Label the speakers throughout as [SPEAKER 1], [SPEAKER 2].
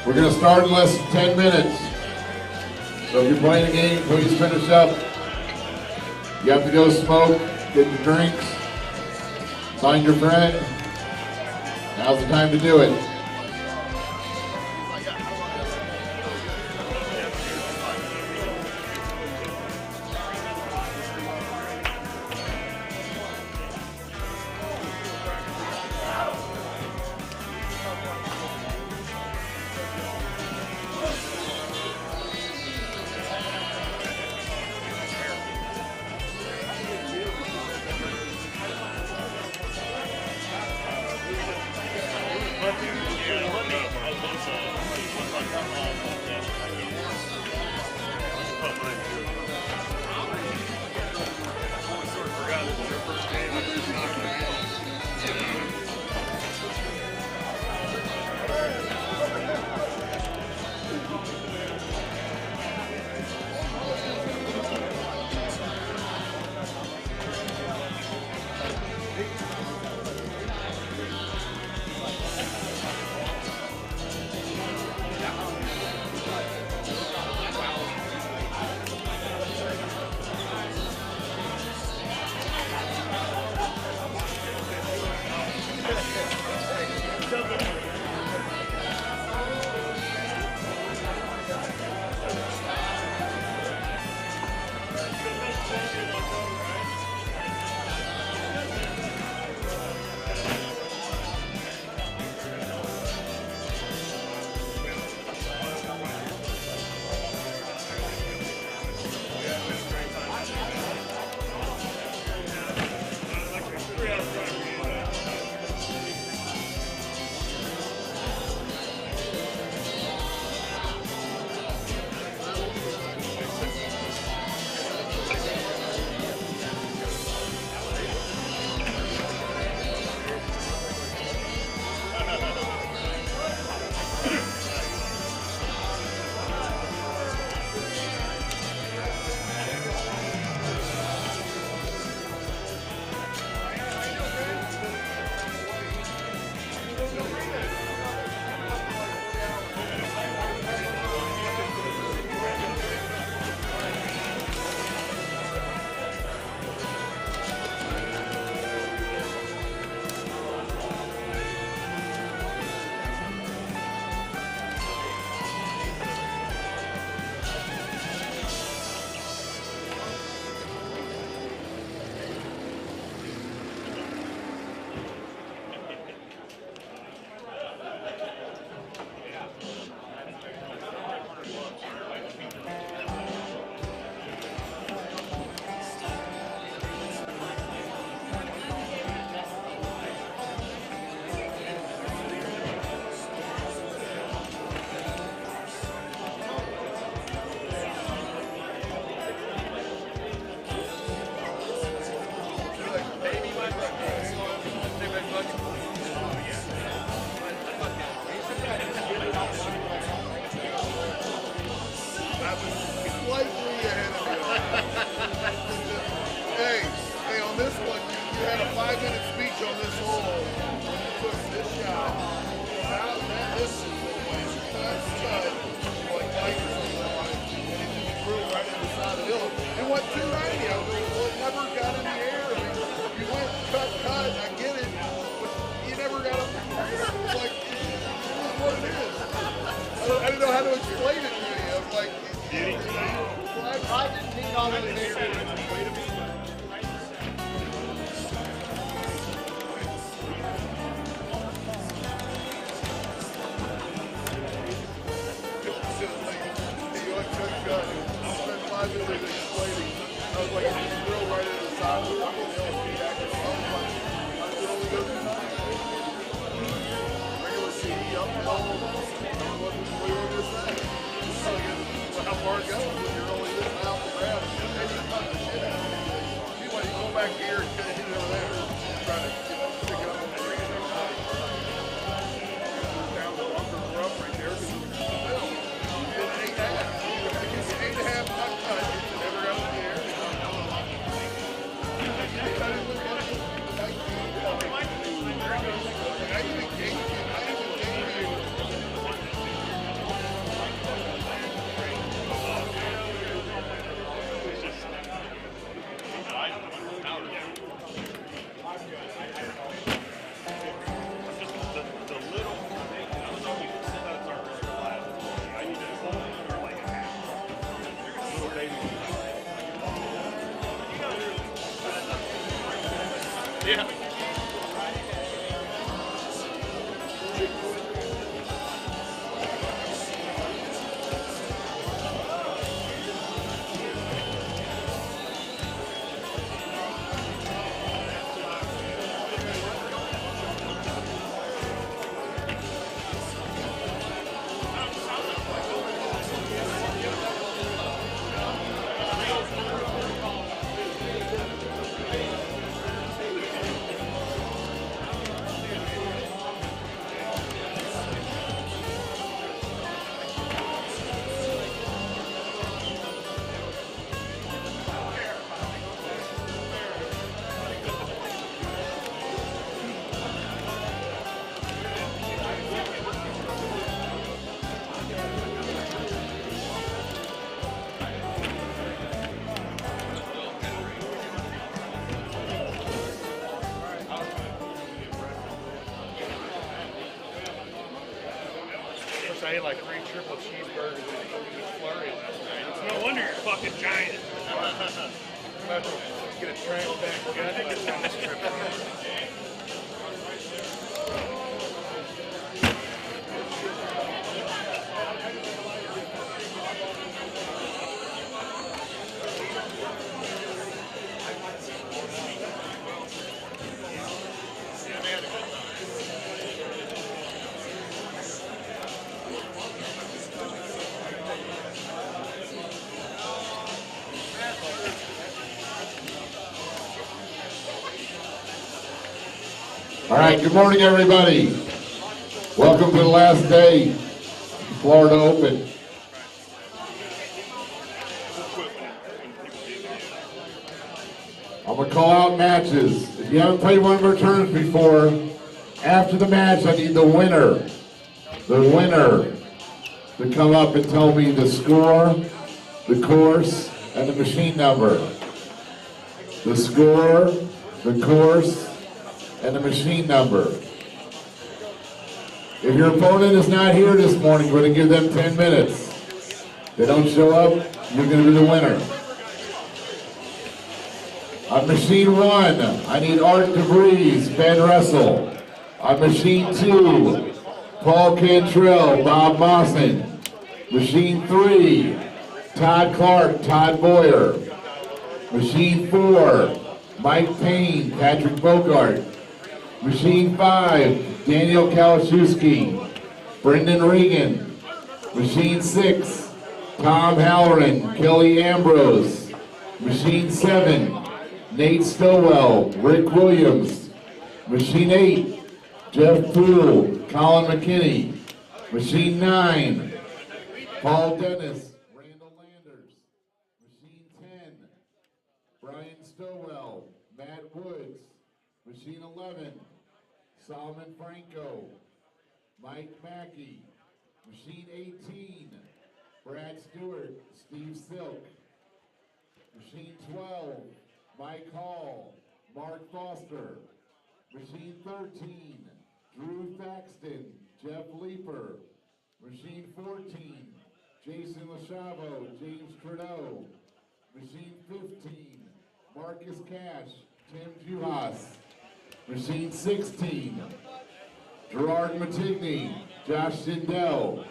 [SPEAKER 1] We're going to start in less than 10 minutes. So if you're playing a game, please finish up. You have to go smoke, get your drinks, find your friend. Now's the time to do it.
[SPEAKER 2] Slightly ahead of you. in the side of the hill. It went 290. I was like, well, it never got in the air. I mean, you went cut, I get it, but you never got up in the air. It's like, it is what it is. I didn't know how to explain it to you. I'm like, I didn't need all that air. I was like, it's real right at the side of the hill. I could only go 290. Regular CD uphill. We were just saying. How far it goes when you're only this out the ground. They just cut the shit out of it. Anyway, you go back here and hit it over there. Try to pick it up and bring it down. Down the bunker rough right there because it was the hill. It's 8.5. 8.5 cut. It never got in the air. Yeah. I ate like 3 triple cheeseburgers with flurry last night.
[SPEAKER 3] It's no wonder you're fucking giant.
[SPEAKER 2] About to get a tramp back gut by the time this trip ends.
[SPEAKER 1] All right, good morning, everybody. Welcome to the last day of the Florida Open. I'm going to call out matches. If you haven't played one of our tournaments before, after the match, I need the winner to come up and tell me the score, the course, and the machine number. The score, the course, and the machine number. If your opponent is not here this morning, we're going to give them 10 minutes. If they don't show up, you're going to be the winner. On machine 1, I need Art DeVries, Ben Russell. On machine 2, Paul Cantrell, Bob Mossin. Machine 3, Todd Clark, Todd Boyer. Machine 4, Mike Payne, Patrick Bogart. Machine 5, Daniel Kalashewski, Brendan Regan. Machine 6, Tom Halloran, Kelly Ambrose. Machine 7, Nate Stowell, Rick Williams. Machine 8, Jeff Poole, Colin McKinney. Machine 9, Paul Dennis, Randall Landers. Machine 10, Brian Stowell, Matt Woods. Machine 11, Solomon Franco, Mike Mackey. Machine 18, Brad Stewart, Steve Silk. Machine 12, Mike Hall, Mark Foster. Machine 13, Drew Thaxton, Jeff Leeper. Machine 14, Jason Lachavo, James Trudeau. Machine 15, Marcus Cash, Tim Juhas. Machine 16, Gerard Matigny, Josh Sindel.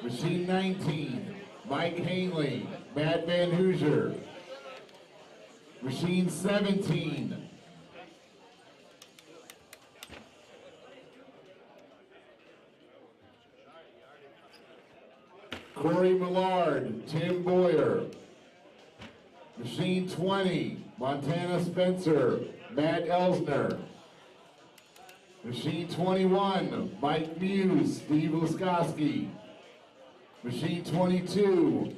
[SPEAKER 1] Machine 19, Mike Hanley, Matt Van Hoosier. Machine 17, Corey Millard, Tim Boyer. Machine 20, Montana Spencer, Matt Elsner. Machine 21, Mike Muse, Steve Laskowski. Machine 22,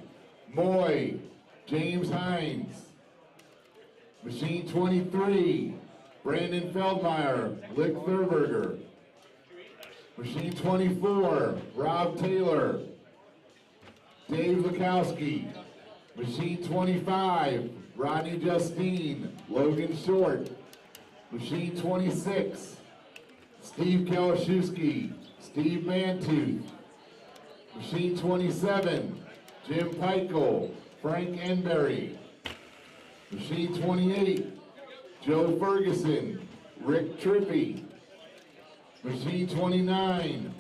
[SPEAKER 1] Moy, James Hines. Machine 23, Brandon Feldmeyer, Lick Thurberger. Machine 24, Rob Taylor, Dave Lukowski. Machine 25, Rodney Justine, Logan Short. Machine 26, Steve Kalashewski, Steve Mantooth. Machine 27, Jim Peichel, Frank Enberry. Machine 28, Joe Ferguson, Rick Trippy. Machine 29,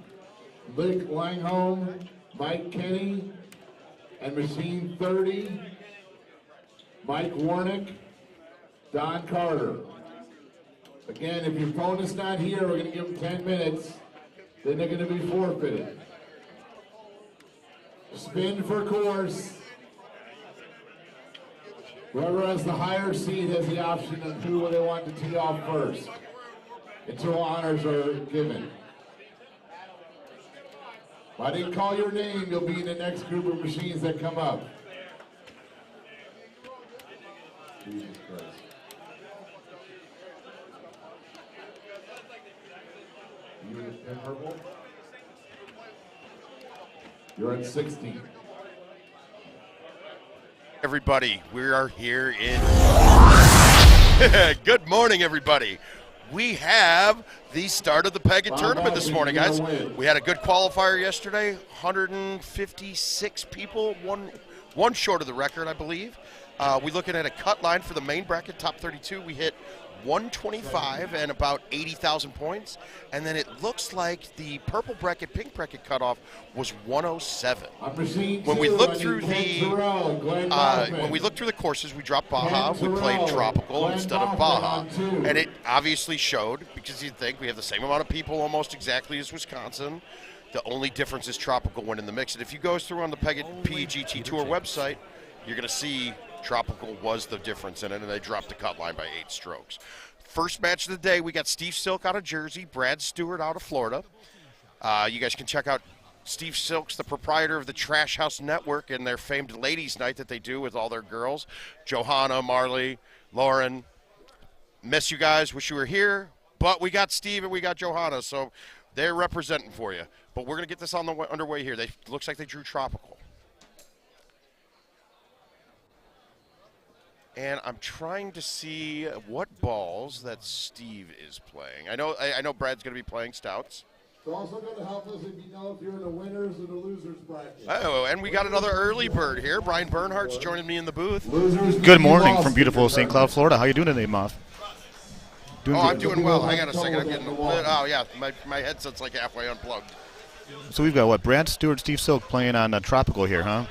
[SPEAKER 1] Lick Langholm, Mike Kenny. And machine 30, Mike Warnick, Don Carter. Again, if your opponent's not here, we're going to give them 10 minutes. Then they're going to be forfeited. Spin for course. Whoever has the higher seed has the option of who they want to tee off first until honors are given. If I didn't call your name, you'll be in the next group of machines that come up. Jesus Christ. You in purple? You're at 16.
[SPEAKER 4] Everybody, we are here in good morning, everybody. We have the start of the Pagan tournament this morning, guys. We had a good qualifier yesterday, 156 people, one short of the record, I believe. We're looking at a cut line for the main bracket, top 32. We hit 125 and about 80,000 points, and then it looks like the purple bracket, pink bracket cutoff was 107. When we look through the courses, we dropped Baja. We played Tropical instead of Baja, and it obviously showed, because you'd think we have the same amount of people almost exactly as Wisconsin. The only difference is Tropical went in the mix, and if you go through on the PEGT Tour website, you're going to see Tropical was the difference in it, and they dropped the cut line by 8 strokes. First match of the day, we got Steve Silk out of Jersey, Brad Stewart out of Florida. You guys can check out Steve Silk's the proprietor of the Trash House Network and their famed ladies' night that they do with all their girls. Johanna, Marley, Lauren. Miss you guys, wish you were here. But we got Steve and we got Johanna, so they're representing for you. But we're going to get this on the underway here. Looks like they drew Tropical. And I'm trying to see what balls that Steve is playing. I know Brad's going to be playing stouts.
[SPEAKER 1] It's also going to help us if you know if you're in the winners or the losers bracket.
[SPEAKER 4] Oh, and we got another early bird here. Brian Bernhardt's joining me in the booth.
[SPEAKER 5] Good morning from beautiful St. Cloud, Florida. How you doing today, Moth?
[SPEAKER 4] I'm doing well. Hang on a second. I'm getting a bit. Oh, yeah. My headset's like halfway unplugged.
[SPEAKER 5] So we've got, what, Brad Stewart, Steve Silk playing on Tropical here, huh?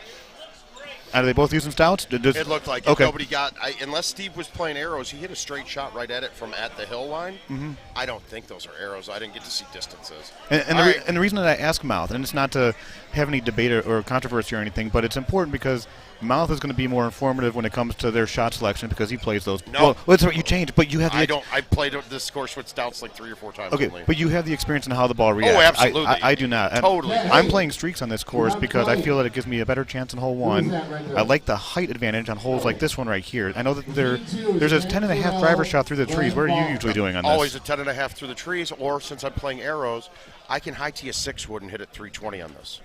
[SPEAKER 5] Are they both using stouts?
[SPEAKER 4] It looked like it.
[SPEAKER 5] Okay.
[SPEAKER 4] Nobody got, unless Steve was playing arrows, he hit a straight shot right at it from at the hill line. Mm-hmm. I don't think those are arrows. I didn't get to see distances.
[SPEAKER 5] And the reason that I ask Mouth, and it's not to have any debate or controversy or anything, but it's important because Mouth is going to be more informative when it comes to their shot selection because he plays those.
[SPEAKER 4] No.
[SPEAKER 5] Well, that's right, you changed, but you have the...
[SPEAKER 4] I played this course with stouts like 3 or 4 times only.
[SPEAKER 5] But you have the experience in how the ball reacts.
[SPEAKER 4] Oh, absolutely.
[SPEAKER 5] I do not.
[SPEAKER 4] Totally.
[SPEAKER 5] I'm playing streaks on this course because I feel that it gives me a better chance in hole 1. I like the height advantage on holes like this one right here. I know that there's a 10.5 driver shot through the trees. What are you usually doing on this?
[SPEAKER 4] Always a 10.5 through the trees, or since I'm playing arrows, I can high tee a 6-wood and hit it 320 on this.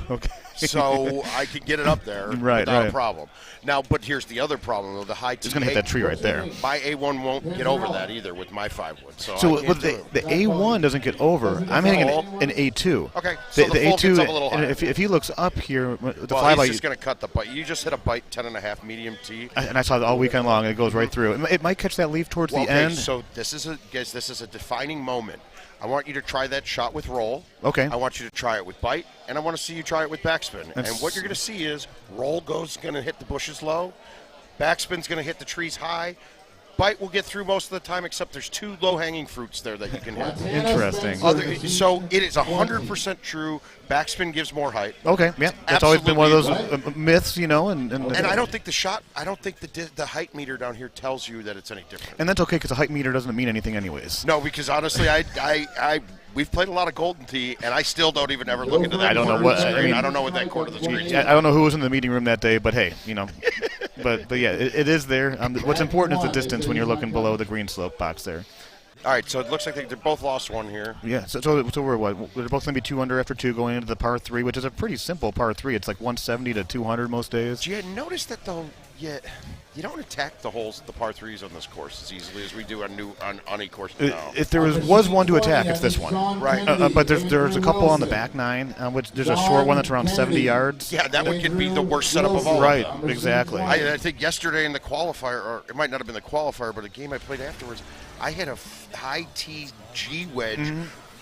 [SPEAKER 5] Okay.
[SPEAKER 4] So I can get it up there without a problem. Now, but here's the other problem, though. The high tee.
[SPEAKER 5] It's going to hit that tree right there.
[SPEAKER 4] My A1 won't get over that either with my 5-wood. So
[SPEAKER 5] the A1 doesn't get over. I'm hitting an A2.
[SPEAKER 4] Okay, so the full
[SPEAKER 5] A2,
[SPEAKER 4] gets up a little higher.
[SPEAKER 5] and if he looks up here, the
[SPEAKER 4] well,
[SPEAKER 5] flyby.
[SPEAKER 4] He's just going to cut the bite. You just hit a bite 10.5 medium tee.
[SPEAKER 5] And I saw it all weekend long, and it goes right through. It might catch that leaf towards the end.
[SPEAKER 4] So this is a defining moment. I want you to try that shot with roll.
[SPEAKER 5] Okay.
[SPEAKER 4] I want you to try it with bite, and I want to see you try it with backspin. And what you're going to see is roll goes going to hit the bushes low, backspin's going to hit the trees high. Bite will get through most of the time, except there's 2 low-hanging fruits there that you can hit.
[SPEAKER 5] Interesting.
[SPEAKER 4] So it is 100% true. Backspin gives more height.
[SPEAKER 5] Okay, yeah, that's always been one of those myths, you know. And
[SPEAKER 4] I don't think the height meter down here tells you that it's any different.
[SPEAKER 5] And that's okay because the height meter doesn't mean anything anyways.
[SPEAKER 4] No, because honestly, we've played a lot of Golden Tee, and I still don't even ever look into that.
[SPEAKER 5] I don't know what
[SPEAKER 4] I don't know what that corner of the screen is.
[SPEAKER 5] I don't know who was in the meeting room that day, but hey, you know. but yeah, it is there. What's important is the distance when you're looking below the green slope box there.
[SPEAKER 4] All right, so it looks like they both lost one here.
[SPEAKER 5] Yeah, so we're what? They're both going to be 2 under after 2 going into the par 3, which is a pretty simple par 3. It's like 170 to 200 most days.
[SPEAKER 4] Do you notice that though? You don't attack the holes, the par 3s on this course as easily as we do on any course now.
[SPEAKER 5] If there was one to attack, it's this one.
[SPEAKER 4] Right.
[SPEAKER 5] But there's a couple on the back 9, which there's a short one that's around 70 yards.
[SPEAKER 4] Yeah, that one could be the worst setup of all.
[SPEAKER 5] Right, exactly.
[SPEAKER 4] I think yesterday in the qualifier, or it might not have been the qualifier, but a game I played afterwards, I hit a high tee G wedge.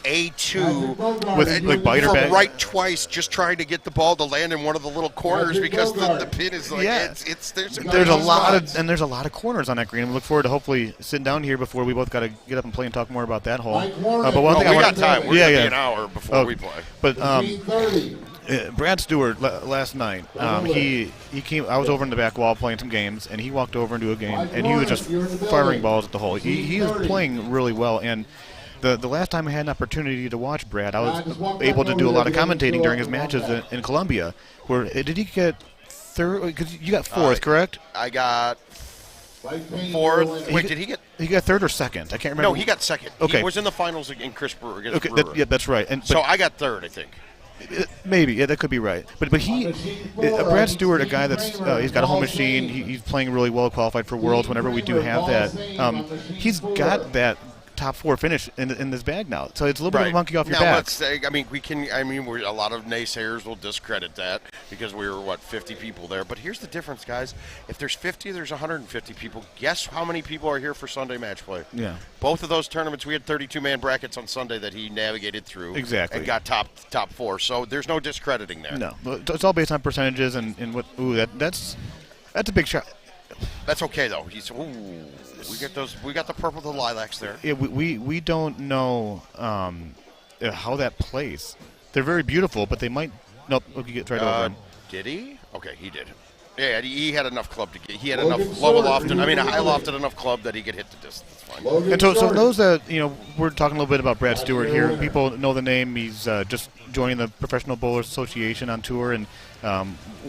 [SPEAKER 4] A2
[SPEAKER 5] with like biter back
[SPEAKER 4] right twice, just trying to get the ball to land in one of the little corners because the pin is like there's a lot of corners on that green. We look forward to hopefully sitting down here before we both got to get up and play and talk more about that hole. But one thing we got time. We're gonna be an hour before we play.
[SPEAKER 5] But Brad Stewart last night, he came. I was over in the back wall playing some games, and he walked over into a game, and he was just firing balls at the hole. He is playing really well, and the last time I had an opportunity to watch Brad, I was able to do a lot of commentating during his matches in Colombia. Where did he get third? Because you got fourth, correct?
[SPEAKER 4] I got fourth. Wait, did he get?
[SPEAKER 5] He got third or second? I can't remember.
[SPEAKER 4] No, he got second.
[SPEAKER 5] Okay.
[SPEAKER 4] He was in the finals against Chris Brewer. Against Brewer.
[SPEAKER 5] Yeah, that's right.
[SPEAKER 4] So I got third, I think.
[SPEAKER 5] Maybe, yeah, that could be right. But Brad Stewart, a guy that's he's got a home machine. He's playing really well, qualified for Worlds whenever we do have that. He's got that top 4 finish in this bag now, so it's a little bit of a monkey off your back.
[SPEAKER 4] Let's say, a lot of naysayers will discredit that because we were 50 people there. But here's the difference, guys. If there's 50, there's 150 people. Guess how many people are here for Sunday match play?
[SPEAKER 5] Yeah.
[SPEAKER 4] Both of those tournaments, we had 32-man brackets on Sunday that he navigated through.
[SPEAKER 5] Exactly.
[SPEAKER 4] And got top 4. So there's no discrediting there.
[SPEAKER 5] No, it's all based on percentages and what. That's a big shot.
[SPEAKER 4] That's okay though. We got the purple to lilacs there.
[SPEAKER 5] Yeah, we don't know how that plays. They're very beautiful, but they might. Nope. Okay, get right over.
[SPEAKER 4] Did he? Okay, he did. Yeah, he had enough club to get. He had enough low lofted. High lofted enough club that he could hit the distance. Fine.
[SPEAKER 5] And so those that we're talking a little bit about Brad Stewart here. People know the name. He's just joining the Professional Bowlers Association on tour and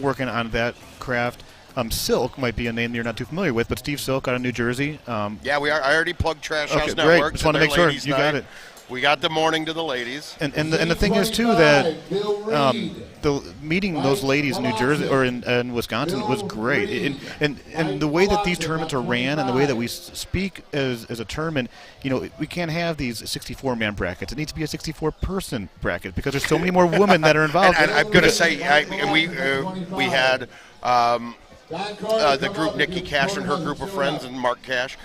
[SPEAKER 5] working on that craft. Silk might be a name you're not too familiar with, but Steve Silk out of New Jersey.
[SPEAKER 4] Yeah, we are. I already plugged Trash House
[SPEAKER 5] Great.
[SPEAKER 4] Network.
[SPEAKER 5] Just want to make sure you got it.
[SPEAKER 4] We got the morning to the ladies.
[SPEAKER 5] And the thing is too that meeting those ladies in New Jersey or in Wisconsin was great. And the way that these tournaments are ran and the way that we speak as a tournament, we can't have these 64-man brackets. It needs to be a 64-person bracket because there's so many more women that are involved.
[SPEAKER 4] and I'm going to say we had. The group Nikki Cash and her group of friends and Mark Cash,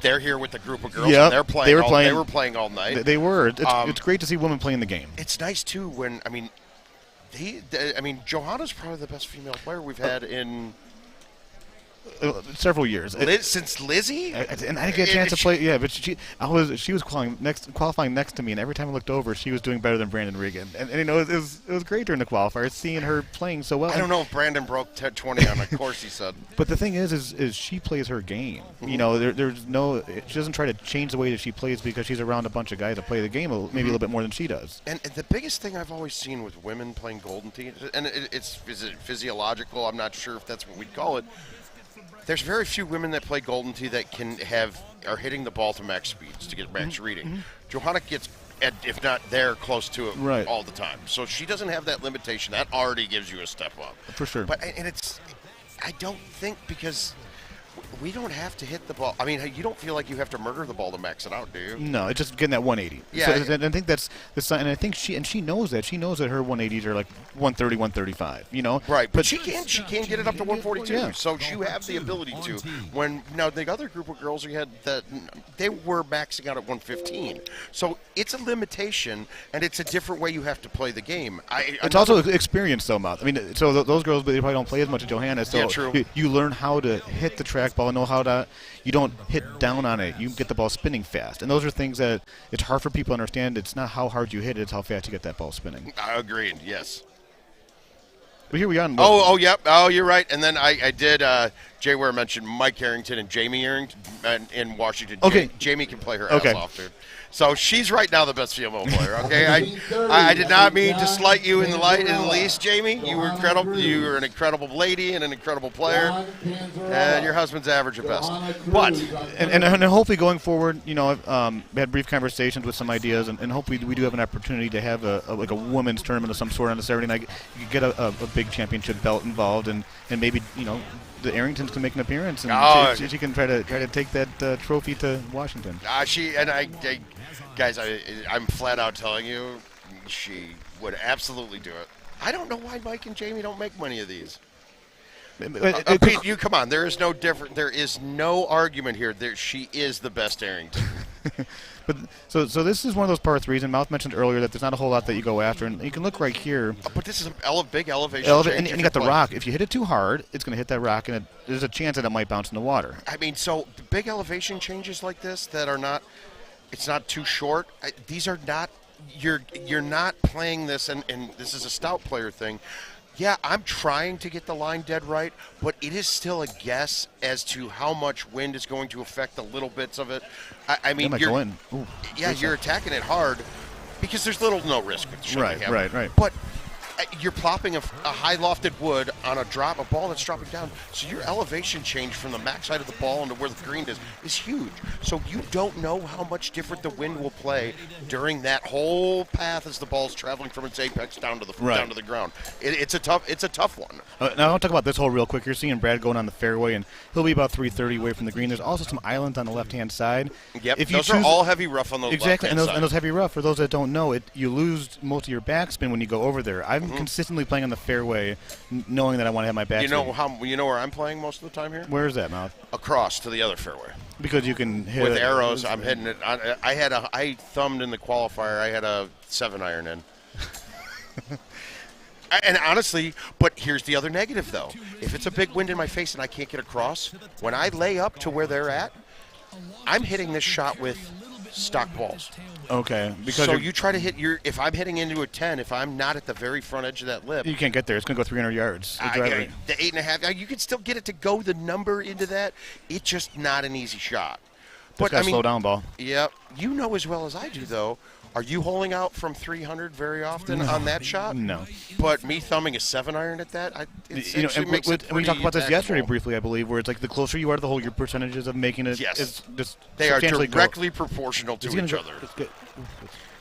[SPEAKER 4] they're here with a group of girls.
[SPEAKER 5] Yep,
[SPEAKER 4] and they were playing all night.
[SPEAKER 5] They were. It's great to see women playing the game.
[SPEAKER 4] It's nice too when Johanna's probably the best female player we've had in
[SPEAKER 5] several years.
[SPEAKER 4] Since Lizzie?
[SPEAKER 5] And I didn't get a chance to play. Yeah, but she was qualifying next to me, and every time I looked over, she was doing better than Brandon Regan. And it was great during the qualifiers seeing her playing so well.
[SPEAKER 4] I don't know if Brandon broke 20 on a course, he said.
[SPEAKER 5] But the thing is she plays her game. Mm-hmm. She doesn't try to change the way that she plays because she's around a bunch of guys that play the game maybe a little bit more than she does.
[SPEAKER 4] And the biggest thing I've always seen with women playing Golden Tee, and is it physiological? I'm not sure if that's what we'd call it. There's very few women that play Golden Tee that are hitting the ball to max speeds to get max reading. Mm-hmm. Johanna gets if not there, close to it
[SPEAKER 5] Right.
[SPEAKER 4] all the time. So she doesn't have that limitation. That already gives you a step up.
[SPEAKER 5] For sure.
[SPEAKER 4] But I don't think because we don't have to hit the ball. I mean, you don't feel like you have to murder the ball to max it out, do you?
[SPEAKER 5] No, it's just getting that 180.
[SPEAKER 4] Yeah.
[SPEAKER 5] So, and I think that's the sign. And I think she knows that. She knows that her 180s are like 130, 135. You know.
[SPEAKER 4] Right, but she can get it up to 142.
[SPEAKER 5] Yeah.
[SPEAKER 4] So you have the ability to. When now the other group of girls we had that they were maxing out at 115. So it's a limitation, and it's a different way you have to play the game.
[SPEAKER 5] It's also experience, though, Mouth. I mean, so those girls, they probably don't play as much as Johanna. So
[SPEAKER 4] Yeah, true.
[SPEAKER 5] You learn how to hit the track ball, know how to. You don't hit down on it. You get the ball spinning fast, and those are things that it's hard for people to understand. It's not how hard you hit it; it's how fast you get that ball spinning.
[SPEAKER 4] I agreed. Yes.
[SPEAKER 5] But here we are.
[SPEAKER 4] Yep. Oh, you're right. And then I did. Jay Ware mentioned Mike Harrington and Jamie Harrington in Washington.
[SPEAKER 5] Okay.
[SPEAKER 4] Jamie can play her
[SPEAKER 5] Okay.
[SPEAKER 4] ass off, dude. So she's right now the best female player. Okay. I did not mean to slight you in the least, Jamie. You were incredible. You were an incredible lady and an incredible player. And your husband's average at best. But
[SPEAKER 5] And hopefully going forward, we had brief conversations with some ideas, and hopefully we do have an opportunity to have a women's tournament of some sort on a Saturday night. You could get a big championship belt involved, and maybe the Arringtons can make an appearance, and she can try to take that trophy to Washington.
[SPEAKER 4] Guys, I'm flat out telling you, she would absolutely do it. I don't know why Mike and Jamie don't make money of these. Pete, you come on. There is no different. There is no argument here. She is the best Arrington.
[SPEAKER 5] But so this is one of those par threes, and Mouth mentioned earlier that there's not a whole lot that you go after, and you can look right here.
[SPEAKER 4] But this is a big elevation change.
[SPEAKER 5] And you got the rock. If you hit it too hard, it's going to hit that rock, and there's a chance that it might bounce in the water.
[SPEAKER 4] I mean, so the big elevation changes like this that are not. It's not too short. These are not. You're not playing this, and this is a stout player thing. Yeah, I'm trying to get the line dead right, but it is still a guess as to how much wind is going to affect the little bits of it. I mean, you're attacking it hard because there's no risk with the shoving hammer.
[SPEAKER 5] Right.
[SPEAKER 4] But you're plopping a high lofted wood on a ball that's dropping down, so your elevation change from the max height of the ball into where the green is huge. So you don't know how much different the wind will play during that whole path as the ball's traveling from its apex down to the ground. It's a tough one.
[SPEAKER 5] Now I want to talk about this hole real quick. You're seeing Brad going on the fairway, and he'll be about 330 away from the green. There's also some islands on the left-hand side.
[SPEAKER 4] Yep, those are all heavy rough on the
[SPEAKER 5] exactly,
[SPEAKER 4] left-hand side.
[SPEAKER 5] And those heavy rough, for those that don't know, you lose most of your backspin when you go over there. I'm consistently playing on the fairway, knowing that I want to have my backspin.
[SPEAKER 4] You know where I'm playing most of the time here?
[SPEAKER 5] Where is that, Mouth?
[SPEAKER 4] Across to the other fairway.
[SPEAKER 5] Because you can hit
[SPEAKER 4] with arrows. I'm hitting it. I thumbed in the qualifier. I had a 7-iron in. And honestly, but here's the other negative though. If it's a big wind in my face and I can't get across, when I lay up to where they're at, I'm hitting this shot with stock balls.
[SPEAKER 5] Okay. Because
[SPEAKER 4] so you try to hit if I'm hitting into a 10, if I'm not at the very front edge of that lip.
[SPEAKER 5] You can't get there. It's going to go 300 yards.
[SPEAKER 4] The 8.5, you can still get it to go the number into that. It's just not an easy shot.
[SPEAKER 5] But slow down, ball.
[SPEAKER 4] Yep. You know as well as I do, though. Are you holing out from 300 very often on that shot?
[SPEAKER 5] No.
[SPEAKER 4] But me thumbing a 7-iron at that,
[SPEAKER 5] we talked about this yesterday briefly, I believe, where it's like the closer you are to the hole, your percentages of making it is just
[SPEAKER 4] they are directly proportional to each other.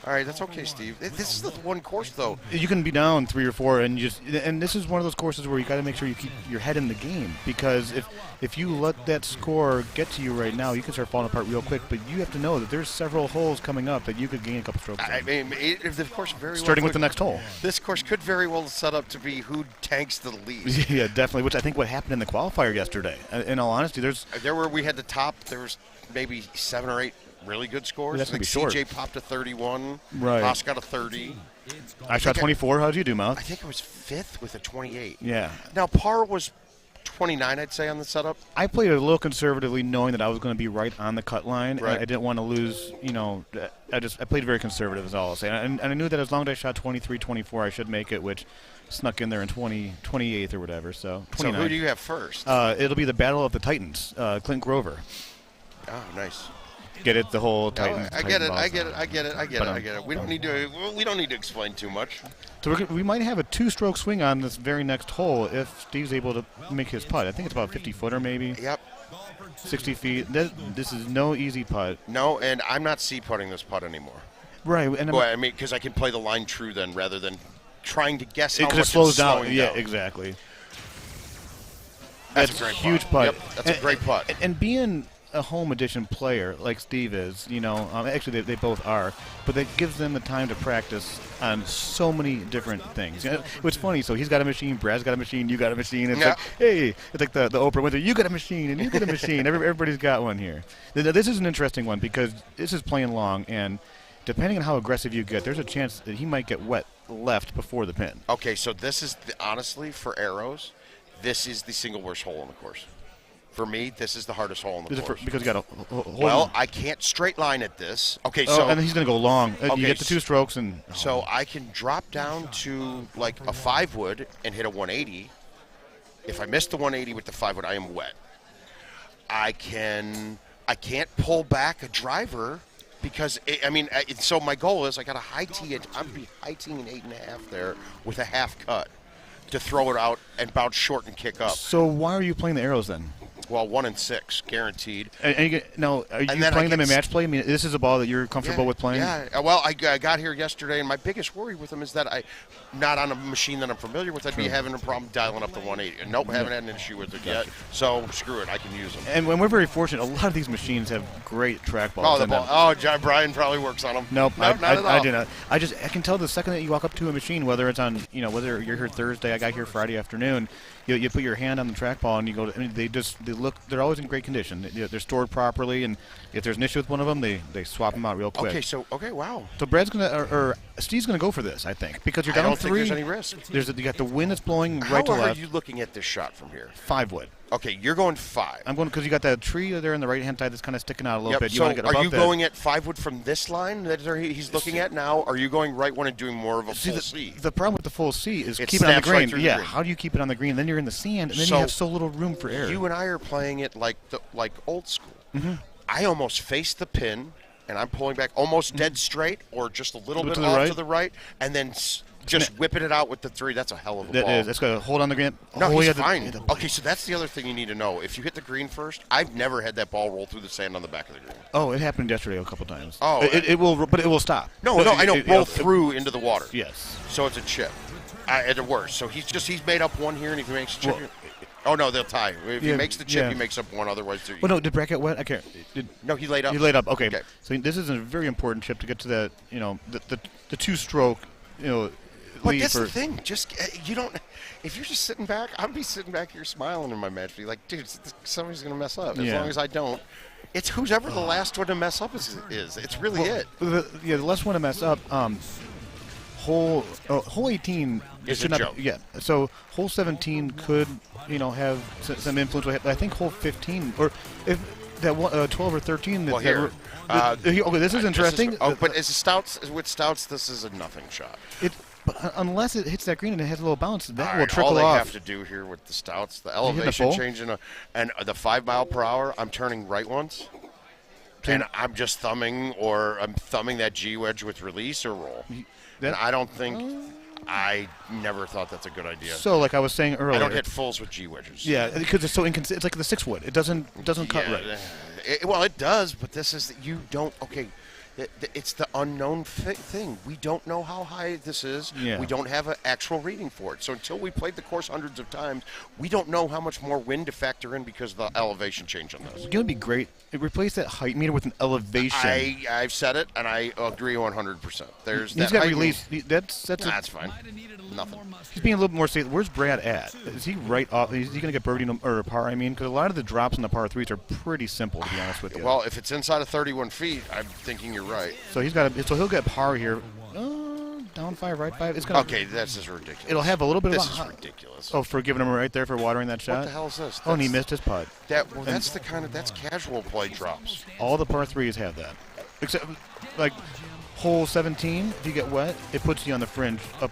[SPEAKER 4] All right, that's okay, Steve. This is the one course, though.
[SPEAKER 5] You can be down 3 or 4, and this is one of those courses where you got to make sure you keep your head in the game, because if you let that score get to you right now, you can start falling apart real quick. But you have to know that there's several holes coming up that you could gain a couple strokes.
[SPEAKER 4] I mean, the course
[SPEAKER 5] starting with the next hole.
[SPEAKER 4] This course could very well set up to be who tanks the lead.
[SPEAKER 5] Yeah, definitely. Which I think what happened in the qualifier yesterday. In all honesty,
[SPEAKER 4] we had the top. There was maybe 7 or 8. Really good scores.
[SPEAKER 5] That's going to be short.
[SPEAKER 4] CJ popped a 31.
[SPEAKER 5] Right.
[SPEAKER 4] Haas got a 30.
[SPEAKER 5] I shot 24. How'd you do, Mouth?
[SPEAKER 4] I think I was 5th with a 28.
[SPEAKER 5] Yeah.
[SPEAKER 4] Now, par was 29, I'd say, on the setup.
[SPEAKER 5] I played a little conservatively, knowing that I was going to be right on the cut line.
[SPEAKER 4] Right.
[SPEAKER 5] I didn't want to lose, I played very conservative, is all I'll say. And I knew that as long as I shot 23, 24, I should make it, which snuck in there in 28th or whatever. So 29th.
[SPEAKER 4] So who do you have first?
[SPEAKER 5] It'll be the Battle of the Titans, Clint Grover.
[SPEAKER 4] Oh, nice.
[SPEAKER 5] Get it, the whole Titans.
[SPEAKER 4] I get it. We don't need to explain too much.
[SPEAKER 5] So we might have a 2-stroke swing on this very next hole if Steve's able to make his putt. I think it's about a 50-footer maybe.
[SPEAKER 4] Yep.
[SPEAKER 5] 60 feet. This is no easy putt.
[SPEAKER 4] No, and I'm not C-putting this putt anymore.
[SPEAKER 5] Right, and
[SPEAKER 4] Well, I mean, because I can play the line true then, rather than trying to guess how
[SPEAKER 5] it
[SPEAKER 4] much
[SPEAKER 5] slows
[SPEAKER 4] it's
[SPEAKER 5] down.
[SPEAKER 4] slowing
[SPEAKER 5] Yeah,
[SPEAKER 4] down.
[SPEAKER 5] exactly.
[SPEAKER 4] That's a great
[SPEAKER 5] huge
[SPEAKER 4] putt.
[SPEAKER 5] putt.
[SPEAKER 4] Yep, that's a great putt.
[SPEAKER 5] And being a home edition player like Steve is, actually they both are, but that gives them the time to practice on so many different things. It's funny. So he's got a machine, Brad's got a machine, you got a machine. It's like, hey, it's like the Oprah Winfrey. You got a machine and you got a machine. Everybody's got one here. This is an interesting one because this is playing long, and depending on how aggressive you get, there's a chance that he might get wet left before the pin.
[SPEAKER 4] Okay, so this is honestly for arrows, this is the single worst hole on the course. For me, this is the hardest hole in the course.
[SPEAKER 5] Because you got
[SPEAKER 4] Well, I can't straight line at this. Okay, so
[SPEAKER 5] and then he's going to go long.
[SPEAKER 4] Okay,
[SPEAKER 5] you get the 2 strokes, and
[SPEAKER 4] so I can drop down to like a 5-wood and hit a 180. If I miss the 180 with the 5-wood, I am wet. I can't pull back a driver because so my goal is I got a high tee. I'm high teeing an 8.5 there with a half cut to throw it out and bounce short and kick up.
[SPEAKER 5] So why are you playing the arrows then?
[SPEAKER 4] Well, 1 and 6, guaranteed.
[SPEAKER 5] Are you playing them in match play? I mean, this is a ball that you're comfortable with playing?
[SPEAKER 4] Yeah. Well, I got here yesterday, and my biggest worry with them is that not on a machine that I'm familiar with, I'd be having a problem dialing up the 180. And haven't had an issue with it yet. So screw it, I can use them.
[SPEAKER 5] And when we're very fortunate, a lot of these machines have great track balls.
[SPEAKER 4] John Brian probably works on them.
[SPEAKER 5] Nope,
[SPEAKER 4] not at all.
[SPEAKER 5] I do not. I can tell the second that you walk up to a machine, whether it's on, whether you're here Thursday, I got here Friday afternoon. You put your hand on the trackball and you go. They're always in great condition. They're stored properly, and if there's an issue with one of them, they swap them out real quick.
[SPEAKER 4] Wow.
[SPEAKER 5] So Brad's or Steve's gonna go for this, I think, because you're down
[SPEAKER 4] I don't
[SPEAKER 5] 3.
[SPEAKER 4] think there's any risk.
[SPEAKER 5] You got the wind that's blowing
[SPEAKER 4] How
[SPEAKER 5] right to
[SPEAKER 4] are
[SPEAKER 5] left.
[SPEAKER 4] you looking at this shot from here?
[SPEAKER 5] 5-wood.
[SPEAKER 4] Okay, you're going 5.
[SPEAKER 5] I'm going because you got that tree there on the right hand side that's kind of sticking out a little bit.
[SPEAKER 4] So
[SPEAKER 5] want to get
[SPEAKER 4] are you
[SPEAKER 5] that.
[SPEAKER 4] going at 5-wood from this line that he's looking at now? Or are you going right one and doing more of a full C?
[SPEAKER 5] The problem with the full C is
[SPEAKER 4] It
[SPEAKER 5] keep it on the
[SPEAKER 4] snaps right
[SPEAKER 5] green.
[SPEAKER 4] through the green.
[SPEAKER 5] How do you keep it on the green? Then you're in the sand, and then you have so little room for error.
[SPEAKER 4] You and I are playing it like old school.
[SPEAKER 5] Mm-hmm.
[SPEAKER 4] I almost face the pin, and I'm pulling back almost dead straight or just a little bit
[SPEAKER 5] to the
[SPEAKER 4] off
[SPEAKER 5] right?
[SPEAKER 4] to the right, and then just whipping it out with the 3. That's a hell of a ball.
[SPEAKER 5] That is. That's going to hold on the green.
[SPEAKER 4] No, he's fine. Okay, so that's the other thing you need to know. If you hit the green first, I've never had that ball roll through the sand on the back of the green.
[SPEAKER 5] Oh, it happened yesterday a couple times.
[SPEAKER 4] Oh,
[SPEAKER 5] it will, but it will stop.
[SPEAKER 4] No, I know. Roll through into the water.
[SPEAKER 5] Yes.
[SPEAKER 4] So it's a chip. At the worst. So he's made up 1 here, and if he makes a chip here. Oh, no, they'll tie. If he makes the chip, he makes up 1. Otherwise,
[SPEAKER 5] well, no, did Brad get wet? I can't.
[SPEAKER 4] No, he laid up.
[SPEAKER 5] He laid up. Okay. So this is a very important chip to get to that. The 2-stroke.
[SPEAKER 4] But that's the thing. Just you don't. If you're just sitting back, I'd be sitting back here smiling in my match. Be like, dude, somebody's gonna mess up. As long as I don't, it's who's ever the last one to mess up is. It's really it.
[SPEAKER 5] The last one to mess up. Hole 18
[SPEAKER 4] is
[SPEAKER 5] should
[SPEAKER 4] a
[SPEAKER 5] not.
[SPEAKER 4] joke.
[SPEAKER 5] Yeah. So hole 17 could have some influence. But I think hole 15 or if that 12 or 13.
[SPEAKER 4] Well, here.
[SPEAKER 5] Okay, this is interesting.
[SPEAKER 4] But with stouts, this is a nothing shot.
[SPEAKER 5] But unless it hits that green and it has a little bounce, that will
[SPEAKER 4] All
[SPEAKER 5] trickle
[SPEAKER 4] they
[SPEAKER 5] off.
[SPEAKER 4] have to do here with the stouts, the elevation change and the 5 mile per hour, I'm turning right once, and I'm just thumbing, or I'm thumbing that G wedge with release or roll. And I don't think. I never thought that's a good idea.
[SPEAKER 5] So, like I was saying earlier,
[SPEAKER 4] I don't hit fulls with G wedges.
[SPEAKER 5] Yeah, because it's so inconsistent. It's like the 6-wood. It doesn't cut right.
[SPEAKER 4] It does, but this is you don't. Okay, it's the unknown thing. We don't know how high this is.
[SPEAKER 5] Yeah.
[SPEAKER 4] We don't have an actual reading for it. So until we played the course hundreds of times, we don't know how much more wind to factor in because of the elevation change on this.
[SPEAKER 5] It would be great. Replace that height meter with an elevation.
[SPEAKER 4] I've said it, and I agree 100%. There's
[SPEAKER 5] He's got release. That's
[SPEAKER 4] fine. Nothing.
[SPEAKER 5] He's being a little more safe. Where's Brad at? Is he right off? Is he going to get birdie or par? I mean, because a lot of the drops in the par 3s are pretty simple, to be honest with you.
[SPEAKER 4] Well, if it's inside of 31 feet, I'm thinking you're right.
[SPEAKER 5] So he'll get par here. Down 5, right 5. It's gonna.
[SPEAKER 4] Okay, that's just ridiculous.
[SPEAKER 5] It'll have a little bit
[SPEAKER 4] this
[SPEAKER 5] of.
[SPEAKER 4] This is ridiculous.
[SPEAKER 5] Oh, for giving him right there for watering that shot.
[SPEAKER 4] What the hell is this?
[SPEAKER 5] And he missed his putt.
[SPEAKER 4] That's casual play drops.
[SPEAKER 5] All the par 3s have that, except like hole 17. If you get wet, it puts you on the fringe up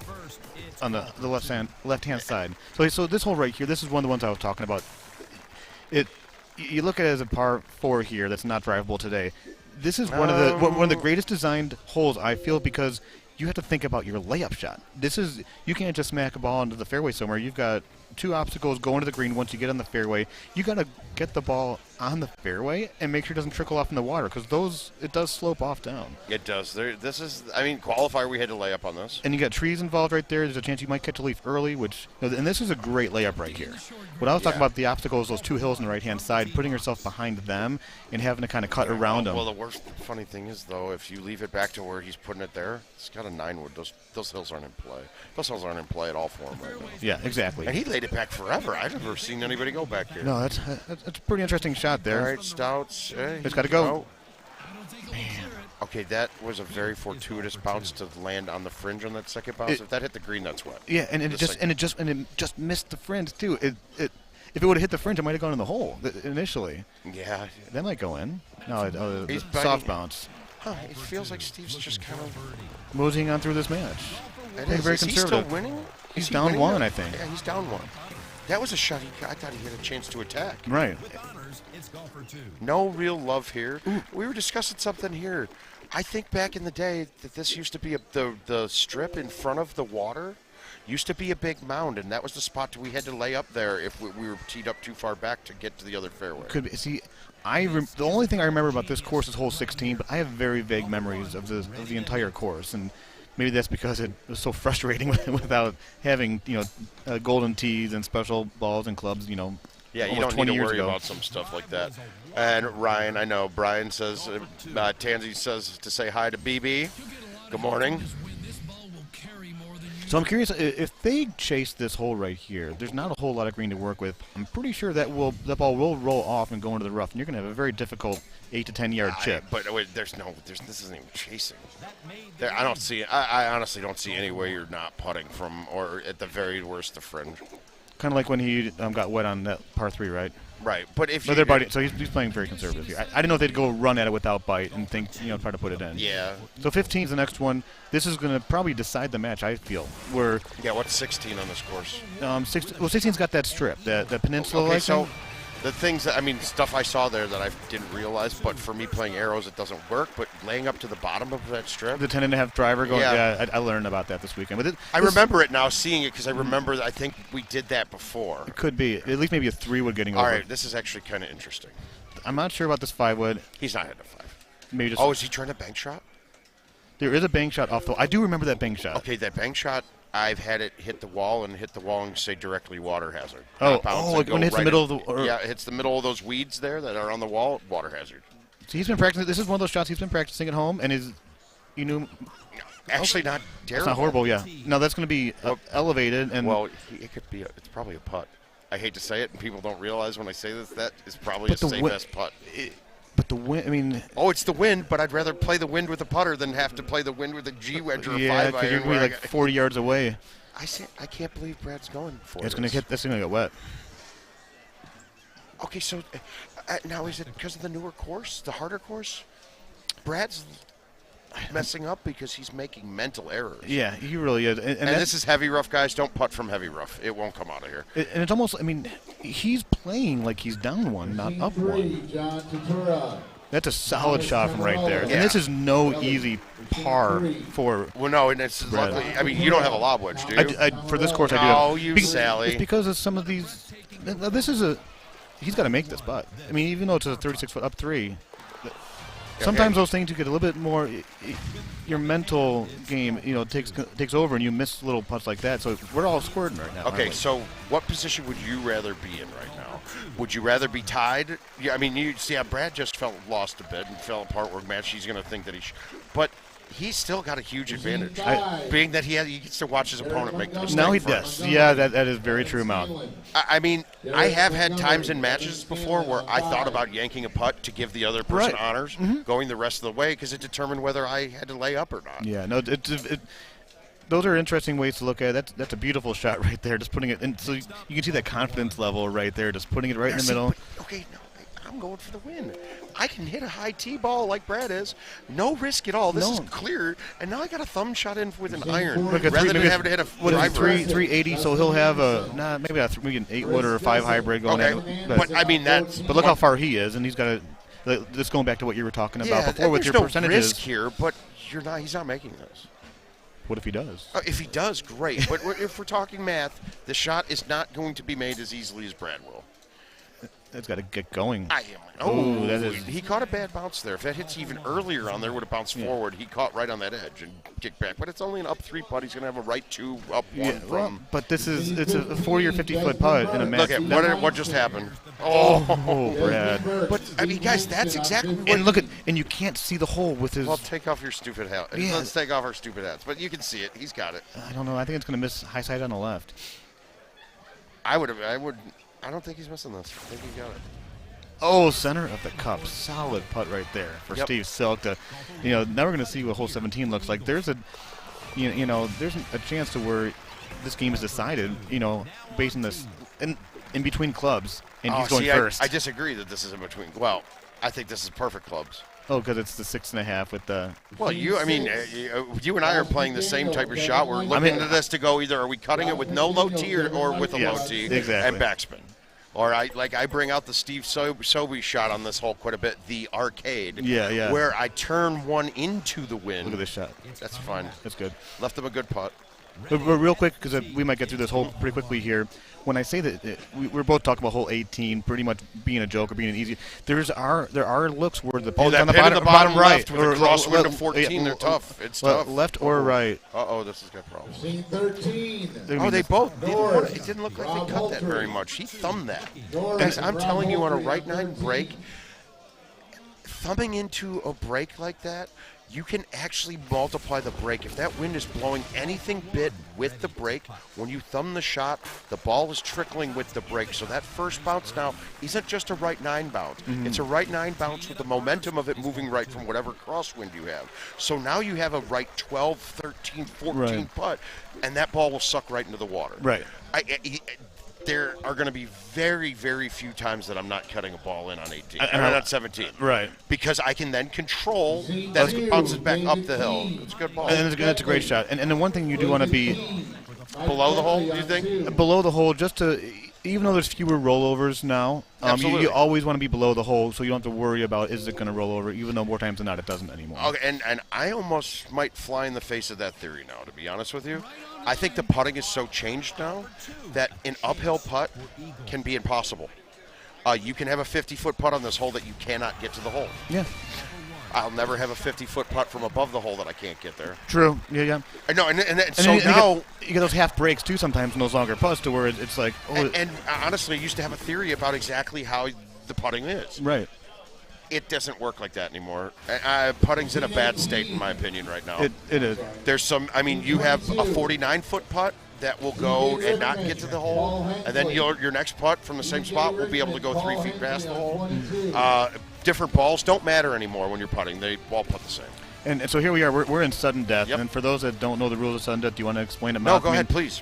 [SPEAKER 5] on the left hand side. So this hole right here, this is one of the ones I was talking about. You look at it as a par 4 here that's not drivable today. This is one of the greatest designed holes, I feel, because you have to think about your layup shot. You can't just smack a ball into the fairway somewhere. You've got two obstacles going to the green. Once you get on the fairway, you got to get the ball on the fairway and make sure it doesn't trickle off in the water because it does slope off down.
[SPEAKER 4] It does. Qualifier, we had to lay up on this.
[SPEAKER 5] And you got trees involved right there. There's a chance you might catch a leaf early, and this is a great layup right here. What I was talking about, the obstacles, those two hills on the right-hand side, putting yourself behind them and having to kind of cut around them.
[SPEAKER 4] Well, the funny thing is, though, if you leave it back to where he's putting it there, it's got a 9-wood. Those hills aren't in play. Those hills aren't in play at all for him right now.
[SPEAKER 5] Yeah, exactly.
[SPEAKER 4] And he laid it back forever. I've never seen anybody go back here.
[SPEAKER 5] No, that's a pretty interesting shot there.
[SPEAKER 4] All right, Stouts. Hey,
[SPEAKER 5] it's got to go.
[SPEAKER 4] Man. Okay, that was a very fortuitous bounce to land on the fringe on that second bounce. If that hit the green, that's wet.
[SPEAKER 5] Yeah, and it just missed the fringe too. If it would have hit the fringe, it might have gone in the hole initially.
[SPEAKER 4] Yeah,
[SPEAKER 5] that might go in. No,
[SPEAKER 4] he's
[SPEAKER 5] soft bounce.
[SPEAKER 4] Huh, it feels like Steve's just kind of
[SPEAKER 5] moseying on through this match.
[SPEAKER 4] Is he still winning?
[SPEAKER 5] He's down one, I think.
[SPEAKER 4] Yeah, he's down one. That was a shot I thought he had a chance to attack.
[SPEAKER 5] Right.
[SPEAKER 4] No real love here. We were discussing something here. I think back in the day that this used to be the strip in front of the water used to be a big mound, and that was the spot we had to lay up there if we were teed up too far back to get to the other fairway.
[SPEAKER 5] Could be. See, the only thing I remember about this course is hole 16, but I have very vague memories of the entire course, and maybe that's because it was so frustrating without having golden tees and special balls and clubs.
[SPEAKER 4] Yeah, you don't need to worry about some stuff like that. And Ryan, I know Brian says, Tansy says to say hi to BB. Good morning.
[SPEAKER 5] So I'm curious, if they chase this hole right here, there's not a whole lot of green to work with. I'm pretty sure that ball will roll off and go into the rough, and you're going to have a very difficult 8 to 10 yard chip.
[SPEAKER 4] But wait, this isn't even chasing. I honestly don't see any way you're not putting from, or at the very worst, the fringe.
[SPEAKER 5] Kind of like when he got wet on that par 3, right?
[SPEAKER 4] Right, but if
[SPEAKER 5] they're biting, so he's playing very conservative here. I didn't know if they'd go run at it without bite and think, try to put it in.
[SPEAKER 4] Yeah.
[SPEAKER 5] So 15 is the next one. This is going to probably decide the match, I feel.
[SPEAKER 4] What's 16 on this course?
[SPEAKER 5] 16's got that strip, that peninsula.
[SPEAKER 4] Okay, so the things stuff I saw there that I didn't realize, but for me playing arrows, it doesn't work. But laying up to the bottom of that strip,
[SPEAKER 5] the 10.5 driver going. Yeah, I learned about that this weekend. But
[SPEAKER 4] I remember it now, seeing it because I think we did that before.
[SPEAKER 5] It could be at least maybe a 3-wood getting over.
[SPEAKER 4] All right, this is actually kind of interesting.
[SPEAKER 5] I'm not sure about this 5-wood.
[SPEAKER 4] He's not hitting a 5.
[SPEAKER 5] Maybe just.
[SPEAKER 4] Oh, is he trying a bank shot?
[SPEAKER 5] There is a bank shot off the. I do remember that bank shot.
[SPEAKER 4] Okay, that bank shot. I've had it hit the wall and say directly water hazard.
[SPEAKER 5] Like when it hits the middle of the...
[SPEAKER 4] it hits the middle of those weeds there that are on the wall, water hazard.
[SPEAKER 5] So he's been practicing... This is one of those shots he's been practicing at home, and
[SPEAKER 4] actually not terrible.
[SPEAKER 5] It's not horrible, yeah. No, that's going to be elevated, and...
[SPEAKER 4] Well, it could be... It's probably a putt. I hate to say it, and people don't realize when I say this, that is probably a safe-ass putt.
[SPEAKER 5] But the wind,
[SPEAKER 4] Oh, it's the wind, but I'd rather play the wind with a putter than have to play the wind with a G-wedge or a 5-iron.
[SPEAKER 5] Yeah, because you're going to be like 40 yards away.
[SPEAKER 4] I can't believe Brad's going for it.
[SPEAKER 5] It's going to get wet.
[SPEAKER 4] Okay, so now is it because of the newer course, the harder course? Brad's messing up because he's making mental errors.
[SPEAKER 5] Yeah, he really is.
[SPEAKER 4] And this is heavy rough, guys. Don't putt from heavy rough. It won't come out of here.
[SPEAKER 5] And it's almost, he's playing like he's down one, not up one. That's a solid shot from right there. Yeah. And this is no easy par for...
[SPEAKER 4] Well, no, and it's luckily... you don't have a lob wedge, do you?
[SPEAKER 5] For this course, I do.
[SPEAKER 4] Oh, you Sally.
[SPEAKER 5] It's because of some of these... This is a... He's got to make this putt. even though it's a 36-foot up 3... Sometimes those things you get a little bit more. Your mental game, takes over, and you miss little putts like that. So we're all squirting right now.
[SPEAKER 4] Okay, so what position would you rather be in right now? Would you rather be tied? Yeah, you see how Brad just lost a bit and fell apart. Where match, he's going to think that but he's still got a huge advantage, being that he gets to watch his opponent make the mistake.
[SPEAKER 5] Now he does. Yeah, that is very true, Mount.
[SPEAKER 4] I have had times in matches before where I thought about yanking a putt to give the other person honors, going the rest of the way, because it determined whether I had to lay up or not.
[SPEAKER 5] Yeah, no, those are interesting ways to look at it. That's a beautiful shot right there, just putting it in. So you can see that confidence level right there, just putting it right in the middle.
[SPEAKER 4] I'm going for the win. I can hit a high tee ball like Brad is. No risk at all. This is clear. And now I got a thumb shot in with an iron rather than having to hit a 380,
[SPEAKER 5] so he'll have maybe an 8-wood or a 5 hybrid going in.
[SPEAKER 4] But that's...
[SPEAKER 5] But look how far he is, and he's got this going back to what you were talking about before with your percentages.
[SPEAKER 4] There's no risk here, but he's not making this.
[SPEAKER 5] What if he does?
[SPEAKER 4] If he does, great. But if we're talking math, the shot is not going to be made as easily as Brad will.
[SPEAKER 5] It's got to get going.
[SPEAKER 4] Oh,
[SPEAKER 5] that is.
[SPEAKER 4] He caught a bad bounce there. If that hits even earlier on there, would have bounced forward. He caught right on that edge and kicked back. But it's only an up 3 putt. He's going to have a right 2, up 1 from.
[SPEAKER 5] But it's a 40 or 50-foot putt in a match.
[SPEAKER 4] Look at what just happened.
[SPEAKER 5] Oh, Brad.
[SPEAKER 4] But I mean, guys, that's exactly what.
[SPEAKER 5] And you can't see the hole with his.
[SPEAKER 4] Well, take off your stupid hat.
[SPEAKER 5] Yeah.
[SPEAKER 4] Let's take off our stupid hats. But you can see it. He's got it.
[SPEAKER 5] I don't know. I think it's going to miss high side on the left.
[SPEAKER 4] I don't think he's missing this. I think he got it.
[SPEAKER 5] Oh, center of the cup. Solid putt right there for Steve Silk. Now we're going to see what hole 17 looks like. There's there's a chance to where this game is decided, based on this in between clubs, and he's going first.
[SPEAKER 4] I disagree that this is in between. Well, I think this is perfect clubs.
[SPEAKER 5] Oh, because it's the 6.5 with the.
[SPEAKER 4] Well, you and I are playing the same type of shot. We're looking at this to go either are we cutting it with no low tee or with a low tee and backspin. Or I bring out the Steve Sobey shot on this hole quite a bit, the arcade.
[SPEAKER 5] Yeah.
[SPEAKER 4] Where I turn one into the wind.
[SPEAKER 5] Look at this shot.
[SPEAKER 4] That's fine.
[SPEAKER 5] That's good.
[SPEAKER 4] Left him a good putt.
[SPEAKER 5] But real quick, because we might get through this hole pretty quickly here. When I say that we're both talking about hole 18, pretty much being a joke or being an easy. There are looks where the pin's on the bottom right
[SPEAKER 4] with the crosswind of 14. They're tough. It's tough.
[SPEAKER 5] Left or right.
[SPEAKER 4] This has got problems.
[SPEAKER 1] 13.
[SPEAKER 4] They both didn't. It didn't look like they cut that very much. He thumbed that. Guys, I'm telling you, on a right 9 break, thumbing into a break like that, you can actually multiply the break. If that wind is blowing anything bit with the break, when you thumb the shot, the ball is trickling with the break. So that first bounce now isn't just a right 9 bounce. It's a right 9 bounce with the momentum of it moving right from whatever crosswind you have. So now you have a right 12, 13, 14 putt, and that ball will suck right into the water.
[SPEAKER 5] Right.
[SPEAKER 4] There are going to be very, very few times that I'm not cutting a ball in on 18. And not 17.
[SPEAKER 5] Right.
[SPEAKER 4] Because I can then control that it bounces back up the hill. It's a good ball.
[SPEAKER 5] And that's a great shot. And the one thing you do want to be
[SPEAKER 4] below the hole, do you think?
[SPEAKER 5] Below the hole, just to, even though there's fewer rollovers now, you always want to be below the hole so you don't have to worry about is it going to roll over, even though more times than not it doesn't anymore.
[SPEAKER 4] Okay, and I almost might fly in the face of that theory now, to be honest with you. I think the putting is so changed now that an uphill putt can be impossible. You can have a 50-foot putt on this hole that you cannot get to the hole.
[SPEAKER 5] Yeah.
[SPEAKER 4] I'll never have a 50-foot putt from above the hole that I can't get there.
[SPEAKER 5] True. Yeah.
[SPEAKER 4] I know, and so now
[SPEAKER 5] you get those half breaks too sometimes in those longer putts to where it's like.
[SPEAKER 4] And honestly, I used to have a theory about exactly how the putting is.
[SPEAKER 5] Right.
[SPEAKER 4] It doesn't work like that anymore. Putting's in a bad state, in my opinion, right now.
[SPEAKER 5] It is.
[SPEAKER 4] There's some. I mean, you have a 49-foot putt that will go and not get to the hole, and then your next putt from the same spot will be able to go 3 feet past the hole. Different balls don't matter anymore when you're putting. They all putt the same.
[SPEAKER 5] And so here we are. We're in sudden death.
[SPEAKER 4] Yep.
[SPEAKER 5] And for those that don't know the rules of sudden death, do you want to explain it?
[SPEAKER 4] No, go ahead, please.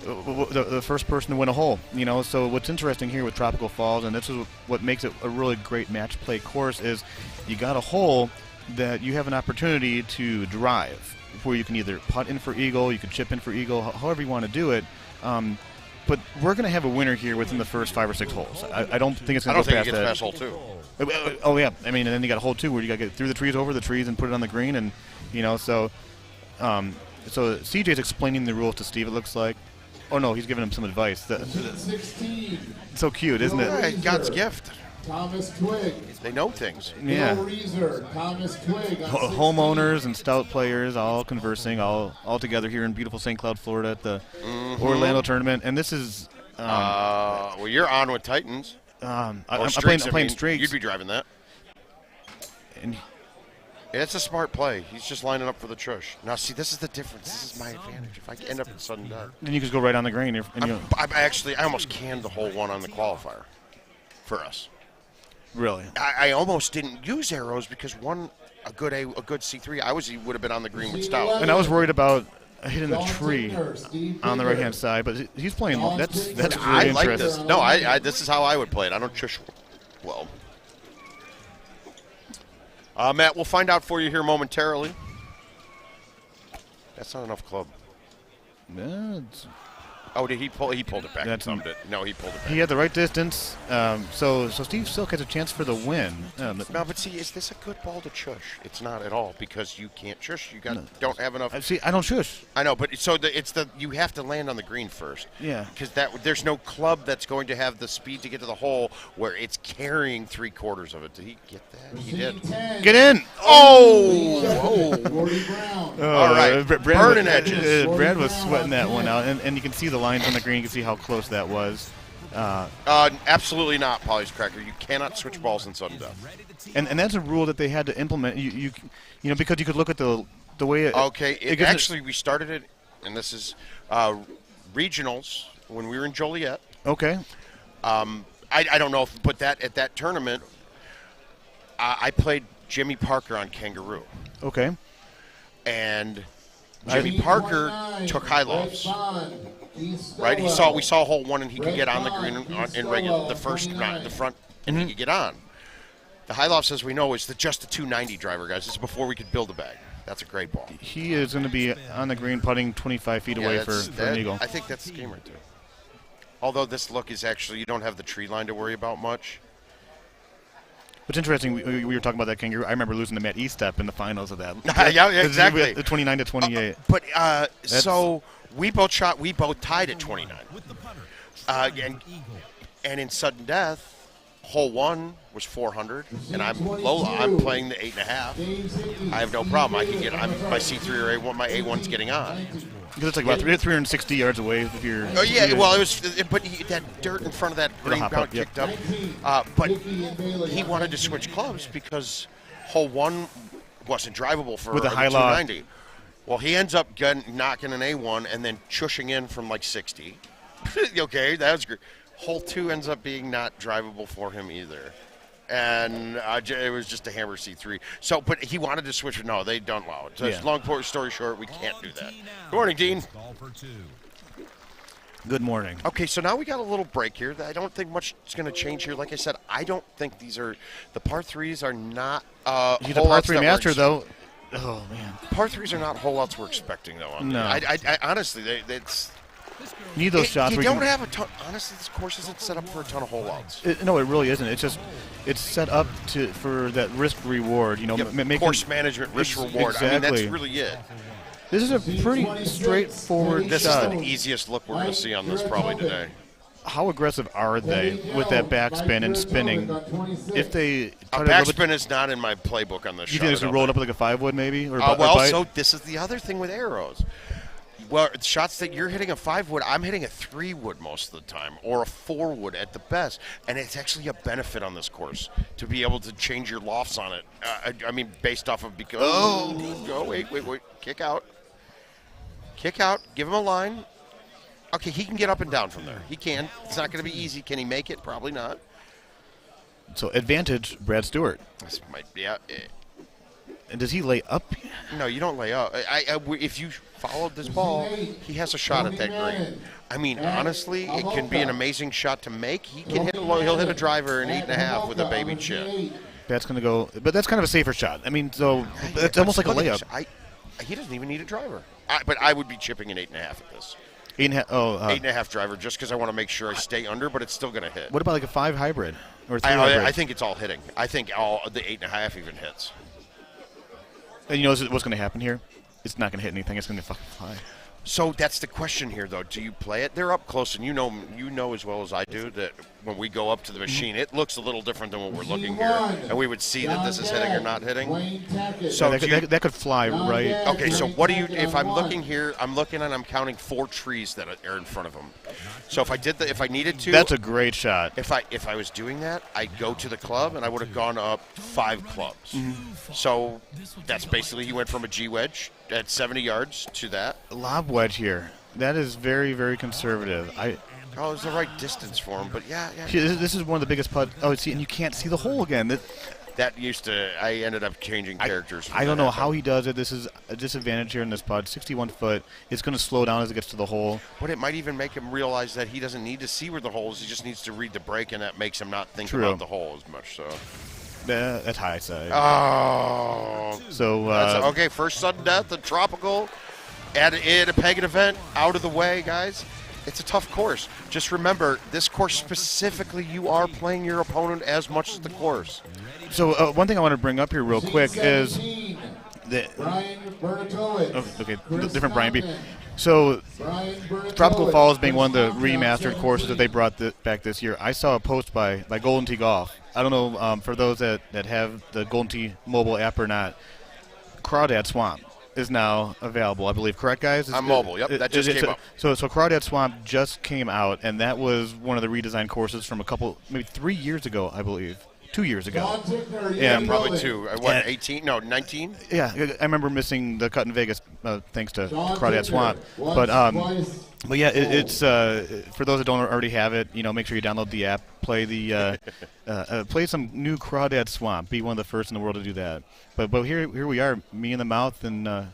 [SPEAKER 5] The first person to win a hole, So what's interesting here with Tropical Falls, and this is what makes it a really great match play course, is you got a hole that you have an opportunity to drive, where you can either putt in for eagle, you can chip in for eagle, however you want to do it. But we're going to have a winner here within the first 5 or 6 holes. I don't think it's going to go past that.
[SPEAKER 4] I don't think it gets past hole 2.
[SPEAKER 5] Oh yeah, I mean, and then you got a hole 2 where you got to get through the trees, over the trees, and put it on the green, and so CJ's explaining the rules to Steve. It looks like. Oh no, he's giving him some advice.
[SPEAKER 1] 16.
[SPEAKER 5] So cute, isn't it?
[SPEAKER 4] Right, God's gift.
[SPEAKER 1] Thomas Twig.
[SPEAKER 4] They know things.
[SPEAKER 5] Yeah.
[SPEAKER 1] Thomas Twig.
[SPEAKER 5] Homeowners and stout players all conversing, all together here in beautiful St. Cloud, Florida at the Orlando tournament. And this is.
[SPEAKER 4] Well, you're on with Titans.
[SPEAKER 5] I'm playing straight.
[SPEAKER 4] You'd be driving that.
[SPEAKER 5] And
[SPEAKER 4] it's a smart play. He's just lining up for the tush. Now, see, this is the difference. This is my advantage. If I end up in sudden death.
[SPEAKER 5] Then you just go right on the green.
[SPEAKER 4] I almost canned the hole 1 on the qualifier for us.
[SPEAKER 5] Really?
[SPEAKER 4] I almost didn't use arrows because a good C3, he would have been on the green with stout.
[SPEAKER 5] And I was worried about hitting the tree on the right-hand side, but he's playing. That's really
[SPEAKER 4] I like
[SPEAKER 5] interesting.
[SPEAKER 4] this. No, this is how I would play it. I don't tush well. Matt, we'll find out for you here momentarily. That's not enough club.
[SPEAKER 5] Yeah,
[SPEAKER 4] Oh, did he pull? He pulled it back.
[SPEAKER 5] That's
[SPEAKER 4] He it. No, he pulled it back.
[SPEAKER 5] He had the right distance. So Steve Silk has a chance for the win.
[SPEAKER 4] No, but see, is this a good ball to shush? It's not at all because you can't shush. You don't have enough.
[SPEAKER 5] See, I don't shush.
[SPEAKER 4] I know, but you have to land on the green first.
[SPEAKER 5] Yeah.
[SPEAKER 4] Because there's no club that's going to have the speed to get to the hole where it's carrying 3/4 of it. Did he get that? He did.
[SPEAKER 5] Get in!
[SPEAKER 4] Oh!
[SPEAKER 1] Gordy Brown.
[SPEAKER 4] All right. Burning edges.
[SPEAKER 5] Brad was sweating that one out, and you can see the lines on the green. You can see how close that was.
[SPEAKER 4] Absolutely not, Polly's Cracker. You cannot switch balls in sudden death.
[SPEAKER 5] And that's a rule that they had to implement. You know, because you could look at the way it.
[SPEAKER 4] Okay. Actually, we started it, and this is regionals when we were in Joliet.
[SPEAKER 5] Okay.
[SPEAKER 4] I don't know, but at that tournament, I played Jimmy Parker on Kangaroo.
[SPEAKER 5] Okay.
[SPEAKER 4] And Jimmy Parker took high lofts. Right? We saw hole 1 and he could get on the green in regular the first round, the front, and he could get on. The high lofts, as we know, is just a 290 driver, guys. This is before we could build a bag. That's a great ball.
[SPEAKER 5] He is going to be on the green putting 25 feet away for an eagle.
[SPEAKER 4] I think that's the game right there. Although this look is actually, you don't have the tree line to worry about much.
[SPEAKER 5] What's interesting, we were talking about that Kangaroo. I remember losing to Matt Estep in the finals of that.
[SPEAKER 4] Yeah, exactly.
[SPEAKER 5] The 29 to 28.
[SPEAKER 4] So we both tied at 29. And in sudden death, hole 1 was 400, and I'm playing the 8.5. I have no problem. I can get my C3 or A1. My A1's getting on.
[SPEAKER 5] Because it's like about 360 yards away if you're.
[SPEAKER 4] Oh yeah, well it was, but that dirt in front of that green bound kicked up. But he wanted to switch clubs because hole 1 wasn't drivable for
[SPEAKER 5] with a high
[SPEAKER 4] 290. Loft. Well, he ends up knocking an A1 and then chushing in from like 60. Okay, that was great. Hole 2 ends up being not drivable for him either. And it was just a hammer C3. So, but he wanted to switch. No, they don't allow it. So long story short, we can't do that. Good morning, Dean.
[SPEAKER 5] Good morning.
[SPEAKER 4] Okay, so now we got a little break here. I don't think much is going to change here. Like I said, I don't think the par 3s are not
[SPEAKER 5] He's a par 3 master, though. Oh, man.
[SPEAKER 4] Par 3s are not holeouts we're expecting, though.
[SPEAKER 5] No.
[SPEAKER 4] I honestly, it's...
[SPEAKER 5] You need those shots.
[SPEAKER 4] You don't have a ton. Honestly, this course isn't set up for a ton of holeouts.
[SPEAKER 5] No, it really isn't. It's set up for that risk reward. You know,
[SPEAKER 4] course management, risk reward.
[SPEAKER 5] Exactly.
[SPEAKER 4] I mean, that's really it.
[SPEAKER 5] This is a pretty straightforward
[SPEAKER 4] This
[SPEAKER 5] shot.
[SPEAKER 4] is the easiest look we're going to see on this probably today.
[SPEAKER 5] How aggressive are they with that backspin and spinning? If they
[SPEAKER 4] backspin is not in my playbook on this shot.
[SPEAKER 5] You think they roll it up like a 5-wood maybe?
[SPEAKER 4] So this is the other thing with arrows. Well, shots that you're hitting a 5-wood, I'm hitting a 3-wood most of the time, or a 4-wood at the best. And it's actually a benefit on this course to be able to change your lofts on it. I mean, based off of because. Oh, wait. Kick out. Give him a line. Okay, he can get up and down from there. He can. It's not going to be easy. Can he make it? Probably not.
[SPEAKER 5] So advantage, Brad Stewart.
[SPEAKER 4] This might be. Yeah.
[SPEAKER 5] And does he lay up?
[SPEAKER 4] No, you don't lay up. If you followed this ball, he has a shot at that green. I mean, honestly, it can be an amazing shot to make. He'll hit a driver in 8.5 with a baby chip.
[SPEAKER 5] That's going to go, but that's kind of a safer shot. I mean, so it's almost like a layup.
[SPEAKER 4] He doesn't even need a driver. But I would be chipping an 8.5 at this. 8.5 driver, just because I want to make sure I stay under, but it's still going to hit.
[SPEAKER 5] What about like a 5 hybrid or 3 hybrid?
[SPEAKER 4] I think it's all hitting. I think all the 8.5 even hits.
[SPEAKER 5] And you know what's going to happen here? It's not going to hit anything. It's going to fucking fly.
[SPEAKER 4] So that's the question here, though. Do you play it? They're up close, and you know as well as I do that when we go up to the machine, it looks a little different than what we're looking here, and we would see that this is hitting or not hitting. So
[SPEAKER 5] that could fly right.
[SPEAKER 4] Okay, so what do you? If I'm looking here, I'm looking and I'm counting 4 trees that are in front of them. So if I needed to,
[SPEAKER 5] that's a great shot.
[SPEAKER 4] If I was doing that, I'd go to the club and I would have gone up 5 clubs. So that's basically he went from a G wedge at 70 yards to that.
[SPEAKER 5] Lob wedge here. That is very, very conservative.
[SPEAKER 4] It was the right distance for him, but yeah.
[SPEAKER 5] This is one of the biggest putts. Oh, see, and you can't see the hole again.
[SPEAKER 4] I ended up changing characters.
[SPEAKER 5] I don't know how he does it. This is a disadvantage here in this putt. 61 foot. It's going to slow down as it gets to the hole.
[SPEAKER 4] But it might even make him realize that he doesn't need to see where the hole is. He just needs to read the break, and that makes him not think about the hole as much. So.
[SPEAKER 5] That's high side.
[SPEAKER 4] Oh.
[SPEAKER 5] So
[SPEAKER 4] okay, first sudden death, the tropical, at a pagan event, out of the way, guys. It's a tough course. Just remember, this course specifically, you are playing your opponent as much as the course.
[SPEAKER 5] So one thing I want to bring up here real quick is the
[SPEAKER 1] Brian Bernatowicz.
[SPEAKER 5] okay, different Brian B. So Tropical Falls being one of the remastered courses that they brought back this year, I saw a post by Golden Tee Golf. I don't know for those that have the Golden Tee mobile app or not. Crawdad Swamp is now available, I believe. Correct, guys?
[SPEAKER 4] I'm mobile. Yep, that just came out.
[SPEAKER 5] So Crawdad Swamp just came out, and that was one of the redesigned courses from maybe 3 years ago, I believe. 2 years ago.
[SPEAKER 4] Yeah, probably 2. What, 18? No, 19?
[SPEAKER 5] Yeah, I remember missing the cut in Vegas thanks to Crawdad Swamp. But yeah, it's for those that don't already have it, make sure you download the app, play play some new Crawdad Swamp. Be one of the first in the world to do that. But here we are, me in the mouth and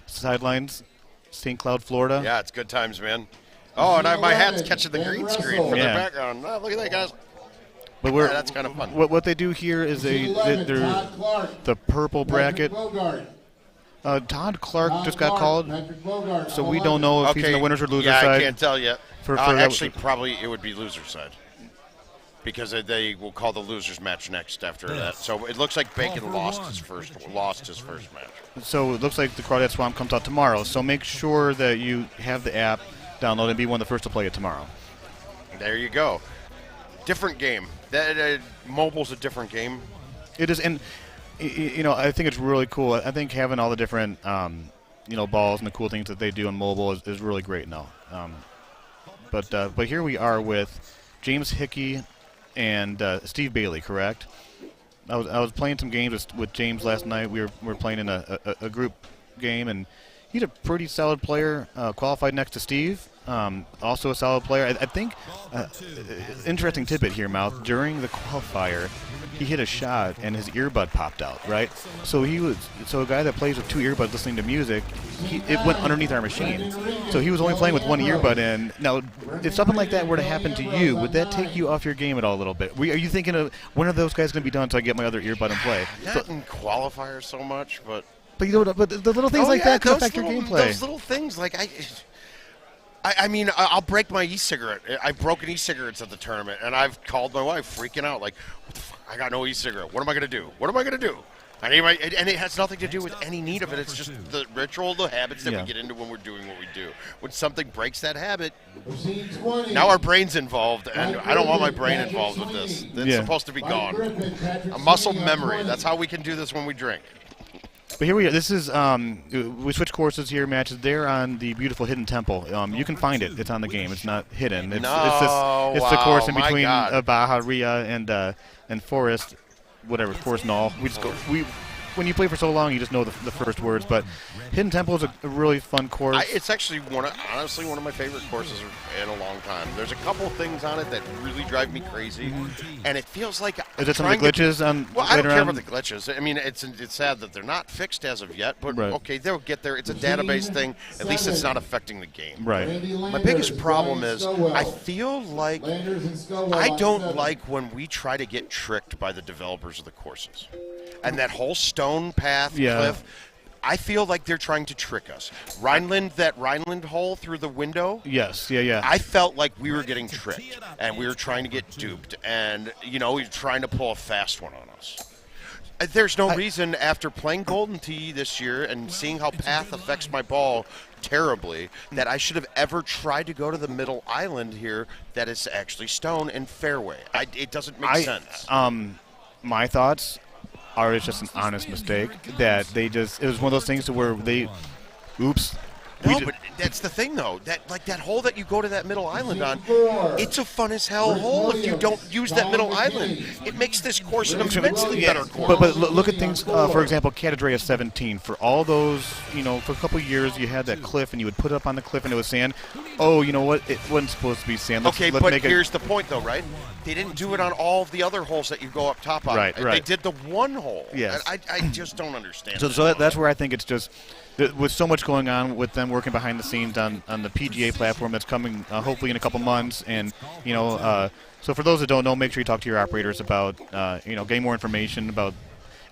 [SPEAKER 5] sidelines, St. Cloud, Florida.
[SPEAKER 4] Yeah, it's good times, man. Oh, and my hat's catching the green screen from the background. Oh, look at that, guys.
[SPEAKER 5] But
[SPEAKER 4] that's kind of fun.
[SPEAKER 5] What they do here is they're the purple bracket. Todd Clark just got called, so we don't know if he's in the winners or losers side.
[SPEAKER 4] Yeah, I can't tell yet. Actually, probably it would be loser side because they will call the losers match next after that. So it looks like Bacon lost his first match.
[SPEAKER 5] So it looks like the Crawdad Swamp comes out tomorrow. So make sure that you have the app downloaded and be one of the first to play it tomorrow.
[SPEAKER 4] There you go. Different game. Mobile's a different game.
[SPEAKER 5] It is, and I think it's really cool. I think having all the different balls and the cool things that they do on mobile is really great now. But here we are with James Hickey and Steve Bailey, correct? I was playing some games with James last night. We were playing in a group game, and he's a pretty solid player. Qualified next to Steve. Also a solid player. I think interesting tidbit here, Mouth. During the qualifier, he hit a shot and his earbud popped out. Right. So a guy that plays with 2 earbuds listening to music, it went underneath our machine. So he was only playing with 1 earbud in. Now, if something like that were to happen to you, would that take you off your game at all a little bit? Are you thinking of when are those guys going to be done so I get my other earbud and play?
[SPEAKER 4] Not in qualifiers so much, but.
[SPEAKER 5] But but the little things like that can affect your gameplay.
[SPEAKER 4] Those little things, like I mean, I'll break my e-cigarette. I've broken e-cigarettes at the tournament, and I've called my wife freaking out, like, what the fuck? I got no e-cigarette. What am I going to do? What am I going to do? And it has nothing to do with any need of it. It's just the ritual, the habits that we get into when we're doing what we do. When something breaks that habit, now our brain's involved, and I don't want my brain involved with this. It's supposed to be gone. A muscle memory. That's how we can do this when we drink.
[SPEAKER 5] But here we are. This is we switch courses here. Matches there on the beautiful Hidden Temple. You can find it. It's on the game. It's not hidden. It's the course in between Baja Ria and Forest, whatever Forest Null. When you play for so long, you just know the first words. But Hidden Temple is a really fun course.
[SPEAKER 4] It's actually honestly one of my favorite courses in a long time. There's a couple things on it that really drive me crazy, and it feels like
[SPEAKER 5] is it some of the glitches on?
[SPEAKER 4] Well, I don't care about the glitches. I mean, it's sad that they're not fixed as of yet, but okay, they'll get there. It's a database thing. At least it's not affecting the game.
[SPEAKER 5] Right.
[SPEAKER 4] My biggest problem is I feel like I don't like when we try to get tricked by the developers of the courses. And that whole stone path cliff, I feel like they're trying to trick us. That Rhineland hole through the window.
[SPEAKER 5] Yes, yeah.
[SPEAKER 4] I felt like we were getting tricked, and we were trying to get duped, and we were trying to pull a fast one on us. There's no reason after playing Golden Tee this year and seeing how path affects my ball terribly that I should have ever tried to go to the middle island here that is actually stone and fairway. It doesn't make sense.
[SPEAKER 5] My thoughts are it's just an honest mistake that it was one of those things to where oops.
[SPEAKER 4] No, but that's the thing, though. That hole that you go to that middle island on, it's a fun as hell hole if you don't use that middle island. It makes this course an immensely better course.
[SPEAKER 5] But look at things, for example, Catadrea 17. For all those, for a couple of years you had that cliff and you would put it up on the cliff and it was sand. Oh, you know what? It wasn't supposed to be sand.
[SPEAKER 4] But here's the point, though, right? They didn't do it on all of the other holes that you go up top on.
[SPEAKER 5] Right.
[SPEAKER 4] They did the one hole.
[SPEAKER 5] Yes.
[SPEAKER 4] I just don't understand.
[SPEAKER 5] So that's where I think it's just with so much going on with them working behind the scenes on the PGA platform that's coming hopefully in a couple months, and so for those that don't know, make sure you talk to your operators about getting more information about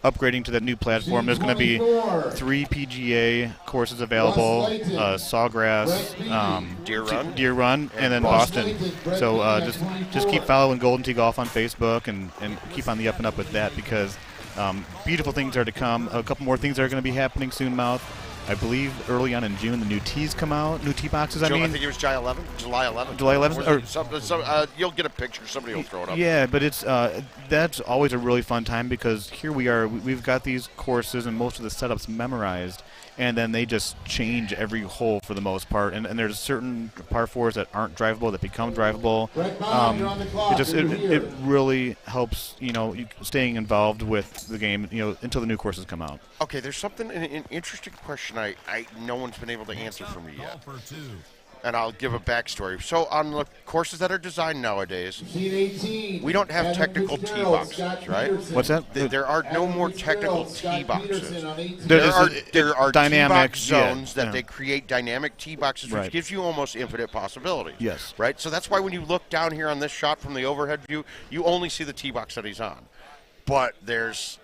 [SPEAKER 5] upgrading to that new platform. There's going to be 3 PGA courses available: Sawgrass, Deer Run, and then Boston. So just keep following Golden Tee Golf on Facebook and keep on the up and up with that, because beautiful things are to come. A couple more things are going to be happening soon, Mouth. I believe early on in June the new tees come out, new tee boxes. I
[SPEAKER 4] think it was July 11th.
[SPEAKER 5] July 11th.
[SPEAKER 4] You'll get a picture. Somebody will throw it up.
[SPEAKER 5] Yeah, but it's that's always a really fun time, because here we are. We've got these courses and most of the setups memorized, and then they just change every hole for the most part. And there's certain par 4s that aren't drivable that become drivable. It really helps, staying involved with the game, until the new courses come out.
[SPEAKER 4] Okay, there's an interesting question no one's been able to answer for me yet. And I'll give a backstory. So on the courses that are designed nowadays, we don't have technical tee boxes, right?
[SPEAKER 5] What's that?
[SPEAKER 4] There are no more technical tee boxes.
[SPEAKER 5] There are
[SPEAKER 4] dynamic zones that they create dynamic tee boxes, which gives you almost infinite possibilities.
[SPEAKER 5] Yes.
[SPEAKER 4] Right? So that's why when you look down here on this shot from the overhead view, you only see the tee box that he's on. But there's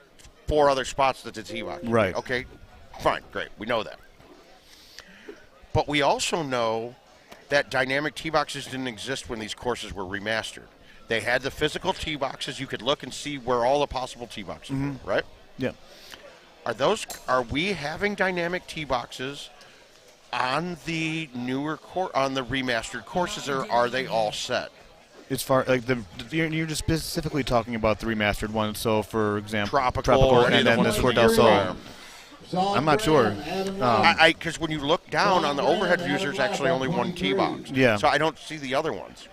[SPEAKER 4] 4 other spots that the tee box.
[SPEAKER 5] Right.
[SPEAKER 4] Okay, fine, great. We know that. But we also know that dynamic tee boxes didn't exist when these courses were remastered. They had the physical tee boxes. You could look and see where all the possible tee boxes were, right?
[SPEAKER 5] Yeah.
[SPEAKER 4] Are we having dynamic tee boxes on the on the remastered courses, or are they all set?
[SPEAKER 5] As far like you're just specifically talking about the remastered ones. So, for example,
[SPEAKER 4] Tropical
[SPEAKER 5] and then the Sword del Sol. I'm not sure.
[SPEAKER 4] Because when you look down on the overhead views, there's actually only 1 tee box.
[SPEAKER 5] Yeah.
[SPEAKER 4] So I don't see the other ones.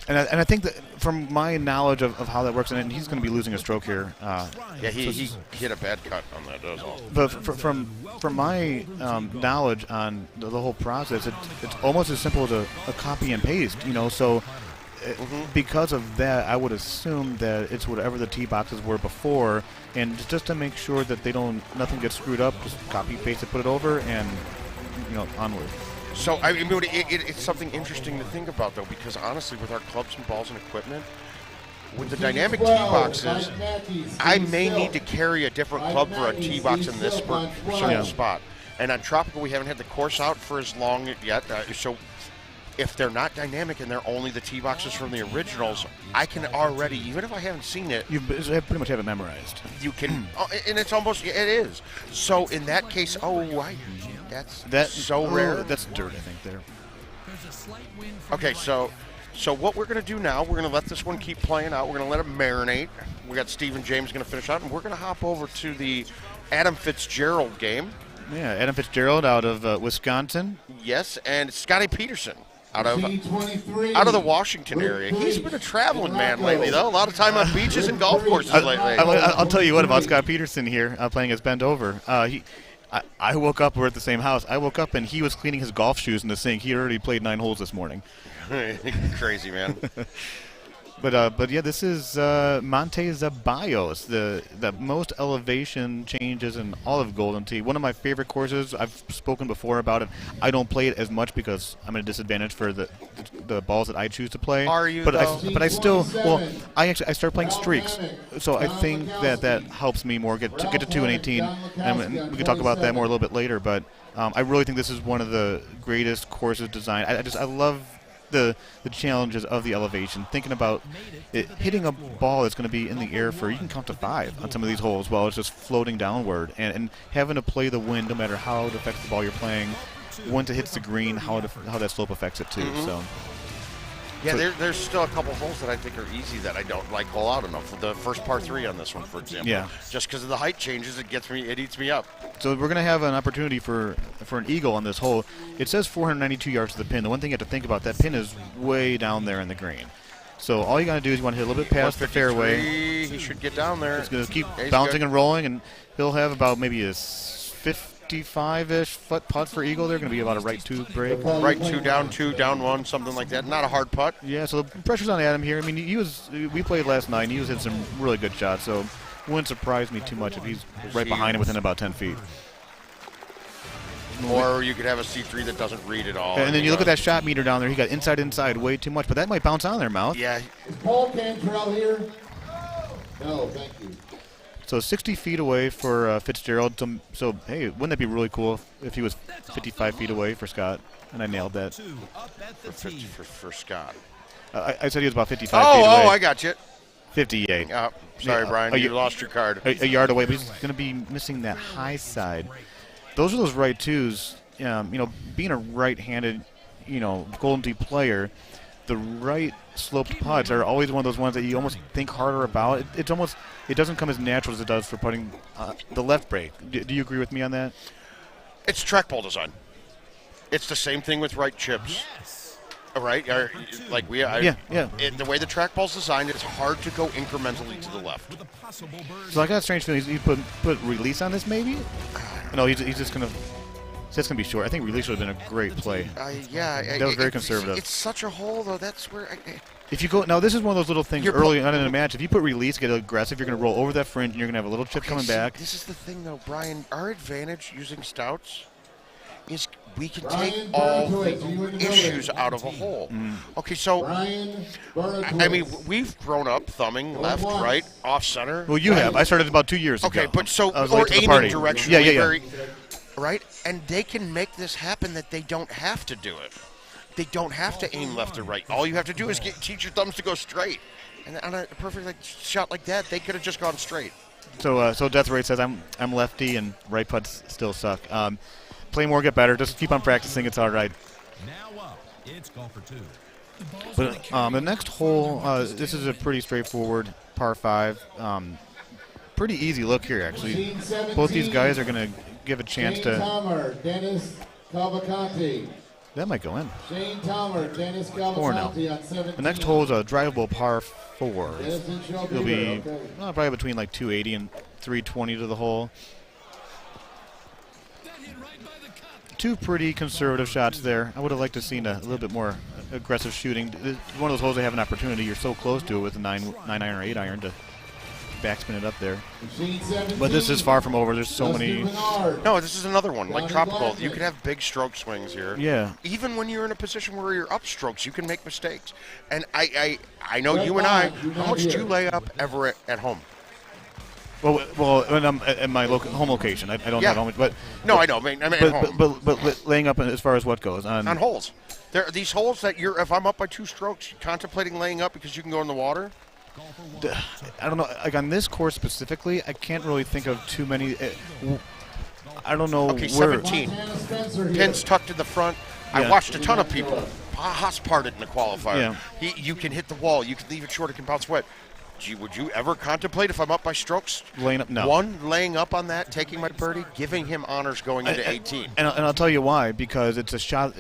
[SPEAKER 5] And I think that from my knowledge of how that works, and he's going to be losing a stroke here.
[SPEAKER 4] He hit a bad cut on that. That was all.
[SPEAKER 5] But from my knowledge on the whole process, it's almost as simple as a copy and paste. So. Because of that, I would assume that it's whatever the tee boxes were before, and just to make sure that nothing gets screwed up, just copy, paste it, put it over, and onward.
[SPEAKER 4] So it's something interesting to think about, though, because honestly, with our clubs and balls and equipment, with the dynamic tee boxes, I may need to carry a different club for a tee box in this certain spot. And on Tropical, we haven't had the course out for as long yet, so. If they're not dynamic and they're only the tee boxes from the originals, I can already, even if I haven't seen it,
[SPEAKER 5] you pretty much have it memorized.
[SPEAKER 4] You can, and it's almost, it is. So in that case, that's so rare.
[SPEAKER 5] That's dirt, I think, there.
[SPEAKER 4] Okay, so what we're going to do now, we're going to let this one keep playing out. We're going to let it marinate. We got Steve and James going to finish out, and we're going to hop over to the Adam Fitzgerald game.
[SPEAKER 5] Yeah, Adam Fitzgerald out of Wisconsin.
[SPEAKER 4] Yes, and Scotty Peterson. Out of the Washington area. He's been a traveling man lately, though. A lot of time on beaches and golf courses lately.
[SPEAKER 5] I'll tell you what about Scott Peterson here playing as Bend Over. I woke up, we're at the same house. I woke up and he was cleaning his golf shoes in the sink. He already played 9 holes this morning.
[SPEAKER 4] Crazy, man.
[SPEAKER 5] But yeah, this is Monte Zabayos, the most elevation changes in all of Golden Tee. One of my favorite courses. I've spoken before about it. I don't play it as much because I'm at a disadvantage for the balls that I choose to play.
[SPEAKER 4] Are you?
[SPEAKER 5] But I still I start playing streaks, so I think that helps me more get to 2 and 18, and we can talk about that more a little bit later. But I really think this is one of the greatest courses designed. I love the challenges of the elevation, thinking about hitting a ball that's going to be in the air for, you can count to 5 on some of these holes while it's just floating downward, and having to play the wind no matter how it affects the ball you're playing, once it hits the green, how that slope affects it too. So
[SPEAKER 4] there's still a couple holes that I think are easy that I don't like hole out enough. The first par 3 on this one, for example.
[SPEAKER 5] Yeah.
[SPEAKER 4] Just because of the height changes, it eats me up.
[SPEAKER 5] So we're going to have an opportunity for an eagle on this hole. It says 492 yards to the pin. The one thing you have to think about, that pin is way down there in the green. So all you got to do is you want to hit a little bit past the fairway.
[SPEAKER 4] He should get down there.
[SPEAKER 5] It's going to keep bouncing and rolling, and he'll have about maybe a 55-ish foot putt for eagle. They're going to be about a right 2 break.
[SPEAKER 4] Right 2, down 1, something like that. Not a hard putt.
[SPEAKER 5] Yeah, so the pressure's on Adam here. I mean, we played last night, and he was hitting some really good shots, so it wouldn't surprise me too much if he's right behind him within about 10 feet.
[SPEAKER 4] Or you could have a C3 that doesn't read at all.
[SPEAKER 5] And then you look at that shot meter down there. He got inside way too much, but that might bounce on there, Mouth.
[SPEAKER 4] Yeah.
[SPEAKER 1] Is Paul Cantrell here? No, thank you.
[SPEAKER 5] So 60 feet away for Fitzgerald. So, hey, wouldn't that be really cool if he was 55 feet away for Scott? And I nailed that.
[SPEAKER 4] For Scott.
[SPEAKER 5] I said he was about 55 feet away.
[SPEAKER 4] Oh, I got you.
[SPEAKER 5] 58.
[SPEAKER 4] Sorry, Brian. You lost your card.
[SPEAKER 5] A yard away, but he's going to be missing that high side. Those are those right twos. Being a right-handed, Golden Tee player, the right sloped putts are always one of those ones that you almost think harder about. It doesn't come as natural as it does for putting the left break. Do you agree with me on that?
[SPEAKER 4] It's trackball design. It's the same thing with right chips. Right? The way the trackball's designed, it's hard to go incrementally to the left.
[SPEAKER 5] So I got a strange feeling he put release on this, maybe? No, he's just going to... It's going to be short. I think release would have been a great play. That was very conservative.
[SPEAKER 4] It's such a hole, though. That's where...
[SPEAKER 5] If you go... Now, this is one of those little things early on in a match. If you put release, get aggressive, you're going to roll over that fringe, and you're going to have a little chip coming back.
[SPEAKER 4] This is the thing, though, Brian. Our advantage using stouts is we can take all the issues out of a hole. Okay, so, I mean, we've grown up thumbing left, right, off center.
[SPEAKER 5] Well, you have. I started about 2 years ago.
[SPEAKER 4] Okay, but so,
[SPEAKER 5] or
[SPEAKER 4] aiming directionally.
[SPEAKER 5] Yeah.
[SPEAKER 4] Right? And they can make this happen that they don't have to do it. They don't have to aim left or right. All you have to do is teach your thumbs to go straight. And on a perfect shot like that, they could have just gone straight.
[SPEAKER 5] So Death Ray says, I'm lefty and right putts still suck. Play more, get better. Just keep on practicing. It's all right.
[SPEAKER 6] Now up, it's golf for 2.
[SPEAKER 5] But the next hole, this is a pretty straightforward par 5. Pretty easy look here, actually. Both these guys are going to give a chance to...
[SPEAKER 1] Dennis Cavalcanti.
[SPEAKER 5] That might go in.
[SPEAKER 1] Shane Tomer, Dennis Cavalcanti on 17.
[SPEAKER 5] The next hole is a drivable par 4. It'll be probably between like 280 and 320 to the hole. Two pretty conservative shots there. I would have liked to have seen a little bit more aggressive shooting. It's one of those holes they have an opportunity. You're so close to it with a 9 iron or 8 iron to backspin it up there. But this is far from over. There's so many.
[SPEAKER 4] No, this is another one. Like tropical, you can have big stroke swings here.
[SPEAKER 5] Yeah.
[SPEAKER 4] Even when you're in a position where you're up strokes, you can make mistakes. And I know you and I. How much do you lay up ever at home?
[SPEAKER 5] Well, when I'm at my home location, I don't have home, but
[SPEAKER 4] no, I know. I mean, at home.
[SPEAKER 5] But laying up as far as what goes on
[SPEAKER 4] holes. There are these holes that if I'm up by 2 strokes, contemplating laying up because you can go in the water.
[SPEAKER 5] I don't know. Like on this course specifically, I can't really think of too many. I don't know.
[SPEAKER 4] Okay,
[SPEAKER 5] where.
[SPEAKER 4] 17. Pins tucked in the front. Yeah. I watched a ton of people. Haas parted in the qualifier. Yeah. You can hit the wall. You can leave it short. It can bounce wet. Would you ever contemplate if I'm up by strokes?
[SPEAKER 5] Laying up, no.
[SPEAKER 4] One, laying up on that, taking my birdie, giving him honors going into 18.
[SPEAKER 5] And I'll tell you why. Because it's a shot.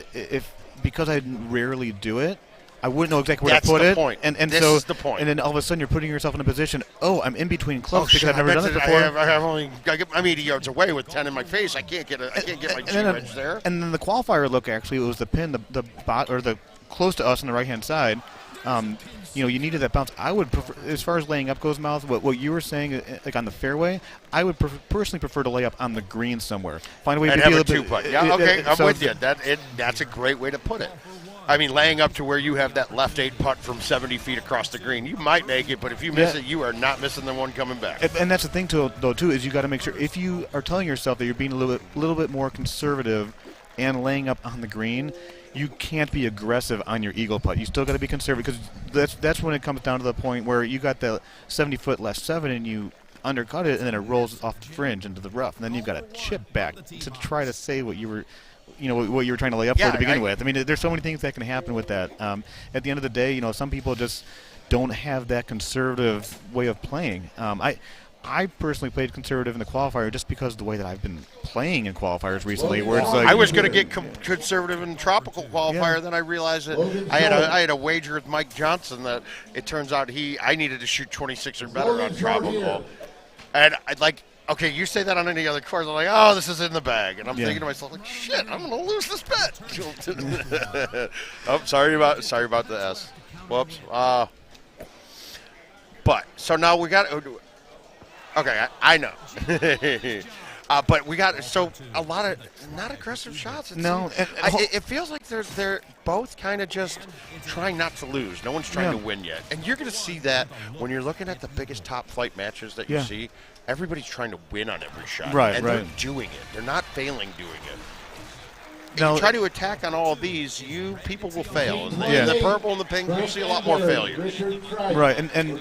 [SPEAKER 5] Because I rarely do it, I wouldn't know exactly where to put it.
[SPEAKER 4] Point.
[SPEAKER 5] And
[SPEAKER 4] this
[SPEAKER 5] so,
[SPEAKER 4] is the point.
[SPEAKER 5] And then all of a sudden you're putting yourself in a position. Oh, I'm in between clubs because I've never done it before.
[SPEAKER 4] I'm 80 yards away with 10 in my face. I can't get my G-wedge there.
[SPEAKER 5] And then the qualifier look actually it was the pin, the bot or the close to us on the right hand side. You needed that bounce. I would prefer, as far as laying up goes, Mouth, what you were saying, like on the fairway, I would personally prefer to lay up on the green somewhere. Find a way to be a little bit.
[SPEAKER 4] Yeah, okay, I'm with you. That's a great way to put it. I mean, laying up to where you have that left 8 putt from 70 feet across the green, you might make it, but if you miss it, you are not missing the one coming back.
[SPEAKER 5] And that's the thing, though, too, is you got to make sure if you are telling yourself that you're being a little bit more conservative and laying up on the green, you can't be aggressive on your eagle putt. You still got to be conservative because that's when it comes down to the point where you got the 70-foot last 7 and you undercut it and then it rolls off the fringe into the rough, and then you've got to chip back to try to say what you were. What you were trying to lay up for to begin with. I mean, there's so many things that can happen with that. At the end of the day, some people just don't have that conservative way of playing. I personally played conservative in the qualifier just because of the way that I've been playing in qualifiers recently. Where it's like
[SPEAKER 4] I was going to get conservative in tropical qualifier, then I realized that I had a wager with Mike Johnson that it turns out I needed to shoot 26 or better on tropical, and okay, you say that on any other course, I'm like, oh, this is in the bag. And I'm thinking to myself, like, shit, I'm going to lose this bet. Oh, sorry about the S. Whoops. But, so now we got, okay, I know. But we got a lot of not aggressive shots. It feels like they're both kind of just trying not to lose. No one's trying to win yet, and you're going to see that when you're looking at the biggest top flight matches that you see. Everybody's trying to win on every shot, and they're doing it. They're not failing doing it. If you try to attack on all of these, people will fail. In the purple and the pink, you'll see a lot more failures.
[SPEAKER 5] Right, and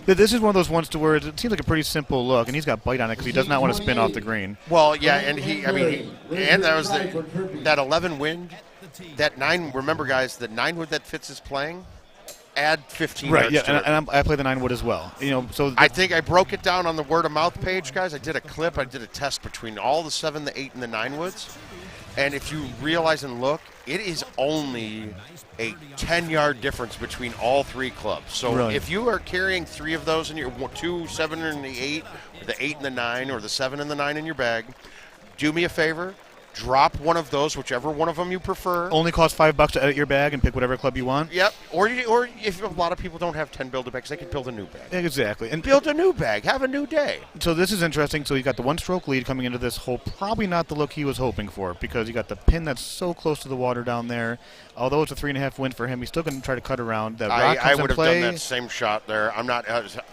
[SPEAKER 5] this is one of those ones to where it seems like a pretty simple look, and he's got bite on it because he does not want to spin off the green.
[SPEAKER 4] Well, yeah, and that was that 11 wind, that 9. Remember, guys, the 9 wood that Fitz is playing. Add 15
[SPEAKER 5] right,
[SPEAKER 4] yards to it.
[SPEAKER 5] And I play the 9 wood as well. So
[SPEAKER 4] I think I broke it down on the word of mouth page, guys. I did a clip. I did a test between all the 7, the 8, and the 9 woods. And if you realize and look, it is only a 10-yard difference between all 3 clubs. So if you are carrying 3 of those in your 2, 7, and the 8, or the 8 and the 9, or the 7 and the 9 in your bag, do me a favor. Drop one of those, whichever one of them you prefer.
[SPEAKER 5] Only costs $5 to edit your bag and pick whatever club you want.
[SPEAKER 4] Yep. Or if a lot of people don't have 10 build-a bags, they can build a new bag.
[SPEAKER 5] Exactly. And
[SPEAKER 4] build a new bag. Have a new day.
[SPEAKER 5] So this is interesting. So you got the 1-stroke lead coming into this hole. Probably not the look he was hoping for because you got the pin that's so close to the water down there. Although it's a 3.5 wind for him, he's still going to try to cut around. That rock
[SPEAKER 4] I would have done that same shot there. I'm not.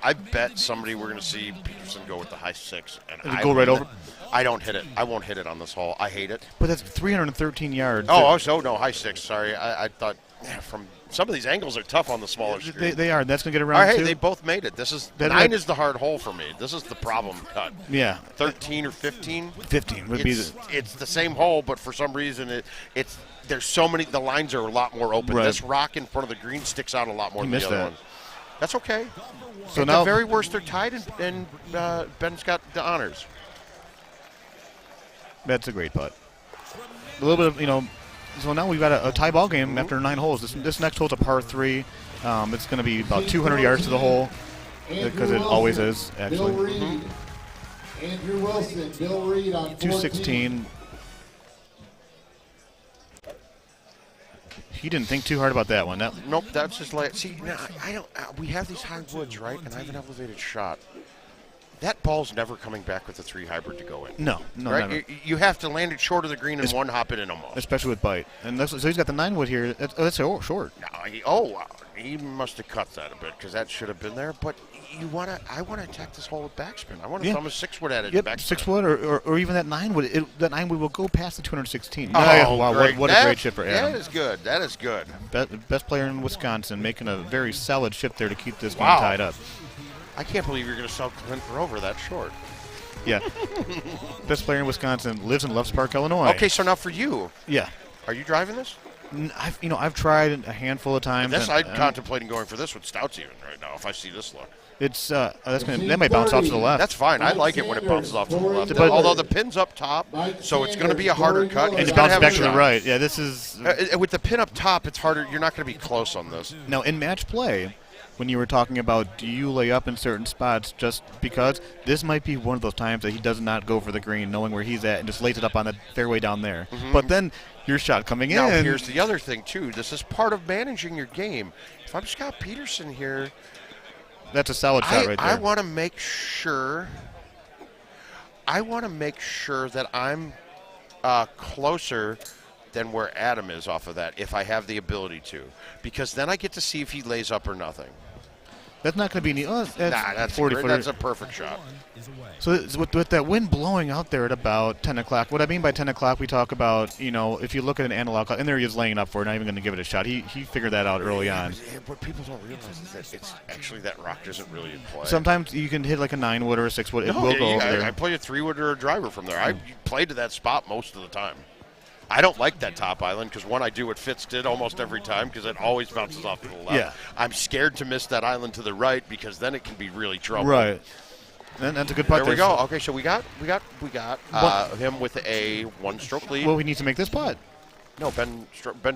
[SPEAKER 4] I bet somebody we're going to see Peterson go with the high 6 and
[SPEAKER 5] go right over.
[SPEAKER 4] I don't hit it. I won't hit it on this hole. I hate it.
[SPEAKER 5] But that's 313 yards.
[SPEAKER 4] Oh, no, high 6. Sorry, I thought from some of these angles are tough on the smaller screen.
[SPEAKER 5] They are. That's going to get around.
[SPEAKER 4] Hey, they both made it. This is 9 is the hard hole for me. This is the problem cut.
[SPEAKER 5] Yeah.
[SPEAKER 4] 13 or 15.
[SPEAKER 5] 15 would be.
[SPEAKER 4] It's the same hole, but for some reason it's there's so many. The lines are a lot more open.
[SPEAKER 5] Right.
[SPEAKER 4] This rock in front of the green sticks out a lot more than the other one. That's okay.
[SPEAKER 5] So
[SPEAKER 4] at
[SPEAKER 5] now,
[SPEAKER 4] the very worst, they're tied, and Ben's got the honors.
[SPEAKER 5] That's a great putt. A little bit of, so now we've got a tie ball game after 9 holes. This next hole's a par 3. It's going to be about 200 yards to the hole because it always is, actually.
[SPEAKER 1] Bill Reed. Andrew Wilson, Bill Reed on
[SPEAKER 5] 216. He didn't think too hard about that one.
[SPEAKER 4] Nope, that's just like, see, now, I don't. We have these high woods, right? And I have an elevated shot. That ball's never coming back with a 3 hybrid to go in.
[SPEAKER 5] No,
[SPEAKER 4] right?
[SPEAKER 5] Never.
[SPEAKER 4] You have to land it short of the green and one hop it in almost.
[SPEAKER 5] Especially with bite. And so he's got the 9 wood here. That's short.
[SPEAKER 4] No, he must have cut that a bit because that should have been there. But I want to attack this hole with backspin. I want to thumb a 6 wood at it.
[SPEAKER 5] Yep,
[SPEAKER 4] backspin.
[SPEAKER 5] 6 wood or even that 9 wood. That 9 wood will go past the 216.
[SPEAKER 4] Oh,
[SPEAKER 5] wow,
[SPEAKER 4] great.
[SPEAKER 5] What a great ship for Adam.
[SPEAKER 4] That is good.
[SPEAKER 5] Best player in Wisconsin, making a very solid ship there to keep this game tied up.
[SPEAKER 4] I can't believe you're going to sell Clint Rover that short.
[SPEAKER 5] Yeah. Best player in Wisconsin, lives in Loves Park, Illinois.
[SPEAKER 4] Okay, so now for you.
[SPEAKER 5] Yeah.
[SPEAKER 4] Are you driving this?
[SPEAKER 5] I've tried a handful of times.
[SPEAKER 4] I'm contemplating going for this with Stouts even right now if I see this look.
[SPEAKER 5] It's that might bounce off to the left.
[SPEAKER 4] That's fine. I like it when it bounces off to the left. But although the pin's up top, so it's going to be a harder cut.
[SPEAKER 5] And it bounces back to the right. Yeah, this is
[SPEAKER 4] with the pin up top. It's harder. You're not going to be close on this.
[SPEAKER 5] Now in match play, when you were talking about do you lay up in certain spots just because, this might be one of those times that he does not go for the green knowing where he's at and just lays it up on the fairway down there. Mm-hmm. But then your shot coming in.
[SPEAKER 4] Now here's the other thing too. This is part of managing your game. If I'm Scott Peterson here,
[SPEAKER 5] that's a solid shot right there.
[SPEAKER 4] I want to make sure that I'm closer than where Adam is off of that if I have the ability to, because then I get to see if he lays up or nothing.
[SPEAKER 5] That's not going to be that's 40 footer.
[SPEAKER 4] That's a perfect shot.
[SPEAKER 5] So with that wind blowing out there at about 10 o'clock, what I mean by 10 o'clock, we talk about, if you look at an analog, and there he is laying up for it, not even going to give it a shot. He figured that out early on.
[SPEAKER 4] What people don't realize is that it's actually that rock isn't really in play.
[SPEAKER 5] Sometimes you can hit like a 9 wood or a 6 wood. It will go over there.
[SPEAKER 4] I play a 3 wood or a driver from there. I played to that spot most of the time. I don't like that top island because, one, I do what Fitz did almost every time because it always bounces off to the left.
[SPEAKER 5] Yeah.
[SPEAKER 4] I'm scared to miss that island to the right because then it can be really trouble.
[SPEAKER 5] Right. And that's a good putt.
[SPEAKER 4] There we go. Okay, so we got him with a 1-stroke lead.
[SPEAKER 5] Well, we need to make this putt.
[SPEAKER 4] No, bend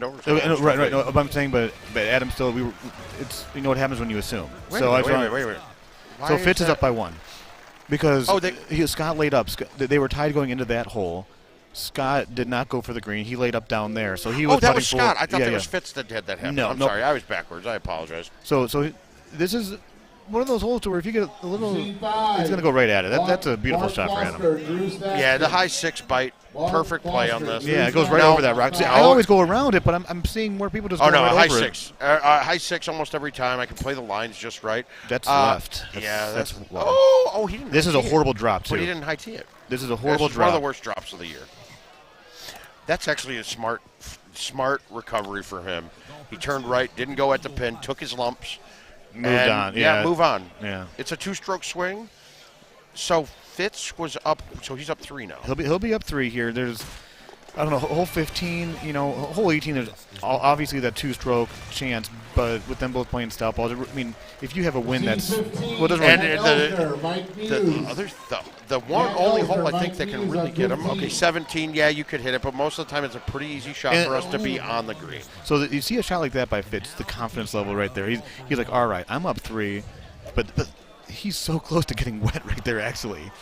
[SPEAKER 4] over.
[SPEAKER 5] Right. No, I'm saying, but Adam still. It's what happens when you assume.
[SPEAKER 4] Wait a minute.
[SPEAKER 5] So Fitz is up by 1 because Scott laid up. They were tied going into that hole. Scott did not go for the green. He laid up down there. So he was
[SPEAKER 4] that was Scott.
[SPEAKER 5] I
[SPEAKER 4] thought that was Fitz that had that happen. I'm sorry. I was backwards. I apologize.
[SPEAKER 5] So this is one of those holes to where if you get a little, it's going to go right at it. That's a beautiful shot for Adam.
[SPEAKER 4] Yeah, the high 6 bite, perfect play on this.
[SPEAKER 5] Yeah, it goes right over that rock. See, I always go around it, but I'm seeing more people just go right
[SPEAKER 4] high
[SPEAKER 5] over
[SPEAKER 4] 6. High 6 almost every time. I can play the lines just right.
[SPEAKER 5] That's left.
[SPEAKER 4] That's
[SPEAKER 5] low.
[SPEAKER 4] Oh, he didn't.
[SPEAKER 5] This is a horrible drop too.
[SPEAKER 4] But he didn't high tee it.
[SPEAKER 5] This is a horrible drop.
[SPEAKER 4] One of the worst drops of the year. That's actually a smart recovery for him. He turned right, didn't go at the pin, took his lumps.
[SPEAKER 5] Moved on. Yeah,
[SPEAKER 4] move on.
[SPEAKER 5] Yeah.
[SPEAKER 4] It's a 2-stroke swing. So Fitz was up. So he's up 3 now.
[SPEAKER 5] He'll be up 3 here. There's, I don't know, hole 15. Hole 18. There's obviously that 2-stroke chance, but with them both playing stout balls, I mean, if you have a win, that's
[SPEAKER 4] the one only hole I think that can really get him. Okay, 17. Yeah, you could hit it, but most of the time it's a pretty easy shot for us to be on the green.
[SPEAKER 5] So you see a shot like that by Fitz, the confidence level right there. He's like, all right, I'm up 3, but he's so close to getting wet right there, actually.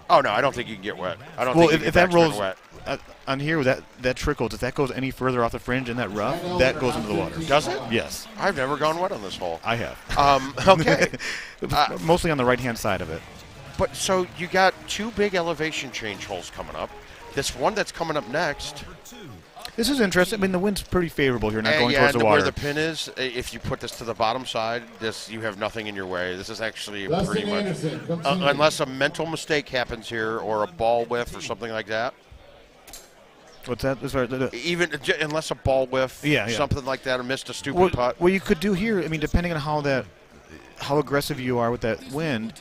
[SPEAKER 4] Oh no, I don't think you can get wet. I don't think you
[SPEAKER 5] if that rolls
[SPEAKER 4] wet.
[SPEAKER 5] On here, that trickles, if that goes any further off the fringe in that rough, that goes into the water.
[SPEAKER 4] Does it?
[SPEAKER 5] Yes.
[SPEAKER 4] I've never gone wet on this hole.
[SPEAKER 5] I have.
[SPEAKER 4] Okay.
[SPEAKER 5] Mostly on the right-hand side of it.
[SPEAKER 4] But so you got 2 big elevation change holes coming up. This one that's coming up next.
[SPEAKER 5] This is interesting. I mean, the wind's pretty favorable here, not going towards the water.
[SPEAKER 4] Where the pin is, if you put this to the bottom side, you have nothing in your way. This is actually pretty much, unless a mental mistake happens here or a ball whiff or something like that.
[SPEAKER 5] What's that?
[SPEAKER 4] Even unless a ball whiff, something like that, or missed a stupid putt.
[SPEAKER 5] What you could do here, I mean, depending on how aggressive you are with that wind,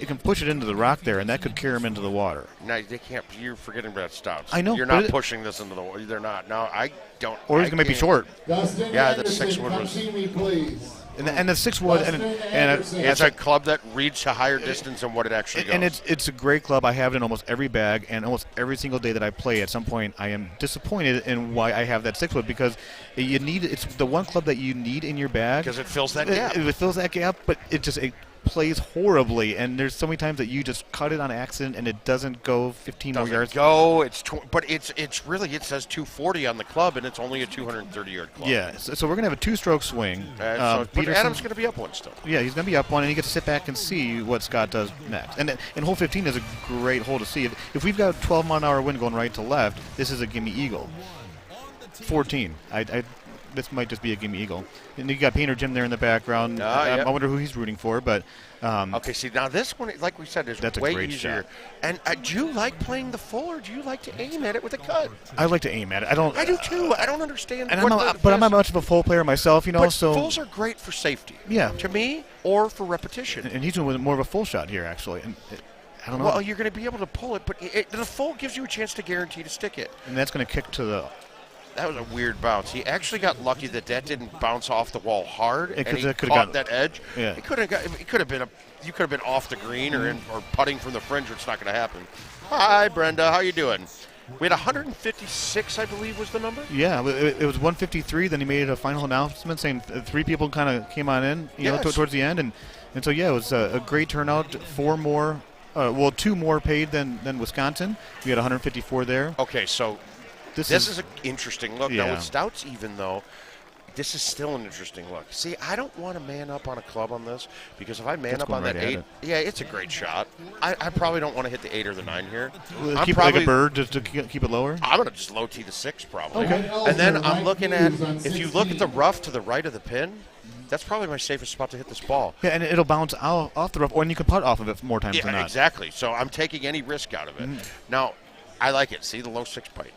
[SPEAKER 5] you can push it into the rock there, and that could carry them into the water.
[SPEAKER 4] No, they can't. You're forgetting about stouts.
[SPEAKER 5] I know.
[SPEAKER 4] You're not pushing this into the water. They're not. No, I don't.
[SPEAKER 5] Or he's going to be short.
[SPEAKER 4] Yeah, the 6-wood was.
[SPEAKER 5] And the 6-wood, and
[SPEAKER 4] it's a club that reads a higher distance than what it actually goes.
[SPEAKER 5] And it's a great club. I have it in almost every bag, and almost every single day that I play, at some point, I am disappointed in why I have that 6-wood, because it's the one club that you need in your bag.
[SPEAKER 4] Because it fills that gap.
[SPEAKER 5] It fills that gap, but it plays horribly, and there's so many times that you just cut it on accident and it doesn't go 15 more yards.
[SPEAKER 4] But it's really, it says 240 on the club, and it's only a 230-yard club.
[SPEAKER 5] Yeah, so we're gonna have a 2-stroke swing.
[SPEAKER 4] But Adam's gonna be up 1 still.
[SPEAKER 5] Yeah, he's gonna be up 1, and he gets to sit back and see what Scott does next. And hole 15 is a great hole to see. If we've got 12-mile-an-hour wind going right to left, this is a gimme eagle. 14. This might just be a gimme eagle. And you got Painter Jim there in the background. I wonder who he's rooting for, but
[SPEAKER 4] okay, see, now this one, like we said, is way easier.
[SPEAKER 5] Shot.
[SPEAKER 4] And do you like playing the full, or do you like to aim at it with a cut?
[SPEAKER 5] I like to aim at it.
[SPEAKER 4] I do too. I don't understand.
[SPEAKER 5] But I'm not much of a full player myself,
[SPEAKER 4] But
[SPEAKER 5] so
[SPEAKER 4] fulls are great for safety.
[SPEAKER 5] Yeah.
[SPEAKER 4] To me, or for repetition.
[SPEAKER 5] And he's doing more of a full shot here, actually. And I don't know.
[SPEAKER 4] Well, you're going to be able to pull it, but the full gives you a chance to guarantee to stick it.
[SPEAKER 5] And that's going to kick to the.
[SPEAKER 4] That was a weird bounce. He actually got lucky that didn't bounce off the wall hard, and he caught that edge.
[SPEAKER 5] Yeah.
[SPEAKER 4] You could have been off the green or putting from the fringe, which is not going to happen. Hi, Brenda. How you doing? We had 156, I believe, was the number.
[SPEAKER 5] Yeah, it was 153. Then he made a final announcement saying 3 people kind of came on in, towards the end, and so yeah, it was a great turnout. 4 more, 2 more paid than Wisconsin. We had 154 there.
[SPEAKER 4] Okay, so. This is an interesting look.
[SPEAKER 5] Yeah.
[SPEAKER 4] Now, with stouts, even though, this is still an interesting look. See, I don't want to man up on a club on this, because if I man up on that 8, it's a great shot. I probably don't want to hit the 8 or the 9 here.
[SPEAKER 5] Keep it like a bird just to keep it lower?
[SPEAKER 4] I'm going to just low tee the 6 probably.
[SPEAKER 5] Okay.
[SPEAKER 4] And then I'm looking at, if you look at the rough to the right of the pin, that's probably my safest spot to hit this ball.
[SPEAKER 5] Yeah, and it'll bounce off the rough, and you can putt off of it more times than not.
[SPEAKER 4] Yeah, exactly. So I'm taking any risk out of it. Now, I like it. See the low 6 bite.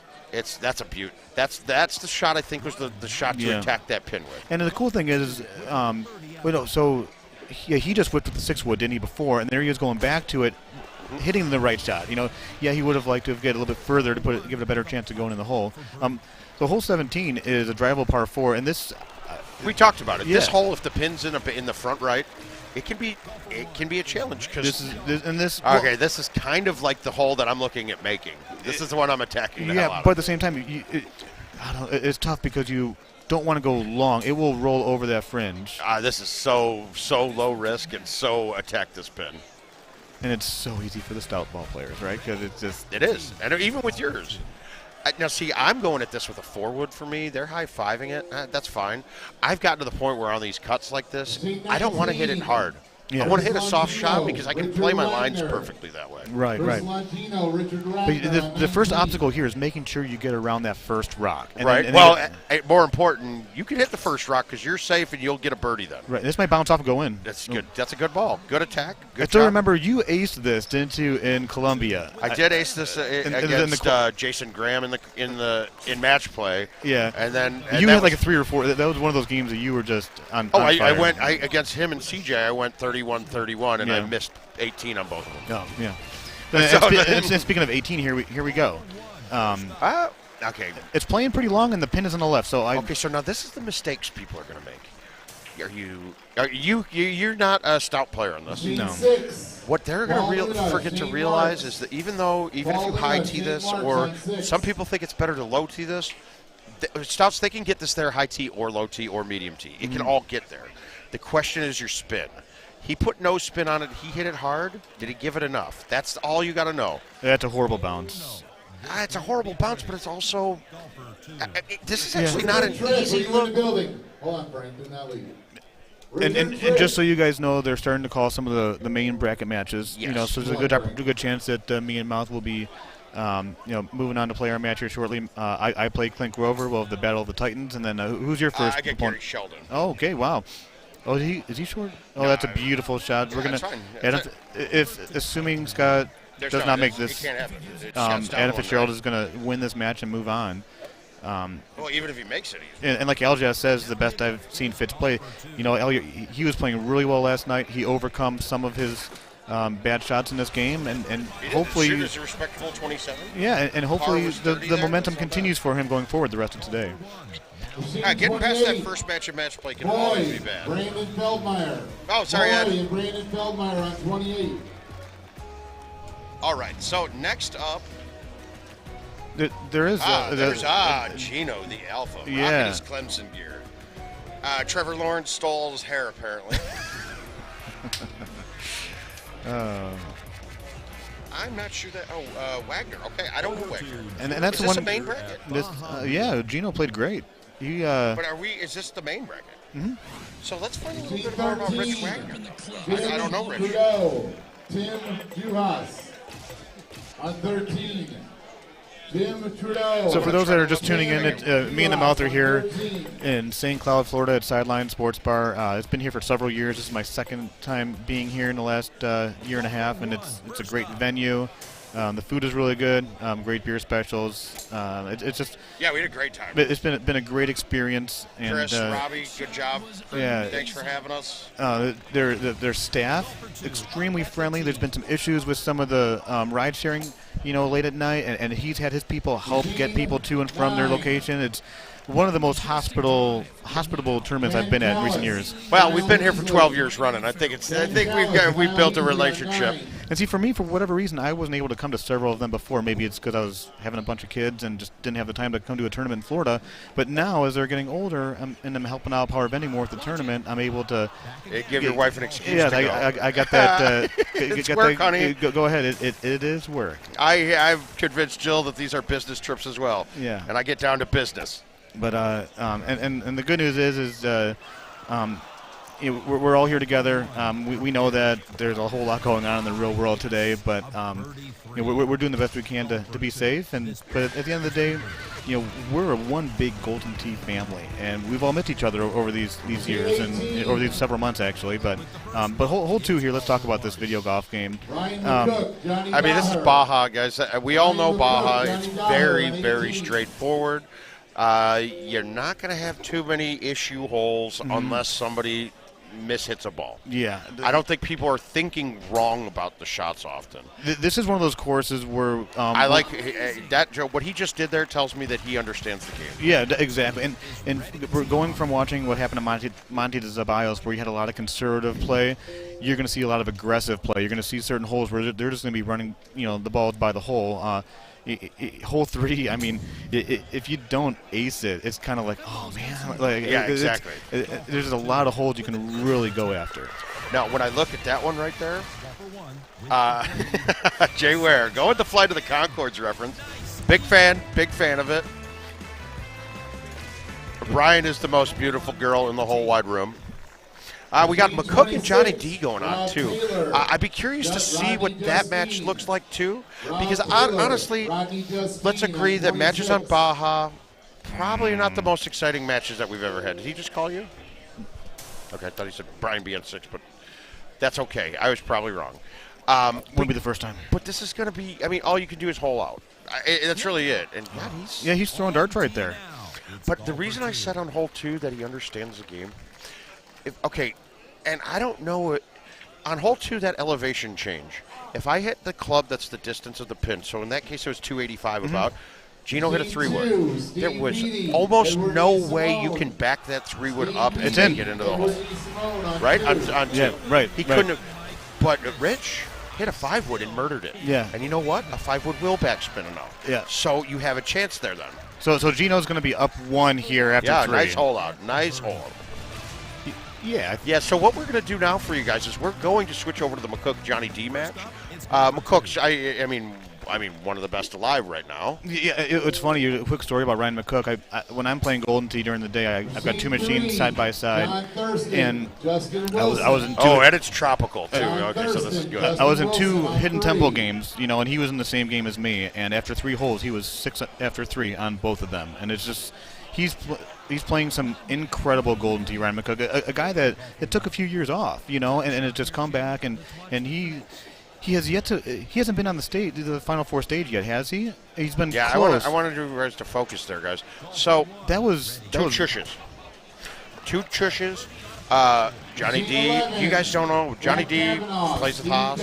[SPEAKER 4] That's a beaut. That's the shot I think was the shot to attack that pin with.
[SPEAKER 5] And the cool thing is, he just whipped with the 6-wood, didn't he, before? And there he is going back to it, hitting the right shot. He would have liked to have get a little bit further to give it a better chance of going in the hole. So hole 17 is a drivable par 4, and this.
[SPEAKER 4] We talked about it. Yeah. This hole, if the pin's in the front right, it can be a challenge because this is kind of like the hole that I'm looking at making. This is the one I'm attacking.
[SPEAKER 5] But at the same time, it's tough because you don't want to go long. It will roll over that fringe.
[SPEAKER 4] This is so low risk and so attack this pin.
[SPEAKER 5] And it's so easy for the stout ball players, right? Because it's just
[SPEAKER 4] it is, and even with yours. Now, see, I'm going at this with a 4-wood for me. They're high-fiving it. That's fine. I've gotten to the point where on these cuts like this, I don't want to hit it hard.
[SPEAKER 5] Yeah.
[SPEAKER 4] I want to hit a soft shot because I can play my lines perfectly that way.
[SPEAKER 5] Right. But the first obstacle here is making sure you get around that first rock.
[SPEAKER 4] Right. More important, you can hit the first rock because you're safe and you'll get a birdie then.
[SPEAKER 5] Right. This might bounce off and go in.
[SPEAKER 4] That's good. That's a good ball. Good attack. Good
[SPEAKER 5] I still
[SPEAKER 4] job.
[SPEAKER 5] remember you aced this, didn't you, in Columbia?
[SPEAKER 4] I did ace this against Jason Graham in match play.
[SPEAKER 5] Yeah.
[SPEAKER 4] And
[SPEAKER 5] you had like a 3 or 4. That was one of those games that you were just on.
[SPEAKER 4] Oh,
[SPEAKER 5] on fire.
[SPEAKER 4] I went against him and CJ. I went 31-31, and I missed 18 on both of them.
[SPEAKER 5] Oh, yeah. And speaking of 18, here we go.
[SPEAKER 4] Okay.
[SPEAKER 5] It's playing pretty long, and the pin is on the left. So
[SPEAKER 4] so now this is the mistakes people are going to make. You're not a stout player on this.
[SPEAKER 5] No.
[SPEAKER 4] What they're going to forget to realize is that even if you high tee this, or some people think it's better to low tee this, stouts, they can get this there high tee or low tee or medium tee. It can all get there. The question is your spin. He put no spin on it. He hit it hard. Did he give it enough? That's all you got to know.
[SPEAKER 5] That's a horrible bounce.
[SPEAKER 4] It's a horrible bounce, but it's also this is actually not an easy look.
[SPEAKER 1] Hold on, Brian. Do not leave.
[SPEAKER 5] And just so you guys know, they're starting to call some of the main bracket matches.
[SPEAKER 4] Yes.
[SPEAKER 5] So there's a good chance that me and Mouth will be, moving on to play our match here shortly. I play Clint Grover. We'll have the Battle of the Titans, and then who's your first
[SPEAKER 4] I get
[SPEAKER 5] opponent?
[SPEAKER 4] Gary Sheldon.
[SPEAKER 5] Oh, okay, wow. Oh, is he short? Oh,
[SPEAKER 4] No,
[SPEAKER 5] that's a beautiful shot. We're gonna. Assuming Scott does not make this, Adam Fitzgerald is gonna win this match and move on.
[SPEAKER 4] Well, even if he makes it,
[SPEAKER 5] and like Aljaz says, the best I've seen Fitz play. He was playing really well last night. He overcome some of his bad shots in this game, and hopefully
[SPEAKER 4] shoot is a respectable 27.
[SPEAKER 5] Yeah, and hopefully the
[SPEAKER 4] there.
[SPEAKER 5] momentum continues for him going forward the rest of today.
[SPEAKER 4] Getting past that first match of match play can always be bad.
[SPEAKER 1] Brandon Feldmeyer.
[SPEAKER 4] Oh, sorry, Ed.
[SPEAKER 1] And Brandon Feldmeyer on 28.
[SPEAKER 4] All right, so next up.
[SPEAKER 5] There is
[SPEAKER 4] there's Gino, the alpha.
[SPEAKER 5] Yeah.
[SPEAKER 4] Rocking his Clemson gear. Trevor Lawrence stole his hair, apparently. I'm not sure that. Wagner. Okay, I don't know Wagner.
[SPEAKER 5] And that's
[SPEAKER 4] is
[SPEAKER 5] one.
[SPEAKER 4] This a main bracket?
[SPEAKER 5] Yeah, Gino played great.
[SPEAKER 4] But is this the main bracket?
[SPEAKER 5] Mm-hmm.
[SPEAKER 4] So let's find a little bit more about Rich Wagner. I don't know Rich.
[SPEAKER 1] Tim Juhas on 13. Jim Trudeau.
[SPEAKER 5] So for those that are just tuning in, me and the Mouth are here in St. Cloud, Florida at Sideline Sports Bar. It's been here for several years. This is my second time being here in the last year and a half, and it's a great venue. The food is really good. Great beer specials. It's just
[SPEAKER 4] we had a great time.
[SPEAKER 5] It's been a great experience. And,
[SPEAKER 4] Chris, Robbie, good job.
[SPEAKER 5] Yeah,
[SPEAKER 4] thanks for having us.
[SPEAKER 5] Their staff extremely friendly. There's been some issues with some of the ride sharing, late at night, and he's had his people help get people to and from their location. It's one of the most hospitable tournaments I've been at in recent years.
[SPEAKER 4] Well, we've been here for 12 years running. I think we've built a relationship.
[SPEAKER 5] And see, for me, for whatever reason, I wasn't able to come to several of them before. Maybe it's because I was having a bunch of kids and just didn't have the time to come to a tournament in Florida. But now, as they're getting older, and I'm helping out Power Vending more with the tournament, I'm able to
[SPEAKER 4] give your wife an excuse.
[SPEAKER 5] Yeah,
[SPEAKER 4] to go.
[SPEAKER 5] I got that.
[SPEAKER 4] It's work, honey.
[SPEAKER 5] Go ahead. It is work.
[SPEAKER 4] I've convinced Jill that these are business trips as well.
[SPEAKER 5] Yeah.
[SPEAKER 4] And I get down to business.
[SPEAKER 5] But and the good news is we're all here together. We know that there's a whole lot going on in the real world today, but we're doing the best we can to be safe. But at the end of the day, we're one big Golden Tee family, and we've all missed each other over these years and over these several months actually. But hold two here. Let's talk about this video golf game.
[SPEAKER 4] This is Baja, guys. We all know Baja. It's very, very straightforward. You're not going to have too many issue holes unless somebody mishits a ball.
[SPEAKER 5] Yeah.
[SPEAKER 4] I don't think people are thinking wrong about the shots often.
[SPEAKER 5] This is one of those courses where
[SPEAKER 4] I like that. Joe, what he just did there tells me that he understands the game.
[SPEAKER 5] Yeah, exactly. And we're going from watching what happened to Monte de Zaballos, where he had a lot of conservative play. You're going to see a lot of aggressive play. You're going to see certain holes where they're just going to be running, the ball by the hole. Hole 3, if you don't ace it, it's kind of like, oh man,
[SPEAKER 4] exactly.
[SPEAKER 5] There's a lot of holes you can really go after.
[SPEAKER 4] Now, when I look at that one right there, Jay Ware, go with the Flight of the Conchords reference. Big fan of it. Brian is the most beautiful girl in the whole wide room. We got McCook and Johnny D going on, too. I'd be curious to see what that match looks like, too. Because, honestly, let's agree that matches on Baja probably are not the most exciting matches that we've ever had. Did he just call you? Okay, I thought he said Brian BN6, but that's okay. I was probably wrong.
[SPEAKER 5] Wouldn't be the first time.
[SPEAKER 4] But this is going to be, I mean, all you can do is hole out. That's really it. And God,
[SPEAKER 5] he's throwing darts right there.
[SPEAKER 4] But the reason I said on hole 2 that he understands the game, and I don't know it, on hole 2, that elevation change, if I hit the club that's the distance of the pin, so in that case it was 285 about, Gino hit a 3-wood. There was almost no way you can back that 3-wood up and take it into the hole. Right? On 2.
[SPEAKER 5] Yeah, right.
[SPEAKER 4] He couldn't have, but Rich hit a 5-wood and murdered it.
[SPEAKER 5] Yeah.
[SPEAKER 4] And you know what? A 5-wood will backspin enough.
[SPEAKER 5] Yeah.
[SPEAKER 4] So you have a chance there then.
[SPEAKER 5] So Gino's going to be up 1 here after 3.
[SPEAKER 4] Yeah, nice hole out. Nice hole.
[SPEAKER 5] Yeah.
[SPEAKER 4] So what we're going to do now for you guys is we're going to switch over to the McCook Johnny D match. McCook's, I mean, one of the best alive right now.
[SPEAKER 5] Yeah, it's funny. A quick story about Ryan McCook. When I'm playing Golden Tee during the day, I've got 2 machines side by side, and I was in 2.
[SPEAKER 4] Oh, and it's tropical too. Okay, so this is good.
[SPEAKER 5] I was in 2 Hidden Temple games, and he was in the same game as me. And after 3 holes, he was 6 after 3 on both of them. And it's just he's playing some incredible Golden Tee. Ryan McCook, a guy that it took a few years off, and it's just come back, and he. He hasn't been on the Final Four stage yet, has he? He's been close.
[SPEAKER 4] I wanted you guys to focus there, guys. So
[SPEAKER 5] that was
[SPEAKER 4] chushes. 2 chushes. Johnny D. You guys don't know. Johnny D. plays with Haas.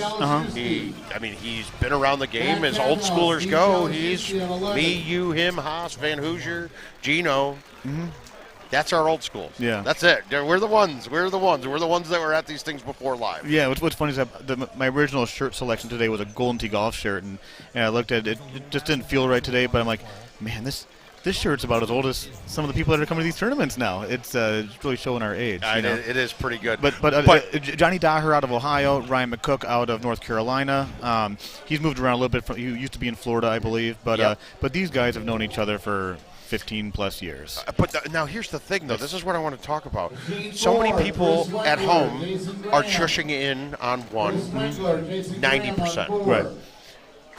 [SPEAKER 4] He's been around the game as old schoolers go. He's me, you, him, Haas, Van Hoosier, Gino.
[SPEAKER 5] Mm-hmm.
[SPEAKER 4] That's our old school.
[SPEAKER 5] Yeah.
[SPEAKER 4] That's it. We're the ones. We're the ones that were at these things before live.
[SPEAKER 5] Yeah, what's funny is that my original shirt selection today was a Golden Tee golf shirt, and I looked at it. It just didn't feel right today, but I'm like, man, this shirt's about as old as some of the people that are coming to these tournaments now. It's really showing our age.
[SPEAKER 4] It is pretty good.
[SPEAKER 5] But Johnny Daher out of Ohio, Ryan McCook out of North Carolina. He's moved around a little bit. He used to be in Florida, I believe. But these guys have known each other for 15-plus years.
[SPEAKER 4] Now here's the thing, though. This is what I want to talk about. So many people at home are chushing in on 90%.
[SPEAKER 5] Right.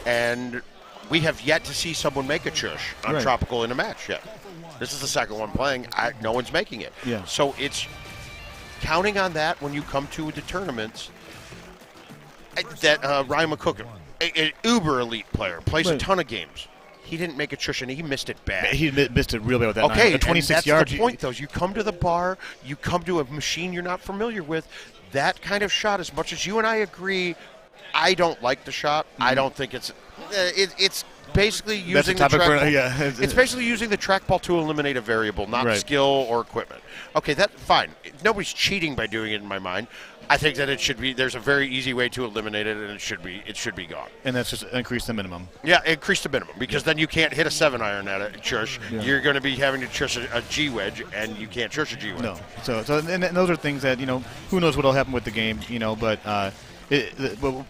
[SPEAKER 4] And we have yet to see someone make a chush on Tropical in a match yet. This is the second one playing. No one's making it.
[SPEAKER 5] Yeah.
[SPEAKER 4] So it's counting on that when you come to the tournaments. That Ryan McCook, an uber elite player, plays a ton of games. He didn't make a chush, and he missed it bad.
[SPEAKER 5] He missed it real bad with that.
[SPEAKER 4] Okay,
[SPEAKER 5] 26
[SPEAKER 4] yards.
[SPEAKER 5] That's
[SPEAKER 4] the point, though. You come to the bar, you come to a machine you're not familiar with. That kind of shot, as much as you and I agree, I don't like the shot. Mm-hmm. I don't think it's basically using the trackball. It's basically using the trackball to eliminate a variable, not skill or equipment. Okay, that's fine. Nobody's cheating by doing it in my mind. I think that it should be. There's a very easy way to eliminate it, and it should be gone.
[SPEAKER 5] And that's just increase the minimum.
[SPEAKER 4] Yeah, increase the minimum, because then you can't hit a 7-iron at a chush. Yeah. You're going to be having to chush a G wedge, and you can't chush a G wedge.
[SPEAKER 5] No. So and those are things that who knows what'll happen with the game, but.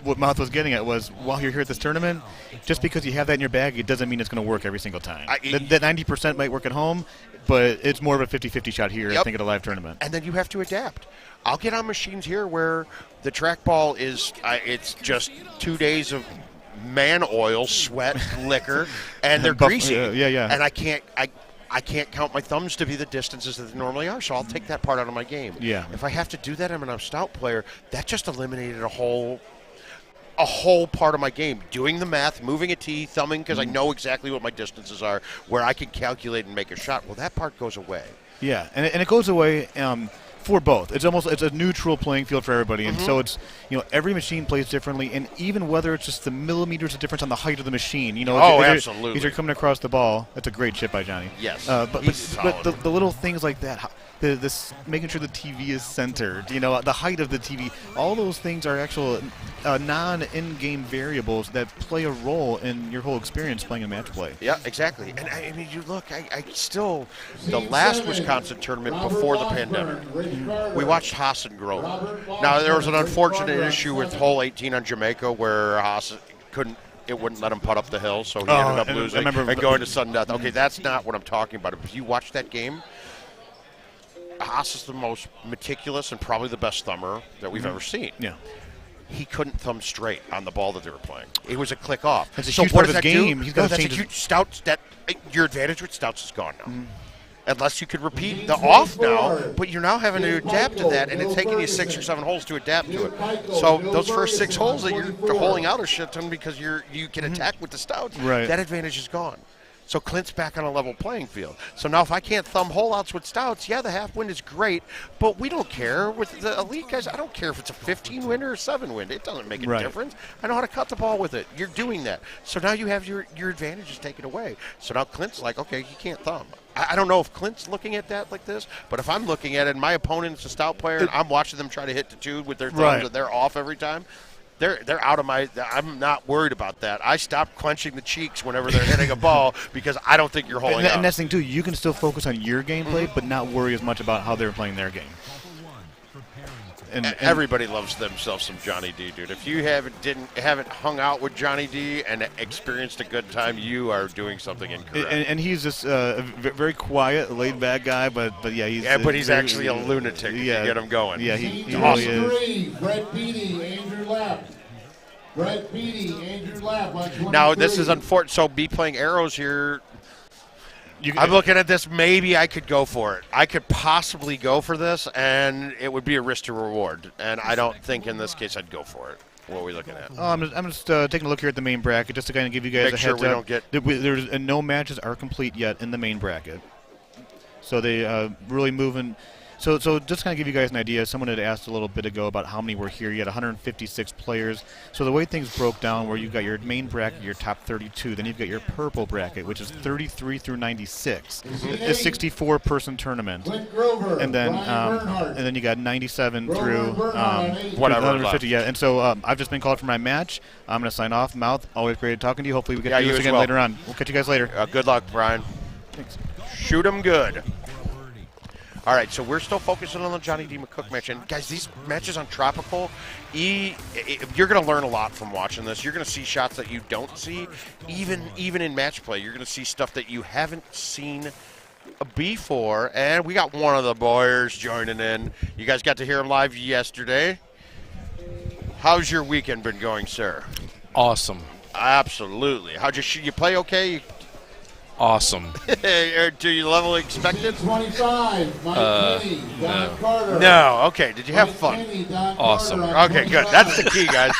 [SPEAKER 5] What Mouth was getting at was, while you're here at this tournament, just because you have that in your bag, it doesn't mean it's going to work every single time. That 90% might work at home, but it's more of a 50-50 shot here, I think, at a live tournament.
[SPEAKER 4] And then you have to adapt. I'll get on machines here where the trackball is, it's just 2 days of man oil, sweat, liquor, and they're greasy.
[SPEAKER 5] Yeah.
[SPEAKER 4] And I can't count my thumbs to be the distances that they normally are, so I'll take that part out of my game.
[SPEAKER 5] Yeah.
[SPEAKER 4] If I have to do that, I'm a stout player. That just eliminated a whole part of my game. Doing the math, moving a tee, thumbing, because I know exactly what my distances are, where I can calculate and make a shot. Well, that part goes away.
[SPEAKER 5] Yeah, and it goes away for both. It's a neutral playing field for everybody, and so it's every machine plays differently, and even whether it's just the millimeters of difference on the height of the machine.
[SPEAKER 4] Absolutely.
[SPEAKER 5] As you're coming across the ball, that's a great chip by Johnny.
[SPEAKER 4] Yes,
[SPEAKER 5] but the little things like that, this making sure the TV is centered, the height of the TV, all those things are actual non-in-game variables that play a role in your whole experience playing a match play.
[SPEAKER 4] Yeah, exactly. And I mean, you look, I still, the last Wisconsin tournament before the pandemic, we watched Haas and Grove. Now, there was an unfortunate issue with hole 18 on Jamaica where Haas couldn't it wouldn't let him putt up the hill, so he ended up
[SPEAKER 5] and
[SPEAKER 4] losing and going to sudden death. Okay, that's not what I'm talking about. If you watch that game, Haas is the most meticulous and probably the best thumber that we've ever seen.
[SPEAKER 5] Yeah.
[SPEAKER 4] He couldn't thumb straight on the ball that they were playing. It was a click off.
[SPEAKER 5] That's a
[SPEAKER 4] so
[SPEAKER 5] huge
[SPEAKER 4] what
[SPEAKER 5] part
[SPEAKER 4] does
[SPEAKER 5] of
[SPEAKER 4] that
[SPEAKER 5] his game.
[SPEAKER 4] do?
[SPEAKER 5] He's got to
[SPEAKER 4] that's a
[SPEAKER 5] change his-
[SPEAKER 4] huge Stouts. Your advantage with Stouts is gone now. Unless you could repeat the off now, but you're now having to adapt to that, and it's taking you 6 or 7 holes to adapt to it. So those first 6 holes that you're holing out a shit ton because you can attack with the Stouts,
[SPEAKER 5] Right.
[SPEAKER 4] that advantage is gone. So Clint's back on a level playing field. So now if I can't thumb hole-outs with Stouts, yeah, the half wind is great, but we don't care. With the elite guys, I don't care if it's a 15 wind or a 7 wind. It doesn't make a difference. I know how to cut the ball with it. You're doing that. So now you have your advantages taken away. So now Clint's like, okay, he can't thumb. I don't know if Clint's looking at that like this, but if I'm looking at it and my opponent's a stout player and I'm watching them try to hit the 2 with their thumbs and they're off every time, they're out of my – I'm not worried about that. I stop clenching the cheeks whenever they're hitting a ball because I don't think you're holding out.
[SPEAKER 5] And that's the thing, too. You can still focus on your gameplay, but not worry as much about how they're playing their game. And
[SPEAKER 4] everybody loves themselves some Johnny D, dude. If you haven't hung out with Johnny D and experienced a good time, you are doing something incorrect.
[SPEAKER 5] And he's just a very quiet, laid-back guy, but yeah, he's
[SPEAKER 4] actually a lunatic.
[SPEAKER 5] Yeah,
[SPEAKER 4] to get him going.
[SPEAKER 5] Yeah, he
[SPEAKER 1] awesome.
[SPEAKER 5] really is.
[SPEAKER 1] Brett Beatty, Andrew Lapp. Brett Beatty, Andrew Lapp on 23.
[SPEAKER 4] Now this is unfortunate. So be playing arrows here. I'm looking at this. Maybe I could go for it. I could possibly go for this, and it would be a risk to reward. And I don't think in this case I'd go for it. What are we looking at?
[SPEAKER 5] I'm just taking a look here at the main bracket just to kind of give you guys
[SPEAKER 4] Make
[SPEAKER 5] a
[SPEAKER 4] sure
[SPEAKER 5] heads
[SPEAKER 4] we
[SPEAKER 5] up.
[SPEAKER 4] don't get.
[SPEAKER 5] There's no matches are complete yet in the main bracket, so they really moving. So just kind of give you guys an idea, someone had asked a little bit ago about how many were here. You had 156 players. So the way things broke down where you've got your main bracket, your top 32, then you've got your purple bracket, which is 33 through 96. A 64-person tournament. And then you got 97 through
[SPEAKER 4] whatever.
[SPEAKER 5] 150. Yeah, and so I've just been called for my match. I'm going to sign off. Mouth, always great talking to you. Hopefully we get to do this again later on. We'll catch you guys later.
[SPEAKER 4] Good luck, Brian.
[SPEAKER 5] Thanks.
[SPEAKER 4] Shoot 'em good. All right, so we're still focusing on the Johnny D. McCook match. And, guys, these matches on Tropical, you're going to learn a lot from watching this. You're going to see shots that you don't see. Even in match play, you're going to see stuff that you haven't seen before. And we got one of the boys joining in. You guys got to hear him live yesterday. How's your weekend been going, sir?
[SPEAKER 7] Awesome.
[SPEAKER 4] Absolutely. How'd you play okay?
[SPEAKER 7] Awesome.
[SPEAKER 4] Do you level expected?
[SPEAKER 1] 25, Mike Kenny, Don Carter.
[SPEAKER 4] No. Okay. Did you have fun?
[SPEAKER 1] Kenny, Don
[SPEAKER 7] Awesome.
[SPEAKER 1] Carter
[SPEAKER 4] Okay, good. That's the key, guys.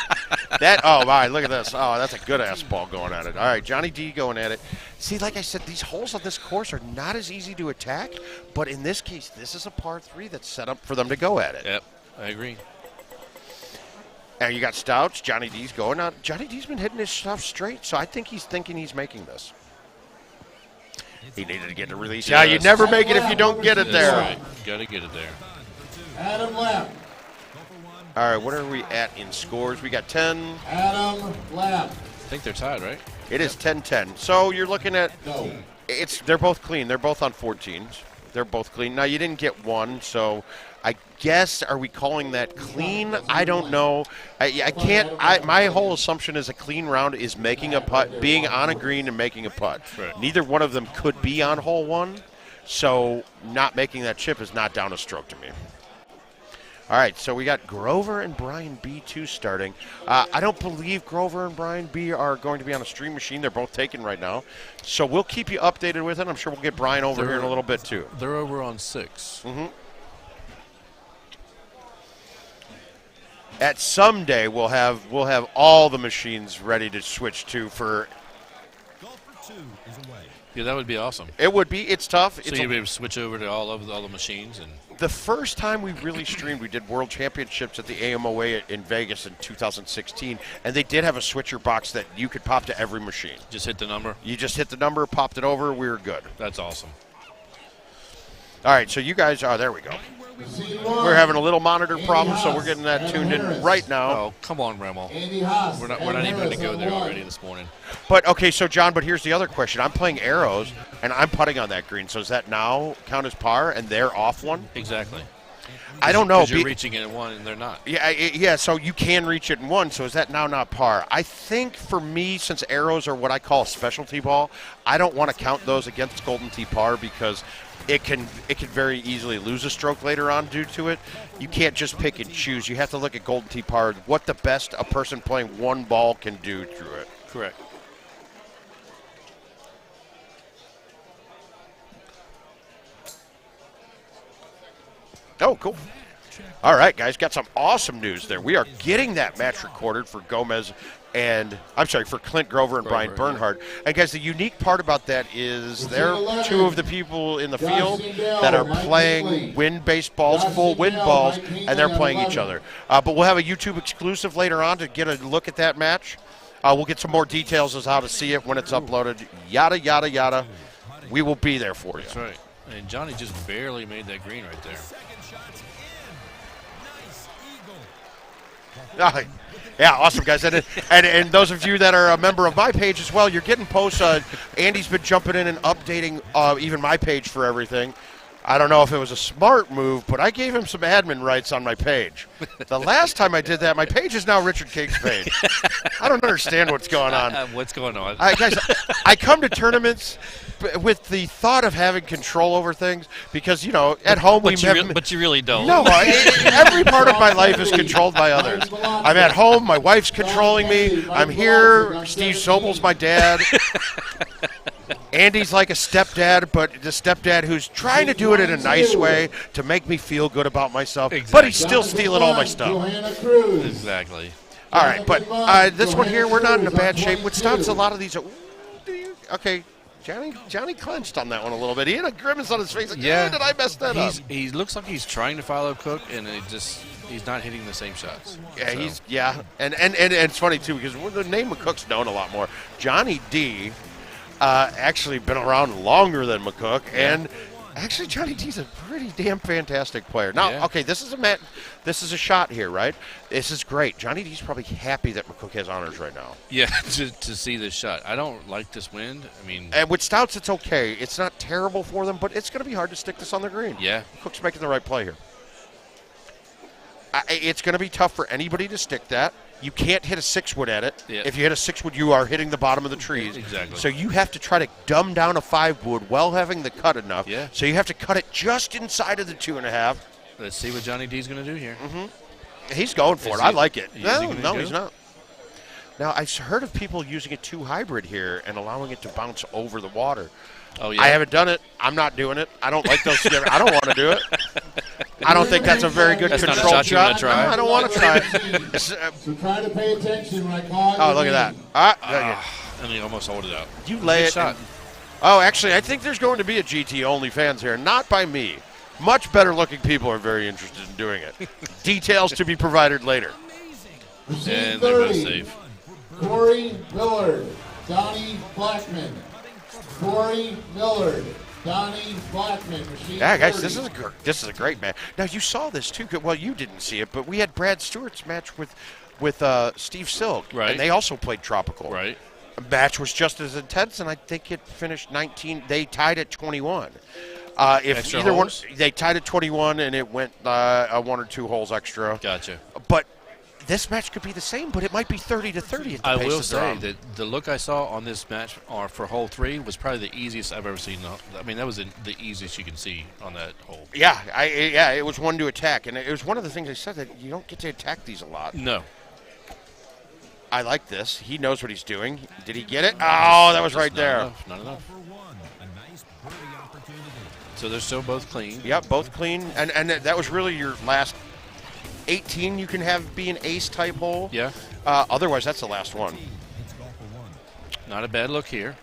[SPEAKER 4] Oh, my, look at this. Oh, that's a good-ass ball going at it. All right, Johnny D going at it. See, like I said, these holes on this course are not as easy to attack, but in this case, this is a par 3 that's set up for them to go at it.
[SPEAKER 7] Yep, I agree.
[SPEAKER 4] And you got Stouts. Johnny D's going out. Johnny D's been hitting his stuff straight, so I think he's thinking he's making this. He needed to get the release. Yeah, you never make it if you don't get it there.
[SPEAKER 7] That's right. Got to get it there.
[SPEAKER 1] Adam Lapp.
[SPEAKER 4] All right, what are we at in scores? We got 10.
[SPEAKER 1] Adam Lapp.
[SPEAKER 7] I think they're tied, right?
[SPEAKER 4] It is 10-10. So you're looking at they're both clean. They're both on 14s. They're both clean. Now you didn't get one, so I guess are we calling that clean? I don't know. I can't. My whole assumption is a clean round is making a putt, being on a green and making a putt.
[SPEAKER 7] Right.
[SPEAKER 4] Neither one of them could be on hole 1, so not making that chip is not down a stroke to me. All right, so we got Grover and Brian B2 starting. I don't believe Grover and Brian B are going to be on a stream machine. They're both taken right now. So we'll keep you updated with it. I'm sure we'll get Brian over here in a little bit, too.
[SPEAKER 7] They're over on 6.
[SPEAKER 4] Mm-hmm. At someday, we'll have all the machines ready to switch to for.
[SPEAKER 7] Yeah, that would be awesome.
[SPEAKER 4] It would be. It's tough.
[SPEAKER 7] So you'd be able to switch over to all the machines and.
[SPEAKER 4] The first time we really streamed, we did World Championships at the AMOA in Vegas in 2016, and they did have a switcher box that you could pop to every machine.
[SPEAKER 7] Just hit the number?
[SPEAKER 4] You just hit the number, popped it over, we were good.
[SPEAKER 7] That's awesome.
[SPEAKER 4] All right, so you guys, there we go. We're having a little monitor problem, so we're getting that tuned in right now.
[SPEAKER 7] Oh, come on, Remmel. We're not even going to go there already this morning.
[SPEAKER 4] But, okay, so, John, but here's the other question. I'm playing arrows, and I'm putting on that green, so does that now count as par, and they're off one?
[SPEAKER 7] Exactly.
[SPEAKER 4] I don't know.
[SPEAKER 7] Because you're reaching it in one and they're not.
[SPEAKER 4] Yeah. So you can reach it in one. So is that now not par? I think for me, since arrows are what I call a specialty ball, I don't want to count those against Golden Tee par because it can very easily lose a stroke later on due to it. You can't just pick and choose. You have to look at Golden Tee par, what the best a person playing one ball can do through it.
[SPEAKER 7] Correct.
[SPEAKER 4] Oh, cool. All right, guys, got some awesome news there. We are getting that match recorded for for Clint Grover and Brian Bernhardt. And guys, the unique part about that is they're two of the people in the field that are playing wind-based balls, full wind balls, and they're playing each other. But we'll have a YouTube exclusive later on to get a look at that match. We'll get some more details as how to see it when it's uploaded. Yada, yada, yada. We will be there for you.
[SPEAKER 7] That's right. And Johnny just barely made that green right there.
[SPEAKER 4] Yeah, awesome, guys. And those of you that are a member of my page as well, you're getting posts. Andy's been jumping in and updating even my page for everything. I don't know if it was a smart move, but I gave him some admin rights on my page. The last time I did that, my page is now Richard King's page. I don't understand what's going on.
[SPEAKER 7] What's going on?
[SPEAKER 4] Guys, I come to tournaments with the thought of having control over things because, at home
[SPEAKER 7] but you really don't.
[SPEAKER 4] No, every part of my life is controlled by others. I'm at home, my wife's controlling me. I'm here, Steve Sobel's my dad. Andy's like a stepdad, but the stepdad who's trying to do it in a nice way to make me feel good about myself, but he's still stealing all my stuff.
[SPEAKER 7] Exactly.
[SPEAKER 4] All right, but this one here, we're not in a bad shape. What stops a lot of these okay, Johnny clenched on that one a little bit. He had a grimace on his face. Like,
[SPEAKER 7] yeah.
[SPEAKER 4] Did I mess that up?
[SPEAKER 7] He looks like he's trying to follow Cook, and he's not hitting the same shots.
[SPEAKER 4] Yeah, and it's funny, too, because the name of Cook's known a lot more. Johnny D actually been around longer than McCook, and actually Johnny D's a pretty damn fantastic player. Now, okay, this is a shot here, right? This is great. Johnny D's probably happy that McCook has honors right now.
[SPEAKER 7] Yeah, to see this shot. I don't like this wind. I mean,
[SPEAKER 4] and with Stouts, it's okay. It's not terrible for them, but it's going to be hard to stick this on the green.
[SPEAKER 7] Yeah,
[SPEAKER 4] McCook's making the right play here. It's going to be tough for anybody to stick that. You can't hit a 6-wood at it.
[SPEAKER 7] Yeah.
[SPEAKER 4] If you hit a 6-wood, you are hitting the bottom of the trees.
[SPEAKER 7] Exactly.
[SPEAKER 4] So you have to try to dumb down a 5-wood while having the cut enough.
[SPEAKER 7] Yeah.
[SPEAKER 4] So you have to cut it just inside of the 2.5.
[SPEAKER 7] Let's see what Johnny D's going to do here.
[SPEAKER 4] Mm-hmm. He's going for it. I like it. No, he's not. Now, I've heard of people using a 2 hybrid here and allowing it to bounce over the water.
[SPEAKER 7] Oh, yeah.
[SPEAKER 4] I haven't done it. I'm not doing it. I don't like those. I don't want to do it. I don't think that's a very good control shot.
[SPEAKER 7] No, I
[SPEAKER 4] don't want to try it.
[SPEAKER 1] So try to pay attention when I call it.
[SPEAKER 4] Oh, look at that.
[SPEAKER 7] And he almost hold it out.
[SPEAKER 4] You lay it.
[SPEAKER 7] Shot.
[SPEAKER 4] Actually, I think there's going to be a GT only fans here. Not by me. Much better looking people are very interested in doing it. Details to be provided later.
[SPEAKER 7] And they're both safe.
[SPEAKER 1] Corey Millard, Donnie Blackman. Corey Millard, Donnie Blackman.
[SPEAKER 4] Yeah, guys, this is a great match. Now you saw this too. Well, you didn't see it, but we had Brad Stewart's match with Steve Silk,
[SPEAKER 7] right?
[SPEAKER 4] And they also played Tropical.
[SPEAKER 7] Right.
[SPEAKER 4] The match was just as intense, and I think it finished 19. They tied at 21. If
[SPEAKER 7] extra
[SPEAKER 4] either
[SPEAKER 7] holes?
[SPEAKER 4] one, they tied at 21, and it went 1 or 2 holes extra.
[SPEAKER 7] Gotcha.
[SPEAKER 4] But this match could be the same, but it might be 30-30 at the
[SPEAKER 7] I
[SPEAKER 4] pace
[SPEAKER 7] will
[SPEAKER 4] that they're
[SPEAKER 7] say
[SPEAKER 4] on.
[SPEAKER 7] that the look I saw on this match for hole 3 was probably the easiest I've ever seen. I mean, that was the easiest you can see on that hole.
[SPEAKER 4] Yeah, it was one to attack, and it was one of the things I said that you don't get to attack these a lot.
[SPEAKER 7] No.
[SPEAKER 4] I like this. He knows what he's doing. Did he get it? Oh, that was right there.
[SPEAKER 7] Not enough. So they're still both clean.
[SPEAKER 4] Yep, both clean, and that was really your last 18 you can have be an ace type hole.
[SPEAKER 7] Yeah.
[SPEAKER 4] Otherwise, that's the last one.
[SPEAKER 7] Not a bad look here.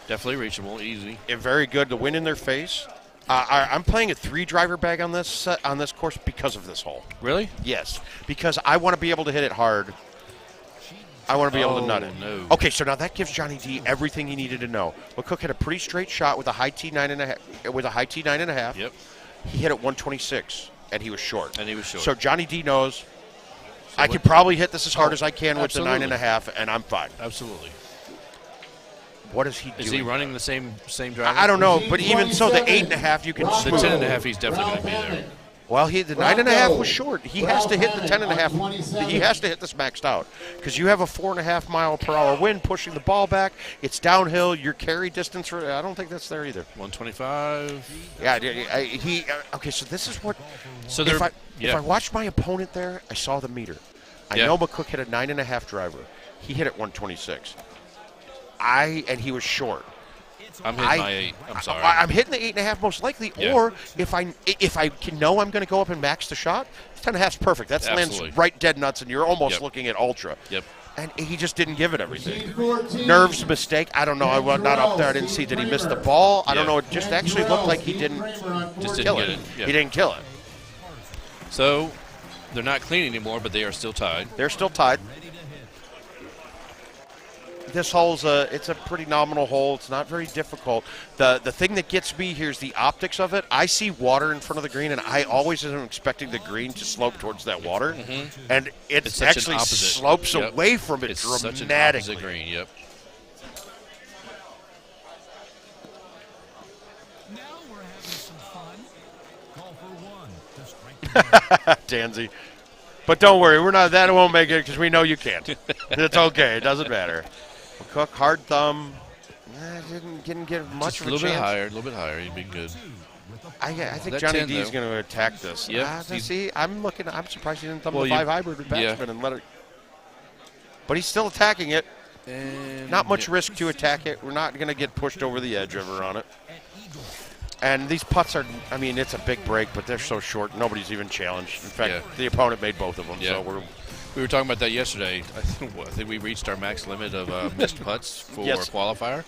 [SPEAKER 7] Definitely reachable, easy.
[SPEAKER 4] And very good. The wind in their face. I'm playing a 3-driver bag on this course because of this hole.
[SPEAKER 7] Really?
[SPEAKER 4] Yes, because I want to be able to hit it hard. I want to be able to nut it.
[SPEAKER 7] No.
[SPEAKER 4] Okay, so now that gives Johnny D everything he needed to know. McCook had a pretty straight shot with a high T 9.5. With a high T 9.5.
[SPEAKER 7] Yep.
[SPEAKER 4] He hit it 126, and he was short.
[SPEAKER 7] So
[SPEAKER 4] Johnny D knows I can probably hit this as hard as I can with the
[SPEAKER 7] absolutely.
[SPEAKER 4] 9.5, and I'm fine.
[SPEAKER 7] Absolutely.
[SPEAKER 4] What is he doing?
[SPEAKER 7] Is he running the same driver?
[SPEAKER 4] I don't know, but even so, the 8.5 you can
[SPEAKER 7] The
[SPEAKER 4] smooth.
[SPEAKER 7] 10.5 he's definitely going to be there.
[SPEAKER 4] Well, the 9.5 was short. He has to hit the 10.5. He has to hit this maxed out because you have a 4.5 mile per hour wind pushing the ball back. It's downhill. Your carry distance, I don't think that's there either.
[SPEAKER 7] 125.
[SPEAKER 4] Yeah, okay, so this is what.
[SPEAKER 7] So
[SPEAKER 4] if I watched my opponent there, I saw the meter. I know McCook hit a 9.5 driver. He hit at 126. And he was short.
[SPEAKER 7] I'm hitting my 8. I'm sorry.
[SPEAKER 4] I'm hitting the 8.5 most likely.
[SPEAKER 7] Yeah.
[SPEAKER 4] Or if I can know I'm going to go up and max the shot, 10.5 is perfect. That lands right dead nuts, and you're almost looking at ultra.
[SPEAKER 7] Yep.
[SPEAKER 4] And he just didn't give it everything. Nerves mistake. I don't know. I was not up there. I didn't see. Did he miss the ball? I don't know. It just actually looked like he didn't kill it.
[SPEAKER 7] Yeah.
[SPEAKER 4] He didn't kill it.
[SPEAKER 7] So they're not clean anymore, but they are still tied.
[SPEAKER 4] They're still tied. This hole's it's a pretty nominal hole. It's not very difficult. The thing that gets me here is the optics of it. I see water in front of the green, and I always am expecting the green to slope towards that water. Mm-hmm. And it's actually slopes away from it dramatically.
[SPEAKER 7] Such an opposite green, yep.
[SPEAKER 6] Now we're having some fun. Call for 1 to strike.
[SPEAKER 4] Tansy. But don't worry, that won't make it because we know you can't. It's okay. It doesn't matter. McCook, hard thumb. Didn't get much of a chance.
[SPEAKER 7] A little bit higher. You'd be good.
[SPEAKER 4] I think Johnny D is going to attack this.
[SPEAKER 7] Yeah.
[SPEAKER 4] See, I'm surprised he didn't thumb the 5 hybrid with batsman and let it. But he's still attacking it.
[SPEAKER 7] And
[SPEAKER 4] not much risk to attack it. We're not going to get pushed over the edge ever on it. And these putts it's a big break, but they're so short, nobody's even challenged. In fact, the opponent made both of them.
[SPEAKER 7] Yeah.
[SPEAKER 4] So
[SPEAKER 7] we were talking about that yesterday. I think we reached our max limit of missed putts for a qualifier.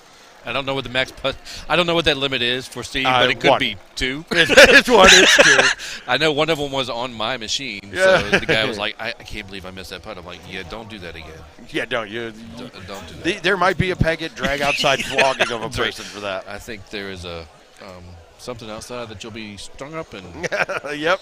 [SPEAKER 7] I don't know what the max putt. I don't know what that limit is for Steve, but it could be 2.
[SPEAKER 4] It's 1. It's 2.
[SPEAKER 7] I know one of them was on my machine.
[SPEAKER 4] Yeah.
[SPEAKER 7] So the guy was like, I can't believe I missed that putt. I'm like, yeah, don't do that again.
[SPEAKER 4] Yeah, don't
[SPEAKER 7] do that.
[SPEAKER 4] There might be a peg it drag outside vlogging of a person for that.
[SPEAKER 7] I think there is a something outside that you'll be strung up in.
[SPEAKER 4] Yep.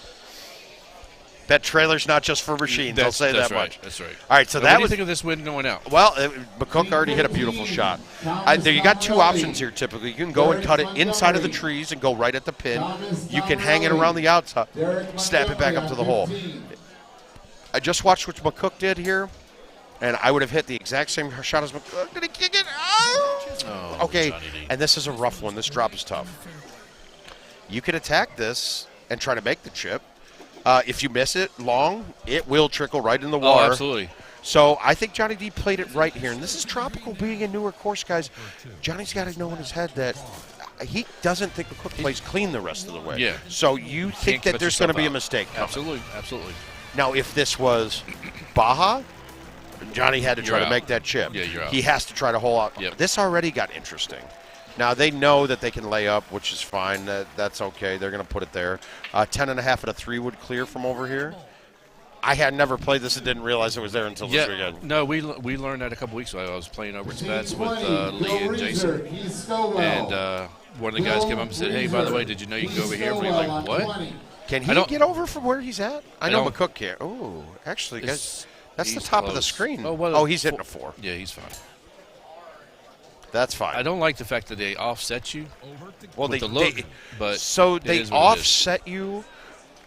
[SPEAKER 4] That trailer's not just for machines. I'll say that much.
[SPEAKER 7] That's right.
[SPEAKER 4] All right, so
[SPEAKER 7] what do you think of this wind going out?
[SPEAKER 4] Well, McCook already hit a beautiful shot. You got 2 options here typically. You can go and cut it inside of the trees and go right at the pin. You can hang it around the outside, snap it back up to the hole. I just watched what McCook did here, and I would have hit the exact same shot as McCook. Did he kick it? Oh! Okay, and this is a rough one. This drop is tough. You can attack this and try to make the chip. If you miss it long, it will trickle right in the water.
[SPEAKER 7] Oh, absolutely.
[SPEAKER 4] So I think Johnny D played it right here. And this is Tropical being a newer course, guys. Johnny's got to know in his head that he doesn't think McCook plays clean the rest of the way.
[SPEAKER 7] Yeah.
[SPEAKER 4] So you think that there's going to be a mistake coming.
[SPEAKER 7] Absolutely.
[SPEAKER 4] Now, if this was Baja, Johnny had to try to make that chip.
[SPEAKER 7] Yeah, you're out.
[SPEAKER 4] He has to try to hole out.
[SPEAKER 7] Yep.
[SPEAKER 4] This already got interesting. Now, they know that they can lay up, which is fine. That's okay. They're going to put it there. 10.5 at a 3 would clear from over here. I had never played this and didn't realize it was there until this weekend.
[SPEAKER 7] No, we learned that a couple weeks ago. I was playing over at Spats with Lee and Jason. And one of the guys came up and said, hey, by the way, did you know you can go over here? And we're like, what?
[SPEAKER 4] Can he get over from where he's at? I know McCook can't. Oh, actually, guys, that's the top of the screen. Oh, he's hitting a 4.
[SPEAKER 7] Yeah, he's fine.
[SPEAKER 4] That's fine.
[SPEAKER 7] I don't like the fact that they offset you.
[SPEAKER 4] Well,
[SPEAKER 7] they
[SPEAKER 4] offset you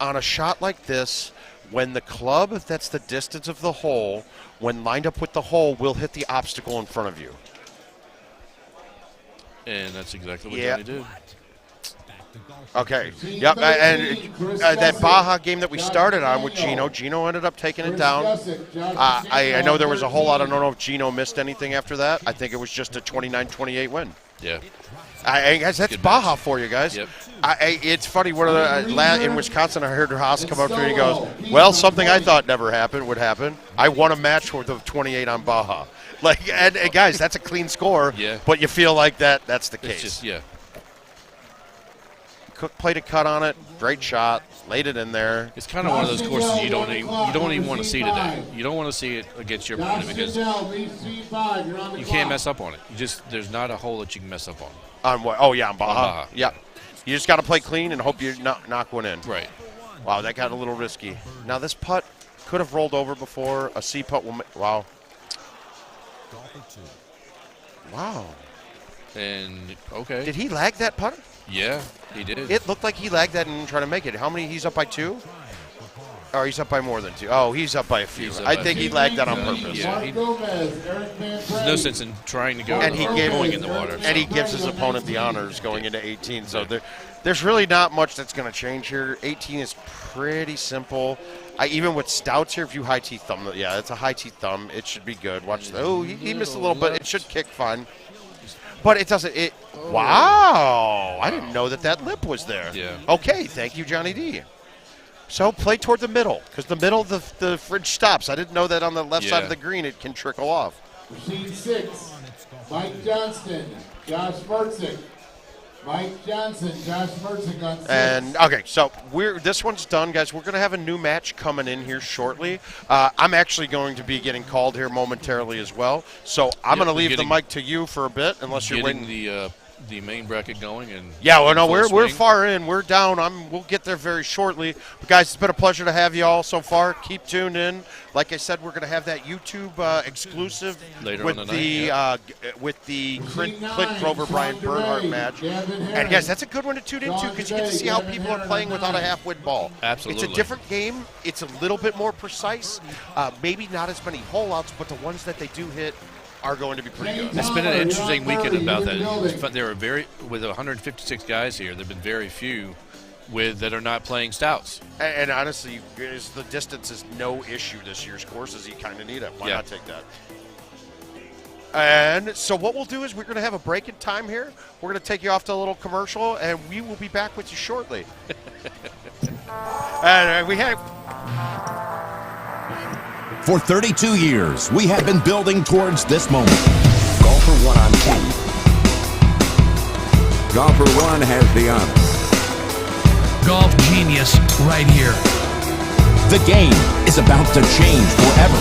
[SPEAKER 4] on a shot like this when the club that's the distance of the hole, when lined up with the hole, will hit the obstacle in front of you.
[SPEAKER 7] And that's exactly what Johnny did.
[SPEAKER 4] Okay. Yep. And that Baja game that we started on with Gino ended up taking it down. I know there was a whole lot. I don't know if Gino missed anything after that. I think it was just a 29-28 win.
[SPEAKER 7] Yeah.
[SPEAKER 4] Guys, that's Baja for you guys.
[SPEAKER 7] Yep.
[SPEAKER 4] It's funny. In Wisconsin, I heard Haas come up to me and he goes, well, something I thought never happened would happen. I won a match worth of 28 on Baja. And guys, that's a clean score.
[SPEAKER 7] Yeah.
[SPEAKER 4] But you feel like that's the case.
[SPEAKER 7] It's just, yeah.
[SPEAKER 4] Cook played a cut on it. Great shot. Laid it in there.
[SPEAKER 7] It's kind of one of those courses you don't even want to see today. You don't want to see it against your opponent because you can't mess up on it. There's not a hole that you can mess up on.
[SPEAKER 4] On what? Oh yeah, on Baja.
[SPEAKER 7] On Baja.
[SPEAKER 4] Yeah. You just got to play clean and hope you knock one in.
[SPEAKER 7] Right.
[SPEAKER 4] Wow, that got a little risky. Now this putt could have rolled over before. A C putt will. Wow. Wow.
[SPEAKER 7] And okay.
[SPEAKER 4] Did he lag that putter?
[SPEAKER 7] Yeah, he did.
[SPEAKER 4] It looked like he lagged that and trying to make it. How many? He's up by 2? Or he's up by more than 2. Oh, he's up by a few. I think he lagged that on purpose.
[SPEAKER 7] Yeah, there's no sense in trying to go
[SPEAKER 4] And he
[SPEAKER 7] going in the water.
[SPEAKER 4] And he gives his opponent the honors going into 18. So there's really not much that's going to change here. 18 is pretty simple. Even with stouts here, if you high teeth thumb, yeah, it's a high teeth thumb. It should be good. Watch. Oh, he missed a little bit. It should kick fine. But it doesn't. Wow! I didn't know that lip was there.
[SPEAKER 7] Yeah.
[SPEAKER 4] Okay, thank you, Johnny D. So play toward the middle, because the middle, the fridge stops. I didn't know that on the left side of the green it can trickle off.
[SPEAKER 1] Machine 6, Mike Johnston, Josh Mertzik. Mike Johnson, Josh Mertzik on 6.
[SPEAKER 4] And okay, so this one's done, guys. We're going to have a new match coming in here shortly. I'm actually going to be getting called here momentarily as well. So I'm going to leave the mic to you for a bit, unless you're waiting.
[SPEAKER 7] The main bracket going and
[SPEAKER 4] we're far in. We're down. We'll get there very shortly. But guys, it's been a pleasure to have you all so far. Keep tuned in. Like I said, we're going to have that YouTube exclusive
[SPEAKER 7] later
[SPEAKER 4] with
[SPEAKER 7] on the night,
[SPEAKER 4] with the Clint Grover Brian Bernhardt match. And guys, that's a good one to tune into because you get to see how people are playing without a half-win ball.
[SPEAKER 7] Absolutely,
[SPEAKER 4] it's a different game. It's a little bit more precise. Maybe not as many hole-outs, but the ones that they do hit are going to be pretty good.
[SPEAKER 7] It's been an interesting weekend about that. There are with 156 guys here, there have been very few that are not playing stouts.
[SPEAKER 4] And honestly, the distance is no issue this year's courses. You kind of need it. Why not take that? And so what we'll do is we're going to have a break in time here. We're going to take you off to a little commercial, and we will be back with you shortly. And we have...
[SPEAKER 8] For 32 years, we have been building towards this moment. Golfer 1 on 10. Golfer 1 has the honor.
[SPEAKER 6] Golf genius right here.
[SPEAKER 8] The game is about to change forever.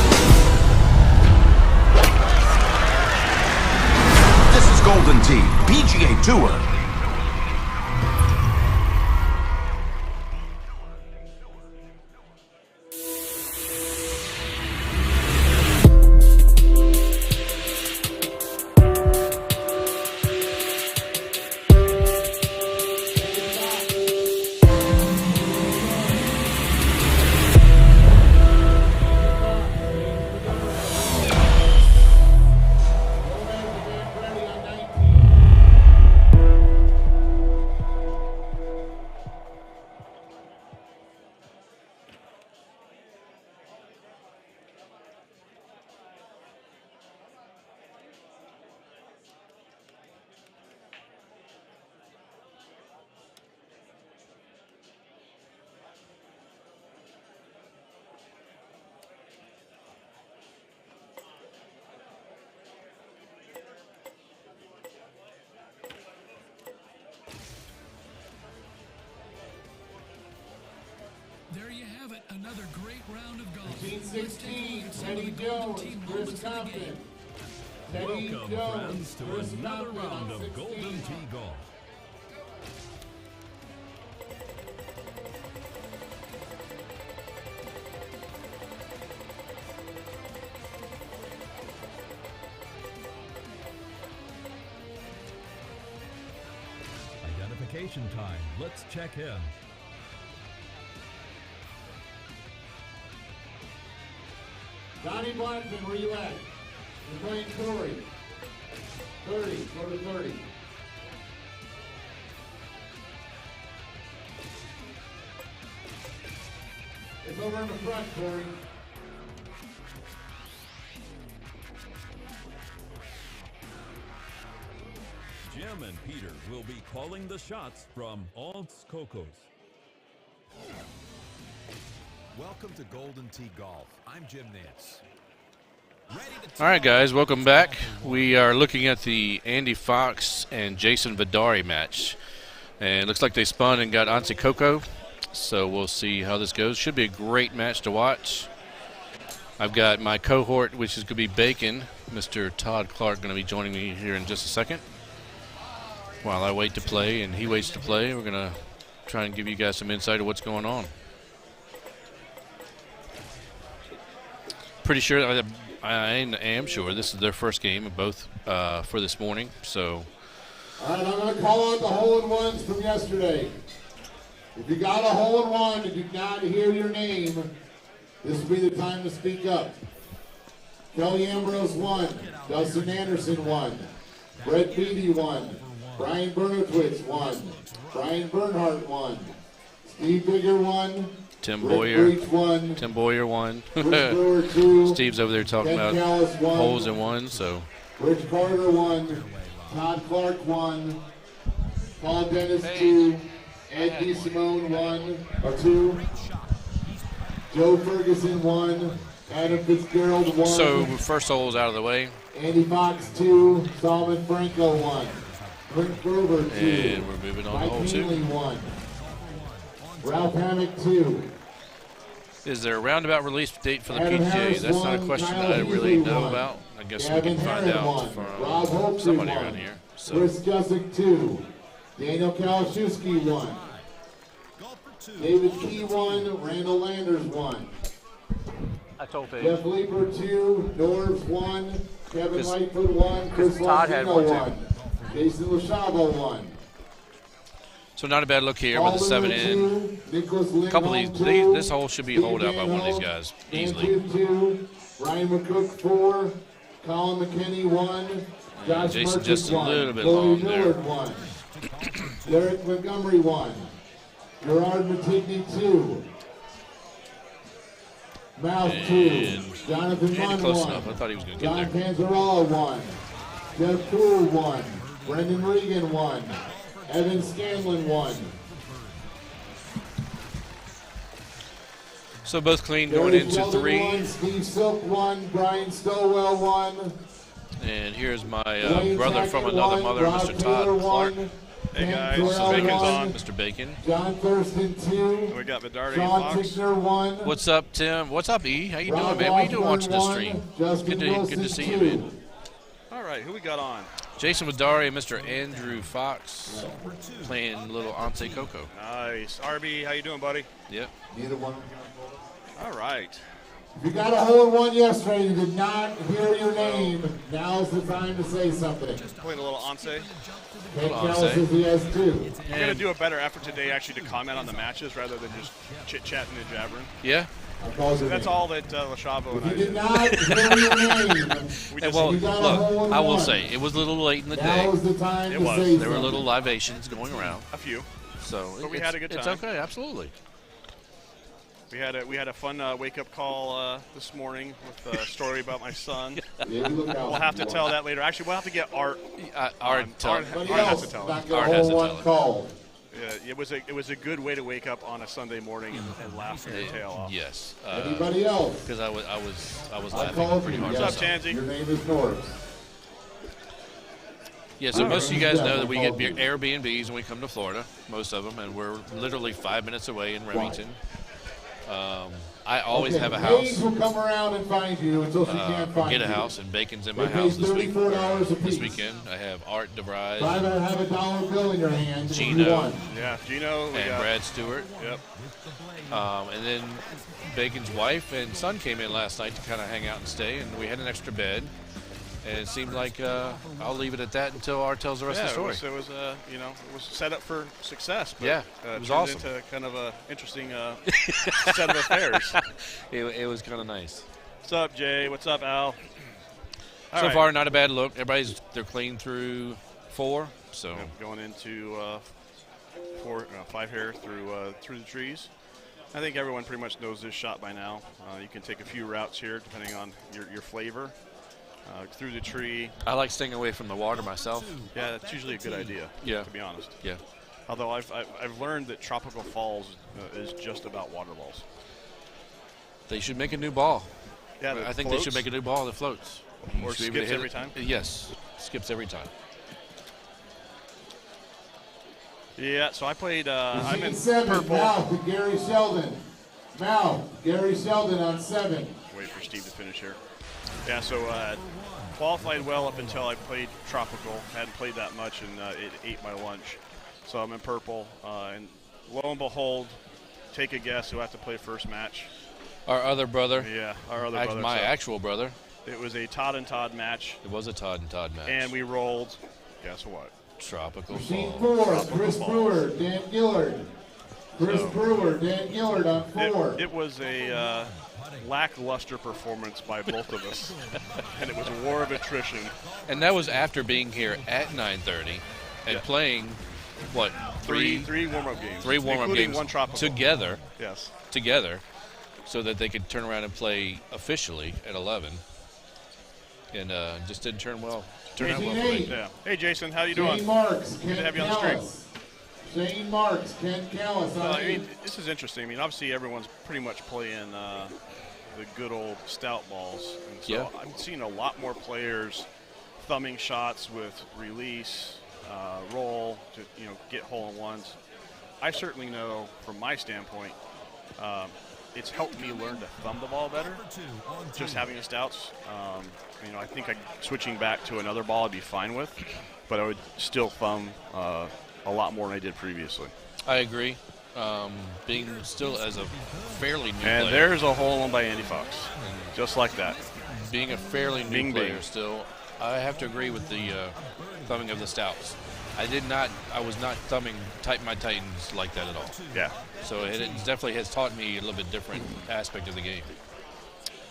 [SPEAKER 8] This is Golden Tee PGA Tour.
[SPEAKER 6] There you have it, another great round of golf.
[SPEAKER 1] 16, Teddy Jones, Chris Compton.
[SPEAKER 6] Welcome, friends, to another round of Golden Tee Golf. Identification time. Let's check in.
[SPEAKER 1] Donnie Blackman, where you at? You're playing Corey. 30, go to 30. It's over in the front, Corey.
[SPEAKER 6] Jim and Peter will be calling the shots from Alts Cocos.
[SPEAKER 9] Welcome to Golden Tee Golf. I'm Jim Nance.
[SPEAKER 7] All right, guys, welcome back. We are looking at the Andy Fox and Jason Vidari match. And it looks like they spun and got Ansi Coco. So we'll see how this goes. Should be a great match to watch. I've got my cohort, which is going to be Bacon. Mr. Todd Clark going to be joining me here in just a second. While I wait to play and he waits to play, we're going to try and give you guys some insight of what's going on. Pretty sure, I am sure this is their first game, both for this morning. So
[SPEAKER 1] All right, I'm going to call out the hole-in-ones from yesterday. If you got a hole-in-one and did not hear your name, this will be the time to speak up. Kelly Ambrose won. Dustin Anderson won. Brett Beatty won. Brian Bernowitz won. Brian Bernhardt won. Steve Bigger won.
[SPEAKER 7] Tim
[SPEAKER 1] Rick
[SPEAKER 7] Boyer.
[SPEAKER 1] Breach won.
[SPEAKER 7] Tim Boyer won.
[SPEAKER 1] Bruce Brewer 2.
[SPEAKER 7] Steve's over there talking
[SPEAKER 1] Ken
[SPEAKER 7] about
[SPEAKER 1] Callis won.
[SPEAKER 7] holes in one. So
[SPEAKER 1] Rich Carter won. Todd Clark won. Paul Dennis 2. Ed DeSimone 1 or 2. Joe Ferguson 1. Adam Fitzgerald 1.
[SPEAKER 7] so first hole's out of the way,
[SPEAKER 1] Andy Fox 2. Solomon Franco 1. Clint Grover 2.
[SPEAKER 7] and we're moving on to
[SPEAKER 1] Mike
[SPEAKER 7] hole 2.
[SPEAKER 1] Healy 1. Ralph Hammock 2.
[SPEAKER 7] Is there a roundabout release date for the
[SPEAKER 1] Adam
[SPEAKER 7] PGA?
[SPEAKER 1] Harris
[SPEAKER 7] That's not a
[SPEAKER 1] won,
[SPEAKER 7] question
[SPEAKER 1] Kyle
[SPEAKER 7] that I really
[SPEAKER 1] Heasley
[SPEAKER 7] know
[SPEAKER 1] won.
[SPEAKER 7] about. I guess
[SPEAKER 1] Gavin
[SPEAKER 7] we can find
[SPEAKER 1] Herron
[SPEAKER 7] out
[SPEAKER 1] won. Rob
[SPEAKER 7] from
[SPEAKER 1] Holtry
[SPEAKER 7] somebody
[SPEAKER 1] won.
[SPEAKER 7] around here. So
[SPEAKER 1] Chris Gusick 2. Daniel Kalashewski 1. David Key 1. Randall Landers 1.
[SPEAKER 7] I told
[SPEAKER 1] Jeff Leeper 2. Norbs 1. Kevin Lightfoot 1. Chris
[SPEAKER 7] Todd had one,
[SPEAKER 1] Longino
[SPEAKER 7] too.
[SPEAKER 1] 1. Jason Lachavo 1.
[SPEAKER 7] So not a bad look here with a 7 in. A couple of these, this hole should be holed out by one of these guys easily.
[SPEAKER 1] 2. Ryan McCook 4. Colin McKinney 1. Josh
[SPEAKER 7] Jason
[SPEAKER 1] Merchant
[SPEAKER 7] just a
[SPEAKER 1] 1.
[SPEAKER 7] little bit
[SPEAKER 1] Chloe
[SPEAKER 7] long there.
[SPEAKER 1] Millard 1. Derek Montgomery 1. Gerard Matigny 2. Mouth 2.
[SPEAKER 7] And
[SPEAKER 1] Jonathan Munn
[SPEAKER 7] close
[SPEAKER 1] 1.
[SPEAKER 7] enough. I thought he was going to get
[SPEAKER 1] John
[SPEAKER 7] there.
[SPEAKER 1] Panzarella 1. Jeff Poole 1. Brendan Regan 1. Evan Scanlon 1.
[SPEAKER 7] So both clean going
[SPEAKER 1] Gary
[SPEAKER 7] into
[SPEAKER 1] Sheldon
[SPEAKER 7] 3.
[SPEAKER 1] 1. Steve Silk 1. Brian Stowell 1.
[SPEAKER 7] And here's my
[SPEAKER 1] Wayne
[SPEAKER 7] brother from
[SPEAKER 1] Tackett
[SPEAKER 7] another
[SPEAKER 1] 1.
[SPEAKER 7] mother,
[SPEAKER 1] Rob
[SPEAKER 7] Mr.
[SPEAKER 1] Taylor
[SPEAKER 7] Todd Clark.
[SPEAKER 1] 1.
[SPEAKER 10] Hey
[SPEAKER 1] Ken
[SPEAKER 10] guys,
[SPEAKER 1] Terrell
[SPEAKER 10] Bacon's
[SPEAKER 1] 1.
[SPEAKER 10] on.
[SPEAKER 7] Mr. Bacon.
[SPEAKER 1] John Thurston 2.
[SPEAKER 10] We got Vidardi
[SPEAKER 1] Sean
[SPEAKER 10] and Fox.
[SPEAKER 1] Tickner 1.
[SPEAKER 7] What's up, Tim? What's up, E? How you doing,
[SPEAKER 1] Rob
[SPEAKER 7] man? What you doing watching this
[SPEAKER 1] Washburn
[SPEAKER 7] stream?
[SPEAKER 1] 1. Justin
[SPEAKER 7] Good to
[SPEAKER 1] Wilson
[SPEAKER 7] see
[SPEAKER 1] 2.
[SPEAKER 7] you, man.
[SPEAKER 10] All right, who we got on?
[SPEAKER 7] Jason Vidari and Mr. Andrew Fox playing a little Ante Coco.
[SPEAKER 10] Nice. RB, how you doing, buddy?
[SPEAKER 7] Yep.
[SPEAKER 1] Neither one.
[SPEAKER 10] All right.
[SPEAKER 1] If you got a hole-in-one yesterday and did not hear your name, now's the time to say something.
[SPEAKER 10] Playing a little Anse.
[SPEAKER 1] Ken Kelly says he has 2.
[SPEAKER 10] I'm going to do a better effort today actually to comment on the matches rather than just chit-chatting and jabbering.
[SPEAKER 7] Yeah?
[SPEAKER 10] That's all that Lachavo and I
[SPEAKER 1] If you
[SPEAKER 10] did.
[SPEAKER 1] did not hear your name,
[SPEAKER 10] We
[SPEAKER 7] And
[SPEAKER 10] just,
[SPEAKER 7] well,
[SPEAKER 1] you got a
[SPEAKER 7] look,
[SPEAKER 1] hole-in-one.
[SPEAKER 7] I will say, it was a little late in the day.
[SPEAKER 1] now is the time
[SPEAKER 10] It
[SPEAKER 1] to
[SPEAKER 10] was.
[SPEAKER 1] say
[SPEAKER 7] There were
[SPEAKER 1] something.
[SPEAKER 7] little libations going around.
[SPEAKER 10] a few.
[SPEAKER 7] So
[SPEAKER 10] But we
[SPEAKER 7] it's-
[SPEAKER 10] had a good
[SPEAKER 7] It's
[SPEAKER 10] time.
[SPEAKER 7] okay, absolutely.
[SPEAKER 10] We had a fun wake-up call this morning with a story about my son.
[SPEAKER 1] Yeah, you look out
[SPEAKER 10] We'll have to
[SPEAKER 1] for
[SPEAKER 10] tell
[SPEAKER 1] it.
[SPEAKER 10] that later. Actually, we'll have to get Art.
[SPEAKER 7] Art,
[SPEAKER 10] Art
[SPEAKER 1] Somebody
[SPEAKER 10] has
[SPEAKER 1] else
[SPEAKER 10] to tell
[SPEAKER 1] not
[SPEAKER 10] it.
[SPEAKER 1] get a
[SPEAKER 7] Art has to
[SPEAKER 1] hole-in-one
[SPEAKER 7] tell it.
[SPEAKER 1] call.
[SPEAKER 10] Yeah, it was a good way to wake up on a Sunday morning and laugh your tail off.
[SPEAKER 7] Yes.
[SPEAKER 1] Anybody else?
[SPEAKER 7] Because I was
[SPEAKER 1] I
[SPEAKER 7] laughing
[SPEAKER 1] called
[SPEAKER 7] pretty
[SPEAKER 1] you.
[SPEAKER 7] hard.
[SPEAKER 10] What's up,
[SPEAKER 1] Yes.
[SPEAKER 10] Tansy?
[SPEAKER 1] Your name is Norbs.
[SPEAKER 7] Yeah, so most of you guys
[SPEAKER 1] Yeah,
[SPEAKER 7] know that we
[SPEAKER 1] I
[SPEAKER 7] get
[SPEAKER 1] called you.
[SPEAKER 7] Airbnbs when we come to Florida, most of them, and we're literally 5 minutes away in Remington. I always have a
[SPEAKER 1] Paige
[SPEAKER 7] house,
[SPEAKER 1] will come around and find you until she can't find
[SPEAKER 7] get a
[SPEAKER 1] you.
[SPEAKER 7] house, and Bacon's in
[SPEAKER 1] They
[SPEAKER 7] my
[SPEAKER 1] pay
[SPEAKER 7] house this week.
[SPEAKER 1] $34 a
[SPEAKER 7] This
[SPEAKER 1] piece.
[SPEAKER 7] weekend, I have Art DeVries
[SPEAKER 1] Try to have a dollar bill in your hand. if you
[SPEAKER 7] Gino.
[SPEAKER 1] want.
[SPEAKER 10] Yeah, Gino. We
[SPEAKER 7] and
[SPEAKER 10] got,
[SPEAKER 7] Brad Stewart.
[SPEAKER 10] Yep.
[SPEAKER 7] And then Bacon's wife and son came in last night to kind of hang out and stay, and we had an extra bed. And it seemed like I'll leave it at that until Art tells the rest
[SPEAKER 10] Yeah,
[SPEAKER 7] of the story.
[SPEAKER 10] it was set up for success. But,
[SPEAKER 7] Yeah, it was
[SPEAKER 10] turned
[SPEAKER 7] awesome.
[SPEAKER 10] into kind of a interesting set of affairs.
[SPEAKER 7] It was kind of nice.
[SPEAKER 10] What's up, Jay? What's up, Al? All
[SPEAKER 7] So
[SPEAKER 10] right.
[SPEAKER 7] far, not a bad look. They're clean through 4. So
[SPEAKER 10] Yep, going into 5 here through the trees. I think everyone pretty much knows this shot by now. You can take a few routes here depending on your flavor. Through the tree.
[SPEAKER 7] I like staying away from the water myself.
[SPEAKER 10] Yeah, that's usually a good idea.
[SPEAKER 7] Yeah.
[SPEAKER 10] To be honest.
[SPEAKER 7] Yeah.
[SPEAKER 10] Although I've learned that Tropical Falls is just about water balls.
[SPEAKER 7] They should make a new ball.
[SPEAKER 10] Yeah, that
[SPEAKER 7] I think they should
[SPEAKER 10] floats.
[SPEAKER 7] make a new ball that floats. You
[SPEAKER 10] Or
[SPEAKER 7] should be able to
[SPEAKER 10] skips
[SPEAKER 7] hit
[SPEAKER 10] every
[SPEAKER 7] it.
[SPEAKER 10] time?
[SPEAKER 7] Yes, skips every time.
[SPEAKER 10] Yeah, so I played. I'm in
[SPEAKER 1] 7,
[SPEAKER 10] purple.
[SPEAKER 1] Mouth to Gary Sheldon. Mouth, Gary Sheldon on 7.
[SPEAKER 10] Wait for Steve to finish here. Yeah, so qualified well up until I played Tropical. Hadn't played that much, and it ate my lunch. So I'm in purple, and lo and behold, take a guess who I have to play first match.
[SPEAKER 7] Our other brother,
[SPEAKER 10] Yeah, our other brother.
[SPEAKER 7] my
[SPEAKER 10] so
[SPEAKER 7] actual brother,
[SPEAKER 10] it was a Todd and Todd match,
[SPEAKER 7] it was a Todd and Todd match.
[SPEAKER 10] and we rolled. Guess what?
[SPEAKER 7] Tropical
[SPEAKER 1] Machine
[SPEAKER 7] Fall.
[SPEAKER 1] 4, Chris Brewer, Dan Gillard. Chris Brewer, Dan Gillard on 4.
[SPEAKER 10] It was a lackluster performance by both of us, and it was a war of attrition.
[SPEAKER 7] And that was after being here at 9:30 and playing, what,
[SPEAKER 10] three warm-up games.
[SPEAKER 7] 3 warm-up
[SPEAKER 10] including
[SPEAKER 7] games
[SPEAKER 10] one tropical.
[SPEAKER 7] together.
[SPEAKER 10] Yes.
[SPEAKER 7] Together, so that they could turn around and play officially at 11. And just didn't turn well. Turn out well for me.
[SPEAKER 10] Yeah. Hey, Jason, how you
[SPEAKER 1] Shane
[SPEAKER 10] doing?
[SPEAKER 1] Marks,
[SPEAKER 10] Good to
[SPEAKER 1] Ken
[SPEAKER 10] have you on the stream.
[SPEAKER 1] Callis. Shane Marks, Ken Callis on
[SPEAKER 10] I
[SPEAKER 1] 8.
[SPEAKER 10] mean, this is interesting. I mean, obviously everyone's pretty much playing the good old stout balls. And so I'm seeing a lot more players thumbing shots with release, roll, to get hole-in-ones. I certainly know, from my standpoint, it's helped me learn to thumb the ball better, just having the stouts. I think switching back to another ball I'd be fine with, but I would still thumb a lot more than I did previously.
[SPEAKER 7] I agree. Being still as a fairly new
[SPEAKER 10] And
[SPEAKER 7] player.
[SPEAKER 10] there's a hole-in by Andy Fox, just like that.
[SPEAKER 7] Being a fairly new
[SPEAKER 10] Bing,
[SPEAKER 7] player
[SPEAKER 10] bing.
[SPEAKER 7] still, I have to agree with the thumbing of the stouts. I was not thumbing my Titans like that at all.
[SPEAKER 10] Yeah.
[SPEAKER 7] So it definitely has taught me a little bit different aspect of the game.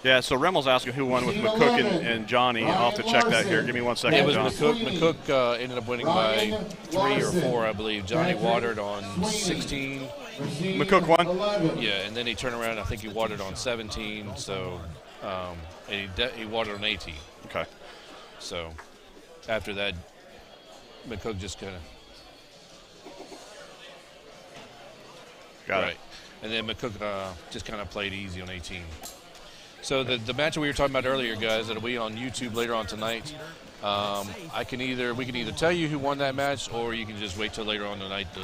[SPEAKER 10] Yeah, so Remmel's asking who won with McCook and Johnny. I'll have to check that here. Give me 1 second,
[SPEAKER 7] It was
[SPEAKER 10] John.
[SPEAKER 7] McCook. McCook ended up winning by 3 or 4, I believe. Johnny watered on 16.
[SPEAKER 10] McCook won?
[SPEAKER 7] Yeah, and then he turned around. I think he watered on 17. So, and he watered on 18.
[SPEAKER 10] Okay.
[SPEAKER 7] So, after that, McCook just kind of
[SPEAKER 10] got
[SPEAKER 7] right.
[SPEAKER 10] it.
[SPEAKER 7] And then McCook just kind of played easy on 18. So the match we were talking about earlier, guys, that'll be on YouTube later on tonight. We can either tell you who won that match, or you can just wait till later on tonight to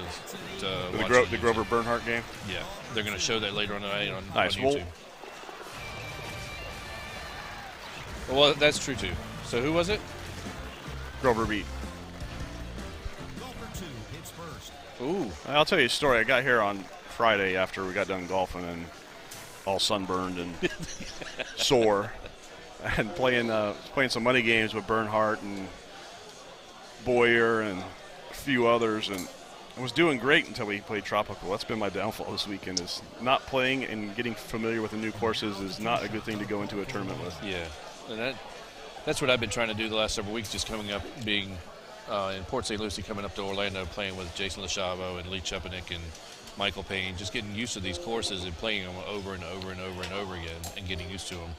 [SPEAKER 7] watch
[SPEAKER 10] The Grover Bernhardt game?
[SPEAKER 7] Yeah, they're going to show that later on tonight on
[SPEAKER 10] Nice.
[SPEAKER 7] YouTube. Well, that's true too. So who was it?
[SPEAKER 10] Grover beat.
[SPEAKER 7] Ooh.
[SPEAKER 10] I'll tell you a story. I got here on Friday after we got done golfing and all sunburned and sore, and playing some money games with Bernhardt and Boyer and a few others, and I was doing great until we played Tropical. That's been my downfall this weekend, is not playing and getting familiar with the new courses is not a good thing to go into a tournament with.
[SPEAKER 7] Yeah, and that's what I've been trying to do the last several weeks, just coming up, being in Port St. Lucie, coming up to Orlando, playing with Jason LaChavo and Lee Chepanik and Michael Payne, just getting used to these courses and playing them over and over and over and over again and getting used to them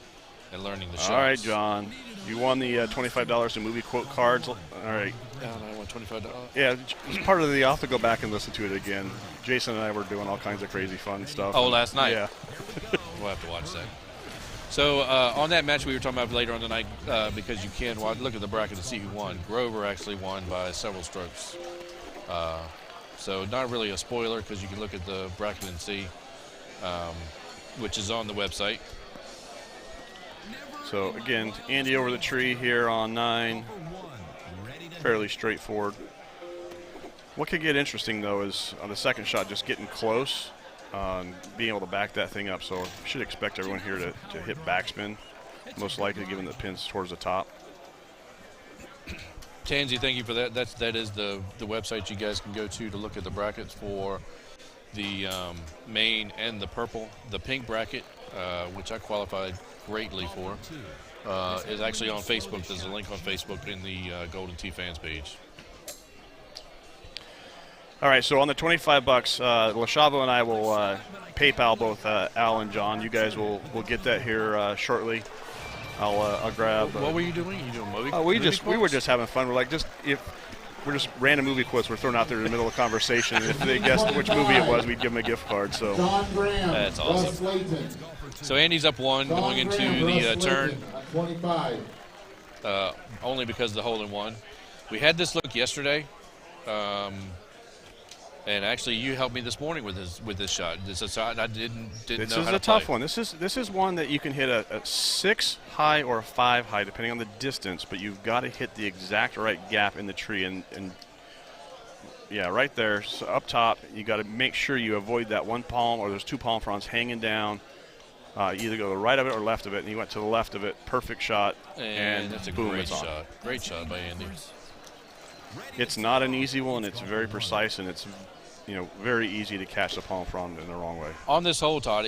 [SPEAKER 7] and learning the shots.
[SPEAKER 10] All right, John. You won the $25 in movie quote cards. All right.
[SPEAKER 7] I won $25.
[SPEAKER 10] Yeah, it's part of the. I'll have to go back and listen to it again. Jason and I were doing all kinds of crazy fun stuff.
[SPEAKER 7] Oh, last night?
[SPEAKER 10] Yeah.
[SPEAKER 7] We'll have to watch that. So on that match we were talking about later on tonight, because you can look at the bracket to see who won. Grover actually won by several strokes. So not really a spoiler, because you can look at the bracket and see, which is on the website.
[SPEAKER 10] So again, Andy over the tree here on 9. Fairly straightforward. What could get interesting though is on the second shot, just getting close, being able to back that thing up. So should expect everyone here to hit backspin, most likely given the pins towards the top.
[SPEAKER 7] Tansy, thank you for that. That is the website you guys can go to look at the brackets for the main and the purple. The pink bracket, which I qualified greatly for, is actually on Facebook. There's a link on Facebook in the Golden Tee fans page.
[SPEAKER 10] All right, so on the $25, LaChavo and I will PayPal both Al and John. You guys will get that here shortly. I'll grab.
[SPEAKER 7] What were you doing? You doing movie?
[SPEAKER 10] We were just having fun. We're like we're just random movie quotes we're throwing out there in the middle of the conversation. If they guessed which movie it was, we'd give them a gift card. So
[SPEAKER 1] John Graham,
[SPEAKER 7] that's awesome.
[SPEAKER 1] Russ Layton.
[SPEAKER 7] So Andy's up 1 going into the turn.
[SPEAKER 1] 25.
[SPEAKER 7] Only because of the hole in one. We had this look yesterday. And actually, you helped me this morning with this shot. This is a shot I didn't know how to play.
[SPEAKER 10] This is a tough one. This is one that you can hit a 6 high or a 5 high, depending on the distance. But you've got to hit the exact right gap in the tree, and yeah, right there. So up top, you got to make sure you avoid that one palm, or there's 2 palm fronds hanging down. Either go to the right of it or left of it, and he went to the left of it. Perfect shot, and
[SPEAKER 7] that's a
[SPEAKER 10] boom,
[SPEAKER 7] great
[SPEAKER 10] it's on.
[SPEAKER 7] shot. Great shot by Andy.
[SPEAKER 10] It's not an easy one. It's very precise, and it's very easy to catch the palm frond in the wrong way.
[SPEAKER 7] On this hole, Todd,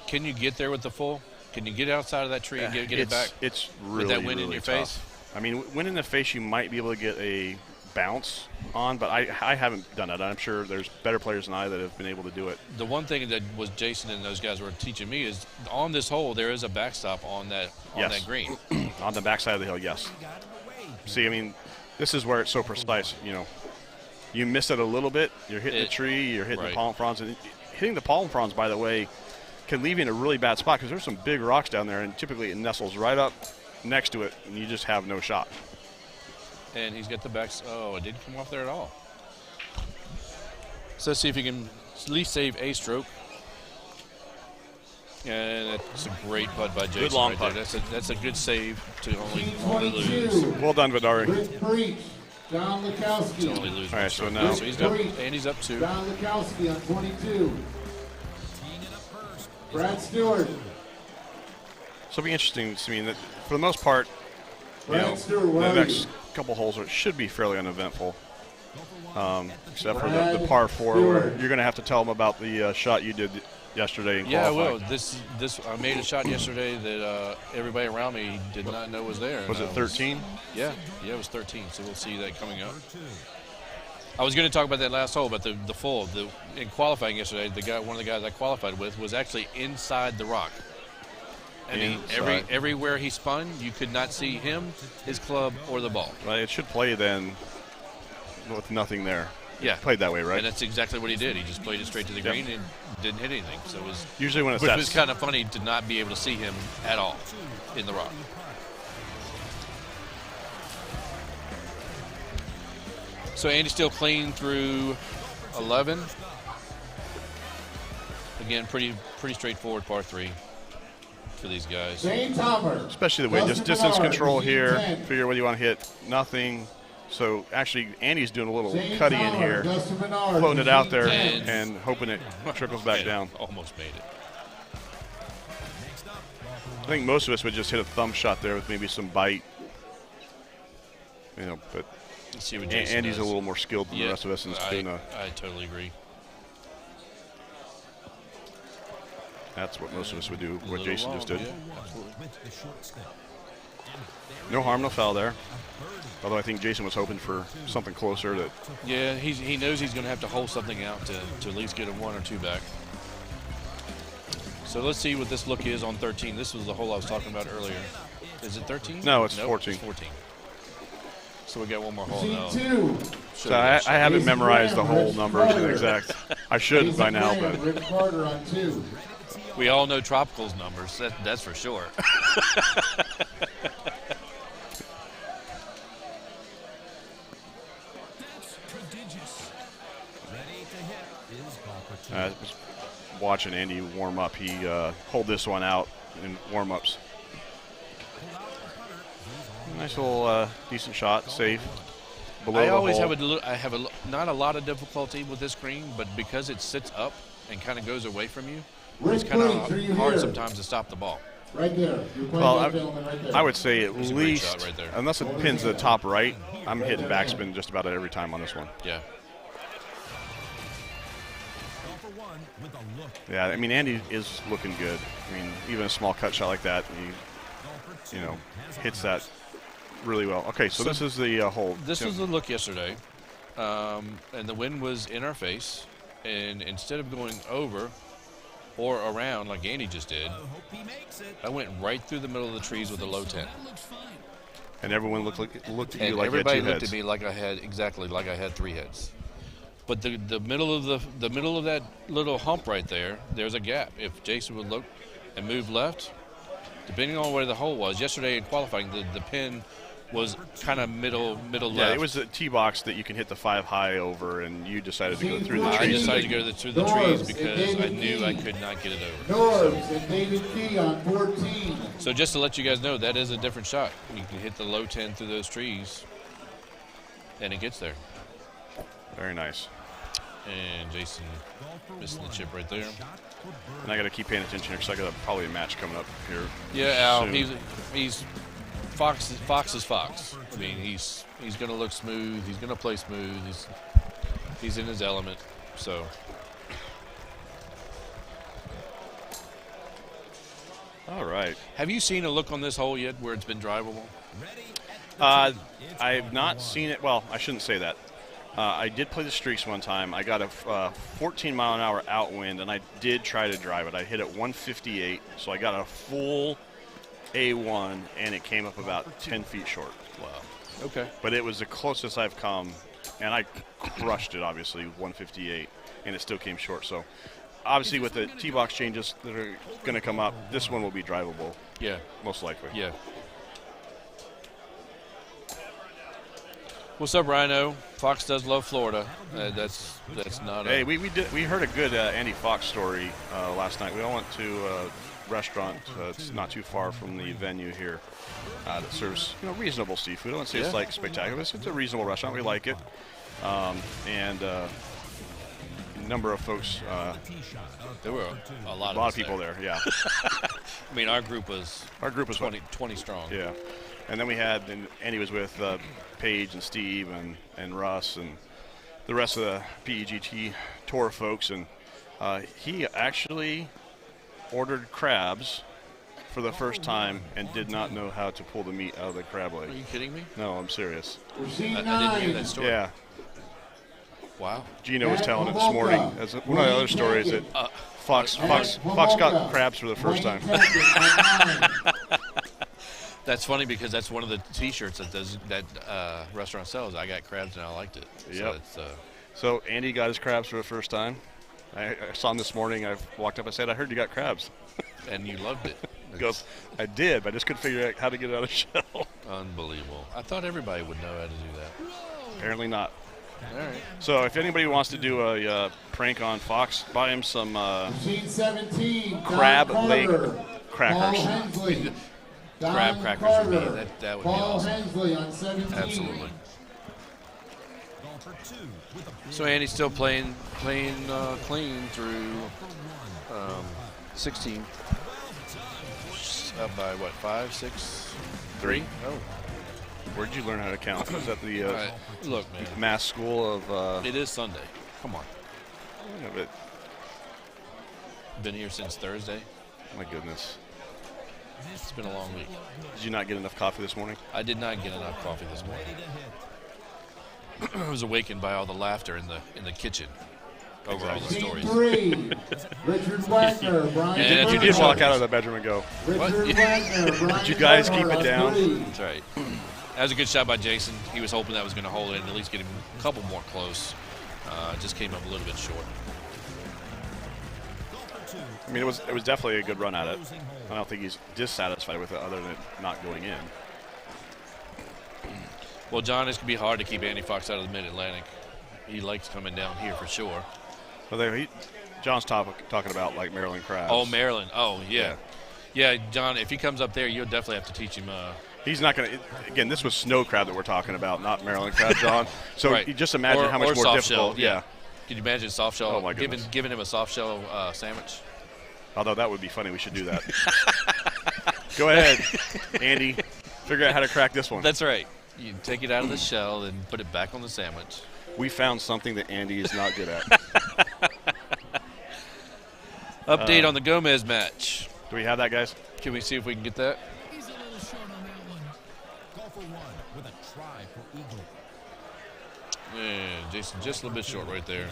[SPEAKER 7] can you get there with the full? Can you get outside of that tree and get it back?
[SPEAKER 10] It's really,
[SPEAKER 7] with that wind
[SPEAKER 10] really
[SPEAKER 7] in your
[SPEAKER 10] tough.
[SPEAKER 7] face?
[SPEAKER 10] I mean, wind in the face, you might be able to get a bounce on, but I haven't done it. I'm sure there's better players than I that have been able to do it.
[SPEAKER 7] The one thing that was Jason and those guys were teaching me is on this hole there is a backstop on that green.
[SPEAKER 10] On the backside of the hill, yes. See, I mean, this is where it's so precise. You miss it a little bit, you're hitting the tree, you're hitting the palm fronds, and hitting the palm fronds, by the way, can leave you in a really bad spot because there's some big rocks down there, and typically it nestles right up next to it, and you just have no shot.
[SPEAKER 7] And he's got the backs. Oh, it didn't come off there at all. So let's see if he can at least save a stroke. And that's a great putt by Jason.
[SPEAKER 10] Good long
[SPEAKER 7] right
[SPEAKER 10] putt.
[SPEAKER 7] there. That's a good save to only lose.
[SPEAKER 10] Well done, Vidari.
[SPEAKER 1] Rick Breach, Don Lukowski.
[SPEAKER 7] To only lose.
[SPEAKER 10] All right, so now
[SPEAKER 7] he's up, and he's up 2.
[SPEAKER 1] Don Lukowski on 22. Brad Stewart.
[SPEAKER 10] So it'll be interesting to me that for the most part,
[SPEAKER 1] Brad Stewart,
[SPEAKER 10] the next couple holes should be fairly uneventful, except for the par 4 where you're going to have to tell them about the shot you did yesterday in
[SPEAKER 7] Yeah,
[SPEAKER 10] qualifying.
[SPEAKER 7] well, this I made a shot yesterday that everybody around me did not know was there.
[SPEAKER 10] Was it 13?
[SPEAKER 7] Yeah, it was 13. So we'll see that coming up. I was going to talk about that last hole, but the full in qualifying yesterday, one of the guys I qualified with was actually inside the rock. I mean, everywhere he spun, you could not see him, his club, or the ball.
[SPEAKER 10] Well, it should play then with nothing there.
[SPEAKER 7] Yeah,
[SPEAKER 10] played that way, right?
[SPEAKER 7] And that's exactly what he did. He just played it straight to the green and didn't hit anything. So it was
[SPEAKER 10] usually when it's
[SPEAKER 7] which was kind of funny to not be able to see him at all in the rock. So Andy's still clean through 11. Again, pretty straightforward par 3 for these guys.
[SPEAKER 10] Especially the way just distance control here. Figure what you want to hit. Nothing. So actually, Andy's doing a little cutty in here, floating it out there and hoping it trickles back down.
[SPEAKER 7] Almost made it.
[SPEAKER 10] I think most of us would just hit a thumb shot there with maybe some bite. But
[SPEAKER 7] let's see what Jason
[SPEAKER 10] Andy's
[SPEAKER 7] does.
[SPEAKER 10] a little more skilled than the rest of us in this tuna.
[SPEAKER 7] I totally agree.
[SPEAKER 10] That's what most of us would do, what Jason just did.
[SPEAKER 7] Yeah, absolutely.
[SPEAKER 10] No harm, no foul there. Although I think Jason was hoping for something closer.
[SPEAKER 7] Yeah, he knows he's going to have to hold something out to at least get a 1 or 2 back. So let's see what this look is on 13. This was the hole I was talking about earlier. Is it 13?
[SPEAKER 10] No, it's
[SPEAKER 7] nope,
[SPEAKER 10] 14.
[SPEAKER 7] It's 14. So we got one more hole now.
[SPEAKER 10] So I haven't memorized the whole numbers and exact. I should by now, but
[SPEAKER 1] Rick Carter on 2.
[SPEAKER 7] We all know Tropical's numbers. That's for sure.
[SPEAKER 10] I was watching Andy warm up. He pulled this one out in warm-ups. Nice little decent shot, safe. Below
[SPEAKER 7] I
[SPEAKER 10] the
[SPEAKER 7] always
[SPEAKER 10] hole.
[SPEAKER 7] have not a lot of difficulty with this green, but because it sits up and kind of goes away from you, it's kind of hard sometimes to stop the ball.
[SPEAKER 1] Right there.
[SPEAKER 10] Well, I would say at
[SPEAKER 7] It's a great
[SPEAKER 10] least,
[SPEAKER 7] shot right there.
[SPEAKER 10] unless it pins the top right, I'm hitting backspin just about every time on this one.
[SPEAKER 7] Yeah.
[SPEAKER 10] Yeah, I mean, Andy is looking good. I mean, even a small cut shot like that, he, hits that really well. Okay, so this is the hole.
[SPEAKER 7] This was the look yesterday, and the wind was in our face, and instead of going over or around like Andy just did, I went right through the middle of the trees with a low 10.
[SPEAKER 10] And everyone looked at you like
[SPEAKER 7] everybody
[SPEAKER 10] you had 2
[SPEAKER 7] looked
[SPEAKER 10] heads.
[SPEAKER 7] at me like I had 3 heads. But the middle of that little hump right there, there's a gap. If Jason would look and move left, depending on where the hole was, yesterday in qualifying, the pin was kind of middle left.
[SPEAKER 10] Yeah, it was a tee box that you can hit the 5 high over, and you decided to go through the trees.
[SPEAKER 7] I decided to go through the trees because I knew I could not get it over.
[SPEAKER 1] Norbs and David Key on 14.
[SPEAKER 7] So just to let you guys know, that is a different shot. You can hit the low 10 through those trees, and it gets there.
[SPEAKER 10] Very nice.
[SPEAKER 7] And Jason missing the chip right there.
[SPEAKER 10] And I got to keep paying attention here because I got probably a match coming up here.
[SPEAKER 7] Yeah, Al,
[SPEAKER 10] soon.
[SPEAKER 7] he's Fox is Fox. I mean, he's going to look smooth. He's going to play smooth. He's in his element. So.
[SPEAKER 10] All right.
[SPEAKER 7] Have you seen a look on this hole yet where it's been drivable?
[SPEAKER 10] I've not seen it. Well, I shouldn't say that. I did play the streaks one time. I got a 14-mile-an-hour outwind, and I did try to drive it. I hit it 158, so I got a full A1, and it came up about 10 feet short.
[SPEAKER 7] Wow. Okay.
[SPEAKER 10] But it was the closest I've come, and I crushed it, obviously, 158, and it still came short. So, obviously, with the T-box changes that are going to come up, this one will be drivable.
[SPEAKER 7] Yeah.
[SPEAKER 10] Most likely.
[SPEAKER 7] Yeah. What's up, Rhino? Fox does love Florida. That's not.
[SPEAKER 10] Hey, we heard a good Andy Fox story last night. We all went to a restaurant. It's not too far from the venue here that serves reasonable seafood. I don't say it's like spectacular. It's a reasonable restaurant. We like it, and a number of folks.
[SPEAKER 7] There were a lot
[SPEAKER 10] of people there. Yeah.
[SPEAKER 7] I mean, our group was 20 strong.
[SPEAKER 10] Yeah, and then we had Andy was with Paige and Steve and Russ and the rest of the PEGT tour folks, and he actually ordered crabs for the first time and did not know how to pull the meat out of the crab leg.
[SPEAKER 7] Are you kidding me?
[SPEAKER 10] No, I'm serious.
[SPEAKER 7] I didn't hear that story.
[SPEAKER 10] Yeah.
[SPEAKER 7] Wow.
[SPEAKER 10] Gino was telling it this morning. As one of the other stories that Fox got crabs for the first time.
[SPEAKER 7] That's funny because that's one of the T-shirts that restaurant sells. I got crabs and I liked it.
[SPEAKER 10] Yep. So Andy got his crabs for the first time. I saw him this morning. I walked up. I said, "I heard you got crabs."
[SPEAKER 7] And you loved it.
[SPEAKER 10] He goes, "I did, but I just couldn't figure out how to get it out of the shell."
[SPEAKER 7] Unbelievable. I thought everybody would know how to do that.
[SPEAKER 10] Apparently not.
[SPEAKER 7] All right.
[SPEAKER 10] So if anybody wants to do a prank on Fox, buy him some crab leg crackers.
[SPEAKER 7] Crab crackers would be that would be awesome. Absolutely. So Andy's still playing clean through 16. Up by what, 5, 6, 3? Oh.
[SPEAKER 10] Where'd you learn how to count? Was that the
[SPEAKER 7] right. Look, man.
[SPEAKER 10] mass school of?
[SPEAKER 7] It is Sunday. Come on.
[SPEAKER 10] Yeah, but
[SPEAKER 7] been here since Thursday.
[SPEAKER 10] My goodness.
[SPEAKER 7] It's been a long week.
[SPEAKER 10] Did you not get enough coffee this morning?
[SPEAKER 7] I did not get enough coffee this morning. I was awakened by all the laughter in the kitchen over all the stories.
[SPEAKER 1] Richard Wagner, Brian.
[SPEAKER 10] And you did walk out of the bedroom and go,
[SPEAKER 1] Richard Wagner, Brian.
[SPEAKER 10] Did you guys keep it down?
[SPEAKER 7] That's right. That was a good shot by Jason. He was hoping that was going to hold it and at least get him a couple more close. Just came up a little bit short.
[SPEAKER 10] I mean, it was definitely a good run at it. I don't think he's dissatisfied with it other than it not going in.
[SPEAKER 7] Well, John, it's going to be hard to keep Andy Fox out of the Mid-Atlantic. He likes coming down here for sure.
[SPEAKER 10] Well, John's talking about, like, Maryland crabs.
[SPEAKER 7] Oh, Maryland. Oh, yeah. Yeah, John, if he comes up there, you'll definitely have to teach him.
[SPEAKER 10] He's not going to – again, this was snow crab that we're talking about, not Maryland crab, John. So
[SPEAKER 7] right.
[SPEAKER 10] You just imagine how much more
[SPEAKER 7] soft
[SPEAKER 10] difficult.
[SPEAKER 7] Shell, yeah. Can you imagine soft shell?
[SPEAKER 10] Oh, my goodness.
[SPEAKER 7] Giving him a soft shell sandwich?
[SPEAKER 10] Although that would be funny. We should do that. Go ahead, Andy. Figure out how to crack this one.
[SPEAKER 7] That's right. You take it out of the shell and put it back on the sandwich.
[SPEAKER 10] We found something that Andy is not good at.
[SPEAKER 7] Update on the Gomez match.
[SPEAKER 10] Do we have that, guys?
[SPEAKER 7] Can we see if we can get that?
[SPEAKER 6] He's a little short on that one. Call for one with a try for eagle.
[SPEAKER 7] Yeah, Jason just a little bit short right there.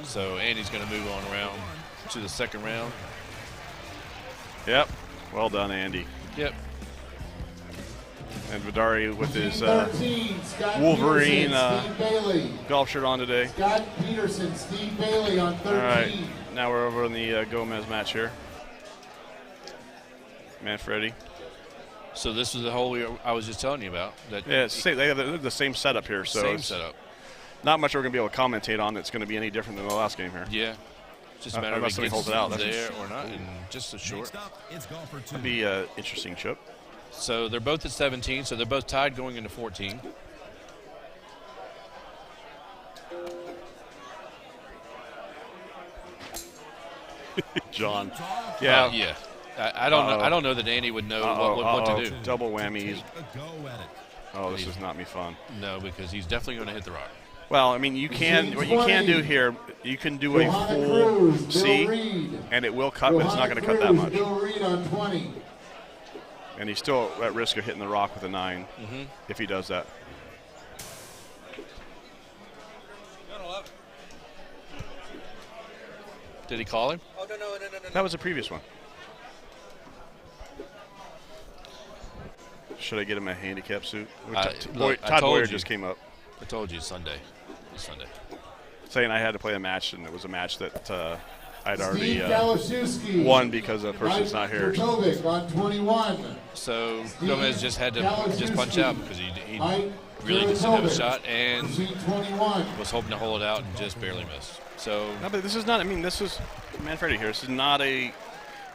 [SPEAKER 7] So Andy's going to move on around to the second round.
[SPEAKER 10] Yep. Well done, Andy.
[SPEAKER 7] Yep.
[SPEAKER 10] And Vidari with his
[SPEAKER 1] 13,
[SPEAKER 10] Wolverine
[SPEAKER 1] Peterson,
[SPEAKER 10] golf shirt on today.
[SPEAKER 1] Scott Peterson, Steve Bailey on 13.
[SPEAKER 10] All right. Now we're over in the Gomez match here. Manfredi.
[SPEAKER 7] So this was the hole I was just telling you about. That
[SPEAKER 10] yeah, they have the same setup here. So
[SPEAKER 7] same setup.
[SPEAKER 10] Not much we're going to be able to commentate on that's going to be any different than the last game here.
[SPEAKER 7] Yeah. Just a matter
[SPEAKER 10] unless
[SPEAKER 7] of if he
[SPEAKER 10] holds it out.
[SPEAKER 7] there or not, and just a short.
[SPEAKER 10] That'd be an interesting chip.
[SPEAKER 7] So they're both at 17, so they're both tied going into 14.
[SPEAKER 10] John. Yeah.
[SPEAKER 7] Yeah. I don't know that Andy would know what to do.
[SPEAKER 10] Double whammies.
[SPEAKER 6] Take a go at it.
[SPEAKER 10] Oh, this is not me fun.
[SPEAKER 7] No, because he's definitely going to hit the rock.
[SPEAKER 10] Well, I mean, what you can do here, you can do a full C, and it will cut, but it's not going to cut that much.
[SPEAKER 1] Bill Reed on 20.
[SPEAKER 10] And he's still at risk of hitting the rock with a 9 if he does that.
[SPEAKER 7] Did he call him?
[SPEAKER 11] Oh, no.
[SPEAKER 10] That was the previous one. Should I get him a handicap suit? Todd Boyer just came up.
[SPEAKER 7] I told you Sunday. It's Sunday.
[SPEAKER 10] Saying I had to play a match, and it was a match that I'd
[SPEAKER 1] Steve
[SPEAKER 10] already won because the person's not here.
[SPEAKER 1] Kovic on 21.
[SPEAKER 7] So Gomez just had to just punch out because he really just didn't have a shot and was hoping to hold it out and just barely missed. So
[SPEAKER 10] no, but this is not. I mean, this is Manfredi here. This is not a.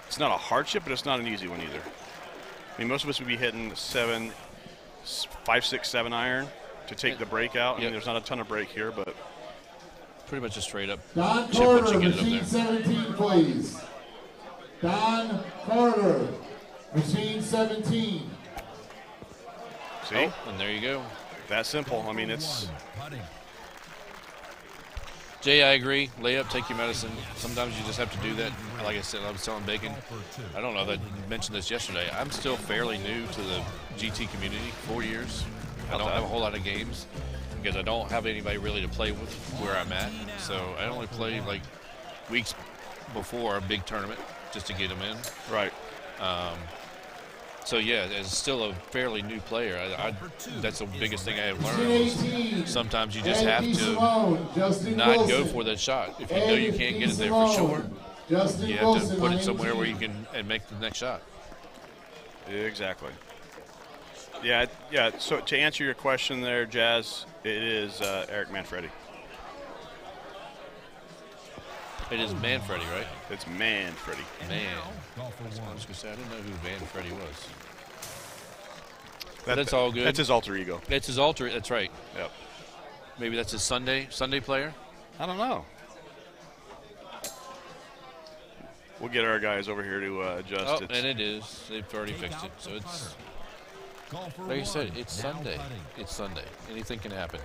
[SPEAKER 10] It's not a hardship, but it's not an easy one either. I mean, most of us would be hitting 5, 6, 7 iron to take the break out. I mean, there's not a ton of break here, but
[SPEAKER 7] pretty much a straight up
[SPEAKER 1] Don
[SPEAKER 7] chip once
[SPEAKER 1] Carter,
[SPEAKER 7] you get it up
[SPEAKER 1] machine
[SPEAKER 7] there.
[SPEAKER 1] 17, please. Don Carter, machine 17.
[SPEAKER 10] see,
[SPEAKER 7] and there you go.
[SPEAKER 10] That simple. I mean, it's.
[SPEAKER 6] Putting.
[SPEAKER 7] Jay, I agree. Layup, take your medicine. Sometimes you just have to do that. Like I said, I was telling Bacon. I don't know that I mentioned this yesterday. I'm still fairly new to the GT community. 4 years. I don't have a whole lot of games because I don't have anybody really to play with where I'm at. So I only play like weeks before a big tournament just to get them in.
[SPEAKER 10] Right.
[SPEAKER 7] So yeah, as still a fairly new player, that's the biggest thing I have learned. Sometimes you just have to not go for that shot. If you know you can't get it there for sure, you have to put it somewhere where you can and make the next shot.
[SPEAKER 10] Exactly. Yeah. So to answer your question there, Jazz, it is Eric Manfredi.
[SPEAKER 7] It is Manfredi, right?
[SPEAKER 10] It's Manfredi.
[SPEAKER 7] Man. I was going to say, I didn't know who Manfredi was. That's all good.
[SPEAKER 10] That's his alter ego.
[SPEAKER 7] That's his alter. That's right.
[SPEAKER 10] Yep.
[SPEAKER 7] Maybe that's his Sunday player.
[SPEAKER 10] I don't know. We'll get our guys over here to adjust it.
[SPEAKER 7] And it is. They've already fixed it. So it's, like you said, it's Sunday. It's Sunday. Anything can happen.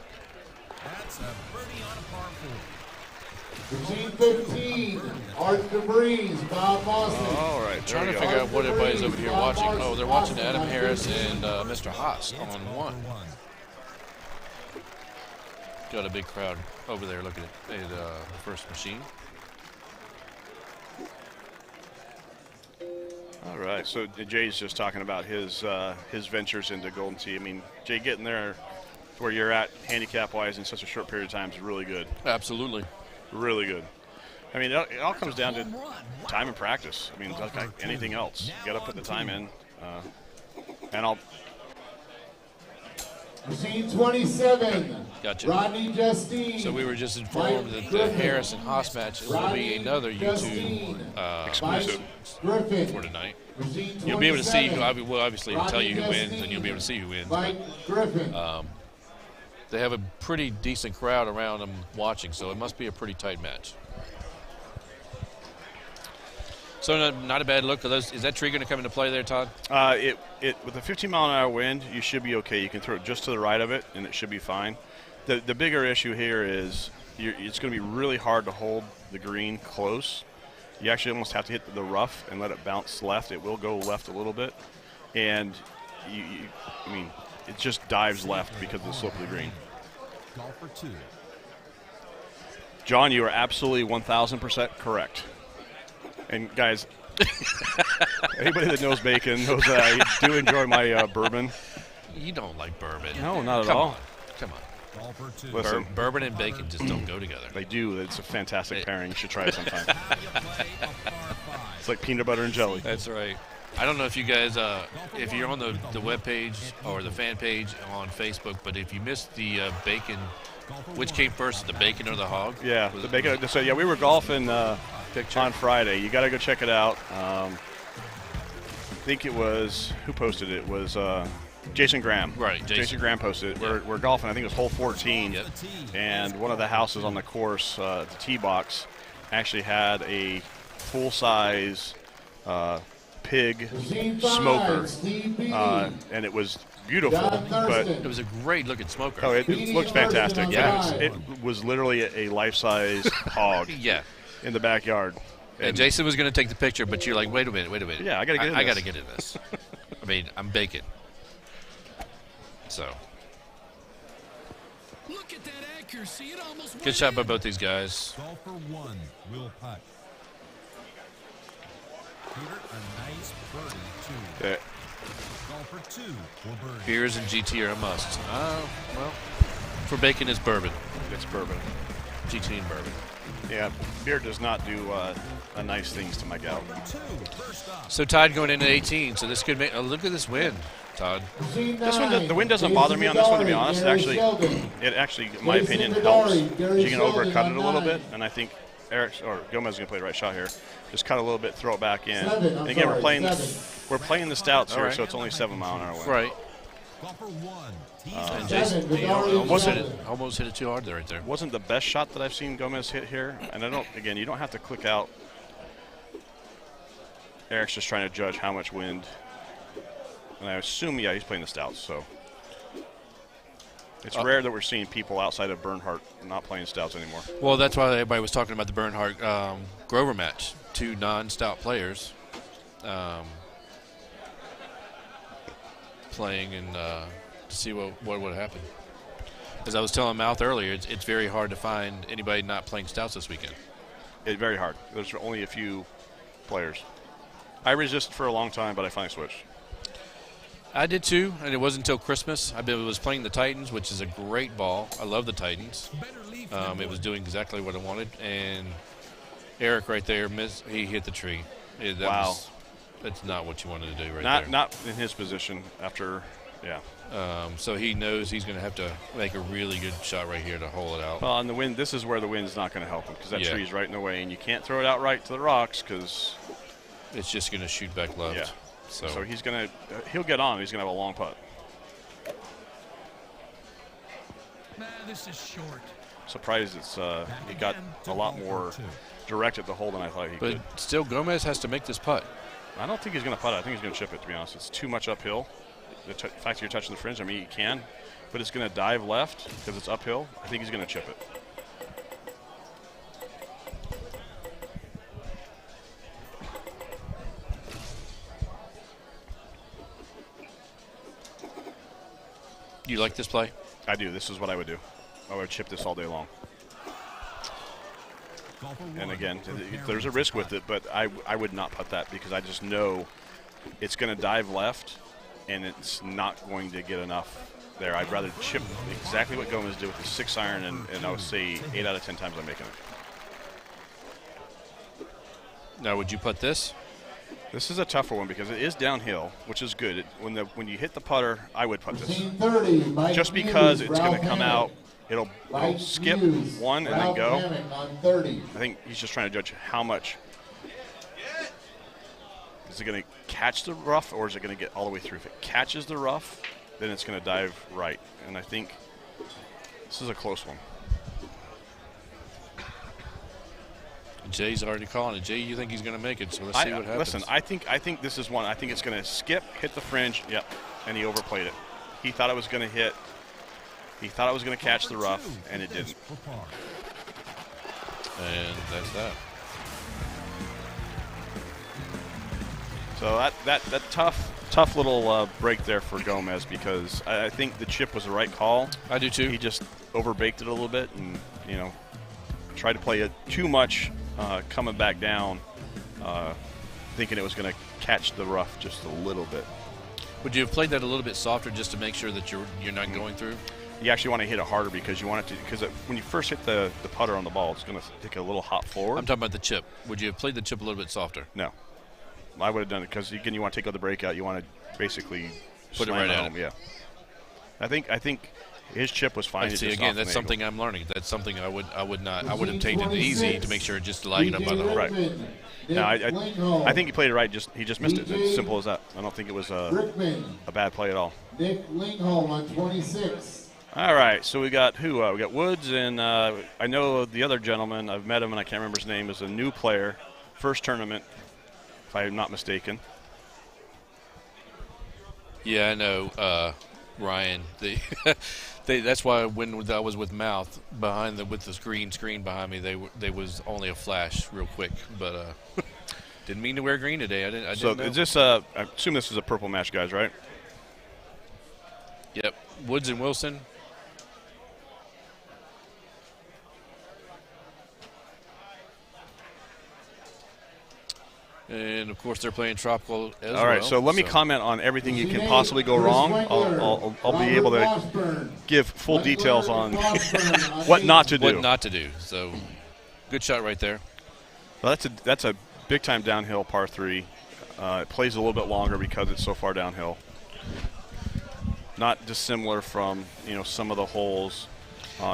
[SPEAKER 6] That's a birdie on a par 4.
[SPEAKER 1] Machine 15, Art DeBreeze, Bob Mawson.
[SPEAKER 10] All right,
[SPEAKER 7] Trying to figure out what everybody's over here watching. Oh, they're watching Adam Harris and Mr. Haas on one. Got a big crowd over there looking at the first machine.
[SPEAKER 10] All right, so Jay's just talking about his ventures into Golden Tee. I mean, Jay, getting there to where you're at handicap-wise in such a short period of time is really good.
[SPEAKER 7] Absolutely.
[SPEAKER 10] Really good. I mean, it all comes down to time and practice. I mean, it's like anything else. You got to put the time in. And I'll.
[SPEAKER 1] Machine 27.
[SPEAKER 7] Gotcha.
[SPEAKER 1] Rodney Justine.
[SPEAKER 7] So we were just informed that the Harris and Haas match will be another YouTube
[SPEAKER 10] exclusive
[SPEAKER 7] for tonight. You'll be able to see who. We'll obviously tell you who wins, and you'll be able to see who wins. But, they have a pretty decent crowd around them watching, so it must be a pretty tight match. So not a bad look. Is that tree going to come into play there, Todd?
[SPEAKER 10] With a 15-mile-an-hour wind, you should be okay. You can throw it just to the right of it, and it should be fine. The bigger issue here is it's going to be really hard to hold the green close. You actually almost have to hit the rough and let it bounce left. It will go left a little bit, and I mean, it just dives left because of the slope of the green.
[SPEAKER 6] Golfer 2.
[SPEAKER 10] John, you are absolutely 1,000% correct. And guys, anybody that knows Bacon knows that I do enjoy my bourbon.
[SPEAKER 7] You don't like bourbon.
[SPEAKER 10] No, not at all.
[SPEAKER 7] Come on.
[SPEAKER 6] Golfer 2.
[SPEAKER 10] Listen,
[SPEAKER 7] Bourbon and bacon just don't go together.
[SPEAKER 10] They do. It's a fantastic pairing. You should try it sometime. It's like peanut butter and jelly.
[SPEAKER 7] That's right. I don't know if you guys, if you're on the web page or the fan page on Facebook, but if you missed the bacon, which came first, the bacon or the hog?
[SPEAKER 10] Yeah, the bacon. So yeah, we were golfing on Friday. You got to go check it out. I think it was who posted it? It was Jason Graham.
[SPEAKER 7] Right,
[SPEAKER 10] Jason Graham posted it.
[SPEAKER 7] Yep.
[SPEAKER 10] We're golfing. I think it was hole 14,
[SPEAKER 7] Yep.
[SPEAKER 10] and one of the houses on the course, the tee box, actually had a full-size pig smoker, and it was beautiful, but
[SPEAKER 7] it was a great looking smoker.
[SPEAKER 10] Oh, it looked fantastic.
[SPEAKER 7] Yeah.
[SPEAKER 10] It was literally a life-size hog
[SPEAKER 7] Yeah.
[SPEAKER 10] in the backyard.
[SPEAKER 7] And Jason was going to take the picture, but you're like, wait a minute.
[SPEAKER 10] Yeah, I got to get in
[SPEAKER 7] I
[SPEAKER 10] this.
[SPEAKER 7] got to get in this. I mean, I'm baking. So.
[SPEAKER 6] Look at that accuracy. It almost
[SPEAKER 7] Good shot by both these guys.
[SPEAKER 9] Golfer 1 will putt. Peter, a nice birdie 2.
[SPEAKER 10] Yeah.
[SPEAKER 9] Golfer 2 will birdie.
[SPEAKER 7] Beers and GT are a must. Well, for bacon is bourbon.
[SPEAKER 10] It's bourbon.
[SPEAKER 7] GT and bourbon.
[SPEAKER 10] Yeah, beer does not do nice things to my gout.
[SPEAKER 7] So Todd going into 18. So this could make. Oh, look at this wind, Todd.
[SPEAKER 10] This one, the wind doesn't bother me on this one, to be honest. It actually, in my opinion, helps. You can overcut it a little bit, and I think Gomez is going to play the right shot here. Just cut a little bit, throw it back in. And again, we're playing the stouts here, so it's only 7 mile an hour wind.
[SPEAKER 7] Right.
[SPEAKER 9] Golfer 1.
[SPEAKER 7] And Jason, he almost hit it too hard there, right there.
[SPEAKER 10] Wasn't the best shot that I've seen Gomez hit here, and you don't have to click out. Eric's just trying to judge how much wind, and I assume, he's playing the stouts, so. It's rare that we're seeing people outside of Bernhardt not playing stouts anymore.
[SPEAKER 7] Well, that's why everybody was talking about the Bernhardt Grover match. 2 non-stout players playing and to see what would happen. As I was telling Mouth earlier, it's very hard to find anybody not playing stouts this weekend.
[SPEAKER 10] It's very hard. There's only a few players. I resisted for a long time, but I finally switched.
[SPEAKER 7] I did too, and it wasn't until Christmas. I was playing the Titans, which is a great ball. I love the Titans. It was doing exactly what I wanted, and Eric right there he hit the tree.
[SPEAKER 10] Wow.
[SPEAKER 7] That's not what you wanted to do there.
[SPEAKER 10] Not in his position after, yeah.
[SPEAKER 7] So he knows he's going to have to make a really good shot right here to hold it out.
[SPEAKER 10] Well, and the wind, this is where the wind's not going to help him because that tree's right in the way, and you can't throw it out right to the rocks because
[SPEAKER 7] it's just going to shoot back left.
[SPEAKER 10] Yeah.
[SPEAKER 7] So
[SPEAKER 10] he'll get on. He's going to have a long putt.
[SPEAKER 6] This is short.
[SPEAKER 10] Surprised he got a lot more direct at the hole than I thought he could.
[SPEAKER 7] But still, Gomez has to make this putt.
[SPEAKER 10] I don't think he's going to putt it. I think he's going to chip it, to be honest. It's too much uphill. The fact that you're touching the fringe, I mean, you can, but it's going to dive left because it's uphill. I think he's going to chip it.
[SPEAKER 7] You like this play?
[SPEAKER 10] I do. This is what I would do. I would chip this all day long. And again, there's a risk with it, but I would not putt that because I just know it's going to dive left, and it's not going to get enough there. I'd rather chip exactly what Gomez did with the 6-iron, and I would say 8 out of 10 times I'm making it.
[SPEAKER 7] Now, would you putt this?
[SPEAKER 10] This is a tougher one because it is downhill, which is good. When you hit the putter, I would putt this. Just because it's going to come out, it'll skip one and then go. I think he's just trying to judge how much. Is it going to catch the rough, or is it going to get all the way through? If it catches the rough, then it's going to dive right. And I think this is a close one.
[SPEAKER 7] Jay's already calling it. Jay, you think he's going to make it, so let's see what happens.
[SPEAKER 10] Listen, I think this is one. I think it's going to skip, hit the fringe, yep, and he overplayed it. He thought it was going to hit. He thought it was going to catch the rough, and it didn't.
[SPEAKER 7] And that's that.
[SPEAKER 10] So that tough little break there for Gomez because I think the chip was the right call.
[SPEAKER 7] I do too.
[SPEAKER 10] He just overbaked it a little bit and tried to play it too much, coming back down, thinking it was going to catch the rough just a little bit.
[SPEAKER 7] Would you have played that a little bit softer just to make sure that you're not going through?
[SPEAKER 10] You actually want to hit it harder because you want it to, because when you first hit the putter on the ball, it's going to take a little hop forward.
[SPEAKER 7] I'm talking about the chip. Would you have played the chip a little bit softer?
[SPEAKER 10] No. I would have done it because, again, you want to take out the breakout. You want to basically
[SPEAKER 7] put it right at him.
[SPEAKER 10] Yeah. I think his chip was fine.
[SPEAKER 7] See, again, that's something I'm learning. That's something I would have taken it easy to make sure it just laid up by the hole.
[SPEAKER 10] Right. No, I think he played it right. He just missed it. It's simple as that. I don't think it was a bad play at all.
[SPEAKER 1] Nick Lingholm on 26.
[SPEAKER 10] All right, so we got who? We got Woods, and I know the other gentleman. I've met him, and I can't remember his name. Is a new player, first tournament, if I'm not mistaken.
[SPEAKER 7] Yeah, I know, Ryan. That's why when I was with Mouth with this green screen behind me, they was only a flash real quick, but didn't mean to wear green today. I didn't.
[SPEAKER 10] So
[SPEAKER 7] know.
[SPEAKER 10] is this? I assume this is a purple match, guys, right?
[SPEAKER 7] Yep, Woods and Wilson. And, of course, they're playing Tropical as well.
[SPEAKER 10] All right, so let me comment on everything you can possibly go wrong. I'll be able to give full details on what not to do.
[SPEAKER 7] What not to do. So, good shot right there.
[SPEAKER 10] Well, that's a big-time downhill par 3. It plays a little bit longer because it's so far downhill. Not dissimilar from some of the holes.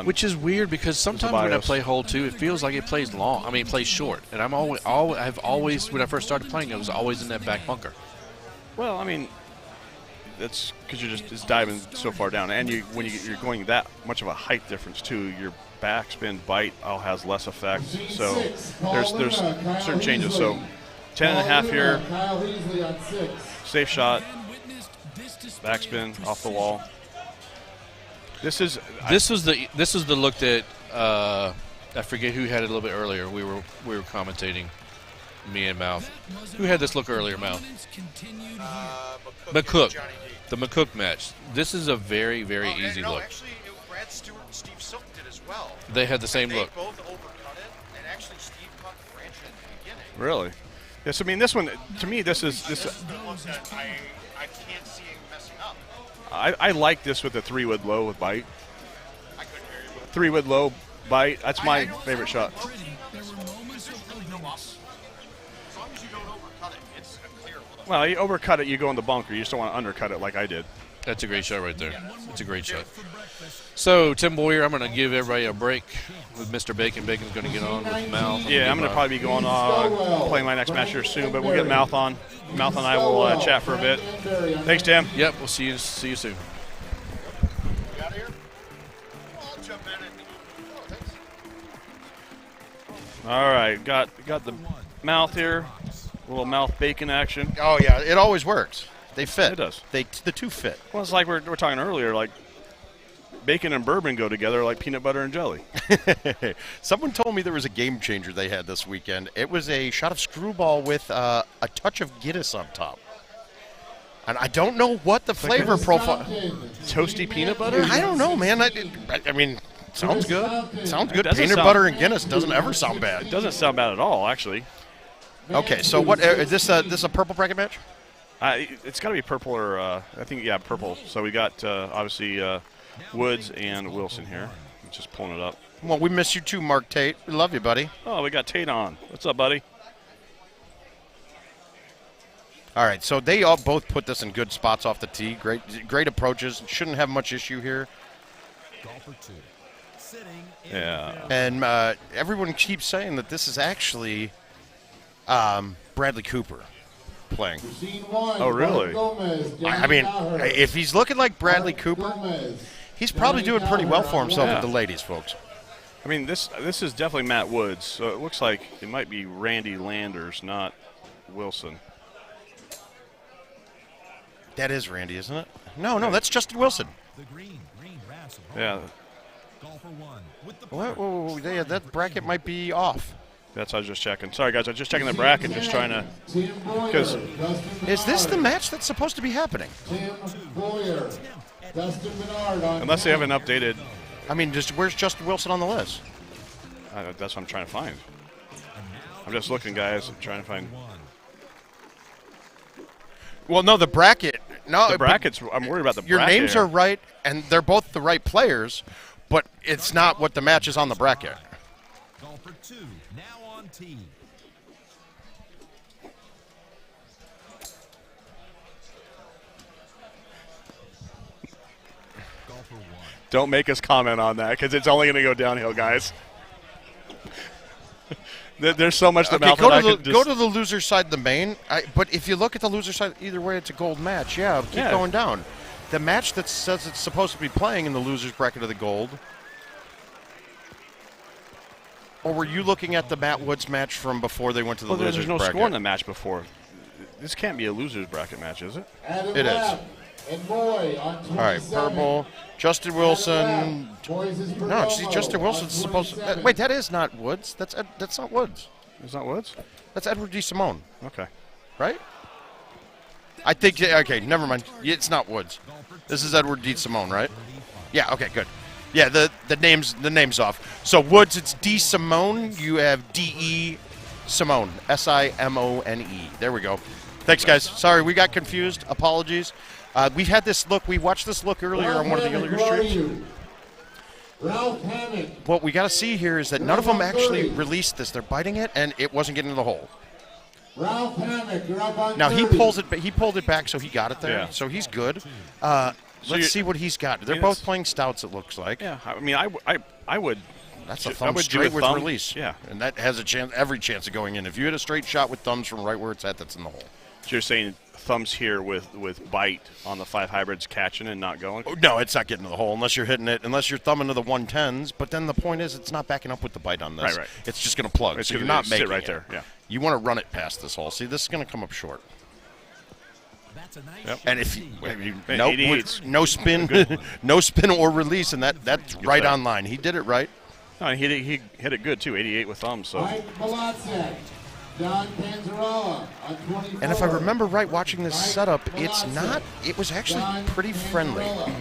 [SPEAKER 7] Which is weird because sometimes when I play hole 2, it feels like it plays long. I mean, it plays short, and I've always when I first started playing, it was always in that back bunker.
[SPEAKER 10] Well, I mean, that's because you're just diving so far down, and when you're going that much of a height difference too, your backspin bite all has less effect. So there's certain changes. So 10.5 here, safe shot, backspin off the wall. This is the look that I forget who had it a little bit earlier. We were commentating, me and Mouth. Who had this look earlier, Mouth? McCook. The McCook match. This is a very, very easy look.
[SPEAKER 4] Actually, Brad Stewart and Steve Silk did as well.
[SPEAKER 7] They had the same look.
[SPEAKER 4] They both overcut it, and actually Steve caught the French at the beginning.
[SPEAKER 10] Really? Yes. I mean, this one to me, this is.
[SPEAKER 4] This is the look that I can't see him messing up.
[SPEAKER 10] I like this with the 3-wood low with bite.
[SPEAKER 4] I couldn't hear you.
[SPEAKER 10] 3-wood low bite. That's my favorite shot.
[SPEAKER 4] As long as you don't overcut it, it's a clear look.
[SPEAKER 10] Well, you overcut it, you go in the bunker. You just don't want to undercut it like I did.
[SPEAKER 7] That's a great shot right there. It's a great shot. So, Tim Boyer, I'm going to give everybody a break with Mr. Bacon. Bacon's going to get on with Mouth.
[SPEAKER 10] Yeah, I'm going to probably be going playing my next match here soon, but we'll get Mouth on. Mouth and I will chat for a bit. Thanks, Tim.
[SPEAKER 7] Yep, we'll see you soon.
[SPEAKER 4] You out of here? I'll jump in and thanks.
[SPEAKER 10] All right, got the Mouth here. A little Mouth Bacon action.
[SPEAKER 4] Oh yeah, it always works. They fit.
[SPEAKER 10] It does.
[SPEAKER 4] The two fit.
[SPEAKER 10] Well, it's like we're talking earlier, like bacon and bourbon go together like peanut butter and jelly.
[SPEAKER 4] Someone told me there was a game changer they had this weekend. It was a shot of Screwball with a touch of Guinness on top. And I don't know what the flavor profile.
[SPEAKER 10] Toasty peanut butter?
[SPEAKER 4] I don't know, man. I mean, sounds good. Sounds good.
[SPEAKER 10] Doesn't
[SPEAKER 4] Peanut
[SPEAKER 10] sound-
[SPEAKER 4] butter and Guinness doesn't ever sound bad.
[SPEAKER 10] It doesn't sound bad at all, actually.
[SPEAKER 4] Okay, so what is this? This a purple bracket match?
[SPEAKER 10] It's got to be purple or I think purple. So we got obviously Woods and Wilson here. I'm just pulling it up.
[SPEAKER 4] Well, we miss you too, Mark Tate. We love you, buddy.
[SPEAKER 10] Oh, we got Tate on. What's up, buddy?
[SPEAKER 4] All right, so they all both put this in good spots off the tee. Great approaches. Shouldn't have much issue here.
[SPEAKER 6] Golfer 2. Sitting in
[SPEAKER 10] Yeah.
[SPEAKER 4] And everyone keeps saying that this is actually Bradley Cooper playing.
[SPEAKER 10] Oh, really?
[SPEAKER 4] I mean, if he's looking like Bradley Cooper, he's probably doing pretty well for himself with the ladies, folks.
[SPEAKER 10] I mean, this is definitely Matt Woods, so it looks like it might be Randy Landers, not Wilson.
[SPEAKER 4] That is Randy, isn't it? No, that's Justin Wilson.
[SPEAKER 6] the green grass of
[SPEAKER 10] Yeah,
[SPEAKER 6] Golfer 1 with the
[SPEAKER 4] Whoa, yeah, that bracket might be off.
[SPEAKER 10] that's what I was just checking. Sorry, guys, I was just checking the bracket, just trying to because
[SPEAKER 4] Is this the match that's supposed to be happening?
[SPEAKER 10] unless they haven't updated,
[SPEAKER 4] I mean, where's Justin Wilson on the list?
[SPEAKER 10] that's what I'm trying to find. I'm just looking, guys. I'm trying to find.
[SPEAKER 4] Well, no, the bracket. No,
[SPEAKER 10] The brackets. I'm worried about the
[SPEAKER 4] your
[SPEAKER 10] bracket.
[SPEAKER 4] names are right, and they're both the right players, but it's not what the match is on the bracket.
[SPEAKER 6] Golfer 2 now on tee. Golfer 1.
[SPEAKER 10] Don't make us comment on that because it's only going to go downhill, guys. There's so much that Mouth that I could
[SPEAKER 4] go to the loser side of the main. But if you look at the loser side, either way, it's a gold match. Yeah, keep going down. The match that says it's supposed to be playing in the losers bracket of the gold. Or were you looking at the Matt Woods match from before they went to the losers
[SPEAKER 10] there's no
[SPEAKER 4] bracket?
[SPEAKER 10] score in the match before. This can't be a losers bracket match, is it?
[SPEAKER 4] It is.
[SPEAKER 1] And Moy on 27.
[SPEAKER 4] All right, purple. Justin Wilson.
[SPEAKER 1] No,
[SPEAKER 4] No, see, Justin Wilson's supposed to. Wait, that is not Woods. That's not Woods.
[SPEAKER 10] It's not Woods?
[SPEAKER 4] That's Edward DeSimone,
[SPEAKER 10] Okay.
[SPEAKER 4] right? I think. Okay, never mind. It's not Woods. This is Edward DeSimone, right? Yeah. Okay. Good. Yeah. The name's off. So Woods, it's DeSimone. You have D.E. Simone. S-I-M-O-N-E. There we go. Thanks, guys. Sorry, we got confused. Apologies. We've had this look. We watched this look earlier on one of the earlier streams.
[SPEAKER 1] Ralph Hammock.
[SPEAKER 4] What we got to see here is that none of them actually released this. They're biting it, and it wasn't getting in the hole.
[SPEAKER 1] Ralph Hammock, you're up on
[SPEAKER 4] Now
[SPEAKER 1] 30.
[SPEAKER 4] he pulled it back, so he got it there.
[SPEAKER 10] Yeah.
[SPEAKER 4] So he's good. Let's see what he's got. They're both playing stouts. It looks like.
[SPEAKER 10] Yeah. I mean, I would.
[SPEAKER 4] That's a
[SPEAKER 10] I
[SPEAKER 4] thumb
[SPEAKER 10] would do
[SPEAKER 4] straight with
[SPEAKER 10] thumb.
[SPEAKER 4] release.
[SPEAKER 10] Yeah.
[SPEAKER 4] And that has a chance, every chance of going in. If you hit a straight shot with thumbs from right where it's at, that's in the hole.
[SPEAKER 10] So you're saying thumbs here with bite on the 5 hybrids catching and not going?
[SPEAKER 4] Oh, no, it's not getting to the hole unless you're hitting it, unless you're thumbing to the 110s. But then the point is, it's not backing up with the bite on this.
[SPEAKER 10] Right.
[SPEAKER 4] It's just going to plug.
[SPEAKER 10] It's
[SPEAKER 4] So you're
[SPEAKER 10] gonna
[SPEAKER 4] not
[SPEAKER 10] sit
[SPEAKER 4] making
[SPEAKER 10] right
[SPEAKER 4] it.
[SPEAKER 10] there, yeah.
[SPEAKER 4] You want to run it past this hole. See, this is going to come up short.
[SPEAKER 6] That's a nice
[SPEAKER 10] Yep.
[SPEAKER 4] And if you,
[SPEAKER 10] And
[SPEAKER 4] no,
[SPEAKER 10] 88's
[SPEAKER 4] no spin, no spin or release, and that's right on line. He did it right.
[SPEAKER 10] No, he hit it good too. 88 with thumbs. So
[SPEAKER 1] Mike Malacek, John Panzarella on 24.
[SPEAKER 4] And if I remember right, watching this
[SPEAKER 1] Mike
[SPEAKER 4] setup, it's
[SPEAKER 1] Malacek,
[SPEAKER 4] not. It was actually
[SPEAKER 1] John
[SPEAKER 4] pretty friendly.
[SPEAKER 1] Panzarella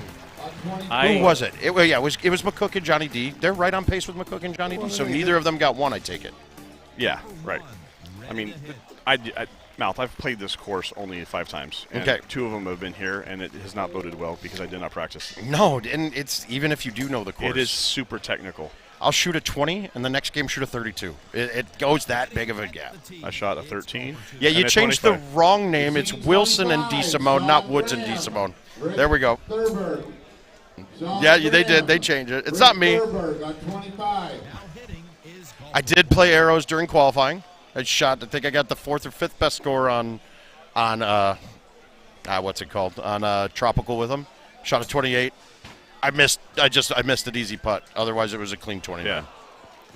[SPEAKER 1] on 24.
[SPEAKER 4] Who was it? It was McCook and Johnny D. They're right on pace with McCook and Johnny D. So neither of them got one. I take it.
[SPEAKER 10] yeah, right. I mean, Mouth, I've played this course only 5 times. And
[SPEAKER 4] Okay.
[SPEAKER 10] 2 of them have been here, and it has not boded well because I did not practice.
[SPEAKER 4] No, and it's even if you do know the course.
[SPEAKER 10] It is super technical.
[SPEAKER 4] I'll shoot a 20, and the next game shoot a 32. It goes that big of a gap.
[SPEAKER 10] I shot a 13.
[SPEAKER 4] Yeah, you
[SPEAKER 10] and a
[SPEAKER 4] changed the
[SPEAKER 10] 25.
[SPEAKER 4] wrong name. It's Wilson and DeSimone, not Woods and DeSimone. There we go.
[SPEAKER 1] Thurberg. Sean
[SPEAKER 4] Yeah, they did.
[SPEAKER 1] Graham.
[SPEAKER 4] They changed it. It's
[SPEAKER 1] Rick
[SPEAKER 4] not me.
[SPEAKER 1] Thurberg on 25.
[SPEAKER 4] I did play arrows during qualifying. I shot. I think I got the 4th or 5th best score on what's it called? On Tropical with them. Shot a 28. I missed an easy putt. Otherwise, it was a clean 29.
[SPEAKER 10] Yeah.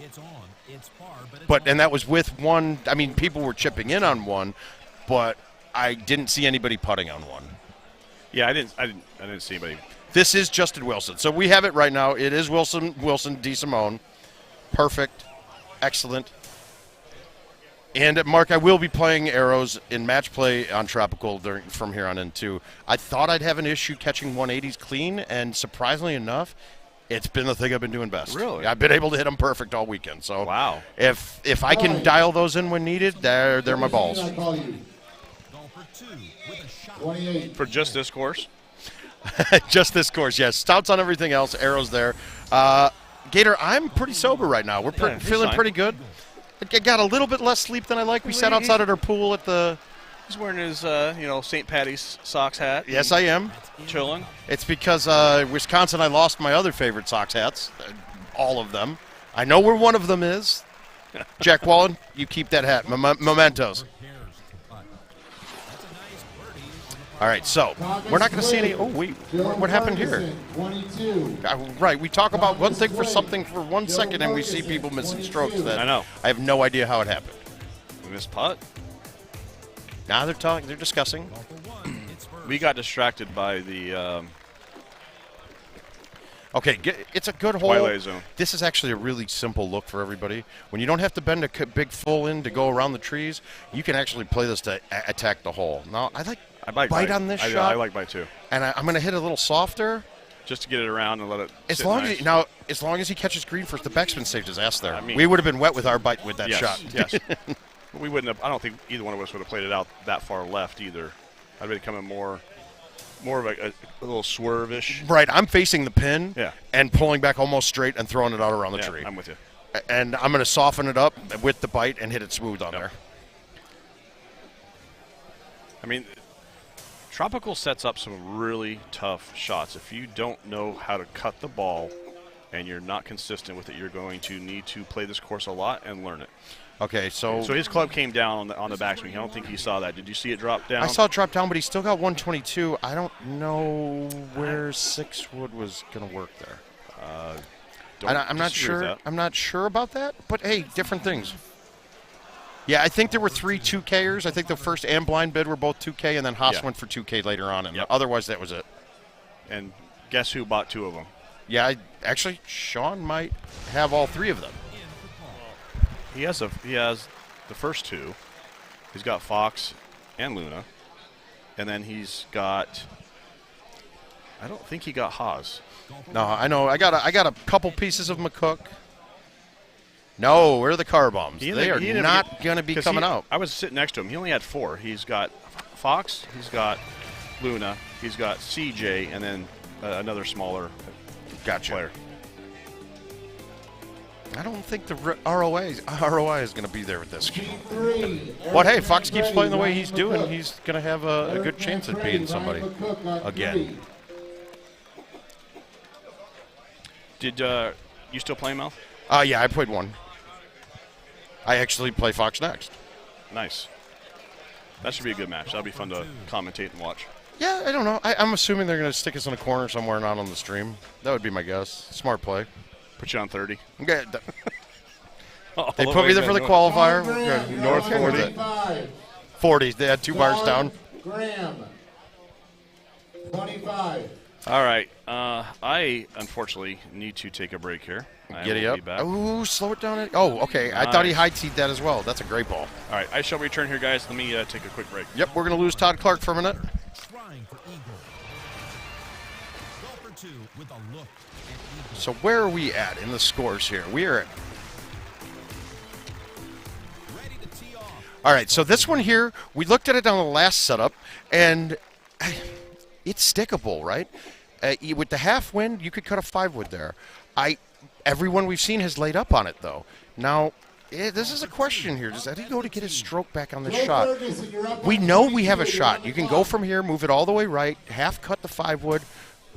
[SPEAKER 6] It's on. It's far,
[SPEAKER 4] And that was with one. I mean, people were chipping in on one, but I didn't see anybody putting on one.
[SPEAKER 10] Yeah, I didn't see anybody.
[SPEAKER 4] This is Justin Wilson. So we have it right now. It is Wilson DeSimone. Perfect. Excellent. And, Mark, I will be playing arrows in match play on Tropical from here on in, too. I thought I'd have an issue catching 180s clean, and surprisingly enough, it's been the thing I've been doing best.
[SPEAKER 10] Really?
[SPEAKER 4] I've been able to hit them perfect all weekend. So
[SPEAKER 10] Wow.
[SPEAKER 4] if I can dial those in when needed, they're my balls.
[SPEAKER 1] I call you.
[SPEAKER 6] golfer 2 with a shot.
[SPEAKER 1] 28.
[SPEAKER 10] For just this course?
[SPEAKER 4] Just this course, yes. Stouts on everything else, arrows there. Gator, I'm pretty sober right now. We're
[SPEAKER 10] Yeah, he's
[SPEAKER 4] feeling
[SPEAKER 10] fine.
[SPEAKER 4] pretty good. I got a little bit less sleep than I like. We sat outside at our pool at the...
[SPEAKER 10] He's wearing his, St. Patty's Sox hat.
[SPEAKER 4] Yes, I am.
[SPEAKER 10] Chilling.
[SPEAKER 4] It's because Wisconsin, I lost my other favorite Sox hats, all of them. I know where one of them is. Jack Wallen, you keep that hat. Mementos. All right, so we're not going to see any. Oh, wait. What happened here?
[SPEAKER 1] 22.
[SPEAKER 4] Right, we talk about one thing for something for 1 second, and we see people missing strokes. That
[SPEAKER 10] I know.
[SPEAKER 4] I have no idea how it happened.
[SPEAKER 10] Missed putt.
[SPEAKER 4] Now they're talking. They're discussing.
[SPEAKER 10] We got distracted by the
[SPEAKER 4] Okay, it's a good hole.
[SPEAKER 10] Twilight Zone.
[SPEAKER 4] This is actually a really simple look for everybody. When you don't have to bend a big full in to go around the trees, you can actually play this to attack the hole. Now, I like bite on this shot.
[SPEAKER 10] I like bite too.
[SPEAKER 4] And I'm going to hit a little softer.
[SPEAKER 10] Just to get it around and let it
[SPEAKER 4] As
[SPEAKER 10] sit
[SPEAKER 4] long
[SPEAKER 10] nice.
[SPEAKER 4] as long as he catches green first, the backspin saved his ass there.
[SPEAKER 10] I mean-
[SPEAKER 4] We would have been wet with our bite with that
[SPEAKER 10] yes,
[SPEAKER 4] shot.
[SPEAKER 10] Yes. We wouldn't have. I don't think either one of us would have played it out that far left either. I'd be coming more of a little swerve-ish.
[SPEAKER 4] Right, I'm facing the pin
[SPEAKER 10] Yeah.
[SPEAKER 4] and pulling back almost straight and throwing it out around the
[SPEAKER 10] Yeah,
[SPEAKER 4] tree.
[SPEAKER 10] I'm with you.
[SPEAKER 4] And I'm going to soften it up with the bite and hit it smooth on there.
[SPEAKER 10] I mean, Tropical sets up some really tough shots. If you don't know how to cut the ball and you're not consistent with it, you're going to need to play this course a lot and learn it.
[SPEAKER 4] Okay, so
[SPEAKER 10] his club came down on the backswing. I don't think he saw that. Did you see it drop down?
[SPEAKER 4] I saw it drop down, but he still got 122. I don't know where 6-wood was going to work there.
[SPEAKER 10] Don't
[SPEAKER 4] I'm not
[SPEAKER 10] disagree with
[SPEAKER 4] sure.
[SPEAKER 10] that.
[SPEAKER 4] I'm not sure about that. But hey, different things. Yeah, I think there were 3 2Kers. I think the first and blind bid were both 2K, and then Haas
[SPEAKER 10] Yeah.
[SPEAKER 4] went for 2K later on. And
[SPEAKER 10] Yep.
[SPEAKER 4] otherwise, that was it.
[SPEAKER 10] And guess who bought 2 of them?
[SPEAKER 4] Yeah, actually, Sean might have all 3 of them.
[SPEAKER 10] He has the first 2. He's got Fox and Luna, and then he's got. I don't think he got Haas.
[SPEAKER 4] No, I know. I got a couple pieces of McCook. No, where are the car bombs? They are not going to be coming out.
[SPEAKER 10] I was sitting next to him. He only had 4. He's got Fox, he's got Luna, he's got CJ, and then another smaller player.
[SPEAKER 4] I don't think the ROI is going to be there with this. But hey, Fox keeps playing the way he's doing. He's going to have a good chance at beating somebody again.
[SPEAKER 10] Did you still play Mel?
[SPEAKER 4] Yeah, I played one. I actually play Fox next.
[SPEAKER 10] Nice. That should be a good match. That'll be fun to commentate and watch.
[SPEAKER 4] Yeah, I don't know. I'm assuming they're going to stick us in a corner somewhere, not on the stream. That would be my guess. Smart play.
[SPEAKER 10] Put you on 30.
[SPEAKER 4] Okay. They put me there for the qualifier. North
[SPEAKER 1] 40.
[SPEAKER 4] 40. They had 2 bars down.
[SPEAKER 1] Graham, 25.
[SPEAKER 10] All right. I, unfortunately, need to take a break here.
[SPEAKER 4] Giddy up. Ooh, slow it down. Oh, okay. Nice. I thought he high-teed that as well. That's a great ball.
[SPEAKER 10] All right. I shall return here, guys. Let me take a quick break.
[SPEAKER 4] Yep, we're going to lose Todd Clark for a minute.
[SPEAKER 6] Trying for eagle. Golfer 2 with a look at eagle.
[SPEAKER 4] So where are we at in the scores here? We are at...
[SPEAKER 6] Ready to tee off.
[SPEAKER 4] All right, so this one here, we looked at it on the last setup, and it's stickable, right? With the half wind, you could cut a 5 wood there. Everyone we've seen has laid up on it, though. Now, this is a question here. Does Eddie go to get his stroke back on this shot? We know we have a shot. You can go from here, move it all the way right, half cut the 5 wood,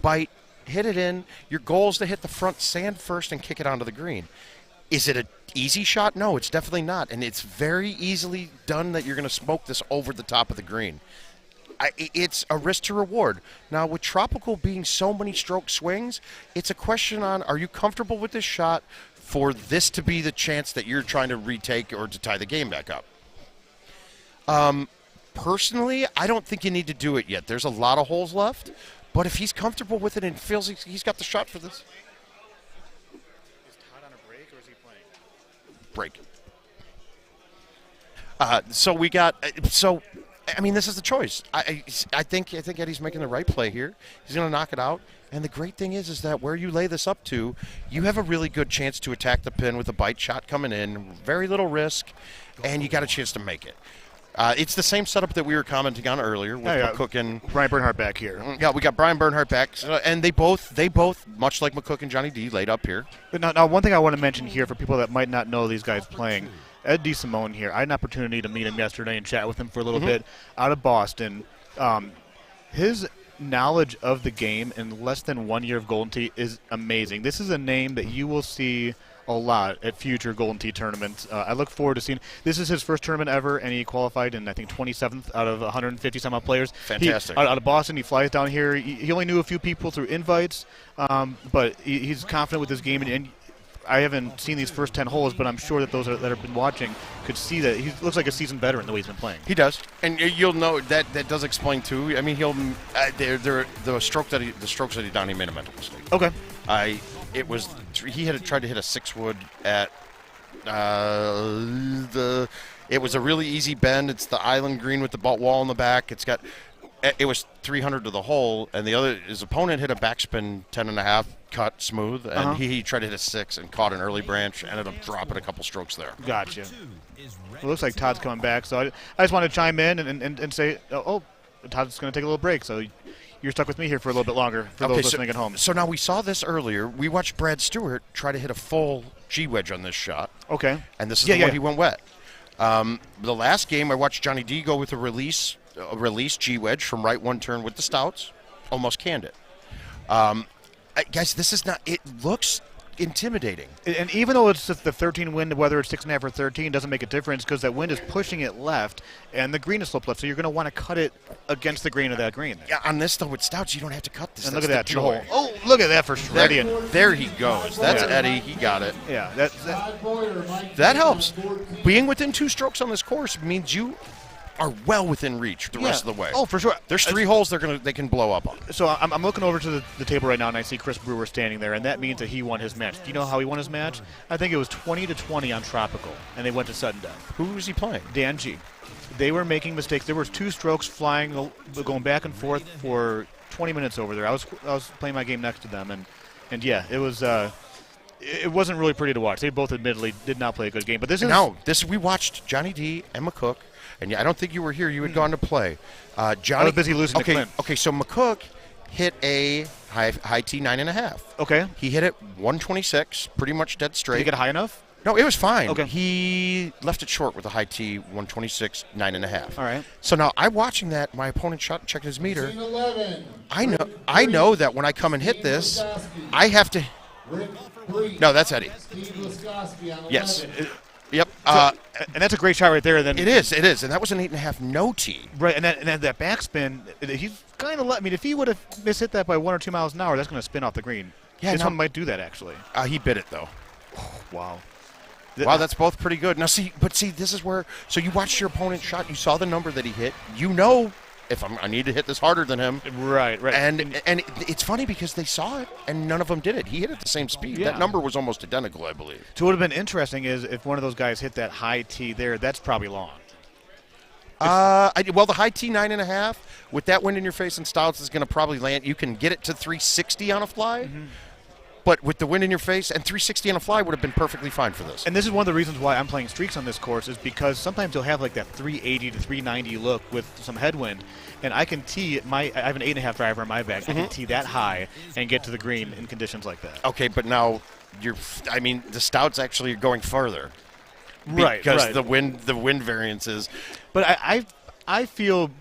[SPEAKER 4] bite, hit it in. Your goal is to hit the front sand first and kick it onto the green. Is it an easy shot? No, it's definitely not. And it's very easily done that you're going to smoke this over the top of the green. It's a risk to reward. Now, with Tropical being so many stroke swings, it's a question on, are you comfortable with this shot for this to be the chance that you're trying to retake or to tie the game back up? Personally, I don't think you need to do it yet. There's a lot of holes left, but if he's comfortable with it and feels he's got the shot for this.
[SPEAKER 5] Is Todd on a break or is he playing?
[SPEAKER 4] Break. I mean, this is the choice. I think Eddie's making the right play here. He's going to knock it out. And the great thing is that where you lay this up to, you have a really good chance to attack the pin with a bite shot coming in. Very little risk, and you got a chance to make it. It's the same setup that we were commenting on earlier with McCook and
[SPEAKER 5] Brian Bernhardt back here.
[SPEAKER 4] Yeah, we got Brian Bernhardt back, and they both, much like McCook and Johnny D, laid up here.
[SPEAKER 5] But now, one thing I want to mention here for people that might not know these guys playing. Ed DeSimone here. I had an opportunity to meet him yesterday and chat with him for a little bit out of Boston. His knowledge of the game in less than 1 year of Golden Tee is amazing. This is a name that you will see a lot at future Golden Tee tournaments. I look forward to seeing. This is his first tournament ever, and he qualified in, I think, 27th out of 150 some odd players.
[SPEAKER 4] Fantastic.
[SPEAKER 5] Out of Boston, he flies down here. He only knew a few people through invites, but he's confident with his game, and I haven't seen these first 10 holes, but I'm sure that those that have been watching could see that he looks like a seasoned veteran the way he's been playing.
[SPEAKER 4] He does, and you'll know that does explain too. I mean, he'll the strokes that he done, he made a mental mistake.
[SPEAKER 5] Okay.
[SPEAKER 4] He had tried to hit a 6 wood at it was a really easy bend. It's the island green with the wall in the back. It was 300 to the hole, and his opponent hit a backspin 10.5 cut smooth, and he tried to hit a 6 and caught an early branch, ended up dropping a couple strokes there.
[SPEAKER 5] Gotcha. It looks like Todd's coming back, so I just want to chime in and say, Todd's going to take a little break, so you're stuck with me here for a little bit longer for those listening at home.
[SPEAKER 4] So now we saw this earlier. We watched Brad Stewart try to hit a full G-wedge on this shot.
[SPEAKER 5] Okay.
[SPEAKER 4] And this is the one he went wet. The last game, I watched Johnny D go with a release G-wedge from right one turn with the Stouts. Almost canned it. Guys, this is not – it looks intimidating.
[SPEAKER 5] And even though it's just the 13 wind, whether it's 6.5 or 13, doesn't make a difference because that wind is pushing it left, and the green is sloped left, so you're going to want to cut it against the grain of that green.
[SPEAKER 4] Yeah, on this though with stouts, you don't have to cut this.
[SPEAKER 5] And
[SPEAKER 4] That's
[SPEAKER 5] look at that
[SPEAKER 4] the joy.
[SPEAKER 5] Oh, look at that for shredding.
[SPEAKER 4] There he goes. That's
[SPEAKER 5] Yeah.
[SPEAKER 4] Eddie. He got it.
[SPEAKER 5] Yeah,
[SPEAKER 4] That helps. Being within 2 strokes on this course means you are well within reach the rest of the way.
[SPEAKER 5] Oh, for sure.
[SPEAKER 4] There's 3 holes they can blow up on.
[SPEAKER 5] So I'm looking over to the table right now, and I see Chris Brewer standing there, and that means that he won his match. Do you know how he won his match? I think it was 20-20 on Tropical, and they went to sudden death.
[SPEAKER 4] Who was he playing?
[SPEAKER 5] Dan G. They were making mistakes. There was 2 strokes flying, going back and forth for 20 minutes over there. I was playing my game next to them, and yeah, it was. It wasn't really pretty to watch. They both admittedly did not play a good game. But
[SPEAKER 4] we watched Johnny D and McCook, and I don't think you were here. You had gone to play. Johnny,
[SPEAKER 5] I was busy losing to Clint.
[SPEAKER 4] Okay, so McCook hit a high T 9.5.
[SPEAKER 5] Okay.
[SPEAKER 4] He hit it 126, pretty much dead straight.
[SPEAKER 5] Did he get high enough?
[SPEAKER 4] No, it was fine.
[SPEAKER 5] Okay.
[SPEAKER 4] He left it short with a high T 126, 9.5.
[SPEAKER 5] All right.
[SPEAKER 4] So now I'm watching that. My opponent checked his meter.
[SPEAKER 1] 11.
[SPEAKER 4] I know that when I come and hit this, I have to. No, that's Eddie. Yes. Yep.
[SPEAKER 5] And that's a great shot right there. Then
[SPEAKER 4] it is, and that was an 8.5 no tee.
[SPEAKER 5] Right, and that backspin, he's kind of let. I mean, if he would have mishit that by 1 or 2 miles an hour, that's going to spin off the green.
[SPEAKER 4] Yeah,
[SPEAKER 5] this one might do that actually.
[SPEAKER 4] He bit it though.
[SPEAKER 5] Wow.
[SPEAKER 4] Wow, that's both pretty good. Now see, this is where. So you watched your opponent's shot. You saw the number that he hit. You know, if I need to hit this harder than him.
[SPEAKER 5] Right.
[SPEAKER 4] And it's funny because they saw it and none of them did it. He hit at the same speed.
[SPEAKER 5] Yeah.
[SPEAKER 4] That number was almost identical, I believe.
[SPEAKER 5] So what would have been interesting is if one of those guys hit that high tee there. That's probably long.
[SPEAKER 4] Well, the high T 9.5 with that wind in your face and stouts is going to probably land. You can get it to 360 on a fly. Mm-hmm. But with the wind in your face, and 360 on a fly would have been perfectly fine for this.
[SPEAKER 5] And this is one of the reasons why I'm playing streaks on this course is because sometimes you'll have like that 380 to 390 look with some headwind, and I can tee I have an 8.5 driver in my bag. Mm-hmm. I can tee that high and get to the green in conditions like that.
[SPEAKER 4] Okay, but now the stouts actually are going further,
[SPEAKER 5] right?
[SPEAKER 4] Because the wind variances.
[SPEAKER 5] But I feel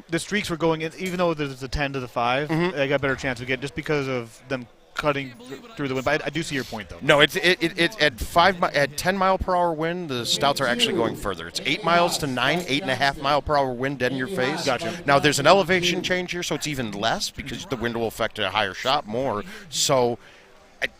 [SPEAKER 5] the streaks were going in, even though there's a 10 to the 5. Mm-hmm. I got a better chance of getting just because of them cutting through the wind. But I do see your point, though.
[SPEAKER 4] No, it's at 10 mile per hour wind. The stouts are actually going further. It's 8 miles to 8.5 mile per hour wind dead in your face.
[SPEAKER 5] Gotcha.
[SPEAKER 4] Now there's an elevation change here, so it's even less because the wind will affect a higher shot more. So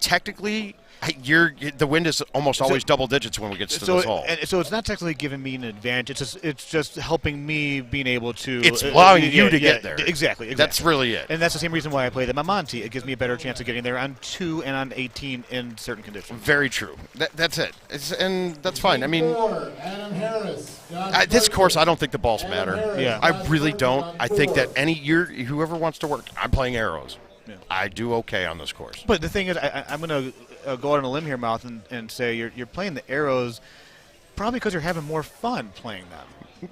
[SPEAKER 4] technically, the wind is almost always double digits when we get to this hole.
[SPEAKER 5] So it's not technically giving me an advantage. It's just helping me being able to.
[SPEAKER 4] It's allowing you to get there.
[SPEAKER 5] Exactly.
[SPEAKER 4] That's really it.
[SPEAKER 5] And that's the same reason why I play the Mamonti. It gives me a better chance of getting there on 2 and on 18 in certain conditions.
[SPEAKER 4] Very true. That's it. And that's fine. I mean,
[SPEAKER 1] Adam Harris.
[SPEAKER 4] This course, I don't think the balls matter.
[SPEAKER 5] Yeah.
[SPEAKER 4] I really don't. I think that whoever wants to work, I'm playing arrows. Yeah. I do okay on this course.
[SPEAKER 5] But the thing is, I'm going to go out on a limb here, Mouth, and say you're playing the arrows probably because you're having more fun playing them.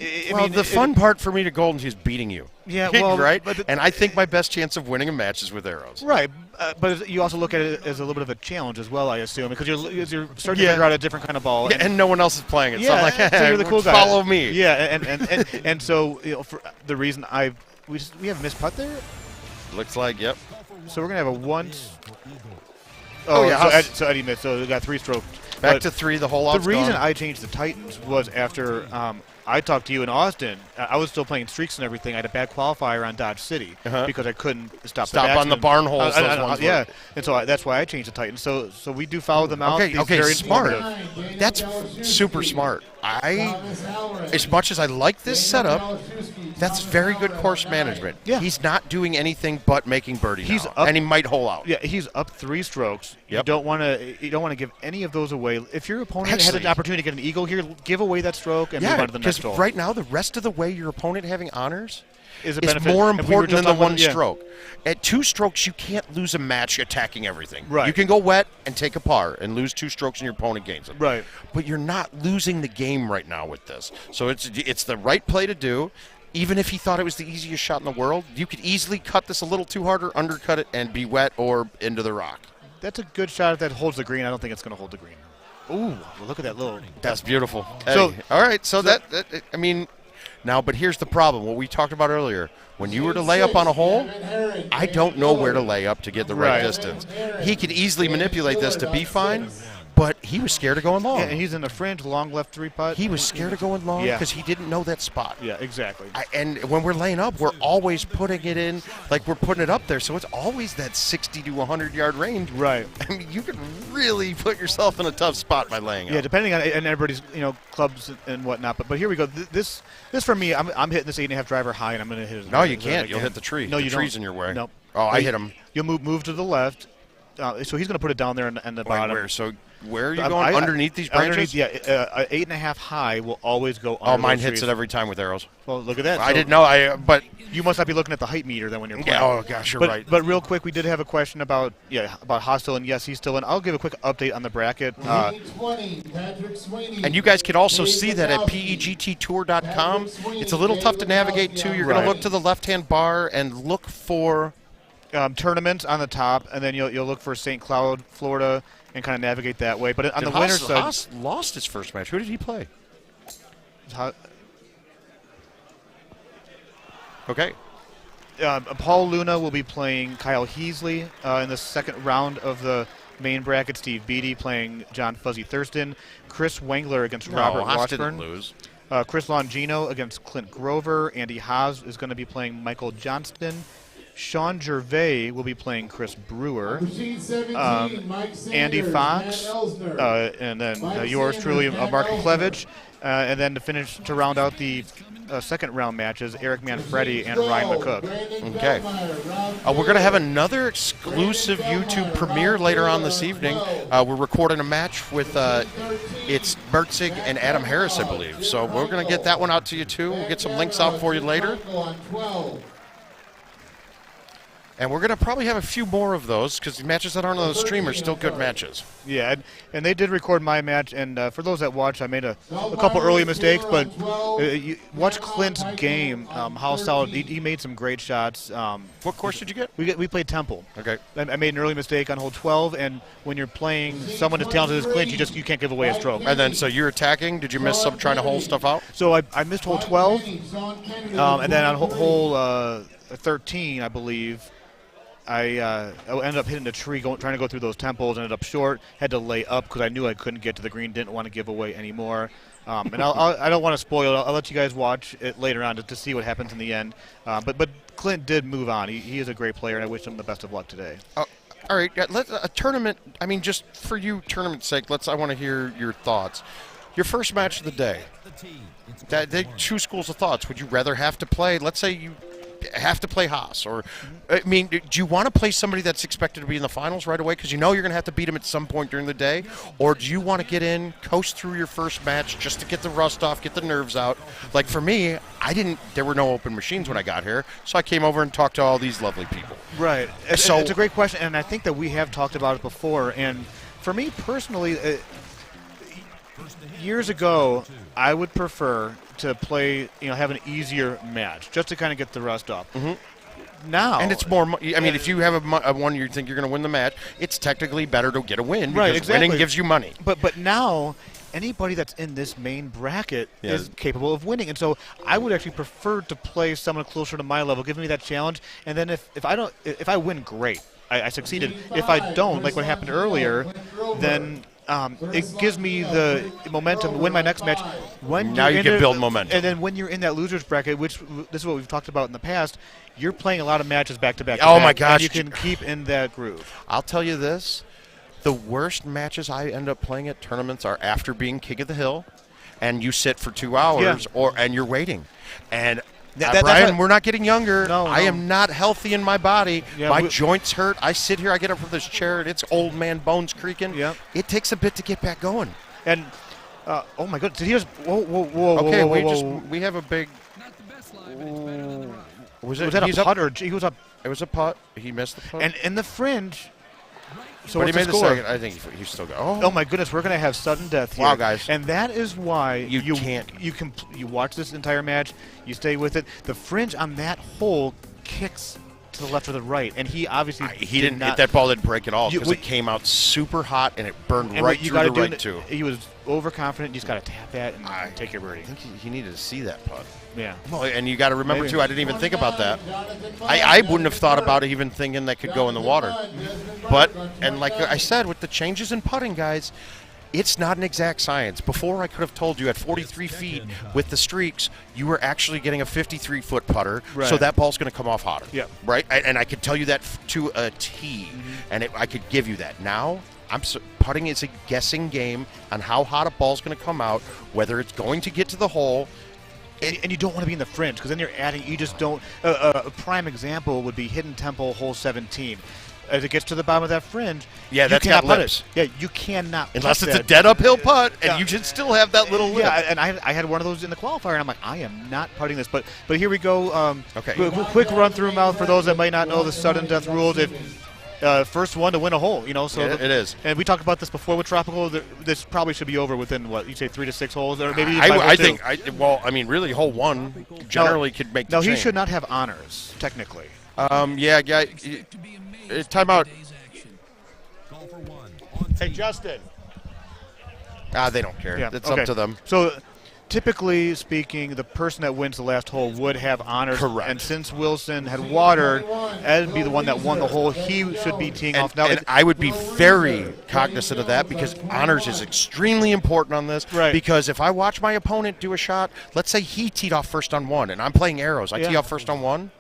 [SPEAKER 4] The fun part for me to Golden Tee is beating you.
[SPEAKER 5] Yeah, well,
[SPEAKER 4] right? And I think my best chance of winning a match is with arrows.
[SPEAKER 5] Right, but you also look at it as a little bit of a challenge as well, I assume, because you're starting to figure out a different kind of ball.
[SPEAKER 4] Yeah, and no one else is playing it.
[SPEAKER 5] Yeah,
[SPEAKER 4] so I'm like,
[SPEAKER 5] so you're the cool guy.
[SPEAKER 4] Follow me.
[SPEAKER 5] Yeah, and so for the reason we have missed putt there.
[SPEAKER 4] Looks like, yep.
[SPEAKER 5] So we're gonna have a once.
[SPEAKER 4] Oh yeah.
[SPEAKER 5] So Eddie missed. So we got 3 strokes.
[SPEAKER 4] Back to 3. The whole.
[SPEAKER 5] The reason I changed the Titans was after I talked to you in Austin. I was still playing streaks and everything. I had a bad qualifier on Dodge City because I couldn't stop
[SPEAKER 4] on the barn holes.
[SPEAKER 5] Yeah, and so that's why I changed the Titans. So we do follow them out.
[SPEAKER 4] Okay, smart. That's super smart. As much as I like this setup, that's very good course management.
[SPEAKER 5] Yeah.
[SPEAKER 4] He's not doing anything but making birdie now, and he might hole out.
[SPEAKER 5] Yeah, he's up 3 strokes.
[SPEAKER 4] Yep.
[SPEAKER 5] You don't want to give any of those away. If your opponent had an opportunity to get an eagle here, give away that stroke and move on to the next hole.
[SPEAKER 4] Right now, the rest of the way your opponent having honors
[SPEAKER 5] is
[SPEAKER 4] more important than the one stroke. At 2 strokes, you can't lose a match attacking everything.
[SPEAKER 5] Right.
[SPEAKER 4] You can go wet and take a par and lose 2 strokes and your opponent gains it.
[SPEAKER 5] Right.
[SPEAKER 4] But you're not losing the game right now with this. So it's the right play to do. Even if he thought it was the easiest shot in the world, you could easily cut this a little too harder, undercut it, and be wet or into the rock.
[SPEAKER 5] That's a good shot if that holds the green. I don't think it's going to hold the green. Ooh, look at that little.
[SPEAKER 4] That's beautiful. So, all right, so that I mean, Now, but here's the problem, what we talked about earlier. When you were to lay up on a hole, I don't know where to lay up to get the right distance. He could easily manipulate this to be fine, but he was scared of going long.
[SPEAKER 5] Yeah, and he's in the fringe, long left 3-putt.
[SPEAKER 4] He was scared of going long because he didn't know that spot.
[SPEAKER 5] Yeah, exactly.
[SPEAKER 4] And when we're laying up, we're always putting it in, like we're putting it up there, so it's always that 60 to 100-yard range.
[SPEAKER 5] Right.
[SPEAKER 4] I mean, you can really put yourself in a tough spot by laying up.
[SPEAKER 5] Yeah, depending on and everybody's clubs and whatnot. But here we go. This for me, I'm hitting this 8.5 driver high, and I'm going to hit it.
[SPEAKER 4] No, you can't. You'll hit the tree.
[SPEAKER 5] No,
[SPEAKER 4] the
[SPEAKER 5] you
[SPEAKER 4] tree's
[SPEAKER 5] don't.
[SPEAKER 4] in your way.
[SPEAKER 5] No.
[SPEAKER 4] Oh, I hit him.
[SPEAKER 5] You'll move to the left. So he's going to put it down there in the bottom.
[SPEAKER 4] Where? So where are you going? Underneath these branches?
[SPEAKER 5] Underneath, yeah. 8.5 high will always go under.
[SPEAKER 4] Oh, mine
[SPEAKER 5] those
[SPEAKER 4] hits
[SPEAKER 5] trees.
[SPEAKER 4] it every time with arrows.
[SPEAKER 5] Well, look at that.
[SPEAKER 4] I didn't know. But
[SPEAKER 5] you must not be looking at the height meter then when you're playing.
[SPEAKER 4] Yeah, oh gosh, you're right.
[SPEAKER 5] But real quick, we did have a question about Hostile, and yes, he's still in. I'll give a quick update on the bracket.
[SPEAKER 4] And you guys can also see that at pegttour.com. It's a little tough to navigate too. You're going to look to the left-hand bar and look for
[SPEAKER 5] tournaments on the top, and then you'll look for St. Cloud, Florida, and kind of navigate that way. But on the winner side,
[SPEAKER 4] Haas lost his first match. Who did he play? Okay.
[SPEAKER 5] Paul Luna will be playing Kyle Heasley in the second round of the main bracket. Steve Beattie playing John Fuzzy Thurston. Chris Wengler against Robert
[SPEAKER 4] Haas
[SPEAKER 5] Washburn.
[SPEAKER 4] didn't lose.
[SPEAKER 5] Chris Longino against Clint Grover. Andy Haas is going to be playing Michael Johnston. Sean Gervais will be playing Chris Brewer. Andy Fox, and then yours truly, Mark Klevich. And then to round out the second round matches, Eric Manfredi and Ryan McCook.
[SPEAKER 4] Okay. We're going to have another exclusive YouTube premiere later on this evening. We're recording a match with it's Mertzig and Adam Harris, I believe. So we're going to get that one out to you too. We'll get some links out for you later. And we're going to probably have a few more of those because the matches that aren't on the stream are still good matches.
[SPEAKER 5] Yeah, and they did record my match. And for those that watched, I made a couple early mistakes. But you watch Clint's game, how solid. He made some great shots.
[SPEAKER 4] What course did you get?
[SPEAKER 5] We played Temple.
[SPEAKER 4] Okay.
[SPEAKER 5] I made an early mistake on hole 12. And when you're playing someone as talented as Clint, you can't give away a stroke.
[SPEAKER 4] And then, so you're attacking. Did you miss some trying to hold stuff out?
[SPEAKER 5] So I missed hole 12. And then on hole 13, I believe, I ended up hitting a tree, trying to go through those temples, ended up short, had to lay up because I knew I couldn't get to the green, didn't want to give away anymore. And I don't want to spoil it. I'll let you guys watch it later on to see what happens in the end. But Clint did move on. He is a great player, and I wish him the best of luck today. All
[SPEAKER 4] right, a tournament, I mean, just for you, tournament's sake, I want to hear your thoughts. Your first match of the day, two schools of thoughts. Would you rather have to play, let's say you have to play Haas, or I mean, do you want to play somebody that's expected to be in the finals right away because you know you're going to have to beat him at some point during the day, or do you want to get in, coast through your first match just to get the rust off, get the nerves out? Like for me, there were no open machines when I got here, so I came over and talked to all these lovely people.
[SPEAKER 5] Right. It's a great question, and I think that we have talked about it before. And for me personally, years ago, I would prefer to play, have an easier match just to kind of get the rust off.
[SPEAKER 4] Mm-hmm.
[SPEAKER 5] Now,
[SPEAKER 4] and it's more. I mean, if you have a one you think you're going to win the match, it's technically better to get a win because
[SPEAKER 5] right, exactly.
[SPEAKER 4] winning gives you money.
[SPEAKER 5] But now, anybody that's in this main bracket is capable of winning, and so I would actually prefer to play someone closer to my level, giving me that challenge. And then if I win, great, I succeeded. If I don't, like what happened earlier, then it gives me the momentum to win my next match.
[SPEAKER 4] Now you can build momentum.
[SPEAKER 5] And then when you're in that loser's bracket, which this is what we've talked about in the past, you're playing a lot of matches back-to-back.
[SPEAKER 4] Oh, my gosh.
[SPEAKER 5] And you can keep in that groove.
[SPEAKER 4] I'll tell you this. The worst matches I end up playing at tournaments are after being King of the Hill, and you sit for 2 hours, and you're waiting. And Brian, we're not getting younger.
[SPEAKER 5] No.
[SPEAKER 4] I am not healthy in my body. My joints hurt. I sit here, I get up from this chair, and it's old man bones creaking.
[SPEAKER 5] Yeah.
[SPEAKER 4] It takes a bit to get back going.
[SPEAKER 5] And, oh my goodness, did he just, whoa,
[SPEAKER 4] okay,
[SPEAKER 5] whoa.
[SPEAKER 4] We have a big,
[SPEAKER 5] was that a putt or he was up?
[SPEAKER 4] It was a putt. He missed the putt.
[SPEAKER 5] And in the fringe. So
[SPEAKER 4] but
[SPEAKER 5] what's
[SPEAKER 4] he made
[SPEAKER 5] the score?
[SPEAKER 4] second. I think he still got.
[SPEAKER 5] Oh my goodness, we're going to have sudden death here.
[SPEAKER 4] Wow, guys.
[SPEAKER 5] And that is why you
[SPEAKER 4] can't.
[SPEAKER 5] You watch this entire match, you stay with it. The fringe on that hole kicks to the left or the right, and he obviously
[SPEAKER 4] he didn't.
[SPEAKER 5] not,
[SPEAKER 4] That ball didn't break at all because
[SPEAKER 5] You-
[SPEAKER 4] it came out super hot and it burned
[SPEAKER 5] and
[SPEAKER 4] right
[SPEAKER 5] what you
[SPEAKER 4] through
[SPEAKER 5] gotta
[SPEAKER 4] the
[SPEAKER 5] do
[SPEAKER 4] right too.
[SPEAKER 5] He was overconfident. You just got to tap that and take your birdie.
[SPEAKER 4] I think he needed to see that putt.
[SPEAKER 5] Yeah.
[SPEAKER 4] Well, and you got to remember
[SPEAKER 5] Maybe.
[SPEAKER 4] too. I didn't even think about that. I wouldn't have thought about it even thinking that could go in the water. But and like I said, with the changes in putting, guys, it's not an exact science. Before I could have told you at 43 feet with the streaks, you were actually getting a 53-foot putter, so
[SPEAKER 5] Right.
[SPEAKER 4] that ball's going to come off hotter.
[SPEAKER 5] Yeah.
[SPEAKER 4] Right. And I could tell you that to a T, and I could give you that. Now, putting is a guessing game on how hot a ball's going to come out, whether it's going to get to the hole.
[SPEAKER 5] And you don't want to be in the fringe because then you're adding. You just don't. A prime example would be Hidden Temple, hole 17. As it gets to the bottom of that fringe,
[SPEAKER 4] Yeah,
[SPEAKER 5] you
[SPEAKER 4] that's
[SPEAKER 5] cannot
[SPEAKER 4] got
[SPEAKER 5] putt
[SPEAKER 4] lips.
[SPEAKER 5] it. Yeah, you cannot.
[SPEAKER 4] Unless
[SPEAKER 5] putt
[SPEAKER 4] it's
[SPEAKER 5] that.
[SPEAKER 4] a dead uphill putt, and you should still have that little lip.
[SPEAKER 5] Yeah, and I had one of those in the qualifier, and I'm like, I am not putting this. But here we go.
[SPEAKER 4] Okay.
[SPEAKER 5] Quick run through mouth for those that might not know the sudden death rules. If first one to win a hole, So
[SPEAKER 4] Yeah, it is.
[SPEAKER 5] And we talked about this before with Tropical. This probably should be over within what you say 3 to 6 holes, or maybe even by hole
[SPEAKER 4] I
[SPEAKER 5] 2.
[SPEAKER 4] think. Well, I mean, really, hole 1 generally could make.
[SPEAKER 5] No,
[SPEAKER 4] the
[SPEAKER 5] he
[SPEAKER 4] change.
[SPEAKER 5] should not have honors technically.
[SPEAKER 4] Yeah. Time out.
[SPEAKER 5] Hey, Justin.
[SPEAKER 4] They don't care.
[SPEAKER 5] Yeah,
[SPEAKER 4] It's
[SPEAKER 5] okay.
[SPEAKER 4] up to them.
[SPEAKER 5] So, typically speaking, the person that wins the last hole would have honors.
[SPEAKER 4] Correct.
[SPEAKER 5] And since Wilson had watered, Ed would be the one that won the hole. He should be teeing off now.
[SPEAKER 4] And I would be very cognizant of that because honors is extremely important on this.
[SPEAKER 5] Right.
[SPEAKER 4] Because if I watch my opponent do a shot, let's say he teed off first on 1, and I'm playing arrows. I tee off first on 1,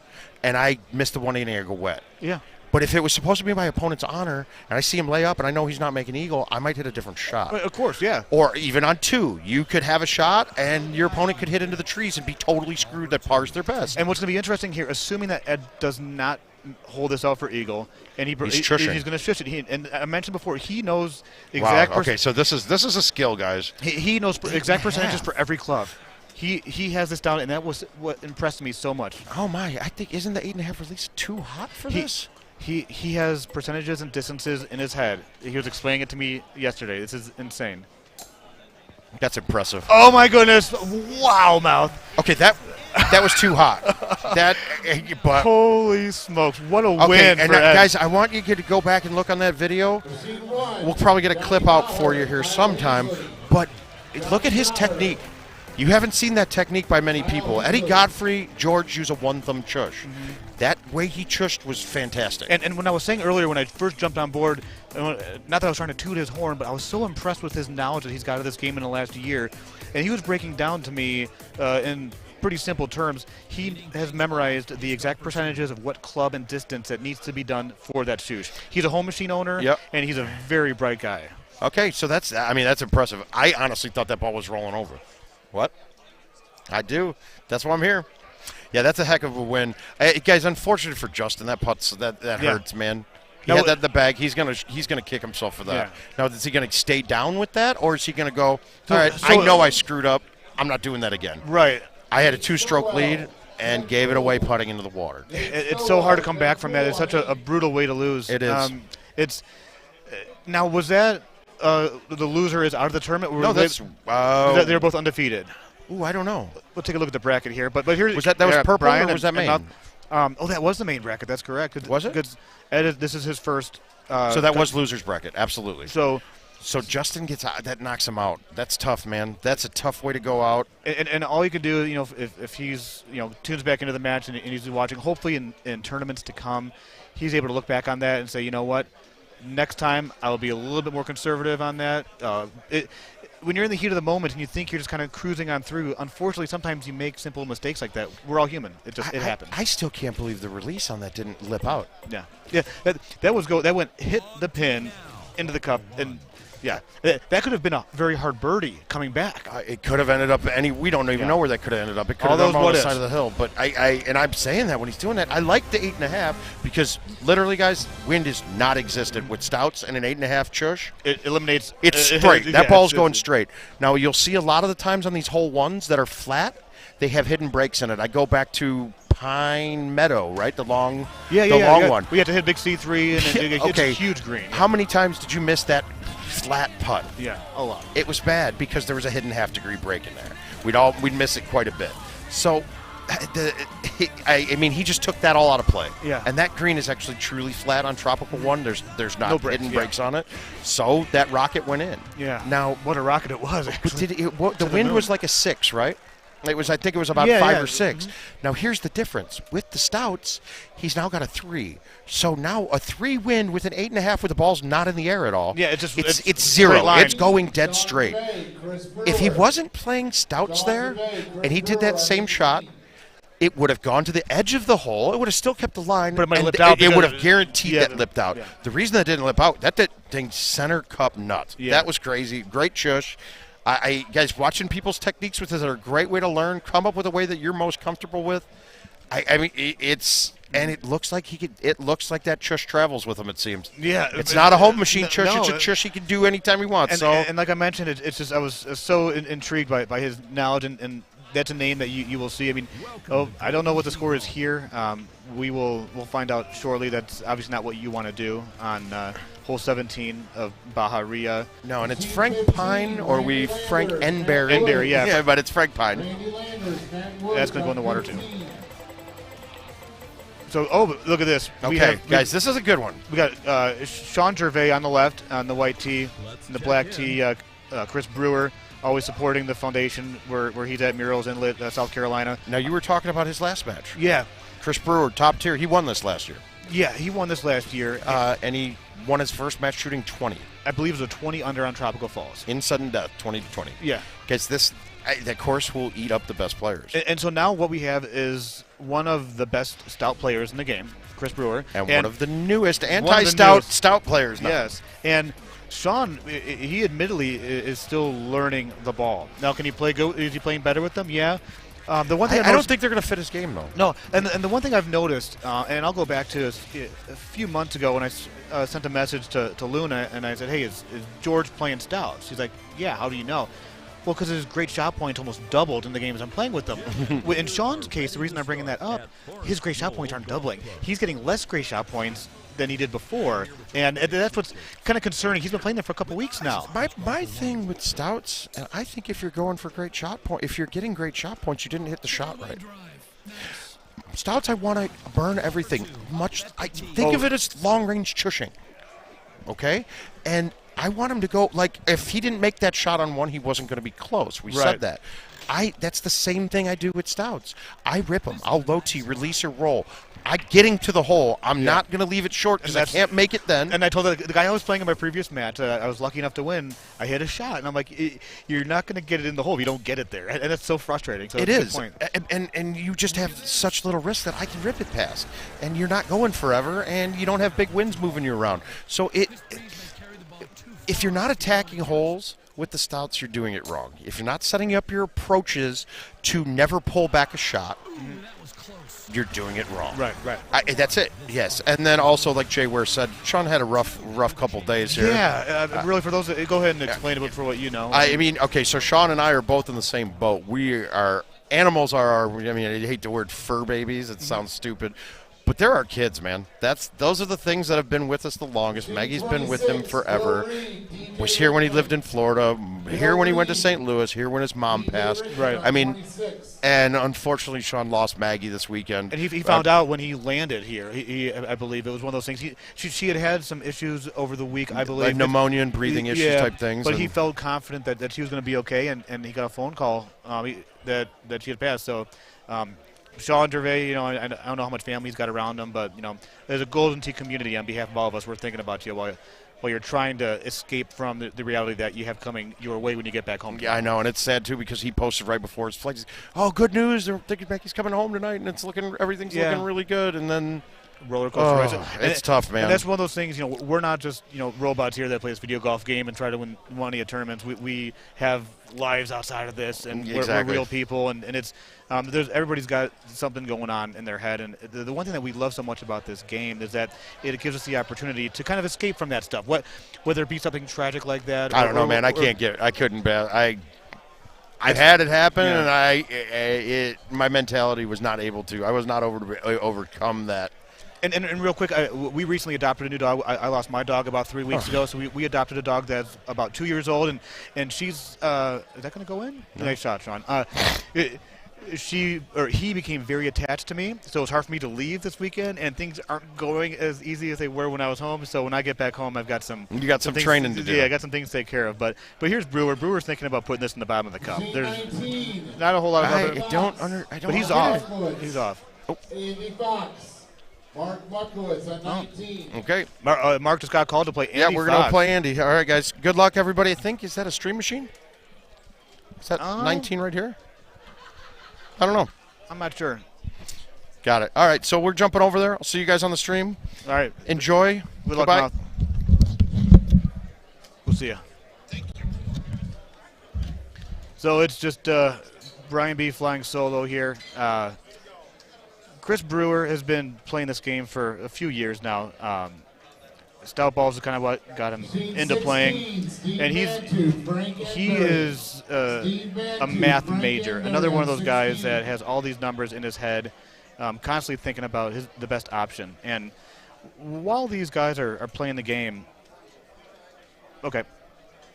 [SPEAKER 4] and I miss the 180 and I go wet.
[SPEAKER 5] Yeah.
[SPEAKER 4] But if it was supposed to be my opponent's honor, and I see him lay up, and I know he's not making eagle, I might hit a different shot.
[SPEAKER 5] Of course, yeah.
[SPEAKER 4] Or even on 2, you could have a shot, and your opponent could hit into the trees and be totally screwed that par's their best.
[SPEAKER 5] And what's going to be interesting here, assuming that Ed does not hold this out for eagle, and
[SPEAKER 4] He's shushing.
[SPEAKER 5] he's going to shush it. And I mentioned before, he knows the
[SPEAKER 4] Wow.
[SPEAKER 5] exact
[SPEAKER 4] Okay, so this is a skill, guys.
[SPEAKER 5] He knows exact percentages for every club. He has this down, and that was what impressed me so much.
[SPEAKER 4] Oh my! I think isn't the 8.5 release too hot for this?
[SPEAKER 5] He has percentages and distances in his head. He was explaining it to me yesterday. This is insane.
[SPEAKER 4] That's impressive.
[SPEAKER 5] Oh my goodness! Wow, mouth.
[SPEAKER 4] Okay, that was too hot. But
[SPEAKER 5] holy smokes! What a
[SPEAKER 4] okay,
[SPEAKER 5] win
[SPEAKER 4] and
[SPEAKER 5] for Ed.
[SPEAKER 4] guys, I want you to go back and look on that video. We'll probably get a clip out for you here sometime. But look at his technique. You haven't seen that technique by many people. Eddie Godfrey, George use a one-thumb chush. That way he chushed was fantastic.
[SPEAKER 5] And when I was saying earlier, when I first jumped on board, not that I was trying to toot his horn, but I was so impressed with his knowledge that he's got of this game in the last year. And he was breaking down to me in pretty simple terms. He has memorized the exact percentages of what club and distance that needs to be done for that shoosh. He's a home machine owner, and he's a very bright guy.
[SPEAKER 4] Okay, so that's impressive. I honestly thought that ball was rolling over. What? I do. That's why I'm here. Yeah, that's a heck of a win. Guys, unfortunate for Justin. That putts that hurts, man. He had that in the bag. He's gonna kick himself for that.
[SPEAKER 5] Yeah.
[SPEAKER 4] Now, is he gonna stay down with that, or is he gonna go? All right, I know I screwed up. I'm not doing that again.
[SPEAKER 5] Right.
[SPEAKER 4] I had a 2-stroke lead and gave it away putting into the water.
[SPEAKER 5] It's so hard to come back from that. It's such a brutal way to lose.
[SPEAKER 4] It is.
[SPEAKER 5] Now, was that the loser is out of the tournament?
[SPEAKER 4] No, that's
[SPEAKER 5] they were both undefeated.
[SPEAKER 4] Ooh, I don't know.
[SPEAKER 5] We'll take a look at the bracket here. But here's
[SPEAKER 4] was that was purple
[SPEAKER 5] Brian
[SPEAKER 4] or was that main?
[SPEAKER 5] That was the main bracket. That's correct.
[SPEAKER 4] Was it?
[SPEAKER 5] Because this is his first.
[SPEAKER 4] So that was loser's bracket. Absolutely.
[SPEAKER 5] So
[SPEAKER 4] Justin gets out. That knocks him out. That's tough, man. That's a tough way to go out.
[SPEAKER 5] And all you can do, if he's tunes back into the match and he's watching, hopefully in tournaments to come, he's able to look back on that and say, you know what, next time I will be a little bit more conservative on that. When you're in the heat of the moment and you think you're just kind of cruising on through, unfortunately, sometimes you make simple mistakes like that. We're all human. It happens.
[SPEAKER 4] I still can't believe the release on that didn't lip out.
[SPEAKER 5] Yeah. That went hit the pin into the cup, and yeah, that could have been a very hard birdie coming back.
[SPEAKER 4] It could have ended up we don't even know where that could have ended up. It could have
[SPEAKER 5] All
[SPEAKER 4] been
[SPEAKER 5] those
[SPEAKER 4] on the
[SPEAKER 5] what-ifs.
[SPEAKER 4] side of the hill. But and I'm saying that when he's doing that, I like the 8.5 because literally, guys, wind is not existent with stouts and an 8.5 chush.
[SPEAKER 5] It eliminates.
[SPEAKER 4] It's straight. That ball's going straight. Now you'll see a lot of the times on these hole ones that are flat, they have hidden breaks in it. I go back to Pine Meadow, right? The long one.
[SPEAKER 5] We had to hit big C3 and it's a huge green.
[SPEAKER 4] How many times did you miss that flat putt?
[SPEAKER 5] Yeah, a lot.
[SPEAKER 4] It was bad because there was a hidden half-degree break in there. We'd miss it quite a bit. So I mean, he just took that all out of play.
[SPEAKER 5] Yeah.
[SPEAKER 4] And that green is actually truly flat on Tropical 1. There's not
[SPEAKER 5] No breaks,
[SPEAKER 4] hidden
[SPEAKER 5] yeah.
[SPEAKER 4] breaks on it. So that rocket went in.
[SPEAKER 5] Yeah.
[SPEAKER 4] Now,
[SPEAKER 5] What a rocket it was. Actually.
[SPEAKER 4] the wind was like a 6, right? I think it was about 5 or 6.
[SPEAKER 5] Mm-hmm.
[SPEAKER 4] Now, here's the difference. With the Stouts, he's now got a 3. So now a 3 wind with an 8.5 with the ball's not in the air at all.
[SPEAKER 5] Yeah, it's
[SPEAKER 4] it's
[SPEAKER 5] straight
[SPEAKER 4] 0.
[SPEAKER 5] line.
[SPEAKER 4] It's going dead straight. If he wasn't playing Stouts there and he did that same shot, it would have gone to the edge of the hole. It would have still kept the line.
[SPEAKER 5] But it might have
[SPEAKER 4] and
[SPEAKER 5] lipped out
[SPEAKER 4] It would
[SPEAKER 5] because
[SPEAKER 4] have guaranteed
[SPEAKER 5] yeah,
[SPEAKER 4] that lipped out.
[SPEAKER 5] yeah.
[SPEAKER 4] The reason that didn't lip out, that thing center cup nut.
[SPEAKER 5] Yeah.
[SPEAKER 4] That was crazy. Great shush. I guys, watching people's techniques with this are a great way to learn. Come up with a way that you're most comfortable with. I mean, it looks like it looks like that chush travels with him. It seems.
[SPEAKER 5] Yeah,
[SPEAKER 4] it's not a home machine chush.
[SPEAKER 5] no,
[SPEAKER 4] It's a chush he can do anytime he wants.
[SPEAKER 5] And like I mentioned, it's just I was so intrigued by his knowledge, and that's a name that you will see. I mean, I don't know what the score is here. We'll find out shortly. That's obviously not what you want to do on hole 17 of Bahia.
[SPEAKER 4] No, and it's Frank Pine or Frank Enberry.
[SPEAKER 5] Enberry, yeah.
[SPEAKER 4] Yeah, but it's Frank Pine.
[SPEAKER 5] That's going to go in the water too. So, look at this.
[SPEAKER 4] Okay, guys, this is a good one.
[SPEAKER 5] We got Sean Gervais on the left on the white tee, and the black tee, Chris Brewer, always supporting the foundation where he's at, Murals Inlet, South Carolina.
[SPEAKER 4] Now, you were talking about his last match.
[SPEAKER 5] Yeah.
[SPEAKER 4] Chris Brewer, top tier. He won this last year.
[SPEAKER 5] Yeah, he won this last year.
[SPEAKER 4] And he won his first match shooting 20.
[SPEAKER 5] I believe it was a 20 under on Tropical Falls.
[SPEAKER 4] In sudden death, 20-20.
[SPEAKER 5] Yeah.
[SPEAKER 4] Because that course will eat up the best players.
[SPEAKER 5] And so now what we have is one of the best stout players in the game, Chris Brewer.
[SPEAKER 4] And one of the newest anti-stout players now.
[SPEAKER 5] Yes. And Sean, he admittedly is still learning the ball. Now, can he play good? Is he playing better with them? Yeah. The one thing
[SPEAKER 4] I don't think they're going to fit his game, though.
[SPEAKER 5] No, and the one thing I've noticed, and I'll go back to a few months ago when I sent a message to Luna, and I said, hey, is George playing stouts? She's like, yeah, how do you know? Well, because his great shot points almost doubled in the games I'm playing with them. In Sean's case, the reason I'm bringing that up, his great shot points aren't doubling. He's getting less great shot points than he did before, and that's what's kind of concerning. He's been playing there for a couple weeks now.
[SPEAKER 4] My thing with stouts, and I think if you're going for great shot point, if you're getting great shot points, you didn't hit the shot right. Stouts, I want to burn everything. I think of it as long-range chushing, okay? And I want him to go, like, if he didn't make that shot on one, he wasn't going to be close. We said that. That's the same thing I do with stouts. I rip them. I'll low tee, release or roll. Getting to the hole, I'm not going to leave it short because I can't make it then.
[SPEAKER 5] And I told the guy I was playing in my previous match, I was lucky enough to win, I hit a shot. And I'm like, you're not going to get it in the hole if you don't get it there. And that's so frustrating. So
[SPEAKER 4] it is. And you just have such little risk that I can rip it past. And you're not going forever, and you don't have big winds moving you around. So if you're not attacking holes with the stouts, you're doing it wrong. If you're not setting up your approaches to never pull back a shot, you're doing it wrong.
[SPEAKER 5] Right.
[SPEAKER 4] That's it. Yes. And then also, like Jay Ware said, Sean had a rough couple days here.
[SPEAKER 5] Yeah. Really, for those that go ahead and explain it for what you know.
[SPEAKER 4] I mean, okay, so Sean and I are both in the same boat. Animals are I hate the word fur babies. It sounds stupid. But they're our kids, man. Those are the things that have been with us the longest. Maggie's been with him forever. Was here when he lived in Florida, here when he went to St. Louis, here when his mom passed.
[SPEAKER 5] Right.
[SPEAKER 4] I mean, and unfortunately, Sean lost Maggie this weekend.
[SPEAKER 5] And he found out when he landed here. I believe it was one of those things. She had some issues over the week, I believe.
[SPEAKER 4] Like pneumonia and breathing issues type things.
[SPEAKER 5] But he felt confident that she was going to be okay, and he got a phone call that she had passed. So. Sean Gervais, I don't know how much family he's got around him, but, there's a Golden Tee community on behalf of all of us. We're thinking about you while you're trying to escape from the reality that you have coming your way when you get back home.
[SPEAKER 4] Yeah, I know, and it's sad, too, because he posted right before his flight. Oh, good news. They're thinking Becky's coming home tonight, and everything's looking really good, and then
[SPEAKER 5] roller coaster.
[SPEAKER 4] It's tough, man.
[SPEAKER 5] And that's one of those things, we're not just, robots here that play this video golf game and try to win money at tournaments. We have lives outside of this, and we're real people, and it's everybody's got something going on in their head. And the one thing that we love so much about this game is that it gives us the opportunity to kind of escape from that stuff. Whether it be something tragic like that.
[SPEAKER 4] I don't know, man. I can't get it. I couldn't bear I've had it happen, and my mentality was not able to. I was not overcome that.
[SPEAKER 5] And real quick, we recently adopted a new dog. I lost my dog about 3 weeks ago, so we adopted a dog that's about 2 years old, and she's is that going to go in? No. Nice shot, Sean. he became very attached to me, so it's hard for me to leave this weekend, and things aren't going as easy as they were when I was home. So when I get back home, I've got some
[SPEAKER 4] some
[SPEAKER 5] things,
[SPEAKER 4] training to do.
[SPEAKER 5] Yeah, I got some things to take care of. But here's Brewer. Brewer's thinking about putting this in the bottom of the cup. There's not a whole lot of other.
[SPEAKER 4] I don't.
[SPEAKER 5] But he's off. He's off.
[SPEAKER 1] Andy Fox. Mark Buckowitz on 19.
[SPEAKER 4] Okay.
[SPEAKER 5] Mark just got called to play Andy
[SPEAKER 4] Yeah, we're
[SPEAKER 5] Fox.
[SPEAKER 4] going to play Andy. All right, guys. Good luck, everybody. I think, is that a stream machine? Is that 19 right here? I don't know.
[SPEAKER 5] I'm not sure.
[SPEAKER 4] Got it. All right, so we're jumping over there. I'll see you guys on the stream.
[SPEAKER 5] All right.
[SPEAKER 4] Enjoy.
[SPEAKER 5] Good luck,
[SPEAKER 4] Bye.
[SPEAKER 5] Mouth. We'll see you. So it's just Brian B. flying solo here. Chris Brewer has been playing this game for a few years now. Stout balls is kind of what got him into playing, and he is a math major. Another one of those guys that has all these numbers in his head, constantly thinking about the best option. And while these guys are playing the game,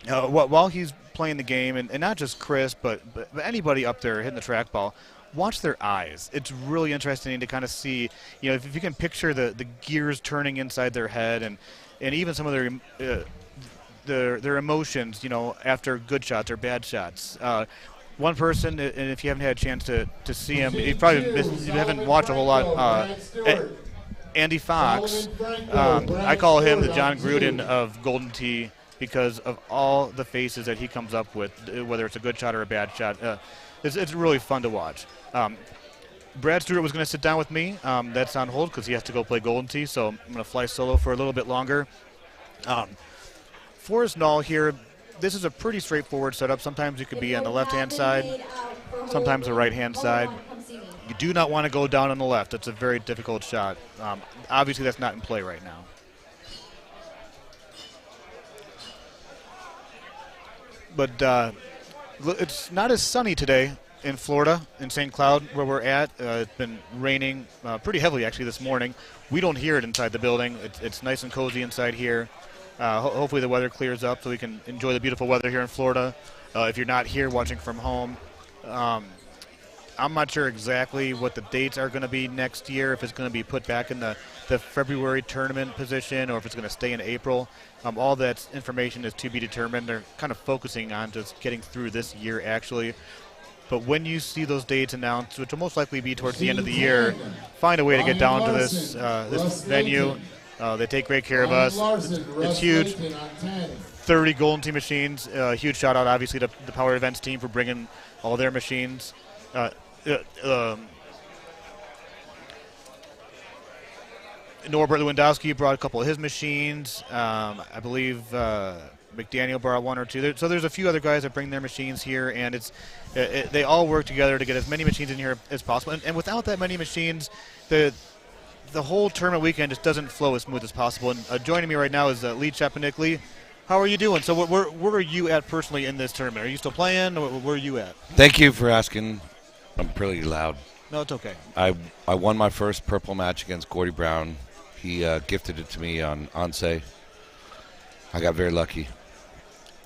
[SPEAKER 5] while he's playing the game, and not just Chris, but anybody up there hitting the trackball, watch their eyes. It's really interesting to kind of see, if you can picture the gears turning inside their head, and even some of their emotions, after good shots or bad shots. One person, and if you haven't had a chance to see him, you haven't watched a whole lot. Andy Fox, I call him the John Gruden of Golden Tee because of all the faces that he comes up with, whether it's a good shot or a bad shot. It's really fun to watch. Brad Stewart was going to sit down with me. That's on hold because he has to go play Golden Tee, so I'm going to fly solo for a little bit longer. Forrest Knoll here, this is a pretty straightforward setup. Sometimes you could be on the left-hand side, sometimes the right-hand side. You do not want to go down on the left. It's a very difficult shot. Obviously, that's not in play right now. But it's not as sunny today in Florida, in St. Cloud, where we're at. It's been raining pretty heavily, actually, this morning. We don't hear it inside the building. It's nice and cozy inside here. Hopefully the weather clears up so we can enjoy the beautiful weather here in Florida. If you're not here watching from home, I'm not sure exactly what the dates are going to be next year, if it's going to be put back in the February tournament position or if it's going to stay in April. All that information is to be determined. They're kind of focusing on just getting through this year, actually. But when you see those dates announced, which will most likely be towards the end of the year, find a way to get down to this venue. They take great care of us. It's huge. 30 Golden Tee machines. Huge shout out, obviously, to the Power Events team for bringing all their machines. Norbert Lewandowski brought a couple of his machines. I believe McDaniel brought one or two. So there's a few other guys that bring their machines here, and they all work together to get as many machines in here as possible. And without that many machines, the whole tournament weekend just doesn't flow as smooth as possible. And joining me right now is Lee Chepanik. Lee, how are you doing? So where are you at personally in this tournament? Are you still playing? Or where are you at?
[SPEAKER 11] Thank you for asking. I'm pretty loud.
[SPEAKER 5] No, it's okay.
[SPEAKER 11] I won my first purple match against Gordy Brown. He gifted it to me on Onse. I got very lucky.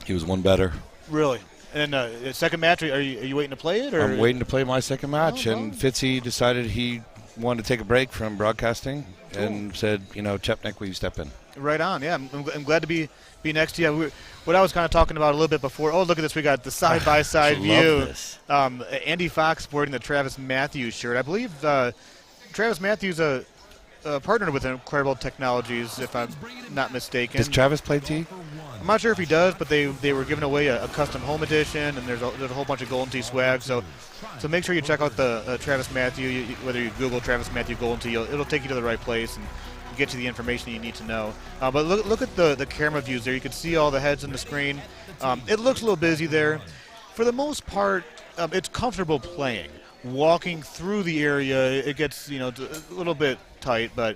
[SPEAKER 11] He was one better.
[SPEAKER 5] Really? And second match, are you waiting to play it? Or?
[SPEAKER 11] I'm waiting to play my second match, and Fitzy decided he wanted to take a break from broadcasting and said, Chepnik, will you step in?
[SPEAKER 5] Right on, yeah. I'm glad to be next to you. What I was kind of talking about a little bit before, look at this. We got the side-by-side view.
[SPEAKER 11] This.
[SPEAKER 5] Andy Fox sporting the Travis Matthews shirt. I believe Travis Matthews partnered with Incredible Technologies, if I'm not mistaken.
[SPEAKER 11] Does Travis play Tee?
[SPEAKER 5] I'm not sure if he does, but they were giving away a custom home edition, and there's a whole bunch of Golden Tee swag. So make sure you check out the Travis Matthew. Whether you Google Travis Matthew Golden Tee, it'll take you to the right place and get you the information you need to know. But look at the camera views there. You can see all the heads on the screen. It looks a little busy there. For the most part, it's comfortable playing. Walking through the area, it gets a little bit tight, but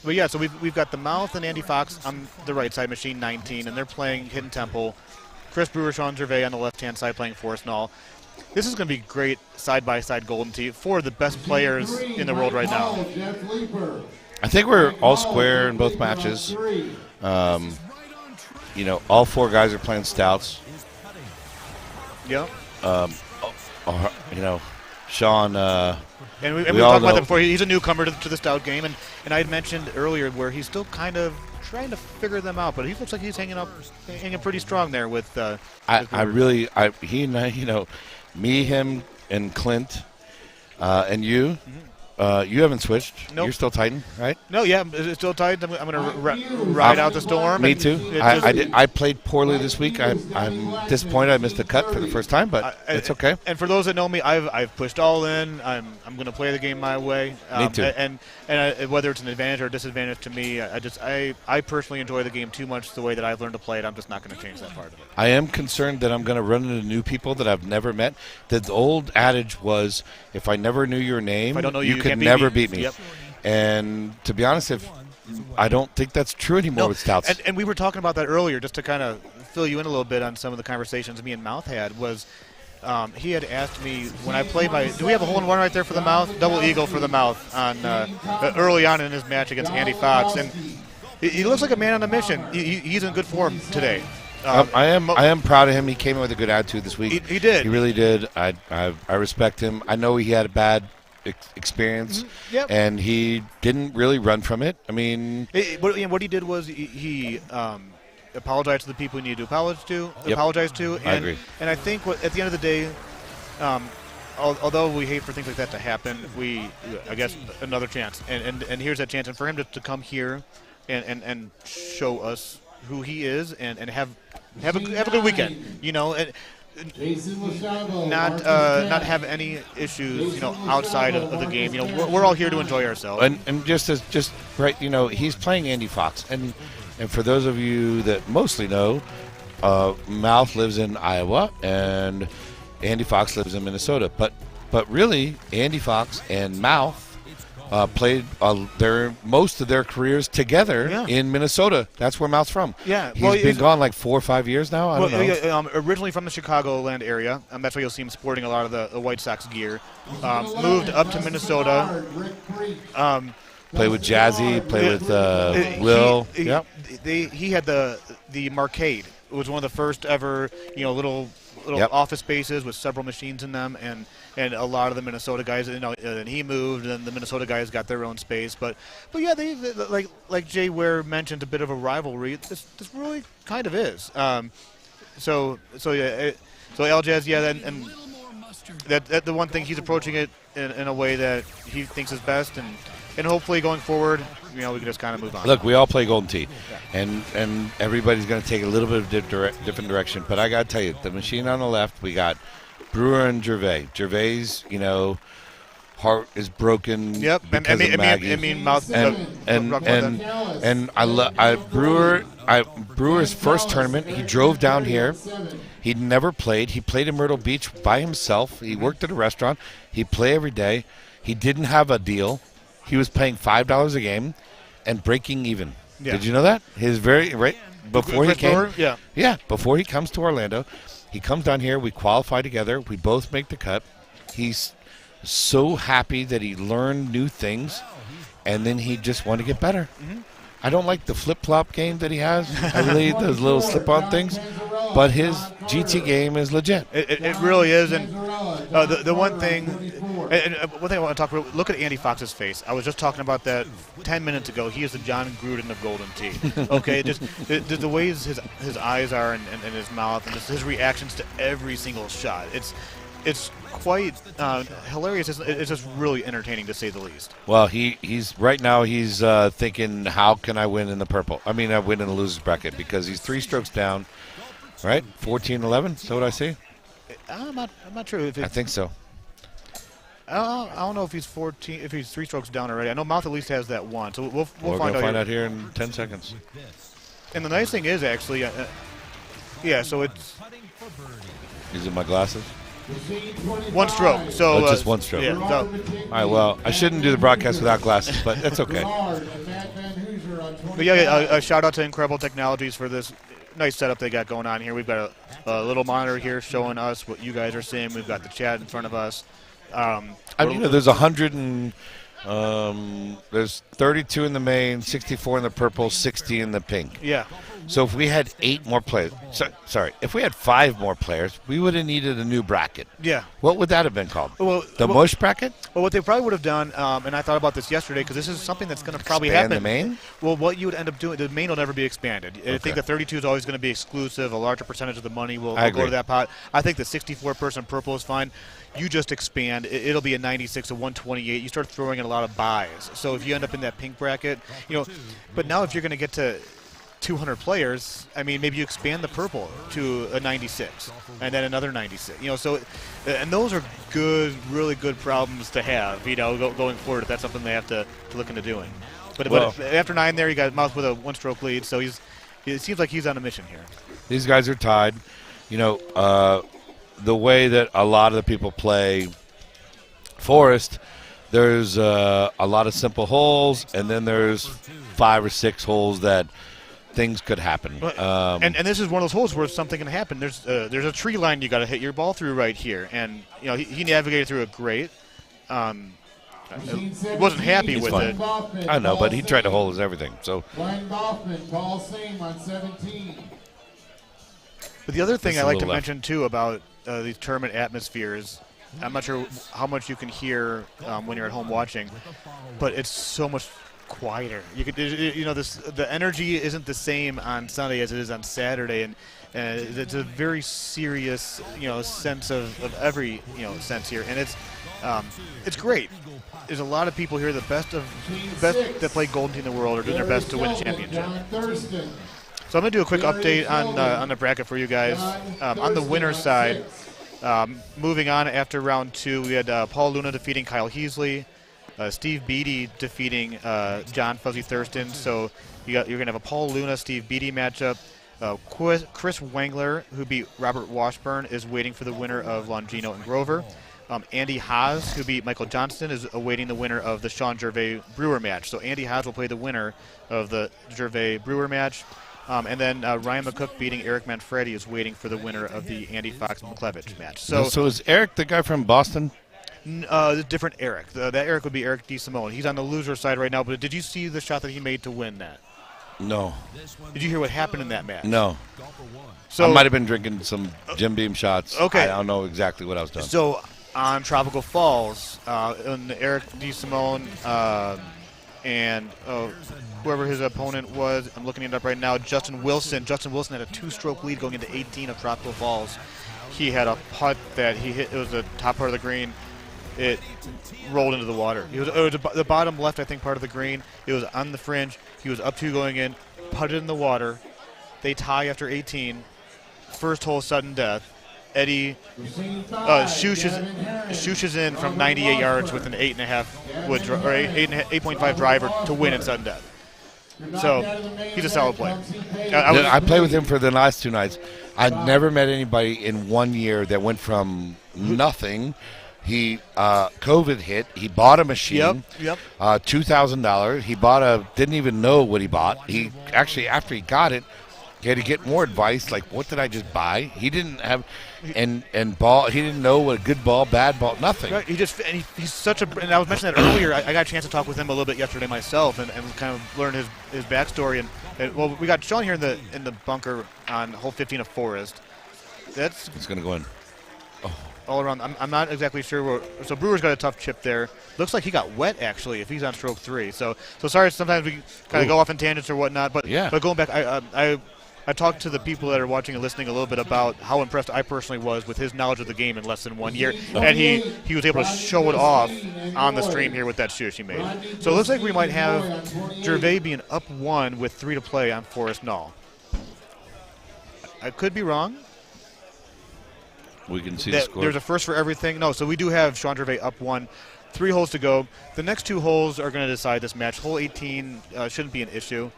[SPEAKER 5] yeah. So we've got the Mouth and Andy Fox on the right side, machine 19, and they're playing Hidden Temple. Chris Brewer, Sean Gervais on the left-hand side playing Forrest Knoll. This is going to be great side-by-side Golden Tee. Four of the best players in the world right now.
[SPEAKER 11] I think we're all square in both matches. All four guys are playing stouts.
[SPEAKER 5] Yep.
[SPEAKER 11] Sean.
[SPEAKER 5] And we
[SPEAKER 11] we
[SPEAKER 5] talked
[SPEAKER 11] all
[SPEAKER 5] about
[SPEAKER 11] know-
[SPEAKER 5] that before. He's a newcomer to the Stout game, and I had mentioned earlier where he's still kind of trying to figure them out, but he looks like he's hanging pretty strong there with.
[SPEAKER 11] He and I, me, him, and Clint, and you. You haven't switched.
[SPEAKER 5] Nope.
[SPEAKER 11] You're still Titan, right?
[SPEAKER 5] No, yeah, it's still tight. I'm going to ride out the storm.
[SPEAKER 11] Me
[SPEAKER 5] and
[SPEAKER 11] too. I played poorly this week. I'm disappointed. I missed the cut for the first time, but it's okay.
[SPEAKER 5] And for those that know me, I've pushed all in. I'm going to play the game my way.
[SPEAKER 11] Me too.
[SPEAKER 5] And whether it's an advantage or a disadvantage to me, I personally enjoy the game too much the way that I've learned to play it. I'm just not going to change that part of it.
[SPEAKER 11] I am concerned that I'm going to run into new people that I've never met. The old adage was, if I never knew your name,
[SPEAKER 5] If I don't know
[SPEAKER 11] you
[SPEAKER 5] you
[SPEAKER 11] could
[SPEAKER 5] can't
[SPEAKER 11] never
[SPEAKER 5] beat
[SPEAKER 11] beat
[SPEAKER 5] me.
[SPEAKER 11] me.
[SPEAKER 5] Yep.
[SPEAKER 11] And to be honest, I don't think that's true anymore with Stouts.
[SPEAKER 5] And we were talking about that earlier, just to kind of fill you in a little bit on some of the conversations me and Mouth had. Was he had asked me when I played my. Do we have a hole-in-one right there for the Mouth? Double eagle for the Mouth on early on in his match against Andy Fox, and he looks like a man on a mission. He's in good form today.
[SPEAKER 11] I am proud of him. He came in with a good attitude this week.
[SPEAKER 5] He did.
[SPEAKER 11] He really did. I respect him. I know he had a bad experience,
[SPEAKER 5] Yep.
[SPEAKER 11] and he didn't really run from it. I mean,
[SPEAKER 5] what he did was he apologized to the people he needed to apologize to. And,
[SPEAKER 11] I agree.
[SPEAKER 5] And I think at the end of the day, although we hate for things like that to happen, I guess another chance. And here's that chance. And for him to come here and show us who he is and have a good weekend, not have any issues, outside of the game. We're all here to enjoy ourselves.
[SPEAKER 11] And just right, he's playing Andy Fox, and for those of you that mostly know, Mouth lives in Iowa and Andy Fox lives in Minnesota. But really, Andy Fox and Mouth played most of their careers together in Minnesota. That's where Mouth's from.
[SPEAKER 5] Yeah,
[SPEAKER 11] he's been gone like 4 or 5 years now. I don't know.
[SPEAKER 5] Originally from the Chicagoland area, that's why you'll see him sporting a lot of the White Sox gear. Moved up to Minnesota.
[SPEAKER 11] Play with Jazzy. Play with Will.
[SPEAKER 5] He had the Marcade. It was one of the first ever, little office spaces with several machines in them, and a lot of the Minnesota guys, and he moved, and the Minnesota guys got their own space. But yeah, they like Jay Ware mentioned, a bit of a rivalry. This really kind of is. So Al Jazz, and that the one thing he's approaching it in a way that he thinks is best, and hopefully going forward, we can just kind of move on.
[SPEAKER 11] Look, we all play Golden Tee, and everybody's going to take a little bit of different direction. But I got to tell you, the machine on the left, we got Brewer and Gervais. Gervais, heart is broken.
[SPEAKER 5] Yep,
[SPEAKER 11] because of Maggie.
[SPEAKER 5] Mouth.
[SPEAKER 11] And I Brewer's first tournament, he drove down here. He'd never played. He played in Myrtle Beach by himself. He worked at a restaurant. He'd play every day. He didn't have a deal. He was paying $5 a game and breaking even.
[SPEAKER 5] Yeah.
[SPEAKER 11] Did you know that? Before he came.
[SPEAKER 5] Yeah.
[SPEAKER 11] Before he comes to Orlando, he comes down here. We qualify together. We both make the cut. He's so happy that he learned new things, and then he just wanted to get better.
[SPEAKER 5] Mm-hmm.
[SPEAKER 11] I don't like the flip-flop game that he has. I really those little slip-on things. But his GT game is legit.
[SPEAKER 5] It really is. And the one thing, one thing I want to talk about, look at Andy Fox's face. I was just talking about that 10 minutes ago. He is the John Gruden of Golden Tee. Okay, just the ways his eyes are and his mouth and just his reactions to every single shot. It's quite hilarious. It's just really entertaining, to say the least.
[SPEAKER 11] Well, he's right now. He's thinking, how can I win in the purple? I mean, I win in the losers bracket, because he's 3 strokes down. Right, 14-11. Is that what I see?
[SPEAKER 5] I'm not sure if
[SPEAKER 11] I think so.
[SPEAKER 5] I don't know if he's 14, if he's 3 strokes down already. I know Mouth at least has that one, so we'll
[SPEAKER 11] We're
[SPEAKER 5] find
[SPEAKER 11] gonna
[SPEAKER 5] out.
[SPEAKER 11] Find out here in 10 seconds.
[SPEAKER 5] And the nice thing is actually, so it's.
[SPEAKER 11] Is it my glasses?
[SPEAKER 5] 1 stroke. So
[SPEAKER 11] just 1 stroke.
[SPEAKER 5] Yeah. So.
[SPEAKER 11] All right. Well, I shouldn't do the broadcast without glasses, but that's okay.
[SPEAKER 5] But yeah, a shout out to Incredible Technologies for this nice setup they got going on here. We've got a little monitor here showing us what you guys are seeing. We've got the chat in front of us.
[SPEAKER 11] There's 100 and there's 32 in the main, 64 in the purple, 60 in the pink.
[SPEAKER 5] Yeah.
[SPEAKER 11] So if we had 8 more players, if we had 5 more players, we would have needed a new bracket.
[SPEAKER 5] Yeah.
[SPEAKER 11] What would that have been called? The mush bracket?
[SPEAKER 5] Well, what they probably would have done, and I thought about this yesterday because this is something that's going to probably
[SPEAKER 11] Expand
[SPEAKER 5] happen.
[SPEAKER 11] the main?
[SPEAKER 5] Well, what you would end up doing, the main will never be expanded. I
[SPEAKER 11] Okay.
[SPEAKER 5] think the 32 is always going to be exclusive. A larger percentage of the money will
[SPEAKER 11] I
[SPEAKER 5] go
[SPEAKER 11] agree.
[SPEAKER 5] to that pot. I think the 64-person purple is fine. You just expand. It'll be a 96, a 128. You start throwing in a lot of buys. So if you end up in that pink bracket, but now if you're going to get to 200 players, I mean, maybe you expand the purple to a 96 and then another 96. And those are really good problems to have, going forward if that's something they have to look into doing. But after 9 there, you got Mouth with a 1-stroke lead, so it seems like he's on a mission here.
[SPEAKER 11] These guys are tied. The way that a lot of the people play Forest, there's a lot of simple holes, and then there's 5 or 6 holes that things could happen.
[SPEAKER 5] And this is one of those holes where something can happen. There's a tree line you got to hit your ball through right here, and he navigated through it great. He wasn't happy with it.
[SPEAKER 11] I know, but he tried to hold his everything. So.
[SPEAKER 1] Ryan Boffman, ball same on 17.
[SPEAKER 5] But the other thing I like to mention too about these tournament atmospheres, I'm not sure how much you can hear when you're at home watching, but it's so much quieter. The energy isn't the same on Sunday as it is on Saturday, and it's a very serious sense of every sense here, and it's great. There's a lot of people here, the best that play Golden Tee in the world, are doing their best to win a championship. So I'm going to do a quick update on the bracket for you guys. On the winner's side, moving on after round 2, we had Paul Luna defeating Kyle Heasley, Steve Beatty defeating John Fuzzy Thurston. So you're going to have a Paul Luna Steve Beatty matchup. Chris Wangler, who beat Robert Washburn, is waiting for the winner of Longino and Grover. Andy Haas, who beat Michael Johnston, is awaiting the winner of the Sean Gervais Brewer match. So Andy Haas will play the winner of the Gervais Brewer match. And then Ryan McCook beating Eric Manfredi is waiting for the winner of the Andy Fox McClevich match.
[SPEAKER 11] So is Eric the guy from Boston?
[SPEAKER 5] Different Eric. That Eric would be Eric DeSimone. He's on the loser side right now, but did you see the shot that he made to win that?
[SPEAKER 11] No.
[SPEAKER 5] Did you hear what happened in that match?
[SPEAKER 11] No. So I might have been drinking some Jim Beam shots.
[SPEAKER 5] Okay.
[SPEAKER 11] I don't know exactly what I was doing.
[SPEAKER 5] So on Tropical Falls, Eric DeSimone and whoever his opponent was, I'm looking it up right now, Justin Wilson. Justin Wilson had a 2-stroke lead going into 18 of Tropical Falls. He had a putt that he hit. It was the top part of the green. It rolled into the water. It was the bottom left, I think, part of the green. It was on the fringe. He was up 2 going in, putted in the water. They tie after 18. First hole, sudden death. Eddie shooshes in from 98 yards with an 8.5 driver to win in sudden death. So he's a solid player.
[SPEAKER 11] I played with him for the last 2 nights. I've never met anybody in 1 year that went from nothing. He COVID hit. He bought a machine.
[SPEAKER 5] Yep.
[SPEAKER 11] $2,000. He didn't even know what he bought. He actually, after he got it, he had to get more advice. Like, what did I just buy? He didn't have, and ball. He didn't know what a good ball, bad ball, nothing.
[SPEAKER 5] Right. He's such a. And I was mentioning that earlier. I got a chance to talk with him a little bit yesterday myself, and kind of learn his backstory. And well, we got Sean here in the bunker on hole 15 of Forest.
[SPEAKER 11] It's going to go in.
[SPEAKER 5] All around. I'm not exactly sure. So Brewer's got a tough chip there. Looks like he got wet, actually, if he's on stroke 3. So sorry, sometimes we kind of go off in tangents or whatnot. But going back, I talked to the people that are watching and listening a little bit about how impressed I personally was with his knowledge of the game in less than 1 year. And he was able to show it off on the stream here with that shoosh he made. So it looks like we might have Gervais being up 1 with 3 to play on Forest Knoll. I could be wrong.
[SPEAKER 11] We can see the score.
[SPEAKER 5] There's a first for everything. No, so we do have Sean Gervais up 1. 3 holes to go. The next 2 holes are going to decide this match. Hole 18 shouldn't be an issue.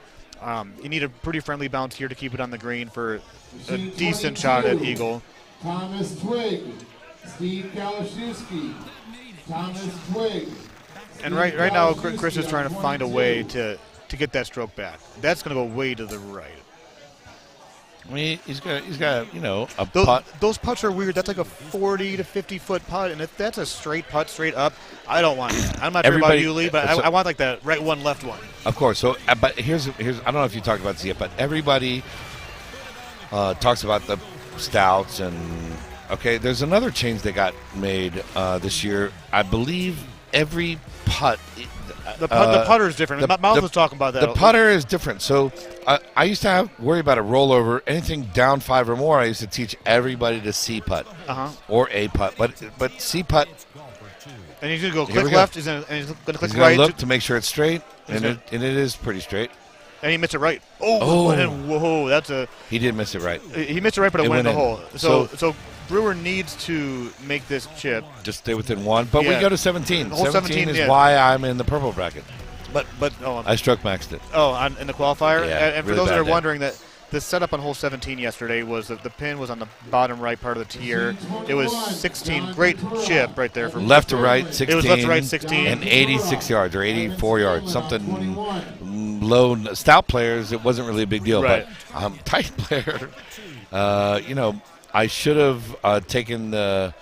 [SPEAKER 5] You need a pretty friendly bounce here to keep it on the green for a decent shot at eagle.
[SPEAKER 1] Thomas Twig, Steve Kalashewski, Thomas Twig.
[SPEAKER 5] And right now, Chris is trying to find a way to get that stroke back. That's going to go way to the right.
[SPEAKER 11] I mean, he's got a putt.
[SPEAKER 5] Those putts are weird. That's like a 40 to 50 foot putt, and if that's a straight putt straight up, I don't want it. I'm not sure about you, Lee, but I want like the right one, left one.
[SPEAKER 11] Of course. So, but here's I don't know if you talked about this yet, but everybody talks about the stouts and okay. There's another change that got made this year. I believe every putt.
[SPEAKER 5] The putter is different. Miles was talking about that.
[SPEAKER 11] The putter is different. So I used to worry about a rollover. Anything down 5 or more, I used to teach everybody to C putt or A putt. But C putt.
[SPEAKER 5] And he's going to go click left. He's going to click
[SPEAKER 11] he's
[SPEAKER 5] right.
[SPEAKER 11] Look to make sure it's straight, and it is pretty straight.
[SPEAKER 5] And he missed it right. Whoa, that's a.
[SPEAKER 11] He did miss it right.
[SPEAKER 5] He missed it right, but it went in the hole. So Brewer needs to make this chip.
[SPEAKER 11] Just stay within 1, but we go to 17.
[SPEAKER 5] Hole 17
[SPEAKER 11] is why I'm in the purple bracket.
[SPEAKER 5] But
[SPEAKER 11] I stroke maxed it.
[SPEAKER 5] In the qualifier.
[SPEAKER 11] Yeah,
[SPEAKER 5] and for
[SPEAKER 11] really
[SPEAKER 5] those that are
[SPEAKER 11] day.
[SPEAKER 5] wondering, that the setup on hole 17 yesterday was that the pin was on the bottom right part of the tier. It was 16. Great chip right there from
[SPEAKER 11] left to right 16.
[SPEAKER 5] It was left to right 16
[SPEAKER 11] and 86 yards or 84 yards, something low. Stout players, it wasn't really a big deal,
[SPEAKER 5] right.
[SPEAKER 11] but tight player, I should have taken the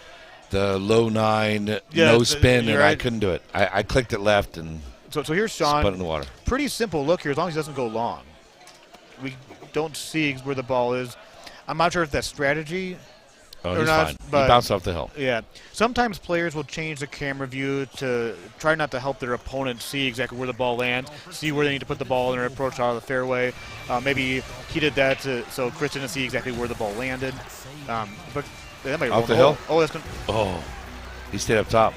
[SPEAKER 11] low 9 no spin, and I couldn't do it. I clicked it left and
[SPEAKER 5] so here's Sean.
[SPEAKER 11] Spun in the water.
[SPEAKER 5] Pretty simple look here, as long as he doesn't go long. We don't see where the ball is. I'm not sure if that's strategy or
[SPEAKER 11] he's
[SPEAKER 5] not.
[SPEAKER 11] Fine.
[SPEAKER 5] But
[SPEAKER 11] he bounced off the hill.
[SPEAKER 5] Yeah. Sometimes players will change the camera view to try not to help their opponent see exactly where the ball lands, see where they need to put the ball in their approach out of the fairway. Maybe he did that so Chris didn't see exactly where the ball landed. But that might
[SPEAKER 11] off the hill.
[SPEAKER 5] Oh, that's gonna.
[SPEAKER 11] Oh, he stayed up top.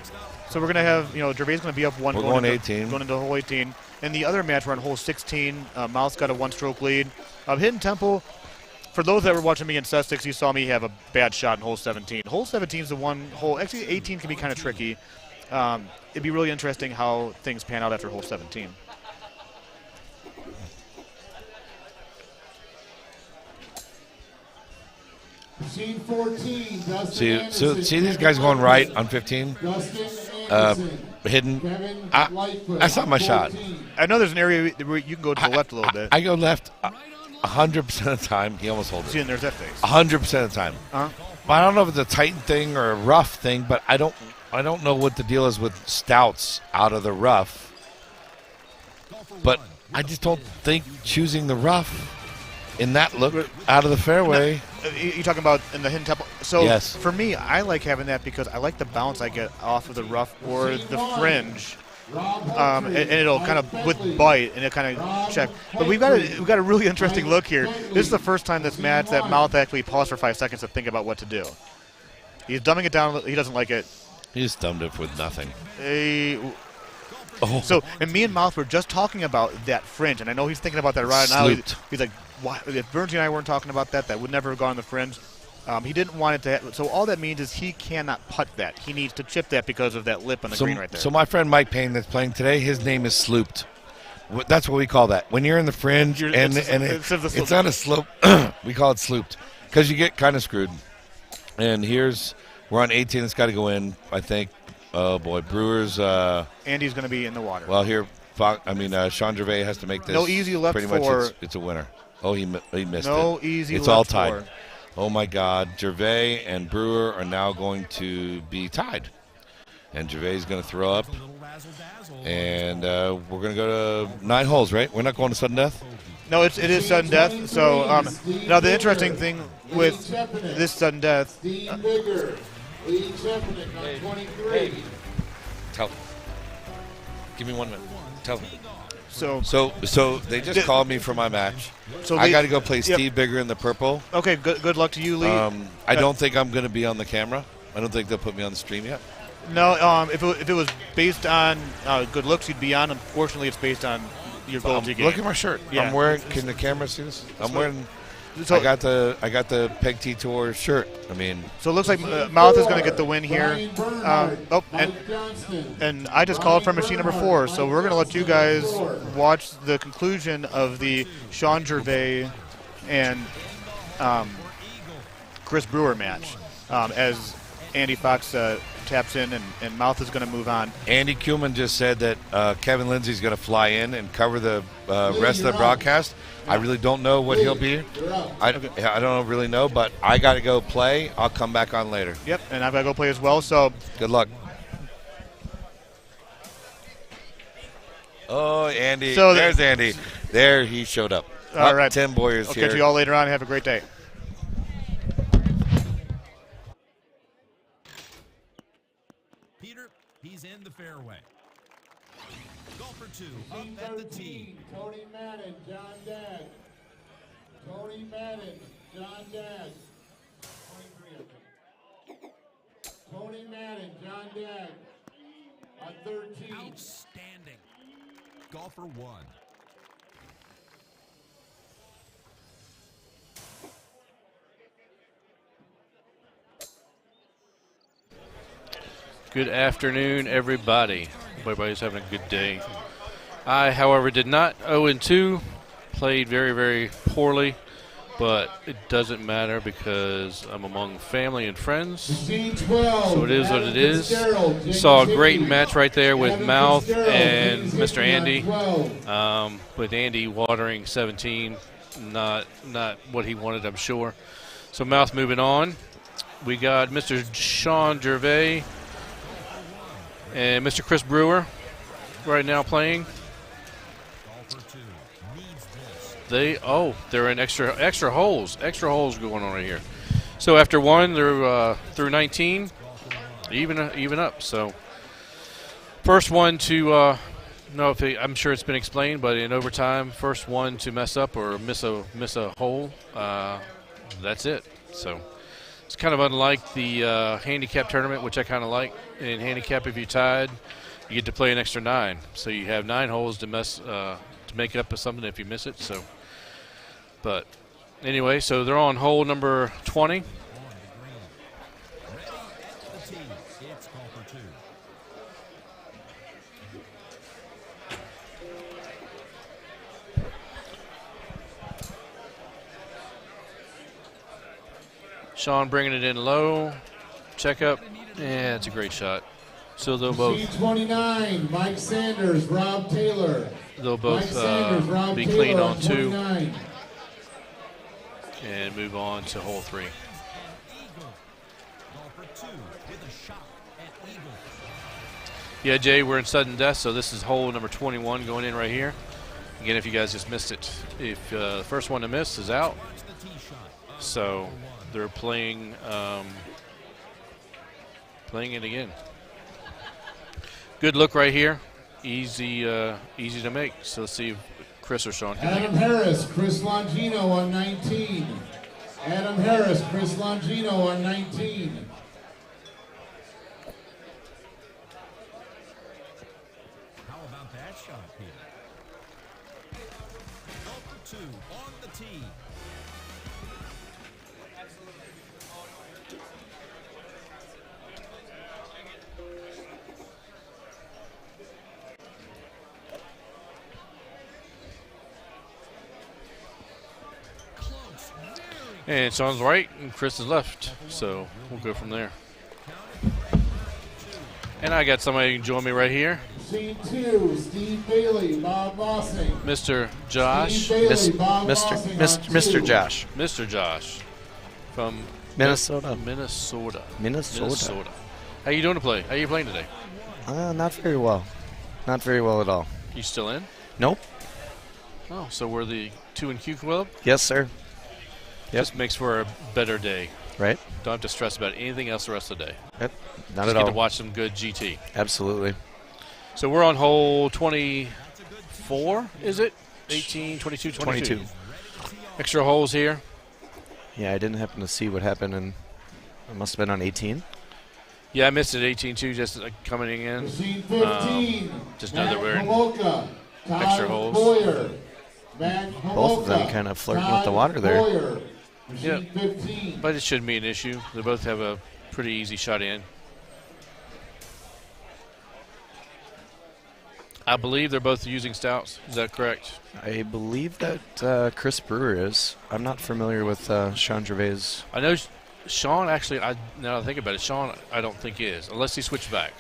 [SPEAKER 5] So we're going to have, Gervais going to be up 1
[SPEAKER 11] We're going 18.
[SPEAKER 5] Going into hole 18. In the other match, we're on hole 16. Mouse got a 1-stroke lead. Hidden Temple, for those that were watching me in Sussex, you saw me have a bad shot in hole 17. Hole 17 is the one hole. Actually, 18 can be kind of tricky. It'd be really interesting how things pan out after hole 17.
[SPEAKER 1] Machine 14,
[SPEAKER 11] See these guys going right on 15? Hidden. That's not my shot.
[SPEAKER 5] I know there's an area where you can go to the left a little bit.
[SPEAKER 11] I go left 100% of the time. He almost holds it.
[SPEAKER 5] See, and there's that face.
[SPEAKER 11] 100% of the time. I don't know if it's a tight thing or a rough thing, but I don't know what the deal is with stouts out of the rough. But I just don't think choosing the rough in that look out of the fairway.
[SPEAKER 5] You're talking about in the Hidden Temple. So
[SPEAKER 11] yes.
[SPEAKER 5] For me, I like having that because I like the bounce I get off of the rough or the fringe. And it'll kind of with bite and it'll kind of check. But we've got a really interesting look here. This is the first time this match that Mouth actually paused for 5 seconds to think about what to do. He's dumbing it down. He doesn't like it.
[SPEAKER 11] He just dumbed it with nothing.
[SPEAKER 5] So, and me and Mouth were just talking about that fringe, and I know he's thinking about that right now. He's like, why? If Bernsey and I weren't talking about that would never have gone on the fringe. He didn't want it to happen. So all that means is he cannot putt that. He needs to chip that because of that lip on the green right there.
[SPEAKER 11] So my friend Mike Payne that's playing today, his name is slooped. That's what we call that. When you're in the fringe it's not a slope, we call it slooped because you get kind of screwed. And we're on 18. It's got to go in, I think. Oh, boy. Brewers.
[SPEAKER 5] Andy's going to be in the water.
[SPEAKER 11] Well, here, Sean Gervais has to make this.
[SPEAKER 5] No easy left
[SPEAKER 11] pretty
[SPEAKER 5] four.
[SPEAKER 11] much it's a winner. Oh, he missed it.
[SPEAKER 5] No easy
[SPEAKER 11] it's
[SPEAKER 5] left
[SPEAKER 11] all tied.
[SPEAKER 5] four.
[SPEAKER 11] Oh, my God. Gervais and Brewer are now going to be tied. And Gervais is going to throw up. And we're going to go to 9 holes, right? We're not going to sudden death?
[SPEAKER 5] No, it is sudden death. So now the interesting thing with this sudden death.
[SPEAKER 11] Tell. Give me 1 minute. Tell me.
[SPEAKER 5] So
[SPEAKER 11] they just called me for my match.
[SPEAKER 5] So
[SPEAKER 11] I got to go play Steve Bigger in the purple.
[SPEAKER 5] Okay, good luck to you, Lee.
[SPEAKER 11] I don't think I'm going to be on the camera. I don't think they'll put me on the stream yet.
[SPEAKER 5] No, if it was based on good looks, you'd be on. Unfortunately, it's based on your gold game.
[SPEAKER 11] Look at my shirt.
[SPEAKER 5] Yeah.
[SPEAKER 11] I'm wearing. Can the camera see this? I'm wearing. I got the Peg T Tour shirt. I mean.
[SPEAKER 5] So it looks like Mouth is going to get the win here. And I just called for machine number 4. So we're going to let you guys watch the conclusion of the Sean Gervais and Chris Brewer match as Andy Fox taps in, and Mouth is going to move on.
[SPEAKER 11] Andy Kuhlman just said that Kevin Lindsay's going to fly in and cover the rest of the broadcast. I really don't know what he'll be. I don't really know, but I got to go play. I'll come back on later.
[SPEAKER 5] Yep, and I've got to go play as well, so.
[SPEAKER 11] Good luck. Oh, Andy.
[SPEAKER 5] So
[SPEAKER 11] there's Andy. There, he showed up.
[SPEAKER 5] All right.
[SPEAKER 11] Tim Boyer's here.
[SPEAKER 5] I'll catch you all later on. Have a great day.
[SPEAKER 9] Peter, he's in the fairway. Golfer 2 up at the tee.
[SPEAKER 1] Tony Madden, John Dagg. Tony Madden, John Dagg. 23 of them. Tony Madden, John Dagg. On 13.
[SPEAKER 9] Outstanding. Golfer 1.
[SPEAKER 7] Good afternoon, everybody. Hope everybody's having a good day. I, however, did not 0-2. Played very, very poorly, but it doesn't matter because I'm among family and friends. So it is what it is. Saw a great match right there with Mouth and Mr. Andy. With Andy watering 17, not what he wanted, I'm sure. So Mouth moving on. We got Mr. Sean Gervais and Mr. Chris Brewer right now playing. They're in extra holes going on right here. So after one, they're through 19, even up. So first one to I'm sure it's been explained, but in overtime, first one to mess up or miss a hole, that's it. So it's kind of unlike the handicap tournament, which I kind of like. In handicap, if you're tied, you get to play an extra 9. So you have 9 holes to make up for something if you miss it. So, but anyway, so they're on hole number 20. Sean bringing it in low. Check up. Yeah, it's a great shot. So they'll both.
[SPEAKER 1] 29, Mike Sanders, Rob Taylor.
[SPEAKER 7] They'll both be
[SPEAKER 1] Taylor
[SPEAKER 7] clean on 2
[SPEAKER 1] 29.
[SPEAKER 7] and move on to hole 3. Yeah, Jay, we're in sudden death, so this is hole number 21 going in right here. Again, if you guys just missed it, if the first one to miss is out, so they're playing it again. Good look right here. Easy to make. So let's see if Chris or Sean can
[SPEAKER 1] Adam Harris, Chris Longino on 19. Adam Harris, Chris Longino on 19.
[SPEAKER 9] How about that shot, Peter? Golfer 2 on the tee.
[SPEAKER 7] And Sean's right, and Chris is left. So we'll go from there. And I got somebody who can join me right here.
[SPEAKER 1] Scene 2, Steve Bailey, Bob Mossing.
[SPEAKER 7] Mr. Josh.
[SPEAKER 1] Steve Bailey, Bob Mossing on
[SPEAKER 12] Mr.
[SPEAKER 1] 2.
[SPEAKER 12] Josh.
[SPEAKER 7] Mr. Josh from
[SPEAKER 12] Minnesota.
[SPEAKER 7] Minnesota. How you doing to play? How you playing today?
[SPEAKER 12] Not very well. Not very well at all.
[SPEAKER 7] You still in?
[SPEAKER 12] Nope.
[SPEAKER 7] Oh, so we're the 2 and Q club?
[SPEAKER 12] Yes, sir. Yep.
[SPEAKER 7] Just makes for a better day.
[SPEAKER 12] Right.
[SPEAKER 7] Don't have to stress about anything else the rest of the day.
[SPEAKER 12] Yep. Not
[SPEAKER 7] Just
[SPEAKER 12] at
[SPEAKER 7] get
[SPEAKER 12] all.
[SPEAKER 7] to watch some good GT.
[SPEAKER 12] Absolutely.
[SPEAKER 7] So we're on hole 24, is it? 18, 22, 22. Extra holes here.
[SPEAKER 12] Yeah, I didn't happen to see what happened, and it must have been on 18.
[SPEAKER 7] Yeah, I missed it 18 too, just coming in.
[SPEAKER 1] Scene 15,
[SPEAKER 7] just know that we're in
[SPEAKER 1] Homolka, Todd
[SPEAKER 7] extra holes.
[SPEAKER 1] Boyer. Matt
[SPEAKER 12] Both of them
[SPEAKER 1] Homolka,
[SPEAKER 12] kind of flirting with
[SPEAKER 1] Todd
[SPEAKER 12] the water there.
[SPEAKER 1] Boyer.
[SPEAKER 7] Yeah,
[SPEAKER 1] Scene 15.
[SPEAKER 7] but it shouldn't be an issue. They both have a pretty easy shot in. I believe they're both using stouts. Is that correct?
[SPEAKER 12] I believe that Chris Brewer is. I'm not familiar with Sean Gervais.
[SPEAKER 7] I know Sean actually, now that I think about it, Sean I don't think is, unless he switched back.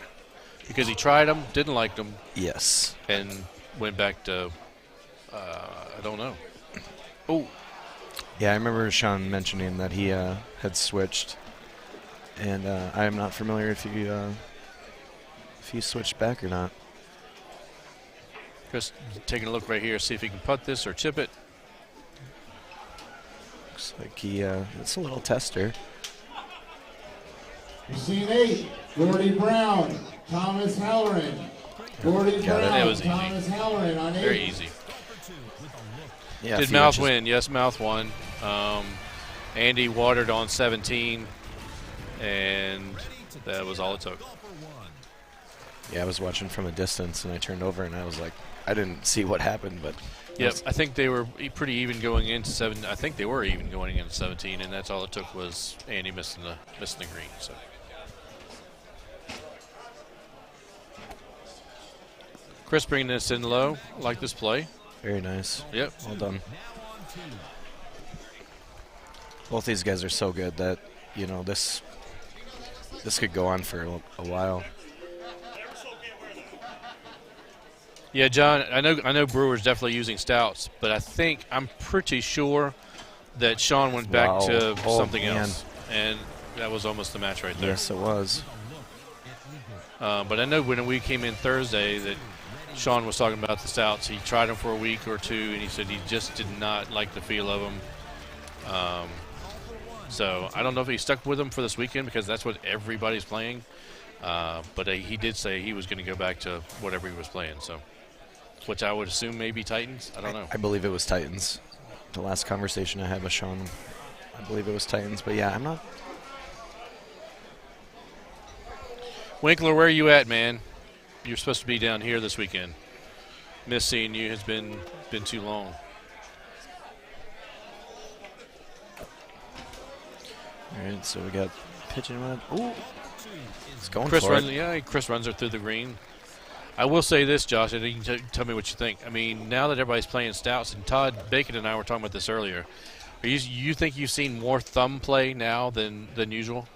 [SPEAKER 7] Because he tried them, didn't like them.
[SPEAKER 12] Yes.
[SPEAKER 7] And went back to, I don't know. Oh.
[SPEAKER 12] Yeah, I remember Sean mentioning that he had switched. And I am not familiar if he switched back or not.
[SPEAKER 7] Just taking a look right here, see if he can putt this or chip it.
[SPEAKER 12] Looks like it's a little tester.
[SPEAKER 1] Scene 8, Gordy Brown, Thomas Halloran. Gordy Brown,
[SPEAKER 7] That was easy.
[SPEAKER 1] Thomas Halloran on 8.
[SPEAKER 7] Very easy.
[SPEAKER 12] Yeah,
[SPEAKER 7] Did Mouth win? Yes, Mouth won. Andy watered on 17, and that was all it took.
[SPEAKER 12] Yeah, I was watching from a distance, and I turned over, and I was like, I didn't see what happened, but.
[SPEAKER 7] Yep, I think they were pretty even going into 7. I think they were even going into 17, and that's all it took was Andy missing the green. So. Chris bringing this in low. I like this play.
[SPEAKER 12] Very nice.
[SPEAKER 7] Yep.
[SPEAKER 12] Well done. Both these guys are so good that, this could go on for a while.
[SPEAKER 7] Yeah, John, I know Brewer's definitely using stouts, but I'm pretty sure that Sean went back to something else. And that was almost the match right there.
[SPEAKER 12] Yes, it was.
[SPEAKER 7] But I know when we came in Thursday that Sean was talking about the stouts. He tried them for a week or two, and he said he just did not like the feel of them. So I don't know if he stuck with them for this weekend because that's what everybody's playing. But he did say he was going to go back to whatever he was playing. So, which I would assume maybe Titans. I don't know.
[SPEAKER 12] I believe it was Titans. The last conversation I had with Sean, I believe it was Titans. But yeah, I'm not.
[SPEAKER 7] Winkler, where are you at, man? You're supposed to be down here this weekend. Miss seeing you. Has been too long.
[SPEAKER 12] All right, so we got pitching mud. Ooh, it's going
[SPEAKER 7] Chris
[SPEAKER 12] for
[SPEAKER 7] runs,
[SPEAKER 12] it.
[SPEAKER 7] Yeah, Chris runs her through the green. I will say this, Josh, and you can tell me what you think. I mean, now that everybody's playing stouts, and Todd Bacon and I were talking about this earlier, you think you've seen more thumb play now than usual?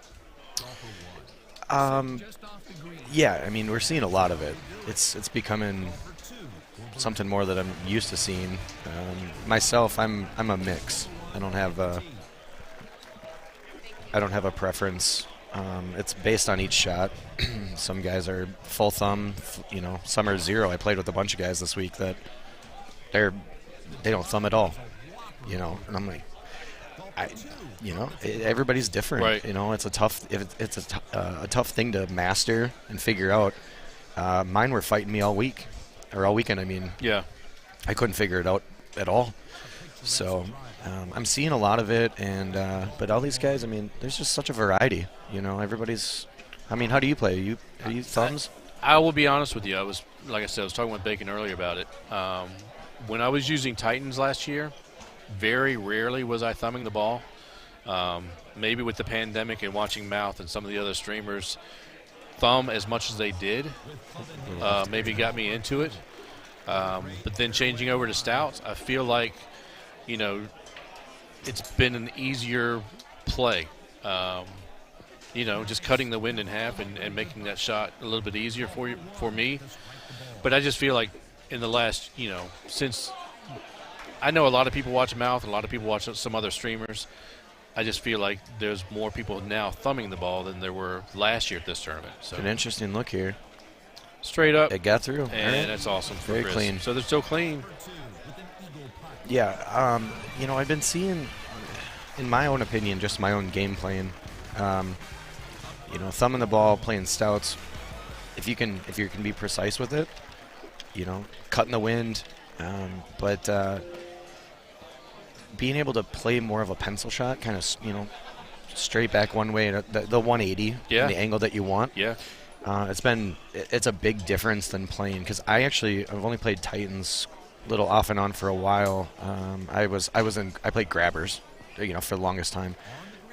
[SPEAKER 12] Yeah, I mean, we're seeing a lot of it. It's becoming something more that I'm used to seeing. Myself, I'm a mix. I don't have a preference. It's based on each shot. Some guys are full thumb, some are zero. I played with a bunch of guys this week that they don't thumb at all, and I'm like, everybody's different.
[SPEAKER 7] Right.
[SPEAKER 12] It's a tough thing to master and figure out. Mine were fighting me all weekend. I mean,
[SPEAKER 7] yeah,
[SPEAKER 12] I couldn't figure it out at all. So I'm seeing a lot of it, but all these guys, I mean, there's just such a variety. Everybody's. I mean, how do you play? Are you thumbs?
[SPEAKER 7] I will be honest with you. I was talking with Bacon earlier about it. When I was using Titans last year, very rarely was I thumbing the ball. Maybe with the pandemic and watching Mouth and some of the other streamers thumb as much as they did, maybe got me into it. But then changing over to stouts, I feel like, it's been an easier play. Just cutting the wind in half and making that shot a little bit easier for me. But I just feel like in the last, since I know a lot of people watch Mouth, a lot of people watch some other streamers, I just feel like there's more people now thumbing the ball than there were last year at this tournament. So
[SPEAKER 12] an interesting look here.
[SPEAKER 7] Straight up.
[SPEAKER 12] It got through.
[SPEAKER 7] And that's awesome for
[SPEAKER 12] Very
[SPEAKER 7] Chris.
[SPEAKER 12] clean.
[SPEAKER 7] So they're still clean.
[SPEAKER 12] Yeah, I've been seeing, in my own opinion, just my own game playing, thumbing the ball, playing stouts. If you can be precise with it, cutting the wind, but being able to play more of a pencil shot, kind of, straight back one way, the 180,
[SPEAKER 7] yeah,
[SPEAKER 12] the angle that you want.
[SPEAKER 7] Yeah.
[SPEAKER 12] It's a big difference than playing, because I've only played Titans a little off and on for a while. I played grabbers, for the longest time.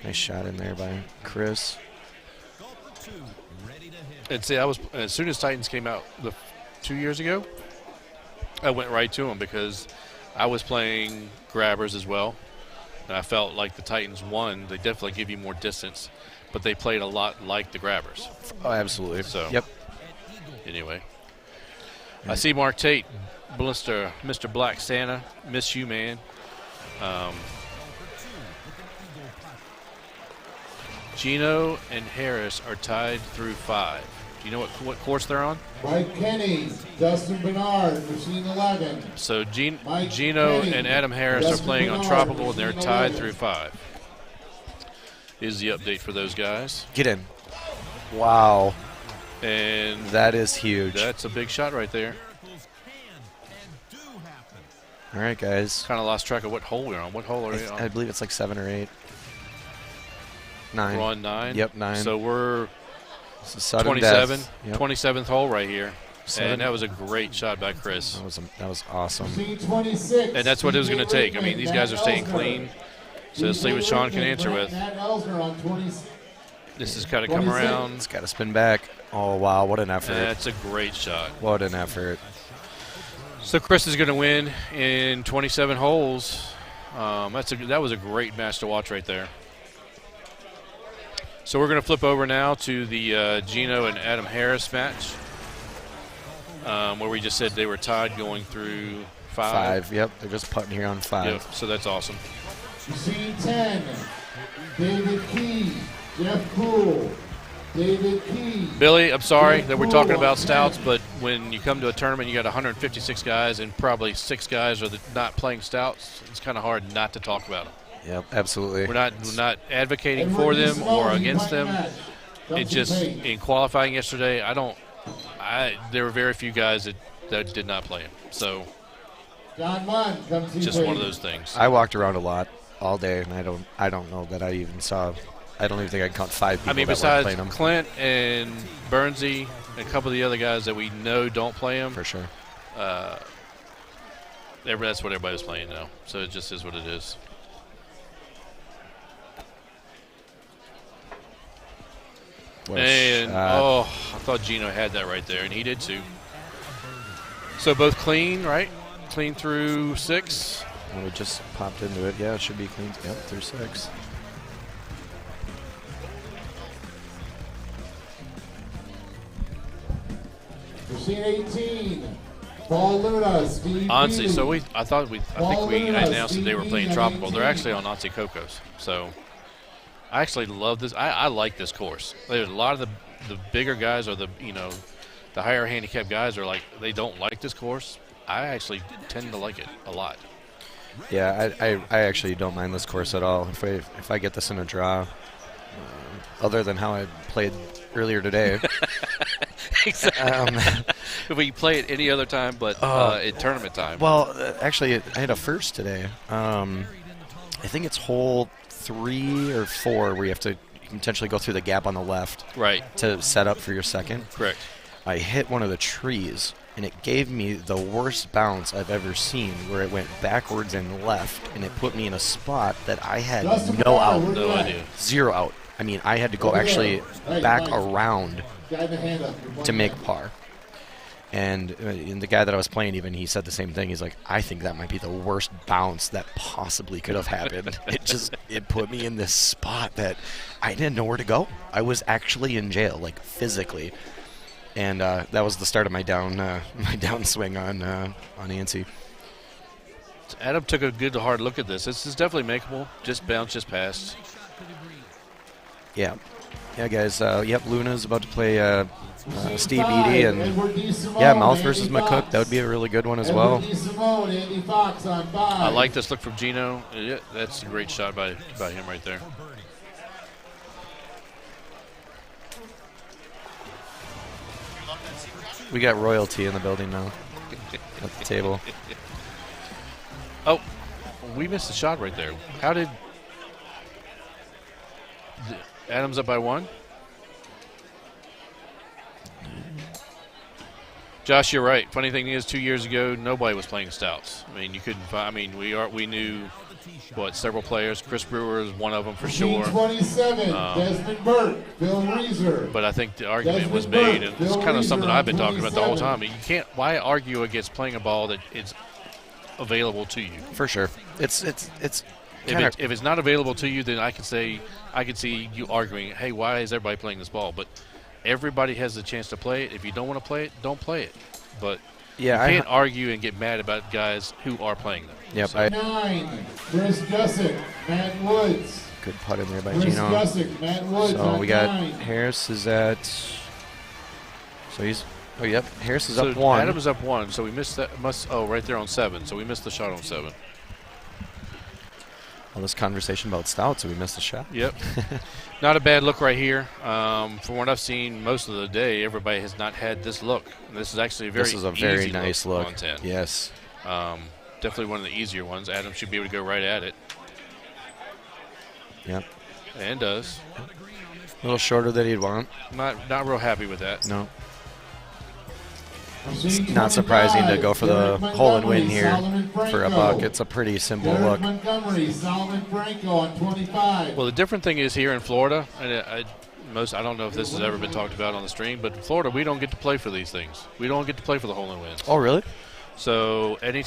[SPEAKER 12] Nice shot in there by Chris.
[SPEAKER 7] And see, as soon as Titans came out 2 years ago, I went right to them because I was playing grabbers as well. And I felt like the Titans won. They definitely give you more distance, but they played a lot like the Grabbers.
[SPEAKER 12] Oh, absolutely.
[SPEAKER 7] So,
[SPEAKER 12] yep.
[SPEAKER 7] Anyway, I see Mark Tate, Mr. Black Santa. Miss you, man. Gino and Harris are tied through 5. Do you know what course they're on?
[SPEAKER 1] Mike Kenny, Dustin Bernard, Machine 11.
[SPEAKER 7] So Gino
[SPEAKER 1] Kenny,
[SPEAKER 7] and Adam Harris
[SPEAKER 1] Dustin
[SPEAKER 7] are playing on
[SPEAKER 1] Bernard,
[SPEAKER 7] Tropical, and they're
[SPEAKER 1] Machine
[SPEAKER 7] tied
[SPEAKER 1] 11.
[SPEAKER 7] through 5. Is the update for those guys.
[SPEAKER 12] Get in. Wow.
[SPEAKER 7] And
[SPEAKER 12] that is huge.
[SPEAKER 7] That's a big shot right there.
[SPEAKER 12] All right, guys.
[SPEAKER 7] Kind of lost track of what hole we're on. What hole are we on?
[SPEAKER 12] I believe it's like 7 or 8. 9.
[SPEAKER 7] We're on 9?
[SPEAKER 12] Yep, 9.
[SPEAKER 7] So we're
[SPEAKER 12] 27. Yep.
[SPEAKER 7] 27th hole right here.
[SPEAKER 12] 7.
[SPEAKER 7] And that was a great shot by Chris.
[SPEAKER 12] That was awesome.
[SPEAKER 1] C26.
[SPEAKER 7] And that's what it was going to take. I mean, these guys are staying clean. So let's see what Sean can answer with. This has got to come around.
[SPEAKER 12] It's got to spin back. Oh, wow, what an effort.
[SPEAKER 7] That's a great shot.
[SPEAKER 12] What an effort.
[SPEAKER 7] So Chris is going to win in 27 holes. That was a great match to watch right there. So we're going to flip over now to the Gino and Adam Harris match, where we just said they were tied going through 5.
[SPEAKER 12] 5, yep. They're just putting here on 5.
[SPEAKER 7] Yep, so that's awesome.
[SPEAKER 1] Scene 10, David Key, Jeff Poole, David Key.
[SPEAKER 7] Billy, I'm sorry that we're talking about stouts, but when you come to a tournament, you got 156 guys, and probably 6 guys are not playing stouts. It's kind of hard not to talk about them.
[SPEAKER 12] Yep, absolutely.
[SPEAKER 7] We're not advocating for them or against them. It just in qualifying yesterday, there were very few guys that did not play him. So just one of those things.
[SPEAKER 12] I walked around a lot all day, and I don't know that I even saw. I don't even think I can count 5 people.
[SPEAKER 7] I mean,
[SPEAKER 12] that weren't playing
[SPEAKER 7] besides
[SPEAKER 12] him.
[SPEAKER 7] Clint and Bernsey and a couple of the other guys that we know don't play him.
[SPEAKER 12] For sure.
[SPEAKER 7] That's what everybody's playing now. So it just is what it is. And, I thought Gino had that right there, and he did too. So both clean, right? Clean through 6.
[SPEAKER 12] Well, we just popped into it. Yeah, it should be clean. Yep, through 6.
[SPEAKER 1] Machine 18, Paul Luna, Steve
[SPEAKER 7] Onsi.
[SPEAKER 1] Beatty.
[SPEAKER 7] So I think we announced that they were playing Tropical. They're actually on Onsi Cocos. So I actually love this. I like this course. There's a lot of the bigger guys or the higher handicap guys are like, they don't like this course. I actually tend to like it a lot.
[SPEAKER 12] Yeah, I actually don't mind this course at all. If I get this in a draw, other than how I played earlier today.
[SPEAKER 7] Exactly. If we play it any other time but at tournament time.
[SPEAKER 12] Well, actually, I had a first today. I think it's hole 3 or 4 where you have to potentially go through the gap on the left.
[SPEAKER 7] Right.
[SPEAKER 12] To set up for your second.
[SPEAKER 7] Correct.
[SPEAKER 12] I hit one of the trees, and it gave me the worst bounce I've ever seen, where it went backwards and left, and it put me in a spot that I had no out.
[SPEAKER 7] No idea.
[SPEAKER 12] 0 out. I mean, I had to go actually back around to make par. And the guy that I was playing, even, he said the same thing. He's like, I think that might be the worst bounce that possibly could have happened. It put me in this spot that I didn't know where to go. I was actually in jail, like physically. And that was the start of my downswing on Nancy.
[SPEAKER 7] Adam took a good hard look at this. This is definitely makeable. Just bounce, just past.
[SPEAKER 12] Yeah. Yeah, guys. Yep, Luna's about to play Steve Beatty. And, yeah, Mouth versus McCook. That would be a really good one as well.
[SPEAKER 7] I like this look from Gino. Yeah, that's a great shot by him right there.
[SPEAKER 12] We got royalty in the building now at the table.
[SPEAKER 7] Oh, we missed a shot right there. How did Adams up by 1? Josh, you're right. Funny thing is, 2 years ago, nobody was playing stouts. I mean, you couldn't find. I mean, we knew several players. Chris Brewer is one of them for sure.
[SPEAKER 1] 27, Desmond Burke, Bill Reeser.
[SPEAKER 7] But I think the argument was made, and it's kind of something I've been talking about the whole time. You can't. Why argue against playing a ball that is available to you?
[SPEAKER 12] For sure. It's
[SPEAKER 7] if it's not available to you, then I can see you arguing, hey, why is everybody playing this ball? But everybody has the chance to play it. If you don't want to play it, don't play it. But
[SPEAKER 12] yeah,
[SPEAKER 7] you can't argue and get mad about guys who are playing them.
[SPEAKER 12] Yep.
[SPEAKER 7] So.
[SPEAKER 1] 9, Chris Gussick, Matt Woods.
[SPEAKER 12] Good putt in there by
[SPEAKER 1] Chris
[SPEAKER 12] Gino.
[SPEAKER 1] Gussick, Matt Woods
[SPEAKER 12] So
[SPEAKER 1] on
[SPEAKER 12] we got
[SPEAKER 1] 9.
[SPEAKER 12] Harris is at. So he's. Oh, yep. Harris is
[SPEAKER 7] So
[SPEAKER 12] up 1.
[SPEAKER 7] Adam's up 1, so we missed that. Right there on 7. So we missed the shot on 7.
[SPEAKER 12] All this conversation about Stout, so we missed the shot.
[SPEAKER 7] Yep. Not a bad look right here. From what I've seen most of the day, everybody has not had this look. This is actually a very
[SPEAKER 12] very nice look.
[SPEAKER 7] on 10.
[SPEAKER 12] Yes.
[SPEAKER 7] Definitely one of the easier ones. Adam should be able to go right at it.
[SPEAKER 12] Yep.
[SPEAKER 7] And does.
[SPEAKER 12] A little shorter than he'd want.
[SPEAKER 7] Not real happy with that.
[SPEAKER 12] No. It's not surprising to go for the hole and win here for a buck. It's a pretty simple look.
[SPEAKER 1] Montgomery, Solomon Franco on 25.
[SPEAKER 7] Well, the different thing is here in Florida, and I don't know if this has ever been talked about on the stream, but in Florida we don't get to play for these things. We don't get to play for the hole and wins.
[SPEAKER 12] Oh, really?
[SPEAKER 7] So every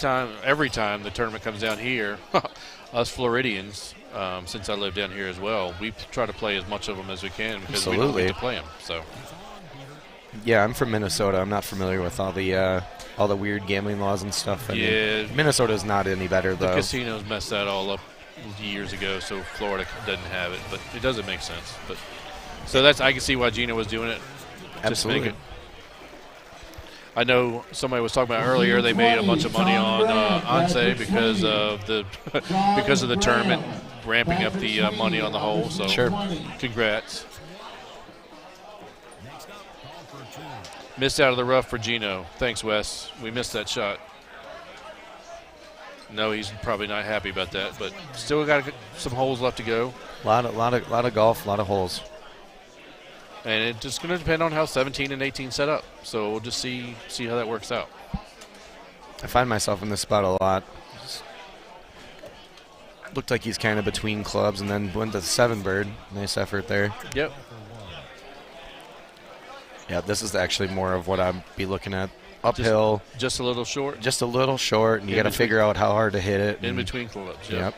[SPEAKER 7] time the tournament comes down here, us Floridians, since I live down here as well, we try to play as much of them as we can because we don't get to play them. So.
[SPEAKER 12] Yeah, I'm from Minnesota. I'm not familiar with all the weird gambling laws and stuff. I mean, Minnesota's not any better though.
[SPEAKER 7] The casinos messed that all up years ago, so Florida doesn't have it, but it doesn't make sense. But so I can see why Gino was doing it.
[SPEAKER 12] Absolutely.
[SPEAKER 7] I know somebody was talking about earlier. They made a bunch of money on Anse because of the tournament ramping up the money on the hole. So
[SPEAKER 12] sure.
[SPEAKER 7] Congrats. Missed out of the rough for Gino. Thanks, Wes. We missed that shot. No, he's probably not happy about that, but still got some holes left to go.
[SPEAKER 12] A lot of golf, a lot of holes.
[SPEAKER 7] And it's just going to depend on how 17 and 18 set up. So we'll just see how that works out.
[SPEAKER 12] I find myself in this spot a lot. Looked like he's kind of between clubs and then went to the 7 bird. Nice effort there.
[SPEAKER 7] Yep.
[SPEAKER 12] Yeah, this is actually more of what I'd be looking at. Uphill.
[SPEAKER 7] Just a little short?
[SPEAKER 12] Just a little short, and you got to figure out how hard to hit it.
[SPEAKER 7] In between clubs,
[SPEAKER 12] yep.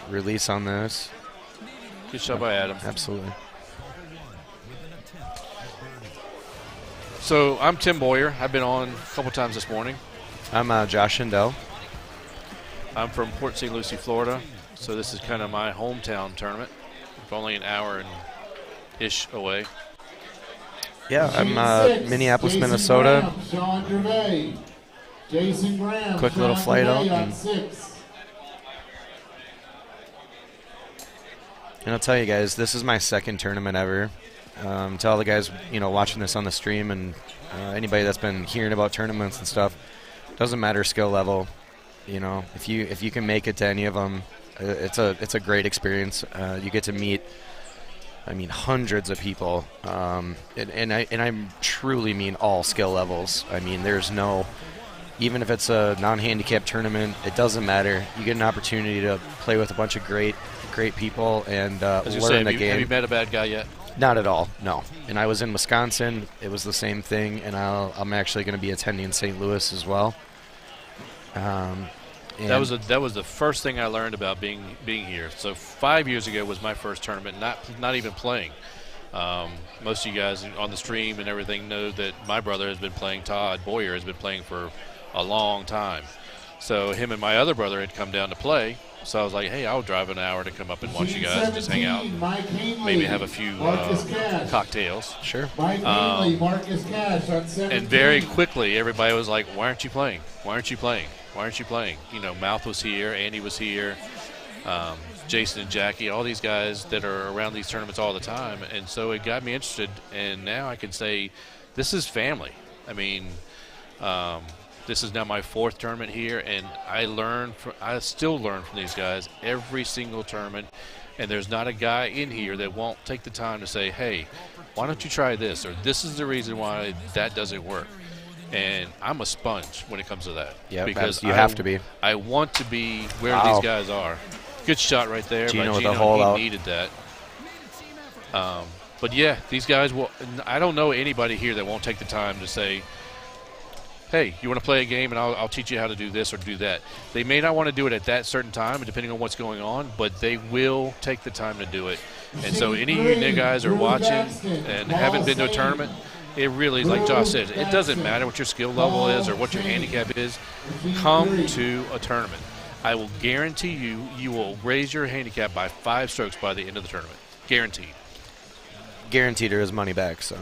[SPEAKER 12] Release on this.
[SPEAKER 7] Good shot by Adam.
[SPEAKER 12] Absolutely.
[SPEAKER 7] So I'm Tim Boyer. I've been on a couple times this morning.
[SPEAKER 12] I'm Josh Schindel.
[SPEAKER 7] I'm from Port St. Lucie, Florida. So this is kind of my hometown tournament. It's only an hour and ish away.
[SPEAKER 12] Yeah, I'm Minneapolis, Minnesota.
[SPEAKER 1] Sean Gervais, Jason Graham.
[SPEAKER 12] Quick little flight out. And I'll tell you guys, this is my second tournament ever. To all the guys, watching this on the stream and anybody that's been hearing about tournaments and stuff, doesn't matter skill level. If you can make it to any of them, it's a great experience. You get to meet. Hundreds of people, and I truly mean all skill levels. There's no, even if it's a non-handicap tournament, it doesn't matter. You get an opportunity to play with a bunch of great people and learn the game.
[SPEAKER 7] Have you met a bad guy yet?
[SPEAKER 12] Not at all, no. And I was in Wisconsin. It was the same thing, and I'm actually going to be attending St. Louis as well.
[SPEAKER 7] That was the first thing I learned about being here. So 5 years ago was my first tournament, not even playing. Most of you guys on the stream and everything know that my brother has been playing. Todd Boyer has been playing for a long time. So him and my other brother had come down to play. So I was like, hey, I'll drive an hour to come up and watch you guys, just hang out, maybe have a few cocktails.
[SPEAKER 12] Sure.
[SPEAKER 1] Marcus Cash on 17.
[SPEAKER 7] And very quickly, everybody was like, why aren't you playing? Why aren't you playing? Why aren't you playing? Mouth was here, Andy was here, Jason and Jackie, all these guys that are around these tournaments all the time. And so it got me interested, and now I can say this is family. This is now my 4th tournament here, and I still learn from these guys every single tournament. And there's not a guy in here that won't take the time to say, hey, why don't you try this? Or this is the reason why that doesn't work. And I'm a sponge when it comes to that.
[SPEAKER 12] Yeah,
[SPEAKER 7] because
[SPEAKER 12] you have to be.
[SPEAKER 7] I want to be where these guys are. Good shot right there by Gino.
[SPEAKER 12] With the hole out.
[SPEAKER 7] He needed that. But yeah, these guys will. I don't know anybody here that won't take the time to say, hey, you want to play a game, and I'll teach you how to do this or do that. They may not want to do it at that certain time, depending on what's going on, but they will take the time to do it. And so any of you new guys are watching and haven't been to a tournament, it really, like Josh said, it doesn't matter what your skill level is or what your handicap is. Come to a tournament. I will guarantee you will raise your handicap by 5 strokes by the end of the tournament. Guaranteed.
[SPEAKER 12] Guaranteed or his money back, so.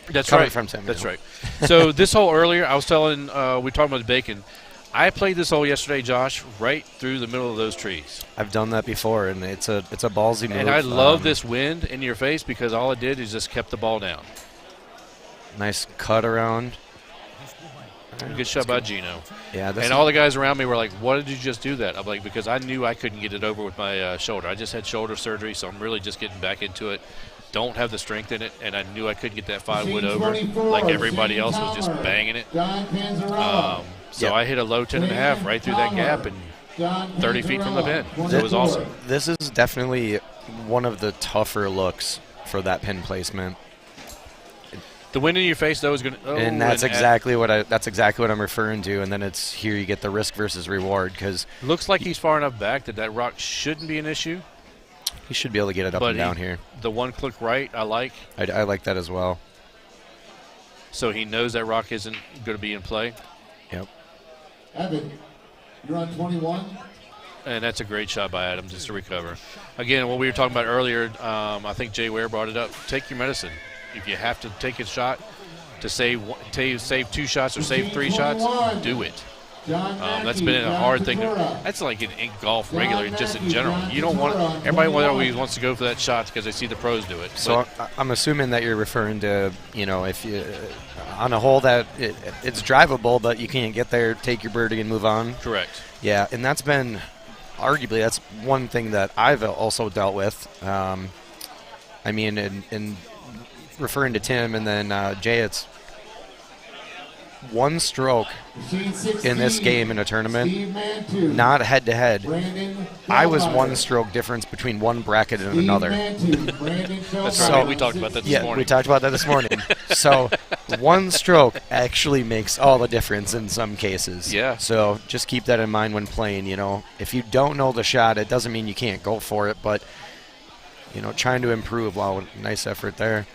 [SPEAKER 7] That's
[SPEAKER 12] Coming
[SPEAKER 7] right.
[SPEAKER 12] from Tim.
[SPEAKER 7] That's right. So this hole earlier, I was telling, we were talking about bacon. I played this hole yesterday, Josh, right through the middle of those trees.
[SPEAKER 12] I've done that before, and it's a ballsy move.
[SPEAKER 7] And I love this wind in your face because all it did is just kept the ball down.
[SPEAKER 12] Nice cut around.
[SPEAKER 7] Good shot by Gino.
[SPEAKER 12] Yeah.
[SPEAKER 7] And all the guys around me were like, "What did you just do that?" I'm like, "Because I knew I couldn't get it over with my shoulder. I just had shoulder surgery, so I'm really just getting back into it. Don't have the strength in it, and I knew I couldn't get that 5-wood over like everybody else was just banging it. So I hit a low 10.5 right through that gap and 30 feet from the pin. So it was awesome.
[SPEAKER 12] This is definitely one of the tougher looks for that pin placement.
[SPEAKER 7] The wind in your face, though, is going to.
[SPEAKER 12] And that's exactly what I'm referring to. And then it's here you get the risk versus reward because
[SPEAKER 7] looks like he's far enough back that rock shouldn't be an issue.
[SPEAKER 12] He should be able to get it up and down here.
[SPEAKER 7] The one click right, I like.
[SPEAKER 12] I like that as well.
[SPEAKER 7] So he knows that rock isn't going to be in play.
[SPEAKER 12] Yep.
[SPEAKER 1] Evan, you're on 21.
[SPEAKER 7] And that's a great shot by Adam just to recover. Again, what we were talking about earlier, I think Jay Ware brought it up. Take your medicine. If you have to take a shot to save 2 shots or save 3 shots, do it. That's been a hard thing. That's like in golf regularly, just in general. You don't want everybody always wants to go for that shot because they see the pros do it.
[SPEAKER 12] So I'm assuming that you're referring to, if you on a hole that it's drivable, but you can't get there, take your birdie and move on.
[SPEAKER 7] Correct.
[SPEAKER 12] Yeah, and that's been arguably that's one thing that I've also dealt with. I mean, in referring to Tim and then Jay, it's one stroke in this game in a tournament, not head-to-head. I was one stroke difference between one bracket and another.
[SPEAKER 7] That's right. We talked about that this morning.
[SPEAKER 12] We talked about that this morning. So one stroke actually makes all the difference in some cases.
[SPEAKER 7] Yeah.
[SPEAKER 12] So just keep that in mind when playing. If you don't know the shot, it doesn't mean you can't go for it, but trying to improve. Wow, nice effort there.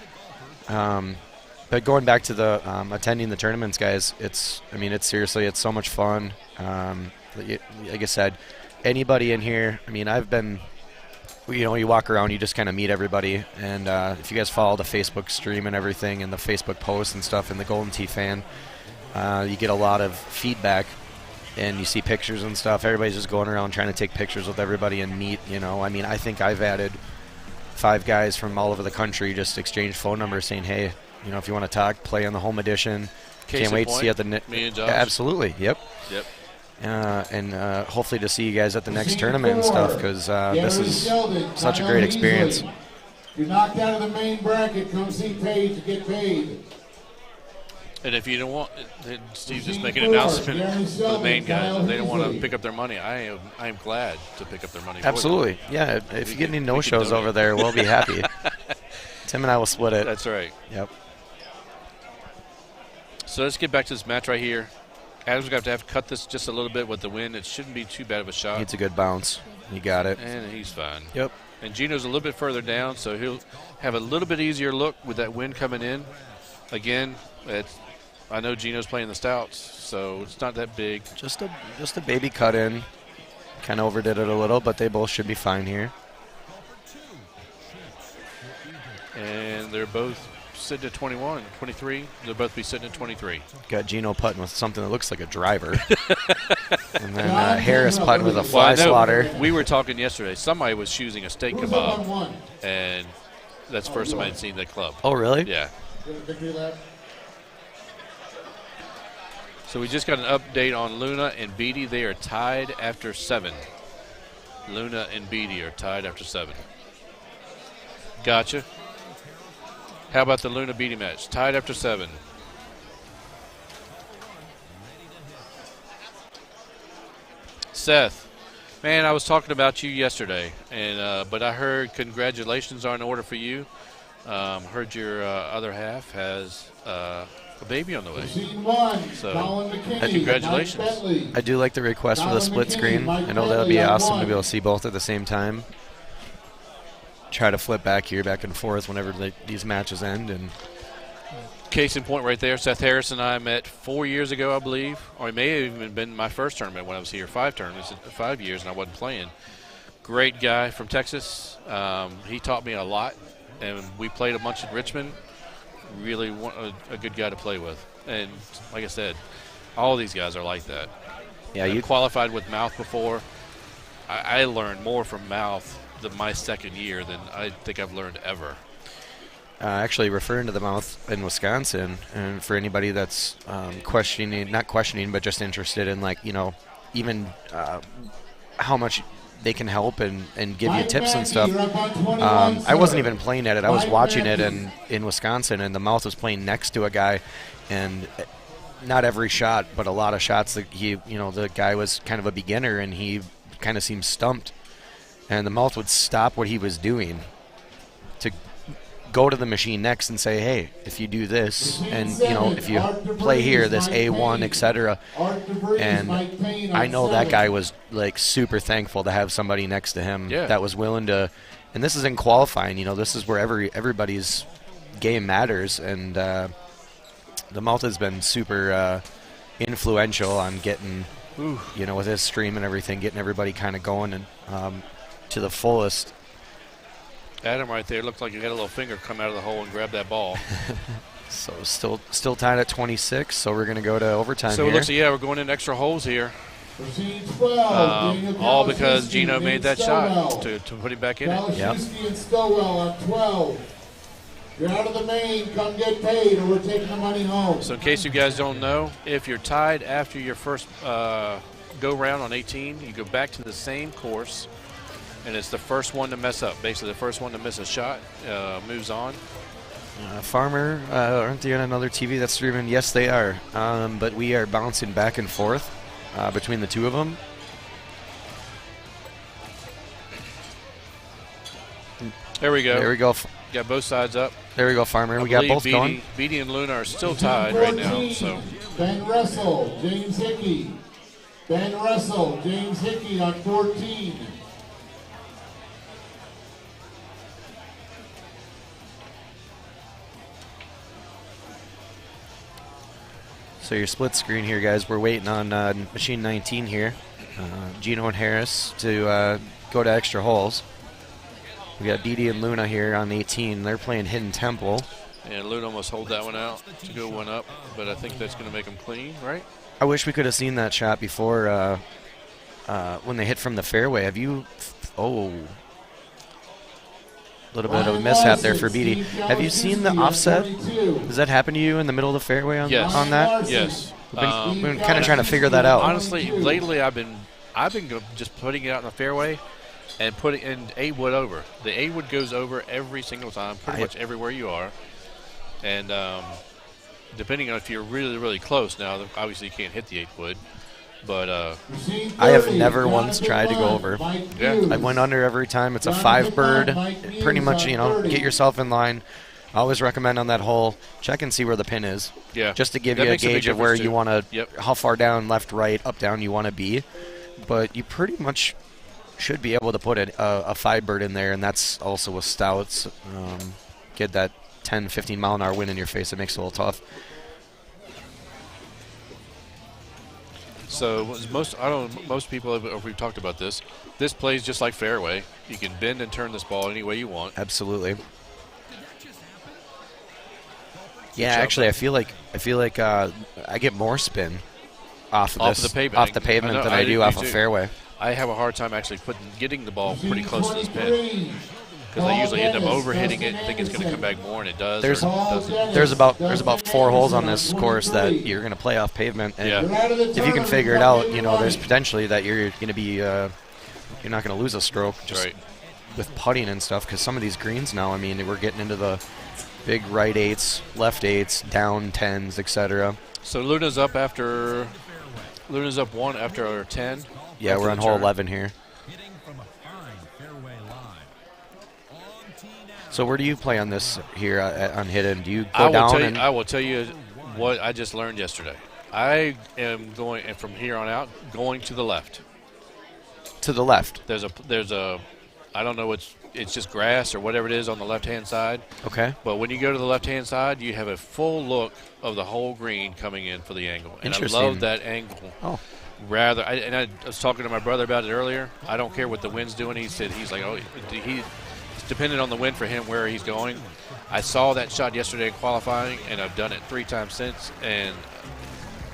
[SPEAKER 12] But going back to the attending the tournaments, guys, it's seriously, it's so much fun. Like I said, anybody in here, I've been, you walk around, you just kind of meet everybody. And if you guys follow the Facebook stream and everything and the Facebook posts and stuff and the Golden Tee fan, you get a lot of feedback and you see pictures and stuff. Everybody's just going around trying to take pictures with everybody and meet, I think I've added 5 guys from all over the country, just exchange phone numbers saying, hey, if you want to talk, play on the home edition. Can't wait to see you at the
[SPEAKER 7] me and Josh.
[SPEAKER 12] Absolutely, yep. And hopefully to see you guys at the next tournament and stuff because this is such a great experience.
[SPEAKER 1] You're knocked out of the main bracket. Come see Paige to get paid.
[SPEAKER 7] And if you don't want, then Steve just make an announcement for the main guys. If they don't want to pick up their money, I am glad to pick up their money.
[SPEAKER 12] Absolutely, yeah. If you get any no-shows over there, we'll be happy. Tim and I will split it.
[SPEAKER 7] That's right.
[SPEAKER 12] Yep.
[SPEAKER 7] So let's get back to this match right here. Adam's going to have to cut this just a little bit with the wind. It shouldn't be too bad of a shot.
[SPEAKER 12] It's a good bounce. You got it.
[SPEAKER 7] And he's fine.
[SPEAKER 12] Yep.
[SPEAKER 7] And Gino's a little bit further down, so he'll have a little bit easier look with that wind coming in. Again, I know Gino's playing the stouts, so it's not that big.
[SPEAKER 12] Just a baby cut in. Kind of overdid it a little, but they both should be fine here.
[SPEAKER 7] And they're both sitting at 21, 23. They'll both be sitting at 23.
[SPEAKER 12] Got Gino putting with something that looks like a driver. And then Harris putting with a fly swatter.
[SPEAKER 7] We were talking yesterday. Somebody was choosing a steak kebab, and that's the first time I'd seen that club.
[SPEAKER 12] Oh, really?
[SPEAKER 7] Yeah. So we just got an update on Luna and Beatty. They are tied after 7. Luna and Beatty are tied after 7. Gotcha. How about the Luna Beatty match? Tied after 7. Seth, man, I was talking about you yesterday, and but I heard congratulations are in order for you. Heard your other half has a baby on the way.
[SPEAKER 1] Scene 1,
[SPEAKER 7] So,
[SPEAKER 1] Colin McKinney,
[SPEAKER 7] congratulations.
[SPEAKER 1] Mike Bentley.
[SPEAKER 12] I do like the request for the
[SPEAKER 1] Colin
[SPEAKER 12] split
[SPEAKER 1] McKinney,
[SPEAKER 12] screen.
[SPEAKER 1] Mike
[SPEAKER 12] I know that'll
[SPEAKER 1] Bentley
[SPEAKER 12] be
[SPEAKER 1] on
[SPEAKER 12] awesome to be
[SPEAKER 1] 1.
[SPEAKER 12] able to see both at the same time. Try to flip back here, back and forth whenever these matches end. And
[SPEAKER 7] Case in point right there, Seth Harris and I met 4 years ago, I believe. Or it may have even been my first tournament when I was here, 5 tournaments, 5 years, and I wasn't playing. Great guy from Texas. He taught me a lot, and we played a bunch in Richmond. Really a good guy to play with. And like I said, all these guys are like that.
[SPEAKER 12] Yeah,
[SPEAKER 7] I've
[SPEAKER 12] you
[SPEAKER 7] qualified with Mouth before. I learned more from Mouth my second year than I think I've learned ever.
[SPEAKER 12] actually referring to the Mouth in Wisconsin, and for anybody that's not questioning, but just interested in, like, even how much they can help and give you tips and stuff. I wasn't even playing at it. I was watching it in Wisconsin, and the Mouth was playing next to a guy, and not every shot, but a lot of shots that the guy was kind of a beginner, and he kind of seemed stumped. And the Mouth would stop what he was doing to go to the machine next and say, hey, if you do this, and if you play here, this A1, etc. And I know that guy was like super thankful to have somebody next to him that was willing to. And this is in qualifying. This is where everybody's game matters. And the Mouth has been super influential on getting, with his stream and everything, getting everybody kind of going and to the fullest.
[SPEAKER 7] Adam right there looked like he had a little finger come out of the hole and grab that ball.
[SPEAKER 12] So still tied at 26, so we're going to go to overtime
[SPEAKER 7] so
[SPEAKER 12] here.
[SPEAKER 7] it looks like, we're going in extra holes here.
[SPEAKER 1] 12,
[SPEAKER 7] all because Gino made that shot to put him back in it.
[SPEAKER 12] Yep.
[SPEAKER 1] and Stowell on 12. You're out of the main, come get paid, or we're taking the money home.
[SPEAKER 7] So in case you guys don't know, if you're tied after your first go-round on 18, you go back to the same course, and it's the first one to mess up. Basically, the first one to miss a shot moves on.
[SPEAKER 12] Farmer, aren't they on another TV that's streaming? Yes, they are. But we are bouncing back and forth between the two of them.
[SPEAKER 7] There we go.
[SPEAKER 12] There we go.
[SPEAKER 7] Got both sides up.
[SPEAKER 12] There we go, Farmer. We got both going.
[SPEAKER 7] Beatty and Luna are still tied right now. So
[SPEAKER 1] Ben Russell, James Hickey. Ben Russell, James Hickey on 14.
[SPEAKER 12] So your split screen here, guys. We're waiting on machine 19 here. Gino and Harris to go to extra holes. We got Beatty and Luna here on 18. They're playing Hidden Temple.
[SPEAKER 7] And Luna almost hold that one out to go one up, but I think that's going to make them clean, right?
[SPEAKER 12] I wish we could have seen that shot before when they hit from the fairway. Have you? Oh. A little bit of a mishap there for Beatty. Have you seen the offset? Does that happen to you in the middle of the fairway on that?
[SPEAKER 7] Yes.
[SPEAKER 12] We've been kind of trying to figure that out.
[SPEAKER 7] Honestly, lately I've been just putting it out in the fairway and putting in 8-wood over. The 8-wood goes over every single time, pretty much everywhere you are. And depending on if you're really, really close now, obviously you can't hit the 8-wood. But
[SPEAKER 12] I have never once tried to go over.
[SPEAKER 7] Yeah.
[SPEAKER 12] I went under every time. It's a 5-bird. Pretty much, get yourself in line. I always recommend on that hole, check and see where the pin is.
[SPEAKER 7] Yeah.
[SPEAKER 12] Just to give you a gauge of where you want to, how far down, left, right, up, down you want to be. But you pretty much should be able to put a 5-bird in there, and that's also with stouts. Get that 10, 15 mile an hour wind in your face. It makes it a little tough.
[SPEAKER 7] So most people, we've talked about this. This plays just like fairway. You can bend and turn this ball any way you want.
[SPEAKER 12] Absolutely. Yeah, actually, I feel like I get more spin off the pavement than I do off a fairway.
[SPEAKER 7] I have a hard time actually getting the ball pretty close to this pin because I usually end up overhitting it and think it's going to come back more, and it does.
[SPEAKER 12] There's about 4 holes on this course that you're going to play off pavement, and if you can figure it out, there's potentially that you're going to be you're not going to lose a stroke just with putting and stuff, because some of these greens now, I mean, we're getting into the big right 8s, left 8s, down 10s, etc.
[SPEAKER 7] So Luna's up 1 after 10.
[SPEAKER 12] Yeah, we're on hole 11 here. So where do you play on this here on Hidden? Do you go down?
[SPEAKER 7] I will tell you, what I just learned yesterday. I am going, and from here on out, going to the left.
[SPEAKER 12] To the left.
[SPEAKER 7] There's a, I don't know, it's just grass or whatever it is on the left-hand side.
[SPEAKER 12] Okay.
[SPEAKER 7] But when you go to the left-hand side, you have a full look of the whole green coming in for the angle. And I love that angle.
[SPEAKER 12] Oh.
[SPEAKER 7] I was talking to my brother about it earlier. I don't care what the wind's doing. He's like, oh, it's dependent on the wind for him where he's going. I saw that shot yesterday in qualifying, and I've done it 3 times since, and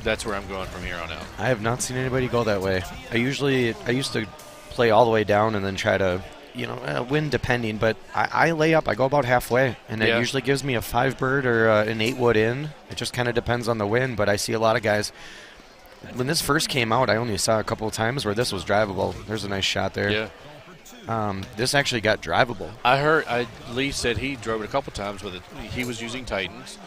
[SPEAKER 7] that's where I'm going from here on out.
[SPEAKER 12] I have not seen anybody go that way. I used to play all the way down and then try to, win depending, but I lay up. I go about halfway, and it usually gives me a 5-bird or an 8-wood in. It just kind of depends on the wind, but I see a lot of guys. When this first came out, I only saw a couple of times where this was drivable. There's a nice shot there.
[SPEAKER 7] Yeah.
[SPEAKER 12] This actually got drivable.
[SPEAKER 7] I heard Lee said he drove it a couple times with it. He was using Titans.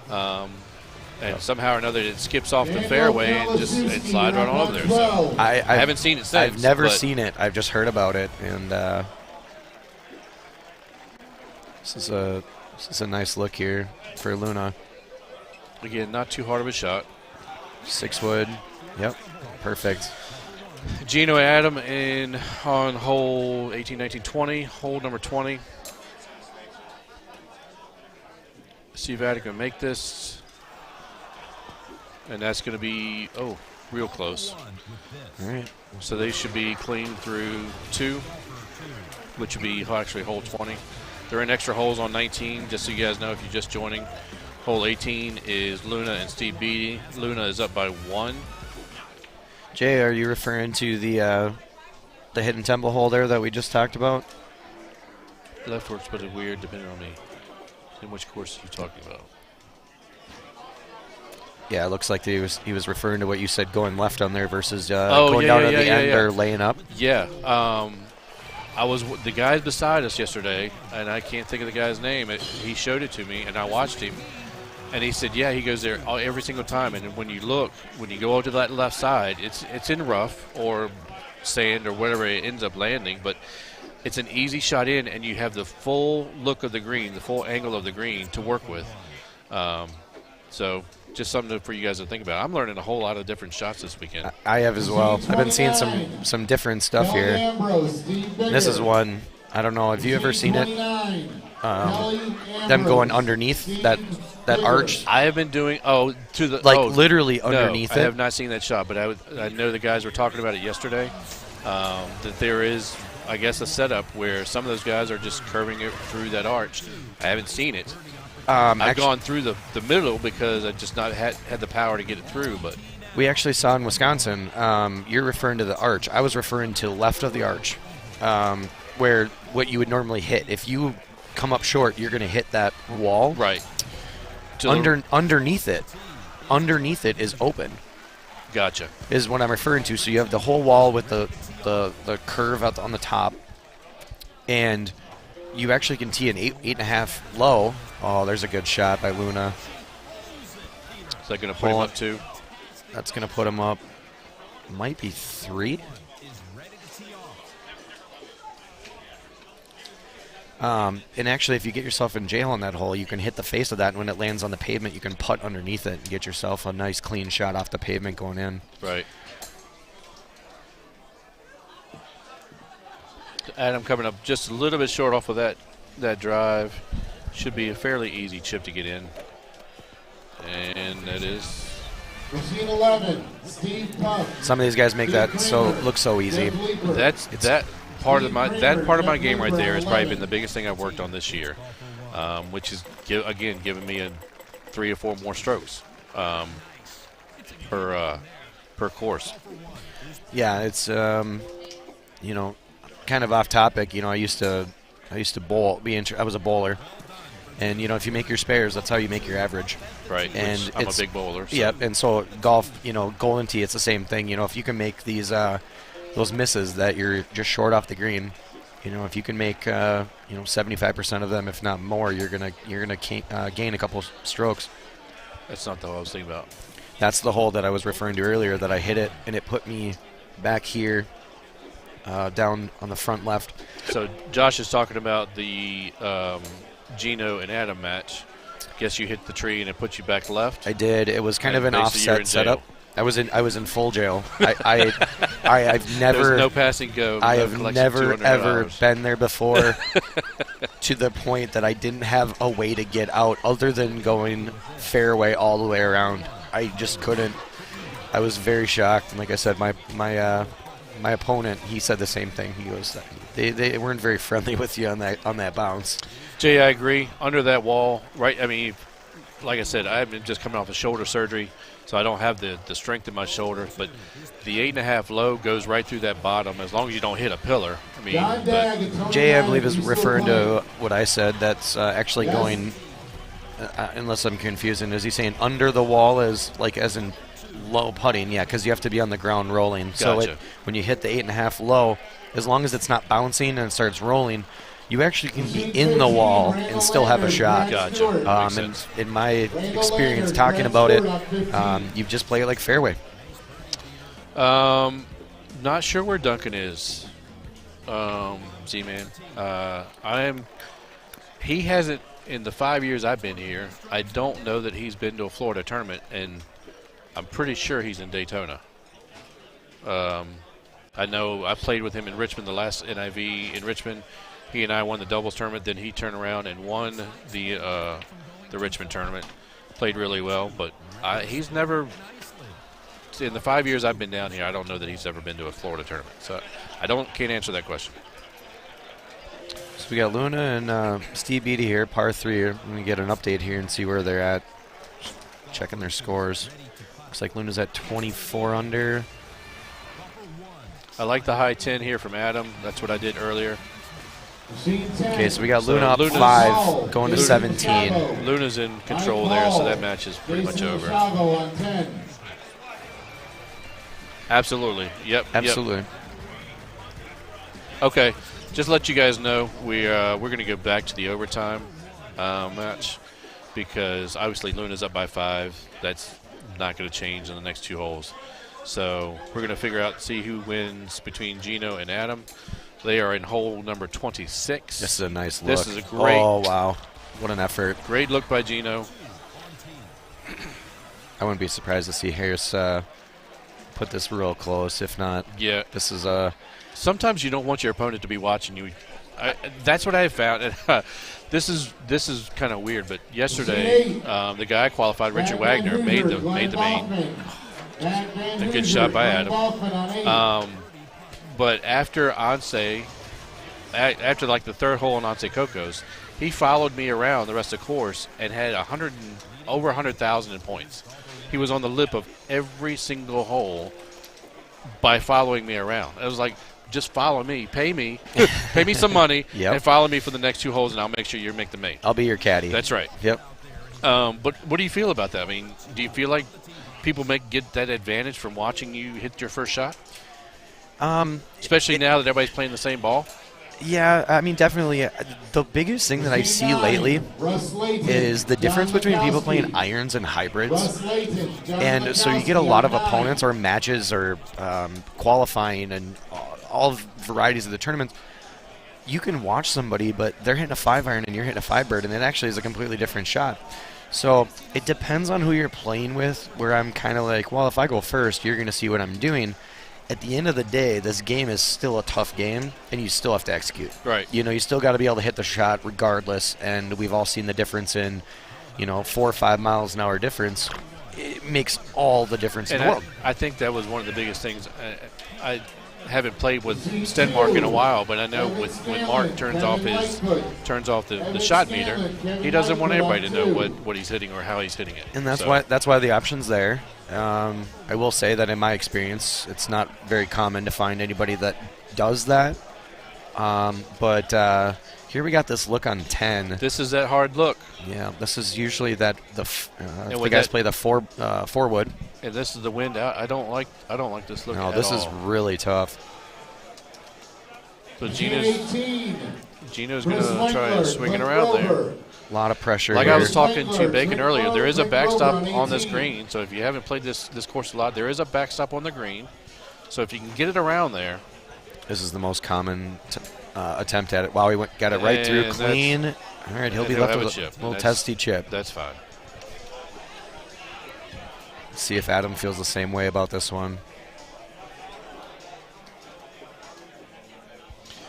[SPEAKER 7] And somehow or another, it skips off the fairway and just slides right on over there. So I haven't seen it since.
[SPEAKER 12] I've never seen it. I've just heard about it, and this is a nice look here for Luna.
[SPEAKER 7] Again, not too hard of a shot.
[SPEAKER 12] 6-wood. Yep, perfect.
[SPEAKER 7] Gino Adam on hole 18, 19, 20, hole number 20. See if Adam can make this. And that's going to be, real close.
[SPEAKER 12] All right.
[SPEAKER 7] So they should be clean through 2, which would be actually hole 20. They're in extra holes on 19, just so you guys know if you're just joining. Hole 18 is Luna and Steve Beatty. Luna is up by 1.
[SPEAKER 12] Jay, are you referring to the Hidden Temple hole there that we just talked about?
[SPEAKER 7] Left works pretty weird depending on me. In which course are you talking about?
[SPEAKER 12] Yeah, it looks like he was referring to what you said, going left on there versus going down at the end or laying up.
[SPEAKER 7] Yeah. I was the guy beside us yesterday, and I can't think of the guy's name. He showed it to me, and I watched him. And he said, yeah, he goes there every single time. And when you go over to that left side, it's in rough or sand or whatever it ends up landing. But it's an easy shot in, and you have the full look of the green, the full angle of the green to work with. So just something for you guys to think about. I'm learning a whole lot of different shots this weekend.
[SPEAKER 12] I have as well. I've been seeing some different stuff here. This is one. I don't know. Have you ever seen it? Them going underneath that arch.
[SPEAKER 7] I have been doing
[SPEAKER 12] literally underneath it.
[SPEAKER 7] I have not seen that shot, but I know the guys were talking about it yesterday. That there is, I guess, a setup where some of those guys are just curving it through that arch. I haven't seen it. I've gone through the middle because I just not had the power to get it through. But
[SPEAKER 12] we actually saw in Wisconsin. You're referring to the arch. I was referring to left of the arch, where what you would normally hit. If you come up short, you're going to hit that wall.
[SPEAKER 7] Right.
[SPEAKER 12] Underneath it is open.
[SPEAKER 7] Gotcha.
[SPEAKER 12] Is what I'm referring to. So you have the whole wall with the curve out on the top, and you actually can tee an 8.5 low. Oh, there's a good shot by Luna.
[SPEAKER 7] Is that going to put him up 2?
[SPEAKER 12] That's going to put him up. Might be 3. And actually, if you get yourself in jail on that hole, you can hit the face of that, and when it lands on the pavement, you can putt underneath it and get yourself a nice clean shot off the pavement going in.
[SPEAKER 7] Right. Adam coming up just a little bit short off of that drive. Should be a fairly easy chip to get in. And that is...
[SPEAKER 1] Machine 11, Steve Puff.
[SPEAKER 12] Some of these guys make that look so easy.
[SPEAKER 7] That part of my game right there has probably been the biggest thing I've worked on this year, which is again giving me 3 or 4 more strokes per course.
[SPEAKER 12] Yeah, it's kind of off topic. I used to bowl. I was a bowler, and if you make your spares, that's how you make your average.
[SPEAKER 7] Right. And I'm a big bowler. So.
[SPEAKER 12] Yep. And so golf, golden tee, it's the same thing. If you can make these those misses that you're just short off the green, if you can make 75% of them, if not more, you're gonna gain a couple strokes.
[SPEAKER 7] That's not the hole I was thinking about.
[SPEAKER 12] That's the hole that I was referring to earlier, that I hit it and it put me back here, down on the front left.
[SPEAKER 7] So Josh is talking about the Gino and Adam match. guess you hit the tree and it put you back left.
[SPEAKER 12] I did. It was kind of an
[SPEAKER 7] basically you're in
[SPEAKER 12] offset setup.
[SPEAKER 7] jail.
[SPEAKER 12] I was in full jail. I've never.
[SPEAKER 7] There's no passing go.
[SPEAKER 12] I
[SPEAKER 7] no
[SPEAKER 12] have
[SPEAKER 7] collection
[SPEAKER 12] never
[SPEAKER 7] $200.
[SPEAKER 12] ever been there before, to the point that I didn't have a way to get out other than going fairway all the way around. I just couldn't. I was very shocked, and like I said, my opponent, he said the same thing. He goes, they weren't very friendly with you on that bounce.
[SPEAKER 7] Jay, I agree. Under that wall, right? I mean, like I said, I've been just coming off of shoulder surgery, so I don't have the strength in my shoulder. But the 8.5 low goes right through that bottom as long as you don't hit a pillar. I mean, but
[SPEAKER 12] Jay, I believe, is referring to what I said. That's actually going, unless I'm confusing, is he saying under the wall as in low putting? Yeah, because you have to be on the ground rolling.
[SPEAKER 7] Gotcha.
[SPEAKER 12] So when you hit the 8.5 low, as long as it's not bouncing and it starts rolling, you actually can be in the wall and still have a shot.
[SPEAKER 7] Gotcha.
[SPEAKER 12] And in my experience talking about it, you just play it like fairway.
[SPEAKER 7] Not sure where Duncan is, Z-Man. He hasn't, in the 5 years I've been here, I don't know that he's been to a Florida tournament, and I'm pretty sure he's in Daytona. I know I played with him in Richmond, the last NIV in Richmond. He and I won the doubles tournament. Then he turned around and won the Richmond tournament. Played really well, but he's never, in the 5 years I've been down here, I don't know that he's ever been to a Florida tournament. So can't answer that question.
[SPEAKER 12] So we got Luna and Steve Beatty here, par 3. Let me get an update here and see where they're at. Checking their scores. Looks like Luna's at 24 under.
[SPEAKER 7] I like the high 10 here from Adam. That's what I did earlier.
[SPEAKER 12] Okay, so we got Luna up 5, going to 17.
[SPEAKER 7] Luna's in control there, so that match is pretty much over. Absolutely. Yep.
[SPEAKER 12] Absolutely.
[SPEAKER 7] Yep. Okay, just let you guys know we're going to go back to the overtime match because obviously Luna's up by 5. That's not going to change in the next 2 holes. So we're going to figure out, see who wins between Gino and Adam. They are in hole number 26.
[SPEAKER 12] This is a nice look.
[SPEAKER 7] This is a great.
[SPEAKER 12] Oh, wow. What an effort.
[SPEAKER 7] Great look by Gino.
[SPEAKER 12] I wouldn't be surprised to see Harris put this real close. If not,
[SPEAKER 7] yeah.
[SPEAKER 12] This is a.
[SPEAKER 7] Sometimes you don't want your opponent to be watching you. That's what I found. This is kind of weird, but yesterday the guy qualified, Richard Wagner, made the main. A good shot by Adam. But after Once, after like the 3rd hole on Once Cocos, he followed me around the rest of the course and had over 100,000 in points. He was on the lip of every single hole by following me around. I was like, just follow me, pay me some money, and follow me for the next 2 holes, and I'll make sure you make the main.
[SPEAKER 12] I'll be your caddy.
[SPEAKER 7] That's right.
[SPEAKER 12] Yep.
[SPEAKER 7] But what do you feel about that? I mean, do you feel like people get that advantage from watching you hit your first shot? Especially now that everybody's playing the same ball?
[SPEAKER 12] Yeah, I mean, definitely. The biggest thing that I see lately is the difference between people playing irons and hybrids. And so you get a lot of opponents or matches or qualifying and all varieties of the tournaments. You can watch somebody, but they're hitting a 5-iron and you're hitting a 5-bird, and it actually is a completely different shot. So it depends on who you're playing with, where I'm kind of like, well, if I go first, you're going to see what I'm doing. At the end of the day, this game is still a tough game, and you still have to execute.
[SPEAKER 7] Right.
[SPEAKER 12] You know, you still got to be able to hit the shot regardless, and we've all seen the difference in, 4 or 5 miles an hour difference. It makes all the difference in the world.
[SPEAKER 7] I think that was one of the biggest things. I haven't played with Stenmark in a while, but I know when Mark turns off the shot meter, he doesn't want everybody to know what he's hitting or how he's hitting it.
[SPEAKER 12] And that's why the option's there. I will say that in my experience, it's not very common to find anybody that does that. But here we got this look on 10.
[SPEAKER 7] This is that hard look.
[SPEAKER 12] Yeah, this is usually the guys play the 4 wood.
[SPEAKER 7] And this is the wind out. I don't like this look.
[SPEAKER 12] No, this is really tough.
[SPEAKER 7] So Gino's going to try and swing it around there.
[SPEAKER 12] A lot of pressure.
[SPEAKER 7] Like
[SPEAKER 12] here.
[SPEAKER 7] I was talking to Bacon earlier, there is a backstop on this green. So if you haven't played this course a lot, there is a backstop on the green. So if you can get it around there.
[SPEAKER 12] This is the most common attempt at it. Wow, he got it right through
[SPEAKER 7] And
[SPEAKER 12] clean. All right, he'll be left
[SPEAKER 7] have
[SPEAKER 12] with
[SPEAKER 7] a chip.
[SPEAKER 12] little
[SPEAKER 7] That's-
[SPEAKER 12] testy chip.
[SPEAKER 7] That's fine.
[SPEAKER 12] See if Adam feels the same way about this one.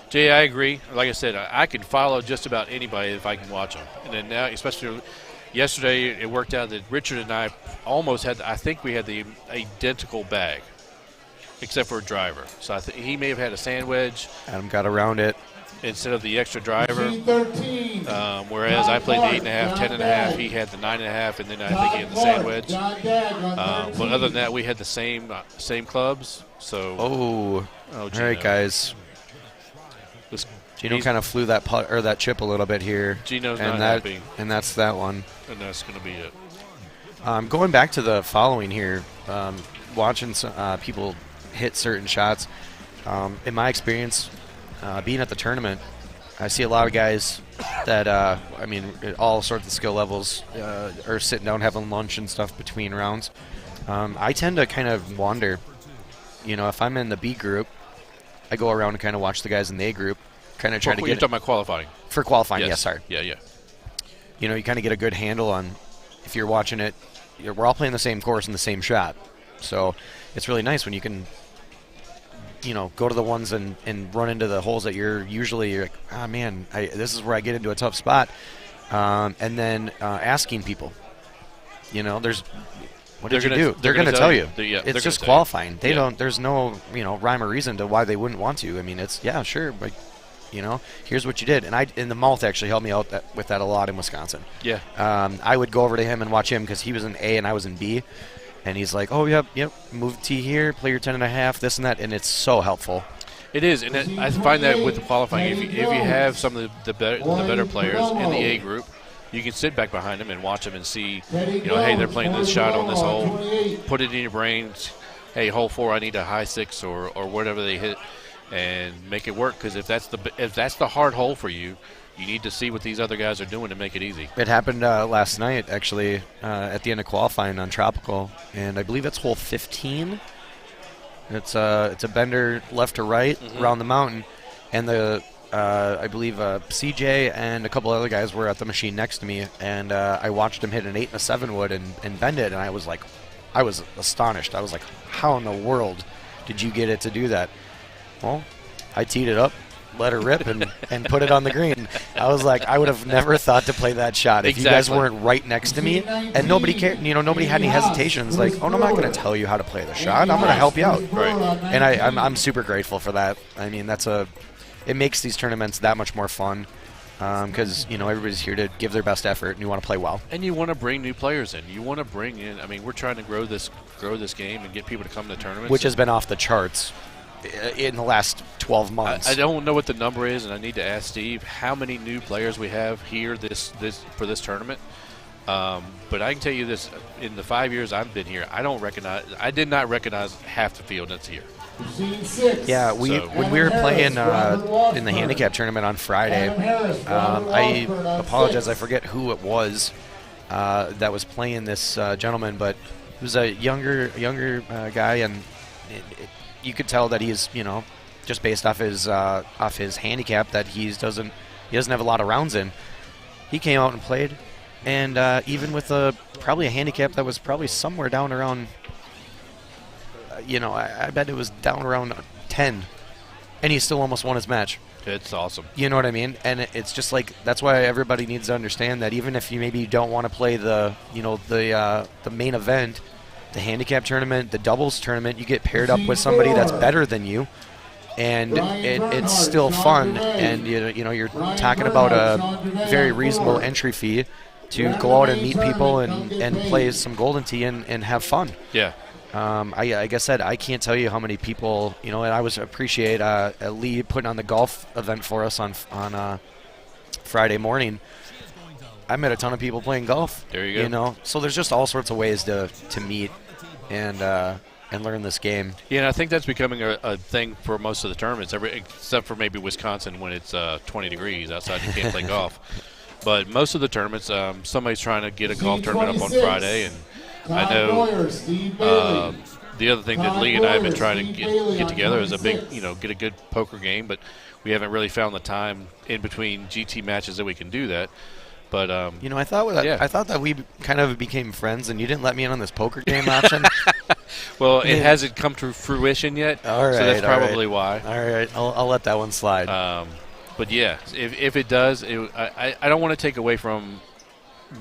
[SPEAKER 7] Jay, I agree. Like I said, I can follow just about anybody if I can watch them. And then now, especially yesterday, it worked out that Richard and I almost had, I think we had the identical bag, except for a driver. So I think he may have had a sand wedge.
[SPEAKER 12] Adam got around it.
[SPEAKER 7] Instead of the extra driver. Whereas I played the 8.5, 10.5, he had the 9.5, and then I think he had the sand wedge. But other than that, we had the same clubs. So.
[SPEAKER 12] Oh, all right, guys. Gino kind of flew that putt or that chip a little bit here.
[SPEAKER 7] Gino's
[SPEAKER 12] and
[SPEAKER 7] not happy.
[SPEAKER 12] And that's that one.
[SPEAKER 7] And that's going to be it.
[SPEAKER 12] Going back to the following here, watching people hit certain shots. In my experience, being at the tournament, I see a lot of guys that, at all sorts of skill levels, are sitting down having lunch and stuff between rounds. I tend to kind of wander. If I'm in the B group, I go around and kind of watch the guys in the A group, kind of try to get.
[SPEAKER 7] You're talking about qualifying.
[SPEAKER 12] For qualifying,
[SPEAKER 7] yes.
[SPEAKER 12] yes, sorry.
[SPEAKER 7] Yeah.
[SPEAKER 12] You kind of get a good handle on if you're watching it. We're all playing the same course and the same shot, so it's really nice when you can. Go to the ones and run into the holes that you're like, man, this is where I get into a tough spot. And then asking people, there's, what did you do? They're going to tell you. It's just qualifying. They don't, there's no, rhyme or reason to why they wouldn't want to. I mean, it's, yeah, sure, but, here's what you did. And the mouth actually helped me out with that a lot in Wisconsin.
[SPEAKER 7] Yeah.
[SPEAKER 12] I would go over to him and watch him because he was in A and I was in B. And he's like, oh, yep, move T here, play your 10.5, this and that, and it's so helpful.
[SPEAKER 7] It is, and I find that with the qualifying, if you have some of the better players in the A group, you can sit back behind them and watch them and see, hey, they're playing this shot on this hole, put it in your brains, hey, hole 4, I need a high 6 or whatever they hit, and make it work. Because if that's the hard hole for you, you need to see what these other guys are doing to make it easy.
[SPEAKER 12] It happened last night, actually, at the end of qualifying on Tropical, and I believe it's hole 15. It's a bender left to right around the mountain, and I believe CJ and a couple other guys were at the machine next to me, and I watched him hit an 8 and a 7 wood and bend it, and I was astonished. I was like, how in the world did you get it to do that? Well, I teed it up, let her rip, and put it on the green. I was like, I would have never thought to play that shot if you guys weren't right next to me, and nobody cared. Nobody had any hesitations. Like, oh, no, I'm not going to tell you how to play the shot. I'm going to help you out.
[SPEAKER 7] Right.
[SPEAKER 12] And I'm super grateful for that. I mean, it makes these tournaments that much more fun because everybody's here to give their best effort, and you want to play well.
[SPEAKER 7] And you want to bring new players in. You want to bring in. I mean, we're trying to grow this game and get people to come to tournaments,
[SPEAKER 12] which has been off the charts in the last 12 months.
[SPEAKER 7] I don't know what the number is, and I need to ask Steve how many new players we have here for this tournament. But I can tell you this: in the 5 years I've been here, I did not recognize half the field that's here.
[SPEAKER 12] Yeah, when we were playing in the handicap tournament on Friday, I apologize, I forget who it was that was playing this gentleman, but he was a younger guy, and you could tell that he's just based off his handicap that he doesn't have a lot of rounds in. He came out and played, and even with probably a handicap that was probably somewhere down around. I bet it was down around 10, and he still almost won his match.
[SPEAKER 7] It's awesome.
[SPEAKER 12] You know what I mean? And it's just like that's why everybody needs to understand that even if you maybe don't want to play the main event, the handicap tournament, the doubles tournament, you get paired up with somebody that's better than you, and it's still fun. And you're talking about a very reasonable entry fee to go out and meet people and play some Golden Tee and have fun.
[SPEAKER 7] Yeah.
[SPEAKER 12] Like I said, I can't tell you how many people, and I appreciate Lee putting on the golf event for us on Friday morning. I met a ton of people playing golf.
[SPEAKER 7] There you go.
[SPEAKER 12] So there's just all sorts of ways to meet and learn this game.
[SPEAKER 7] Yeah, and I think that's becoming a thing for most of the tournaments, except for maybe Wisconsin when it's 20 degrees outside, you can't play golf. But most of the tournaments, somebody's trying to get a golf tournament up on Friday, and I know the other thing that Lee and I have been trying to get together is a big, get a good poker game, but we haven't really found the time in between GT matches that we can do that. But
[SPEAKER 12] I thought that we kind of became friends, and you didn't let me in on this poker game option.
[SPEAKER 7] Well, it hasn't come to fruition yet,
[SPEAKER 12] all right,
[SPEAKER 7] so that's probably why.
[SPEAKER 12] All right, I'll let that one slide.
[SPEAKER 7] But yeah, if it does, I don't want to take away from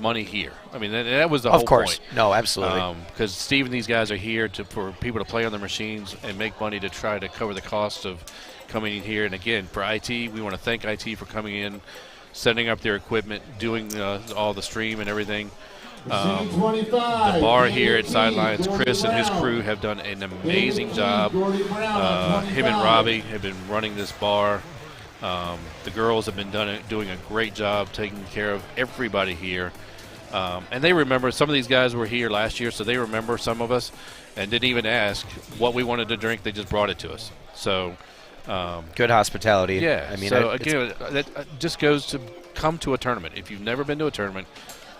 [SPEAKER 7] money here. I mean, that was the whole point.
[SPEAKER 12] Of course. No, absolutely.
[SPEAKER 7] Because Steve and these guys are here for people to play on their machines and make money to try to cover the cost of coming in here. And again, for IT, we want to thank IT for coming in, setting up their equipment, doing all the stream and everything. The bar here at Sidelines, Chris and his crew have done an amazing job. Him and Robbie have been running this bar. The girls have been doing a great job taking care of everybody here. And they remember, some of these guys were here last year, so they remember some of us and didn't even ask what we wanted to drink. They just brought it to us. So
[SPEAKER 12] good hospitality.
[SPEAKER 7] Yeah. I mean, so again, that just goes to come to a tournament. If you've never been to a tournament,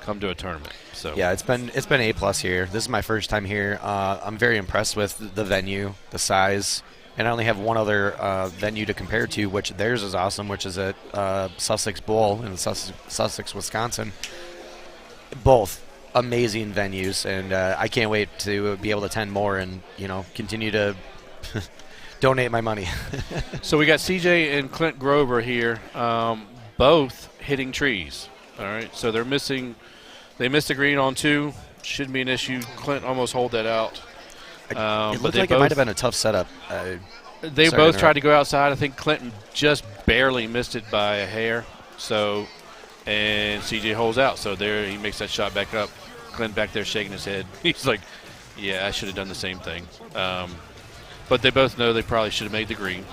[SPEAKER 7] come to a tournament. So
[SPEAKER 12] yeah, it's been A+ here. This is my first time here. I'm very impressed with the venue, the size, and I only have one other venue to compare to, which theirs is awesome, which is at Sussex Bowl in Sussex, Wisconsin. Both amazing venues, and I can't wait to be able to attend more and continue to donate my money.
[SPEAKER 7] So we got CJ and Clint Grover here, both hitting trees. All right, so they missed the green on 2. Shouldn't be an issue. Clint almost hold that out.
[SPEAKER 12] It looked like it might have been a tough setup.
[SPEAKER 7] They both tried to go outside. I think Clinton just barely missed it by a hair. And CJ holds out. So there he makes that shot back up. Clint back there shaking his head. He's like, yeah, I should have done the same thing. But they both know they probably should have made the green.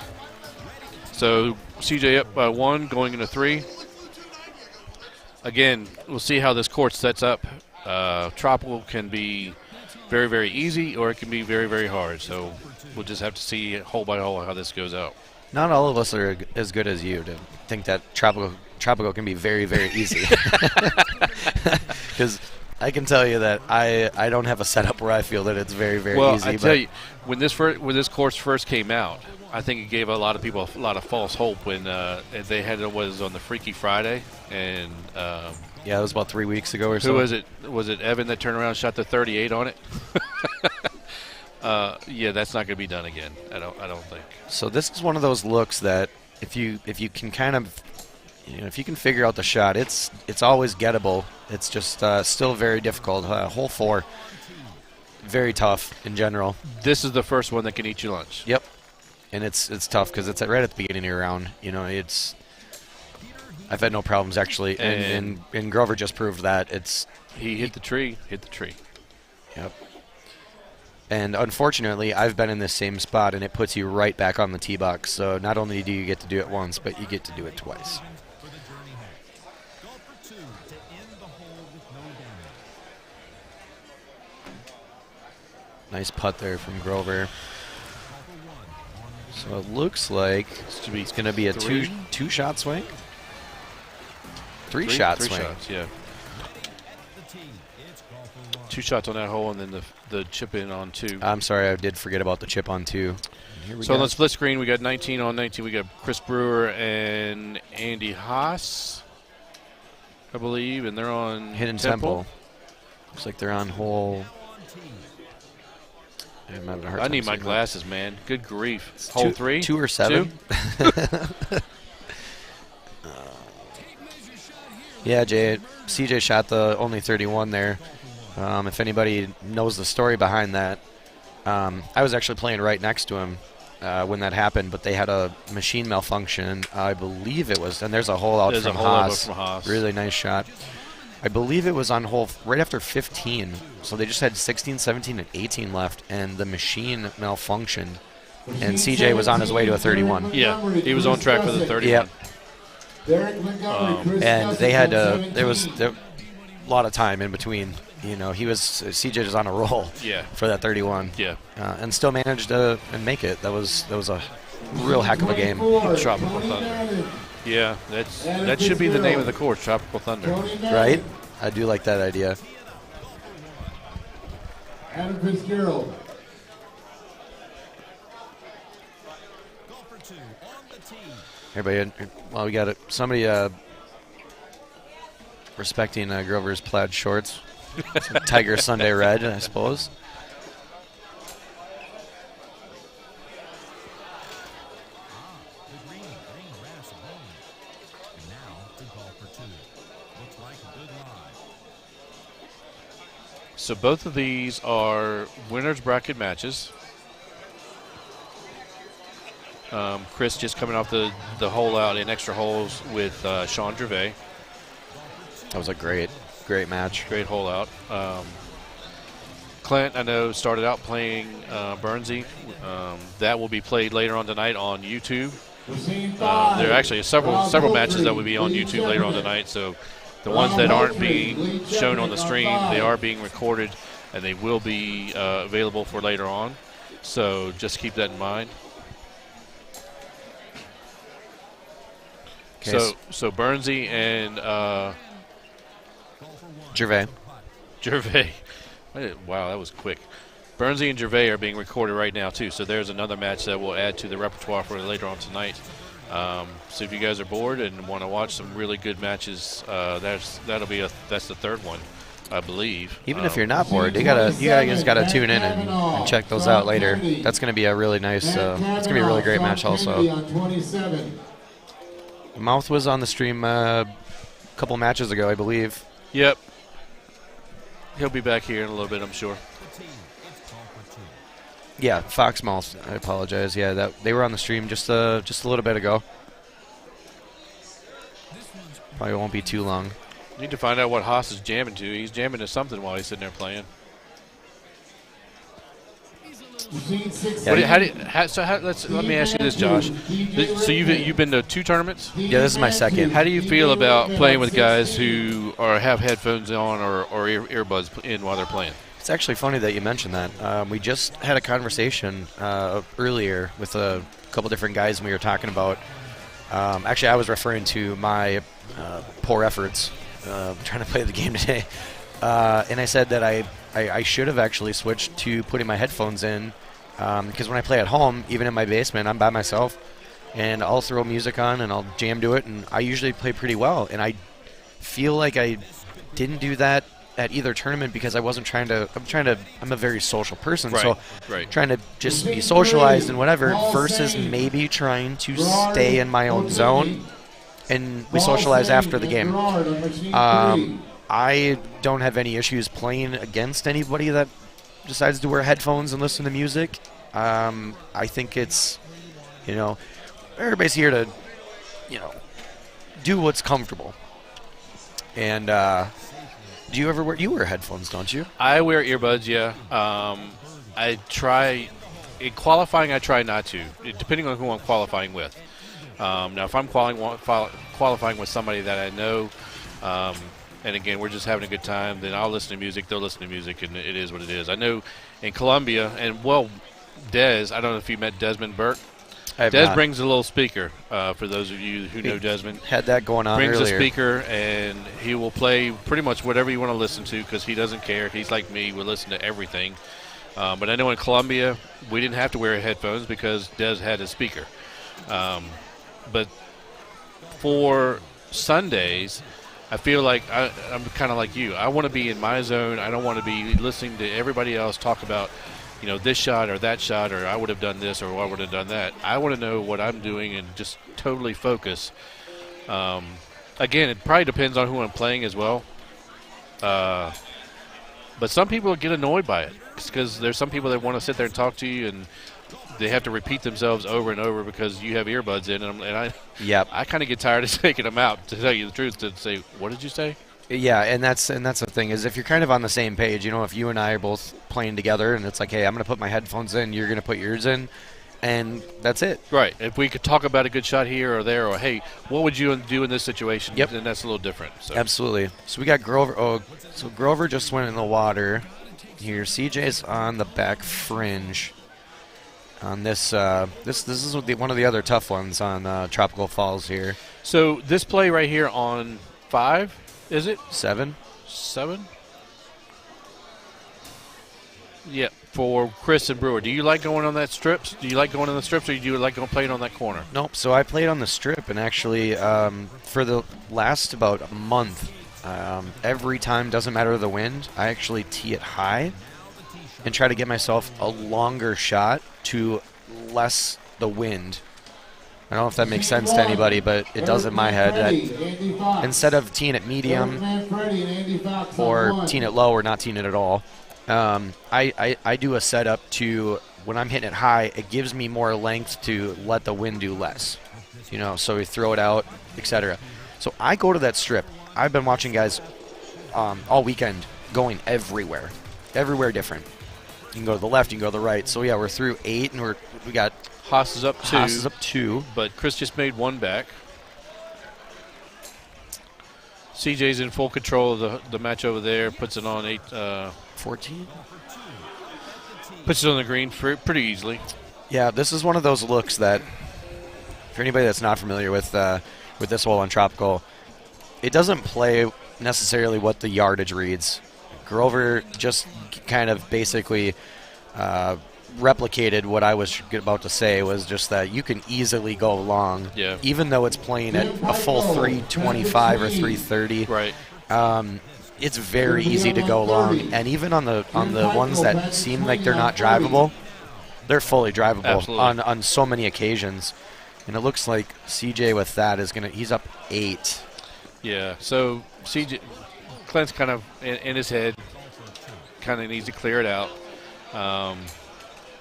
[SPEAKER 7] So CJ up by 1 going into 3. Again, we'll see how this course sets up. Tropical can be very, very easy, or it can be very, very hard. So we'll just have to see hole by hole how this goes out.
[SPEAKER 12] Not all of us are as good as you to think that tropical can be very, very easy. Because I can tell you that I don't have a setup where I feel that it's very, very easy.
[SPEAKER 7] Well, I tell you, when this course first came out, I think it gave a lot of people a lot of false hope when they had it was on the Freaky Friday, and
[SPEAKER 12] yeah, it was about 3 weeks ago or so.
[SPEAKER 7] Who was it? Was it Evan that turned around and shot the 38 on it? Yeah, that's not going to be done again. I don't think.
[SPEAKER 12] So this is one of those looks that if you can kind of if you can figure out the shot, it's always gettable. It's just still very difficult. Hole 4, very tough in general.
[SPEAKER 7] This is the first one that can eat your lunch.
[SPEAKER 12] Yep. And it's tough because it's right at the beginning of your round. I've had no problems actually, and Grover just proved that.
[SPEAKER 7] He hit the tree.
[SPEAKER 12] Yep. And unfortunately, I've been in this same spot, and it puts you right back on the tee box. So not only do you get to do it once, but you get to do it twice. Nice putt there from Grover. So it looks like it's going to be a two-shot swing. Three-shot swing.
[SPEAKER 7] 3 shots, yeah. 2 shots on that hole, and then the chip in on 2.
[SPEAKER 12] I'm sorry, I did forget about the chip on 2.
[SPEAKER 7] So on the split screen, we got 19 on 19. We got Chris Brewer and Andy Haas, I believe, and they're on
[SPEAKER 12] Hidden Temple. Looks like they're on hole.
[SPEAKER 7] I need my glasses, man. Good grief. Hole 3?
[SPEAKER 12] 2 or 7?
[SPEAKER 7] 2?
[SPEAKER 12] Yeah, CJ shot the only 31 there. If anybody knows the story behind that, I was actually playing right next to him when that happened, but they had a machine malfunction. I believe it was, and there's a hole out from Haas. Really nice shot. I believe it was on hole right after 15, so they just had 16, 17, and 18 left, and the machine malfunctioned, and CJ was on his way to a 31.
[SPEAKER 7] Yeah, he was on track for the 31.
[SPEAKER 12] Yep. And they had there was a lot of time in between. CJ was on a roll for that 31.
[SPEAKER 7] Yeah.
[SPEAKER 12] And still managed to make it. That was a real heck of a game.
[SPEAKER 7] Tropical Thunder. Yeah, that should be the name of the course, Tropical Thunder.
[SPEAKER 12] Right? I do like that idea.
[SPEAKER 1] Adam Fitzgerald.
[SPEAKER 12] Everybody, well, we got somebody respecting Grover's plaid shorts. Tiger Sunday red, I suppose.
[SPEAKER 7] So both of these are winners bracket matches. Chris just coming off the hole out in extra holes with Sean Gervais.
[SPEAKER 12] That was a great match.
[SPEAKER 7] Great hole out. Clint, I know, started out playing Burnsy. That will be played later on tonight on YouTube. There are actually several matches that will be on YouTube later on tonight. So the ones that aren't being shown on the stream, they are being recorded, and they will be available for later on. So just keep that in mind. So Burnsy and
[SPEAKER 12] Gervais.
[SPEAKER 7] Wow, that was quick. Burnsy and Gervais are being recorded right now too. So there's another match that will add to the repertoire for later on tonight. So if you guys are bored and want to watch some really good matches, that's the third one, I believe.
[SPEAKER 12] Even if you're not bored, you guys gotta tune in and check those out later. That's gonna be a really nice. It's gonna be a really great match also. Mouth was on the stream a couple matches ago, I believe.
[SPEAKER 7] Yep. He'll be back here in a little bit, I'm sure.
[SPEAKER 12] Yeah, Foxmouth. I apologize. Yeah, they were on the stream just a little bit ago. Probably won't be too long.
[SPEAKER 7] Need to find out what Haas is jamming to. He's jamming to something while he's sitting there playing.
[SPEAKER 12] Yeah,
[SPEAKER 7] let me ask you this, Josh. So you've been to 2 tournaments?
[SPEAKER 12] Yeah, this is my second.
[SPEAKER 7] How do you feel about playing with guys who have headphones on or earbuds in while they're playing?
[SPEAKER 12] It's actually funny that you mentioned that. We just had a conversation earlier with a couple different guys, and we were talking about. Actually, I was referring to my poor efforts trying to play the game today, and I said that I should have actually switched to putting my headphones in because when I play at home, even in my basement, I'm by myself, and I'll throw music on and I'll jam to it, and I usually play pretty well. And I feel like I didn't do that at either tournament because I wasn't trying to. I'm a very social person, so trying to just be socialized and whatever versus maybe trying to stay in my own zone. And we socialize after the game. I don't have any issues playing against anybody that decides to wear headphones and listen to music. I think it's, everybody's here to, do what's comfortable. And do you ever you wear headphones, don't you?
[SPEAKER 7] I wear earbuds, yeah. I try, in qualifying, I try not to, depending on who I'm qualifying with. Now, if I'm qualifying with somebody that I know, and again, we're just having a good time, then I'll listen to music, they'll listen to music, and it is what it is. I know in Columbia, and Des, I don't know if you met Desmond Burke. Des brings a little speaker, for those of you who know Desmond.
[SPEAKER 12] Had that going on
[SPEAKER 7] brings
[SPEAKER 12] earlier.
[SPEAKER 7] A speaker, and he will play pretty much whatever you want to listen to because he doesn't care. He's like me. We listen to everything. But I know in Columbia, we didn't have to wear headphones because Des had a speaker. But for Sundays, I feel like I'm kind of like you. I want to be in my zone. I don't want to be listening to everybody else talk about, this shot or that shot, or I would have done this or I would have done that. I want to know what I'm doing and just totally focus. Again, it probably depends on who I'm playing as well. But some people get annoyed by it because there's some people that want to sit there and talk to you and they have to repeat themselves over and over because you have earbuds in, I kind of get tired of taking them out, to tell you the truth, to say, what did you say?
[SPEAKER 12] Yeah, and that's the thing is if you're kind of on the same page, if you and I are both playing together and it's like, hey, I'm going to put my headphones in, you're going to put yours in, and that's it.
[SPEAKER 7] Right. If we could talk about a good shot here or there, or hey, what would you do in this situation?
[SPEAKER 12] Yep.
[SPEAKER 7] Then that's a little different. So.
[SPEAKER 12] Absolutely. So we got Grover. Oh, so Grover just went in the water here. CJ's on the back fringe. On this, this is one of the other tough ones on Tropical Falls here.
[SPEAKER 7] So this play right here on 5, is it?
[SPEAKER 12] 7.
[SPEAKER 7] 7? Yeah, for Chris and Brewer. Do you like going on that strips? Do you like going on the strips, or do you like going playing on that corner?
[SPEAKER 12] Nope. So I played on the strip, and actually, for the last about a month, every time, doesn't matter the wind, I actually tee it high and try to get myself a longer shot to less the wind. I don't know if that makes sense to anybody, but it does in my head. Instead of teeing it medium or teeing it low or not teeing it at all, I do a setup to, when I'm hitting it high, it gives me more length to let the wind do less. So we throw it out, etc. So I go to that strip. I've been watching guys all weekend going everywhere different. You can go to the left, you can go to the right. So yeah, we're through 8, and we got
[SPEAKER 7] Haas is up 2.
[SPEAKER 12] Haas is up 2,
[SPEAKER 7] but Chris just made 1 back. CJ's in full control of the match over there. Puts it on
[SPEAKER 12] 14.
[SPEAKER 7] Puts it on the green pretty easily.
[SPEAKER 12] Yeah, this is one of those looks that, for anybody that's not familiar with this hole on Tropical, it doesn't play necessarily what the yardage reads. Grover just kind of basically replicated what I was about to say, was just that you can easily go long, even though it's playing at a full 325 or 330.
[SPEAKER 7] Right.
[SPEAKER 12] It's very easy to go long, and even on the ones that seem like they're not drivable, they're fully drivable on so many occasions. And it looks like CJ with that he's up 8.
[SPEAKER 7] Yeah. So CJ, Clint's kind of in his head, kind of needs to clear it out.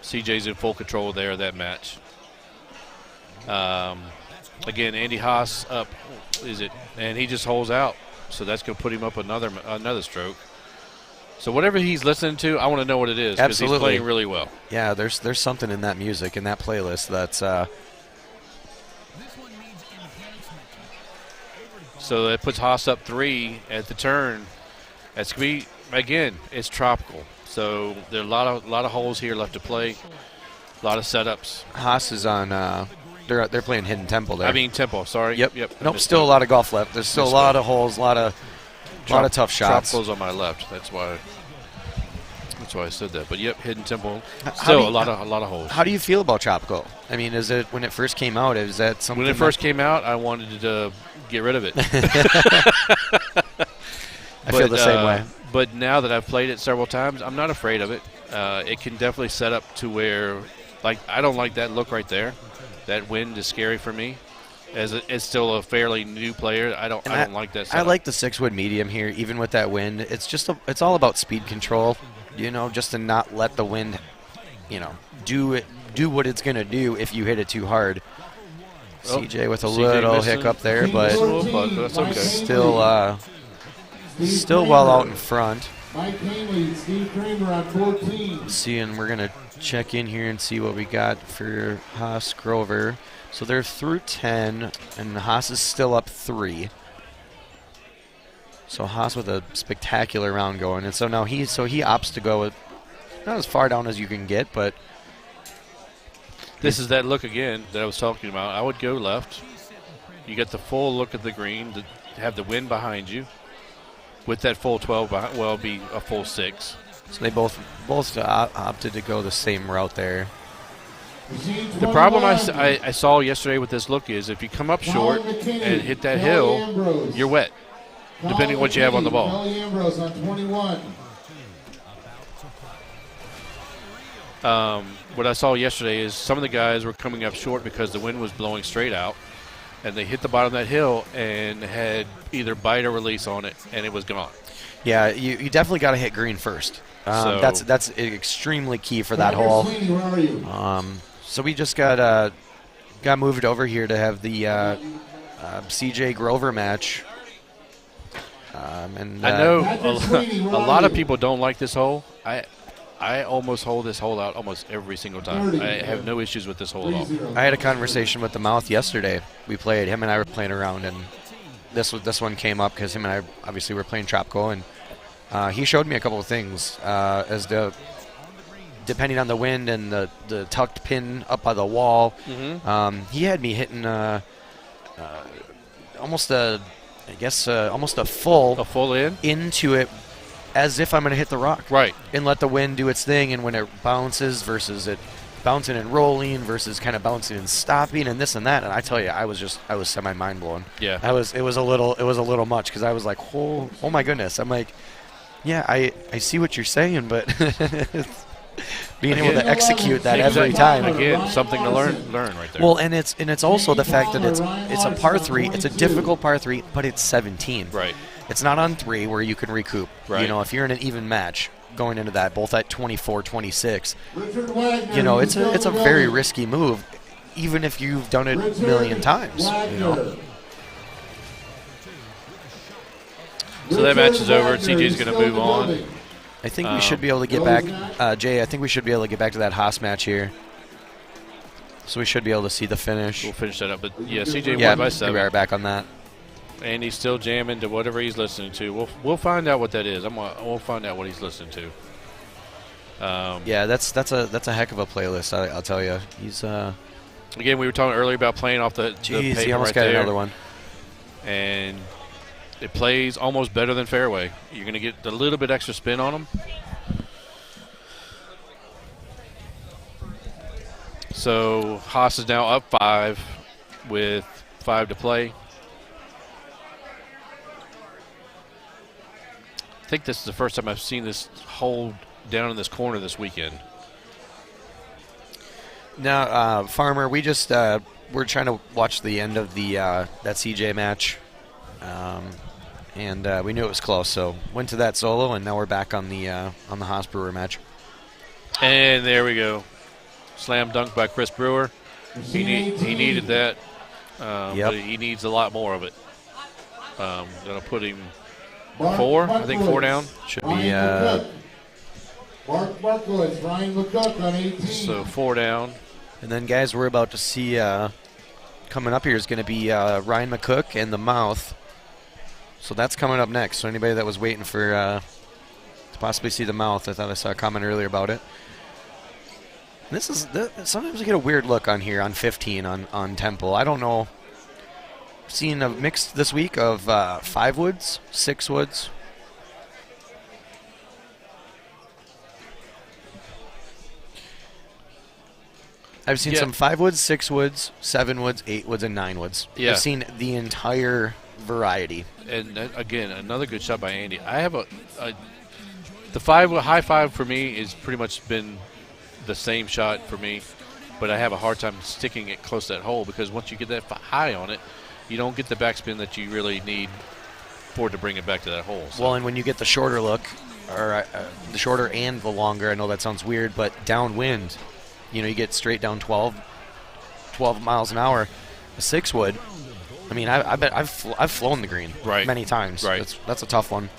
[SPEAKER 7] CJ's in full control there of that match. Again, Andy Haas up, and he just holds out. So that's going to put him up another stroke. So whatever he's listening to, I want to know what it is, because he's playing really well.
[SPEAKER 12] Yeah, there's something in that music, in that playlist that's.
[SPEAKER 7] So that puts Haas up 3 at the turn. That's going to be, again, it's tropical. So there are a lot of holes here left to play, a lot of setups.
[SPEAKER 12] Haas is on. They're playing Hidden Temple there.
[SPEAKER 7] I mean Temple. Sorry.
[SPEAKER 12] Yep. Nope. Still a lot of golf left. There's still a lot of holes, a lot of tough shots.
[SPEAKER 7] Tropical's on my left. That's why I said that. But yep, Hidden Temple. Still a lot of holes.
[SPEAKER 12] How do you feel about Tropical? I mean, is it when it first came out? Is that something?
[SPEAKER 7] When it first came out, I wanted to get rid of it.
[SPEAKER 12] I feel the same way.
[SPEAKER 7] But now that I've played it several times, I'm not afraid of it. It can definitely set up to where, I don't like that look right there. That wind is scary for me. As still a fairly new player, I don't like that setup.
[SPEAKER 12] I like the 6-wood medium here, even with that wind. It's just it's all about speed control, just to not let the wind, do what it's gonna do if you hit it too hard. CJ with a little hiccup there, but
[SPEAKER 7] that's
[SPEAKER 12] okay. Still well out in front.
[SPEAKER 1] Mike Hanley, Steve Kramer on 14.
[SPEAKER 12] And we're going to check in here and see what we got for Haas Grover. So they're through 10, and Haas is still up 3. So Haas with a spectacular round going. And so now he opts to go with not as far down as you can get, but
[SPEAKER 7] this is that look again that I was talking about. I would go left. You get the full look at the green, to have the wind behind you. With that full 12, it'll be a full 6.
[SPEAKER 12] So they both opted to go the same route there.
[SPEAKER 7] The problem I saw yesterday with this look is if you come up short and hit that hill, you're wet, depending on what you have on the ball.
[SPEAKER 1] Ambrose on 21.
[SPEAKER 7] What I saw yesterday is some of the guys were coming up short because the wind was blowing straight out. And they hit the bottom of that hill and had either bite or release on it, and it was gone.
[SPEAKER 12] Yeah, you definitely got to hit green first. That's extremely key for that hole. So we just got moved over here to have the CJ Grover match. And
[SPEAKER 7] I know a lot of people don't like this hole. I almost hold this hole out almost every single time. I have no issues with this hole at all.
[SPEAKER 12] I had a conversation with the Mouth yesterday. Him and I were playing around, and this one came up because him and I obviously were playing Tropical, and he showed me a couple of things as to depending on the wind and the tucked pin up by the wall.
[SPEAKER 7] Mm-hmm.
[SPEAKER 12] He had me hitting almost a full
[SPEAKER 7] in
[SPEAKER 12] into it. as if I'm going to hit the rock.
[SPEAKER 7] Right.
[SPEAKER 12] And let the wind do its thing, and when it bounces versus it bouncing and rolling versus kind of bouncing and stopping and this and that. And I tell you, I was semi mind blown.
[SPEAKER 7] Yeah.
[SPEAKER 12] It was a little much because I was like, oh my goodness. I'm like, yeah, I see what you're saying, but being able to execute that every time.
[SPEAKER 7] Again, something to learn right there.
[SPEAKER 12] Well, and it's also the fact that it's a par 3. It's a difficult par 3, but it's 17.
[SPEAKER 7] Right.
[SPEAKER 12] It's not on 3 where you can recoup.
[SPEAKER 7] Right.
[SPEAKER 12] You know, if you're in an even match going into that, both at 24, 26, you know, it's a very risky move, even if you've done it a million times. You know.
[SPEAKER 7] So that match is over. CJ's going to move on.
[SPEAKER 12] I think we should be able to get back, Jay. I think we should be able to get back to that Haas match here. So we should be able to see the finish.
[SPEAKER 7] We'll finish that up. But yeah, CJ
[SPEAKER 12] yeah,
[SPEAKER 7] won by 7.
[SPEAKER 12] We are back on that.
[SPEAKER 7] And he's still jamming to whatever he's listening to. We'll find out what that is. We'll find out what he's listening to.
[SPEAKER 12] Yeah, that's a heck of a playlist. I'll tell you. He's
[SPEAKER 7] again, we were talking earlier about playing off the
[SPEAKER 12] Jeez,
[SPEAKER 7] paper
[SPEAKER 12] he almost
[SPEAKER 7] right
[SPEAKER 12] got
[SPEAKER 7] there.
[SPEAKER 12] another one.
[SPEAKER 7] And it plays almost better than fairway. You're going to get a little bit extra spin on them. So Haas is now up 5 with 5 to play. I think this is the first time I've seen this hold down in this corner this weekend.
[SPEAKER 12] Now, Farmer, we just we're trying to watch the end of the that CJ match, and we knew it was close, so went to that solo, and now we're back on the Haas Brewer match.
[SPEAKER 7] And there we go, slam dunk by Chris Brewer. He needed that,
[SPEAKER 12] Yep.
[SPEAKER 7] but he needs a lot more of it. Gonna put him 4, I think 4 down.
[SPEAKER 12] Should be.
[SPEAKER 1] Mark Markowitz, Ryan McCook on 18.
[SPEAKER 7] So 4 down.
[SPEAKER 12] And then, guys, we're about to see coming up here is going to be Ryan McCook and the Mouth. So that's coming up next. So anybody that was waiting for to possibly see the Mouth, I thought I saw a comment earlier about it. This is sometimes I get a weird look on here on 15 on Temple. I don't know. Seeing a mix this week of 5 woods, 6 woods. I've seen some 5 woods, 6 woods, 7 woods, 8 woods, and 9 woods.
[SPEAKER 7] Yeah.
[SPEAKER 12] I've seen the entire variety.
[SPEAKER 7] And again, another good shot by Andy. I have the high 5 for me is pretty much been the same shot for me, but I have a hard time sticking it close to that hole because once you get that high on it, you don't get the backspin that you really need for it to bring it back to that hole. So.
[SPEAKER 12] Well, and when you get the shorter look, or the shorter and the longer, I know that sounds weird, but downwind, you know, you get straight down 12 miles an hour. A 6 wood, I mean, I bet I've flown the green many times.
[SPEAKER 7] Right.
[SPEAKER 12] That's a tough one.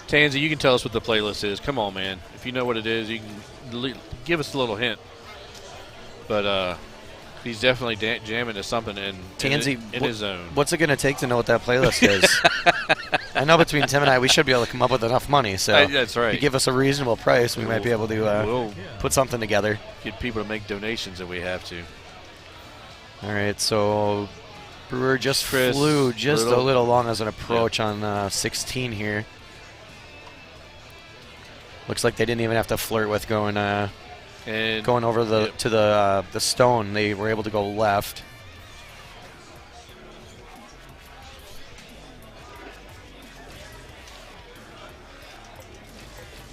[SPEAKER 7] Tansy, you can tell us what the playlist is. Come on, man. If you know what it is, you can give us a little hint. But he's definitely jamming to something in his zone.
[SPEAKER 12] What's it going to take to know what that playlist is? I know between Tim and I, we should be able to come up with enough money. So
[SPEAKER 7] that's right.
[SPEAKER 12] If you give us a reasonable price, we might be able to
[SPEAKER 7] we'll
[SPEAKER 12] put something together.
[SPEAKER 7] Get people to make donations if we have to.
[SPEAKER 12] All right, so Brewer just flew just a little long as an approach on 16 here. Looks like they didn't even have to flirt with going over to the stone. They were able to go left.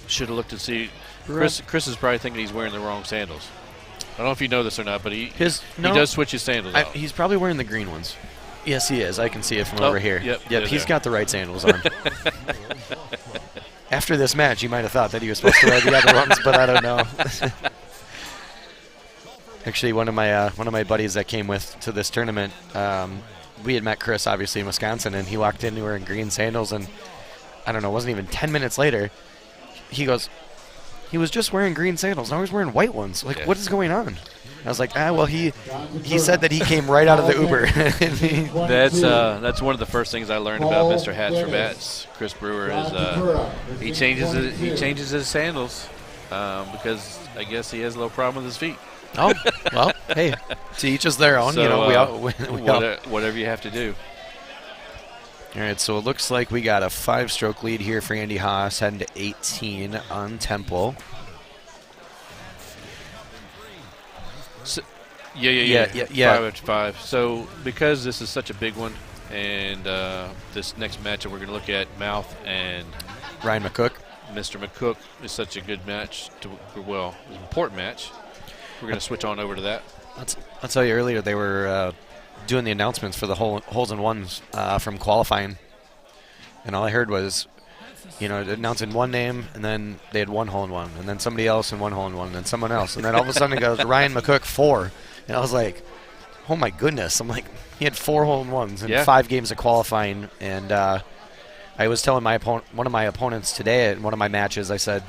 [SPEAKER 7] Should have looked to see. Chris is probably thinking he's wearing the wrong sandals. I don't know if you know this or not, but he does switch his sandals out.
[SPEAKER 12] He's probably wearing the green ones. Yes, he is. I can see it from over here.
[SPEAKER 7] Yep,
[SPEAKER 12] he's got the right sandals on. After this match, you might have thought that he was supposed to wear the other ones, but I don't know. Actually, one of my buddies that came to this tournament, we had met Chris obviously in Wisconsin, and he walked in wearing green sandals, and I don't know, it wasn't even 10 minutes later, he goes, he was just wearing green sandals. Now he's wearing white ones. Like, what is going on? I was like, well, he said that he came right out of the Uber.
[SPEAKER 7] That's one of the first things I learned about Mr. Hats for Bats. Chris Brewer is he changes his sandals because I guess he has a little problem with his feet.
[SPEAKER 12] Oh, well, hey, to each is their own.
[SPEAKER 7] So,
[SPEAKER 12] you know, we all
[SPEAKER 7] whatever you have to do.
[SPEAKER 12] All right, so it looks like we got a 5-stroke lead here for Andy Haas, heading to 18 on Temple.
[SPEAKER 7] So, yeah. 5 after 5. So because this is such a big one, and this next matchup we're going to look at, Mouth and
[SPEAKER 12] Ryan McCook.
[SPEAKER 7] Mr. McCook is such a good match, an important match. We're going to switch on over to that.
[SPEAKER 12] I'll tell you earlier, they were doing the announcements for the holes in ones from qualifying, and all I heard was, announcing one name, and then they had one hole in one, and then somebody else in one hole in one, and then someone else, and then all of a sudden it goes Ryan McCook 4, and I was like, oh my goodness! I'm like, he had 4 hole in ones in 5 games of qualifying, and I was telling one of my opponents today in one of my matches, I said,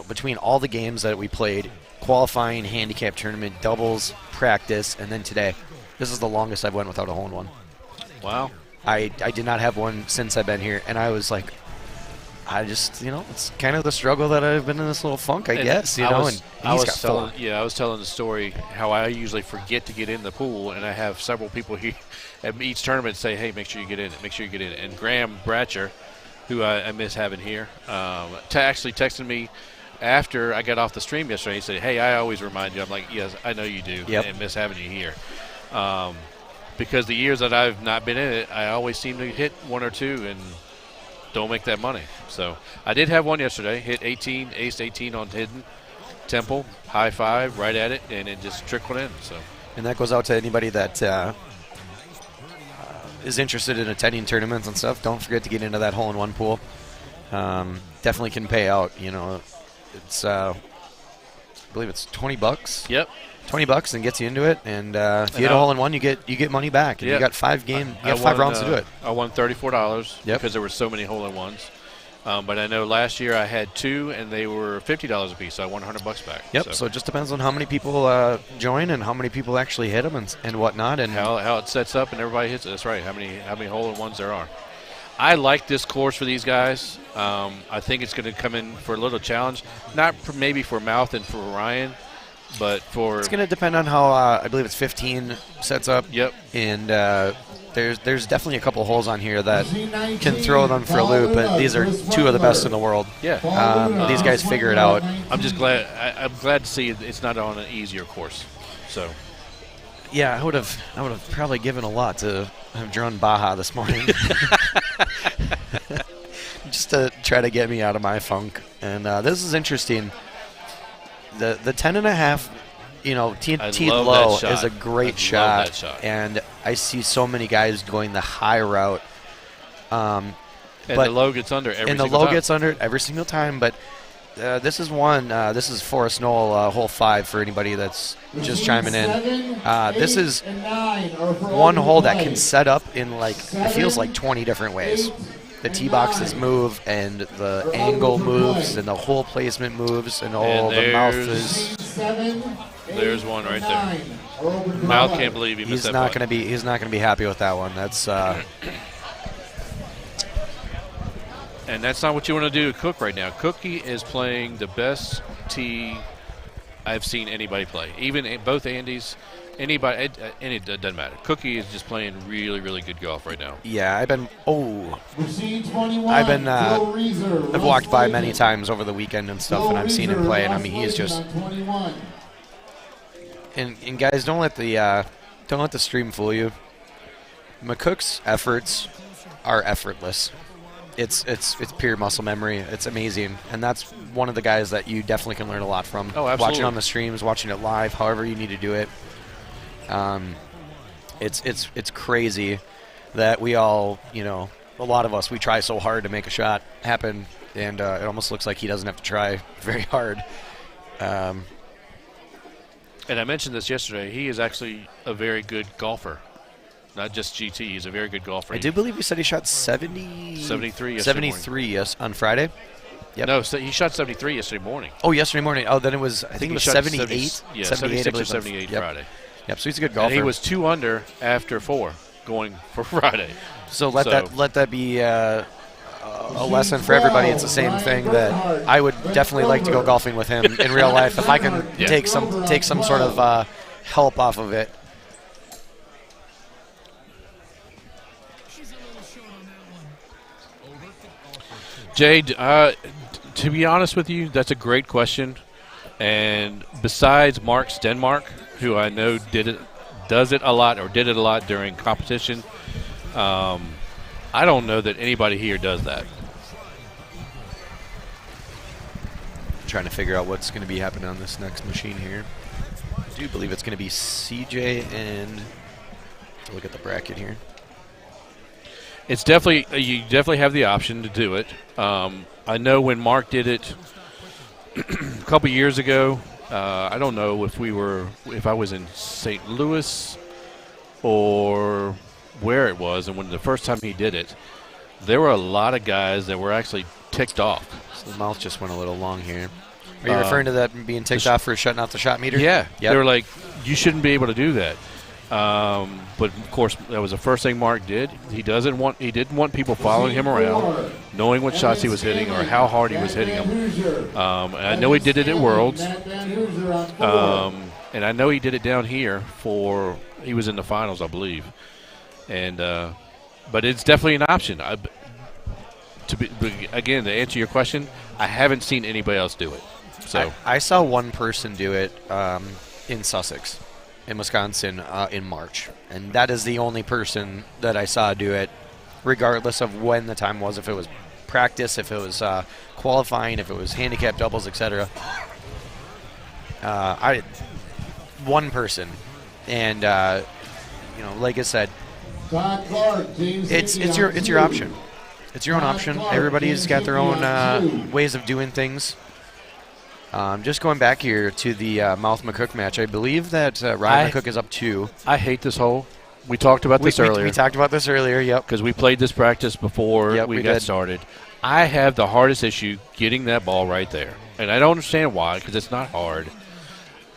[SPEAKER 12] between all the games that we played, qualifying, handicap tournament, doubles, practice, and then today, this is the longest I've went without a hole in one.
[SPEAKER 7] Wow.
[SPEAKER 12] I did not have one since I've been here, and I was like, I just, it's kind of the struggle that I've been in this little funk, I guess,
[SPEAKER 7] I was telling the story how I usually forget to get in the pool, and I have several people here at each tournament say, hey, make sure you get in it. And Graham Bratcher, who I miss having here, actually texted me after I got off the stream yesterday. He said, hey, I always remind you. I'm like, yes, I know you do, and miss having you here. Because the years that I've not been in it, I always seem to hit 1 or 2 and don't make that money. So I did have one yesterday, hit 18, ace 18 on hidden, Temple, high 5, right at it, and it just trickled in. So.
[SPEAKER 12] And that goes out to anybody that is interested in attending tournaments and stuff. Don't forget to get into that hole-in-one pool. Definitely can pay out. It's I believe it's $20.
[SPEAKER 7] Yep.
[SPEAKER 12] $20 and gets you into it, and if you hit a hole in one, you get money back. And you got 5 rounds to do it.
[SPEAKER 7] I won $34 because there were so many hole in ones. But I know last year I had 2, and they were $50 a piece, so I won $100 back.
[SPEAKER 12] Yep. So it just depends on how many people join and how many people actually hit them and whatnot, and
[SPEAKER 7] how it sets up and everybody hits it. That's right. How many hole in ones there are. I like this course for these guys. I think it's going to come in for a little challenge, not maybe for Mouth and for Ryan. But it's
[SPEAKER 12] going to depend on how I believe it's 15 sets up.
[SPEAKER 7] Yep.
[SPEAKER 12] And there's definitely a couple holes on here that can throw them for a loop. But these are 2 of the best in the world.
[SPEAKER 7] Yeah.
[SPEAKER 12] These guys figure it out.
[SPEAKER 7] I'm just glad. I'm glad to see it's not on an easier course. So.
[SPEAKER 12] Yeah, I would have probably given a lot to have drawn Baja this morning, just to try to get me out of my funk. And this is interesting. The 10.5, teed low is a great shot, and I see so many guys going the high route.
[SPEAKER 7] And the low gets under
[SPEAKER 12] every single time. But this is one. This is Forest Knoll, hole 5 for anybody that's just chiming in. This is one hole that can set up in it feels like 20 different ways. The tee boxes move, and the angle moves, and the hole placement moves, and the mouth is.
[SPEAKER 7] There's one right there. Mouth can't believe he missed that putt.
[SPEAKER 12] He's not gonna be happy with that one. That's.
[SPEAKER 7] And that's not what you want to do to Cook right now. Cookie is playing the best tee I've seen anybody play. Even both Andys. Anybody, and it doesn't matter. Cookie is just playing really, really good golf right now.
[SPEAKER 12] Yeah, I've walked by many times over the weekend and stuff, and I've seen him play, and I mean, he is just. And guys, don't let the stream fool you. McCook's efforts are effortless. It's pure muscle memory. It's amazing, and that's one of the guys that you definitely can learn a lot from.
[SPEAKER 7] Oh, absolutely.
[SPEAKER 12] Watching on the streams, watching it live, however you need to do it. It's crazy that we all, a lot of us, we try so hard to make a shot happen, and it almost looks like he doesn't have to try very hard.
[SPEAKER 7] And I mentioned this yesterday. He is actually a very good golfer, not just GT. He's a very good golfer.
[SPEAKER 12] I do believe you said he shot 73 on Friday.
[SPEAKER 7] Yep. No, so he shot 73 yesterday morning.
[SPEAKER 12] Oh, yesterday morning. Oh, then it was, I think it was 78.
[SPEAKER 7] 76 or 78 Friday.
[SPEAKER 12] Yep, so he's a good golfer.
[SPEAKER 7] And he was 2 under after 4 going for Friday.
[SPEAKER 12] So let that be a lesson for everybody. It's the same thing that I would definitely like to go golfing with him in real life if I can take some sort of help off of it.
[SPEAKER 7] Jay, to be honest with you, that's a great question. And besides Mark Stenmark, who I know does it a lot during competition, I don't know that anybody here does that.
[SPEAKER 12] Trying to figure out what's going to be happening on this next machine here. I do believe it's going to be CJ and look at the bracket here.
[SPEAKER 7] It's definitely you definitely have the option to do it. I know when Mark did it a couple years ago. I don't know if I was in St. Louis or where it was, and when the first time he did it, there were a lot of guys that were actually ticked off.
[SPEAKER 12] So the mouth just went a little long here. Are you referring to that being ticked off for shutting off the shot meter?
[SPEAKER 7] Yeah.
[SPEAKER 12] Yep.
[SPEAKER 7] They were like, you shouldn't be able to do that. But of course, that was the first thing Mark did. He didn't want people following him around, knowing what shots he was hitting or how hard he was hitting them. And I know he did it at Worlds, and I know he did it down here he was in the finals, I believe. And but it's definitely an option. Again, to answer your question, I haven't seen anybody else do it. So
[SPEAKER 12] I saw one person do it in Sussex, in Wisconsin, in March, and that is the only person that I saw do it, regardless of when the time was, if it was practice, if it was qualifying, if it was handicap doubles, etc. One person, and like I said, it's your option. It's your own option. Everybody's got their own ways of doing things. Just going back here to the Mouth McCook match, I believe that Ryan McCook is up 2.
[SPEAKER 7] I hate this hole. We talked about this earlier.
[SPEAKER 12] We talked about this earlier, yep.
[SPEAKER 7] Because we played this practice before we got started. I have the hardest issue getting that ball right there. And I don't understand why, because it's not hard.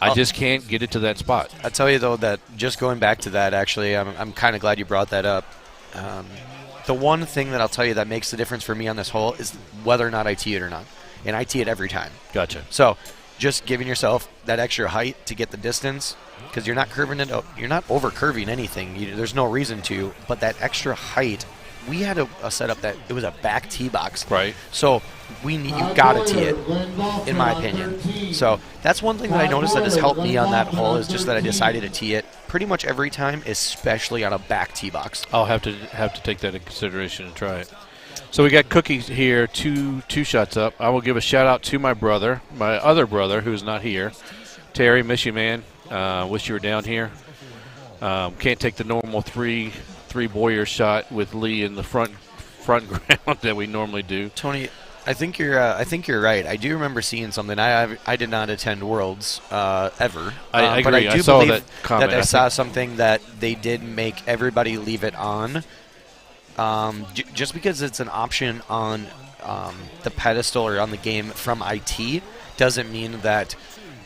[SPEAKER 7] I just can't get it to that spot.
[SPEAKER 12] I tell you, though, that just going back to that, actually, I'm kind of glad you brought that up. The one thing that I'll tell you that makes the difference for me on this hole is whether or not I tee it or not. And I tee it every time.
[SPEAKER 7] Gotcha.
[SPEAKER 12] So just giving yourself that extra height to get the distance, because you're not curving it up. You're not over curving anything. There's no reason to. But that extra height, we had a setup that it was a back tee box.
[SPEAKER 7] Right.
[SPEAKER 12] So you got to tee it, in my opinion. So that's one thing that I noticed that has helped me on that hole is just that I decided to tee it pretty much every time, especially on a back tee box.
[SPEAKER 7] I'll have to take that into consideration and try it. So we got Cookie here, two shots up. I will give a shout out to my other brother who's not here. Terry, miss you, man. Wish you were down here. Can't take the normal three Boyer shot with Lee in the front ground that we normally do.
[SPEAKER 12] Tony, I think you're right. I do remember seeing something. I did not attend Worlds ever.
[SPEAKER 7] I agree.
[SPEAKER 12] But I do
[SPEAKER 7] saw
[SPEAKER 12] believe
[SPEAKER 7] that comment.
[SPEAKER 12] I saw something that they did make everybody leave it on. Just because it's an option on the pedestal or on the game from IT doesn't mean that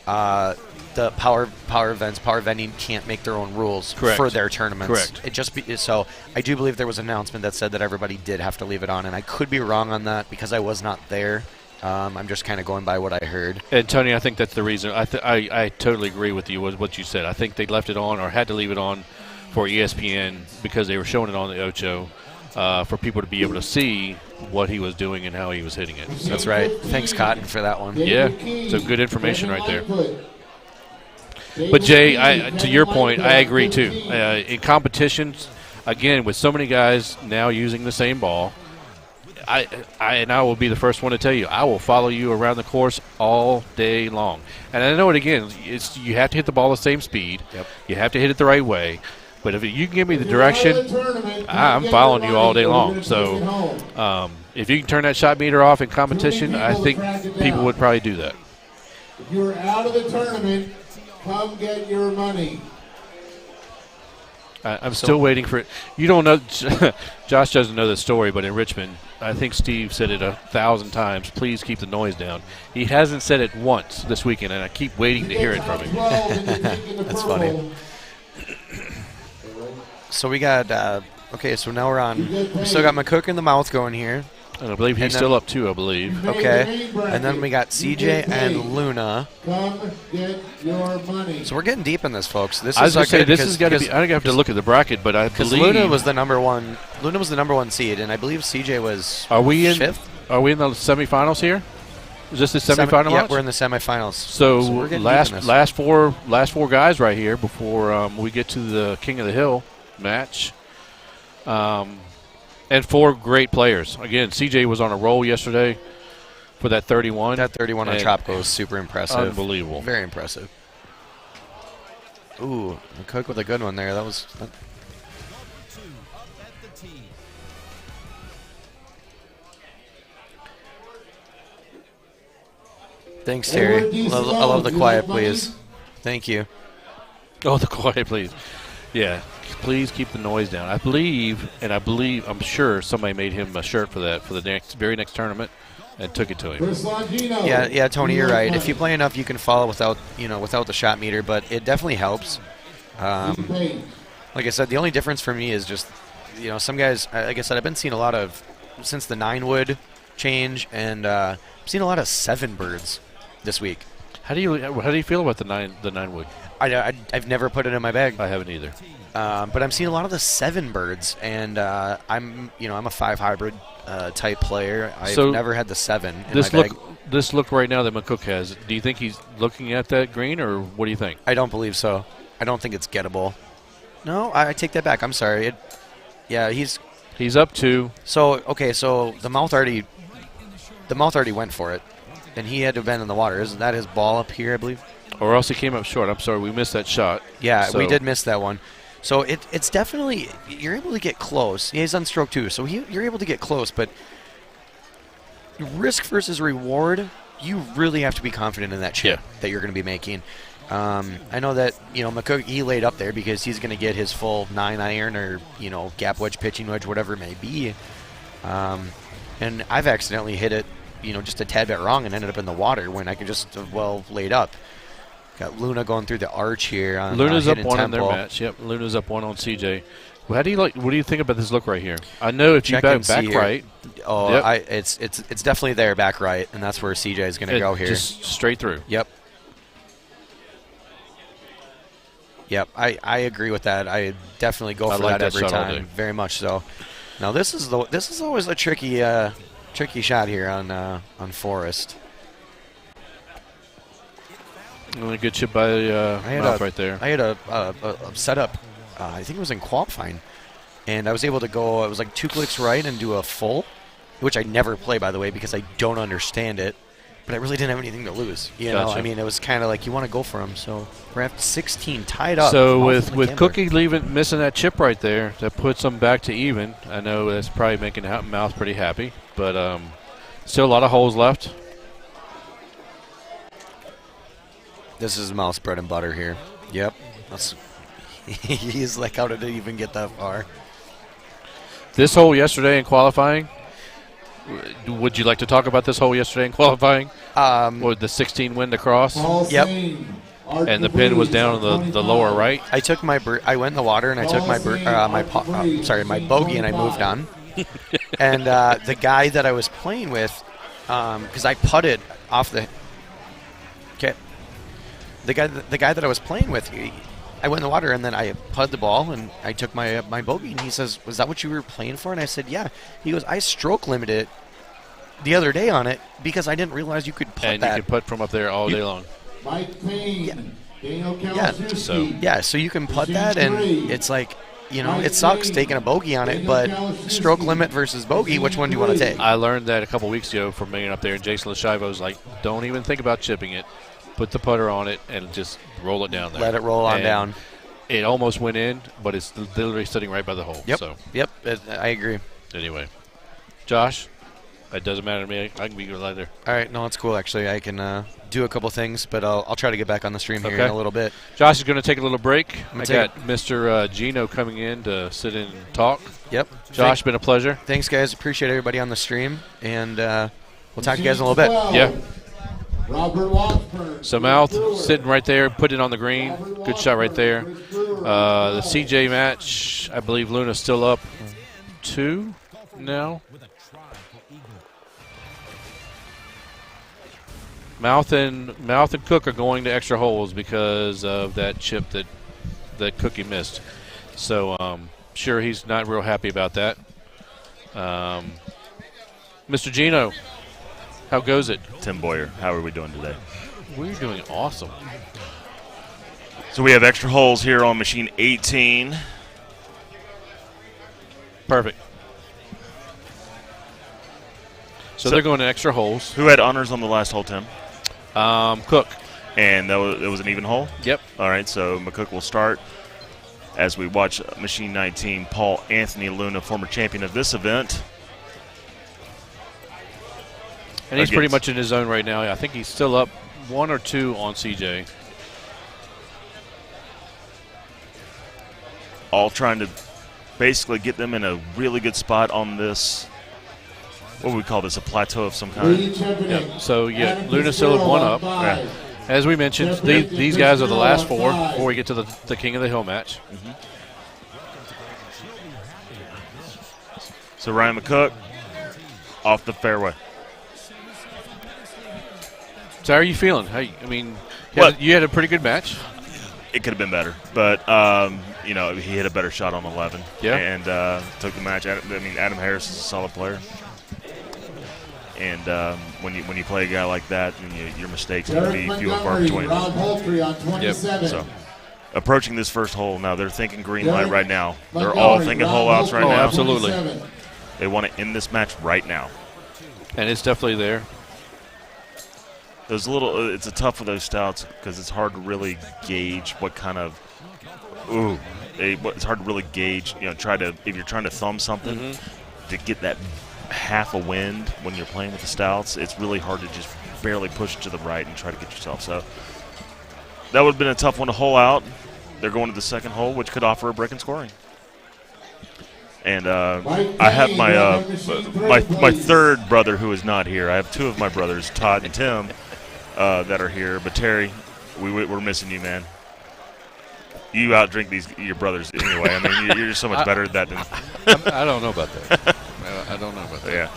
[SPEAKER 12] the power vending can't make their own rules for their tournaments.
[SPEAKER 7] Correct.
[SPEAKER 12] So I do believe there was an announcement that said that everybody did have to leave it on, and I could be wrong on that because I was not there. I'm just kind of going by what I heard.
[SPEAKER 7] And Tony, I think that's the reason. I totally agree with you with what you said. I think they left it on or had to leave it on for ESPN because they were showing it on the Ocho. For people to be able to see what he was doing and how he was hitting it.
[SPEAKER 12] That's right. Thanks, Cotton, for that one.
[SPEAKER 7] Yeah, some good information right there. But, Jay, to your point, I agree, too. In competitions, again, with so many guys now using the same ball, I will be the first one to tell you, I will follow you around the course all day long. And I know it, again, you have to hit the ball the same speed.
[SPEAKER 12] Yep.
[SPEAKER 7] You have to hit it the right way. But if you can give me the direction, I'm following you all day long. So if you can turn that shot meter off in competition, I think people would probably do that.
[SPEAKER 1] If you're out of the tournament, come get your money.
[SPEAKER 7] I'm still waiting for it. You don't know. Josh doesn't know the story, but in Richmond, I think Steve said it 1,000 times, please keep the noise down. He hasn't said it once this weekend, and I keep waiting to hear it from him.
[SPEAKER 12] That's funny. So we got, okay, so now we still got McCook in the mouth going here.
[SPEAKER 7] And I believe he's still up 2, I believe.
[SPEAKER 12] Okay, and then we got CJ and Luna.
[SPEAKER 1] Come get your money.
[SPEAKER 12] So we're getting deep in this, folks.
[SPEAKER 7] I was going to say, this has got to be, I have to look at the bracket, but I believe.
[SPEAKER 12] Luna was the number one seed, and I believe CJ was
[SPEAKER 7] Are we in?
[SPEAKER 12] 5th?
[SPEAKER 7] Are we in the semifinals here? Is this the semifinal
[SPEAKER 12] Yeah,
[SPEAKER 7] match?
[SPEAKER 12] we're in the semifinals.
[SPEAKER 7] So
[SPEAKER 12] we're getting
[SPEAKER 7] last four guys right here before we get to the King of the Hill match. And 4 great players. Again, CJ was on a roll yesterday for that 31.
[SPEAKER 12] That 31 on Tropical is super impressive.
[SPEAKER 7] Unbelievable.
[SPEAKER 12] Very impressive. Ooh, Cook with a good one there. That was. Thanks, Terry. I love the quiet, please. Thank you.
[SPEAKER 7] Oh, the quiet, please. Yeah, please keep the noise down. I'm sure somebody made him a shirt for that for the very next tournament and took it to him.
[SPEAKER 12] Yeah, Tony, you're right. If you play enough, you can follow without the shot meter, but it definitely helps. Like I said, the only difference for me is just, some guys. Like I said, I've been seeing a lot of since the 9-wood change, and I've seen a lot of 7 birds this week.
[SPEAKER 7] How do you feel about the 9-wood?
[SPEAKER 12] I've never put it in my bag.
[SPEAKER 7] I haven't either.
[SPEAKER 12] But I'm seeing a lot of the 7 birds, and I'm a 5 hybrid type player. I've never had the 7 in my bag.
[SPEAKER 7] This look right now that McCook has, do you think he's looking at that green, or what do you think?
[SPEAKER 12] I don't believe so. I don't think it's gettable. No, I take that back. I'm sorry. He's
[SPEAKER 7] up 2.
[SPEAKER 12] So the mouth already went for it, and he had to have been in the water. Isn't that his ball up here, I believe?
[SPEAKER 7] Or else he came up short. I'm sorry, we missed that shot.
[SPEAKER 12] Yeah, we did miss that one. So it's definitely, you're able to get close. Yeah, he's on stroke 2, so you're able to get close, but risk versus reward, you really have to be confident in that chip that you're going to be making. I know that, McCook, he laid up there because he's going to get his full 9-iron or, gap wedge, pitching wedge, whatever it may be. And I've accidentally hit it, just a tad bit wrong and ended up in the water when I could just laid up. Got Luna going through the arch here. On,
[SPEAKER 7] Luna's up 1
[SPEAKER 12] tempo.
[SPEAKER 7] in their match. Yep, Luna's up 1 on CJ. Well, what do you think about this look right here? I know if you back right.
[SPEAKER 12] Oh, yep. It's definitely there back right, and that's where CJ is going to go here.
[SPEAKER 7] Just straight through.
[SPEAKER 12] Yep. Yep, I agree with that. I definitely go for that every time. Very much so. Now this is always a tricky shot here on Forrest.
[SPEAKER 7] Really good chip by Mouth right there.
[SPEAKER 12] I had a setup. I think it was in qualifying, and I was able to go. It was like 2 clicks right and do a full, which I never play, by the way, because I don't understand it. But I really didn't have anything to lose.
[SPEAKER 7] Gotcha.
[SPEAKER 12] I mean, it was kind of like you want to go for him. So we're at 16, tied up.
[SPEAKER 7] So with Cookie missing that chip right there, that puts them back to even. I know that's probably making Mouth pretty happy, but still a lot of holes left.
[SPEAKER 12] This is Mouth's bread and butter here. Yep. He's like, how did it even get that far?
[SPEAKER 7] This hole yesterday in qualifying, would you like to talk about this hole yesterday in qualifying? Or the 16 wind across?
[SPEAKER 12] Yep.
[SPEAKER 7] And the pin was down in the lower right.
[SPEAKER 12] I took I went in the water and I took my bogey and I moved on. And the guy that I was playing with, because I putted off the. Okay. The guy that I was playing with, I went in the water and then I putted the ball and I took my bogey, and he says, "Was that what you were playing for?" And I said, "Yeah." He goes, "I stroke limited it the other day on it because I didn't realize you could putt
[SPEAKER 7] and
[SPEAKER 12] that."
[SPEAKER 7] And you can putt from up there all day long.
[SPEAKER 1] Mike Payne,
[SPEAKER 12] so you can putt that, and it's like, it sucks taking a bogey on it, but stroke limit versus bogey, which one do you want to take?
[SPEAKER 7] I being that a couple weeks ago from being up there, and Jason Lashiva was like, "Don't even think about chipping it. Put the putter on it and just roll it down there.
[SPEAKER 12] Let it roll on down."
[SPEAKER 7] It almost went in, but it's literally sitting right by the hole.
[SPEAKER 12] Yep.
[SPEAKER 7] So.
[SPEAKER 12] Yep. I agree.
[SPEAKER 7] Anyway, Josh, it doesn't matter to me. I can be your later.
[SPEAKER 12] All right. No, it's cool. Actually, I can do a couple things, but I'll try to get back on the stream here in a little bit.
[SPEAKER 7] Josh is going to take a little break. I got Mr. Gino coming in to sit in and talk.
[SPEAKER 12] Yep.
[SPEAKER 7] Josh, been a pleasure.
[SPEAKER 12] Thanks, guys. Appreciate everybody on the stream, and we'll talk to you guys in a little bit.
[SPEAKER 7] Yeah. So Mouth sitting right there, putting it on the green. Good shot right there. The CJ match, I believe Luna's still up 2 now. Mouth and Cook are going to extra holes because of that chip that Cookie missed. So sure, he's not real happy about that. Mr. Gino, how goes it?
[SPEAKER 13] Tim Boyer, how are we doing today?
[SPEAKER 7] We're doing awesome.
[SPEAKER 13] So we have extra holes here on machine 18.
[SPEAKER 7] Perfect. So they're going to extra holes.
[SPEAKER 13] Who had honors on the last hole, Tim?
[SPEAKER 7] Cook.
[SPEAKER 13] And that was an even hole?
[SPEAKER 7] Yep.
[SPEAKER 13] All right, so McCook will start as we watch machine 19, Paul Anthony Luna, former champion of this event.
[SPEAKER 7] And he's pretty much in his zone right now. I think he's still up 1 or 2 on CJ.
[SPEAKER 13] All trying to basically get them in a really good spot on this, what would we call this, a plateau of some kind?
[SPEAKER 7] Yep. So, yeah, Luna's still at 1 up. Yeah. As we mentioned, these guys are the last 4 before we get to the King of the Hill match.
[SPEAKER 13] Mm-hmm. So Ryan McCook off the fairway.
[SPEAKER 7] So how are you feeling? You had a pretty good match.
[SPEAKER 13] It could have been better, but he hit a better shot on 11.
[SPEAKER 7] Yeah,
[SPEAKER 13] and took the match. Adam Harris is a solid player, and when you play a guy like that, your mistakes can be few and far between.
[SPEAKER 7] Yep.
[SPEAKER 13] So approaching this first hole now, they're thinking green light right now. They're all thinking hole outs right now.
[SPEAKER 7] Absolutely.
[SPEAKER 13] They want to end this match right now,
[SPEAKER 7] and it's definitely there.
[SPEAKER 13] It's a tough with those stouts because it's hard to really gauge what kind of. It's hard to really gauge. If you're trying to thumb something to get that half a wind when you're playing with the stouts, it's really hard to just barely push it to the right and try to get yourself. So that would have been a tough one to hole out. They're going to the second hole, which could offer a break in scoring. And I have my third brother who is not here. I have 2 of my brothers, Todd and Tim, that are here. But Terry, we're missing you, man. You outdrink your brothers anyway. You're just so much better at that than.
[SPEAKER 7] I don't know about that. I don't know about that.
[SPEAKER 13] Yeah.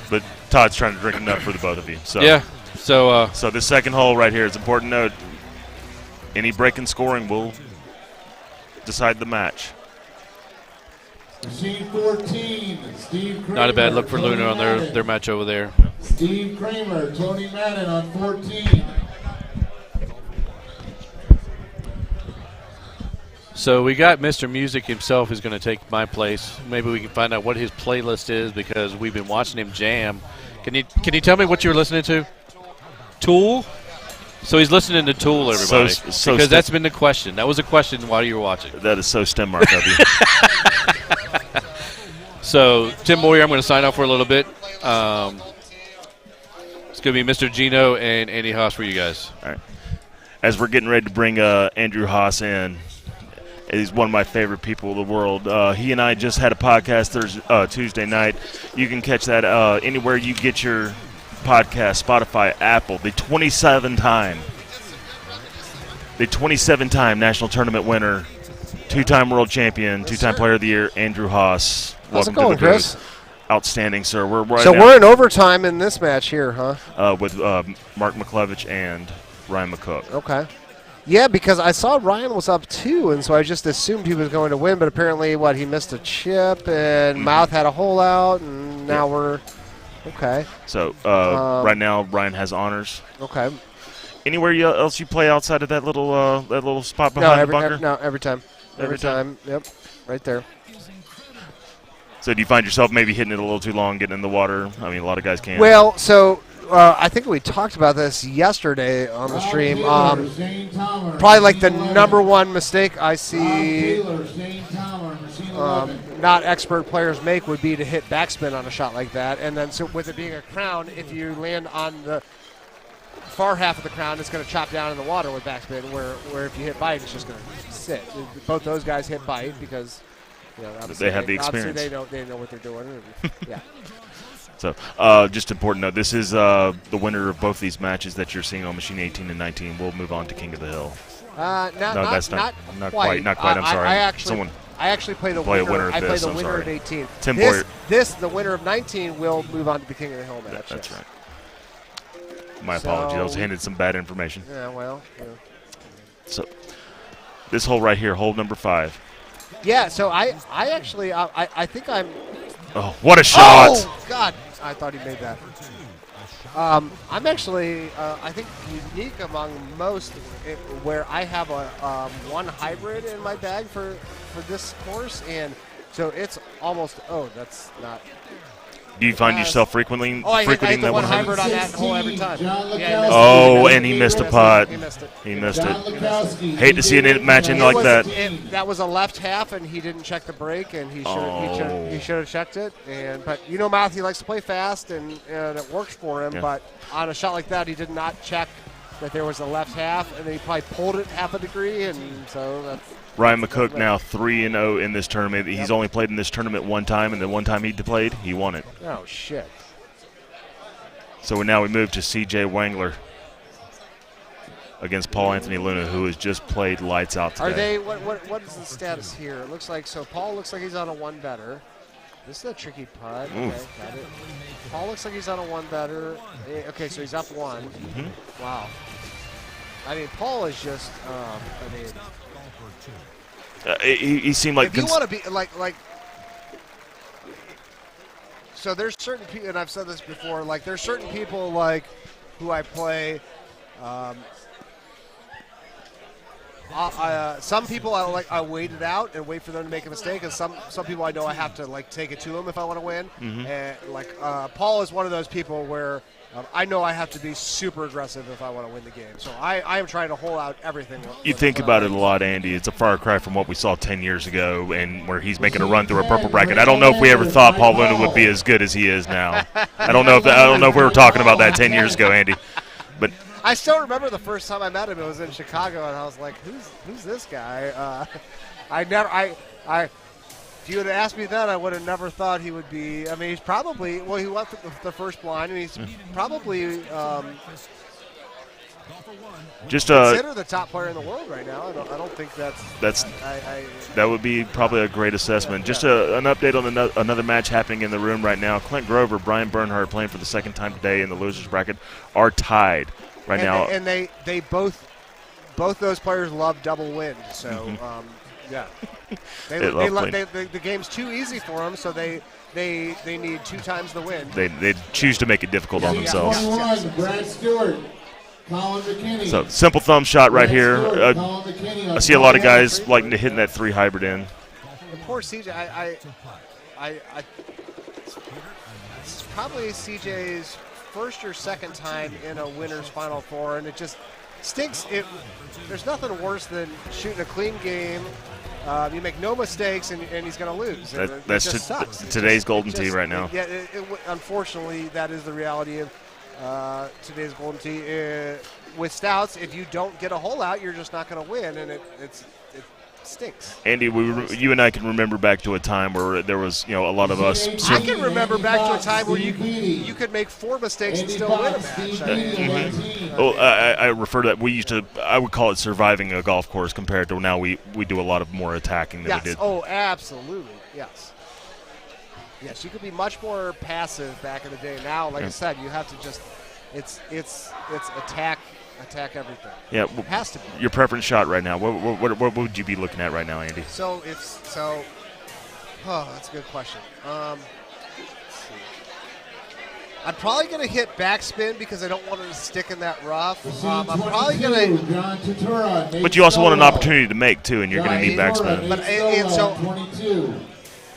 [SPEAKER 13] But Todd's trying to drink enough for the both of you. So
[SPEAKER 7] yeah.
[SPEAKER 13] So this second hole right here is important note. Any break in scoring will decide the match.
[SPEAKER 1] Machine 14, Steve Kramer.
[SPEAKER 7] Not a bad look for Luna on their match over there.
[SPEAKER 1] Steve Kramer, Tony Madden on 14.
[SPEAKER 7] So we got Mr. Music himself who's going to take my place. Maybe we can find out what his playlist is because we've been watching him jam. Can you tell me what you were listening to? Tool? So he's listening to Tool, everybody. Because that's been the question. That was a question while you were watching.
[SPEAKER 13] That is so STEM mark of you.
[SPEAKER 7] So, Tim Boyer, I'm going to sign off for a little bit. It's going to be Mr. Gino and Andy Haas for you guys.
[SPEAKER 13] All right. As we're getting ready to bring Andrew Haas in, he's one of my favorite people in the world. He and I just had a podcast Tuesday night. You can catch that anywhere you get your podcast, Spotify, Apple. The 27-time national tournament winner, 2-time world champion, 2-time player of the year, Andrew Haas.
[SPEAKER 14] How's it
[SPEAKER 13] Welcome
[SPEAKER 14] going,
[SPEAKER 13] to the
[SPEAKER 14] Chris?
[SPEAKER 13] booth. Outstanding, sir.
[SPEAKER 14] We're in overtime in this match here, huh?
[SPEAKER 13] With Mark McClevich and Ryan McCook.
[SPEAKER 14] Okay. Yeah, because I saw Ryan was up 2, and so I just assumed he was going to win, but apparently, he missed a chip, and Mouth had a hole out, and now we're – okay.
[SPEAKER 13] So, right now, Ryan has honors.
[SPEAKER 14] Okay.
[SPEAKER 13] Anywhere else you play outside of that little spot behind the bunker?
[SPEAKER 14] Every time. Every time. Yep, right there.
[SPEAKER 13] So do you find yourself maybe hitting it a little too long, getting in the water? A lot of guys can.
[SPEAKER 14] Well, so I think we talked about this yesterday on the stream. Probably like the number one mistake I see not expert players make would be to hit backspin on a shot like that. And then so with it being a crown, if you land on the far half of the crown, it's going to chop down in the water with backspin, where if you hit bite, it's just going to sit. Both those guys hit bite because –
[SPEAKER 13] they have the experience.
[SPEAKER 14] They know what they're doing. And, yeah.
[SPEAKER 13] So, just important to note, this is the winner of both these matches that you're seeing on Machine 18 and 19. We'll move on to King of the Hill.
[SPEAKER 14] That's not quite.
[SPEAKER 13] Not quite. I'm sorry.
[SPEAKER 14] I actually play the winner. I play the winner of 18.
[SPEAKER 13] Tim Boyer.
[SPEAKER 14] The winner of 19 will move on to the King of the Hill match.
[SPEAKER 13] That's right. My apologies. I was handed some bad information.
[SPEAKER 14] Yeah, well. Yeah.
[SPEAKER 13] So, this hole right here, hole number 5.
[SPEAKER 14] Yeah, so I actually think I'm
[SPEAKER 13] Oh, what a shot!
[SPEAKER 14] Oh, God. I thought he made that. I'm actually, I think, unique among most where I have a one hybrid in my bag for this course, and so it's almost. Oh, that's not.
[SPEAKER 13] Do you find yourself frequenting
[SPEAKER 14] I hit
[SPEAKER 13] that
[SPEAKER 14] the one
[SPEAKER 13] 100?
[SPEAKER 14] hybrid on that hole every time.
[SPEAKER 13] And he missed a putt. He missed it. Hate to see a match end like that.
[SPEAKER 14] That was a left half, and he didn't check the brake, and he should have checked it. But Matthew likes to play fast, and it works for him.
[SPEAKER 13] Yeah.
[SPEAKER 14] But on a shot like that, he did not check that there was a left half, and then he probably pulled it half a degree, and so that's.
[SPEAKER 13] Ryan McCook now 3-0 in this tournament. He's only played in this tournament one time, and the one time he played, he won it.
[SPEAKER 14] Oh, shit.
[SPEAKER 13] So now we move to C.J. Wangler against Paul Anthony Luna, who has just played lights out today.
[SPEAKER 14] Are they? What is the status here? It looks like Paul looks like he's on a one better. This is a tricky putt. Okay, got it. Paul looks like he's on a one better. Okay, so he's up one.
[SPEAKER 13] Mm-hmm.
[SPEAKER 14] Wow. I mean, Paul is just.
[SPEAKER 13] He seemed like.
[SPEAKER 14] If you want to be like. So there's certain people, and I've said this before. Like there's certain people who I play. Some people I wait it out and wait for them to make a mistake, and some people I know I have to take it to them if I want to win.
[SPEAKER 13] Mm-hmm.
[SPEAKER 14] And Paul is one of those people where I know I have to be super aggressive if I want to win the game. So I am trying to hold out everything.
[SPEAKER 13] You think about it a lot, Andy. It's a far cry from what we saw 10 years ago, and where he's making a run through a purple bracket. I don't know if we ever thought Paul Luna would be as good as he is now. I don't know if we were talking about that 10 years ago, Andy. But
[SPEAKER 14] I still remember the first time I met him. It was in Chicago, and I was like, "Who's this guy?" If you would have asked me then, I would have never thought he would be. I mean, he's probably he went the first blind, and he's probably
[SPEAKER 13] just
[SPEAKER 14] considered the top player in the world right now. I don't think that's
[SPEAKER 13] that would be probably a great assessment.
[SPEAKER 14] Yeah,
[SPEAKER 13] just an update on another match happening in the room right now. Clint Grover, Brian Bernhardt playing for the second time today in the losers bracket are tied right now.
[SPEAKER 14] And they both those players love double wind. So yeah, the game's too easy for them. So they need 2 times the wind.
[SPEAKER 13] They choose to make it difficult on themselves.
[SPEAKER 1] 21, Brad Stewart, Colin McKinney.
[SPEAKER 13] So simple thumb shot right here. I see a lot of guys liking to hit that 3 hybrid in.
[SPEAKER 14] The poor CJ, this is probably CJ's first or second time in a winner's Final Four, and it just stinks. There's nothing worse than shooting a clean game. You make no mistakes, and he's going to lose.
[SPEAKER 13] That's
[SPEAKER 14] sucks.
[SPEAKER 13] Today's Golden Tee right now.
[SPEAKER 14] Yeah, unfortunately, that is the reality of today's Golden Tee. With stouts, if you don't get a hole out, you're just not going to win, and it stinks.
[SPEAKER 13] Andy, you and I can remember back to a time where there was, a lot of us.
[SPEAKER 14] I can remember back to a time where you could make 4 mistakes and still win a match.
[SPEAKER 13] I refer to that. I would call it surviving a golf course compared to now we do a lot of more attacking than we did.
[SPEAKER 14] Oh, absolutely. Yes. Yes, you could be much more passive back in the day. Now, like I said, you have to just it's attack everything.
[SPEAKER 13] Yeah,
[SPEAKER 14] it has to be.
[SPEAKER 13] Your preference shot right now. What would you be looking at right now, Andy?
[SPEAKER 14] That's a good question. Let's see. I'm probably going to hit backspin because I don't want it to stick in that rough. I'm probably going to.
[SPEAKER 13] But you also want an opportunity to make too, and you're going to need backspin.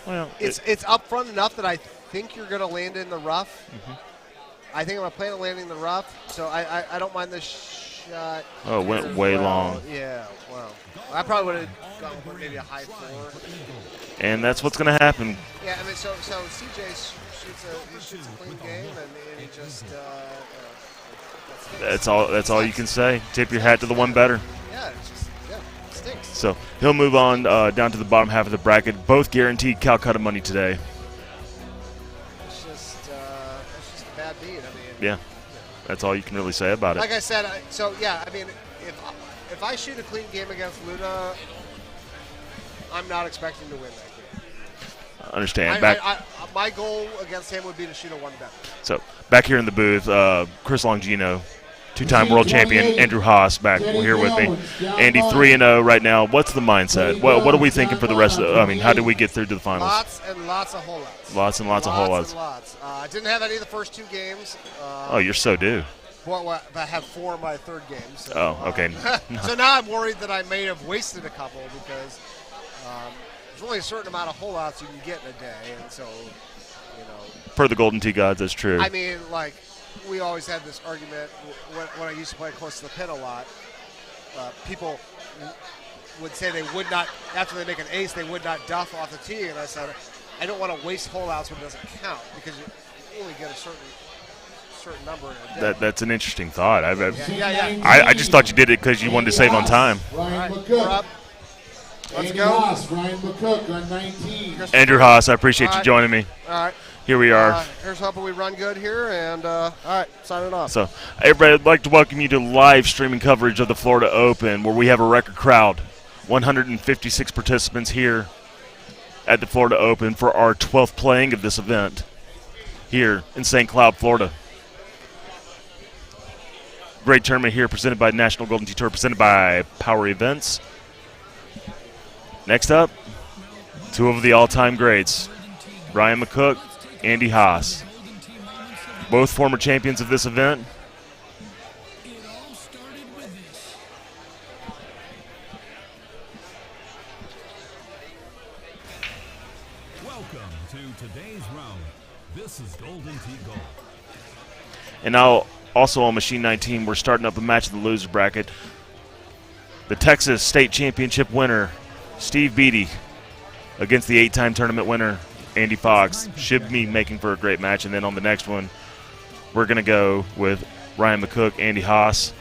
[SPEAKER 14] Well, it's up front enough that I think you're going to land in the rough. I think I'm going to plan on landing in the rough, so I don't mind this shot.
[SPEAKER 13] Oh, it went way long.
[SPEAKER 14] Yeah, wow. I probably would have gone for maybe a high 4.
[SPEAKER 13] And that's what's going to happen.
[SPEAKER 14] Yeah, I mean, so CJ shoots a clean game, and he just.
[SPEAKER 13] That's all you can say. Tip your hat to the one better.
[SPEAKER 14] Yeah, it stinks.
[SPEAKER 13] So he'll move on down to the bottom half of the bracket. Both guaranteed Calcutta money today.
[SPEAKER 14] It's just a bad beat. I mean.
[SPEAKER 13] Yeah, that's all you can really say about it.
[SPEAKER 14] Like I said, I mean, if I shoot a clean game against Luna, I'm not expecting to win that game.
[SPEAKER 13] I understand.
[SPEAKER 14] My goal against him would be to shoot a 1 better.
[SPEAKER 13] So back here in the booth, Chris Longino, two-time world champion Andrew Haas back here with me. Andy, 3-0 right now. What's the mindset? What are we thinking for the rest of? I mean, how did we get through to the finals?
[SPEAKER 14] Lots and lots of holdouts.
[SPEAKER 13] Lots and lots of holdouts.
[SPEAKER 14] I didn't have any of the first 2 games.
[SPEAKER 13] Oh, you're so due.
[SPEAKER 14] Well, I have 4 in my 3rd game. So,
[SPEAKER 13] Oh, okay.
[SPEAKER 14] So now I'm worried that I may have wasted a couple because there's only a certain amount of holdouts you can get in a day, and so, you know.
[SPEAKER 13] Per the Golden Tee gods, that's true.
[SPEAKER 14] I mean, like, we always had this argument when I used to play close to the pin a lot. People would say they would not, after they make an ace, they would not duff off the tee, and I said, I don't want to waste holdouts when it doesn't count because you only get a certain number in a day.
[SPEAKER 13] That's an interesting thought.
[SPEAKER 14] Yeah.
[SPEAKER 13] I just thought you did it because you wanted to save on time.
[SPEAKER 1] Ryan
[SPEAKER 14] We're
[SPEAKER 1] McCook.
[SPEAKER 14] up. Let's
[SPEAKER 1] Andy
[SPEAKER 14] go.
[SPEAKER 1] Haas, Ryan McCook on 19.
[SPEAKER 13] Andrew Haas, I appreciate
[SPEAKER 14] All
[SPEAKER 13] you
[SPEAKER 14] right.
[SPEAKER 13] joining me.
[SPEAKER 14] All right.
[SPEAKER 13] Here we are.
[SPEAKER 14] Here's hoping we run good here, and all right, signing off.
[SPEAKER 13] So, everybody, I'd like to welcome you to live streaming coverage of the Florida Open, where we have a record crowd, 156 participants here at the Florida Open for our 12th playing of this event here in St. Cloud, Florida. Great tournament here presented by National Golden Tee Tour, presented by Power Events. Next up, 2 of the all-time greats, Ryan McCook, Andy Haas. Both former champions of this event.
[SPEAKER 6] Welcome to today's round. This is Golden Tee Gold.
[SPEAKER 13] And now, also on Machine 19, we're starting up a match in the loser bracket. The Texas State Championship winner, Steve Beatty, against the 8-time tournament winner, Andy Fox. Should be making for a great match. And then on the next one, we're going to go with Ryan McCook, Andy Haas.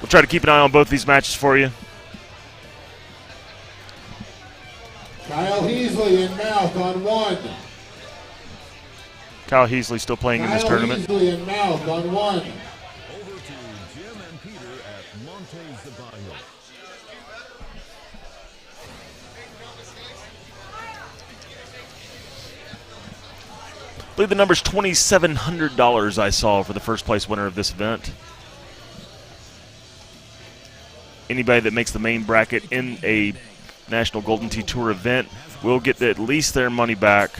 [SPEAKER 13] We'll try to keep an eye on both these matches for you.
[SPEAKER 1] Kyle Heasley in mouth on 1.
[SPEAKER 13] Kyle Heasley still playing in this tournament.
[SPEAKER 1] Kyle Heasley in mouth on 1.
[SPEAKER 6] Over to Jim and Peter at Montes de Bayo.
[SPEAKER 13] I believe the number's $2,700 I saw for the first place winner of this event. Anybody that makes the main bracket in a National Golden Tee Tour event will get at least their money back,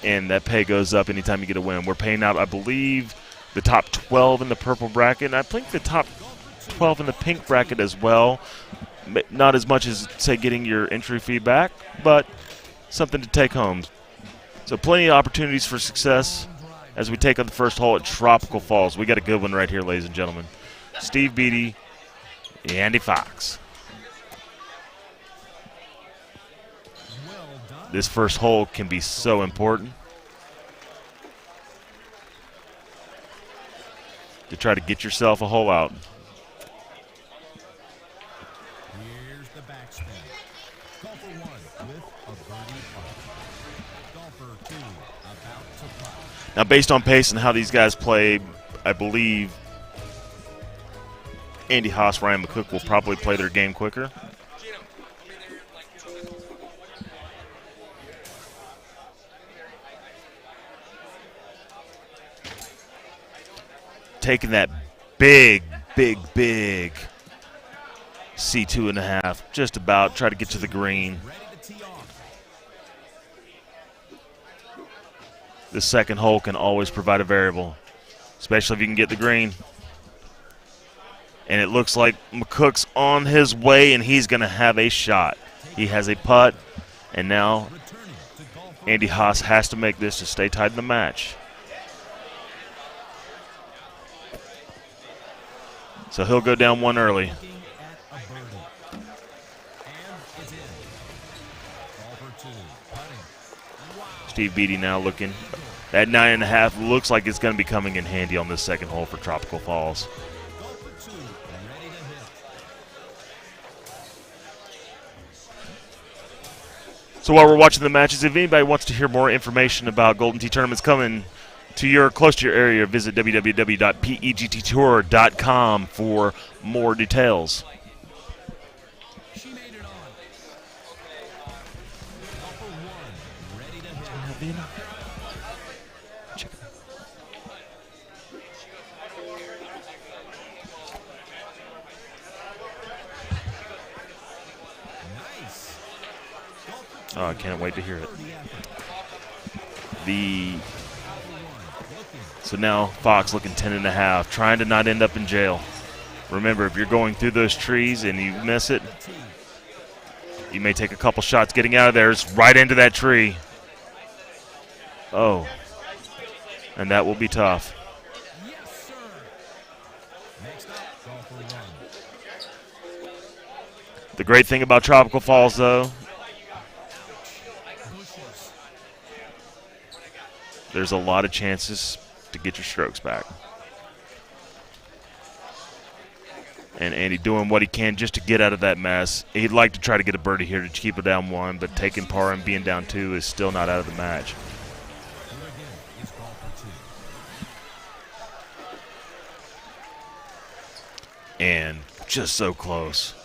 [SPEAKER 13] and that pay goes up anytime you get a win. We're paying out, I believe, the top 12 in the purple bracket, and I think the top 12 in the pink bracket as well. Not as much as, say, getting your entry fee back, but something to take home. So plenty of opportunities for success as we take on the first hole at Tropical Falls. We got a good one right here, ladies and gentlemen. Steve Beatty, Andy Fox. This first hole can be so important to try to get yourself a hole out.
[SPEAKER 6] Here's the backspin. Golfer 1 with a birdie putt. Golfer 2 about to putt.
[SPEAKER 13] Now, based on pace and how these guys play, I believe Andy Haas, Ryan McCook will probably play their game quicker. Taking that big C2.5, just about, try to get to the green. The second hole can always provide a variable, especially if you can get the green. And it looks like McCook's on his way, and he's going to have a shot. He has a putt, and now Andy Haas has to make this to stay tied in the match. So he'll go down one early. Steve Beatty now looking. That 9.5 looks like it's going to be coming in handy on this second hole for Tropical Falls. So while we're watching the matches, if anybody wants to hear more information about Golden Tee tournaments coming to close to your area, visit www.pegttour.com for more details. Oh, I can't wait to hear it. So now Fox looking 10.5, trying to not end up in jail. Remember, if you're going through those trees and you miss it, you may take a couple shots getting out of there. It's right into that tree. Oh. And that will be tough. The great thing about Tropical Falls, though, there's a lot of chances to get your strokes back. And Andy doing what he can just to get out of that mess. He'd like to try to get a birdie here to keep it down 1, but taking par and being down 2 is still not out of the match. And just so close.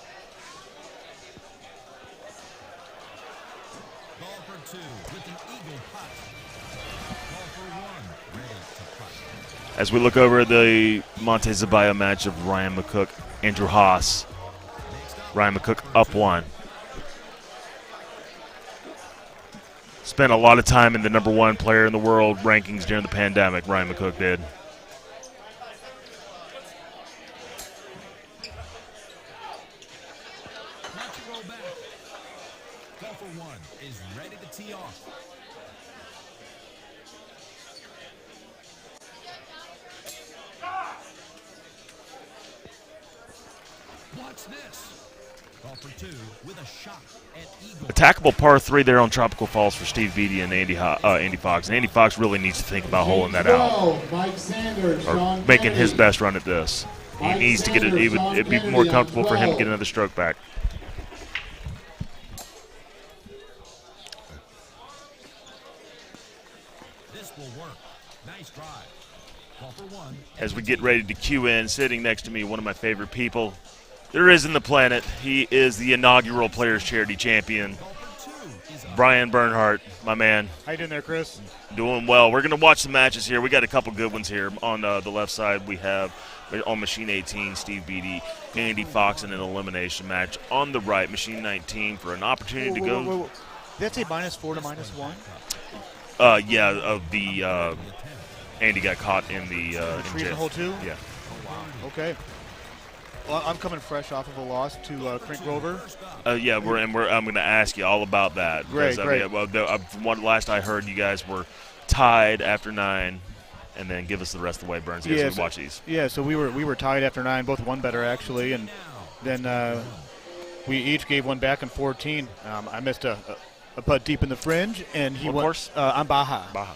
[SPEAKER 13] As we look over the Monte Zabaya match of Ryan McCook, Andrew Haas. Ryan McCook up 1. Spent a lot of time in the #1 player in the world rankings during the pandemic, Ryan McCook did.
[SPEAKER 9] Golfer 1 is ready to tee off. Watch this. Golfer 2 with a shot at eagle.
[SPEAKER 13] Attackable par 3 there on Tropical Falls for Steve Beatty and Andy Fox. And Andy Fox really needs to think about holding that out.
[SPEAKER 1] Mike Sanders,
[SPEAKER 13] Or making his best run at this. He needs to get it. It'd be more comfortable for him to get another stroke back.
[SPEAKER 9] This will work. Nice drive. Golfer 1.
[SPEAKER 13] As we get ready to cue in, sitting next to me, one of my favorite people there is in the planet. He is the inaugural Players Charity Champion, Brian Bernhardt, my man.
[SPEAKER 5] How you doing there, Chris?
[SPEAKER 13] Doing well. We're going to watch the matches here. We got a couple good ones here. On the left side, we have on Machine 18, Steve Beatty, Andy Fox in an elimination match. On the right, Machine 19 for an opportunity to go.
[SPEAKER 5] Did that say -4 to -1?
[SPEAKER 13] Yeah, Andy got caught in the
[SPEAKER 5] tree in the hole too?
[SPEAKER 13] Yeah.
[SPEAKER 5] Oh, wow. Okay. Well, I'm coming fresh off of a loss to Crink Rover.
[SPEAKER 13] Yeah, I'm going to ask you all about that.
[SPEAKER 5] Great.
[SPEAKER 13] From what last I heard, you guys were tied after 9, and then give us the rest of the way, Burns.
[SPEAKER 5] Yeah,
[SPEAKER 13] we watch these.
[SPEAKER 5] Yeah, so we were tied after 9, both one better actually, and then we each gave one back in 14. I missed a putt deep in the fringe, and he
[SPEAKER 13] What
[SPEAKER 5] went
[SPEAKER 13] course?
[SPEAKER 5] on Baja.
[SPEAKER 13] Baja.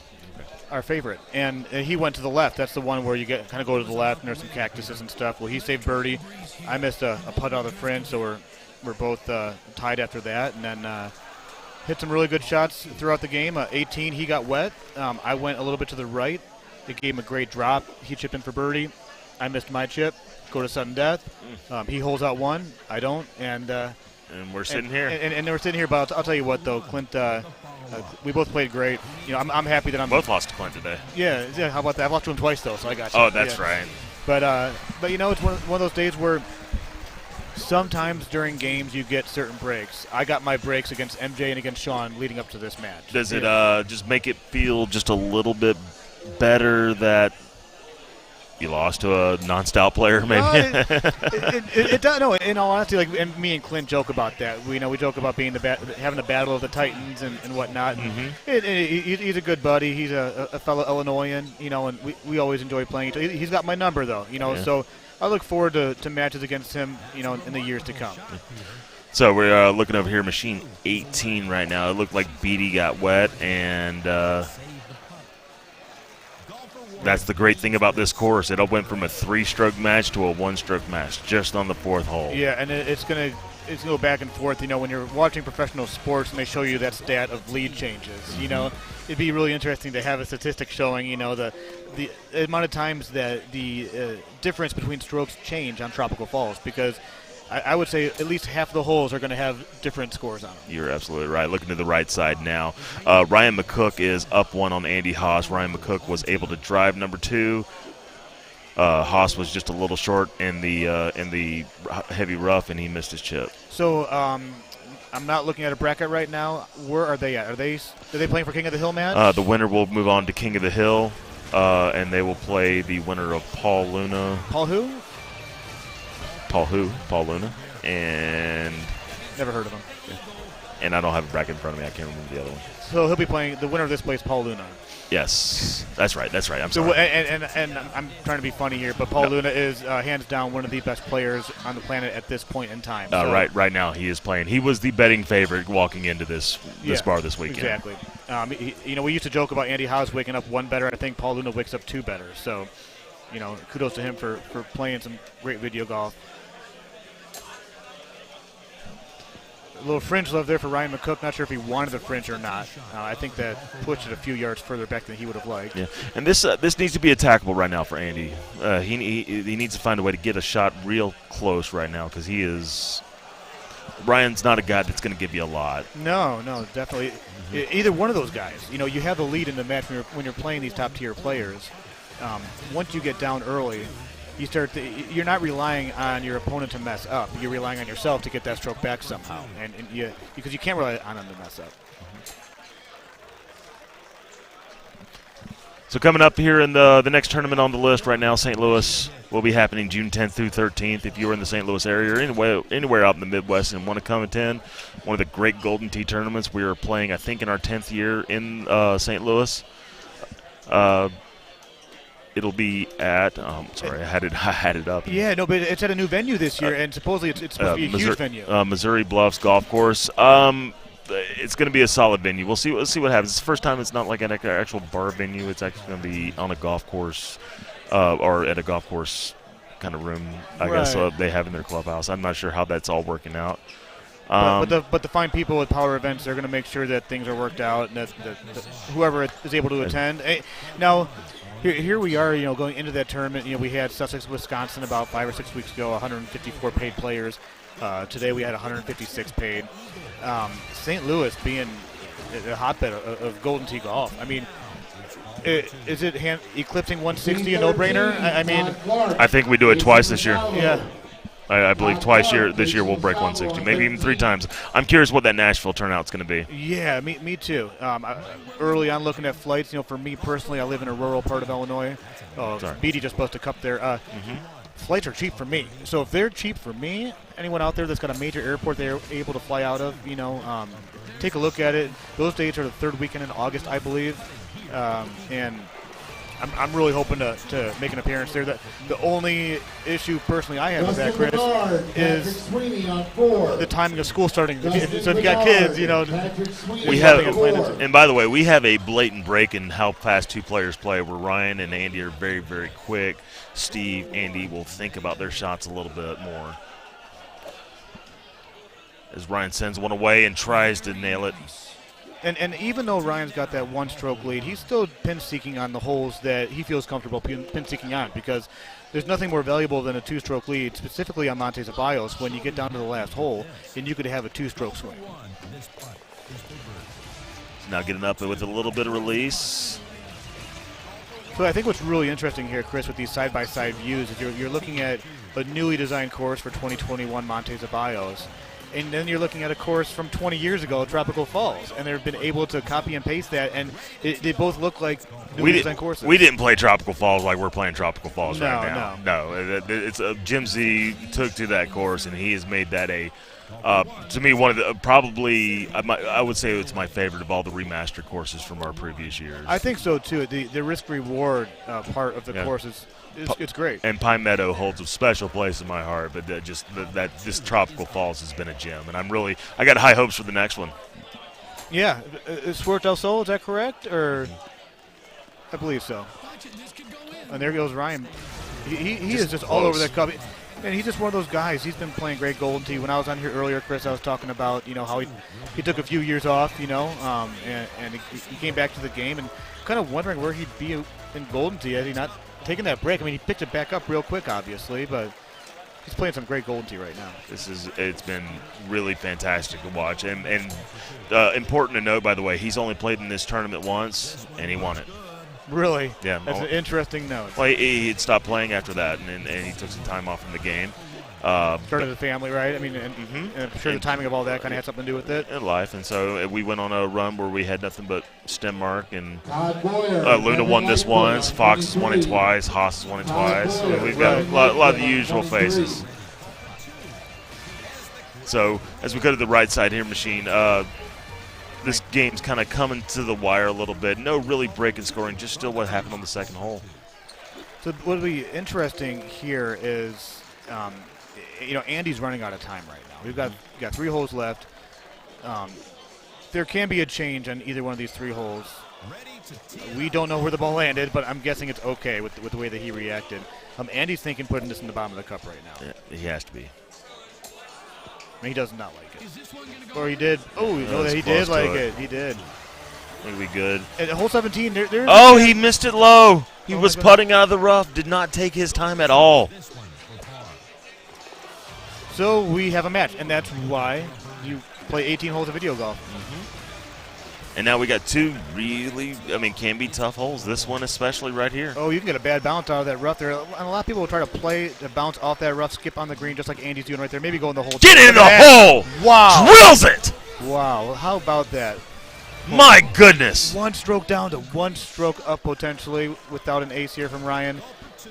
[SPEAKER 5] Our favorite, and he went to the left. That's the one where you kind of go to the left, and there's some cactuses and stuff. Well, he saved birdie. I missed a putt out of the fringe, so we're both tied after that, and then hit some really good shots throughout the game. 18, he got wet. I went a little bit to the right. It gave him a great drop. He chipped in for birdie. I missed my chip. Go to sudden death. He holds out 1. I don't, and
[SPEAKER 13] we're sitting here.
[SPEAKER 5] And we're sitting here. But I'll tell you what, though, Clint. We both played great. You know, I'm happy that I'm
[SPEAKER 13] both lost to Clint today.
[SPEAKER 5] Yeah. How about that? I've lost to him twice though, so I got you.
[SPEAKER 13] Oh, that's right.
[SPEAKER 5] But you know, it's one of those days where sometimes during games you get certain breaks. I got my breaks against MJ and against Sean leading up to this match.
[SPEAKER 13] Does it just make it feel just a little bit better that you lost to a non-stout player, maybe?
[SPEAKER 5] It does. No, in all honesty, like me and Clint joke about that. We joke about being having the battle of the Titans and whatnot. And he's a good buddy. He's a fellow Illinoisan, and we always enjoy playing each other. He's got my number though, so I look forward to matches against him, in the years to come.
[SPEAKER 13] So we're looking over here, Machine 18 right now. It looked like Beatty got wet, and that's the great thing about this course. It went from a 3-stroke match to a 1-stroke match just on the 4th hole.
[SPEAKER 5] Yeah, and it's gonna go back and forth. When you're watching professional sports and they show you that stat of lead changes, it'd be really interesting to have a statistic showing, the amount of times that the difference between strokes change on Tropical Falls, because I would say at least half the holes are going to have different scores on them.
[SPEAKER 13] You're absolutely right. Looking to the right side now. Ryan McCook is up 1 on Andy Haas. Ryan McCook was able to drive number 2. Haas was just a little short in the heavy rough, and he missed his chip.
[SPEAKER 5] So I'm not looking at a bracket right now. Where are they at? Are they playing for King of the Hill match?
[SPEAKER 13] The winner will move on to King of the Hill, and they will play the winner of Paul Luna.
[SPEAKER 5] Paul who?
[SPEAKER 13] Paul Luna. And
[SPEAKER 5] never heard of him.
[SPEAKER 13] Yeah. And I don't have a bracket in front of me. I can't remember the other one.
[SPEAKER 5] So he'll be playing, the winner of this plays Paul Luna.
[SPEAKER 13] Yes, that's right. I'm sorry.
[SPEAKER 5] And I'm trying to be funny here, but Paul Luna is hands down one of the best players on the planet at this point in time. So
[SPEAKER 13] Right now he is playing. He was the betting favorite walking into this bar this weekend.
[SPEAKER 5] Exactly. We used to joke about Andy House waking up one better. I think Paul Luna wakes up two better. So, kudos to him for playing some great video golf. A little fringe love there for Ryan McCook. Not sure if he wanted the fringe or not. I think that pushed it a few yards further back than he would have liked.
[SPEAKER 13] Yeah, and this needs to be attackable right now for Andy. He needs to find a way to get a shot real close right now because Ryan's not a guy that's going to give you a lot.
[SPEAKER 5] No, definitely. Either one of those guys. You have the lead in the match when you're playing these top-tier players. Once you get down early, you're not relying on your opponent to mess up. You're relying on yourself to get that stroke back somehow, because you can't rely on them to mess up.
[SPEAKER 13] So coming up here in the next tournament on the list right now, St. Louis will be happening June 10th through 13th. If you're in the St. Louis area or anywhere out in the Midwest and want to come attend one of the great Golden Tee tournaments, we are playing, I think, in our 10th year in St. Louis. It'll be at. Sorry, I had it up.
[SPEAKER 5] Yeah, no, but it's at a new venue this year, and supposedly it's supposed to be a huge venue.
[SPEAKER 13] Missouri Bluffs Golf Course. It's going to be a solid venue. We'll see what happens. It's the first time it's not like an actual bar venue. It's actually going to be on a golf course, or at a golf course kind of room. I guess they have in their clubhouse. I'm not sure how that's all working out.
[SPEAKER 5] But the fine people with Power Events, they're going to make sure that things are worked out and that whoever is able to attend. Now. Here we are, going into that tournament. We had Sussex, Wisconsin about 5 or 6 weeks ago, 154 paid players. Today we had 156 paid. St. Louis being a hotbed of Golden Tee golf. I mean, is it eclipsing 160 a no-brainer?
[SPEAKER 13] I think we do it twice this year.
[SPEAKER 5] Yeah.
[SPEAKER 13] I believe this year we'll break 160, maybe even 3 times. I'm curious what that Nashville turnout's going to be.
[SPEAKER 5] Yeah, me too. Early on looking at flights, for me personally, I live in a rural part of Illinois. Beatty just busted a cup there. Flights are cheap for me. So if they're cheap for me, anyone out there that's got a major airport they're able to fly out of, take a look at it. Those dates are the third weekend in August, I believe. And I'm really hoping to make an appearance there. The only issue personally I have with that, Chris, is the timing of school starting. So if you got kids,
[SPEAKER 13] we have. And by the way, we have a blatant break in how fast two players play. Where Ryan and Andy are very, very quick. Andy will think about their shots a little bit more. As Ryan sends one away and tries to nail it.
[SPEAKER 5] And even though Ryan's got that one-stroke lead, he's still pin-seeking on the holes that he feels comfortable pin-seeking on, because there's nothing more valuable than a two-stroke lead, specifically on Monte Ceballos, when you get down to the last hole, and you could have a two-stroke swing.
[SPEAKER 13] Now getting up with a little bit of release.
[SPEAKER 5] So I think what's really interesting here, Chris, with these side-by-side views is you're looking at a newly designed course for 2021 Monte Ceballos. And then you're looking at a course from 20 years ago, Tropical Falls, and they've been able to copy and paste that, and they both look like newly designed courses.
[SPEAKER 13] We didn't play Tropical Falls like we're playing Tropical Falls right now. No, it's Jim Z took to that course, and he has made that to me, one of the probably I would say it's my favorite of all the remastered courses from our previous years.
[SPEAKER 5] I think so too. The risk-reward part of the course it's great.
[SPEAKER 13] And Pine Meadow holds a special place in my heart, but this Tropical Falls has been a gem, and I got high hopes for the next one.
[SPEAKER 5] Yeah, Suerte del Sol, is that correct? Or I believe so. And there goes Ryan. He is just all over that cup. And he's just one of those guys. He's been playing great Golden Tee. When I was on here earlier, Chris, I was talking about how he took a few years off, and he came back to the game, and kind of wondering where he'd be in Golden Tee had he not taken that break. I mean, he picked it back up real quick, obviously, but he's playing some great Golden Tee right now.
[SPEAKER 13] It's been really fantastic to watch, and important to note, by the way, he's only played in this tournament once, and he won it.
[SPEAKER 5] Really?
[SPEAKER 13] Yeah.
[SPEAKER 5] That's an interesting note.
[SPEAKER 13] Well, he had stopped playing after that, and he took some time off from the game.
[SPEAKER 5] Started the family, right? I mean, and I'm sure the timing of all that kind of had something to do with it.
[SPEAKER 13] In life, and so we went on a run where we had nothing but stem mark, and
[SPEAKER 1] Boyer,
[SPEAKER 13] Luna won this once, Fox has won it twice, Haas has won it twice. And we've got a lot of the usual faces. So as we go to the right side here, Machine, this game's kind of coming to the wire a little bit. No really break in scoring, just still what happened on the second hole.
[SPEAKER 5] So what will be interesting here is, Andy's running out of time right now. We've got 3 holes left. There can be a change on either one of these 3 holes. We don't know where the ball landed, but I'm guessing it's okay with the way that he reacted. Andy's thinking putting this in the bottom of the cup right now.
[SPEAKER 13] Yeah, he has to be.
[SPEAKER 5] I mean, he does not like it. Or he did. Oh, he did like it. He did.
[SPEAKER 13] It'll be good.
[SPEAKER 5] At hole 17,
[SPEAKER 13] he missed it low. He was putting out of the rough. Did not take his time at all.
[SPEAKER 5] So we have a match, and that's why you play 18 holes of video golf.
[SPEAKER 13] And now we got 2 really, can be tough holes. This one especially right here.
[SPEAKER 5] Oh, you can get a bad bounce out of that rough there. And a lot of people will try to bounce off that rough, skip on the green, just like Andy's doing right there. Maybe go in the hole.
[SPEAKER 13] Get in the hole!
[SPEAKER 5] Wow.
[SPEAKER 13] Drills it!
[SPEAKER 5] Wow. Well, how about that?
[SPEAKER 13] My goodness.
[SPEAKER 5] 1 stroke down to 1 stroke up potentially without an ace here from Ryan.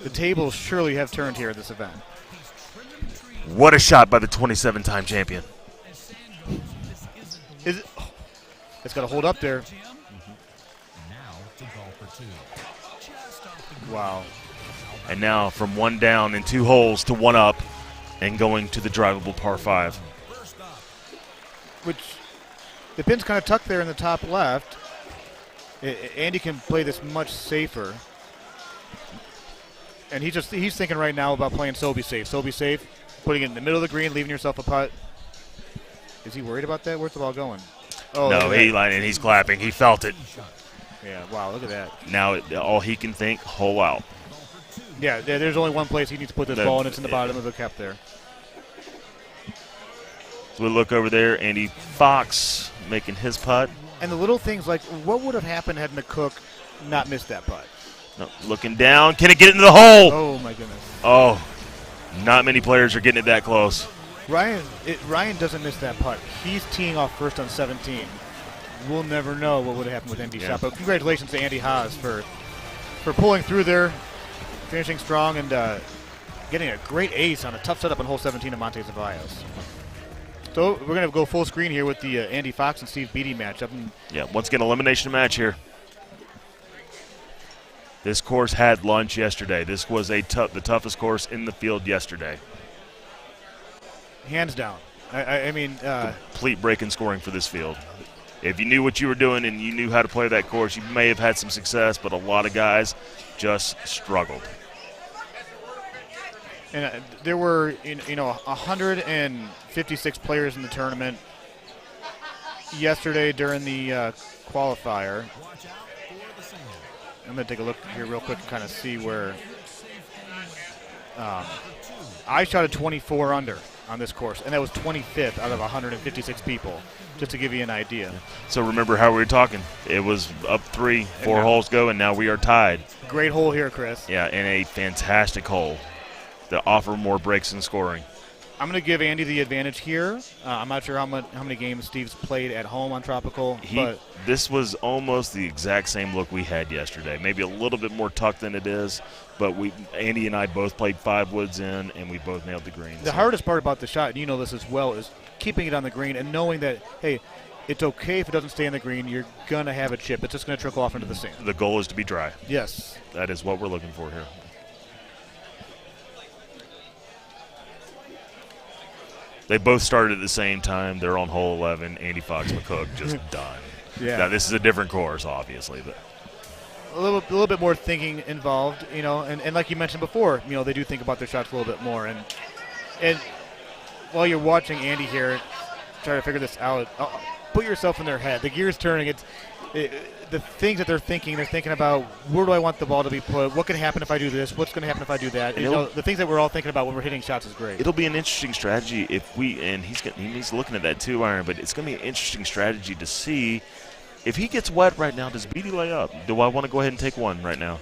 [SPEAKER 5] The tables surely have turned here at this event.
[SPEAKER 13] What a shot by the 27-time champion.
[SPEAKER 5] Is it? It's got to hold up there. Wow.
[SPEAKER 13] And now from 1 down in 2 holes to 1 up and going to the drivable par 5.
[SPEAKER 5] Which the pin's kind of tucked there in the top left. Andy can play this much safer. And he's thinking right now about playing so be safe. So be safe, putting it in the middle of the green, leaving yourself a putt. Is he worried about that? Where's the ball going? Oh,
[SPEAKER 13] no, he's clapping. He felt it.
[SPEAKER 5] Yeah, wow, look at that.
[SPEAKER 13] Now all he can think, hole out.
[SPEAKER 5] Yeah, there's only one place he needs to put this ball, and it's in the bottom of the cup there.
[SPEAKER 13] So we look over there, Andy Fox making his putt.
[SPEAKER 5] And the little things like, what would have happened had McCook not missed that putt?
[SPEAKER 13] No, looking down. Can it get into the hole?
[SPEAKER 5] Oh, my goodness.
[SPEAKER 13] Oh, not many players are getting it that close.
[SPEAKER 5] Ryan doesn't miss that putt. He's teeing off first on 17. We'll never know what would have happened with Andy's shot. But congratulations to Andy Haas for pulling through there, finishing strong, and getting a great ace on a tough setup on hole 17 of Monte Ceballos. So we're going to go full screen here with the Andy Fox and Steve Beattie matchup.
[SPEAKER 13] Yeah, once again, elimination match here. This course had lunch yesterday. This was the toughest course in the field yesterday.
[SPEAKER 5] Hands down. I mean,
[SPEAKER 13] complete break in scoring for this field. If you knew what you were doing and you knew how to play that course, you may have had some success, but a lot of guys just struggled.
[SPEAKER 5] And there were, 156 players in the tournament yesterday during the qualifier. I'm going to take a look here real quick and kind of see where I shot a 24 under on this course, and that was 25th out of 156 people, just to give you an idea.
[SPEAKER 13] So remember how we were talking. It was up 3, 4 holes go, and now we are tied.
[SPEAKER 5] Great hole here, Chris.
[SPEAKER 13] Yeah, and a fantastic hole to offer more breaks in scoring.
[SPEAKER 5] I'm going to give Andy the advantage here. I'm not sure how many games Steve's played at home on Tropical. But
[SPEAKER 13] this was almost the exact same look we had yesterday. Maybe a little bit more tucked than it is, but Andy and I both played 5 woods in, and we both nailed the green.
[SPEAKER 5] The hardest part about the shot, and you know this as well, is keeping it on the green and knowing that, hey, it's okay if it doesn't stay on the green. You're going to have a chip. It's just going to trickle off into the sand.
[SPEAKER 13] The goal is to be dry.
[SPEAKER 5] Yes.
[SPEAKER 13] That is what we're looking for here. They both started at the same time. They're on hole 11. Andy Fox, McCook, just done.
[SPEAKER 5] Yeah.
[SPEAKER 13] Now, this is a different course, obviously, but
[SPEAKER 5] a little bit more thinking involved, and like you mentioned before, they do think about their shots a little bit more. And while you're watching Andy here try to figure this out, put yourself in their head. The gear's turning. The things that they're thinking about, where do I want the ball to be put? What can happen if I do this? What's going to happen if I do that? The things that we're all thinking about when we're hitting shots is great.
[SPEAKER 13] It'll be an interesting strategy he's looking at that too, Iron, but it's going to be an interesting strategy to see if he gets wet right now, does Beattie lay up? Do I want to go ahead and take one right now?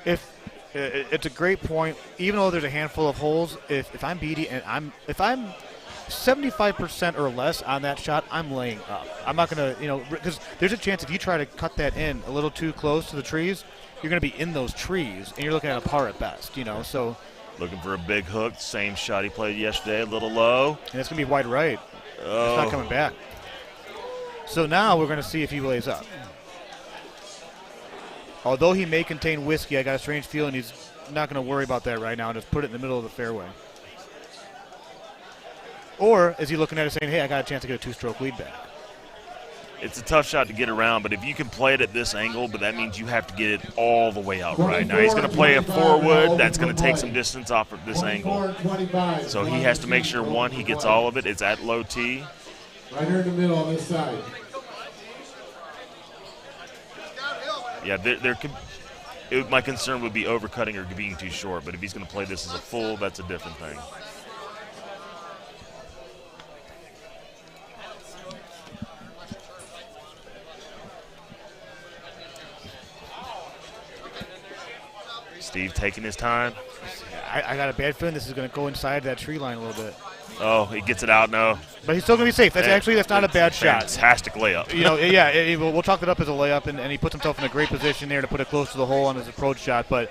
[SPEAKER 5] If It's a great point. Even though there's a handful of holes, if I'm Beatty and if I'm 75% or less on that shot, I'm laying up. I'm not going to, because there's a chance if you try to cut that in a little too close to the trees, you're going to be in those trees, and you're looking at a par at best, so.
[SPEAKER 13] Looking for a big hook, same shot he played yesterday, a little low.
[SPEAKER 5] And it's going to be wide right.
[SPEAKER 13] Oh.
[SPEAKER 5] It's not coming back. So now we're going to see if he lays up. Although he may contain whiskey, I got a strange feeling he's not going to worry about that right now and just put it in the middle of the fairway. Or is he looking at it saying, hey, I got a chance to get a two-stroke lead back?
[SPEAKER 13] It's a tough shot to get around, but if you can play it at this angle, but that means you have to get it all the way out right. Now he's going to play a forward. That's going to take some distance off of this angle. So he has to make sure, one, he gets all of it. It's at low tee.
[SPEAKER 1] Right here in the middle on this side.
[SPEAKER 13] Yeah, my concern would be overcutting or being too short, but if he's going to play this as a full, that's a different thing. Steve taking his time.
[SPEAKER 5] I got a bad feeling this is going to go inside that tree line a little bit.
[SPEAKER 13] Oh, he gets it out now.
[SPEAKER 5] But he's still going to be safe. That's not a bad shot.
[SPEAKER 13] Fantastic layup.
[SPEAKER 5] We'll chalk it up as a layup, and he puts himself in a great position there to put it close to the hole on his approach shot. But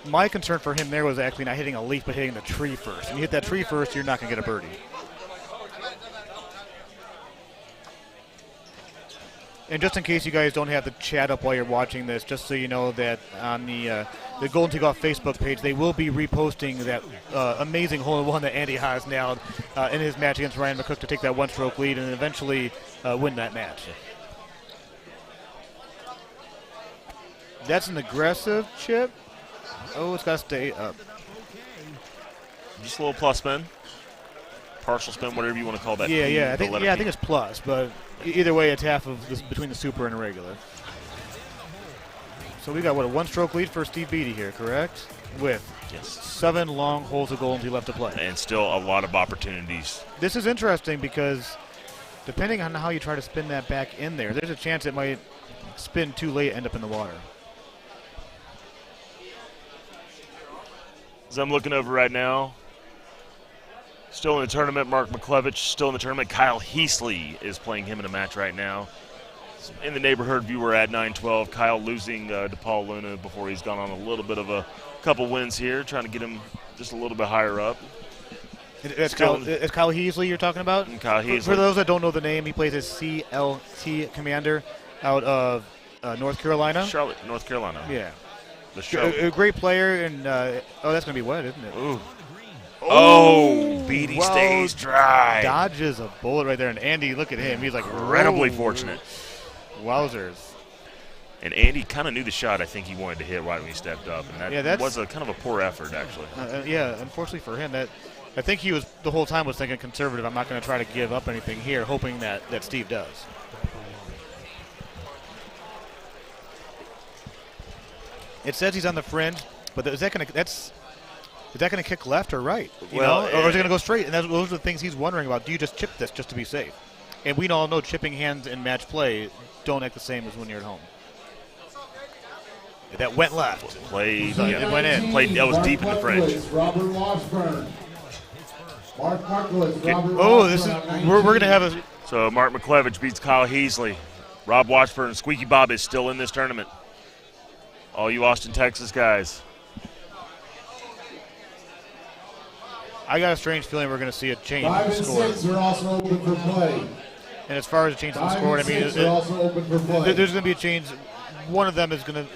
[SPEAKER 5] my concern for him there was actually not hitting a leaf, but hitting the tree first. And you hit that tree first, you're not going to get a birdie. And just in case you guys don't have the chat up while you're watching this, just so you know that on the Golden Tee Golf Facebook page, they will be reposting that amazing hole-in-one that Andy Haas nailed in his match against Ryan McCook to take that one-stroke lead and eventually win that match. That's an aggressive chip. Oh, it's got to stay up.
[SPEAKER 13] Just a little plus spin. Partial spin, whatever you want to call that.
[SPEAKER 5] Yeah. I think it's plus, but either way, it's half of this between the super and the regular. So we got a one-stroke lead for Steve Beatty here, correct? With 7 long holes of Golden Tee left to play,
[SPEAKER 13] and still a lot of opportunities.
[SPEAKER 5] This is interesting because depending on how you try to spin that back in there, there's a chance it might spin too late, end up in the water.
[SPEAKER 13] As I'm looking over right now. Still in the tournament, Mark McClevich. Still in the tournament, Kyle Heasley is playing him in a match right now. In the neighborhood view, we're at 9-12. Kyle losing to Paul Luna before he's gone on a little bit of a couple wins here, trying to get him just a little bit higher up.
[SPEAKER 5] It's Kyle Heasley you're talking about?
[SPEAKER 13] Kyle Heasley.
[SPEAKER 5] For those that don't know the name, he plays as CLT Commander out of North Carolina.
[SPEAKER 13] Charlotte, North Carolina.
[SPEAKER 5] Yeah.
[SPEAKER 13] A
[SPEAKER 5] great player, and that's going to be wet, isn't it?
[SPEAKER 13] Ooh. Oh, Beatty stays dry.
[SPEAKER 5] Dodges a bullet right there, and Andy, look at him. He's like
[SPEAKER 13] incredibly fortunate.
[SPEAKER 5] Wowzers.
[SPEAKER 13] And Andy kind of knew the shot I think he wanted to hit right when he stepped up, and that was a kind of a poor effort, actually.
[SPEAKER 5] Unfortunately for him, I think he was the whole time was thinking conservative. I'm not going to try to give up anything here, hoping that Steve does. It says he's on the fringe, but is that going to kick left or right? Or is it going to go straight? And those are the things he's wondering about. Do you just chip this just to be safe? And we all know chipping hands in match play don't act the same as when you're at home. That went left.
[SPEAKER 13] Played.
[SPEAKER 5] It went in.
[SPEAKER 13] That was deep in the fringe.
[SPEAKER 1] Robert Washburn. Mark Markowitz.
[SPEAKER 5] We're going to have a.
[SPEAKER 13] So Mark McClevich beats Kyle Heasley. Rob Washburn and Squeaky Bob is still in this tournament. All you Austin, Texas guys.
[SPEAKER 5] I got a strange feeling we're going to see a change
[SPEAKER 1] 5
[SPEAKER 5] in the
[SPEAKER 1] and
[SPEAKER 5] score.
[SPEAKER 1] 6 are also open for play.
[SPEAKER 5] And as far as a change in the score,
[SPEAKER 1] are also open for play.
[SPEAKER 5] There's going to be a change. One of them is going to.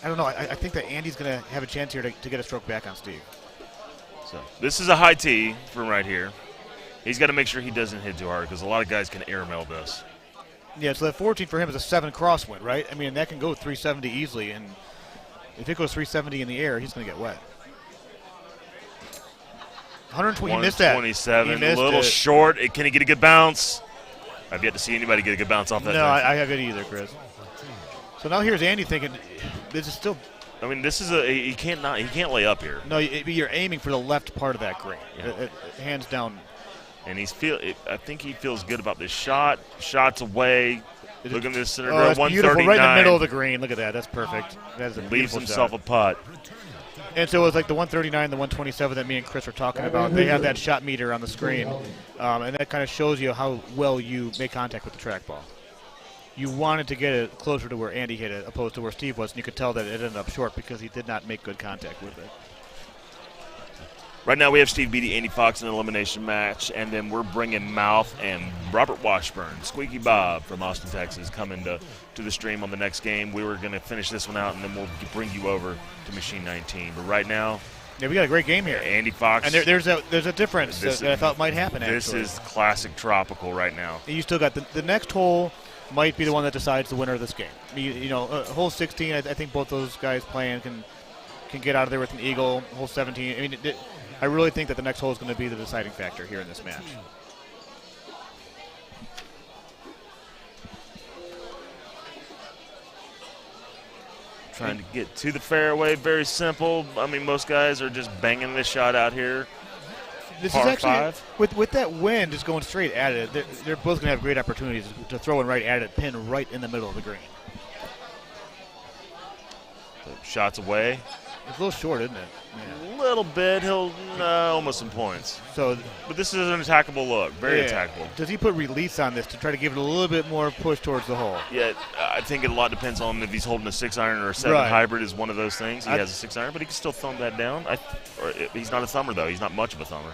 [SPEAKER 5] I don't know. I think that Andy's going to have a chance here to get a stroke back on Steve.
[SPEAKER 13] So this is a high tee from right here. He's got to make sure he doesn't hit too hard because a lot of guys can airmail this.
[SPEAKER 5] Yeah, so that 14 for him is a 7 crosswind, right? I mean, that can go 370 easily, and if it goes 370 in the air, he's going to get wet. 120, he missed that.
[SPEAKER 13] 127, a little short. Can he get a good bounce? I've yet to see anybody get a good bounce off that.
[SPEAKER 5] No, I haven't either, Chris. So now here's Andy thinking, this is still.
[SPEAKER 13] I mean, this is he can't lay up here.
[SPEAKER 5] No, you're aiming for the left part of that green, hands down.
[SPEAKER 13] And I think he feels good about this shot. Shots away. Look at this center
[SPEAKER 5] Oh,
[SPEAKER 13] grove,
[SPEAKER 5] that's
[SPEAKER 13] 139.
[SPEAKER 5] beautiful. Right in the middle of the green. Look at that. That's perfect. That is a
[SPEAKER 13] Leaves
[SPEAKER 5] beautiful
[SPEAKER 13] himself
[SPEAKER 5] shot.
[SPEAKER 13] a putt.
[SPEAKER 5] And so it was like the 139, the 127 that me and Chris were talking about. They have that shot meter on the screen, and that kind of shows you how well you make contact with the trackball. You wanted to get it closer to where Andy hit it, opposed to where Steve was, and you could tell that it ended up short because he did not make good contact with it.
[SPEAKER 13] Right now we have Steve Beatty, Andy Fox in an elimination match, and then we're bringing Mouth and Robert Washburn, Squeaky Bob from Austin, Texas, coming to the stream on the next game. We were going to finish this one out, and then we'll bring you over to Machine 19. But right now,
[SPEAKER 5] yeah, we got a great game here.
[SPEAKER 13] Andy Fox.
[SPEAKER 5] And there's a difference that I thought might happen,
[SPEAKER 13] This
[SPEAKER 5] actually.
[SPEAKER 13] is classic tropical right now.
[SPEAKER 5] You still got the next hole might be the one that decides the winner of this game. You know, hole 16, I think both those guys playing can get out of there with an eagle. Hole 17, I mean, I really think that the next hole is going to be the deciding factor here in this match.
[SPEAKER 13] Trying to get to the fairway, very simple. I mean, most guys are just banging this shot out here.
[SPEAKER 5] This
[SPEAKER 13] Par
[SPEAKER 5] is actually,
[SPEAKER 13] five.
[SPEAKER 5] with that wind just going straight at it, they're both going to have great opportunities to throw in right at it, pin right in the middle of the green.
[SPEAKER 13] So shots away.
[SPEAKER 5] It's a little short, isn't it?
[SPEAKER 13] A little bit. He'll almost some points.
[SPEAKER 5] So,
[SPEAKER 13] but this is an attackable look. Very
[SPEAKER 5] yeah.
[SPEAKER 13] attackable.
[SPEAKER 5] Does he put release on this to try to give it a little bit more push towards the hole?
[SPEAKER 13] Yeah, I think it a lot depends on if he's holding a 6-iron or a 7
[SPEAKER 5] Right.
[SPEAKER 13] hybrid is one of those things. He has a 6-iron, but he can still thumb that down. He's not a thumber, though. He's not much of a thumber.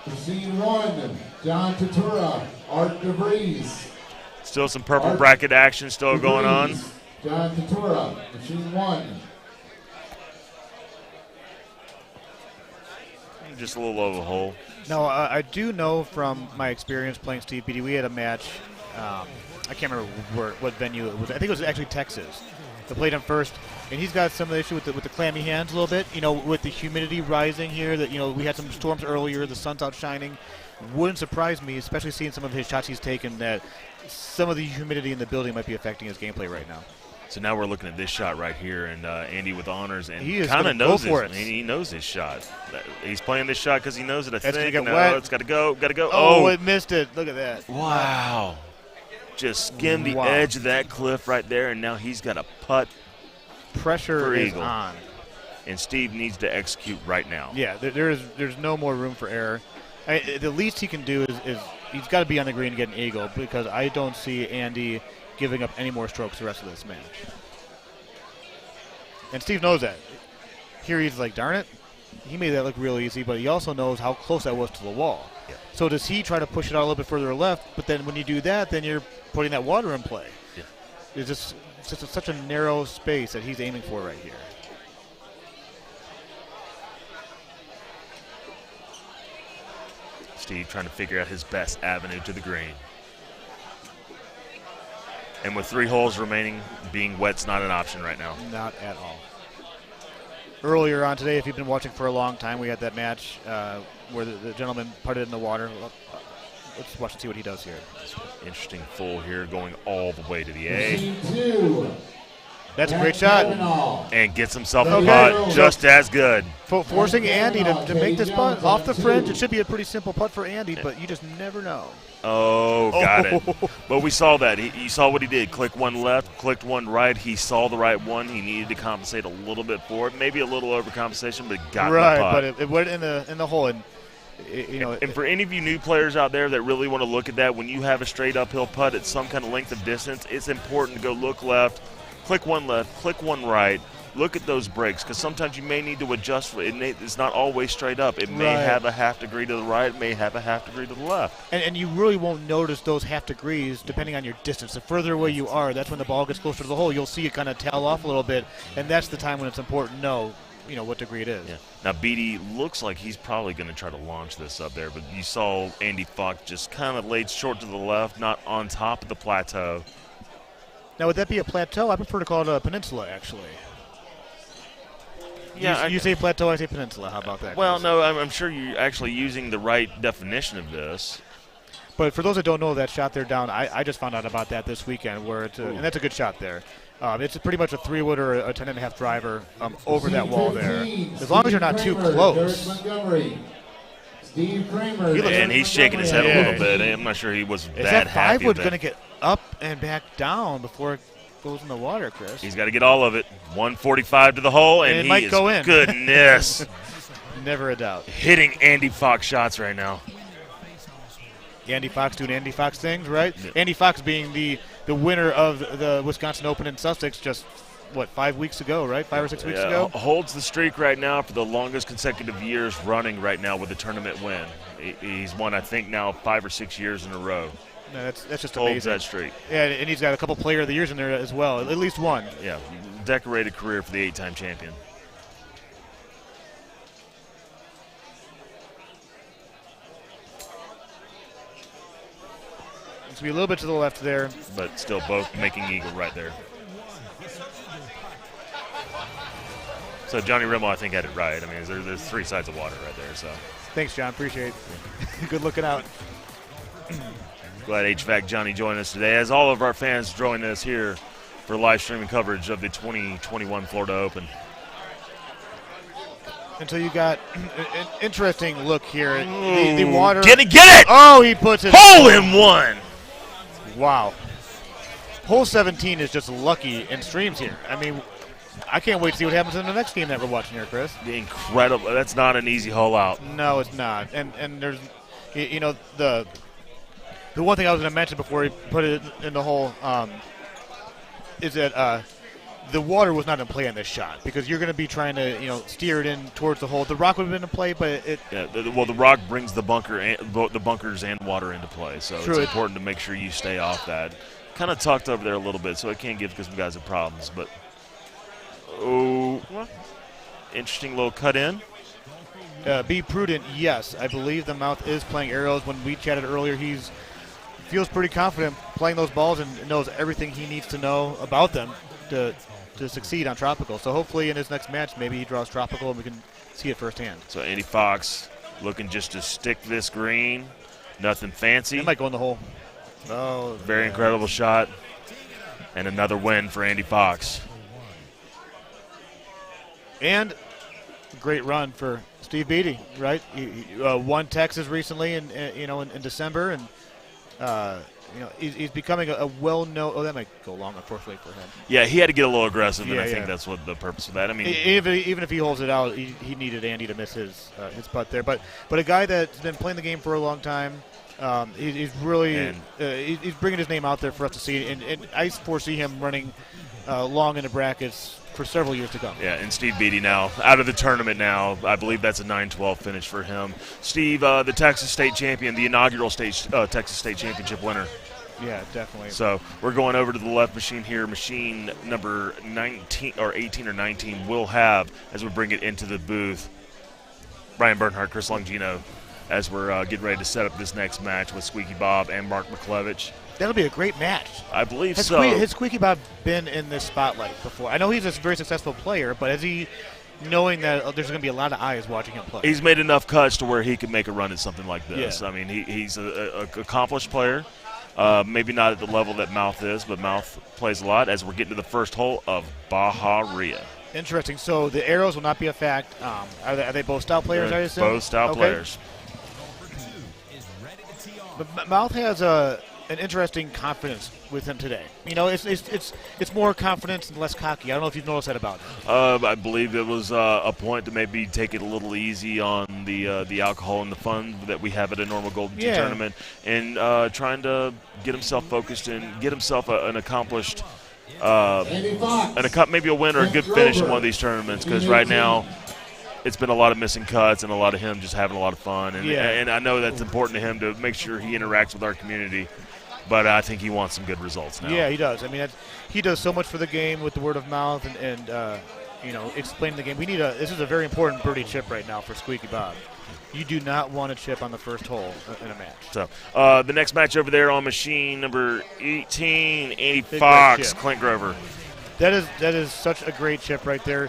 [SPEAKER 1] Machine 1, John Tatura, Art DeVries.
[SPEAKER 13] Still some purple bracket action still going on.
[SPEAKER 1] John Tatura, Machine 1.
[SPEAKER 13] Just a little over the hole.
[SPEAKER 5] No, I do know from my experience playing Steve Beatty, we had a match, I can't remember what venue it was. I think it was actually Texas. They played him first, and he's got some of the issue with the clammy hands a little bit. You know, with the humidity rising here, that, you know, we had some storms earlier, the sun's out shining. Wouldn't surprise me, especially seeing some of his shots he's taken, that some of the humidity in the building might be affecting his gameplay right now.
[SPEAKER 13] So now we're looking at this shot right here, and Andy with honors, and
[SPEAKER 5] He is
[SPEAKER 13] kind
[SPEAKER 5] gonna
[SPEAKER 13] of knows
[SPEAKER 5] go for
[SPEAKER 13] it.
[SPEAKER 5] it.
[SPEAKER 13] He knows his shot. He's playing this shot because he knows it. I
[SPEAKER 5] That's
[SPEAKER 13] think.
[SPEAKER 5] gonna get
[SPEAKER 13] No,
[SPEAKER 5] wet.
[SPEAKER 13] it's got to go. Got to go.
[SPEAKER 5] Oh, it missed it. Look at that.
[SPEAKER 13] Wow. Just skimmed the
[SPEAKER 5] Wow.
[SPEAKER 13] edge of that cliff right there, and now he's got a putt.
[SPEAKER 5] Pressure
[SPEAKER 13] for
[SPEAKER 5] is
[SPEAKER 13] eagle.
[SPEAKER 5] on.
[SPEAKER 13] And Steve needs to execute right now.
[SPEAKER 5] Yeah, there's no more room for error. The least he can do is he's got to be on the green and get an eagle, because I don't see Andy giving up any more strokes the rest of this match. And Steve knows that. Here he's like, darn it, he made that look real easy, but he also knows how close that was to the wall.
[SPEAKER 13] Yeah.
[SPEAKER 5] So does he try to push it out a little bit further left, but then when you do that, then you're putting that water in play.
[SPEAKER 13] Yeah.
[SPEAKER 5] It's just such a narrow space that he's aiming for right here.
[SPEAKER 13] Steve trying to figure out his best avenue to the green. And with 3 holes remaining, being wet's not an option right now.
[SPEAKER 5] Not at all. Earlier on today, if you've been watching for a long time, we had that match where the gentleman putted in the water. Let's watch and see what he does here.
[SPEAKER 13] Interesting full here, going all the way to the A.
[SPEAKER 5] That's a great shot.
[SPEAKER 13] And gets himself a putt just as good.
[SPEAKER 5] Forcing Andy to make this putt off the fringe. It should be a pretty simple putt for Andy, but you just never know.
[SPEAKER 13] Oh, got it. But we saw that. You saw what he did. Click one left, clicked one right. He saw the right one. He needed to compensate a little bit for it. Maybe a little overcompensation, but got
[SPEAKER 5] right,
[SPEAKER 13] the putt.
[SPEAKER 5] But it went in the hole. And,
[SPEAKER 13] and for any of you new players out there that really want to look at that, when you have a straight uphill putt at some kind of length of distance, it's important to go look left, click one left, click one right. Look at those breaks, because sometimes you may need to adjust for it. It's not always straight up. It may have a half degree to the right. It may have a half degree to the left.
[SPEAKER 5] And you really won't notice those half degrees depending on your distance. The further away you are, that's when the ball gets closer to the hole. You'll see it kind of tail off a little bit, and that's the time when it's important to know, what degree it is.
[SPEAKER 13] Yeah. Now, Beatty looks like he's probably going to try to launch this up there, but you saw Andy Fox just kind of laid short to the left, not on top of the plateau.
[SPEAKER 5] Now, would that be a plateau? I prefer to call it a peninsula, actually.
[SPEAKER 13] Yeah,
[SPEAKER 5] you say plateau, I say peninsula. How about that?
[SPEAKER 13] Well, no, I'm sure you're actually using the right definition of this.
[SPEAKER 5] But for those that don't know, that shot there down, I just found out about that this weekend, where and that's a good shot there. It's pretty much a 3-wood or a 10.5 driver over that wall there. As long as you're not too close.
[SPEAKER 1] Steve Kramer.
[SPEAKER 13] And he's shaking his head a little bit. I'm not sure he was
[SPEAKER 5] Is
[SPEAKER 13] that
[SPEAKER 5] that
[SPEAKER 13] happy
[SPEAKER 5] 5-wood
[SPEAKER 13] with
[SPEAKER 5] going to
[SPEAKER 13] that.
[SPEAKER 5] get up and back down before it goes in the water, Chris.
[SPEAKER 13] He's got to get all of it. 145 to the hole, and
[SPEAKER 5] it
[SPEAKER 13] he
[SPEAKER 5] might
[SPEAKER 13] is,
[SPEAKER 5] go in.
[SPEAKER 13] Goodness.
[SPEAKER 5] Never a doubt.
[SPEAKER 13] Hitting Andy Fox shots right now.
[SPEAKER 5] Andy Fox doing Andy Fox things, right?
[SPEAKER 13] Yeah.
[SPEAKER 5] Andy Fox being the winner of the Wisconsin Open in Sussex just, 5 weeks ago, right? 5 or 6 weeks ago?
[SPEAKER 13] Holds the streak right now for the longest consecutive years running right now with a tournament win. He's won, I think, now 5 or 6 years in a row.
[SPEAKER 5] No, that's just
[SPEAKER 13] Holds
[SPEAKER 5] amazing.
[SPEAKER 13] that streak.
[SPEAKER 5] Yeah, and he's got a couple Player of the Years in there as well, at least one.
[SPEAKER 13] Yeah, decorated career for the 8-time champion.
[SPEAKER 5] It's be a little bit to the left there.
[SPEAKER 13] But still both making eagle right there. So Johnny Rimmel, I think, had it right. I mean, there's 3 sides of water right there. So
[SPEAKER 5] thanks, John. Appreciate it. Good looking out.
[SPEAKER 13] Glad HVAC Johnny joined us today, as all of our fans join us here for live streaming coverage of the 2021 Florida Open.
[SPEAKER 5] And so you got an interesting look here. The water.
[SPEAKER 13] Get it!
[SPEAKER 5] Oh, he puts it.
[SPEAKER 13] Hole in one!
[SPEAKER 5] Wow. Hole 17 is just lucky in streams here. I mean, I can't wait to see what happens in the next game that we're watching here, Chris.
[SPEAKER 13] Incredible. That's not an easy hole out.
[SPEAKER 5] No, it's not. And there's, the one thing I was going to mention before he put it in the hole is that the water was not in play on this shot because you're going to be trying to, steer it in towards the hole. The rock would have been in play, but it.
[SPEAKER 13] Yeah, the rock brings the bunkers and water into play, so
[SPEAKER 5] True.
[SPEAKER 13] It's important to make sure you stay off that. Kind of tucked over there a little bit, so it can give some guys some problems. But interesting little cut in.
[SPEAKER 5] Be prudent, yes. I believe the mouth is playing arrows. When we chatted earlier, feels pretty confident playing those balls and knows everything he needs to know about them to succeed on Tropical. So hopefully in his next match, maybe he draws Tropical and we can see it firsthand.
[SPEAKER 13] So Andy Fox looking just to stick this green. Nothing fancy.
[SPEAKER 5] It might go in the hole. Oh,
[SPEAKER 13] very incredible shot. And another win for Andy Fox.
[SPEAKER 5] And great run for Steve Beatty, right? He won Texas recently in December, and he's becoming a well-known. Oh, that might go long, unfortunately, for him.
[SPEAKER 13] Yeah, he had to get a little aggressive, and I think that's what the purpose of that. I mean,
[SPEAKER 5] even if he holds it out, he needed Andy to miss his putt there. But a guy that's been playing the game for a long time. He's really he's bringing his name out there for us to see, and I foresee him running long in the brackets for several years to come.
[SPEAKER 13] Yeah, and Steve Beatty now out of the tournament now. I believe that's a 9-12 finish for him. Steve, the Texas State champion, the inaugural Texas State championship winner.
[SPEAKER 5] Yeah, definitely.
[SPEAKER 13] So we're going over to the left machine here. Machine number 19 or 18 or 19 will have, as we bring it into the booth, Brian Bernhardt, Chris Longino, as we're getting ready to set up this next match with Squeaky Bob and Mark McClevich.
[SPEAKER 5] That'll be a great match.
[SPEAKER 13] I believe so.
[SPEAKER 5] Has Squeaky Bob been in this spotlight before? I know he's a very successful player, but has he, knowing that there's going to be a lot of eyes watching him play?
[SPEAKER 13] He's made enough cuts to where he can make a run at something like this.
[SPEAKER 5] Yeah.
[SPEAKER 13] I mean, he's an accomplished player. Maybe not at the level that Mouth is, but Mouth plays a lot as we're getting to the first hole of Bahia.
[SPEAKER 5] Interesting. So the arrows will not be a fact. Are they both style players, I assume?
[SPEAKER 13] Both style players.
[SPEAKER 5] But Mouth has an interesting confidence with him today. It's more confidence and less cocky. I don't know if you've noticed that about him.
[SPEAKER 13] I believe it was a point to maybe take it a little easy on the alcohol and the fun that we have at a normal Golden Tee tournament, and trying to get himself focused and get himself an accomplished, maybe a win or a good finish in one of these tournaments. Because right now, it's been a lot of missing cuts and a lot of him just having a lot of fun. And I know that's important to him to make sure he interacts with our community. But I think he wants some good results now.
[SPEAKER 5] Yeah, he does. I mean, he does so much for the game with the word of mouth and explaining the game. This is a very important birdie chip right now for Squeaky Bob. You do not want a chip on the first hole in a match.
[SPEAKER 13] So the next match over there on machine number 18, Andy Fox, Clint Grover.
[SPEAKER 5] That is such a great chip right there.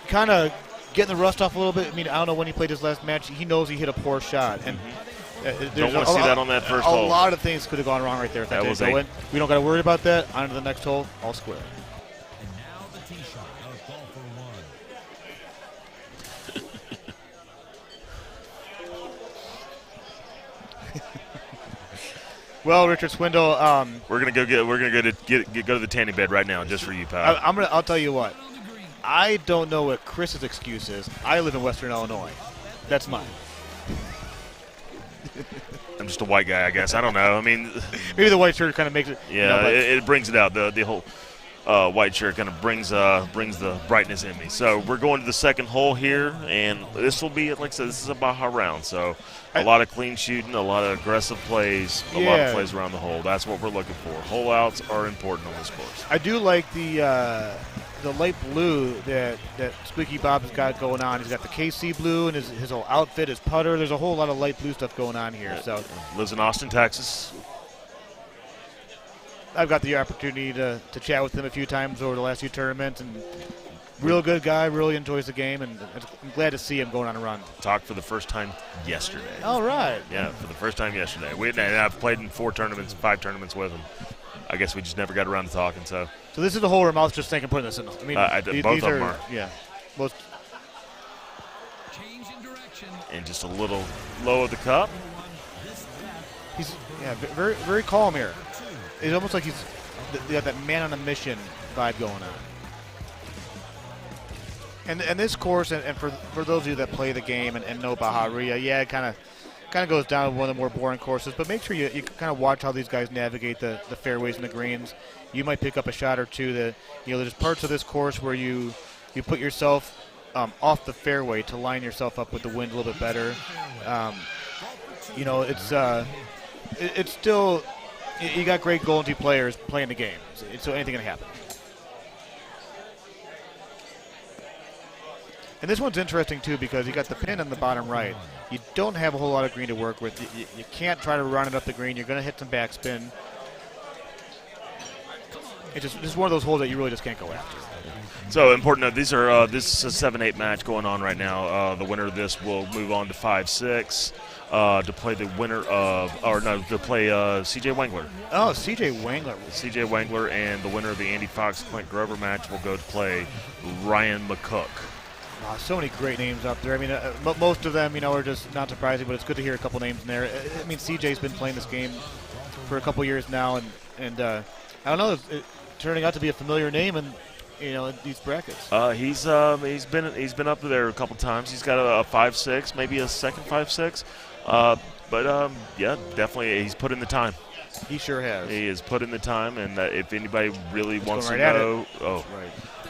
[SPEAKER 5] Kind of getting the rust off a little bit. I mean, I don't know when he played his last match. He knows he hit a poor shot. And
[SPEAKER 13] don't want to see that on that first hole.
[SPEAKER 5] A lot of things could have gone wrong right there if that didn't go in. We don't got to worry about that. On to the next hole, all square.
[SPEAKER 6] And now the tee shot of golfer one.
[SPEAKER 5] Well, Richard Swindle,
[SPEAKER 13] we're gonna go to the tanning bed right now just for you, pal.
[SPEAKER 5] I'll tell you what. I don't know what Chris's excuse is. I live in Western Illinois. That's mine.
[SPEAKER 13] I'm just a white guy, I guess. I don't know. I mean,
[SPEAKER 5] maybe the white shirt kind of makes it.
[SPEAKER 13] Yeah, it brings it out. The whole white shirt kind of brings the brightness in me. So we're going to the second hole here, and this will be, like I said, this is a Baja round. So a lot of clean shooting, a lot of aggressive plays, a lot of plays around the hole. That's what we're looking for. Hole outs are important on this course.
[SPEAKER 5] I do like the light blue that Squeaky Bob's got going on. He's got the KC blue and his whole outfit, his putter. There's a whole lot of light blue stuff going on here. So
[SPEAKER 13] lives in Austin, Texas.
[SPEAKER 5] I've got the opportunity to chat with him a few times over the last few tournaments, and real good guy, really enjoys the game, and I'm glad to see him going on a run.
[SPEAKER 13] Talked for the first time yesterday.
[SPEAKER 5] All right.
[SPEAKER 13] Yeah, for the first time yesterday. I've played in 5 tournaments with him. I guess we just never got around to talking. So
[SPEAKER 5] this is the hole where Mouth's just thinking putting this in. I mean,
[SPEAKER 13] both of them are.
[SPEAKER 5] Yeah. Most.
[SPEAKER 13] And just a little low of the cup.
[SPEAKER 5] He's very very calm here. It's almost like he's got that man on a mission vibe going on. And this course, and for those of you that play the game and know Baja-Ria, it kind of goes down to one of the more boring courses. But make sure you kind of watch how these guys navigate the fairways and the greens. You might pick up a shot or two that, there's parts of this course where you put yourself off the fairway to line yourself up with the wind a little bit better. It's still, you got great Golden Tee players playing the game, so anything can happen. And this one's interesting, too, because you got the pin on the bottom right. You don't have a whole lot of green to work with. You can't try to run it up the green. You're going to hit some backspin. It's just one of those holes that you really just can't go after.
[SPEAKER 13] So important to note, this is a 7-8 match going on right now. The winner of this will move on to 5-6 to play the winner to play C.J. Wangler.
[SPEAKER 5] Oh, C.J. Wangler.
[SPEAKER 13] C.J. Wangler, and the winner of the Andy Fox Clint Grover match will go to play Ryan McCook.
[SPEAKER 5] So many great names up there. I mean, most of them, are just not surprising, but it's good to hear a couple names in there. I mean, CJ's been playing this game for a couple years now, and I don't know, it's turning out to be a familiar name in these brackets.
[SPEAKER 13] He's been up there a couple times. He's got a 5-6, maybe a second 5-6, but definitely he's put in the time.
[SPEAKER 5] He sure has.
[SPEAKER 13] He has put in the time, and if anybody really wants to know,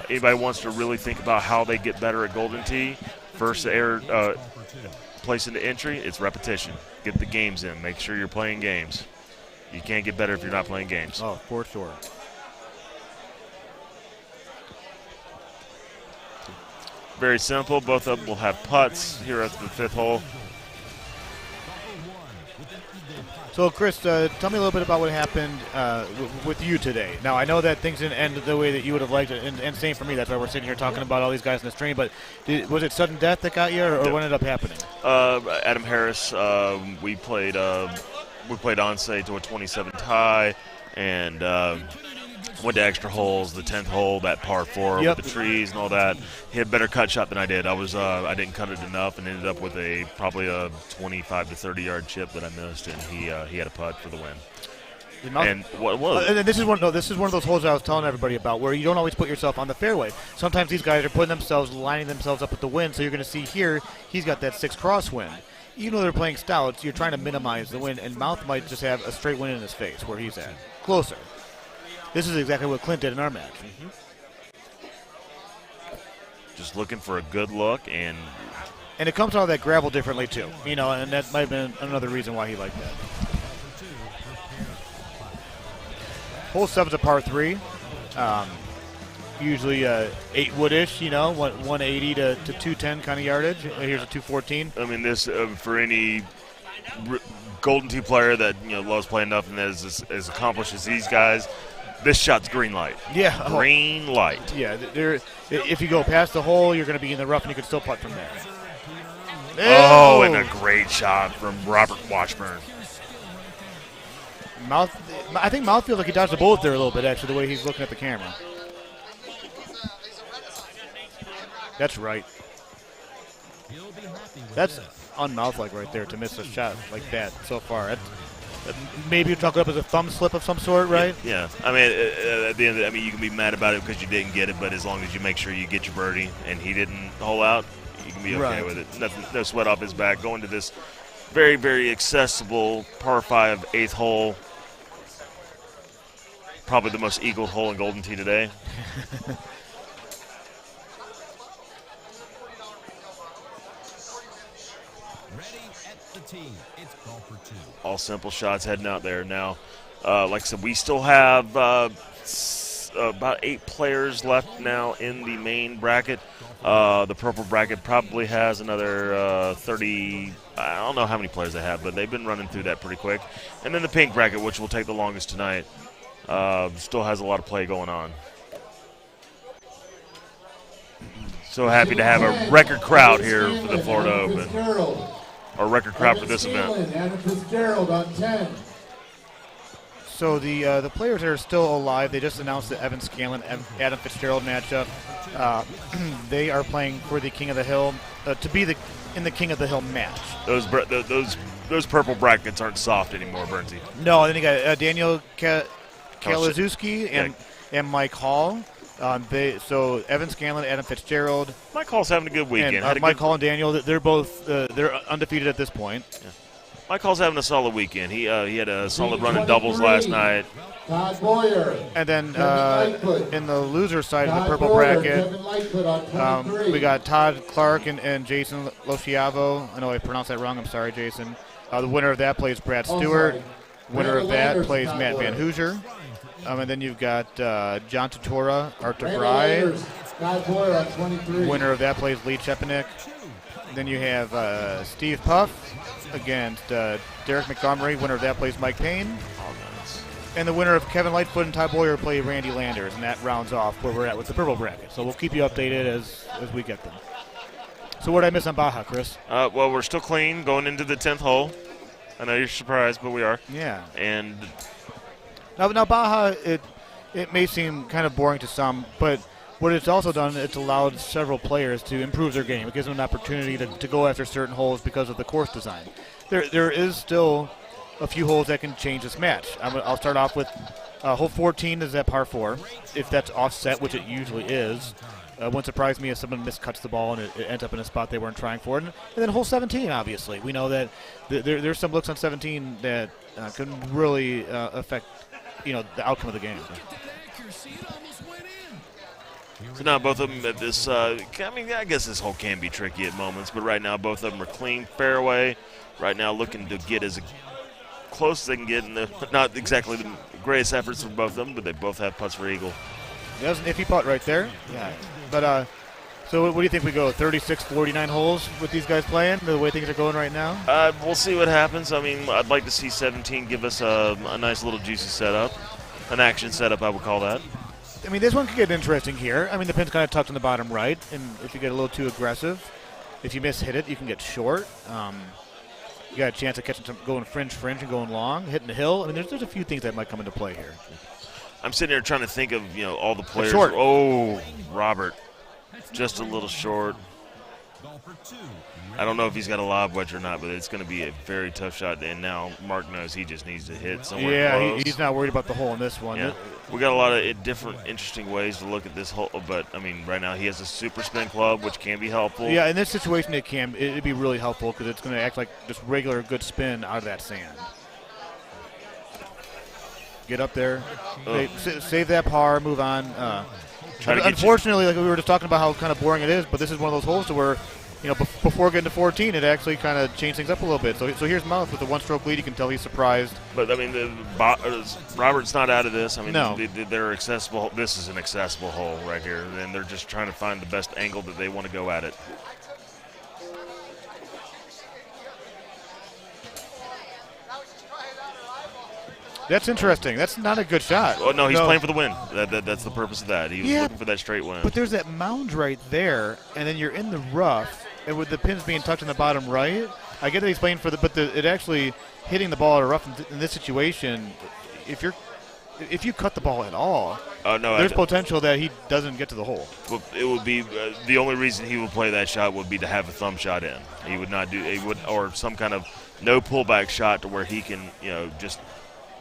[SPEAKER 13] anybody wants to really think about how they get better at Golden Tee, first place into entry, it's repetition. Get the games in. Make sure you're playing games. You can't get better if you're not playing games.
[SPEAKER 5] Oh, for sure.
[SPEAKER 13] Very simple. Both of them will have putts here at the 5th hole.
[SPEAKER 5] So, Chris, tell me a little bit about what happened with you today. Now, I know that things didn't end the way that you would have liked it, and same for me. That's why we're sitting here talking about all these guys in the stream. But was it sudden death that got you, or what ended up happening?
[SPEAKER 13] Adam Harris, we played Onsay to a 27 tie, and went to extra holes. The 10th hole, that par 4 with the trees and all that. He had a better cut shot than I did. I didn't cut it enough, and ended up with probably a 25 to 30 yard chip that I missed, and he had a putt for the win. And what was?
[SPEAKER 5] And this is one of those holes I was telling everybody about, where you don't always put yourself on the fairway. Sometimes these guys are lining themselves up with the wind. So you're going to see here, he's got that 6 crosswind. Even though they're playing stouts, you're trying to minimize the wind, and Mouth might just have a straight wind in his face where he's at, closer. This is exactly what Clint did in our match.
[SPEAKER 13] Mm-hmm. Just looking for a good look, and
[SPEAKER 5] it comes out of that gravel differently too, and that might have been another reason why he liked that. Hole 7's a par 3, usually 8 woodish, 180 to 210 kind of yardage. Here's a 214.
[SPEAKER 13] I mean, this for any Golden Tee player that loves playing enough and is as accomplished as these guys. This shot's green light.
[SPEAKER 5] Yeah.
[SPEAKER 13] Green light.
[SPEAKER 5] Yeah. If you go past the hole, you're going to be in the rough, and you can still putt from there.
[SPEAKER 13] Oh, and a great shot from Robert Washburn.
[SPEAKER 5] I think Mouth feels like he dodged a bullet there a little bit, actually, the way he's looking at the camera. That's right. That's unmouth-like right there to miss a shot like that so far. Maybe you chalk it up as a thumb slip of some sort, right?
[SPEAKER 13] Yeah. I mean, at the end of it, I mean, you can be mad about it because you didn't get it, but as long as you make sure you get your birdie and he didn't hole out, you can be okay
[SPEAKER 5] Right.
[SPEAKER 13] with it. Nothing, no sweat off his back. Going to this very, very accessible par 5 8th hole. Probably the most eagled hole in Golden Tee today. All simple shots heading out there now. Like I said, we still have about 8 players left now in the main bracket. The purple bracket probably has another 30. I don't know how many players they have, but they've been running through that pretty quick. And then the pink bracket, which will take the longest tonight, still has a lot of play going on. So happy to have a record crowd here for the Florida Open. Or record crowd for this event.
[SPEAKER 1] Adam Fitzgerald on 10.
[SPEAKER 5] So the players that are still alive, they just announced the Evan Scanlon Adam Fitzgerald matchup. They are playing for the King of the Hill to be in the King of the Hill match.
[SPEAKER 13] Those purple brackets aren't soft anymore, Bernsey.
[SPEAKER 5] No, and then you got Daniel Kalazewski and Mike Hall. So Evan Scanlon, Adam Fitzgerald.
[SPEAKER 13] Mike Hall's having a good weekend.
[SPEAKER 5] And, Mike Hall and Daniel, they're both they're undefeated at this point.
[SPEAKER 13] Yeah. Mike Hall's having a solid weekend. He had a solid run in doubles last night.
[SPEAKER 1] Todd Boyer.
[SPEAKER 5] And then in the loser side of the purple bracket, we got Todd Clark and Jason Lociavo. I know I pronounced that wrong. I'm sorry, Jason. The winner of that plays Brad Stewart. Winner of that plays Matt Van Hoosier. And then you've got John Totora, Arthur Bry. Winner of that plays Lee Chepanik. Then you have Steve Puff against Derek Montgomery. Winner of that plays Mike Payne. And the winner of Kevin Lightfoot and Ty Boyer play Randy Landers. And that rounds off where we're at with the purple bracket. So we'll keep you updated as we get them. So what did I miss on Baja, Chris?
[SPEAKER 13] Well, we're still clean going into the 10th hole. I know you're surprised, but we are.
[SPEAKER 5] Yeah.
[SPEAKER 13] And
[SPEAKER 5] Now Baja, it may seem kind of boring to some, but what it's also done, it's allowed several players to improve their game. It gives them an opportunity to go after certain holes because of the course design. There is still a few holes that can change this match. I'll start off with hole 14 is at par 4. If that's offset, which it usually is, wouldn't surprise me if someone miscuts the ball and it ends up in a spot they weren't trying for. And then hole 17, obviously. We know that there's some looks on 17 that can really affect the outcome of the game.
[SPEAKER 13] So now both of them at this, I guess this hole can be tricky at moments, but right now both of them are clean fairway. Right now looking to get as close as they can get, not exactly the greatest efforts from both of them, but they both have putts for eagle.
[SPEAKER 5] That was an iffy putt right there. Yeah. But so what do you think we go, 36, 49 holes with these guys playing, the way things are going right now?
[SPEAKER 13] We'll see what happens. I mean, I'd like to see 17 give us a nice little juicy setup, an action setup, I would call that.
[SPEAKER 5] I mean, this one could get interesting here. I mean, the pin's kind of tucked in the bottom right, and if you get a little too aggressive, if you miss hit it, you can get short. You got a chance of catching some, going fringe, and going long, hitting the hill. I mean, there's a few things that might come into play here.
[SPEAKER 13] I'm sitting here trying to think of all the players.
[SPEAKER 5] Short.
[SPEAKER 13] Oh, Robert, just a little short. I don't know if he's got a lob wedge or not, but it's going to be a very tough shot. And now Mark knows he just needs to hit somewhere close.
[SPEAKER 5] He's not worried about the hole in this one.
[SPEAKER 13] Yeah. We got a lot of different, interesting ways to look at this hole. But, I mean, right now he has a super spin club, which can be helpful.
[SPEAKER 5] Yeah, in this situation it'd be really helpful because it's going to act like just regular good spin out of that sand. Get up there, save that par, move on. Unfortunately, like we were just talking about how kind of boring it is, but this is one of those holes to where, before getting to 14, it actually kind of changed things up a little bit. So here's Mouth with a one-stroke lead. You can tell he's surprised.
[SPEAKER 13] But I mean, Robert's not out of this. I mean,
[SPEAKER 5] no.
[SPEAKER 13] They're accessible. This is an accessible hole right here, and they're just trying to find the best angle that they want to go at it.
[SPEAKER 5] That's interesting. That's not a good shot.
[SPEAKER 13] Oh, no, he's playing for the win. That's the purpose of that. He was looking for that straight win.
[SPEAKER 5] But there's that mound right there, and then you're in the rough, and with the pins being tucked in the bottom right, I get that he's playing for it actually hitting the ball at a rough in this situation, if you're if you cut the ball at all,
[SPEAKER 13] no,
[SPEAKER 5] there's potential that he doesn't get to the hole.
[SPEAKER 13] Well, it would be the only reason he would play that shot would be to have a thumb shot in. He would not do or some kind of no pullback shot to where he can just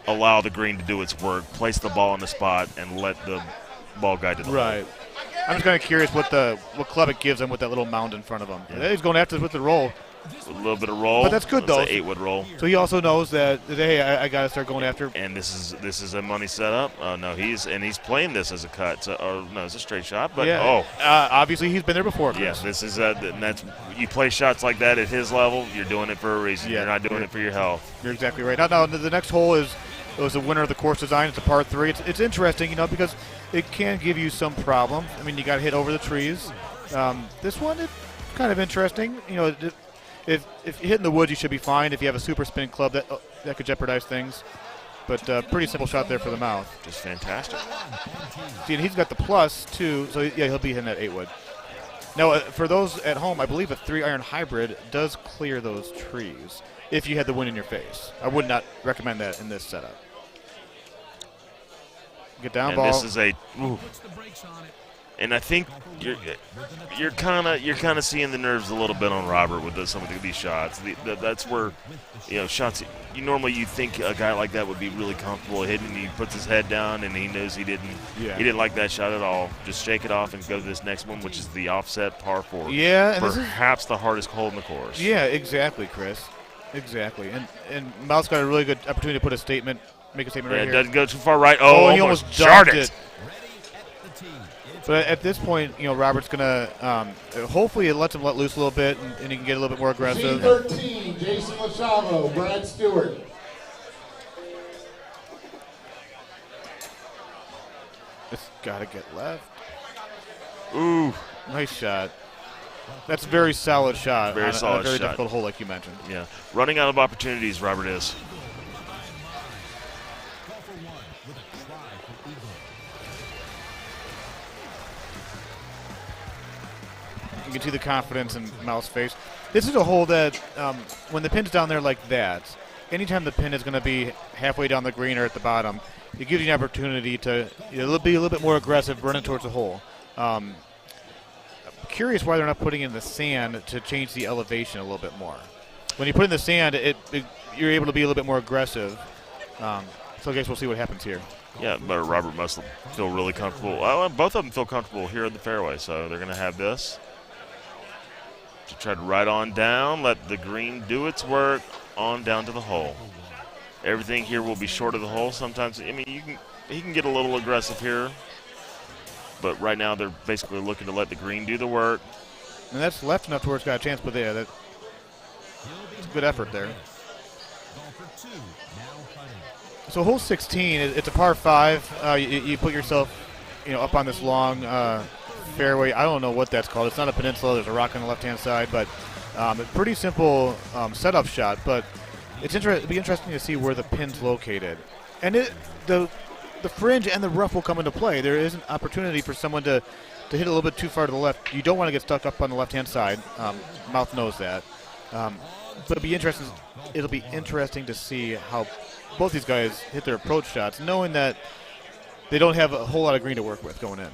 [SPEAKER 13] allow the green to do its work, place the ball in the spot, and let the ball guide to the hole.
[SPEAKER 5] Right. I'm just kind of curious what club it gives him with that little mound in front of him. Yeah. He's going after it with the roll.
[SPEAKER 13] A little bit of roll,
[SPEAKER 5] but that's good though.
[SPEAKER 13] It's an 8-wood roll.
[SPEAKER 5] So he also knows that hey, I got to start going after.
[SPEAKER 13] And this is a money setup. No, he's playing this as a cut. So, no, it's a straight shot. But
[SPEAKER 5] obviously he's been there before.
[SPEAKER 13] Yes, this is and that's you play shots like that at his level. You're doing it for a reason. You're not doing it for your health.
[SPEAKER 5] You're exactly right. Now the next hole it was the winner of the course design. It's a par 3. It's interesting, because it can give you some problems. I mean, you got to hit over the trees. This one, it's kind of interesting. If you hit in the woods, you should be fine. If you have a super spin club, that could jeopardize things. But pretty simple shot there for the mouth.
[SPEAKER 13] Just fantastic.
[SPEAKER 5] See, and he's got the plus, too, so, he'll be hitting that 8-wood. Now, for those at home, I believe a 3-iron hybrid does clear those trees if you had the wind in your face. I would not recommend that in this setup. Get down,
[SPEAKER 13] and
[SPEAKER 5] ball.
[SPEAKER 13] This is and I think you're kind of seeing the nerves a little bit on Robert with some of these shots. That's where shots. You think a guy like that would be really comfortable hitting. He puts his head down and he knows he didn't like that shot at all. Just shake it off and go to this next one, which is the offset par 4.
[SPEAKER 5] Yeah, and
[SPEAKER 13] perhaps the hardest hole in the course.
[SPEAKER 5] Yeah, exactly, Chris. Exactly, and Mouth's got a really good opportunity to put a statement. Make a statement right here.
[SPEAKER 13] It doesn't go too far right. Oh,
[SPEAKER 5] he almost
[SPEAKER 13] jarred
[SPEAKER 5] it. But at this point, Robert's going to hopefully it lets him let loose a little bit and he can get a little bit more aggressive.
[SPEAKER 1] C13, Jason Lachavo, Brad Stewart.
[SPEAKER 5] It's got to get left.
[SPEAKER 13] Ooh.
[SPEAKER 5] Nice shot. That's a very solid shot.
[SPEAKER 13] Very solid
[SPEAKER 5] a very
[SPEAKER 13] shot.
[SPEAKER 5] difficult hole like you mentioned.
[SPEAKER 13] Yeah. Running out of opportunities, Robert is.
[SPEAKER 5] You can see the confidence in Mouth's face. This is a hole that, when the pin's down there like that, anytime the pin is going to be halfway down the green or at the bottom, it gives you an opportunity to be a little bit more aggressive running towards the hole. I'm curious why they're not putting in the sand to change the elevation a little bit more. When you put in the sand, you're able to be a little bit more aggressive. So I guess we'll see what happens here.
[SPEAKER 13] Yeah, but Robert must feel really comfortable. Well, both of them feel comfortable here in the fairway, so they're going to have this. To try to ride on down, let the green do its work on down to the hole. Everything here will be short of the hole. Sometimes, he can get a little aggressive here, but right now they're basically looking to let the green do the work.
[SPEAKER 5] And that's left enough to where it's got a chance, but that's a good effort there. So hole 16, it's a par 5. You put yourself, up on this long fairway. I don't know what that's called. It's not a peninsula. There's a rock on the left-hand side, but a pretty simple setup shot. But it'll be interesting to see where the pin's located. And the fringe and the rough will come into play. There is an opportunity for someone to hit a little bit too far to the left. You don't want to get stuck up on the left-hand side. Mouth knows that. But it'll be interesting to see how both these guys hit their approach shots, knowing that they don't have a whole lot of green to work with going in.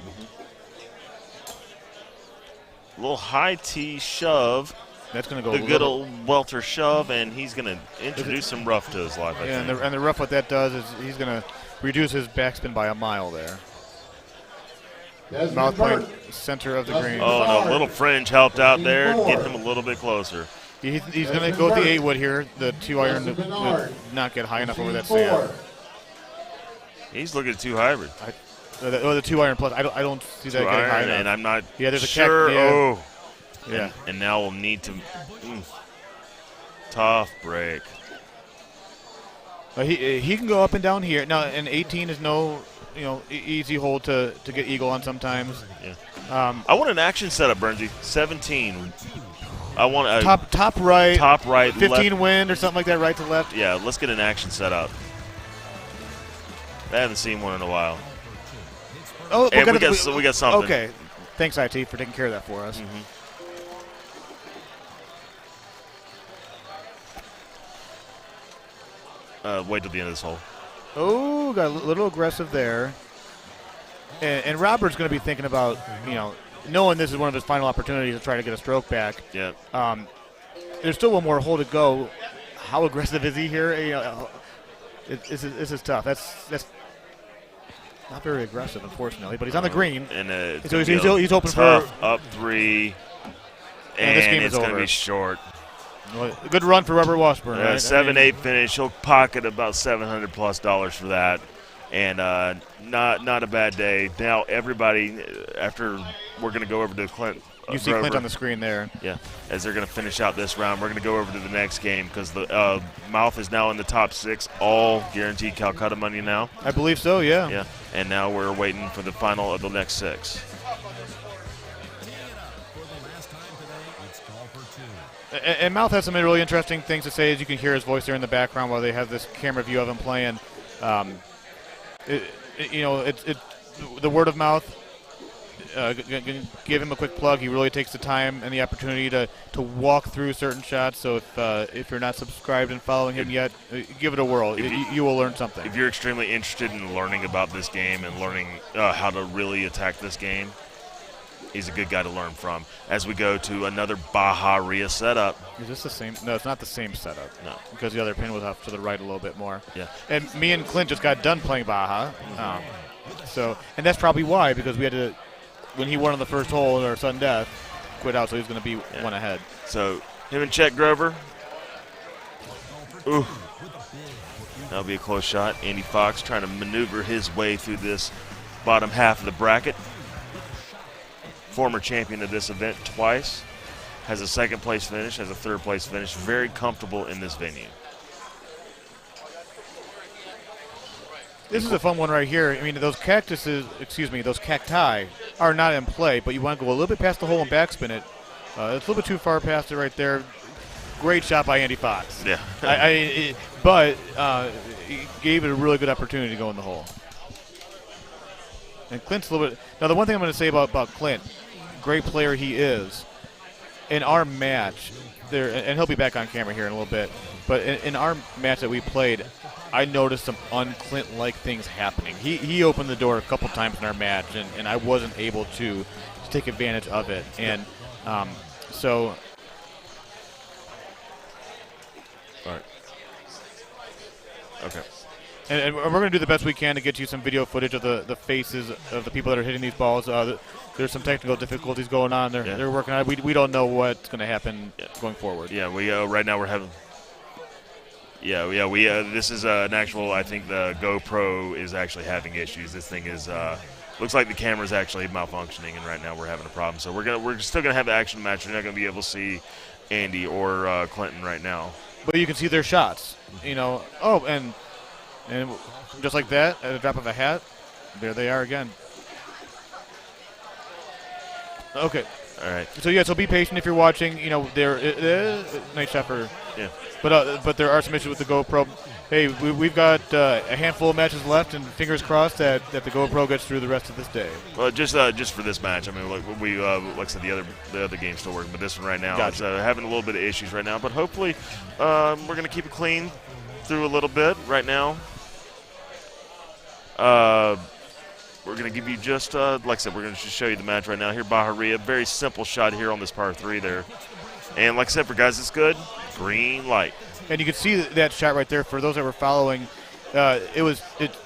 [SPEAKER 13] A little high tee shove.
[SPEAKER 5] That's going to go
[SPEAKER 13] the good old welter shove, and he's going to introduce some rough to his life. I think.
[SPEAKER 5] And the rough, what that does is he's going to reduce his backspin by a mile there. Mouth point center of the green.
[SPEAKER 13] Oh, no, little fringe helped out there, get him a little bit closer.
[SPEAKER 5] He's going to go with the 8-wood here, the 2-iron to not get high enough over that sand.
[SPEAKER 13] He's looking at 2 hybrid.
[SPEAKER 5] The 2-iron plus. I don't see that getting high enough.
[SPEAKER 13] And I'm not
[SPEAKER 5] there's
[SPEAKER 13] sure.
[SPEAKER 5] Yeah.
[SPEAKER 13] And now we'll need to. Tough break.
[SPEAKER 5] He can go up and down here. Now, and 18 is no easy hole to get eagle on sometimes.
[SPEAKER 13] Yeah. I want an action setup, Bernsey. 17. I want a
[SPEAKER 5] top right.
[SPEAKER 13] Top right.
[SPEAKER 5] 15
[SPEAKER 13] left.
[SPEAKER 5] wind or something like that, right to left.
[SPEAKER 13] Yeah, let's get an action set up. I haven't seen one in a while.
[SPEAKER 5] Oh,
[SPEAKER 13] and we got something.
[SPEAKER 5] Okay. Thanks, IT, for taking care of that for us.
[SPEAKER 13] Wait till the end of this hole.
[SPEAKER 5] Oh, got a little aggressive there. And Robert's going to be thinking about, knowing this is one of his final opportunities to try to get a stroke back.
[SPEAKER 13] Yeah.
[SPEAKER 5] There's still one more hole to go. How aggressive is he here? This is tough. That's not very aggressive, unfortunately. But he's on the green,
[SPEAKER 13] And
[SPEAKER 5] so he's hoping
[SPEAKER 13] tough
[SPEAKER 5] for
[SPEAKER 13] up 3,
[SPEAKER 5] and this game
[SPEAKER 13] it's
[SPEAKER 5] is
[SPEAKER 13] going to
[SPEAKER 5] over.
[SPEAKER 13] be short.
[SPEAKER 5] Well, good run for Robert Washburn. Right?
[SPEAKER 13] 7-8 finish. He'll pocket about $700+ for that, and not a bad day. Now everybody, after we're going to go over to Clint.
[SPEAKER 5] You see Clint on the screen there.
[SPEAKER 13] Yeah, as they're going to finish out this round, we're going to go over to the next game because the Mouth is now in the top 6, all guaranteed Calcutta money now.
[SPEAKER 5] I believe so, yeah.
[SPEAKER 13] Yeah, and now we're waiting for the final of the next 6.
[SPEAKER 5] And Mouth has some really interesting things to say, as you can hear his voice there in the background while they have this camera view of him playing. It's the word of mouth. Give him a quick plug. He really takes the time and the opportunity to walk through certain shots. So if you're not subscribed and following him yet, give it a whirl. You will learn something.
[SPEAKER 13] If you're extremely interested in learning about this game and learning how to really attack this game, he's a good guy to learn from. As we go to another Baja Ria setup.
[SPEAKER 5] Is this the same? No, it's not the same setup.
[SPEAKER 13] No.
[SPEAKER 5] Because the other pin was off to the right a little bit more.
[SPEAKER 13] Yeah.
[SPEAKER 5] And me and Clint just got done playing Baja. And that's probably why, because we had to, when he won on the first hole in our sudden death, quit out, so he's going to be one ahead.
[SPEAKER 13] So him and Chet Grover. Ooh. That'll be a close shot. Andy Fox trying to maneuver his way through this bottom half of the bracket. Former champion of this event twice. Has a second place finish, has a third place finish. Very comfortable in this venue.
[SPEAKER 5] This is a fun one right here. I mean, those cacti are not in play, but you want to go a little bit past the hole and backspin it. It's a little bit too far past it right there. Great shot by Andy Fox.
[SPEAKER 13] Yeah.
[SPEAKER 5] But he gave it a really good opportunity to go in the hole. And Clint's a little bit. Now, the one thing I'm going to say about Clint, great player he is, in our match, and he'll be back on camera here in a little bit, but in our match that we played, I noticed some un-Clint-like things happening. He opened the door a couple times in our match, and I wasn't able to take advantage of it. And so.
[SPEAKER 13] All right. Okay.
[SPEAKER 5] And we're going to do the best we can to get you some video footage of the faces of the people that are hitting these balls. There's some technical difficulties going on. They're working on it. We don't know what's going to happen going forward.
[SPEAKER 13] Yeah, we right now we're having. We this is an actual. I think the GoPro is actually having issues. This thing is looks like the camera's actually malfunctioning, and right now we're having a problem. So we're still gonna have the action match. You're not gonna be able to see Andy or Clinton right now.
[SPEAKER 5] But you can see their shots. Oh, and just like that, at a drop of a hat, there they are again. Okay.
[SPEAKER 13] All right.
[SPEAKER 5] So be patient if you're watching. Nice shot for.
[SPEAKER 13] Yeah.
[SPEAKER 5] But there are some issues with the GoPro. Hey, we've got a handful of matches left, and fingers crossed that the GoPro gets through the rest of this day.
[SPEAKER 13] Well, just for this match. I mean, like I said, the other game's still working, but this one right now is having a little bit of issues right now. But hopefully, we're gonna keep it clean through a little bit right now. We're going to give you just, like I said, we're going to just show you the match right now. Here, Baja Ria, very simple shot here on this par 3 there. And like I said, for guys that's good, green light.
[SPEAKER 5] And you can see that shot right there. For those that were following, it was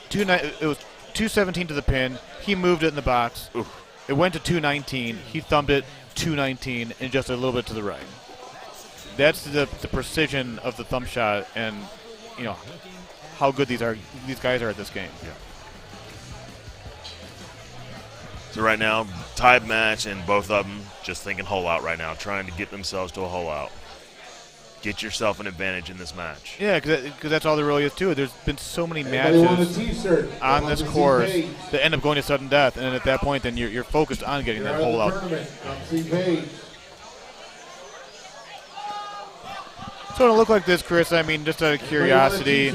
[SPEAKER 5] 217 to the pin. He moved it in the box.
[SPEAKER 13] Oof.
[SPEAKER 5] It went to 219. He thumbed it 219 and just a little bit to the right. That's the precision of the thumb shot, and how good these guys are at this game.
[SPEAKER 13] Yeah. So right now, tied match, and both of them just thinking hole out right now, trying to get themselves to a hole out. Get yourself an advantage in this match.
[SPEAKER 5] Yeah, because that's all there really is to it. There's been so many matches on this course that end up going to sudden death, and at that point, then you're focused on getting that hole out. So it'll look like this, Chris. I mean, just out of curiosity,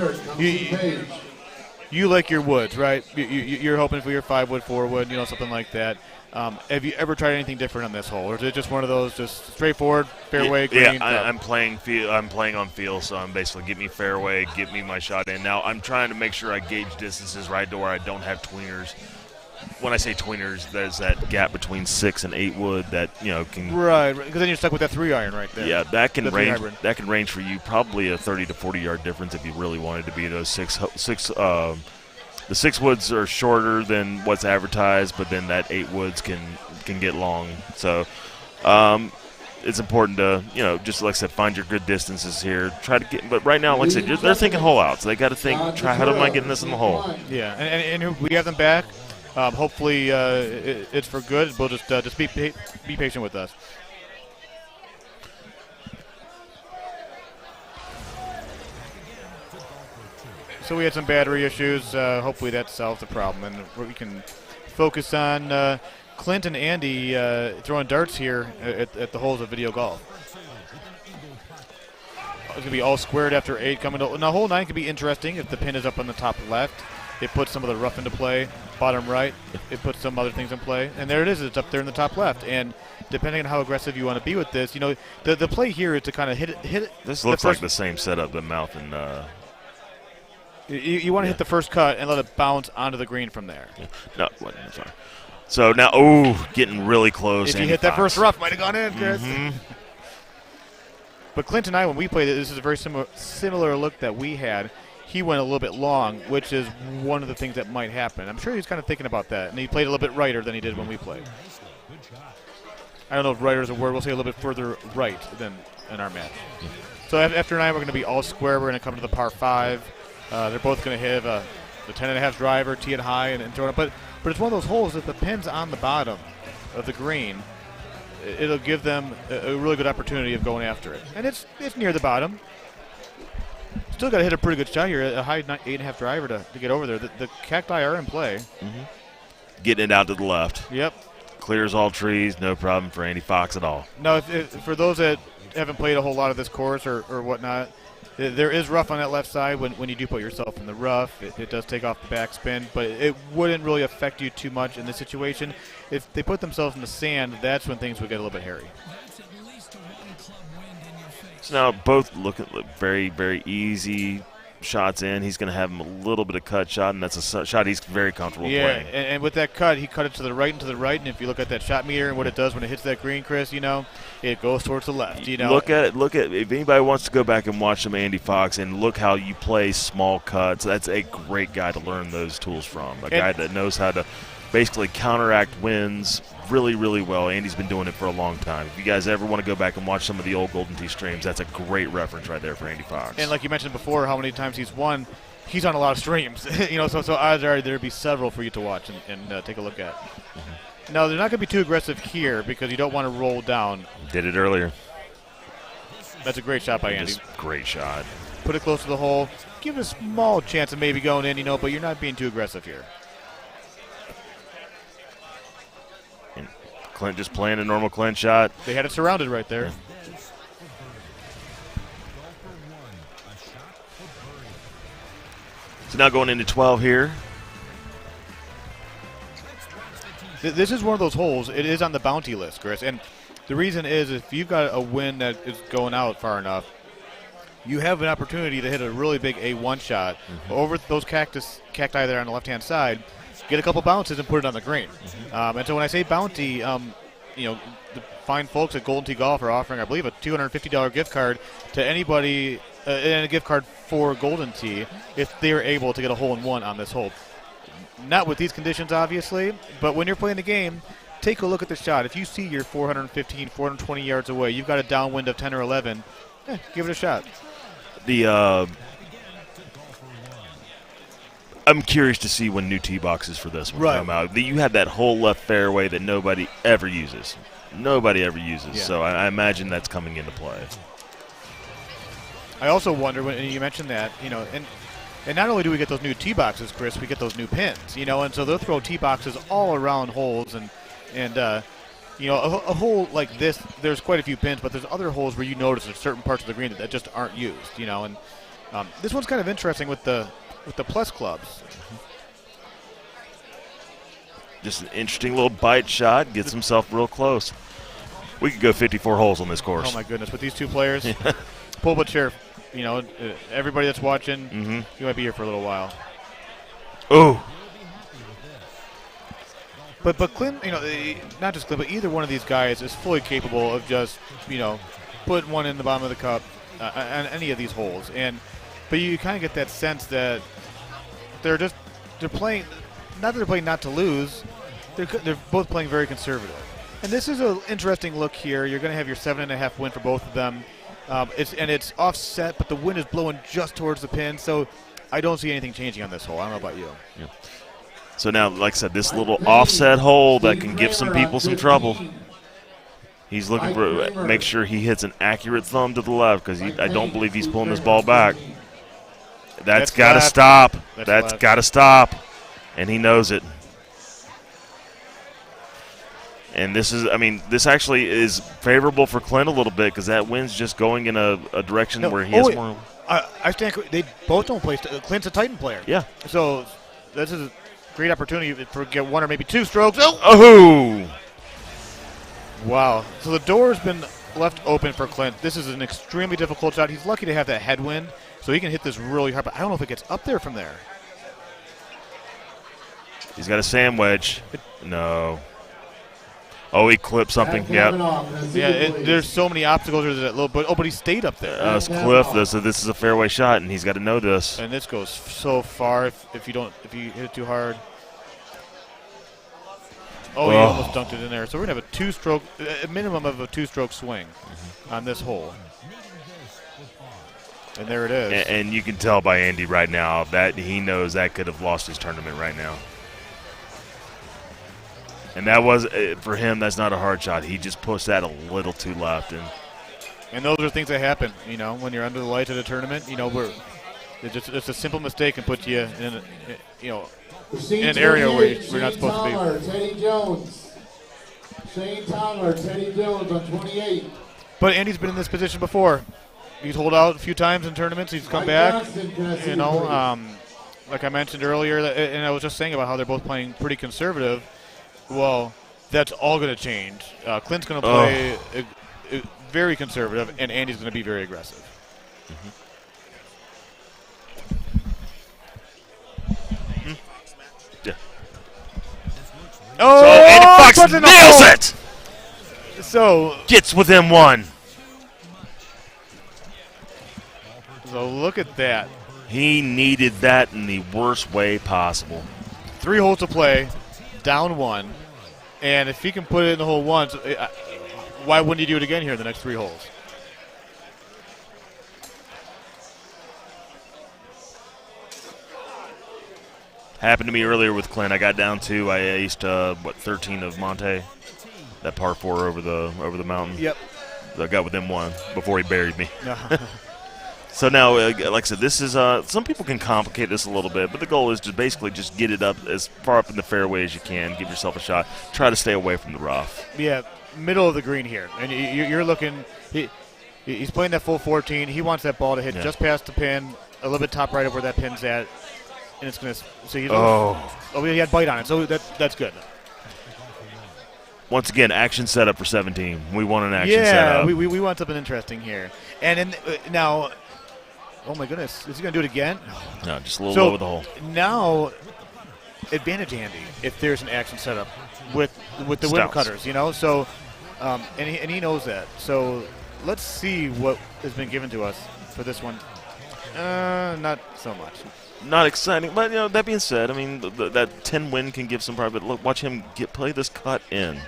[SPEAKER 5] you like your woods, right? You're hoping for your 5-wood, 4-wood, something like that. Have you ever tried anything different on this hole, or is it just one of those just straightforward fairway?
[SPEAKER 13] Yeah,
[SPEAKER 5] green,
[SPEAKER 13] I'm playing on feel, so I'm basically get me fairway, get me my shot in. Now I'm trying to make sure I gauge distances right to where I don't have tweeners. When I say tweeners, there's that gap between 6 and 8 wood that can
[SPEAKER 5] right, because then you're stuck with that 3-iron right there.
[SPEAKER 13] Yeah, that can
[SPEAKER 5] The
[SPEAKER 13] range.
[SPEAKER 5] hybrid.
[SPEAKER 13] That can range for you probably a 30 to 40 yard difference if you really wanted to be those the 6 woods are shorter than what's advertised, but then that 8 woods can get long. So it's important to just like I said, find your good distances here. Try to get, but right now, like I said, they're thinking hole outs. They got to think. How am I getting this in the hole?
[SPEAKER 5] Yeah, and we have them back. Hopefully, it's for good. We'll just be patient with us. So we had some battery issues. Hopefully that solves the problem, and we can focus on Clint and Andy throwing darts here at the holes of video golf. It's going to be all squared after 8 coming to. Now, hole 9 can be interesting if the pin is up on the top left. It puts some of the rough into play. Bottom right, it puts some other things in play. And there it is. It's up there in the top left. And depending on how aggressive you want to be with this, the play here is to kind of hit it.
[SPEAKER 13] This looks like the same setup that Mouth and.
[SPEAKER 5] You want to hit the first cut and let it bounce onto the green from there.
[SPEAKER 13] Yeah. No, sorry. So now, getting really close.
[SPEAKER 5] If you hit that first rough, might have gone in, Chris.
[SPEAKER 13] Mm-hmm.
[SPEAKER 5] But Clint and I, when we played it, this is a very similar look that we had. He went a little bit long, which is one of the things that might happen. I'm sure he's kind of thinking about that. And he played a little bit righter than he did when we played. I don't know if righter is a word. We'll say a little bit further right than in our match. So after 9, we're going to be all square. We're going to come to the par 5. They're both going to hit the 10.5 driver, tee it high, and throw it. But it's one of those holes that the pin's on the bottom of the green. It'll give them a really good opportunity of going after it. And it's near the bottom. Still got to hit a pretty good shot here, a high 8.5 driver to get over there. The cacti are in play.
[SPEAKER 13] Mm-hmm. Getting it out to the left.
[SPEAKER 5] Yep.
[SPEAKER 13] Clears all trees, no problem for Andy Fox at all.
[SPEAKER 5] Now, for those that haven't played a whole lot of this course or whatnot, there is rough on that left side when you do put yourself in the rough. It does take off the backspin, but it wouldn't really affect you too much in this situation. If they put themselves in the sand, that's when things would get a little bit hairy.
[SPEAKER 13] So now both look very, very easy shots in. He's going to have him a little bit of cut shot, and that's a shot he's very comfortable playing.
[SPEAKER 5] Yeah, and with that cut, he cut it to the right and to the right, and if you look at that shot meter and what it does when it hits that green, Chris, it goes towards the left.
[SPEAKER 13] Look at it. If anybody wants to go back and watch some Andy Fox and look how you play small cuts, that's a great guy to learn those tools from. A guy that knows how to basically counteract winds really, really well. Andy's been doing it for a long time. If you guys ever want to go back and watch some of the old Golden Tee streams, that's a great reference right there for Andy Fox.
[SPEAKER 5] And like you mentioned before, how many times he's won, he's on a lot of streams. So odds are there'd be several for you to watch and take a look at. Mm-hmm. Now, they're not going to be too aggressive here because you don't want to roll down.
[SPEAKER 13] Did it earlier.
[SPEAKER 5] That's a great shot by Andy.
[SPEAKER 13] Just great shot.
[SPEAKER 5] Put it close to the hole. Give it a small chance of maybe going in, but you're not being too aggressive here.
[SPEAKER 13] Clint just playing a normal Clint shot.
[SPEAKER 5] They had it surrounded right there. Yeah.
[SPEAKER 13] So now going into 12 here.
[SPEAKER 5] This is one of those holes. It is on the bounty list, Chris. And the reason is if you've got a wind that is going out far enough, you have an opportunity to hit a really big A1 shot over those cacti there on the left-hand side. Get a couple bounces and put it on the green. And so when I say bounty, the fine folks at Golden Tee Golf are offering, I believe, a $250 gift card to anybody and a gift card for Golden Tee if they're able to get a hole-in-one on this hole. Not with these conditions, obviously, but when you're playing the game, take a look at the shot. If you see you're 415, 420 yards away, you've got a downwind of 10 or 11, give it a shot.
[SPEAKER 13] I'm curious to see when new tee boxes for this one come out. You had that whole left fairway that nobody ever uses. Yeah. So I imagine that's coming into play.
[SPEAKER 5] I also wonder, when you mentioned that, and not only do we get those new tee boxes, Chris, we get those new pins, and so they'll throw tee boxes all around holes, and a hole like this, there's quite a few pins, but there's other holes where you notice there's certain parts of the green that just aren't used, and this one's kind of interesting with the with the plus clubs.
[SPEAKER 13] Just an interesting little bite shot. Gets himself real close. We could go 54 holes on this course.
[SPEAKER 5] Oh, my goodness. With these two players, pull but chair, everybody that's watching, you might be here for a little while.
[SPEAKER 13] Oh.
[SPEAKER 5] But Clint, not just Clint, but either one of these guys is fully capable of just, putting one in the bottom of the cup on any of these holes. But you kind of get that sense that they're playing, not that they're playing not to lose, they're both playing very conservative. And this is an interesting look here. You're going to have your 7.5 win for both of them. It's offset, but the wind is blowing just towards the pin, so I don't see anything changing on this hole. I don't know about you.
[SPEAKER 13] Yeah. So now, like I said, this little offset hole that can give some people some trouble. He's looking for make sure he hits an accurate thumb to the left because I don't believe he's pulling this ball back. That's got to stop. That's got to stop. And he knows it. And this actually is favorable for Clint a little bit because that wind's just going in a direction where he has more.
[SPEAKER 5] I stand. They both don't play. Clint's a Titan player.
[SPEAKER 13] Yeah.
[SPEAKER 5] So this is a great opportunity for get one or maybe two strokes.
[SPEAKER 13] Oh!
[SPEAKER 5] Wow. So the door has been left open for Clint. This is an extremely difficult shot. He's lucky to have that headwind, so he can hit this really hard. But I don't know if it gets up there from there.
[SPEAKER 13] He's got a sand wedge. No. Oh, he clipped something. Yeah.
[SPEAKER 5] There's so many obstacles. There's that little, but he stayed up there.
[SPEAKER 13] It's cliff, though, so this is a fairway shot, and he's got to know this.
[SPEAKER 5] And this goes so far if you hit it too hard. Oh, he almost dunked it in there. So we're gonna have a minimum of a two-stroke swing on this hole. And there it is.
[SPEAKER 13] And you can tell by Andy right now that he knows that could have lost his tournament right now. And that was, for him, that's not a hard shot. He just pushed that a little too left.
[SPEAKER 5] And those are things that happen, when you're under the lights at a tournament. It's a simple mistake and put you in, in an area where you're not supposed to be.
[SPEAKER 1] Teddy Jones. Shane Tyler, Teddy Jones on 28.
[SPEAKER 5] But Andy's been in this position before. He's holed out a few times in tournaments. He's come back. Like I mentioned earlier, and I was just saying about how they're both playing pretty conservative. Well, that's all going to change. Clint's going to play very conservative, and Andy's going to be very aggressive.
[SPEAKER 13] Yeah.
[SPEAKER 5] Oh,
[SPEAKER 13] so Andy Fox nails it!
[SPEAKER 5] So
[SPEAKER 13] gets within one.
[SPEAKER 5] So look at that.
[SPEAKER 13] He needed that in the worst way possible.
[SPEAKER 5] 3 holes to play, down 1. And if he can put it in the hole once, why wouldn't he do it again here in the next 3 holes?
[SPEAKER 13] Happened to me earlier with Clint. I got down 2. I aced 13 of Monte, that par 4 over the mountain.
[SPEAKER 5] Yep.
[SPEAKER 13] I got within 1 before he buried me. So now, like I said, this is some people can complicate this a little bit, but the goal is to basically just get it up as far up in the fairway as you can, give yourself a shot, try to stay away from the rough.
[SPEAKER 5] Yeah, middle of the green here, and you're looking. He's playing that full 14. He wants that ball to hit just past the pin, a little bit top right of where that pin's at, and it's gonna. So he had bite on it, so that's good.
[SPEAKER 13] Once again, action setup for 17. We want an action setup.
[SPEAKER 5] Yeah, we want something interesting here, and now. Oh, my goodness. Is he going to do it again?
[SPEAKER 13] No, just a little low with the hole.
[SPEAKER 5] Now, advantage Andy if there's an action setup with the wind cutters, So, and he knows that. So, let's see what has been given to us for this one. Not so much.
[SPEAKER 13] Not exciting. But, that being said, I mean, that 10 win can give some pride. But look, watch him play this cut in.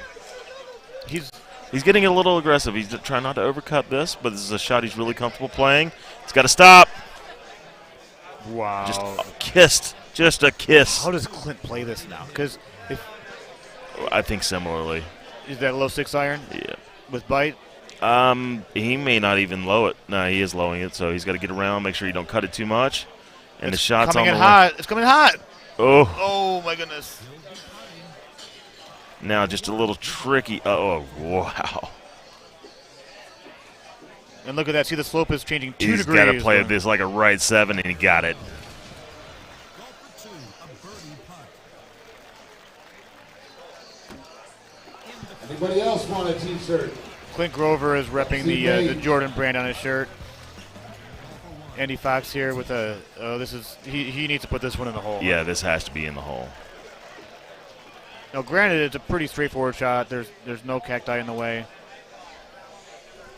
[SPEAKER 13] He's getting a little aggressive. He's trying not to overcut this, but this is a shot he's really comfortable playing. It's got to stop.
[SPEAKER 5] Wow.
[SPEAKER 13] Just a kiss.
[SPEAKER 5] How does Clint play this now? Because
[SPEAKER 13] I think similarly.
[SPEAKER 5] Is that a low 6 iron?
[SPEAKER 13] Yeah.
[SPEAKER 5] With bite?
[SPEAKER 13] He may not even low it. No, he is lowing it, so he's got to get around, make sure you don't cut it too much. And the shot's
[SPEAKER 5] coming
[SPEAKER 13] on
[SPEAKER 5] in
[SPEAKER 13] the
[SPEAKER 5] hot. It's coming hot.
[SPEAKER 13] Oh,
[SPEAKER 5] my goodness.
[SPEAKER 13] Now just a little tricky. Oh, wow.
[SPEAKER 5] And look at that. See, the slope is changing 2
[SPEAKER 13] He's
[SPEAKER 5] degrees.
[SPEAKER 13] got to play this like a right 7, and he got it.
[SPEAKER 1] insert.
[SPEAKER 5] Clint Grover is repping the Jordan brand on his shirt. Andy Fox here with a. Oh, this is he needs to put this one in the hole.
[SPEAKER 13] Yeah, this has to be in the hole.
[SPEAKER 5] Now, granted, it's a pretty straightforward shot. There's no cacti in the way.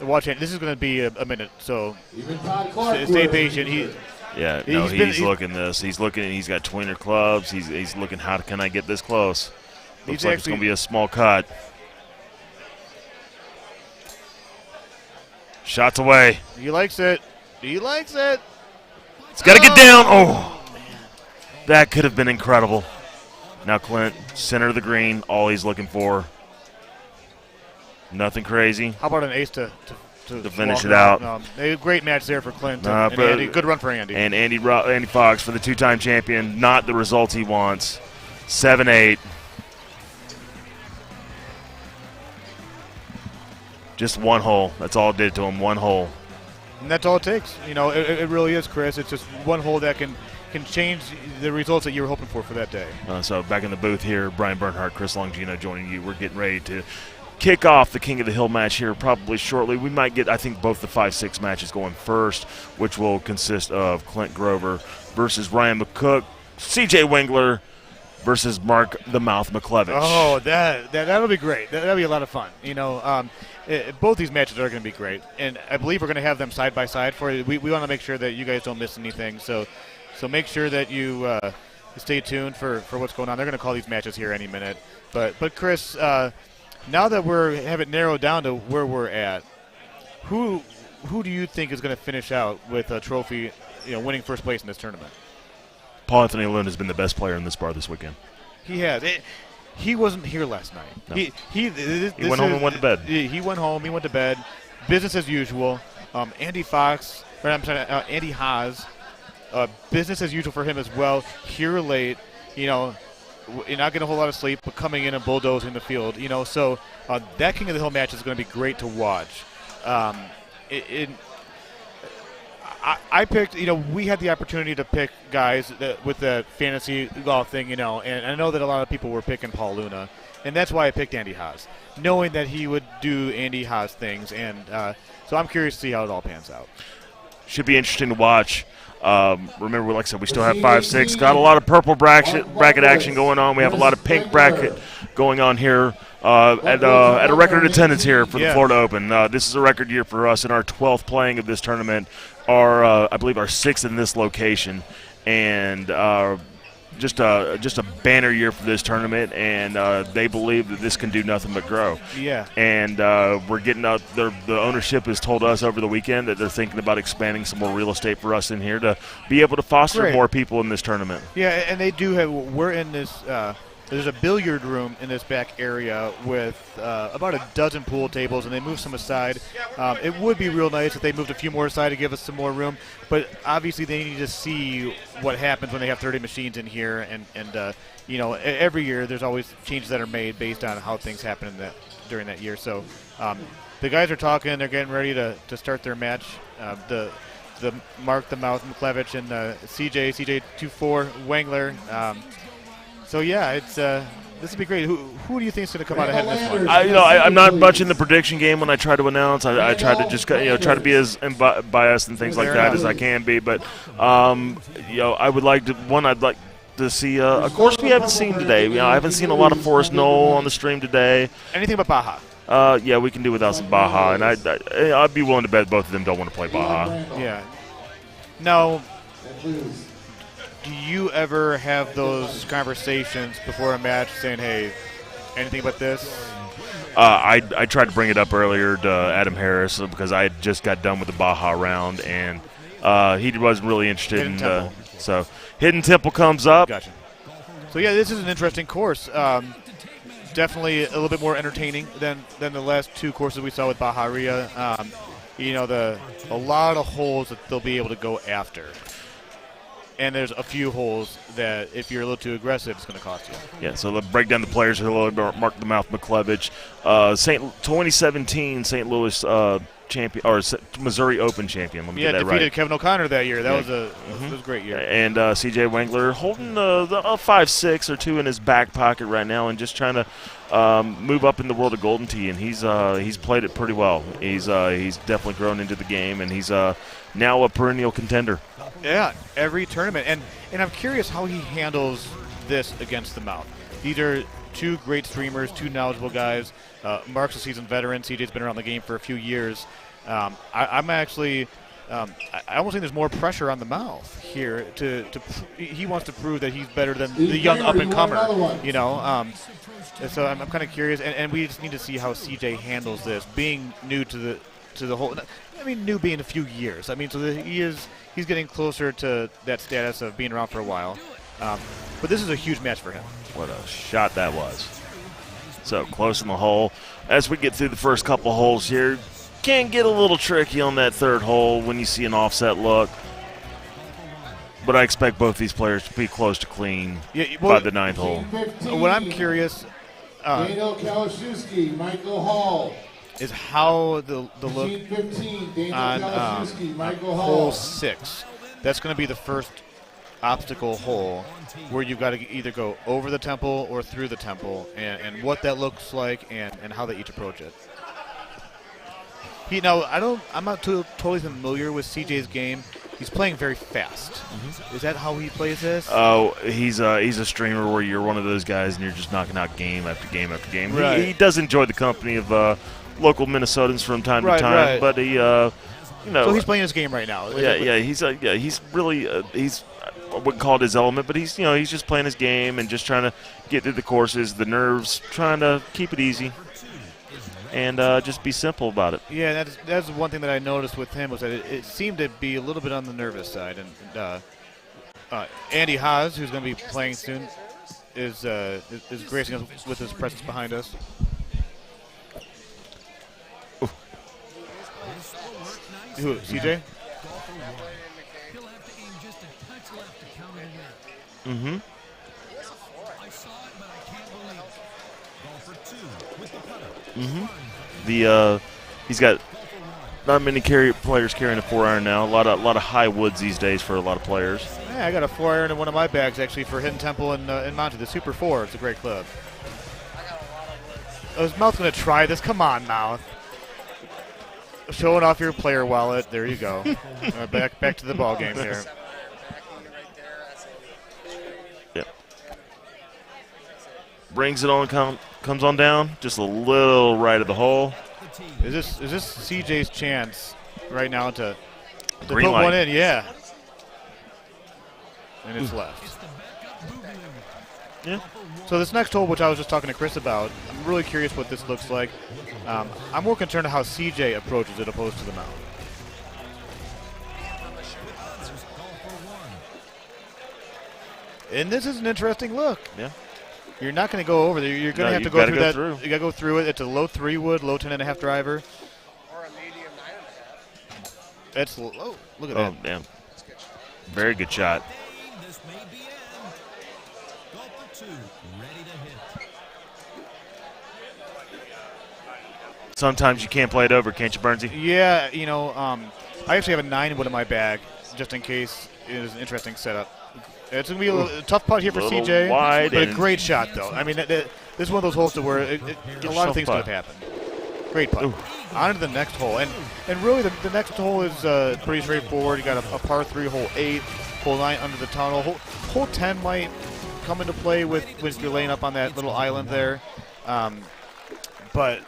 [SPEAKER 5] Watch it. This is going to be a minute, so stay patient.
[SPEAKER 13] He's looking this. He's looking. He's got tweener clubs. He's looking. How can I get this close? Looks like it's going to be a small cut. Shots away.
[SPEAKER 5] He likes it. He likes it.
[SPEAKER 13] It's got to get down. Oh, man. That could have been incredible. Now Clint, center of the green, all he's looking for. Nothing crazy.
[SPEAKER 5] How about an ace to
[SPEAKER 13] finish it out?
[SPEAKER 5] A great match there for Clint and Andy. Good run for Andy.
[SPEAKER 13] And Andy Fox for the two-time champion. Not the results he wants. 7-8. Just one hole. That's all it did to him. One hole.
[SPEAKER 5] And that's all it takes. It really is, Chris. It's just one hole that can change the results that you were hoping for that day.
[SPEAKER 13] So back in the booth here, Brian Bernhardt, Chris Longino joining you. We're getting ready to kick off the King of the Hill match here probably shortly. We might get, I think, both the 5-6 matches going first, which will consist of Clint Grover versus Ryan McCook, CJ Wengler versus Mark the Mouth McClevich.
[SPEAKER 5] Oh, that'll be great. That'll be a lot of fun. Both these matches are going to be great, and I believe we're going to have them side by side for you. We want to make sure that you guys don't miss anything. So make sure that you stay tuned for what's going on. They're going to call these matches here any minute. But Chris, now that we have it narrowed down to where we're at, who do you think is going to finish out with a trophy, winning first place in this tournament?
[SPEAKER 13] Paul Anthony Lund has been the best player in this bar this weekend.
[SPEAKER 5] He has. He wasn't here last night.
[SPEAKER 13] No.
[SPEAKER 5] He
[SPEAKER 13] went home and went to bed.
[SPEAKER 5] He went home. He went to bed. Business as usual. Andy Haas. Business as usual for him as well. Here late, you're not getting a whole lot of sleep, but coming in and bulldozing the field, So that King of the Hill match is going to be great to watch. I picked, we had the opportunity to pick guys with the fantasy golf thing, and I know that a lot of people were picking Paul Luna, and that's why I picked Andy Haas, knowing that he would do Andy Haas things, and so I'm curious to see how it all pans out.
[SPEAKER 13] Should be interesting to watch. Remember, like I said, we still have 5-6. Got a lot of purple bracket action going on. We have a lot of pink bracket going on here at a record attendance here for the Florida Open. This is a record year for us in our 12th playing of this tournament. I believe our 6th in this location, and just a banner year for this tournament, and they believe that this can do nothing but grow.
[SPEAKER 5] Yeah.
[SPEAKER 13] And we're getting out. The ownership has told us over the weekend that they're thinking about expanding some more real estate for us in here to be able to foster more people in this tournament.
[SPEAKER 5] Yeah, and they do have. We're in this. There's a billiard room in this back area with about a dozen pool tables, and they moved some aside. It would be real nice if they moved a few more aside to give us some more room, but obviously they need to see what happens when they have 30 machines in here, and every year there's always changes that are made based on how things happen during that year. So the guys are talking. They're getting ready to start their match. The Mark the Mouth McClevich and CJ 2-4 Wengler. So yeah, it's this would be great. Who do you think is going to come out ahead in this one?
[SPEAKER 13] I'm not much in the prediction game when I try to announce. I try to just try to be as biased and things like that as I can be. But I would like to I'd like to see a course we haven't seen today. I haven't seen a lot of Forest Knoll on the stream today.
[SPEAKER 5] Anything but Baja?
[SPEAKER 13] Yeah, we can do without some Baja, and I'd be willing to bet both of them don't want to play Baja.
[SPEAKER 5] Yeah. Now, do you ever have those conversations before a match saying, hey, anything but this?
[SPEAKER 13] I tried to bring it up earlier to Adam Harris because I had just got done with the Baja round, and he wasn't really interested in so Hidden Temple comes up.
[SPEAKER 5] Gotcha. So, yeah, this is an interesting course. Definitely a little bit more entertaining than the last two courses we saw with Bajaria. A lot of holes that they'll be able to go after. and there's a few holes that if you're a little too aggressive, it's going to cost you.
[SPEAKER 13] Yeah, so let's break down the players here a little bit. Mark the Mouth McClevich, 2017 St. Louis champion or Missouri Open champion. Let me get that right.
[SPEAKER 5] Defeated Kevin O'Connor that year. That was a great year.
[SPEAKER 13] And C.J. Wengler holding a 5.6 or 2 in his back pocket right now, and just trying to move up in the world of Golden Tee. And he's played it pretty well. He's definitely grown into the game, and he's now a perennial contender.
[SPEAKER 5] Yeah, every tournament. And I'm curious how he handles this against the Mouth. These are two great streamers, two knowledgeable guys. Mark's a seasoned veteran. CJ's been around the game for a few years. I'm actually, I almost think there's more pressure on the Mouth here. He wants to prove that he's better than the young up-and-comer, you know. So I'm kind of curious, and we just need to see how CJ handles this, being new to the whole. I mean, new being a few years. I mean, so he's getting closer to that status of being around for a while. But this is a huge match for him.
[SPEAKER 13] What a shot that was. So close in the hole. As we get through the first couple holes here, can get a little tricky on that third hole when you see an offset look. But I expect both these players to be close to clean by the ninth hole.
[SPEAKER 5] What I'm curious
[SPEAKER 1] Daniel Kalashewski, Michael Hall.
[SPEAKER 5] Is how the look
[SPEAKER 1] 15,
[SPEAKER 5] on hole 6. That's going to be the first obstacle hole where you've got to either go over the temple or through the temple, and what that looks like and how they each approach it. I'm not totally familiar with CJ's game. He's playing very fast. Is that how he plays this?
[SPEAKER 13] Oh, he's a streamer where you're one of those guys and you're just knocking out game after game after game.
[SPEAKER 5] Right.
[SPEAKER 13] He does enjoy the company of local Minnesotans from time to time, but he,
[SPEAKER 5] So he's playing his game right now.
[SPEAKER 13] He's really I wouldn't call it his element, but he's just playing his game and just trying to get through the courses, the nerves, trying to keep it easy. And just be simple about it.
[SPEAKER 5] Yeah, that's one thing that I noticed with him was that it seemed to be a little bit on the nervous side. And Andy Haas, who's going to be playing soon, is gracing us with his presence behind us. Who, CJ?
[SPEAKER 13] Mm-hmm. He's got not many players carrying a 4-iron now. A lot of high woods these days for a lot of players.
[SPEAKER 5] Yeah, I got a 4-iron in one of my bags actually for Hidden Temple in Monty, the Super 4. It's a great club. Oh, is Mouth going to try this? Come on, Mouth. Showing off your player wallet. There you go. Back to the ball game here.
[SPEAKER 13] Yep. Brings it on, comes on down, just a little right of the hole.
[SPEAKER 5] Is this CJ's chance right now to put
[SPEAKER 13] Green light.
[SPEAKER 5] one in? Yeah. And it's left.
[SPEAKER 13] Yeah.
[SPEAKER 5] So this next hole, which I was just talking to Chris about, I'm really curious what this looks like. I'm more concerned how CJ approaches it opposed to the Mount. And this is an interesting look.
[SPEAKER 13] Yeah.
[SPEAKER 5] You're not going to go over there. You're going to have to go through that. You got to go through it. It's a low 3 wood, low 10.5 driver.
[SPEAKER 14] Or a medium 9.5.
[SPEAKER 5] That's low. Look at that.
[SPEAKER 13] Oh, damn. Very good shot. Sometimes you can't play it over, can't you, Bernsey?
[SPEAKER 5] Yeah, I actually have a 9 wood in my bag just in case it is an interesting setup. It's going to be a tough putt here for CJ,
[SPEAKER 13] wide
[SPEAKER 5] but a great shot, though. I mean, this is one of those holes to where a lot of things could have happened. Great putt. On to the next hole. And really, the next hole is pretty straightforward. You got a par 3, hole 8, hole 9 under the tunnel. Hole 10 might come into play with you're laying up on that little island there. But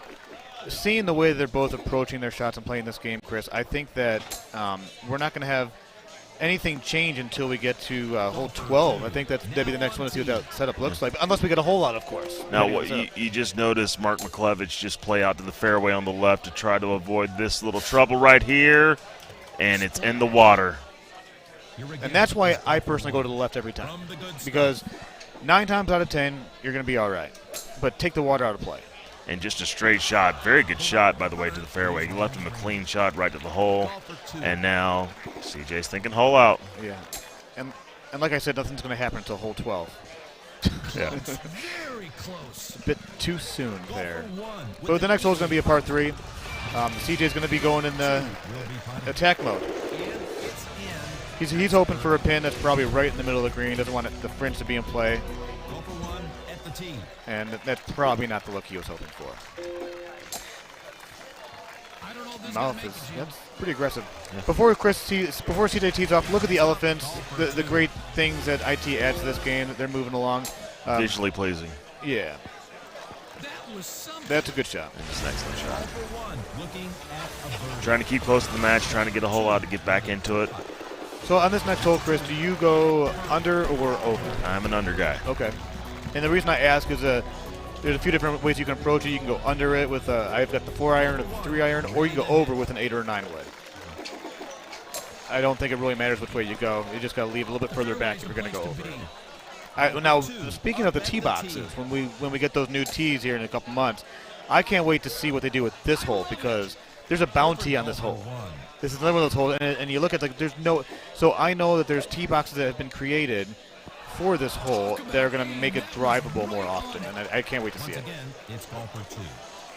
[SPEAKER 5] seeing the way they're both approaching their shots and playing this game, Chris, I think that we're not going to have anything change until we get to hole 12. I think that'd be the next one to see what that setup looks like, unless we get a hole out, of course.
[SPEAKER 13] Now, what you just noticed Mark McClevich just play out to the fairway on the left to try to avoid this little trouble right here, and it's in the water.
[SPEAKER 5] And that's why I personally go to the left every time, because 9 times out of 10, you're going to be all right. But take the water out of play.
[SPEAKER 13] And just a straight shot. Very good shot, by the way, to the fairway. He left him a clean shot right to the hole. And now CJ's thinking hole out.
[SPEAKER 5] Yeah. And And like I said, nothing's going to happen until hole 12.
[SPEAKER 13] Yeah.
[SPEAKER 9] Very close.
[SPEAKER 5] A bit too soon there. But the next hole is going to be a par 3. CJ's going to be going in the attack mode. He's hoping for a pin that's probably right in the middle of the green. Doesn't want the fringe to be in play. And that's probably not the look he was hoping for. Mouth is that's pretty aggressive. Yeah. Before CJ tees off, look at the elephants. The great things that IT adds to this game. They're moving along.
[SPEAKER 13] Visually pleasing.
[SPEAKER 5] Yeah. That's a good shot.
[SPEAKER 13] That's an excellent shot. Trying to keep close to the match, trying to get a hole out to get back into it.
[SPEAKER 5] So on this next hole, Chris, do you go under or over?
[SPEAKER 13] I'm an under guy.
[SPEAKER 5] Okay. And the reason I ask is there's a few different ways you can approach it. You can go under it with I've got the 4-iron or the 3-iron, or you can go over with an 8 or a 9 wood. I don't think it really matters which way you go. You just got to leave a little bit further back if you're going to go over. Now, speaking of the tee boxes, when we get those new tees here in a couple months, I can't wait to see what they do with this hole because there's a bounty on this hole. This is another one of those holes, and you look at there's no. So I know that there's tee boxes that have been created for this hole that are going to make it drivable more often, and I can't wait to see it.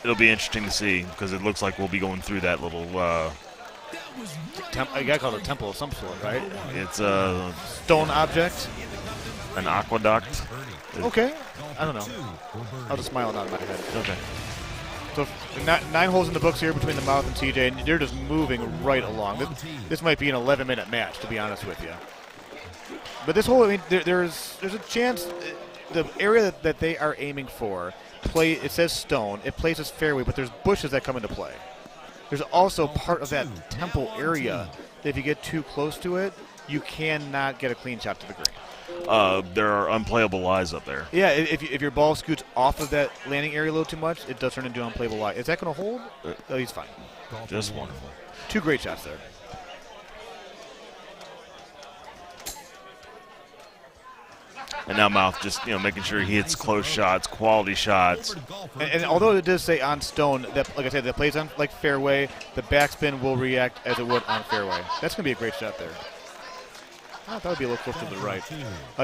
[SPEAKER 13] It'll be interesting to see because it looks like we'll be going through that little.
[SPEAKER 5] I gotta call it a temple of some sort, right?
[SPEAKER 13] It's a
[SPEAKER 5] stone object,
[SPEAKER 13] an aqueduct.
[SPEAKER 5] Okay, I don't know. I'll just smile nod in my head.
[SPEAKER 13] Okay.
[SPEAKER 5] So 9 holes in the books here between the mouth and TJ, and they're just moving right along. This might be an 11-minute match, to be honest with you. But this hole, I mean, there's a chance. The area that they are aiming for, it says stone. It plays as fairway, but there's bushes that come into play. There's also part of that temple area that if you get too close to it, you cannot get a clean shot to the green.
[SPEAKER 13] There are unplayable lies up there.
[SPEAKER 5] Yeah, if your ball scoots off of that landing area a little too much, it does turn into an unplayable lie. Is that going to hold? Oh, he's fine.
[SPEAKER 13] Just wonderful.
[SPEAKER 5] 2 great shots there.
[SPEAKER 13] And now Mouth just making sure he hits close shots, quality shots.
[SPEAKER 5] And although it does say on stone, that like I said, that plays on like fairway, the backspin will react as it would on fairway. That's going to be a great shot there. I thought it would be a little close to the right.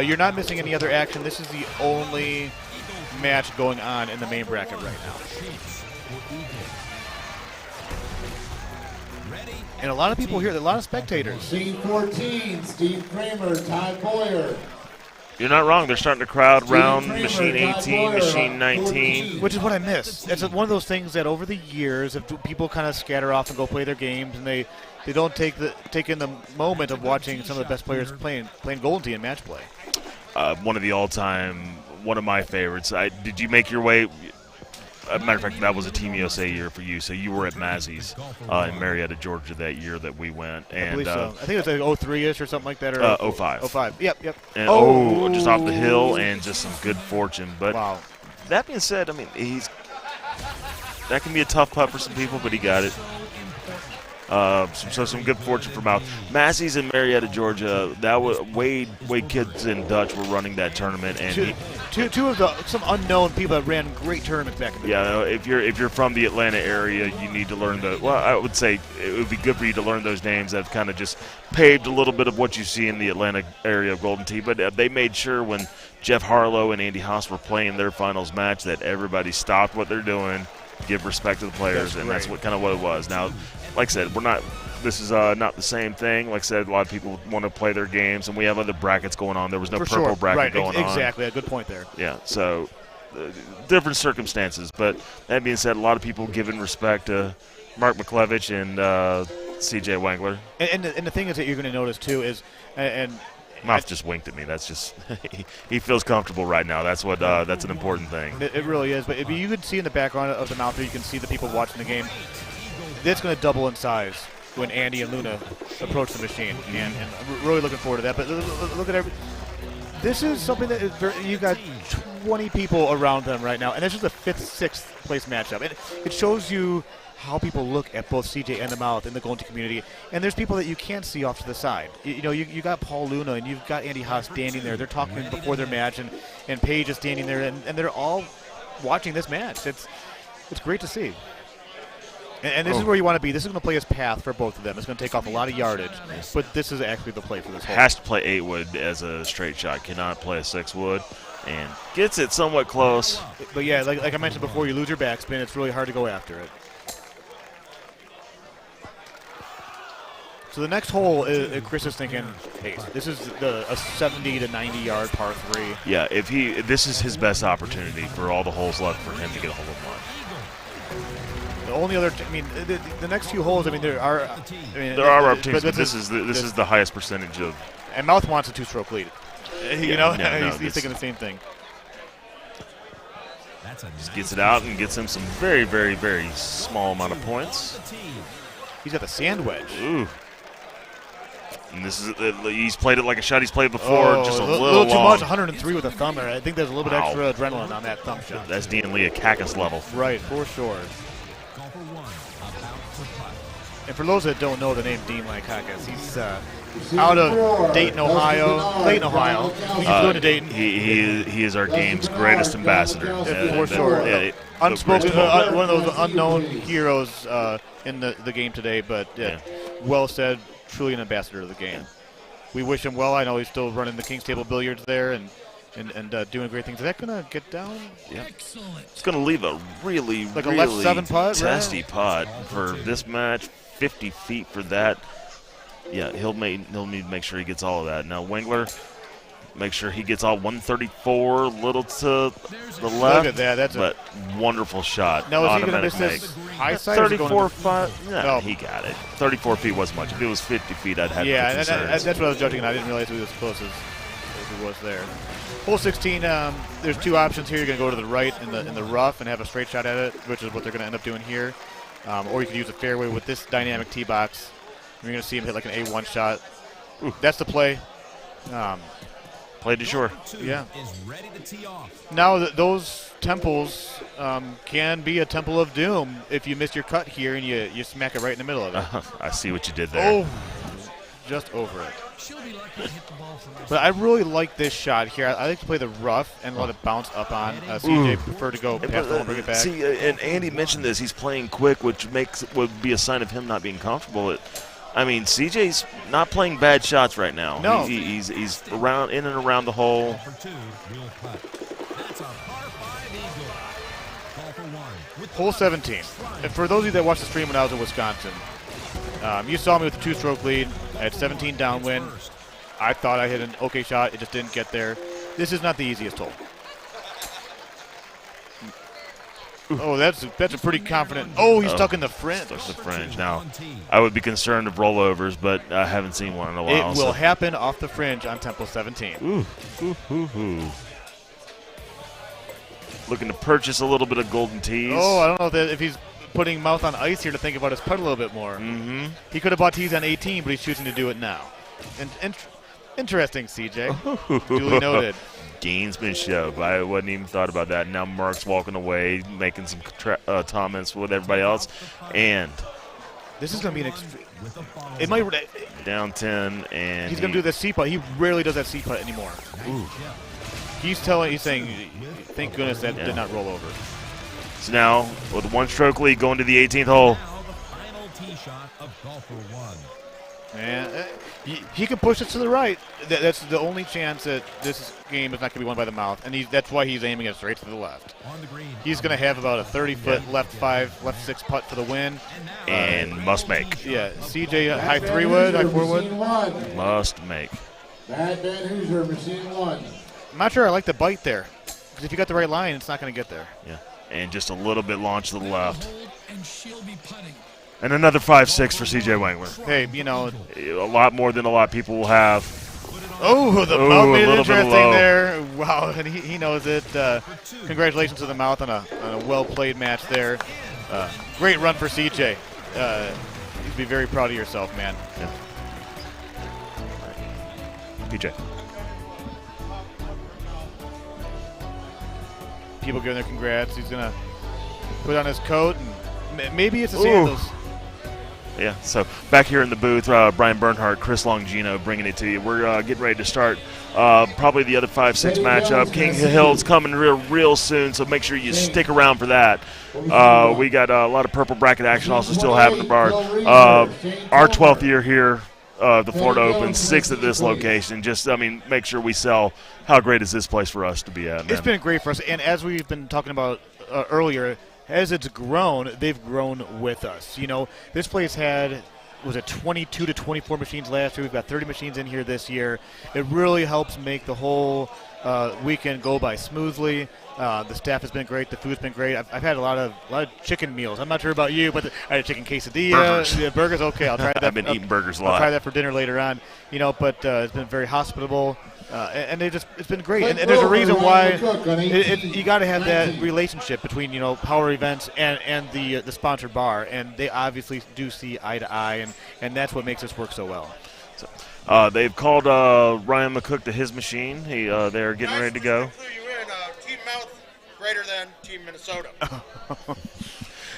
[SPEAKER 5] You're not missing any other action. This is the only match going on in the main bracket right now. And a lot of people here, a lot of spectators.
[SPEAKER 1] Machine 14, Steve Kramer, Todd Boyer.
[SPEAKER 13] You're not wrong. They're starting to crowd round Machine 18, Machine 19.
[SPEAKER 5] Which is what I miss. It's one of those things that over the years, if people kind of scatter off and go play their games, and they don't take in the moment of watching some of the best players playing Golden Tee in match play.
[SPEAKER 13] One of my favorites. Did you make your way? As a matter of fact, that was a Team USA year for you. So you were at Mazzie's in Marietta, Georgia that year that we went. And,
[SPEAKER 5] I believe so. I think it was like 03-ish or something like that. Or
[SPEAKER 13] 05.
[SPEAKER 5] 05. Yep.
[SPEAKER 13] And just off the hill and just some good fortune. But
[SPEAKER 5] wow.
[SPEAKER 13] That being said, I mean, that can be a tough putt for some people, but he got it. Some good fortune for Mouth. Massey's in Marietta, Georgia. That was Wade Kids and Dutch were running that tournament, and
[SPEAKER 5] two of some unknown people that ran great tournaments back in the day.
[SPEAKER 13] Yeah, if you're from the Atlanta area, you need to learn I would say it would be good for you to learn those names that have kind of just paved a little bit of what you see in the Atlanta area of Golden Tee. But they made sure when Jeff Harlow and Andy Haas were playing their finals match that everybody stopped what they're doing, give respect to the players, and that's what it was. Now, like I said, this is not the same thing. Like I said, a lot of people want to play their games, and we have other brackets going on. There was no purple bracket going on.
[SPEAKER 5] Exactly, a good point there.
[SPEAKER 13] Yeah, so different circumstances. But that being said, a lot of people giving respect to Mark McClevich and C.J. Wangler.
[SPEAKER 5] And the thing is that you're going to notice, too, is
[SPEAKER 13] Mouth just winked at me. That's just he feels comfortable right now. That's what that's an important thing.
[SPEAKER 5] It really is. But you can see in the background of the Mouth there, you can see the people watching the game. It's going to double in size when Andy and Luna approach the machine, and I'm really looking forward to that. But look at this is something that you got 20 people around them right now, and this is a 5th, 6th place matchup. And it shows you how people look at both CJ and the Mouth in the Golden Tee community. And there's people that you can't see off to the side. You got Paul Luna and you've got Andy Haas standing there. They're talking before their match, and Paige is standing there, and they're all watching this match. It's great to see. And this is where you want to be. This is going to play his path for both of them. It's going to take off a lot of yardage, but this is actually the play for this hole.
[SPEAKER 13] Has to play 8 wood as a straight shot. Cannot play a 6 wood, and gets it somewhat close.
[SPEAKER 5] But yeah, like I mentioned before, you lose your backspin. It's really hard to go after it. So the next hole, Chris is thinking, hey, this is a 70 to 90 yard par 3.
[SPEAKER 13] Yeah, this is his best opportunity for all the holes left for him to get a hole in one.
[SPEAKER 5] The only other, the next few holes, there are
[SPEAKER 13] opportunities, but this is the highest percentage of.
[SPEAKER 5] And Mouth wants a 2-stroke lead. He's thinking the same thing.
[SPEAKER 13] Just gets it out and gets him some very, very, very small amount of points.
[SPEAKER 5] He's got the sand wedge.
[SPEAKER 13] Ooh. And this is he's played it like a shot he's played before, just a
[SPEAKER 5] little too
[SPEAKER 13] long.
[SPEAKER 5] much. 103 with a thumb there. I think there's a little bit extra adrenaline on that thumb shot.
[SPEAKER 13] That's Dean Lee at Cactus level.
[SPEAKER 5] Right, for sure. And for those that don't know the name Dean Lakakis, he's out of Dayton, Ohio. Clayton, Ohio. He's going to Dayton.
[SPEAKER 13] He is our game's greatest ambassador.
[SPEAKER 5] For sure. Unspoken, one of those unknown heroes in the game today, but well said, truly an ambassador of the game. We wish him well. I know he's still running the King's Table Billiards there and doing great things. Is that going to get down?
[SPEAKER 13] Yeah. It's going to leave a really,
[SPEAKER 5] like
[SPEAKER 13] really
[SPEAKER 5] a left 7 putt,
[SPEAKER 13] testy putt for this match. 50 feet for that. Yeah, he'll need to make sure he gets all of that. Now Wengler, make sure he gets all 134, a little to the left.
[SPEAKER 5] Look at that. That's
[SPEAKER 13] a wonderful shot.
[SPEAKER 5] Now is he going to miss this high side?
[SPEAKER 13] 34 feet. No, he got it. 34 feet wasn't much. If it was 50 feet, I'd have concerns.
[SPEAKER 5] That's what I was judging, and I didn't realize it was as close as it was there. Hole 16, there's 2 options here. You're going to go to the right in the rough and have a straight shot at it, which is what they're going to end up doing here. Or you could use a fairway with this dynamic tee box. You're going to see him hit like an A1 shot. Ooh. That's the play.
[SPEAKER 13] Play to shore.
[SPEAKER 5] Yeah. Now those temples can be a temple of doom if you miss your cut here and you smack it right in the middle of it.
[SPEAKER 13] I see what you did there.
[SPEAKER 5] Oh, just over it. But I really like this shot here. I like to play the rough and let it bounce up on. CJ prefer to go past the hole and bring it back.
[SPEAKER 13] See, and Andy mentioned this. He's playing quick, which would be a sign of him not being comfortable. CJ's not playing bad shots right now.
[SPEAKER 5] No.
[SPEAKER 13] He's around in and around the hole.
[SPEAKER 5] Hole 17. And for those of you that watched the stream when I was in Wisconsin, you saw me with a 2-stroke lead. I had 17 downwind. I thought I hit an okay shot. It just didn't get there. This is not the easiest hole. Oh, that's a pretty confident. Oh, he's stuck in the fringe.
[SPEAKER 13] Stuck in the fringe. Now, I would be concerned of rollovers, but I haven't seen one in a while.
[SPEAKER 5] It will happen off the fringe on Temple 17.
[SPEAKER 13] Ooh. Looking to purchase a little bit of golden tees.
[SPEAKER 5] Oh, I don't know if he's putting Mouth on ice here to think about his putt a little bit more.
[SPEAKER 13] Mm-hmm.
[SPEAKER 5] He could have bought tees on 18, but he's choosing to do it now. Interesting, CJ. Duly noted.
[SPEAKER 13] Gamesmanship. I wouldn't even thought about that. Now Mark's walking away, making some comments with everybody else, and
[SPEAKER 5] this is going to be an extreme. It might
[SPEAKER 13] down 10, and
[SPEAKER 5] he's going to do the C putt. He rarely does that C putt anymore.
[SPEAKER 13] Ooh.
[SPEAKER 5] He's saying, thank goodness that did not roll over.
[SPEAKER 13] So now with a 1-stroke lead, going to the 18th hole.
[SPEAKER 9] Now the final tee shot of golfer 1.
[SPEAKER 5] And he can push it to the right. That's the only chance that this game is not going to be won by the Mouth, and that's why he's aiming it straight to the left. He's going to have about a 30-foot left 5, left 6 putt for the win.
[SPEAKER 13] And must make.
[SPEAKER 5] Yeah, CJ high 3-wood, high 4-wood.
[SPEAKER 13] Must make.
[SPEAKER 1] Bad Ben Hoosier, machine 1.
[SPEAKER 5] I'm not sure I like the bite there, because if you got the right line, it's not going to get there.
[SPEAKER 13] Yeah, and just a little bit launch to the left. And another 5-6 for CJ Wengler.
[SPEAKER 5] Hey,
[SPEAKER 13] a lot more than a lot of people will have.
[SPEAKER 5] Oh, the Mouth made it interesting there. Wow, and he knows it. Congratulations to the Mouth on a well-played match there. Great run for CJ. You should be very proud of yourself, man.
[SPEAKER 13] Yeah. PJ.
[SPEAKER 5] People giving their congrats. He's going to put on his coat, and maybe it's a sandals.
[SPEAKER 13] Yeah, so back here in the booth, Brian Bernhardt, Chris Longino bringing it to you. We're getting ready to start probably the other 5-6 matchup. King Hill's coming real soon, so make sure you stick around for that. We got a lot of purple bracket action also still happening in the bar. Our 12th year here, the Florida Open, 6th at this location. Just, make sure we sell how great is this place for us to be at, man.
[SPEAKER 5] It's been great for us, and as we've been talking about earlier, as it's grown, they've grown with us. This place had, was it 22 to 24 machines last year? We've got 30 machines in here this year. It really helps make the whole weekend go by smoothly. The staff has been great. The food's been great. I've had a lot of chicken meals. I'm not sure about you, but I had a chicken quesadilla.
[SPEAKER 13] Burgers.
[SPEAKER 5] Yeah, burgers, okay. I'll try that.
[SPEAKER 13] I've been eating burgers a lot.
[SPEAKER 5] I'll try that for dinner later on. But it's been very hospitable. And it's been great. And there's a reason why you got to have that relationship between, Power Events and the sponsored bar. And they obviously do see eye to eye, and that's what makes this work so well.
[SPEAKER 13] So, they've called Ryan McCook to his machine. They're getting ready to go.
[SPEAKER 4] Team Mouth greater than Team Minnesota.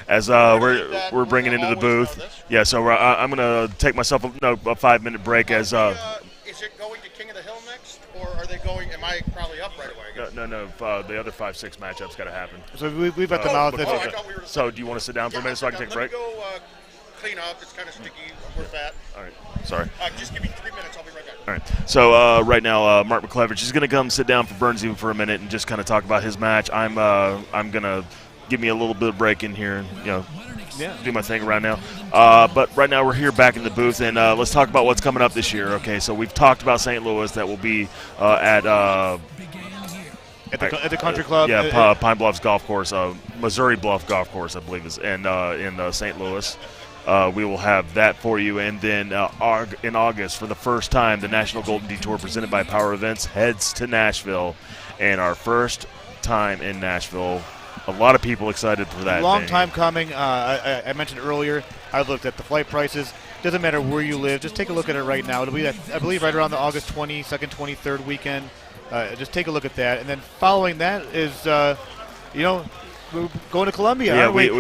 [SPEAKER 13] As we're bringing into the booth. Yeah, so I'm going to take myself a 5-minute break as
[SPEAKER 4] Is it going to King of the Hill next, or are they going? Am I probably up right away?
[SPEAKER 13] No. The other 5-6 matchups got to happen.
[SPEAKER 5] So we've got the Mouth.
[SPEAKER 13] So do you want to sit down for a minute so I can take a break?
[SPEAKER 4] Let me go clean up. It's kind of sticky where it's at.
[SPEAKER 13] All right. Sorry.
[SPEAKER 4] Just give me 3 minutes. I'll be right back.
[SPEAKER 13] All right. So right now, Mark McCleverage is going to come sit down for Burnsview for a minute and just kind of talk about his match. I'm going to give me a little bit of break in here and do my thing around now. But right now we're here back in the booth, and let's talk about what's coming up this year. Okay, so we've talked about St. Louis. That will be at
[SPEAKER 5] the country club.
[SPEAKER 13] Pine Bluffs Golf Course, Missouri Bluff Golf Course, I believe is, and in St. Louis. We will have that for you, and then in August, for the first time, the National Golden Detour presented by Power Events heads to Nashville, and our first time in Nashville. A lot of people excited for that.
[SPEAKER 5] Long time coming. I mentioned earlier, I looked at the flight prices. Doesn't matter where you live. Just take a look at it right now. It'll be, I believe, right around the August 22nd, 23rd weekend. Just take a look at that. And then following that is, we're going to Columbia,
[SPEAKER 13] yeah,
[SPEAKER 5] aren't we?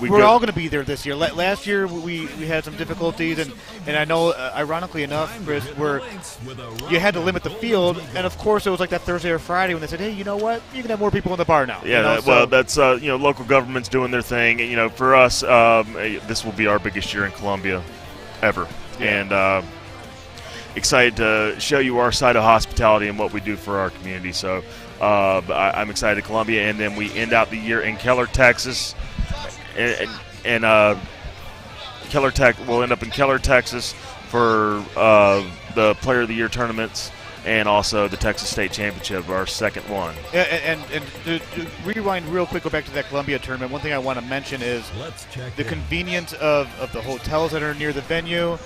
[SPEAKER 5] We're all going to be there this year. Last year we had some difficulties, and I know, ironically enough, Chris, where you had to limit the field, and of course it was like that Thursday or Friday when they said, hey, you know what, you can have more people in the bar now.
[SPEAKER 13] Yeah, well, that's local governments doing their thing. For us, this will be our biggest year in Columbia ever, and excited to show you our side of hospitality and what we do for our community. So. I'm excited to Columbia, and then we end out the year in Keller, Texas, and Keller Tech. We'll end up in Keller, Texas, for the Player of the Year tournaments, and also the Texas State Championship, our second one.
[SPEAKER 5] And to rewind real quick, go back to that Columbia tournament. One thing I want to mention is the convenience of the hotels that are near the venue.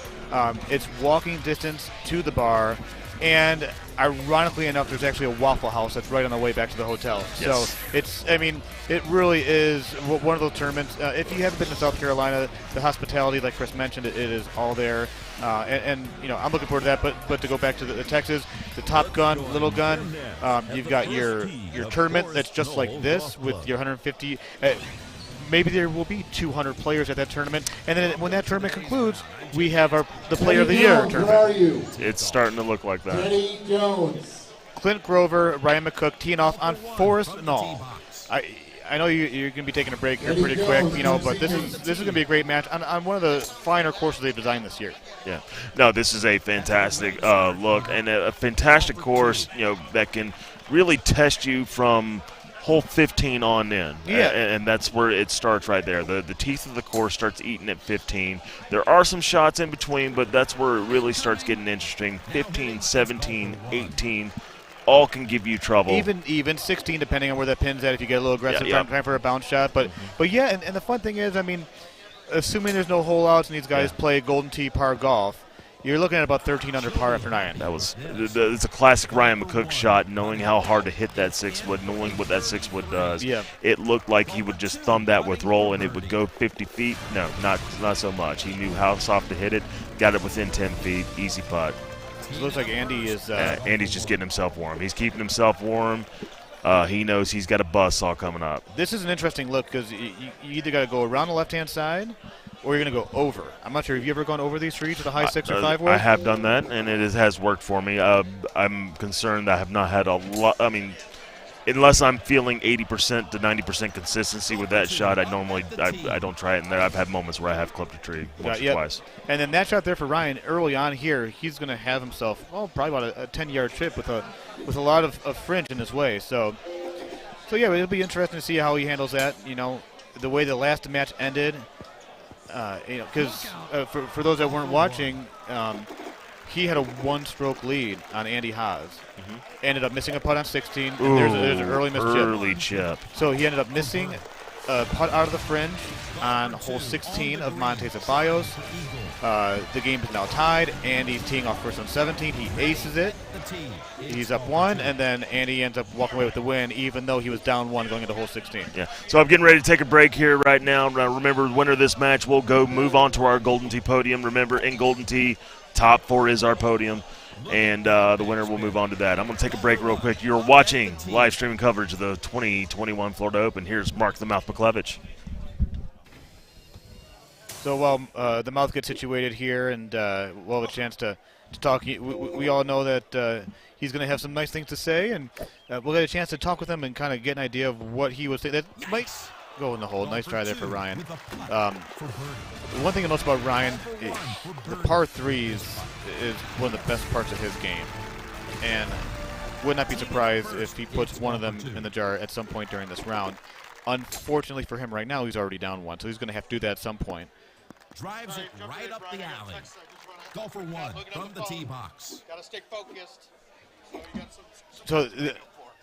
[SPEAKER 5] It's walking distance to the bar. And ironically enough, there's actually a Waffle House that's right on the way back to the hotel.
[SPEAKER 13] Yes.
[SPEAKER 5] So it really is one of those tournaments. If you haven't been to South Carolina, the hospitality, like Chris mentioned, it is all there. And I'm looking forward to that. But to go back to the Texas, the Top Gun, Little Gun, you've got your tournament that's just like this with your 150. Maybe there will be 200 players at that tournament, and then when that tournament concludes, we have the Player of the Year tournament.
[SPEAKER 13] It's starting to look like that.
[SPEAKER 1] Eddie Jones.
[SPEAKER 5] Clint Grover, Ryan McCook teeing off on Forest Knoll. I know you're going to be taking a break here pretty quick, but this is going to be a great match on one of the finer courses they've designed this year.
[SPEAKER 13] Yeah, no, this is a fantastic look and a fantastic course, that can really test you from hole 15 on in.
[SPEAKER 5] Yeah.
[SPEAKER 13] And that's where it starts right there. The teeth of the course starts eating at 15. There are some shots in between, but that's where it really starts getting interesting. 15, 17, 18, all can give you trouble.
[SPEAKER 5] Even 16, depending on where that pin's at, if you get a little aggressive, time for a bounce shot. But yeah, and the fun thing is, assuming there's no hole outs and these guys play Golden Tee par golf, you're looking at about 13 under par after 9.
[SPEAKER 13] It's a classic Ryan McCook shot, knowing how hard to hit that 6-wood, knowing what that 6-wood does.
[SPEAKER 5] Yeah.
[SPEAKER 13] It looked like he would just thumb that with roll and it would go 50 feet. No, not so much. He knew how soft to hit it, got it within 10 feet, easy putt.
[SPEAKER 5] It looks like Andy is...
[SPEAKER 13] Andy's just getting himself warm. He's keeping himself warm. He knows he's got a buzzsaw coming up.
[SPEAKER 5] This is an interesting look because you either got to go around the left-hand side or you're going to go over. I'm not sure. Have you ever gone over these trees to the high 6 or 5 wood?
[SPEAKER 13] I have done that, and has worked for me. I'm concerned I have not had a lot. I mean, unless I'm feeling 80% to 90% consistency with that shot, I don't try it. And I've had moments where I have clipped a tree once or twice.
[SPEAKER 5] And then that shot there for Ryan early on here, he's going to have himself, probably about a 10-yard chip with a lot of fringe in his way. So yeah, it'll be interesting to see how he handles that. The way the last match ended. Because for those that weren't watching, he had a 1-stroke lead on Andy Haas.
[SPEAKER 13] Mm-hmm.
[SPEAKER 5] Ended up missing a putt on 16. And there's an early missed
[SPEAKER 13] chip.
[SPEAKER 5] So he ended up missing a putt out of the fringe on hole 16 of Monte Ceballos. The game is now tied. Andy's teeing off first on 17. He aces it. He's up 1, and then Andy ends up walking away with the win, even though he was down 1 going into hole 16.
[SPEAKER 13] Yeah. So I'm getting ready to take a break here right now. Remember, the winner of this match will move on to our Golden Tee podium. Remember, in Golden Tee, top 4 is our podium, and the winner will move on to that. I'm going to take a break real quick. You're watching live streaming coverage of the 2021 Florida Open. Here's Mark the Mouth McClevich.
[SPEAKER 5] So while the mouth gets situated here and we'll have a chance to talk, we all know that he's going to have some nice things to say, and we'll get a chance to talk with him and kind of get an idea of what he was saying. That might go in the hole. Nice try there for Ryan. One thing I noticed about Ryan, the par 3s is one of the best parts of his game, and would not be surprised if he puts one of them in the jar at some point during this round. Unfortunately for him right now, he's already down 1, so he's going to have to do that at some point.
[SPEAKER 9] Drives it right up the alley. Golfer 1 from the tee box.
[SPEAKER 4] Got to stay focused.
[SPEAKER 5] So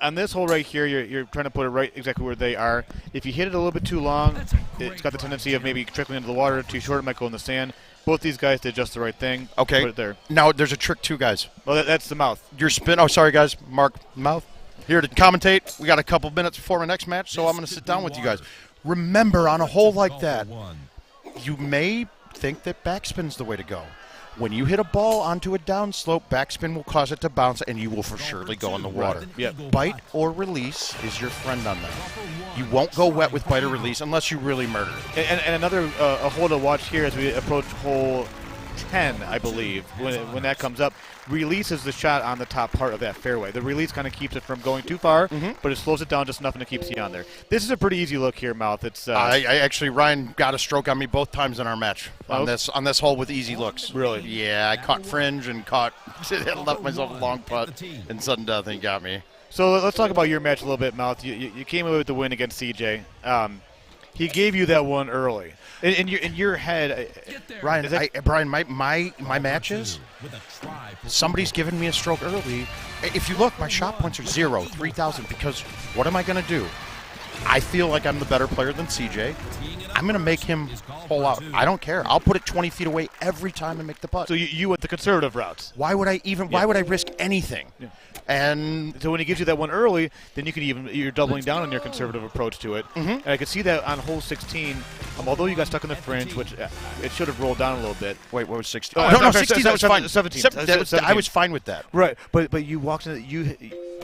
[SPEAKER 5] on this hole right here, you're trying to put it right exactly where they are. If you hit it a little bit too long, it's got the tendency of maybe trickling into the water. Too short, it might go in the sand. Both these guys did just the right thing.
[SPEAKER 15] Okay.
[SPEAKER 5] Put it there.
[SPEAKER 15] Now there's a trick too, guys.
[SPEAKER 5] Well, that's the mouth.
[SPEAKER 15] Your spin. Oh, sorry, guys. Mark Mouth here to commentate. We got a couple minutes before my next match, so I'm going to sit down with you guys. Remember, on a hole like that, you may think that backspin's the way to go. When you hit a ball onto a downslope, backspin will cause it to bounce, and you will for surely go in the water.
[SPEAKER 5] Yep.
[SPEAKER 15] Bite or release is your friend on that. You won't go wet with bite or release unless you really murder it.
[SPEAKER 5] And another a hole to watch here as we approach hole 10, I believe, when that comes up. Releases the shot on the top part of that fairway. The release kind of keeps it from going too far, but it slows it down just enough and it keeps you on there. This is a pretty easy look here, Mouth. It's
[SPEAKER 15] I actually, Ryan got a stroke on me both times in our match on this hole with easy looks.
[SPEAKER 5] Really?
[SPEAKER 15] Yeah, I caught fringe and left myself a long putt, and sudden death, and he got me.
[SPEAKER 5] So let's talk about your match a little bit, Mouth. You came away with the win against CJ. He gave you that one early. In your head,
[SPEAKER 15] Ryan. Brian, my matches, somebody's given me a stroke early. If you look, my shot points are 0, 3,000. Because what am I going to do? I feel like I'm the better player than CJ. I'm going to make him hole out. I don't care. I'll put it 20 feet away every time and make the putt.
[SPEAKER 5] So you went the conservative routes.
[SPEAKER 15] Why would I Why would I risk anything?
[SPEAKER 5] Yeah.
[SPEAKER 15] And
[SPEAKER 5] so when he gives you that one early, then you're doubling down on your conservative approach to it. And I could see that on hole 16. Although you got stuck in the fringe, which it should have rolled down a little bit.
[SPEAKER 15] Wait, what was 16? No, 16. That was fine.
[SPEAKER 5] 17.
[SPEAKER 15] 17. I was fine with that.
[SPEAKER 5] Right, but you walked in.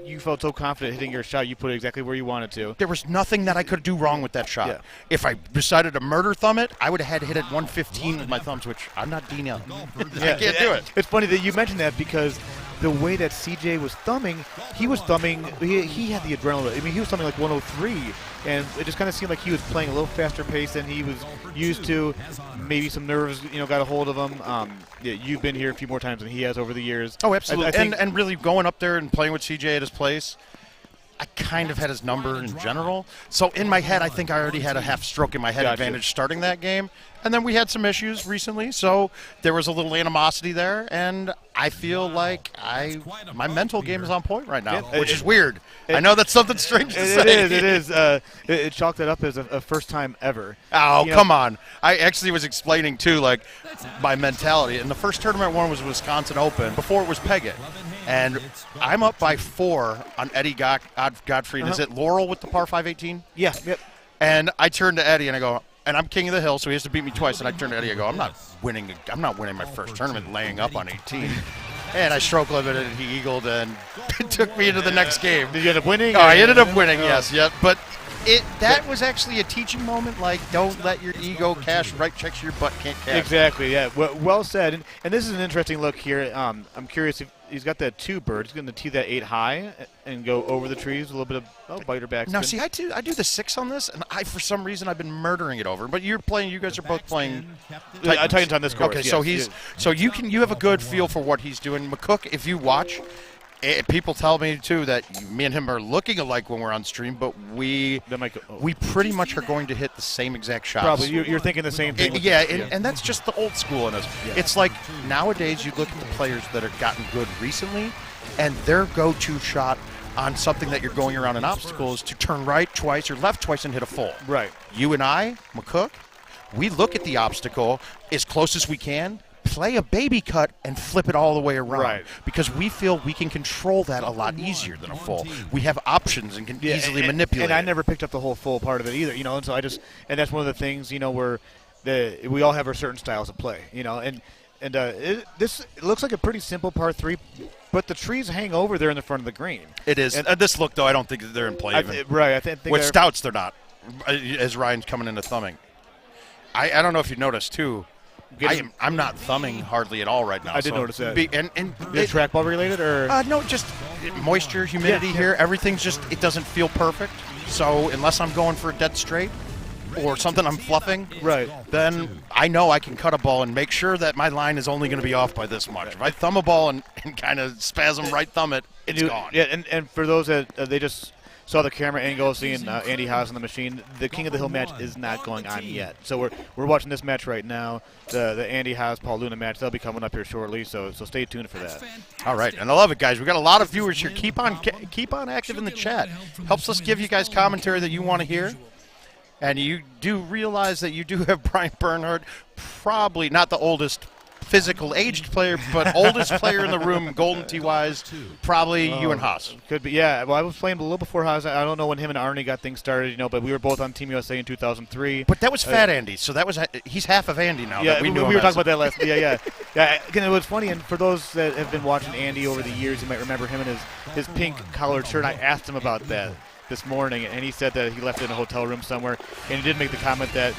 [SPEAKER 5] You felt so confident hitting your shot. You put it exactly where you wanted to.
[SPEAKER 15] There was nothing that I could do wrong with that shot.
[SPEAKER 5] Yeah.
[SPEAKER 15] If I decided to murder thumb it, I would have had to hit it 115 with my thumbs, which I'm not Dean Young. I can't do it.
[SPEAKER 5] It's funny that you mentioned that because the way that CJ was thumbing, he had the adrenaline. I mean, he was thumbing like 103, and it just kind of seemed like he was playing a little faster pace than he was used to. Maybe some nerves, got a hold of him. You've been here a few more times than he has over the years.
[SPEAKER 15] Oh, absolutely. And really going up there and playing with CJ at his place, I kind of had his number in general. So in my head, I think I already had a half stroke in my head advantage starting that game. And then we had some issues recently, so there was a little animosity there. And I feel like my mental game is on point right now, which is weird. I know that's something strange to say.
[SPEAKER 5] It is. It chalked that up as a first time ever.
[SPEAKER 15] Oh, come on. I actually was explaining, too, like, my mentality. And the first tournament one was Wisconsin Open. Before it was Peggott. And I'm up by 4 on Eddie Gottfried. Is it Laurel with the par 5-18?
[SPEAKER 5] Yeah. Yep.
[SPEAKER 15] And I turned to Eddie and I go, and I'm king of the hill, so he has to beat me twice. And I turned to Eddie and I go, I'm not winning my first tournament laying up on 18. And I stroke limited, and he eagled and took me into the next game.
[SPEAKER 5] Did you end up winning?
[SPEAKER 15] Oh, I ended up winning, yes. But That was actually a teaching moment. Like, don't let your ego write checks your butt can't cash.
[SPEAKER 5] Exactly. Yeah. Well said. And this is an interesting look here. I'm curious if he's got that 2 bird. He's going to tee that 8 high and go over the trees. A little bit of biter backspin.
[SPEAKER 15] Now, see, I do the 6 on this, and for some reason I've been murdering it over. But you guys are both playing
[SPEAKER 5] Titans on this course.
[SPEAKER 15] Okay, so you have a good feel for what he's doing. McCook, if you watch. People tell me too that me and him are looking alike when we're on stream, but we pretty much are going to hit the same exact shots.
[SPEAKER 5] Probably you're thinking the same thing.
[SPEAKER 15] And that's just the old school in us. Yeah. It's like nowadays you look at the players that have gotten good recently, and their go-to shot on something that you're going around an obstacle is to turn right twice or left twice and hit a full.
[SPEAKER 5] Right.
[SPEAKER 15] You and I, McCook, we look at the obstacle as close as we can. Play a baby cut and flip it all the way around.
[SPEAKER 5] Right.
[SPEAKER 15] Because we feel we can control that a lot easier than a full. We have options and can easily manipulate.
[SPEAKER 5] And I never picked up the whole full part of it either, and so and that's one of the things, where we all have our certain styles of play, and this looks like a pretty simple par 3, but the trees hang over there in the front of the green.
[SPEAKER 15] It is. And this look, though, I don't think that they're in play even.
[SPEAKER 5] Right. I think
[SPEAKER 15] with stouts, they're not, as Ryan's coming into thumbing. I don't know if you noticed, too. I'm not thumbing hardly at all right now.
[SPEAKER 5] I did notice that.
[SPEAKER 15] Is
[SPEAKER 5] it trackball related or?
[SPEAKER 15] No, just moisture, humidity here. Everything's it doesn't feel perfect. So unless I'm going for a dead straight or something I'm fluffing,
[SPEAKER 5] right,
[SPEAKER 15] then I know I can cut a ball and make sure that my line is only going to be off by this much. If I thumb a ball and kind of spasm right thumb it, it's gone.
[SPEAKER 5] Yeah, and for those that they just saw the camera angle, seeing Andy Haas on the machine. The King of the Hill match is not going on yet. So we're watching this match right now, the Andy Haas Paul Luna match. That'll be coming up here shortly. So stay tuned for that.
[SPEAKER 15] All right, and I love it, guys. We got a lot of viewers here. Keep on active in the chat. Helps us give you guys commentary that you want to hear. And you do realize that you do have Brian Bernhardt, probably not the oldest physical aged player, but oldest player in the room, Golden Tee-wise, probably you and Haas.
[SPEAKER 5] Could be, yeah. Well, I was playing a little before Haas. I don't know when him and Arnie got things started, but we were both on Team USA in 2003.
[SPEAKER 15] But that was Fat Andy, so he's half of Andy now.
[SPEAKER 5] Yeah,
[SPEAKER 15] we
[SPEAKER 5] were talking about that last. Yeah. Again, it was funny, and for those that have been watching Andy over the years, you might remember him and his pink collared shirt. I asked him about that this morning, and he said that he left it in a hotel room somewhere, and he did make the comment that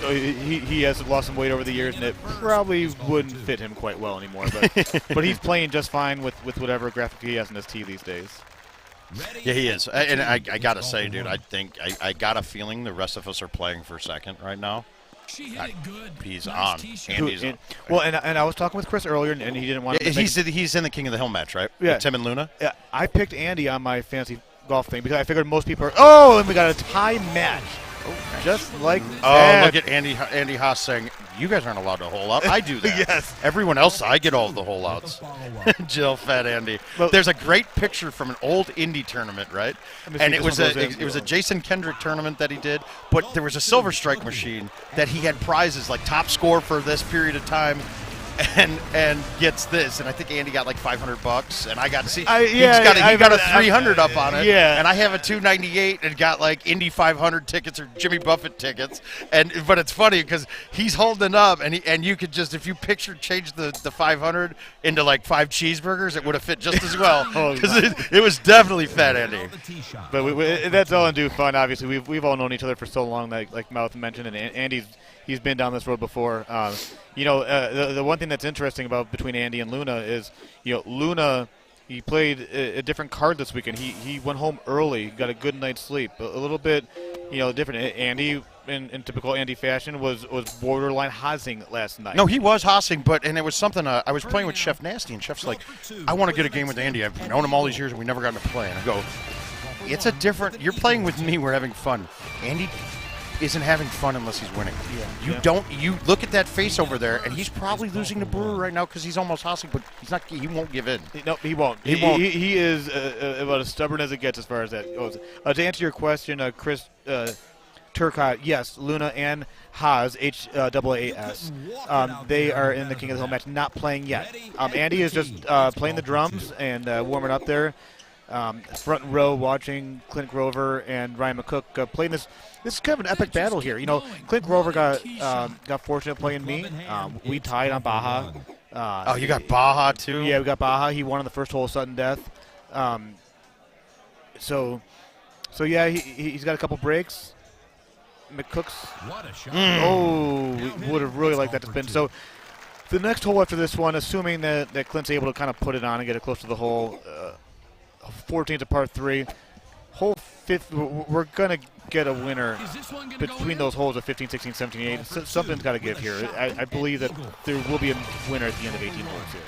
[SPEAKER 5] he has lost some weight over the years, and it probably wouldn't fit him quite well anymore. But he's playing just fine with whatever graphic he has in his tee these days.
[SPEAKER 15] Yeah, he is. And I got to say, dude, I think I got a feeling the rest of us are playing for second right now. He's on. Andy's on.
[SPEAKER 5] Well, and I was talking with Chris earlier, and he didn't want to.
[SPEAKER 15] He's in the King of the Hill match, right?
[SPEAKER 5] Yeah.
[SPEAKER 15] With Tim and Luna?
[SPEAKER 5] Yeah. I picked Andy on my fantasy golf thing because I figured most people are, oh, and we got a tie match. Just like that.
[SPEAKER 15] Oh, look at Andy Haas saying, you guys aren't allowed to hole out. I do that.
[SPEAKER 5] Yes.
[SPEAKER 15] Everyone else, I get all the hole outs. Jill, Fat Andy. Well, there's a great picture from an old indie tournament, right? And it was a Jason Kendrick tournament that he did, but there was a Silver Strike machine that he had prizes like top score for this period of time. And gets this, and I think Andy got like $500, and I got to see. He got a 300 up on it.
[SPEAKER 5] Yeah,
[SPEAKER 15] and I have a 298 and got like Indy 500 tickets or Jimmy Buffett tickets. But it's funny because he's holding up, and you could just, if you change the 500 into like 5 cheeseburgers, it would have fit just as well because it was definitely Fat Andy.
[SPEAKER 5] But that's all in due fun. Obviously, we've all known each other for so long, like Mouth mentioned, and Andy's. He's been down this road before. The one thing that's interesting about between Andy and Luna is, Luna, he played a different card this weekend. He went home early, got a good night's sleep. A little bit, different. Andy, in typical Andy fashion, was borderline Haasing last night.
[SPEAKER 15] No, he was Haasing, and it was something. I was playing with Chef Nasty, and Chef's like, I want to get a game with Andy. I've known him all these years, and we never got to play. And I go, it's a different. You're playing with me. We're having fun. Andy isn't having fun unless he's winning. Yeah. You look at that face over there, and he's probably losing to Brewer right now because he's almost Haasing, but he's not. He won't give in.
[SPEAKER 5] No, he won't. He won't. He is about as stubborn as it gets as far as that goes. To answer your question, Chris Turcotte, yes, Luna and Haas, H-A-A-S, they are in the King of the Hill match, not playing yet. Andy is just playing the drums and warming up there. Front row watching Clint Grover and Ryan McCook playing this. This is kind of an epic battle here. Clint Grover got fortunate playing me. We tied on Baja.
[SPEAKER 15] You got Baja too?
[SPEAKER 5] Yeah, we got Baja. He won on the first hole, sudden death. So So yeah, he's got a couple breaks. McCook's.
[SPEAKER 6] What a shot.
[SPEAKER 5] Oh, we would have really liked that to spin. So the next hole after this one, assuming that Clint's able to kind of put it on and get it close to the hole, 14's a par 3. Hole 5, we're going to get a winner between those holes of 15, 16, 17, 18. Something's got to give here. I believe that there will be a winner at the end of 18 holes here.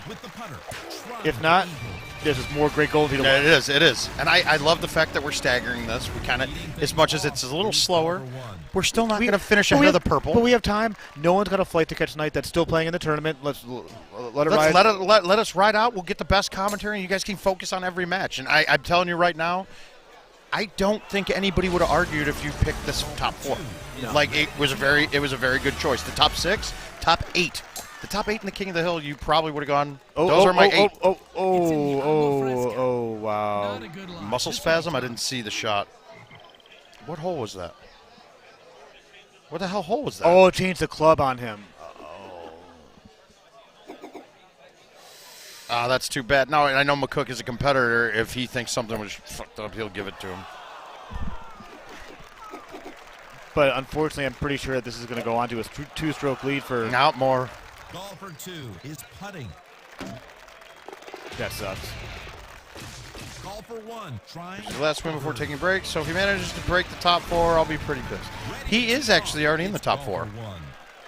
[SPEAKER 5] If not, this is more great gold.
[SPEAKER 15] Yeah, it is. And I love the fact that we're staggering this. We kind of, as much as it's a little slower, we're still not going to finish ahead of the purple.
[SPEAKER 5] But we have time. No one's got a flight to catch tonight that's still playing in the tournament. Let it ride.
[SPEAKER 15] Let us ride out. We'll get the best commentary, and you guys can focus on every match. And I'm telling you right now, I don't think anybody would have argued if you picked this top 4. No. Like it was a very good choice. The top 6, top 8. The top 8 in the King of the Hill, you probably would have gone. Those are my 8.
[SPEAKER 5] Oh, wow.
[SPEAKER 15] Muscle spasm. I didn't see the shot. What hole was that? What the hell hole was that?
[SPEAKER 5] Oh, changed the club on him.
[SPEAKER 15] That's too bad. Now, I know McCook is a competitor. If he thinks something was fucked up, he'll give it to him.
[SPEAKER 5] But unfortunately, I'm pretty sure that this is going to go on to a 2-stroke lead for...
[SPEAKER 15] Not more.
[SPEAKER 6] Golfer 2 is putting.
[SPEAKER 5] That sucks.
[SPEAKER 6] Golfer 1 trying.
[SPEAKER 15] The last swim before taking a break. So if he manages to break the top 4, I'll be pretty pissed. He is actually already in the top 4.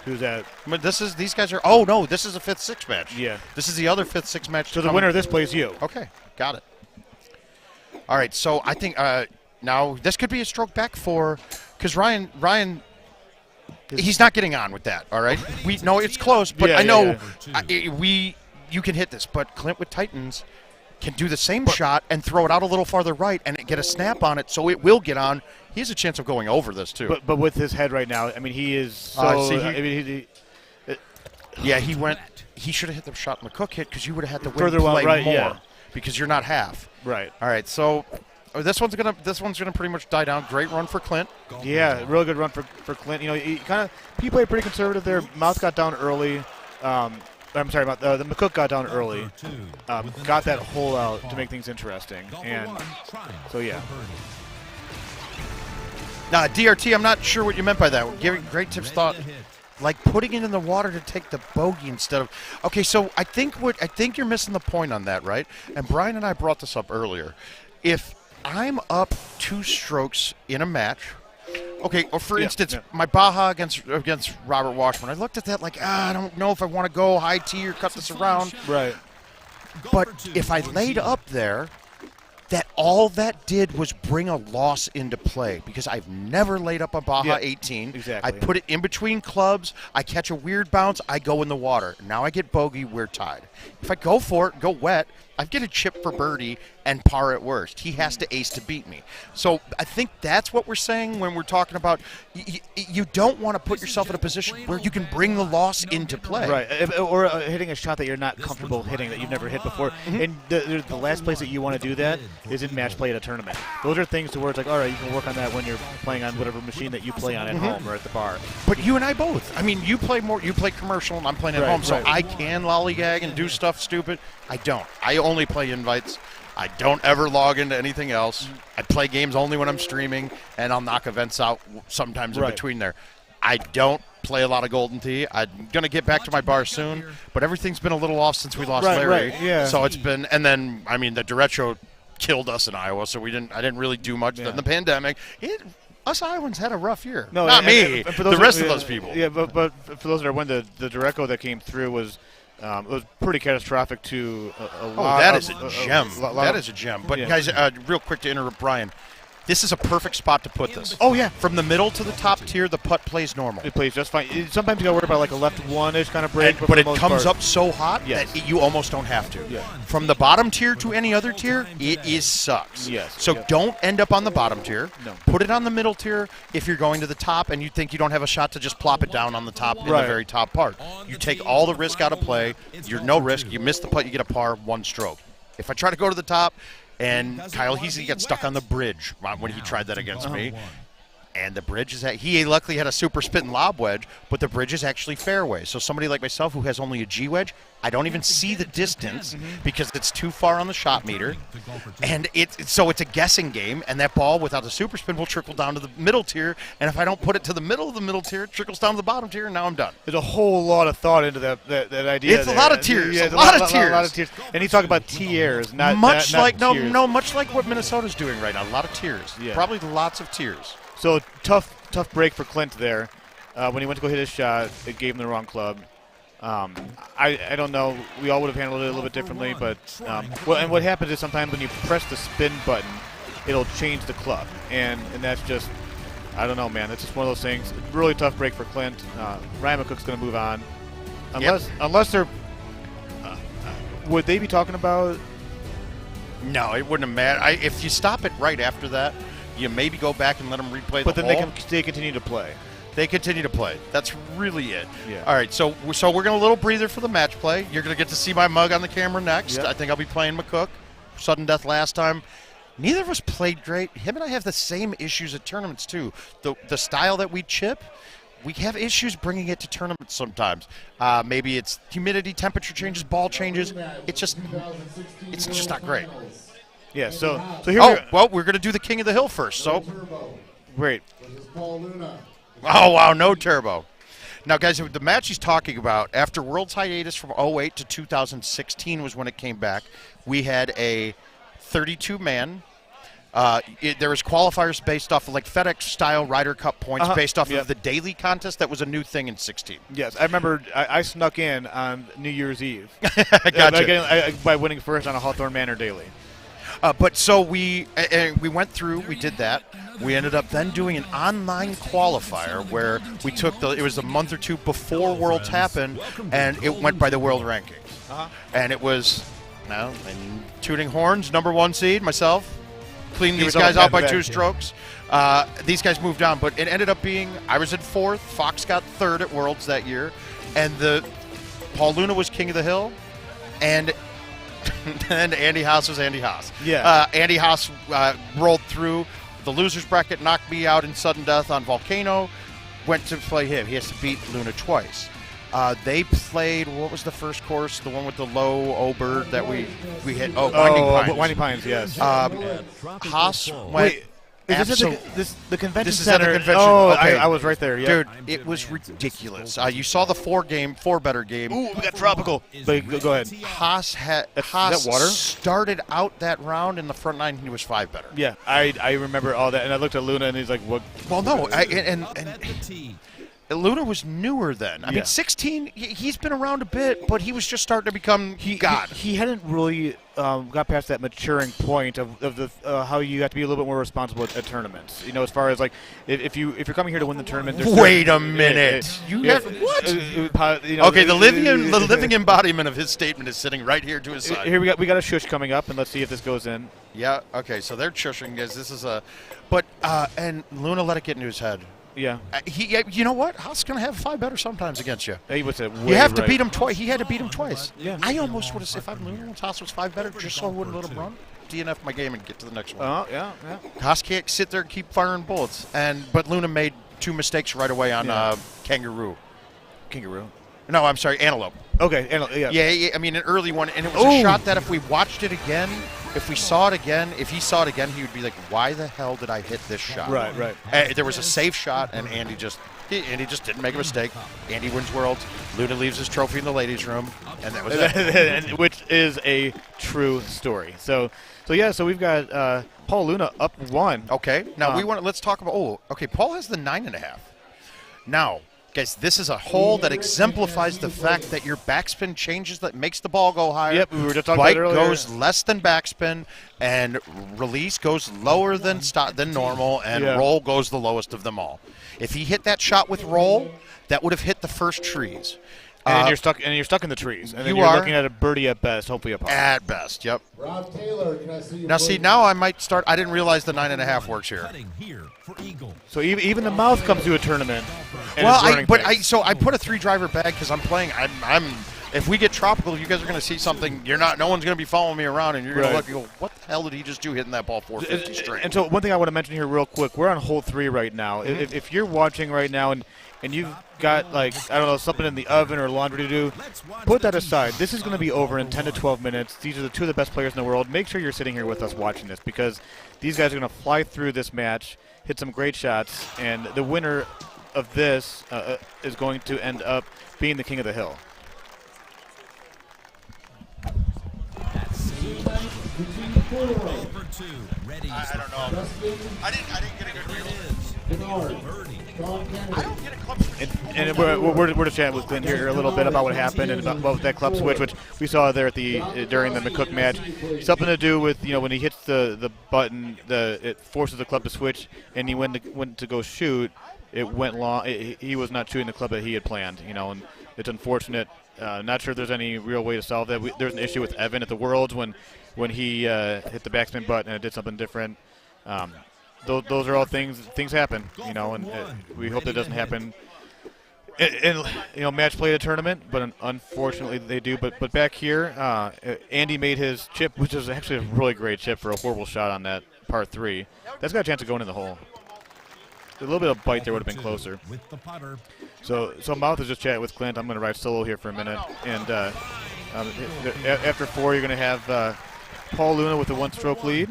[SPEAKER 5] Who's that?
[SPEAKER 15] But these guys are. Oh no, this is a 5th-6 match.
[SPEAKER 5] Yeah.
[SPEAKER 15] This is the other 5th-6 match.
[SPEAKER 5] So the winner of this plays you.
[SPEAKER 15] Okay, got it. All right, so I think now this could be a stroke back for, because Ryan, he's not getting on with that. All right, we know it's close, but I know you can hit this, but Clint with Titans can do the same shot and throw it out a little farther right and get a snap on it, so it will get on. He has a chance of going over this too.
[SPEAKER 5] But with his head right now, I mean, he is so.
[SPEAKER 15] He went. He should have hit the shot McCook hit because you would have had to
[SPEAKER 5] further
[SPEAKER 15] play
[SPEAKER 5] right,
[SPEAKER 15] more because you're not half.
[SPEAKER 5] Right.
[SPEAKER 15] All right. So this one's gonna pretty much die down. Great run for Clint.
[SPEAKER 5] Yeah, real good run for Clint. You know, he played pretty conservative there. Mouth got down early. I'm sorry about the McCook got down early. Got that hole out to make things interesting, and so yeah.
[SPEAKER 15] Now, DRT, I'm not sure what you meant by that. Giving great tips, thought like putting it in the water to take the bogey instead of. Okay, so I think you're missing the point on that, right? And Brian and I brought this up earlier. If I'm up 2 strokes in a match, okay, or for instance, my Baja against Robert Washburn, I looked at that like, I don't know if I want to go high tee or cut this around.
[SPEAKER 5] Right.
[SPEAKER 15] But if I laid up there, that all that did was bring a loss into play because I've never laid up a Baja 18.
[SPEAKER 5] Exactly.
[SPEAKER 15] I put it in between clubs. I catch a weird bounce. I go in the water. Now I get bogey. We're tied. If I go for it, go wet, I get a chip for birdie and par at worst. He has to ace to beat me. So I think that's what we're saying when we're talking about you don't want to put yourself in a position where you can bring the loss into play.
[SPEAKER 5] Right, or hitting a shot that you're not comfortable hitting that you've never hit before. And the last place that you want to do that is in match play at a tournament. Those are things to where it's like, all right, you can work on that when you're playing on whatever machine that you play on at home or at the bar.
[SPEAKER 15] But you and I both. I mean, you play commercial and I'm playing at home, so I can lollygag and do stuff stupid. I don't. I only play invites. I don't ever log into anything else. I play games only when I'm streaming, and I'll knock events out sometimes in between there. I don't play a lot of Golden Tee. I'm going to get back to my bar soon, but everything's been a little off since we lost Larry.
[SPEAKER 5] Right, yeah.
[SPEAKER 15] So it's been, and then, I mean, the derecho killed us in Iowa, so I didn't really do much. Then the pandemic, us Iowans had a rough year.
[SPEAKER 5] No,
[SPEAKER 15] not me.
[SPEAKER 5] For
[SPEAKER 15] the rest of those people.
[SPEAKER 5] Yeah, but for those that are when the Derecho that came through was it was pretty catastrophic to a lot.
[SPEAKER 15] That is a gem. That is a gem. But guys, real quick to interrupt Brian. This is a perfect spot to put this.
[SPEAKER 5] Oh, yeah.
[SPEAKER 15] From the middle to the top tier, the putt plays normal.
[SPEAKER 5] It plays just fine. Sometimes you got to worry about like a left one-ish kind of break.
[SPEAKER 15] But it comes up so hot that you almost don't have to.
[SPEAKER 5] Yeah.
[SPEAKER 15] From the bottom tier to any other tier, it sucks.
[SPEAKER 5] Yes.
[SPEAKER 15] So don't end up on the bottom tier.
[SPEAKER 5] No.
[SPEAKER 15] Put it on the middle tier if you're going to the top and you think you don't have a shot to just plop it down on the top in the very top part. You take all the risk out of play. You're no risk. You miss the putt, you get a par, 1 stroke. If I try to go to the top, and Kyle Heasey got stuck on the bridge when he tried that against me. And the bridge is he luckily had a super spin lob wedge, but the bridge is actually fairway. So somebody like myself who has only a G wedge, I don't even see the distance because it's too far on the shot meter. And so it's a guessing game, and that ball without the super spin will trickle down to the middle tier. And if I don't put it to the middle of the middle tier, it trickles down to the bottom tier, and now I'm done.
[SPEAKER 5] There's a whole lot of thought into that idea.
[SPEAKER 15] It's a lot of tiers. Yeah, a lot of tiers.
[SPEAKER 5] And you talk about tiers, not
[SPEAKER 15] much
[SPEAKER 5] not
[SPEAKER 15] like
[SPEAKER 5] tiers.
[SPEAKER 15] much like what Minnesota's doing right now. A lot of tiers.
[SPEAKER 5] Yeah.
[SPEAKER 15] Probably lots of tiers.
[SPEAKER 5] So tough break for Clint there. When he went to go hit his shot, it gave him the wrong club. I don't know. We all would have handled it a little bit differently, but and what happens is sometimes when you press the spin button, it'll change the club, and that's just, I don't know, man. It's just one of those things. Really tough break for Clint. Ryan McCook's going to move on, unless they're. Would they be talking about?
[SPEAKER 15] No, it wouldn't have mattered. If you stop it right after that, you maybe go back and let them replay
[SPEAKER 5] but
[SPEAKER 15] the
[SPEAKER 5] then
[SPEAKER 15] hole.
[SPEAKER 5] they continue to play.
[SPEAKER 15] They continue to play. That's really it.
[SPEAKER 5] Yeah.
[SPEAKER 15] All right, so we're going to a little breather for the match play. You're going to get to see my mug on the camera next.
[SPEAKER 5] Yep.
[SPEAKER 15] I think I'll be playing McCook. Sudden death last time. Neither of us played great. Him and I have the same issues at tournaments, too. The style that we chip, we have issues bringing it to tournaments sometimes. Maybe it's humidity, temperature changes, ball changes. It's just not great.
[SPEAKER 5] Yeah, so here
[SPEAKER 15] well, we're going to do the King of the Hill first, so.
[SPEAKER 5] Great.
[SPEAKER 15] Oh, wow, no turbo. Now, guys, the match he's talking about, after World's hiatus from 08 to 2016 was when it came back, we had a 32-man. There was qualifiers based off of like FedEx-style Ryder Cup points based off of the daily contest. That was a new thing in 16.
[SPEAKER 5] Yes, I remember I snuck in on New Year's Eve.
[SPEAKER 15] Gotcha.
[SPEAKER 5] By winning first on a Hawthorne Manor daily.
[SPEAKER 15] But so we went through, we did that. We ended up then doing an online qualifier where we took it was a month or two before Worlds happened, and it went by the world rankings. And it was, and tooting horns, #1 seed, myself, cleaned these guys out by 2 strokes. These guys moved on, but it ended up being, I was in 4th, Fox got 3rd at Worlds that year, and Paul Luna was King of the Hill, and Andy Haas was Andy Haas.
[SPEAKER 5] Yeah.
[SPEAKER 15] Andy Haas rolled through the losers bracket, knocked me out in sudden death on Volcano, went to play him. He has to beat Luna twice. They played, what was the first course? The one with the low O-bird that we hit? Winding Pines.
[SPEAKER 5] Winding Pines, yes.
[SPEAKER 15] Haas went...
[SPEAKER 5] Is this the convention
[SPEAKER 15] this
[SPEAKER 5] center?
[SPEAKER 15] Is at the convention.
[SPEAKER 5] Oh,
[SPEAKER 15] okay.
[SPEAKER 5] I was right there. Yeah.
[SPEAKER 15] Dude, it was ridiculous. You saw the 4-better game.
[SPEAKER 5] Ooh, we got tropical. But go ahead.
[SPEAKER 15] Haas
[SPEAKER 5] water?
[SPEAKER 15] started out that round in the front 9. He was 5 better.
[SPEAKER 5] Yeah, I remember all that, and I looked at Luna, and he's like, "What?"
[SPEAKER 15] Well, no, and Luna was newer then. I mean, 16. He's been around a bit, but he was just starting to become God.
[SPEAKER 5] He hadn't really got past that maturing point of the how you have to be a little bit more responsible at tournaments. You know, as far as like if you're coming here to win the tournament.
[SPEAKER 15] Wait a minute. What? Okay, the living embodiment of his statement is sitting right here to his side.
[SPEAKER 5] Here we got a shush coming up, and let's see if this goes in.
[SPEAKER 15] Yeah. Okay. So they're shushing, guys. This is and Luna let it get into his head.
[SPEAKER 5] Yeah.
[SPEAKER 15] You know what? Haas going to have 5 better sometimes against you.
[SPEAKER 5] He was
[SPEAKER 15] you have to beat him twice. He had to beat him twice.
[SPEAKER 5] Yeah.
[SPEAKER 15] I almost would have said, if I'm Luna, Haas was 5 better, just so I wouldn't let him run. DNF my game and get to the next one.
[SPEAKER 5] Oh, yeah.
[SPEAKER 15] Haas can't sit there and keep firing bullets. But Luna made 2 mistakes right away on Kangaroo. No, I'm sorry, Antelope.
[SPEAKER 5] Okay,
[SPEAKER 15] yeah. I mean, an early one, and it was a shot that if we watched it again, if he saw it again, he would be like, why the hell did I hit this shot?
[SPEAKER 5] Right.
[SPEAKER 15] There was a safe shot, and Andy just didn't make a mistake. Andy wins Worlds. Luna leaves his trophy in the ladies' room, and that was it.
[SPEAKER 5] Which is a true story. So we've got Paul Luna up 1.
[SPEAKER 15] Okay, now let's talk about, Paul has the 9.5. Now, guys, this is a hole that exemplifies the fact that your backspin changes, that makes the ball go higher.
[SPEAKER 5] Yep, we were just talking about it earlier.
[SPEAKER 15] Bite goes less than backspin, and release goes lower than normal, and roll goes the lowest of them all. If he hit that shot with roll, that would have hit the first trees.
[SPEAKER 5] And you're stuck in the trees. And then you're looking at a birdie at best, hopefully a par.
[SPEAKER 15] At best, yep.
[SPEAKER 1] Rob Taylor, can I see you?
[SPEAKER 15] Now I might start. I didn't realize the 9.5 works here.
[SPEAKER 5] So even the mouth comes to a tournament.
[SPEAKER 15] Well, I put a 3-driver bag because I'm playing. if we get tropical, you guys are going to see something. No one's going to be following me around, and you're going to look and go, what the hell did he just do hitting that ball 450 straight?
[SPEAKER 5] And so one thing I want to mention here real quick, we're on hole 3 right now. If you're watching right now and you've got, like, I don't know, something in the oven or laundry to do, put that aside. This is going to be over in 10 to 12 minutes. These are the 2 of the best players in the world. Make sure you're sitting here with us watching this, because these guys are going to fly through this match, hit some great shots, and the winner of this is going to end up being the king of the hill.
[SPEAKER 6] Number 2, ready.
[SPEAKER 15] I don't know. I didn't get a good read. I don't get a club switch.
[SPEAKER 5] And we're just chatting with Glenn here a little bit about what happened and about that club switch, which we saw there at during the McCook match. Something to do with, when he hits the button, it forces the club to switch, and he went to go shoot. It went long. He was not shooting the club that he had planned, and it's unfortunate. Not sure if there's any real way to solve that. There's an issue with Evan at the Worlds when he hit the backspin button and it did something different. Those are all things happen, and we hope that doesn't happen in match play at a tournament, but unfortunately they do. But back here, Andy made his chip, which is actually a really great chip for a horrible shot on that par 3. That's got a chance of going in the hole. A little bit of bite there would have been closer. So Mouth is just chatting with Clint. I'm going to ride solo here for a minute, and after 4, you're going to have Paul Luna with a 1-stroke lead.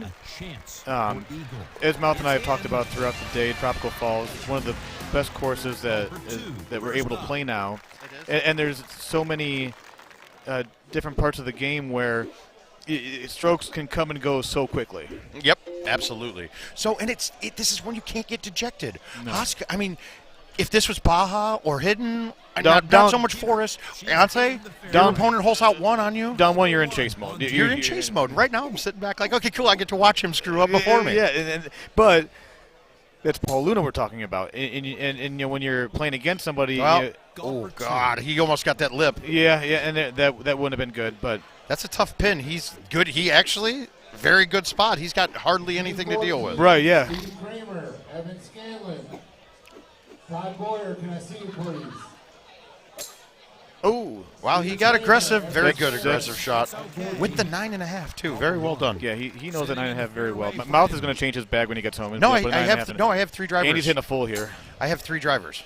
[SPEAKER 5] As Mouth and I have talked about throughout the day, Tropical Falls is one of the best courses that we're able to play now, and there's so many different parts of the game where strokes can come and go so quickly.
[SPEAKER 15] Yep, absolutely. So, and this is when you can't get dejected.
[SPEAKER 5] No.
[SPEAKER 15] Oscar, I mean, if this was Baja or Hidden, not so much Forest, Beyonce, your opponent holds out 1 on you.
[SPEAKER 5] Down 1, you're in chase mode.
[SPEAKER 15] You're in chase mode. Right now, I'm sitting back like, okay, cool, I get to watch him screw up before me.
[SPEAKER 5] Yeah, but that's Paul Luna we're talking about. And when you're playing against somebody,
[SPEAKER 15] well, oh God, he almost got that lip.
[SPEAKER 5] Yeah, and that wouldn't have been good. But
[SPEAKER 15] that's a tough pin. He's good. He actually very good spot. He's got hardly anything to deal with.
[SPEAKER 5] Right. Yeah.
[SPEAKER 1] Steve Kramer, Evan Scanlon, Todd Boyer, can I see you, please?
[SPEAKER 15] Oh, wow, he got aggressive. Very good aggressive shot. With the 9.5, too. Very well done.
[SPEAKER 5] Yeah, he knows the 9.5 very well. Mouth is going to change his bag when he gets home.
[SPEAKER 15] No, I have 3 drivers.
[SPEAKER 5] Andy's hitting a full here.
[SPEAKER 15] I have 3 drivers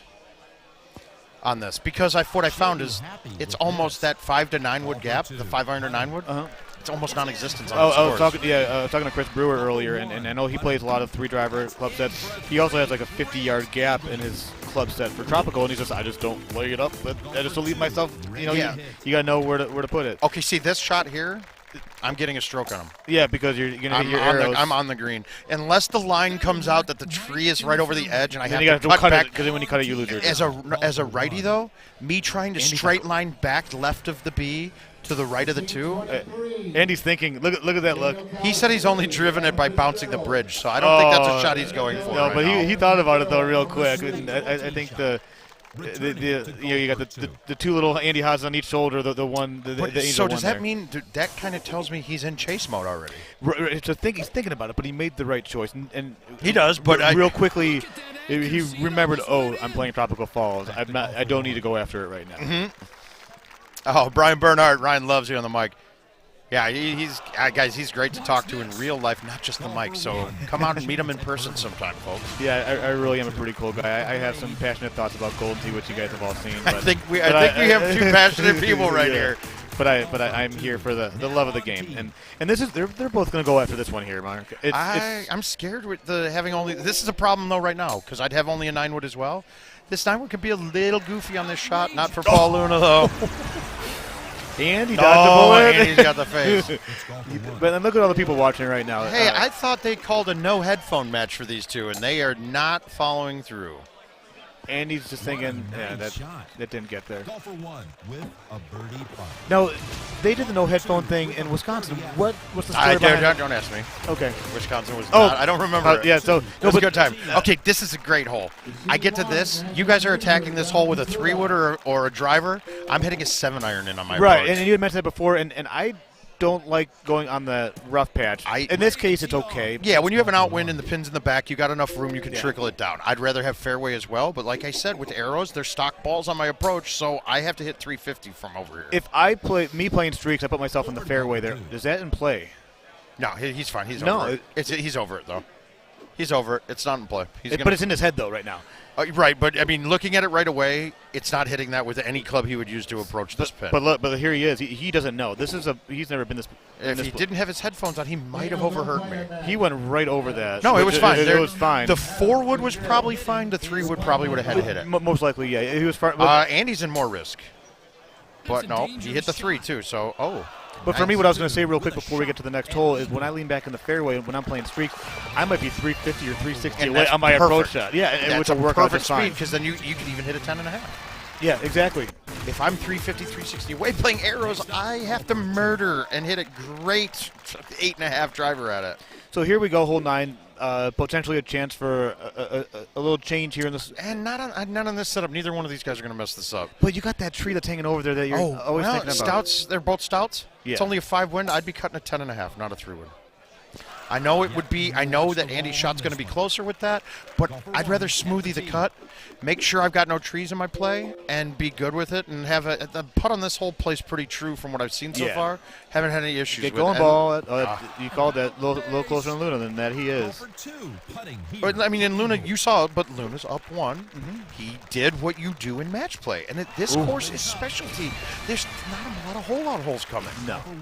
[SPEAKER 15] on this because what I found is it's almost that 5 to 9 wood gap, the 5-iron to 9 wood. It's almost non-existent on
[SPEAKER 5] I was talking to Chris Brewer earlier, and I know he plays a lot of 3-driver club sets. He also has like a 50-yard gap in his club set for Tropical, and he's just, I just don't lay it up, but I just leave myself, you got to know where to put it.
[SPEAKER 15] Okay, see this shot here, I'm getting a stroke on him.
[SPEAKER 5] Yeah, because you're going to hit your arrows.
[SPEAKER 15] I'm on the green. Unless the line comes out that the tree is right over the edge and I have to
[SPEAKER 5] cut
[SPEAKER 15] back.
[SPEAKER 5] Because then when you cut it, you lose your
[SPEAKER 15] As a righty, though, me trying to straight line back left of the B to the right of the 2.
[SPEAKER 5] Andy's thinking, look at that look.
[SPEAKER 15] He said he's only driven it by bouncing the bridge, so I don't think that's a shot he's going for.
[SPEAKER 5] No,
[SPEAKER 15] right
[SPEAKER 5] but
[SPEAKER 15] now.
[SPEAKER 5] he thought about it, though, real quick. I think you got the 2 little Andy Haas on each shoulder, the angel.
[SPEAKER 15] So does that
[SPEAKER 5] there.
[SPEAKER 15] mean that kind of tells me he's in chase mode already?
[SPEAKER 5] So he's thinking about it, but he made the right choice, and
[SPEAKER 15] he does. But
[SPEAKER 5] real quickly, he remembered. Oh, I'm playing Tropical Falls. I don't need to go after it right now.
[SPEAKER 15] Mm-hmm. Oh, Brian Bernhardt, Ryan loves you on the mic. Yeah, he's great to talk to in real life, not just the mic. So come out and meet him in person sometime, folks.
[SPEAKER 5] Yeah, I really am a pretty cool guy. I have some passionate thoughts about Golden Tee, which you guys have all seen. But,
[SPEAKER 15] I think we have 2 passionate people right here.
[SPEAKER 5] But I'm here for the love of the game, and this is they're both going to go after this one here, Mark.
[SPEAKER 15] I'm scared with having only. This is a problem though right now because I'd have only a 9-wood as well. This 9-wood could be a little goofy on this shot, not for Paul Luna though.
[SPEAKER 5] And he dodged the bullet.
[SPEAKER 15] And he's got the face.
[SPEAKER 5] But then look at all the people watching right now.
[SPEAKER 15] Hey, I thought they called a no headphone match for these 2, and they are not following through.
[SPEAKER 5] Andy's just thinking, that didn't get there.
[SPEAKER 6] Golfer 1 with a birdie putt.
[SPEAKER 5] No, they did the no headphone thing in Wisconsin. What's the story behind
[SPEAKER 15] Don't ask me.
[SPEAKER 5] Okay.
[SPEAKER 15] Wisconsin was not. I don't remember.
[SPEAKER 5] Yeah, so
[SPEAKER 15] it was a good time. Okay, this is a great hole. I get to this. You guys are attacking this hole with a 3-wood or a driver. I'm hitting a 7-iron in on my
[SPEAKER 5] right,
[SPEAKER 15] approach.
[SPEAKER 5] and you had mentioned that before, and don't like going on the rough patch. In this case, it's okay.
[SPEAKER 15] Yeah, when you have an outwind and the pin's in the back, you got enough room, you can trickle it down. I'd rather have fairway as well, but like I said, with arrows, they're stock balls on my approach, so I have to hit 350 from over here.
[SPEAKER 5] If I play playing streaks, I put myself in the fairway there. Is that in play?
[SPEAKER 15] No, he's fine. He's over it. He's over it, though. He's over it. It's not in play.
[SPEAKER 5] But it's in his head, though, right now.
[SPEAKER 15] Right, but, I mean, looking at it right away, it's not hitting that with any club he would use to approach this pin.
[SPEAKER 5] But look, but here he is. He doesn't know. He's never been this.
[SPEAKER 15] If he didn't have his headphones on, he might have overheard me.
[SPEAKER 5] He went right over that.
[SPEAKER 15] No, it was fine.
[SPEAKER 5] It was fine.
[SPEAKER 15] The 4 wood was probably fine. The 3 wood probably would have had to hit it.
[SPEAKER 5] Most likely, yeah. He was fine.
[SPEAKER 15] Andy's in more risk. But no, he hit the 3 too, so,
[SPEAKER 5] But for me, what I was going to say real quick before we get to the next hole is when I lean back in the fairway, when I'm playing streaks, I might be 350 or 360 away on my approach shot. Yeah, which will work out just fine.
[SPEAKER 15] Because then you could even hit a 10.5.
[SPEAKER 5] Yeah, exactly.
[SPEAKER 15] If I'm 350, 360 away playing arrows, I have to murder and hit a great 8.5 driver at it.
[SPEAKER 5] So here we go, hole 9. Potentially a chance for a little change here in this.
[SPEAKER 15] And not on this setup. Neither one of these guys are going to mess this up.
[SPEAKER 5] But you got that tree that's hanging over there that you're always thinking about.
[SPEAKER 15] Stouts, they're both stouts.
[SPEAKER 5] Yeah.
[SPEAKER 15] It's only a 5 wind. I'd be cutting a 10.5, not a 3 wind. I know it would be. I know that Andy's shot's going to be closer with that, but I'd rather smoothie the cut, make sure I've got no trees in my play, and be good with it. And have the putt on this hole plays pretty true from what I've seen so far. Haven't had any issues.
[SPEAKER 5] Get
[SPEAKER 15] with
[SPEAKER 5] going,
[SPEAKER 15] it.
[SPEAKER 5] ball. You called that a little closer than Luna than that he is.
[SPEAKER 15] But I mean, in Luna, you saw it, but Luna's up 1. He did what you do in match play, and this course is specialty. There's not a lot of hole-out holes coming.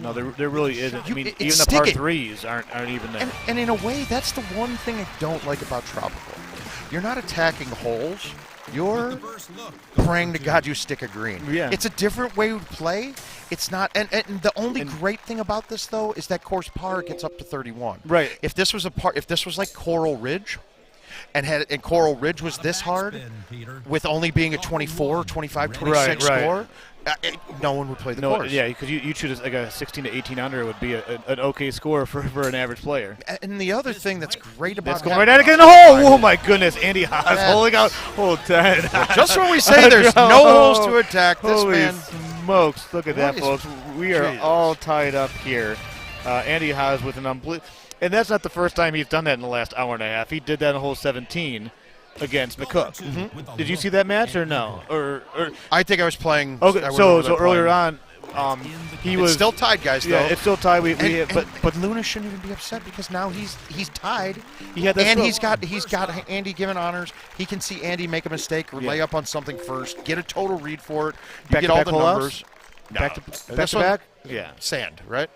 [SPEAKER 5] No, there really isn't. I mean, even the par 3s aren't even there.
[SPEAKER 15] And in a way, that's the one thing I don't like about Tropical. You're not attacking holes. You're praying to God you stick a green.
[SPEAKER 5] Yeah.
[SPEAKER 15] It's a different way to play. It's not, and the only great thing about this though is that course par gets up to 31.
[SPEAKER 5] Right.
[SPEAKER 15] If this was like Coral Ridge, and Coral Ridge was this hard, with only being a 24, 25, 26 score, no one would play the course.
[SPEAKER 5] Yeah, because you shoot like a 16 to 18 under, it would be an okay score for an average player.
[SPEAKER 15] And the other thing that's great about
[SPEAKER 5] that's going right at it in the hole. Oh my goodness, Andy Haas holding out hole 10.
[SPEAKER 15] Just when we say there's no holes to attack, this
[SPEAKER 5] Holy
[SPEAKER 15] man.
[SPEAKER 5] Smokes! Look at that, folks. We are all tied up here. Andy Haas with an and that's not the first time he's done that in the last hour and a half. He did that in hole 17. Against McCook. Did you see that match or no? Or
[SPEAKER 15] I think I was playing.
[SPEAKER 5] Okay, so earlier on,
[SPEAKER 15] it's still tied, guys.
[SPEAKER 5] Yeah,
[SPEAKER 15] though.
[SPEAKER 5] it's still tied.
[SPEAKER 15] But Luna shouldn't even be upset because now he's tied.
[SPEAKER 5] He had that
[SPEAKER 15] and he's got Andy given honors. He can see Andy make a mistake or lay up on something first, get a total read for it. You get all the numbers.
[SPEAKER 5] Back to back. Yeah,
[SPEAKER 15] sand, right?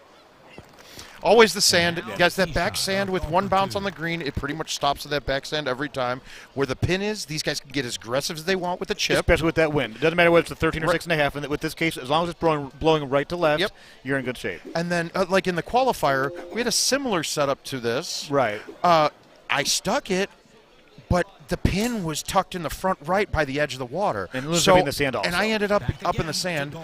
[SPEAKER 15] Always the sand. Guys, that back sand with one bounce on the green, it pretty much stops at that back sand every time. Where the pin is, these guys can get as aggressive as they want with the chip.
[SPEAKER 5] Especially with that wind. It doesn't matter whether it's a 13 or 6.5. And with this case, as long as it's blowing right to left, you're in good shape.
[SPEAKER 15] And then, like in the qualifier, we had a similar setup to this.
[SPEAKER 5] Right.
[SPEAKER 15] I stuck it, but the pin was tucked in the front right by the edge of the water.
[SPEAKER 5] And in the sand also.
[SPEAKER 15] And I ended up in the sand.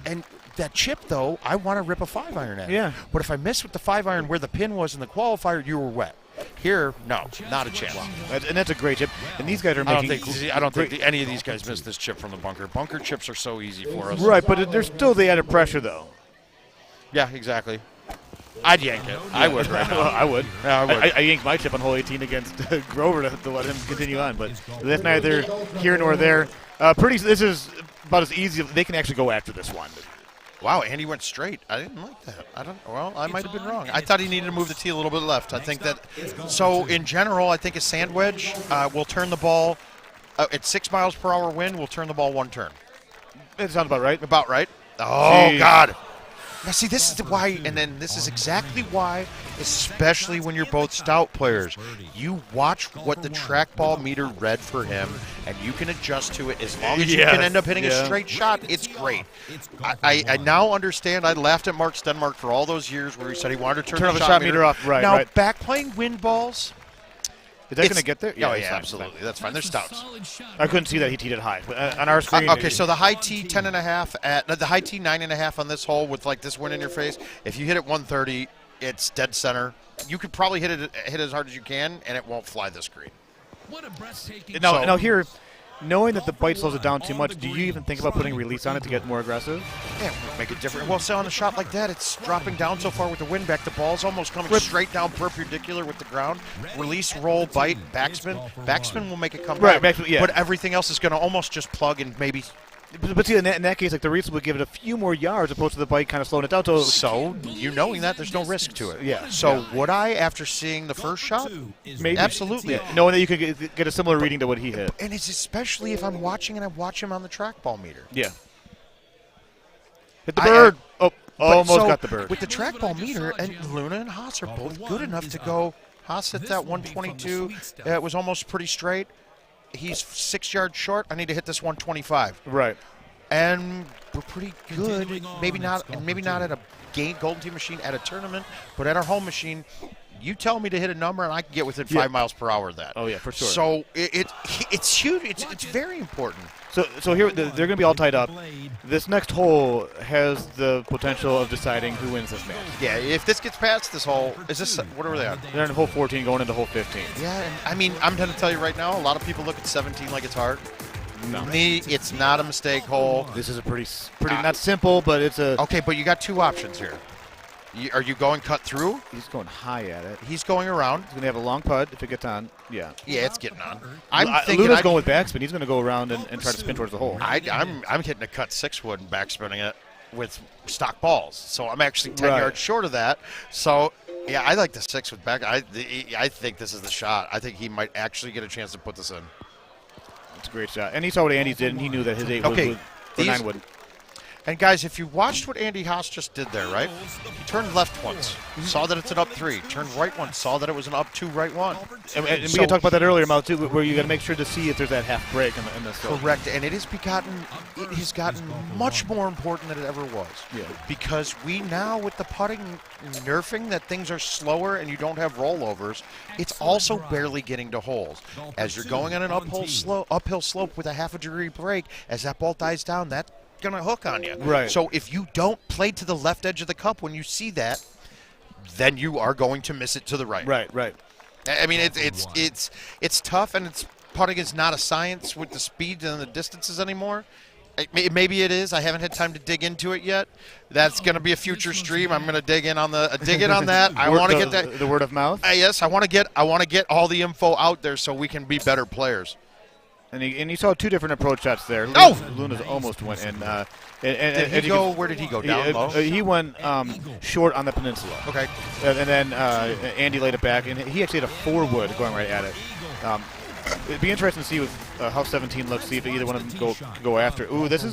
[SPEAKER 15] And that chip, though, I want to rip a 5-iron at.
[SPEAKER 5] Yeah.
[SPEAKER 15] But if I miss with the 5-iron where the pin was in the qualifier, you were wet. Here, no, not a chance.
[SPEAKER 5] And that's a great chip. And these guys are making.
[SPEAKER 15] I don't think any of these guys missed this chip from the bunker. Bunker chips are so easy for us.
[SPEAKER 5] Right, but there's still the added pressure, though.
[SPEAKER 15] Yeah, exactly. I'd yank it. I would right now.
[SPEAKER 5] I would.
[SPEAKER 15] Yeah, I would.
[SPEAKER 5] I yanked my chip on hole 18 against Grover to let him continue on, but that's neither here nor there. This is about as easy. They can actually go after this one.
[SPEAKER 15] Wow, Andy went straight. I didn't like that. I might have been wrong. I thought he needed to move the tee a little bit left. I think that. So in general, I think a sand wedge will turn the ball at 6 miles per hour wind. Will turn the ball 1 turn.
[SPEAKER 5] It sounds about right.
[SPEAKER 15] About right. Oh
[SPEAKER 5] Jeez.
[SPEAKER 15] God. Now, see, this is why, and then this is exactly why, especially when you're both stout players, you watch what the trackball meter read for him, and you can adjust to it. As long as you can end up hitting a straight shot, it's great. I now understand. I laughed at Mark Stenmark for all those years where he said he wanted to turn the shot meter
[SPEAKER 5] off. Right.
[SPEAKER 15] Now, back playing wind balls.
[SPEAKER 5] Is that going to get there?
[SPEAKER 15] Yeah, absolutely. That's fine. They're stouts.
[SPEAKER 5] I couldn't see that he teed it high. On our screen.
[SPEAKER 15] Okay, so the high tee 10.5 at the high tee 9.5 on this hole with like this wind in your face. If you hit it 130, it's dead center. You could probably hit as hard as you can, and it won't fly this green.
[SPEAKER 5] Now here, knowing that the bite slows it down too much, do you even think about putting release on it to get more aggressive?
[SPEAKER 15] Yeah, make it different. Well, so on a shot like that, it's dropping down so far with the wind back. The ball's almost coming straight down perpendicular with the ground. Release, roll, bite, backspin. Backspin will make it come back.
[SPEAKER 5] Yeah.
[SPEAKER 15] But everything else is going to almost just plug and maybe...
[SPEAKER 5] But see, in that case, like the release would give it a few more yards opposed to the bite kind of slowing it down.
[SPEAKER 15] So you knowing that, there's no risk to it.
[SPEAKER 5] Yeah.
[SPEAKER 15] So would I, after seeing the first shot?
[SPEAKER 5] Maybe.
[SPEAKER 15] Absolutely.
[SPEAKER 5] Yeah. Knowing that you could get a similar reading to what he hit.
[SPEAKER 15] And it's especially if I'm watching and I watch him on the trackball meter.
[SPEAKER 5] Yeah. Hit the bird. Almost
[SPEAKER 15] so
[SPEAKER 5] got the bird.
[SPEAKER 15] With the trackball meter, and Luna and Haas are both good enough to go. Haas hit that 122. It was almost pretty straight. He's 6 yards short. I need to hit this 125.
[SPEAKER 5] Right.
[SPEAKER 15] And we're pretty good. Maybe not at a Golden Tee machine at a tournament, but at our home machine, you tell me to hit a number and I can get within 5 miles per hour of that.
[SPEAKER 5] Oh yeah, for sure.
[SPEAKER 15] So it's huge. It's very important.
[SPEAKER 5] So here they're going to be all tied up. This next hole has the potential of deciding who wins this match.
[SPEAKER 15] Yeah, if this gets past this hole, what are they on?
[SPEAKER 5] They're in hole 14 going into hole 15.
[SPEAKER 15] Yeah, and I mean, I'm going to tell you right now, a lot of people look at 17 like it's hard.
[SPEAKER 5] No.
[SPEAKER 15] Me, it's not a mistake hole.
[SPEAKER 5] This is a pretty not simple, but it's a...
[SPEAKER 15] Okay, but you got two options here. Are you going cut through?
[SPEAKER 5] He's going high at it.
[SPEAKER 15] He's going around.
[SPEAKER 5] He's going to have a long putt if it gets on. Yeah.
[SPEAKER 15] Yeah, it's getting on.
[SPEAKER 5] Luna's going with backspin. He's going to go around and try to spin towards the hole.
[SPEAKER 15] I'm hitting a cut 6 wood and backspinning it with stock balls. So I'm actually 10 yards short of that. So, yeah, I like the 6 with back. I think this is the shot. I think he might actually get a chance to put this in.
[SPEAKER 5] It's a great shot. And he saw what Andy's did, and he knew that his 8 would for 9 would.
[SPEAKER 15] And, guys, if you watched what Andy Haas just did there, right? He turned left once, saw that it's an up 3. Turned right once, saw that it was an up 2, right 1.
[SPEAKER 5] And we had talked about that earlier, Mal, too, where you got to make sure to see if there's that half break in the stroke.
[SPEAKER 15] Correct. And it has gotten much more important than it ever was.
[SPEAKER 5] Yeah.
[SPEAKER 15] Because we now, with the putting nerfing, that things are slower and you don't have rollovers, it's also barely getting to holes. As you're going on an uphill slope with a half a degree break, as that ball dies down, that's going to hook on you.
[SPEAKER 5] Right.
[SPEAKER 15] So if you don't play to the left edge of the cup when you see that, then you are going to miss it to the right.
[SPEAKER 5] Right.
[SPEAKER 15] I mean, it's tough, and putting is not a science with the speed and the distances anymore. Maybe it is. I haven't had time to dig into it yet. That's going to be a future stream. I'm going to dig in on that. I want to get that
[SPEAKER 5] the word of mouth.
[SPEAKER 15] Yes, I want to get all the info out there so we can be better players.
[SPEAKER 5] And you saw 2 different approach shots there. Luna's almost went in.
[SPEAKER 15] Did he go? Where did he go? Down low?
[SPEAKER 5] He went short on the peninsula.
[SPEAKER 15] Okay.
[SPEAKER 5] And then Andy laid it back, and he actually had a 4 wood going right at it. It'd be interesting to see how 17 looks. See if either one of them go after. Ooh, this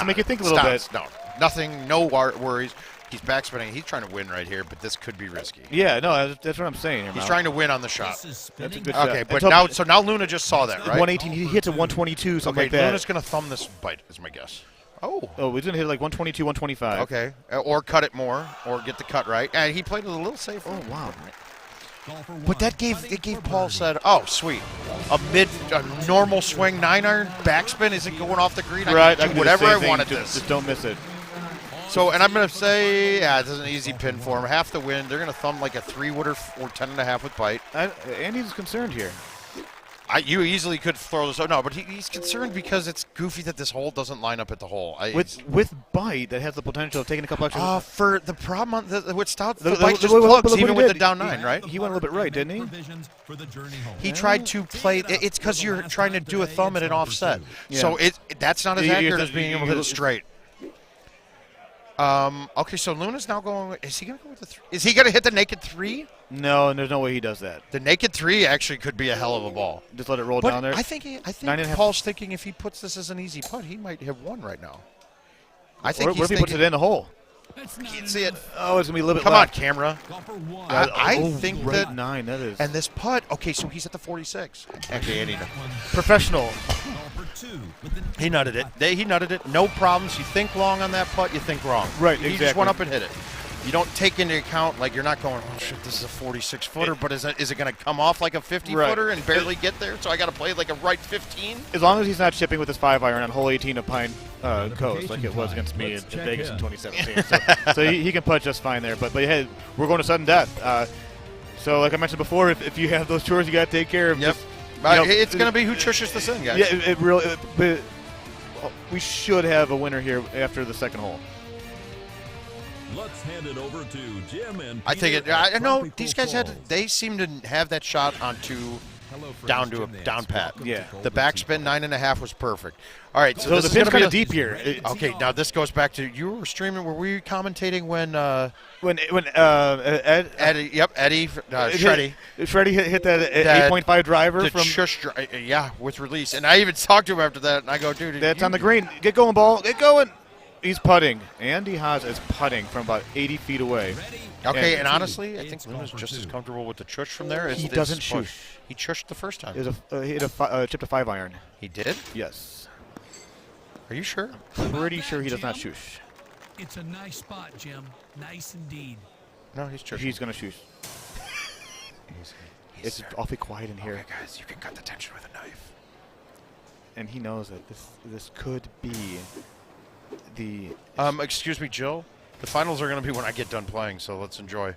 [SPEAKER 5] make you think a little bit.
[SPEAKER 15] No, nothing. No worries. He's backspinning. He's trying to win right here, but this could be risky.
[SPEAKER 5] Yeah, no, that's what I'm saying here,
[SPEAKER 15] He's trying to win on the shot.
[SPEAKER 5] That's a good shot.
[SPEAKER 15] Okay, but now Luna just saw that, right?
[SPEAKER 5] 118. He hits a 122, something like that.
[SPEAKER 15] Luna's going to thumb this bite, is my guess. Oh,
[SPEAKER 5] he's going to hit like 122, 125.
[SPEAKER 15] Okay, or cut it more, or get the cut right. And he played it a little safer.
[SPEAKER 5] Oh, wow.
[SPEAKER 15] But it gave Paul said, oh, sweet. A normal swing 9-iron backspin isn't going off the green. I can do whatever I want at this.
[SPEAKER 5] Just don't miss it.
[SPEAKER 15] So, and I'm going to say, this is an easy pin for him. Half the win. They're going to thumb like a 3-wood or 10.5 with bite.
[SPEAKER 5] Andy's concerned here.
[SPEAKER 15] You easily could throw this. Oh, no, but he's concerned because it's goofy that this hole doesn't line up at the hole.
[SPEAKER 5] With bite, that has the potential of taking a couple extra.
[SPEAKER 15] For the problem with Stout, the bite just plugs even with the down 9, right?
[SPEAKER 5] He went a little bit right, didn't he?
[SPEAKER 15] He tried to play. It's because you're trying to do a thumb at an offset. Yeah. So that's not as accurate as being able to hit it straight. Okay, so Luna's now going. Is he going to go with the 3? Is he going to hit the naked 3?
[SPEAKER 5] No, there's no way he does that.
[SPEAKER 15] The naked 3 actually could be a hell of a ball.
[SPEAKER 5] Just let it roll down there.
[SPEAKER 15] I think Paul's thinking if he puts this as an easy putt, he might have won right now. I think
[SPEAKER 5] what if he puts it in the hole?
[SPEAKER 15] Can't see it.
[SPEAKER 5] Oh, it's going to be a little bit
[SPEAKER 15] Come
[SPEAKER 5] left.
[SPEAKER 15] on, camera. I think
[SPEAKER 5] right
[SPEAKER 15] that
[SPEAKER 5] 9, that is.
[SPEAKER 15] And this putt, okay, so he's at the 46. Actually, Andy.
[SPEAKER 5] Professional.
[SPEAKER 15] He nutted it. He nutted it. No problems. You think long on that putt, you think wrong.
[SPEAKER 5] Right,
[SPEAKER 15] He just went up and hit it. You don't take into account, like, you're not going, oh, shit, this is a 46-footer, but is it going to come off like a 50-footer and barely get there? So I got to play like a right 15?
[SPEAKER 5] As long as he's not chipping with his 5-iron on hole 18 of Pine Coast, like it was against me in Vegas in 2017. So he can putt just fine there. But hey, we're going to sudden death. So like I mentioned before, if you have those chores you got to take care of,
[SPEAKER 15] It's going to be who chushes this in, guys.
[SPEAKER 5] Yeah, it really. We should have a winner here after the second hole.
[SPEAKER 6] Let's hand it over to Jim and
[SPEAKER 15] I think
[SPEAKER 6] Peter
[SPEAKER 15] I
[SPEAKER 6] at
[SPEAKER 15] know
[SPEAKER 6] Tropical
[SPEAKER 15] these guys
[SPEAKER 6] Falls.
[SPEAKER 15] they seem to have that shot onto down to a down pat.
[SPEAKER 5] Yeah.
[SPEAKER 15] The backspin 9.5 was perfect. All right, so
[SPEAKER 5] So
[SPEAKER 15] this
[SPEAKER 5] the
[SPEAKER 15] is
[SPEAKER 5] pin's
[SPEAKER 15] going to
[SPEAKER 5] kinda
[SPEAKER 15] be
[SPEAKER 5] deep here.
[SPEAKER 15] Okay, now this goes back to you were streaming. Were we commentating when
[SPEAKER 5] Eddie?
[SPEAKER 15] Yep, Eddie Shreddy.
[SPEAKER 5] Shreddy hit that 8.5 driver
[SPEAKER 15] the
[SPEAKER 5] from.
[SPEAKER 15] Yeah, with release, and I even talked to him after that, and I go, dude,
[SPEAKER 5] That's on the green. Get going, ball. Get going. He's putting. Andy Haas is putting from about 80 feet away.
[SPEAKER 15] Okay, and honestly, I think Luna's just as comfortable with the chush from there as
[SPEAKER 5] He
[SPEAKER 15] this
[SPEAKER 5] doesn't
[SPEAKER 15] push.
[SPEAKER 5] shush.
[SPEAKER 15] He chushed the first time.
[SPEAKER 5] He hit chipped a 5-iron.
[SPEAKER 15] He did?
[SPEAKER 5] Yes.
[SPEAKER 15] Are you sure?
[SPEAKER 5] Pretty sure he does not shush.
[SPEAKER 16] It's a nice spot, Jim. Nice indeed.
[SPEAKER 15] No, he's chushing.
[SPEAKER 5] He's going to shush. It's awfully quiet in here.
[SPEAKER 15] Okay, guys, you can cut the tension with a knife.
[SPEAKER 5] And he knows that this could be the.
[SPEAKER 15] Excuse me, Jill. The finals are going to be when I get done playing, so let's enjoy.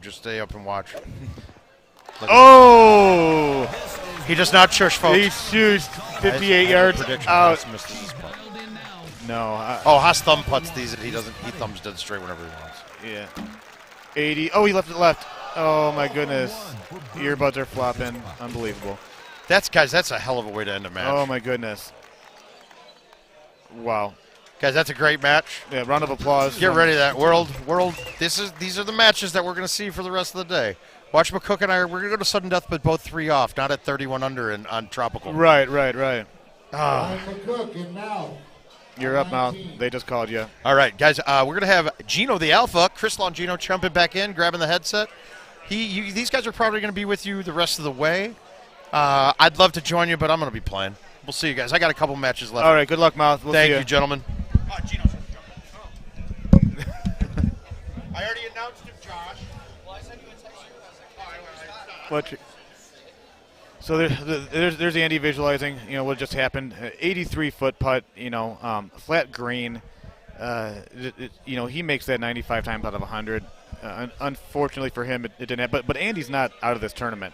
[SPEAKER 15] Just stay up and watch.
[SPEAKER 5] Oh!
[SPEAKER 15] He does not shush, folks.
[SPEAKER 5] He shoots 58 yards out.
[SPEAKER 15] Haas misses his putt.
[SPEAKER 5] No.
[SPEAKER 15] Haas thumb putts these, and he doesn't. He thumbs dead straight whenever he wants.
[SPEAKER 5] Yeah. 80. Oh, he left it left. Oh my goodness. Earbuds are flopping. Unbelievable.
[SPEAKER 15] That's a hell of a way to end a match.
[SPEAKER 5] Oh my goodness. Wow.
[SPEAKER 15] Guys, that's a great match.
[SPEAKER 5] Yeah, round of applause.
[SPEAKER 15] Get ready for that. World. These are the matches that we're going to see for the rest of the day. Watch McCook and we're going to go to sudden death, but both 3 off, not at 31 under on Tropical.
[SPEAKER 5] Right.
[SPEAKER 1] McCook and now.
[SPEAKER 5] You're up, Mal. They just called you.
[SPEAKER 15] All right, guys, we're going to have Gino the Alpha, Chris Longino jumping back in, grabbing the headset. These guys are probably going to be with you the rest of the way. I'd love to join you, but I'm going to be playing. We'll see you guys. I got a couple matches left.
[SPEAKER 5] All right, good luck, Mal. We'll
[SPEAKER 15] Thank
[SPEAKER 5] see
[SPEAKER 15] you, gentlemen. I already announced him, Josh. Well, I sent you a text.
[SPEAKER 5] So there's Andy visualizing, what just happened. 83-foot putt, flat green. He makes that 95 times out of 100. Unfortunately for him, it didn't happen. But Andy's not out of this tournament.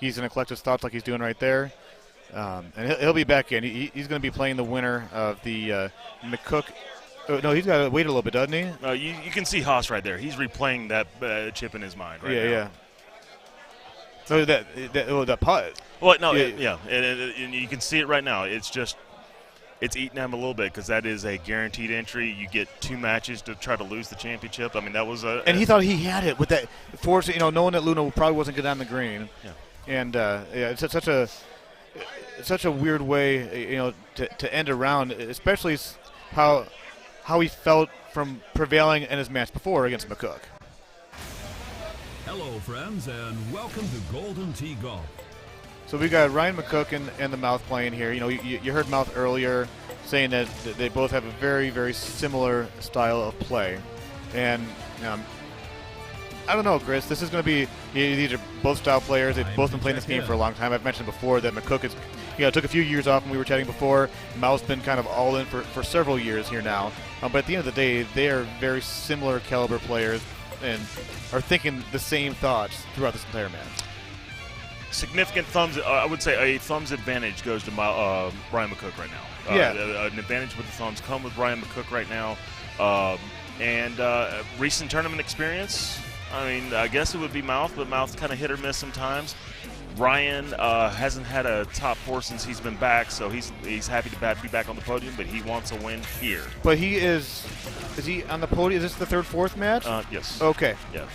[SPEAKER 5] He's going to collect his thoughts like he's doing right there. And he'll be back in. He's going to be playing the winner of the McCook. No, he's got to wait a little bit, doesn't he?
[SPEAKER 13] You can see Haas right there. He's replaying that chip in his mind right now.
[SPEAKER 5] Yeah. So that putt.
[SPEAKER 13] Well, no, yeah. And you can see it right now. It's eating him a little bit because that is a guaranteed entry. You get 2 matches to try to lose the championship. I mean, that was a.
[SPEAKER 5] And he thought he had it with that force. Knowing that Luna probably wasn't good on the green.
[SPEAKER 13] Yeah.
[SPEAKER 5] And it's such a weird way, to end a round, especially how he felt from prevailing in his match before against McCook.
[SPEAKER 6] Hello, friends, and welcome to Golden Tee Golf.
[SPEAKER 5] So we got Ryan McCook and the Mouth playing here. You heard Mouth earlier saying that they both have a very, very similar style of play. And I don't know, Chris. This is going to be these are both style players. They've both been playing this game for a long time. I've mentioned before that McCook is, took a few years off when we were chatting before. Mouth's been kind of all in for several years here now. But at the end of the day, they are very similar caliber players and are thinking the same thoughts throughout this entire match.
[SPEAKER 13] Significant thumbs. I would say a thumbs advantage goes to Brian McCook right now. An advantage with the thumbs come with Brian McCook right now. And recent tournament experience. I mean, I guess it would be Mouth, but Mouth's kind of hit or miss sometimes. Ryan hasn't had a top 4 since he's been back, so he's happy to be back on the podium, but he wants a win here.
[SPEAKER 5] But he is he on the podium? Is this the 3rd, 4th match?
[SPEAKER 13] Yes.
[SPEAKER 5] Okay.
[SPEAKER 13] Yeah.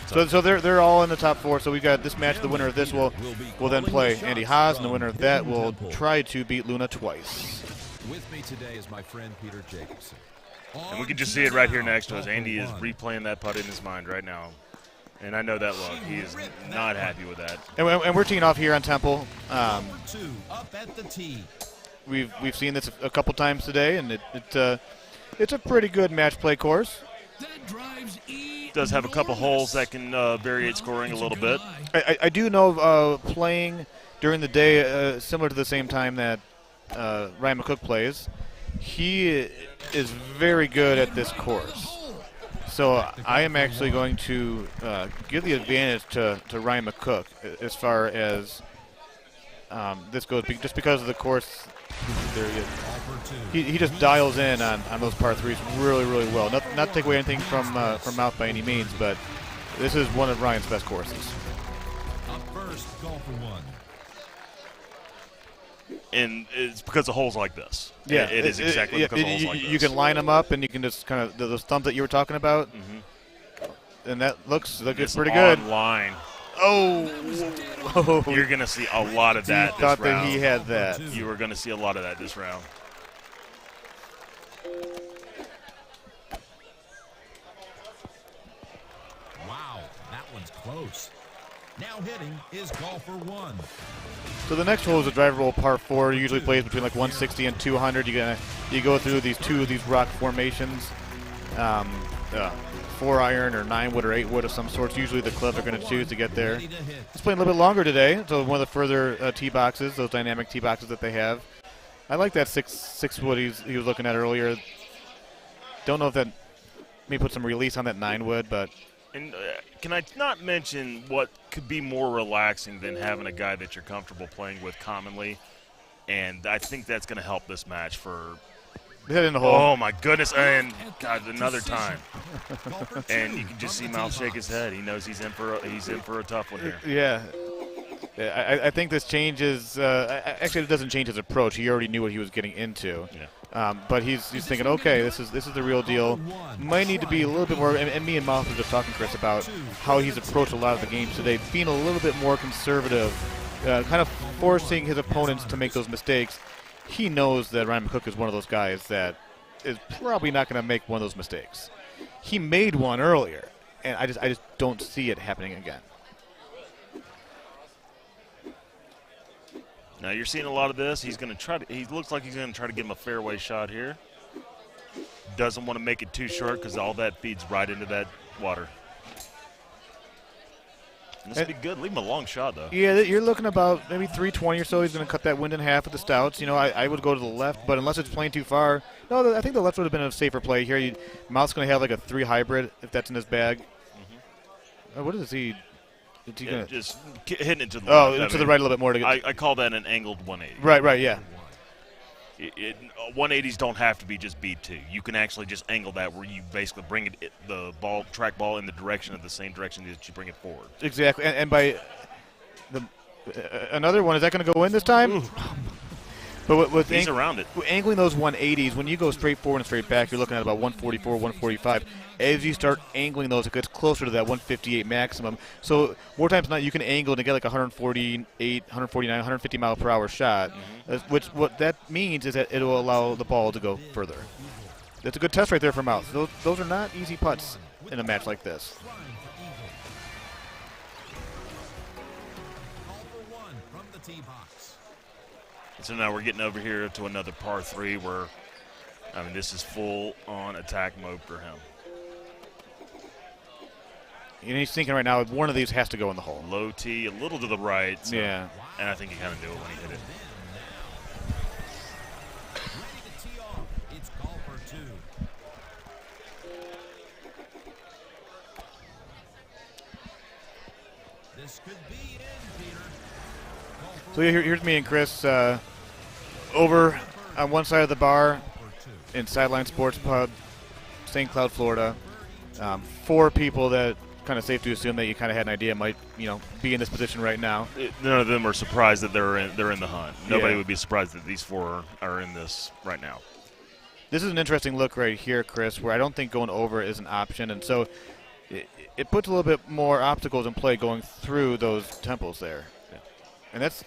[SPEAKER 5] So they're all in the top 4. So we got this match. The winner of this will then play Andy Haas, and the winner of that will try to beat Luna twice.
[SPEAKER 6] With me today is my friend Peter Jacobson.
[SPEAKER 13] And we can just see it right here next to us. Andy is replaying that putt in his mind right now. And I know that look. He is not happy with that.
[SPEAKER 5] And we're teeing off here on Temple.
[SPEAKER 6] Up at the tee.
[SPEAKER 5] We've seen this a couple times today, and it's a pretty good match play course.
[SPEAKER 13] Does have a couple holes that can variate scoring a little bit.
[SPEAKER 5] I do know playing during the day, similar to the same time that Ryan McCook plays, he is very good at this course. So I am actually going to give the advantage to Ryan McCook as far as this goes just because of the course. He just dials in on those par threes really, really well. Not to take away anything from Mouth by any means, but this is one of Ryan's best courses.
[SPEAKER 9] Up first, golfer one.
[SPEAKER 13] And it's because of holes like this.
[SPEAKER 5] Yeah,
[SPEAKER 13] it is exactly because of holes like this.
[SPEAKER 5] You can line them up, and you can just kind of those thumbs that you were talking about, and that looks pretty good.
[SPEAKER 13] Line.
[SPEAKER 5] Oh,
[SPEAKER 13] you're going to see a lot of that this round.
[SPEAKER 5] Thought that he had that.
[SPEAKER 13] You are going to see a lot of that this round.
[SPEAKER 9] Wow, that one's close. Now hitting is golfer one.
[SPEAKER 5] So the next hole is a drivable par 4. Usually plays between like 160 and 200. You go through two of these rock formations, 4-iron or 9-wood or 8-wood of some sorts. Usually the clubs are going to choose to get there. It's playing a little bit longer today. So one of the further tee boxes, those dynamic tee boxes that they have. I like that 6-wood he was looking at earlier. Don't know if that may put some release on that 9-wood, but.
[SPEAKER 13] And can I not mention what could be more relaxing than having a guy that you're comfortable playing with commonly? And I think that's going to help this match for.
[SPEAKER 5] Hit in the hole.
[SPEAKER 13] Oh my goodness! And God, another time. And you can just see Mouth shake his head. He knows he's in for a tough one here.
[SPEAKER 5] Yeah. I think this changes. Actually, it doesn't change his approach. He already knew what he was getting into.
[SPEAKER 13] Yeah.
[SPEAKER 5] But he's thinking, okay, this is the real deal. Might need to be a little bit more. And me and Mouth were just talking, Chris, about how he's approached a lot of the games today, being a little bit more conservative, kind of forcing his opponents to make those mistakes. He knows that Ryan McCook is one of those guys that is probably not going to make one of those mistakes. He made one earlier, and I just don't see it happening again.
[SPEAKER 13] Now you're seeing a lot of this. He's going to try to. He looks like he's going to try to give him a fairway shot here. Doesn't want to make it too short because all that feeds right into that water. This would be good. Leave him a long shot, though.
[SPEAKER 5] Yeah, you're looking about maybe 320 or so. He's going to cut that wind in half with the stouts. You know, I would go to the left, but unless it's playing too far. No, I think the left would have been a safer play here. Mouth's going to have like a 3 hybrid if that's in his bag. What is he?
[SPEAKER 13] Just hitting it to the
[SPEAKER 5] right.
[SPEAKER 13] left.
[SPEAKER 5] To the right a little bit more.
[SPEAKER 13] I call that an angled 180.
[SPEAKER 5] Right, yeah.
[SPEAKER 13] 180s don't have to be just B2. You can actually just angle that where you basically bring the track ball in the direction of the same direction that you bring it forward.
[SPEAKER 5] Exactly, and by another one, is that going to go in this time? But with
[SPEAKER 13] he's around it.
[SPEAKER 5] Angling those 180s, when you go straight forward and straight back, you're looking at about 144, 145. As you start angling those, it gets closer to that 158 maximum. So more times than not, you can angle and get like 148, 149, 150 mile per hour shot. Which what that means is that it will allow the ball to go further. That's a good test right there for Mouth. Those are not easy putts in a match like this.
[SPEAKER 13] So now we're getting over here to another par 3 where, I mean, this is full-on attack mode for him.
[SPEAKER 5] And he's thinking right now, one of these has to go in the hole.
[SPEAKER 13] Low tee, a little to the right. So,
[SPEAKER 5] yeah.
[SPEAKER 13] And I think he kind of knew it when he hit it.
[SPEAKER 9] It's golfer 2. This could be in, Peter.
[SPEAKER 5] So here's me and Chris over on one side of the bar in Sideline Sports Pub, St. Cloud, Florida. 4 people that kind of safe to assume that you kind of had an idea might, be in this position right now.
[SPEAKER 13] None of them are surprised that they're in the hunt. Nobody would be surprised that these 4 are in this right now.
[SPEAKER 5] This is an interesting look right here, Chris, where I don't think going over is an option, and so it puts a little bit more obstacles in play going through those temples there.
[SPEAKER 13] Yeah.
[SPEAKER 5] And that's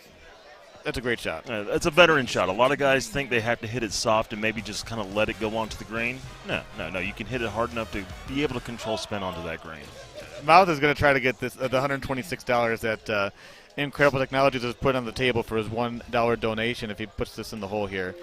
[SPEAKER 5] a great shot.
[SPEAKER 13] It's a veteran shot. A lot of guys think they have to hit it soft and maybe just kind of let it go onto the green. No. You can hit it hard enough to be able to control spin onto that green.
[SPEAKER 5] Mouth is going to try to get this the $126 that Incredible Technologies has put on the table for his $1 donation if he puts this in the hole here.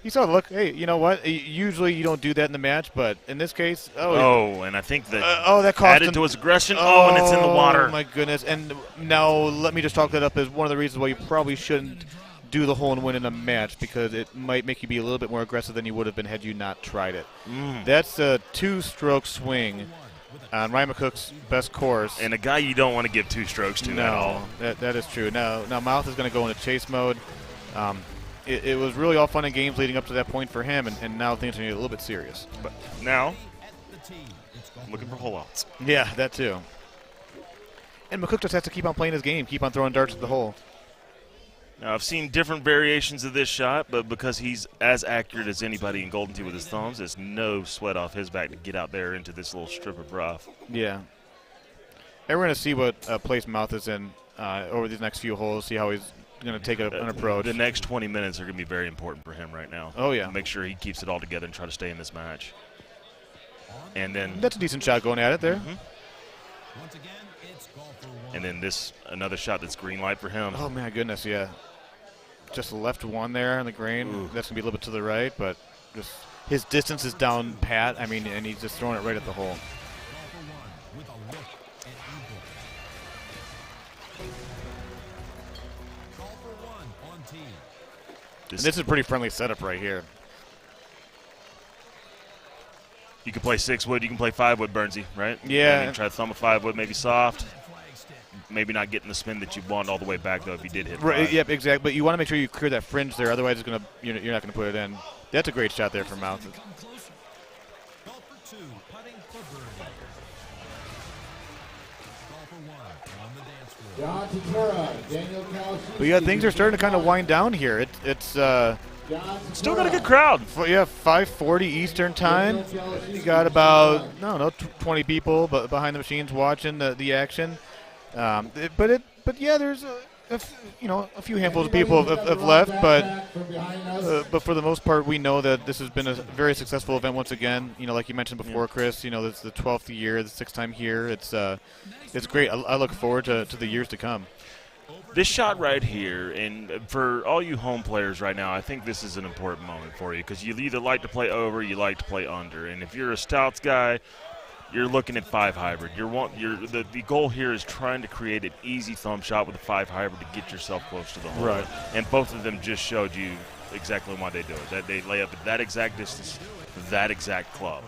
[SPEAKER 5] He saw the look. Hey, you know what? Usually you don't do that in the match, but in this case,
[SPEAKER 13] and I think that
[SPEAKER 5] that cost
[SPEAKER 13] added
[SPEAKER 5] him
[SPEAKER 13] to his aggression. And it's in the water.
[SPEAKER 5] Oh my goodness! And now let me just chalk that up as one of the reasons why you probably shouldn't do the hole and win in a match, because it might make you be a little bit more aggressive than you would have been had you not tried it. That's a 2-stroke swing on Ryan McCook's best course.
[SPEAKER 13] And a guy you don't want to give 2 strokes to at all.
[SPEAKER 5] That is true. Now Mouth is going to go into chase mode. It was really all fun and games leading up to that point for him, and now things are getting a little bit serious.
[SPEAKER 13] But now, looking for hole outs.
[SPEAKER 5] Yeah, that too. And McCook just has to keep on playing his game, keep on throwing darts at the hole.
[SPEAKER 13] Now, I've seen different variations of this shot, but because he's as accurate as anybody in Golden Tee with his thumbs, there's no sweat off his back to get out there into this little strip of rough.
[SPEAKER 5] Yeah. And we're going to see what place Mouth is in over these next few holes, see how he's going to take an approach.
[SPEAKER 13] The next 20 minutes are going to be very important for him right now.
[SPEAKER 5] Oh, yeah.
[SPEAKER 13] Make sure he keeps it all together and try to stay in this match. And then
[SPEAKER 5] that's a decent shot going at it there.
[SPEAKER 13] And then another shot that's green light for him.
[SPEAKER 5] Oh, my goodness, yeah. Just left one there on the green. Ooh. That's going to be a little bit to the right, but just his distance is down pat. I mean, and he's just throwing it right at the hole. This is a pretty friendly setup right here.
[SPEAKER 13] You can play 6-wood, you can play 5-wood, Burnsy, right?
[SPEAKER 5] Yeah.
[SPEAKER 13] I mean, try to thumb a 5-wood, maybe soft. Maybe not getting the spin that you want all the way back, though, if you did hit 5.
[SPEAKER 5] Right, yep, exactly. But you want to make sure you clear that fringe there, otherwise it's gonna you're not going to put it in. That's a great shot there from Mouth. But yeah, things are starting to kind of wind down here. It's
[SPEAKER 13] still got a good crowd.
[SPEAKER 5] Yeah, 5:40 Eastern time. You got about 20 people behind the machines watching the action. But yeah, there's a few handfuls of people have left, but for the most part, we know that this has been a very successful event once again. Like you mentioned before, Chris. This is the 12th year, the 6th time here. It's great. I look forward to the years to come.
[SPEAKER 13] This shot right here, and for all you home players right now, I think this is an important moment for you because you either like to play over, you like to play under, and if you're a stouts guy, you're looking at 5 hybrid. The goal here is trying to create an easy thumb shot with a 5 hybrid to get yourself close to the hole.
[SPEAKER 5] Right.
[SPEAKER 13] And both of them just showed you exactly why they do it. That they lay up at that exact distance, that exact club.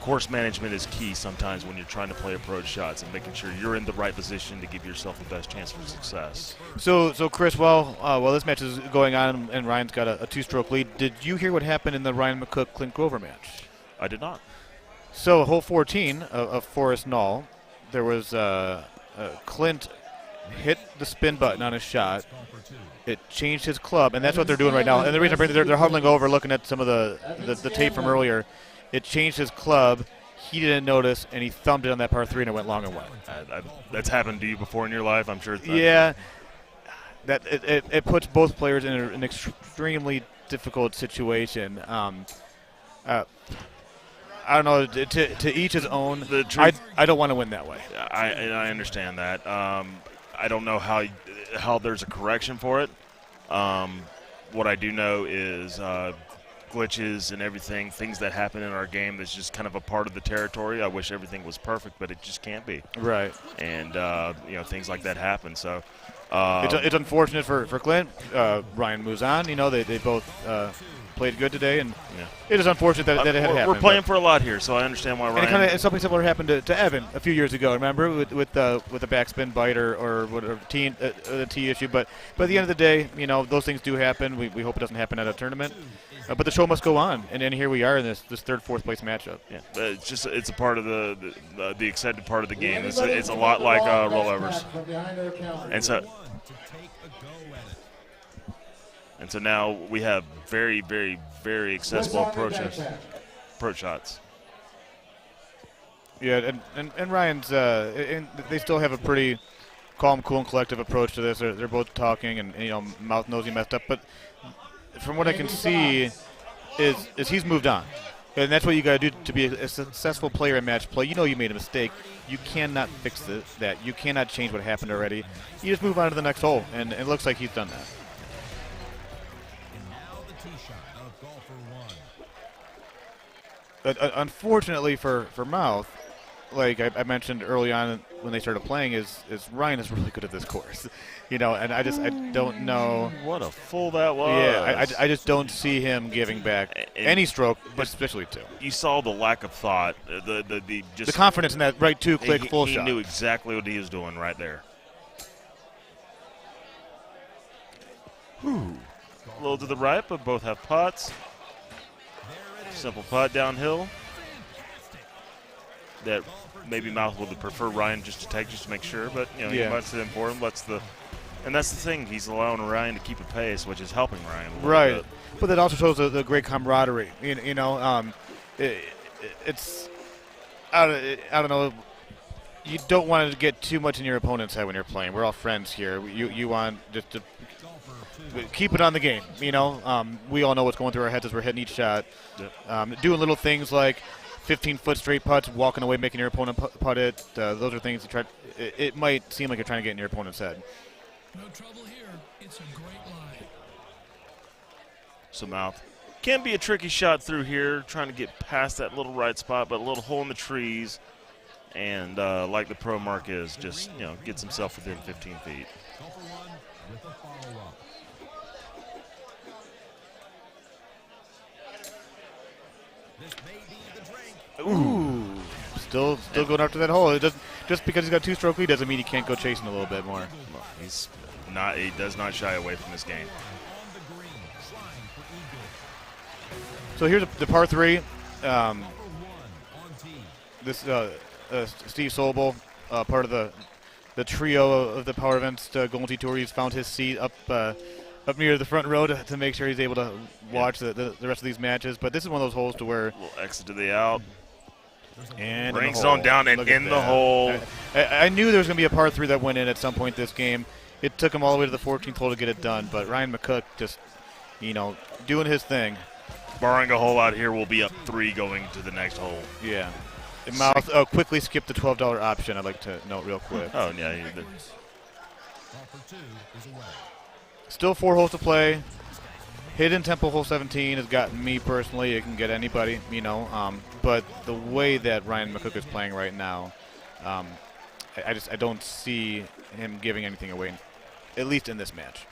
[SPEAKER 13] Course management is key sometimes when you're trying to play approach shots and making sure you're in the right position to give yourself the best chance for success.
[SPEAKER 5] So Chris, while this match is going on and Ryan's got a 2-stroke lead, did you hear what happened in the Ryan McCook-Clint Grover match?
[SPEAKER 13] I did not.
[SPEAKER 5] So hole 14 of Forest Knoll, there was Clint hit the spin button on his shot. It changed his club, and that's what they're doing right now. And the reason I bring they're huddling over, looking at some of the tape from earlier. It changed his club. He didn't notice, and he thumbed it on that par 3, and it went long and wide.
[SPEAKER 13] That's happened to you before in your life, I'm sure.
[SPEAKER 5] Yeah, that it puts both players in an extremely difficult situation. I don't know. To each his own. I don't want to win that way.
[SPEAKER 13] I understand that. I don't know how there's a correction for it. What I do know is glitches and everything, things that happen in our game that's just kind of a part of the territory. I wish everything was perfect, but it just can't be.
[SPEAKER 5] Right.
[SPEAKER 13] And, things like that happen. So
[SPEAKER 5] it's unfortunate for Clint. Ryan moves on. They both played good today, and it is unfortunate that it had happened.
[SPEAKER 13] We're playing for a lot here, so I understand why Ryan.
[SPEAKER 5] And something similar happened to Evan a few years ago. Remember with the backspin bite or whatever the tee issue. But at the end of the day, those things do happen. We hope it doesn't happen at a tournament. But the show must go on, and then here we are in this third, fourth place matchup.
[SPEAKER 13] Yeah, it's a part of the excited part of the game. It's a lot like rollovers, and so now we have very, very, very accessible approach shots.
[SPEAKER 5] Yeah, and Ryan's and they still have a pretty calm, cool, and collective approach to this. They're both talking, and Mouth knows he messed up, but from what I can see, is he's moved on. And that's what you got to do to be a successful player in match play. You made a mistake. You cannot fix that. You cannot change what happened already. You just move on to the next hole, and it looks like he's done that. Unfortunately for Mouth, like I mentioned early on when they started playing, is Ryan is really good at this course, and I don't know
[SPEAKER 13] what a fool that was.
[SPEAKER 5] Yeah, I just don't see him giving back any stroke, but especially two.
[SPEAKER 13] You saw the lack of thought, the
[SPEAKER 5] confidence in that right two click full shot.
[SPEAKER 13] He knew exactly what he was doing right there. Whew. A little to the right, but both have putts. Simple putt downhill. That maybe Mouth would prefer Ryan just to take, just to make sure, but he lets it in for him. And that's the thing. He's allowing Ryan to keep a pace, which is helping Ryan.
[SPEAKER 5] Right, but that also shows the great camaraderie. It's I don't know. You don't want to get too much in your opponent's head when you're playing. We're all friends here. You want just to keep it on the game. We all know what's going through our heads as we're hitting each shot. Yep. Doing little things like 15-foot straight putts, walking away, making your opponent putt it. Those are things it might seem like you're trying to get in your opponent's head.
[SPEAKER 16] No trouble here. It's a great line.
[SPEAKER 13] So Mouth can be a tricky shot through here, trying to get past that little right spot, but a little hole in the trees. And like the pro mark is, just gets himself within 15 feet.
[SPEAKER 5] Ooh, still going after that hole. Just because he's got two-stroke lead doesn't mean he can't go chasing a little bit more.
[SPEAKER 13] Well, he does not shy away from this game.
[SPEAKER 5] So here's the par 3. This Steve Sobel, part of the trio of the Power Events Golden Tee Tour. He's found his seat up near the front row to make sure he's able to watch the rest of these matches. But this is one of those holes to where
[SPEAKER 13] a little exit to the out.
[SPEAKER 5] And
[SPEAKER 13] brings on down and in the hole.
[SPEAKER 5] I knew there was going to be a par 3 that went in at some point this game. It took him all the way to the 14th hole to get it done, but Ryan McCook just, doing his thing.
[SPEAKER 13] Barring a hole out here, we'll be up 3 going to the next hole.
[SPEAKER 5] Yeah. Mouth quickly skip the $12 option. I'd like to note real quick.
[SPEAKER 13] Oh yeah.
[SPEAKER 5] Still 4 holes to play. Hidden Temple hole 17 has gotten me personally. It can get anybody, but the way that Ryan McCook is playing right now, I don't see him giving anything away, at least in this match.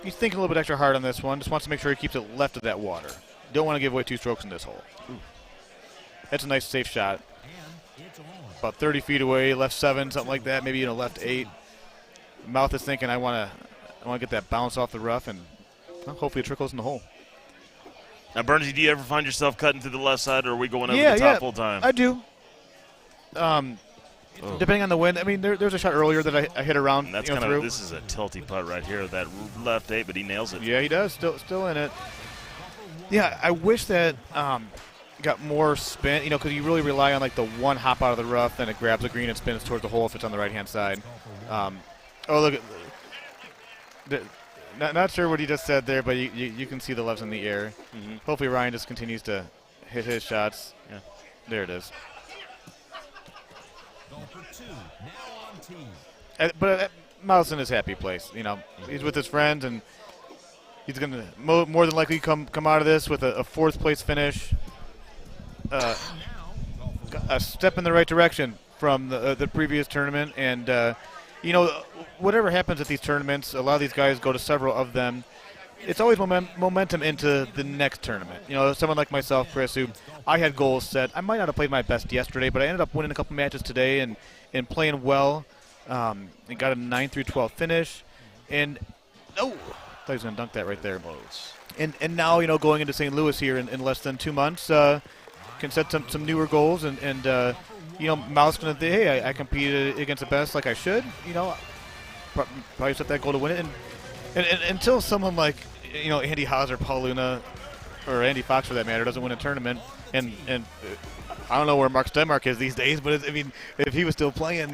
[SPEAKER 5] He's thinking a little bit extra hard on this one. Just wants to make sure he keeps it left of that water. Don't want to give away 2 strokes in this hole. Ooh. That's a nice safe shot. About 30 feet away, left 7, something like that. Maybe left 8. Mouth is thinking, I want to get that bounce off the rough, and hopefully it trickles in the hole.
[SPEAKER 13] Now, Bernsey, do you ever find yourself cutting to the left side, or are we going over the top full time?
[SPEAKER 5] I do. Depending on the wind. I mean, there's a shot earlier that I hit around.
[SPEAKER 13] And that's
[SPEAKER 5] through.
[SPEAKER 13] This is a tilty putt right here. That left 8, but he nails it.
[SPEAKER 5] Yeah, he does. Still in it. Yeah, I wish that got more spin. Because you really rely on the one hop out of the rough, then it grabs the green and spins towards the hole if it's on the right hand side. Look. Not sure what he just said there, but you can see the lefts in the air. Mm-hmm. Hopefully Ryan just continues to hit his shots. Yeah, there it is. But Mouth's in his happy place. He's with his friends, and he's going to more than likely come out of this with a 4th place finish. A step in the right direction from the previous tournament, and whatever happens at these tournaments, a lot of these guys go to several of them. It's always momentum into the next tournament. Someone like myself, Chris, who I had goals set. I might not have played my best yesterday, but I ended up winning a couple matches today and playing well. And got a 9 through 12 finish. And I thought he was going to dunk that right there. And now, going into St. Louis here in less than 2 months, can set some newer goals. And Mouth's going to think, hey, I competed against the best like I should. Probably set that goal to win it. And until someone like, Andy Haas or Paul Luna or Andy Fox for that matter doesn't win a tournament, and I don't know where Mark Stenmark is these days, but if he was still playing,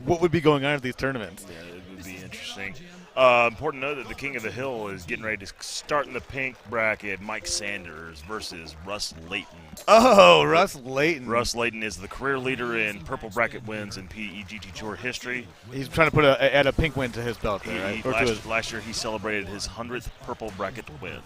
[SPEAKER 5] what would be going on at these tournaments?
[SPEAKER 13] Yeah, it would be interesting. Important to note that the King of the Hill is getting ready to start in the pink bracket. Mike Sanders versus Russ Layton.
[SPEAKER 5] Oh, Russ Layton.
[SPEAKER 13] Russ Layton is the career leader in purple bracket wins in PEGT Tour history.
[SPEAKER 5] He's trying to add a pink win to his belt there, right?
[SPEAKER 13] Last year he celebrated his 100th purple bracket win.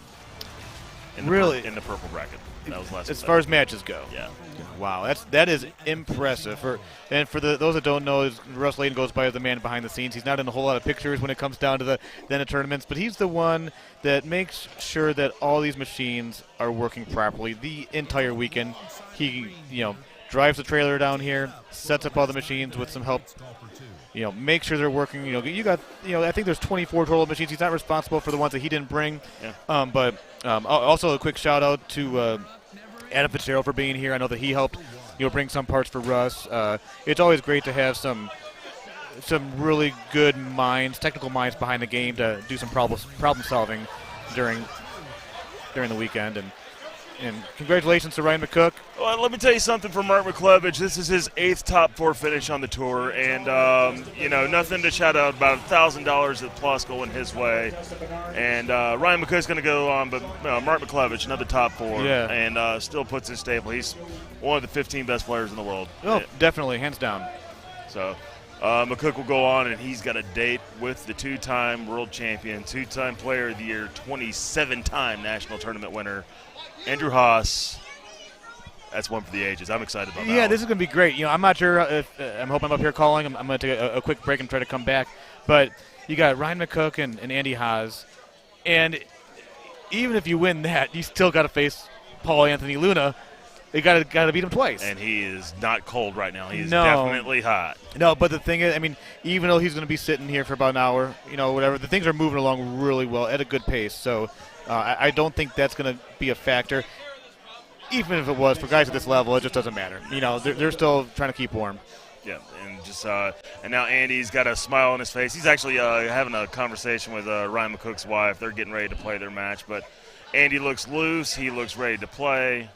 [SPEAKER 13] in the
[SPEAKER 5] Really?
[SPEAKER 13] in the purple bracket. That was last.
[SPEAKER 5] As far as matches go.
[SPEAKER 13] Yeah.
[SPEAKER 5] Wow, that is impressive. For those that don't know, Russ Layton goes by as the man behind the scenes. He's not in a whole lot of pictures when it comes down to the tournaments, but he's the one that makes sure that all these machines are working properly the entire weekend. He drives the trailer down here, sets up all the machines with some help. Make sure they're working. You got I think there's 24 total machines. He's not responsible for the ones that he didn't bring.
[SPEAKER 13] Yeah.
[SPEAKER 5] But also a quick shout out to Adam Fitzgerald for being here. I know that he helped bring some parts for Russ. It's always great to have some really good minds, technical minds behind the game to do some problem solving during the weekend. And congratulations to Ryan McCook.
[SPEAKER 13] Well, let me tell you something from Mark McClevich. This is his 8th top 4 finish on the tour, and nothing to shout out about. $1,000 at plus going his way, and Ryan McCook's going to go on, but Mark McClevich, another top 4, and still puts his staple. He's one of the 15 best players in the world.
[SPEAKER 5] Oh, definitely, hands down.
[SPEAKER 13] So McCook will go on, and he's got a date with the 2-time world champion, 2-time player of the year, 27-time national tournament winner, Andrew Haas. That's one for the ages. I'm excited about that.
[SPEAKER 5] Yeah, this is going to be great. I'm not sure if I'm hoping I'm up here calling. I'm going to take a quick break and try to come back. But you got Ryan McCook and Andy Haas, and even if you win that, you still got to face Paul Anthony Luna. You got to beat him twice.
[SPEAKER 13] And he is not cold right now. He is definitely hot.
[SPEAKER 5] No, but the thing is, even though he's going to be sitting here for about an hour, whatever, the things are moving along really well at a good pace. So I don't think that's going to be a factor. Even if it was, for guys at this level, it just doesn't matter. They're still trying to keep warm.
[SPEAKER 13] Yeah, and now Andy's got a smile on his face. He's actually having a conversation with Ryan McCook's wife. They're getting ready to play their match, but Andy looks loose. He looks ready to play.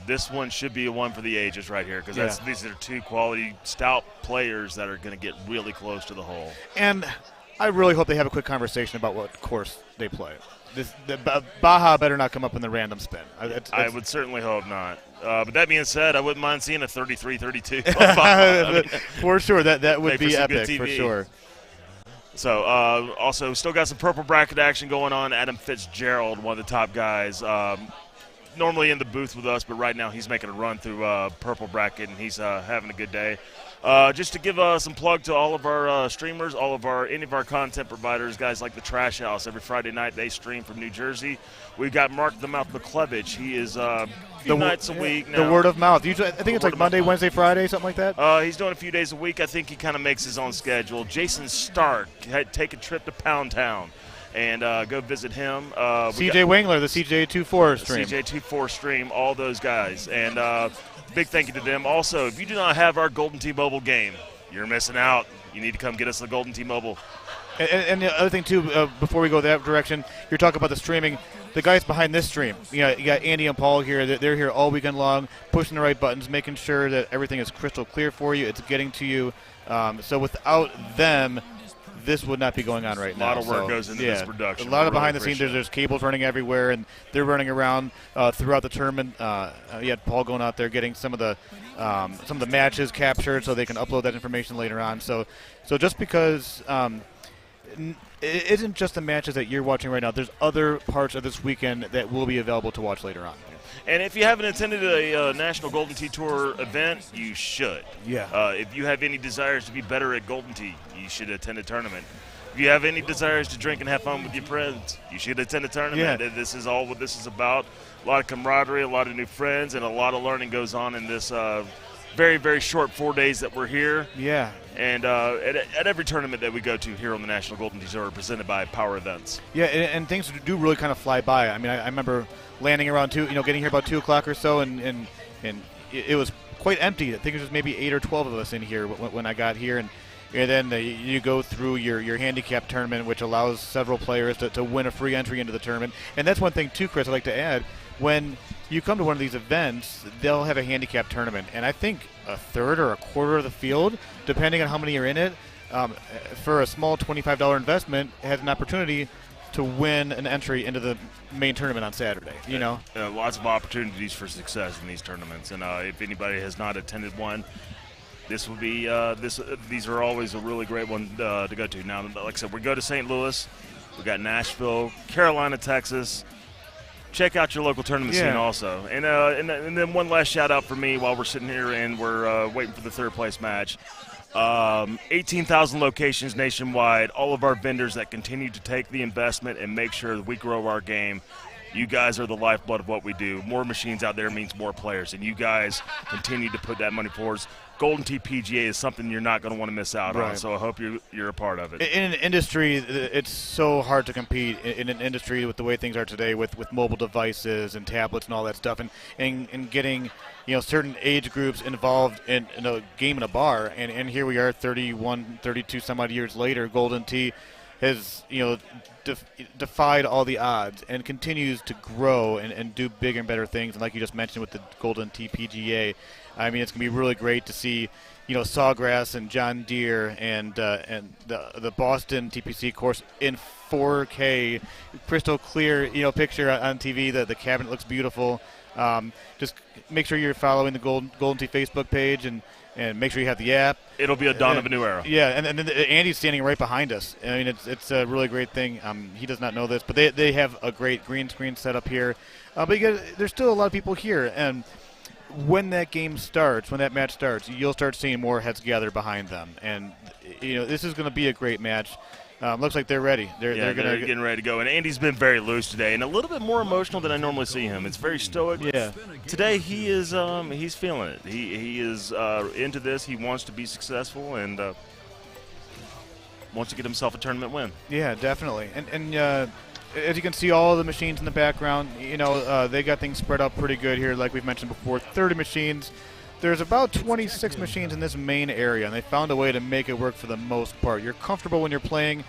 [SPEAKER 13] This one should be a one for the ages right here, because these are 2 quality, stout players that are going to get really close to the hole.
[SPEAKER 5] And I really hope they have a quick conversation about what course they play. The Baja better not come up in the random spin.
[SPEAKER 13] I would certainly hope not. But that being said, I wouldn't mind seeing a 33-32.
[SPEAKER 5] For sure, that would be epic, for sure.
[SPEAKER 13] So, also, still got some purple bracket action going on. Adam Fitzgerald, one of the top guys, normally in the booth with us, but right now he's making a run through purple bracket, and he's having a good day. Just to give some plug to all of our streamers, any of our content providers, guys like the Trash House. Every Friday night they stream from New Jersey. We've got Mark the Mouth McClevich. He is a few nights a week now.
[SPEAKER 5] The word of mouth. Usually, I think it's like Monday, Wednesday, Friday, something like that.
[SPEAKER 13] He's doing a few days a week. I think he kind of makes his own schedule. Jason Stark had take a trip to Pound Town and go visit him.
[SPEAKER 5] CJ Wangler, the CJ24 stream.
[SPEAKER 13] CJ24 stream, all those guys. And big thank you to them. Also, if you do not have our Golden T-Mobile game, you're missing out. You need to come get us the Golden T-Mobile.
[SPEAKER 5] And the other thing, too, before we go that direction, you're talking about the streaming. The guys behind this stream, you got Andy and Paul here. They're here all weekend long, pushing the right buttons, making sure that everything is crystal clear for you. It's getting to you. So without them, this would not be going on right now.
[SPEAKER 13] A lot of work goes into this production.
[SPEAKER 5] A lot of behind the scenes. There's cables running everywhere, and they're running around throughout the tournament. You had Paul going out there getting some of the matches captured so they can upload that information later on. So just because it isn't just the matches that you're watching right now. There's other parts of this weekend that will be available to watch later on.
[SPEAKER 13] And if you haven't attended a National Golden Tee Tour event, you should.
[SPEAKER 5] Yeah.
[SPEAKER 13] If you have any desires to be better at Golden Tee, you should attend a tournament. If you have any desires to drink and have fun with your friends, you should attend a tournament.
[SPEAKER 5] Yeah.
[SPEAKER 13] This is all what this is about. A lot of camaraderie, a lot of new friends, and a lot of learning goes on in this very, very short 4 days that we're here.
[SPEAKER 5] Yeah.
[SPEAKER 13] And at every tournament that we go to here on the National Golden Tee Tour, presented by Power Events.
[SPEAKER 5] Yeah, and things do really kind of fly by. I mean, I remember landing around getting here about 2 o'clock or so, and it was quite empty. I think it was maybe 8 or 12 of us in here when I got here, and then you go through your handicap tournament, which allows several players to win a free entry into the tournament. And that's one thing too, Chris, I'd like to add. When you come to one of these events, they'll have a handicap tournament, and I think a third or a quarter of the field, depending on how many are in it, for a small $25 investment, has an opportunity to win an entry into the main tournament on Saturday.
[SPEAKER 13] Lots of opportunities for success in these tournaments, and if anybody has not attended one, this would be these are always a really great one to go to. Now, like I said, we go to St. Louis, we got Nashville, Carolina, Texas, check out your local tournament scene also. And then one last shout out for me while we're sitting here and we're waiting for the third place match. 18,000 locations nationwide, all of our vendors that continue to take the investment and make sure that we grow our game. You guys are the lifeblood of what we do. More machines out there means more players, and you guys continue to put that money forward. Golden Tee PGA is something you're not going to want to miss out on, so I hope you're a part of it.
[SPEAKER 5] In an industry, it's so hard to compete in an industry with the way things are today with mobile devices and tablets and all that stuff, and getting certain age groups involved in a game in a bar. And here we are 31, 32 some odd years later, Golden Tee has defied all the odds and continues to grow and do bigger and better things. And like you just mentioned with the Golden Tee PGA, I mean, it's going to be really great to see, Sawgrass and John Deere and the Boston TPC course in 4K, crystal clear, picture on TV. The cabinet looks beautiful. Just make sure you're following the Golden Tee Facebook page and make sure you have the app.
[SPEAKER 13] It'll be a dawn of a new era.
[SPEAKER 5] Yeah, and then Andy's standing right behind us. I mean, it's a really great thing. He does not know this, but they have a great green screen set up here. But there's still a lot of people here, and when that game starts, when that match starts, you'll start seeing more heads gather behind them. And, this is going to be a great match. Looks like they're ready. They're
[SPEAKER 13] getting ready to go. And Andy's been very loose today and a little bit more emotional than I normally see him. It's very stoic.
[SPEAKER 5] Yeah.
[SPEAKER 13] Today he is he's feeling it. He is into this. He wants to be successful and wants to get himself a tournament win.
[SPEAKER 5] Yeah, definitely. And as you can see, all the machines in the background, they got things spread out pretty good here. Like we've mentioned before, 30 machines. There's about 26 machines in this main area, and they found a way to make it work for the most part. You're comfortable when you're playing.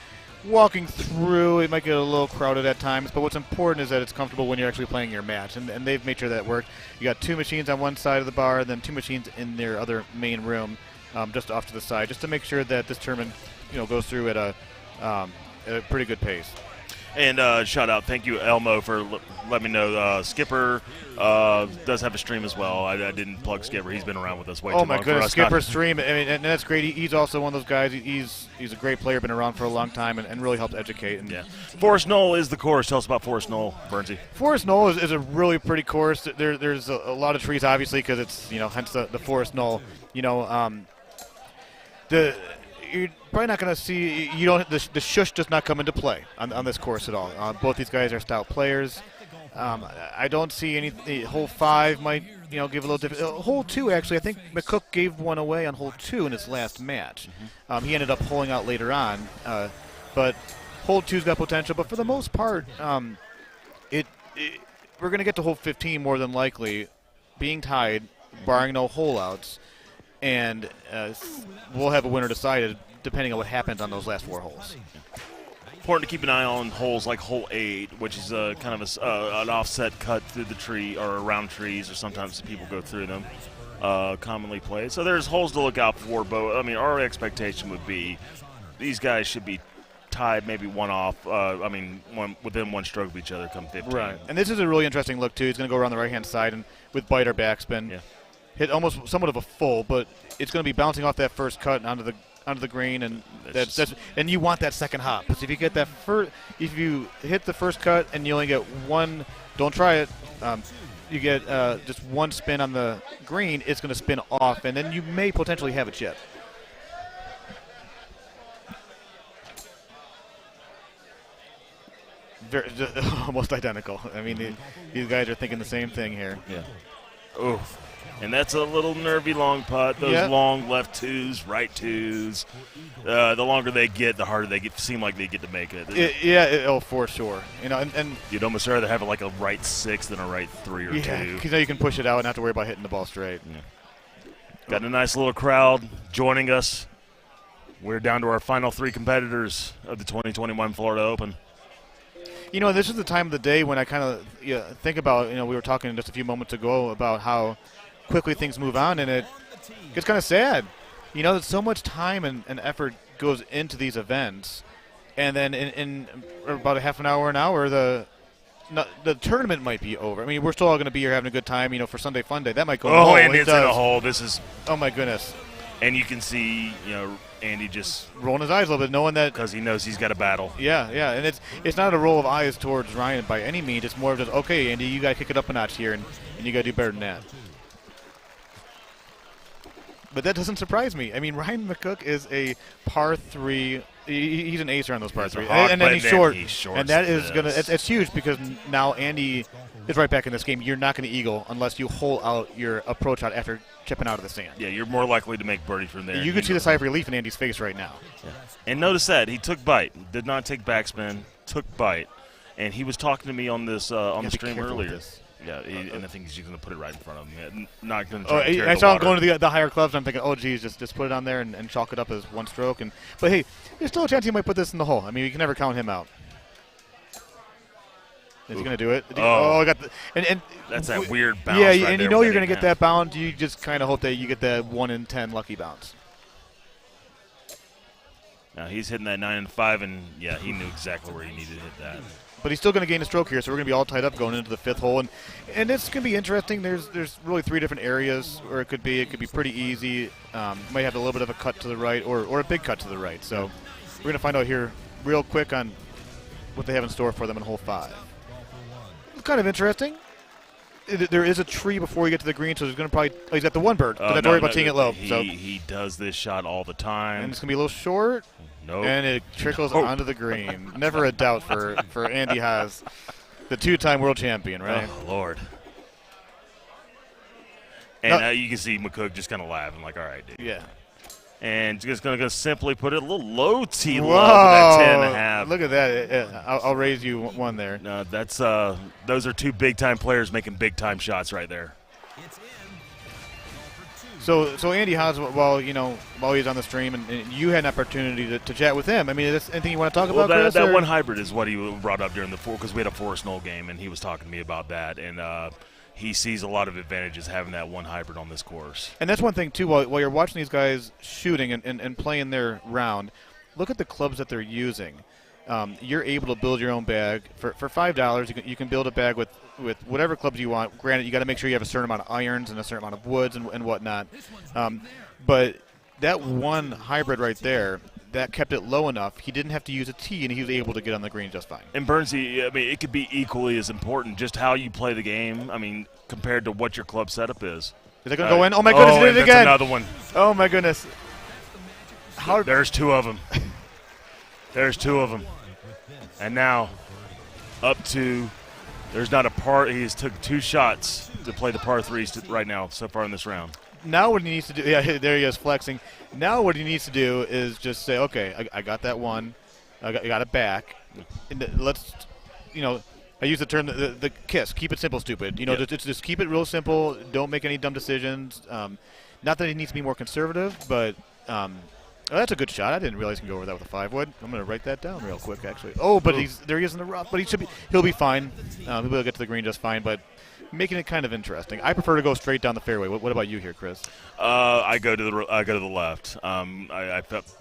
[SPEAKER 5] Walking through, it might get a little crowded at times, but what's important is that it's comfortable when you're actually playing your match, and they've made sure that worked. You got 2 machines on one side of the bar, and then 2 machines in their other main room, just off to the side, just to make sure that this tournament, goes through at a pretty good pace.
[SPEAKER 13] And shout out, thank you, Elmo, for letting me know. Skipper does have a stream as well. I didn't plug Skipper; he's been around with us way too long.
[SPEAKER 5] Oh my goodness, Skipper's stream! I mean, and that's great. He's also one of those guys. He's a great player, been around for a long time, and really helped educate. And
[SPEAKER 13] Forest Knoll is the course. Tell us about Forest Knoll, Bernsey.
[SPEAKER 5] Forest Knoll is a really pretty course. There's a lot of trees, obviously, because it's hence the Forest Knoll. You're probably not going to see the shush does not come into play on this course at all. Both these guys are stout players. I don't see any. Hole 5 might give a little different. Hole 2 actually, I think McCook gave one away on hole 2 in his last match. He ended up pulling out later on, but hole 2's got potential. But for the most part, we're going to get to hole 15 more than likely, being tied, barring no hole outs. And we'll have a winner decided depending on what happens on those last 4 holes.
[SPEAKER 13] Important to keep an eye on holes like hole 8, which is kind of an offset cut through the tree or around trees, or sometimes people go through them, commonly played. So there's holes to look out for, but I mean, our expectation would be these guys should be tied, maybe one off. Within one stroke of each other come 15.
[SPEAKER 5] Right. And this is a really interesting look too. He's going to go around the right-hand side and with biter backspin. Yeah. Hit almost somewhat of a full, but it's going to be bouncing off that first cut onto the green, and and you want that second hop. Because if you get if you hit the first cut and you only get one, don't try it. You get just one spin on the green, it's going to spin off, and then you may potentially have a chip. Almost identical. I mean, these guys are thinking the same thing here.
[SPEAKER 13] Yeah. Oof. And that's a little nervy long putt. Those long left 2s, right 2s. The longer they get, the harder they seem like they get to make it.
[SPEAKER 5] For sure. And
[SPEAKER 13] you'd almost rather have it like a right 6 than a right 3 or 2.
[SPEAKER 5] Because you can push it out and not have to worry about hitting the ball straight.
[SPEAKER 13] Yeah. Got a nice little crowd joining us. We're down to our final 3 competitors of the 2021 Florida Open.
[SPEAKER 5] This is the time of the day when I kind of think about, we were talking just a few moments ago about how quickly things move on, and it gets kind of sad. That so much time and effort goes into these events, and then in about a half an hour, the tournament might be over. I mean, we're still all going to be here having a good time, for Sunday Fun Day. That might go.
[SPEAKER 13] Oh, and it's in a hole. This is.
[SPEAKER 5] Oh my goodness.
[SPEAKER 13] And you can see, Andy just
[SPEAKER 5] rolling his eyes a little bit, knowing that
[SPEAKER 13] because he knows he's got a battle.
[SPEAKER 5] Yeah, and it's not a roll of eyes towards Ryan by any means. It's more of just, okay, Andy, you got to kick it up a notch here, and you got to do better than that. But that doesn't surprise me. I mean, Ryan McCook is a par 3. He's an acer on those par 3, and then he's short, and that is gonna. It's huge because now Andy is right back in this game. You're not going to eagle unless you hole out your approach shot after chipping out of the sand.
[SPEAKER 13] Yeah, you're more likely to make birdie from there.
[SPEAKER 5] You can see the sigh of relief in Andy's face right now.
[SPEAKER 13] Yeah. And notice that he took bite, did not take backspin, took bite, and he was talking to me on this on the stream earlier. Yeah, and I think he's going to put it right in front of him. Not going to try to carry
[SPEAKER 5] I
[SPEAKER 13] the
[SPEAKER 5] saw
[SPEAKER 13] water.
[SPEAKER 5] him going to the higher clubs, and I'm thinking, oh, geez, just put it on there and chalk it up as one stroke. But, hey, there's still a chance he might put this in the hole. I mean, you can never count him out. Is he going to do it? I got the and
[SPEAKER 13] that's that weird bounce.
[SPEAKER 5] Yeah,
[SPEAKER 13] right
[SPEAKER 5] and
[SPEAKER 13] there
[SPEAKER 5] you know
[SPEAKER 13] with
[SPEAKER 5] you're going to
[SPEAKER 13] that
[SPEAKER 5] get that bounce. You just kind of hope that you get that 1 in 10 lucky bounce.
[SPEAKER 13] Now he's hitting that 9 and 5, and yeah, he knew exactly where he needed to hit that.
[SPEAKER 5] But he's still going to gain a stroke here, so we're going to be all tied up going into the 5th hole, and it's going to be interesting. There's really 3 different areas where it could be pretty easy. Might have a little bit of a cut to the right or a big cut to the right. So we're going to find out here real quick on what they have in store for them in hole 5. It's kind of interesting. There is a tree before you get to the green, so there's going to probably he's got the one bird. Don't worry about teeing it low.
[SPEAKER 13] He does this shot all the time.
[SPEAKER 5] And it's going to be a little short.
[SPEAKER 13] Nope.
[SPEAKER 5] And it trickles onto the green. Never a doubt for Andy Haas, the 2-time world champion, right?
[SPEAKER 13] Oh, Lord. And you can see McCook just kind of laughing like, all right, dude.
[SPEAKER 5] Yeah.
[SPEAKER 13] And just going to simply put it a little low tee low
[SPEAKER 5] Whoa.
[SPEAKER 13] with that 10.5.
[SPEAKER 5] Look at that. I'll raise you one there.
[SPEAKER 13] No, that's those are 2 big-time players making big-time shots right there.
[SPEAKER 5] So Andy Haas, while he's on the stream, and you had an opportunity to chat with him. I mean, is there anything you want to talk about, Chris?
[SPEAKER 13] That one hybrid is what he brought up during the because we had a Forest Knoll game, and he was talking to me about that, and he sees a lot of advantages having that one hybrid on this course.
[SPEAKER 5] And that's one thing too. While you're watching these guys shooting and playing their round, look at the clubs that they're using. You're able to build your own bag for $5. You can build a bag with whatever clubs you want. Granted, you got to make sure you have a certain amount of irons and a certain amount of woods and whatnot. But that one hybrid right there, that kept it low enough. He didn't have to use a tee, and he was able to get on the green just fine.
[SPEAKER 13] And Bernsey, I mean, it could be equally as important just how you play the game. I mean, compared to what your club setup is.
[SPEAKER 5] Is it going to go in? Oh my goodness! He did it again.
[SPEAKER 13] Another one.
[SPEAKER 5] Oh my goodness!
[SPEAKER 13] There's 2 of them. There's 2 of them. And now, up to, there's not a par. He's took 2 shots to play the par 3s right now so far in this round.
[SPEAKER 5] Now what he needs to do, yeah, there he is flexing. Now what he needs to do is just say, okay, I got that one. I got it back. And let's, I use the term, the KISS, keep it simple, stupid. Just keep it real simple. Don't make any dumb decisions. Not that he needs to be more conservative, but that's a good shot. I didn't realize he can go over that with a 5-wood. I'm going to write that down real quick, actually. Oh, but there he is in the rough. But he'll be fine. He'll get to the green just fine. But making it kind of interesting. I prefer to go straight down the fairway. What about you here, Chris?
[SPEAKER 13] I go to the left. I felt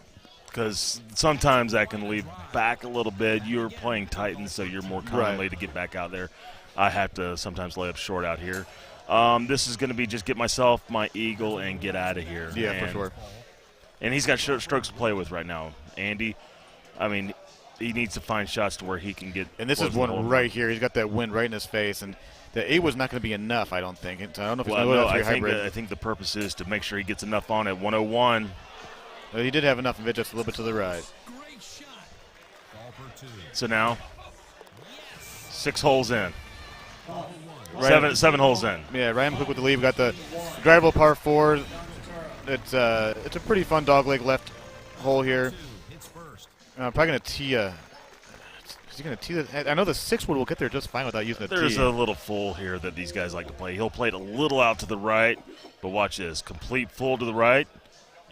[SPEAKER 13] because sometimes I can leave back a little bit. You're playing Titans, so you're more commonly to get back out there. I have to sometimes lay up short out here. This is going to be just get myself my eagle and get out of here.
[SPEAKER 5] Yeah, for sure.
[SPEAKER 13] And he's got strokes to play with right now. Andy, I mean, he needs to find shots to where he can get.
[SPEAKER 5] And this is one right here. He's got that wind right in his face, and the 8 was not going to be enough, I don't think. I don't know if he's going to go to hybrid.
[SPEAKER 13] I think the purpose is to make sure he gets enough on it. 101.
[SPEAKER 5] Well, he did have enough of it, just a little bit to the right.
[SPEAKER 13] So now, 6 holes in. Seven holes in.
[SPEAKER 5] Yeah, Ryan McCook with the lead. We got the drivable par 4. It's a pretty fun dogleg left hole here. Probably going to tee a. Is he going to tee that? I know the 6-wood will get there just fine without using a tee.
[SPEAKER 13] There's a little full here that these guys like to play. He'll play it a little out to the right, but watch this. Complete full to the right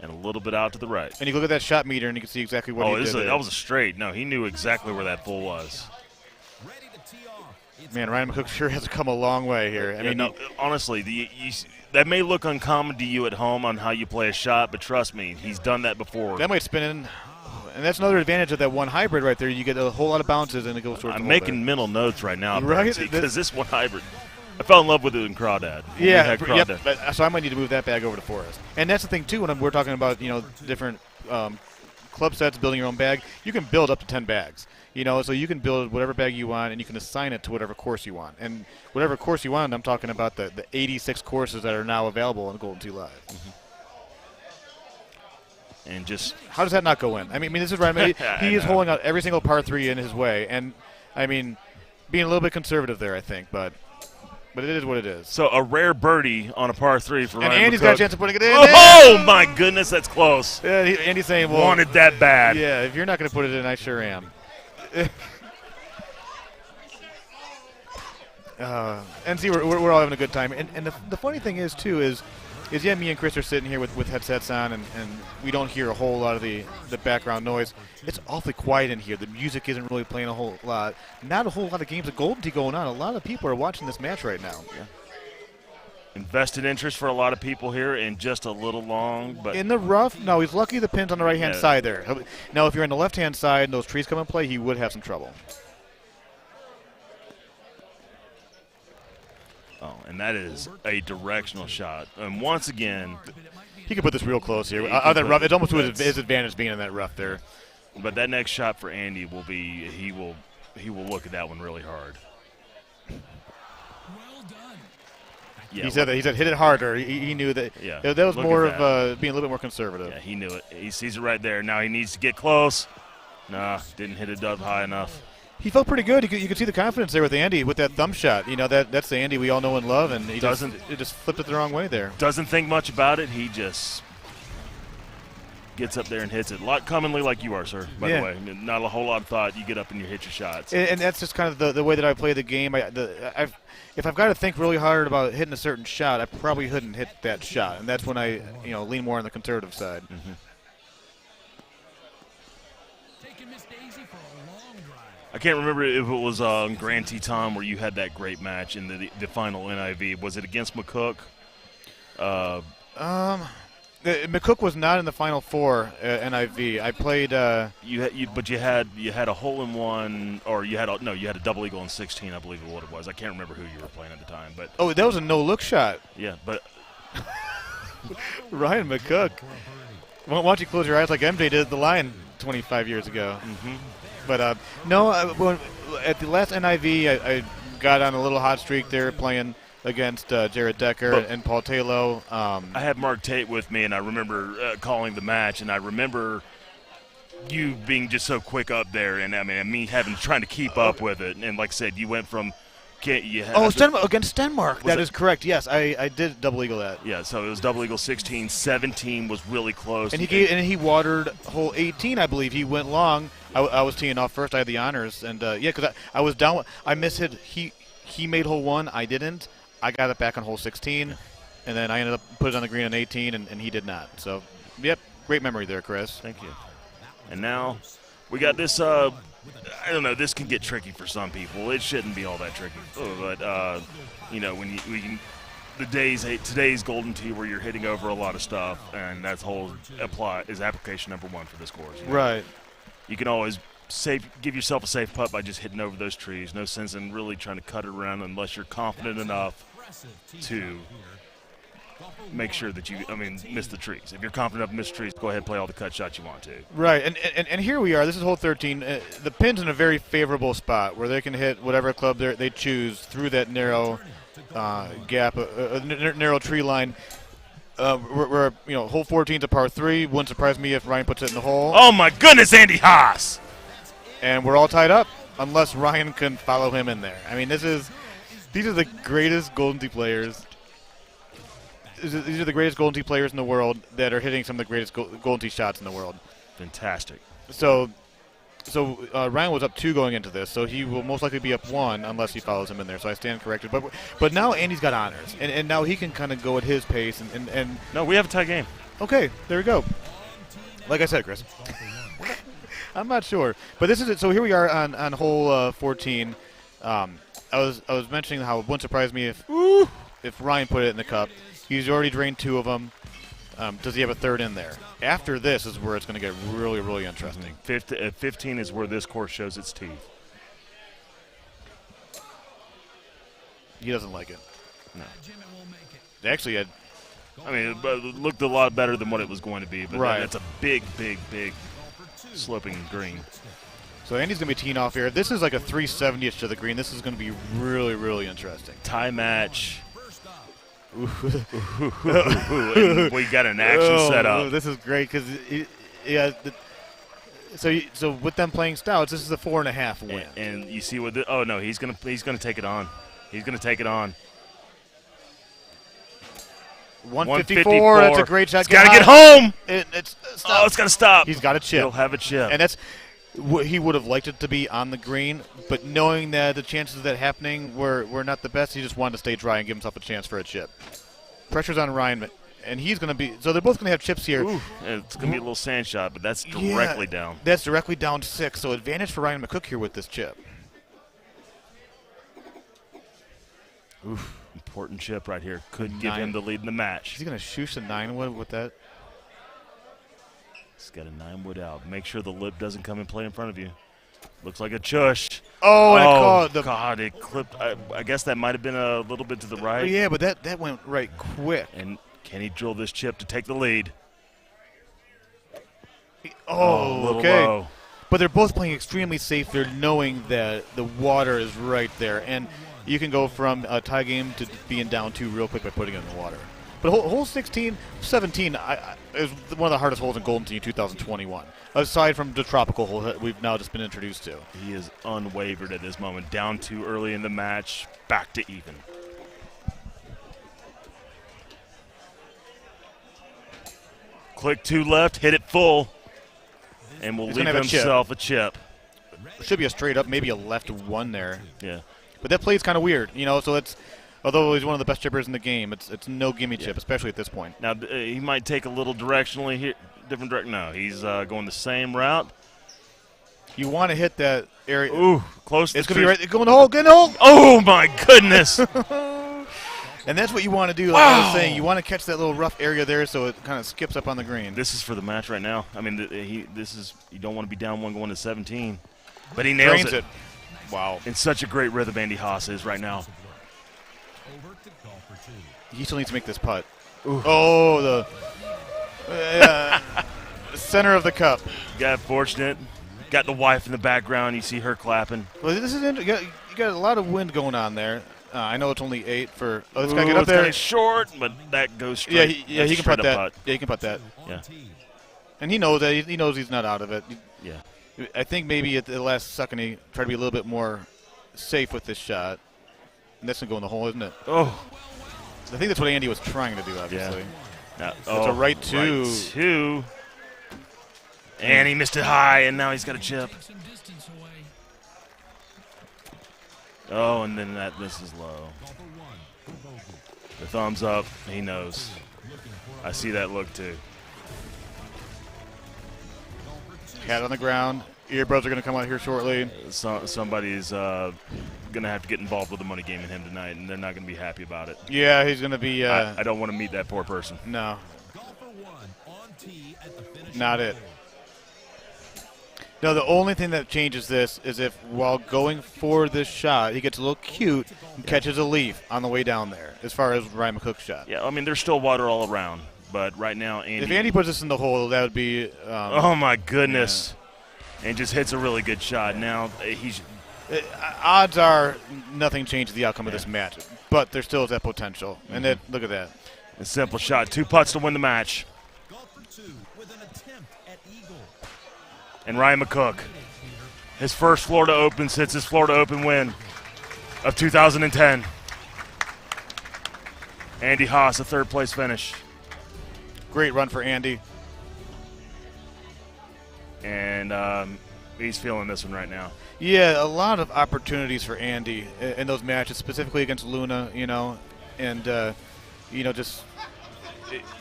[SPEAKER 13] and a little bit out to the right.
[SPEAKER 5] And you look at that shot meter and you can see exactly what he did.
[SPEAKER 13] That was a straight. No, he knew exactly where that full was.
[SPEAKER 5] Man, Ryan McCook sure has come a long way here. I mean,
[SPEAKER 13] honestly, that may look uncommon to you at home on how you play a shot, but trust me, he's done that before.
[SPEAKER 5] That might spin in. And that's another advantage of that one hybrid right there. You get a whole lot of bounces and it goes towards the hole
[SPEAKER 13] I'm making mental notes right now,
[SPEAKER 5] right?
[SPEAKER 13] because this one hybrid. I fell in love with it in Crawdad.
[SPEAKER 5] Yeah, so I might need to move that bag over to Forest. And that's the thing, too, when we're talking about, different club sets, building your own bag, you can build up to 10 bags. So you can build whatever bag you want, and you can assign it to whatever course you want. And whatever course you want, I'm talking about the 86 courses that are now available on Golden Tee Live.
[SPEAKER 13] And just
[SPEAKER 5] how does that not go in? I mean, this is right. He is holding out every single par 3 in his way, and I mean, being a little bit conservative there, I think, but it is what it is.
[SPEAKER 13] So a rare birdie on a par 3 for Ryan
[SPEAKER 5] Andy's
[SPEAKER 13] McCook.
[SPEAKER 5] got a chance of putting it in.
[SPEAKER 13] Oh my goodness, that's close.
[SPEAKER 5] Yeah, Andy's saying, "Well,
[SPEAKER 13] wanted that bad."
[SPEAKER 5] Yeah, if you're not going to put it in, I sure am. And see, we're all having a good time. And the funny thing is, too, is yeah, me and Chris are sitting here with headsets on, and we don't hear a whole lot of the background noise. It's awfully quiet in here. The music isn't really playing a whole lot. Not a whole lot of games of Golden Tee going on. A lot of people are watching this match right now.
[SPEAKER 13] Yeah. Invested interest for a lot of people here, and just a little long. But
[SPEAKER 5] in the rough, no, he's lucky the pin's on the right-hand side there. Now, if you're on the left-hand side and those trees come in play, he would have some trouble.
[SPEAKER 13] Oh, and that is a directional shot. And once again,
[SPEAKER 5] he could put this real close here. Other rough, it's almost to his advantage being in that rough there.
[SPEAKER 13] But that next shot for Andy will be he will look at that one really hard. Yeah,
[SPEAKER 5] he said hit it harder. He knew that.
[SPEAKER 13] Yeah,
[SPEAKER 5] that was more of being a little bit more conservative.
[SPEAKER 13] Yeah, he knew it. He sees it right there. Now he needs to get close. Nah, didn't hit it up high enough.
[SPEAKER 5] He felt pretty good. You could see the confidence there with Andy with that thumb shot. That's the Andy we all know and love, and he just flipped it the wrong way there.
[SPEAKER 13] Doesn't think much about it. He just gets up there and hits it. A lot commonly like you are, sir, by the way. Not a whole lot of thought. You get up and you hit your shots.
[SPEAKER 5] And that's just kind of the way that I play the game. If I've got to think really hard about hitting a certain shot, I probably couldn't hit that shot, and that's when I lean more on the conservative side.
[SPEAKER 13] Mm-hmm. I can't remember if it was Grand Teton where you had that great match in the final NIV. Was it against McCook?
[SPEAKER 5] McCook was not in the final 4 NIV. I played.
[SPEAKER 13] But you had a hole in one, or you had a double eagle in 16. I believe is what it was. I can't remember who you were playing at the time, but
[SPEAKER 5] that was a no look shot.
[SPEAKER 13] Yeah, but
[SPEAKER 5] Ryan McCook. Why don't you close your eyes like MJ did at the line 25 years ago?
[SPEAKER 13] Mm-hmm.
[SPEAKER 5] But at the last NIV, I got on a little hot streak there playing against Jared Decker and Paul Taylor.
[SPEAKER 13] I had Mark Tate with me, and I remember calling the match, and I remember you being just so quick up there, and me trying to keep up with it. And like I said, you went from
[SPEAKER 5] against Stenmark. That is correct. Yes, I did double eagle that.
[SPEAKER 13] Yeah, so it was double eagle 16. 17 was really close.
[SPEAKER 5] And he watered hole 18, I believe. He went long. I was teeing off first. I had the honors, and because I was down. I mishit. He made hole 1. I didn't. I got it back on hole 16, and then I ended up putting it on the green on 18, and he did not. So, yep, great memory there, Chris.
[SPEAKER 13] Thank you. And now we got this. I don't know. This can get tricky for some people. It shouldn't be all that tricky, but when today's Golden Tee where you're hitting over a lot of stuff, and that's is application number 1 for this course.
[SPEAKER 5] Right.
[SPEAKER 13] You can always give yourself a safe putt by just hitting over those trees. No sense in really trying to cut it around unless you're confident enough to make sure that you miss the trees. If you're confident enough to miss trees, go ahead and play all the cut shots you want to.
[SPEAKER 5] Right, and here we are. This is hole 13. The pin's in a very favorable spot where they can hit whatever club they choose through that narrow gap, narrow tree line. We're hole 14's a par 3. Wouldn't surprise me if Ryan puts it in the hole.
[SPEAKER 13] Oh my goodness, Andy Haas!
[SPEAKER 5] And we're all tied up unless Ryan can follow him in there. These are the greatest Golden Tee players. These are the greatest Golden Tee players in the world that are hitting some of the greatest Golden Tee shots in the world.
[SPEAKER 13] Fantastic.
[SPEAKER 5] So Ryan was up 2 going into this, so he will most likely be up 1 unless he follows him in there. So I stand corrected. But now Andy's got honors, and now he can kind of go at his pace. And
[SPEAKER 13] no, we have a tie game.
[SPEAKER 5] Okay, there we go. Like I said, Chris. I'm not sure, but this is it. So here we are on hole 14. I was mentioning how it wouldn't surprise me if Ryan put it in the cup. He's already drained 2 of them. Does he have a 3rd in there? After this is where it's going to get really, really interesting.
[SPEAKER 13] 15 is where this course shows its teeth.
[SPEAKER 5] He doesn't like it.
[SPEAKER 13] No.
[SPEAKER 5] They actually had.
[SPEAKER 13] I mean, it looked a lot better than what it was going to be, but
[SPEAKER 5] Right.
[SPEAKER 13] it's a big, big, big sloping green.
[SPEAKER 5] So Andy's going to be teeing off here. This is like a 370-ish to the green. This is going to be really, really interesting.
[SPEAKER 13] Tie match. And we got an action set up.
[SPEAKER 5] This is great because, so with them playing stouts, this is a 4.5 win.
[SPEAKER 13] And you see what? Oh no, he's gonna take it on. He's gonna take it on.
[SPEAKER 5] 154. That's a great shot.
[SPEAKER 13] It's got to get home.
[SPEAKER 5] It's
[SPEAKER 13] got to stop.
[SPEAKER 5] He's got a chip.
[SPEAKER 13] He'll have a chip.
[SPEAKER 5] And that's he would have liked it to be on the green, but knowing that the chances of that happening were not the best, he just wanted to stay dry and give himself a chance for a chip. Pressure's on Ryan, and he's going to be – so they're both going to have chips here.
[SPEAKER 13] Ooh, and it's going to be a little sand shot, but that's directly down.
[SPEAKER 5] That's directly down 6, so advantage for Ryan McCook here with this chip.
[SPEAKER 13] Oof, important chip right here. Could give him the lead in the match.
[SPEAKER 5] Is he going to shoosh the 9-wood with that?
[SPEAKER 13] He's got a 9-wood out. Make sure the lip doesn't come and play in front of you. Looks like a chush.
[SPEAKER 5] Oh, and it caught the
[SPEAKER 13] God, it clipped. I guess that might have been a little bit to the right.
[SPEAKER 5] Yeah, but that went right quick.
[SPEAKER 13] And can he drill this chip to take the lead?
[SPEAKER 5] Okay.
[SPEAKER 13] Low.
[SPEAKER 5] But they're both playing extremely safe. They're knowing that the water is right there. And you can go from a tie game to being down 2 real quick by putting it in the water. But hole 17 is one of the hardest holes in Golden Tee in 2021, aside from the tropical hole that we've now just been introduced to.
[SPEAKER 13] He is unwavered at this moment. Down 2 early in the match, back to even. Click 2 left, hit it full, and will leave himself a chip.
[SPEAKER 5] Should be a straight up, maybe a left 1 there.
[SPEAKER 13] Yeah.
[SPEAKER 5] But that play's kind of weird, so it's. Although he's one of the best chippers in the game, it's no gimme chip, especially at this point.
[SPEAKER 13] Now, he might take a little directionally here, different direction. No, he's going the same route.
[SPEAKER 5] You want to hit that area.
[SPEAKER 13] Ooh, close to
[SPEAKER 5] it's
[SPEAKER 13] the
[SPEAKER 5] going to be right. Going to hole, get in the hole.
[SPEAKER 13] Oh, my goodness.
[SPEAKER 5] And that's what you want to do, like I was saying. You want to catch that little rough area there so it kind of skips up on the green.
[SPEAKER 13] This is for the match right now. I mean, you don't want to be down 1 going to 17. But he nails it.
[SPEAKER 5] Wow.
[SPEAKER 13] In such a great rhythm Andy Haas is right now.
[SPEAKER 5] He still needs to make this putt. Ooh. Oh, the center of the cup.
[SPEAKER 13] Got fortunate. Got the wife in the background. You see her clapping.
[SPEAKER 5] Well, this is you got a lot of wind going on there. I know it's only 8 for. Oh, this guy get up there.
[SPEAKER 13] It's short, but that goes straight.
[SPEAKER 5] Yeah, he can putt that. Yeah, he can putt that.
[SPEAKER 13] Yeah.
[SPEAKER 5] And he knows that. He knows he's not out of it.
[SPEAKER 13] Yeah.
[SPEAKER 5] I think maybe at the last second he tried to be a little bit more safe with this shot. And that's gonna go in the hole, isn't it?
[SPEAKER 13] Oh.
[SPEAKER 5] I think that's what Andy was trying to do, obviously.
[SPEAKER 13] Yeah.
[SPEAKER 5] It's a right 2.
[SPEAKER 13] Right 2. And he missed it high, and now he's got a chip. Oh, and then this is low. The thumbs up, he knows. I see that look, too.
[SPEAKER 5] Cat on the ground. Earbuds are going to come out here shortly.
[SPEAKER 13] Somebody's going to have to get involved with the money game in him tonight, and they're not going to be happy about it.
[SPEAKER 5] Yeah, he's going to be.
[SPEAKER 13] I don't want to meet that poor person.
[SPEAKER 5] No. Not it. No, the only thing that changes this is if while going for this shot, he gets a little cute and catches a leaf on the way down there, as far as Ryan McCook's shot.
[SPEAKER 13] Yeah, I mean, there's still water all around, but right now, Andy.
[SPEAKER 5] If Andy puts this in the hole, that would be.
[SPEAKER 13] Oh, my goodness. Yeah. And just hits a really good shot. Now, he's.
[SPEAKER 5] Odds are nothing changes the outcome of this match, but there still is that potential. And look at that.
[SPEAKER 13] A simple shot. 2 putts to win the match. And Ryan McCook, his first Florida Open since his Florida Open win of 2010. Andy Haas, a 3rd place finish.
[SPEAKER 5] Great run for Andy.
[SPEAKER 13] And he's feeling this one right now.
[SPEAKER 5] Yeah, a lot of opportunities for Andy in those matches, specifically against Luna, and, just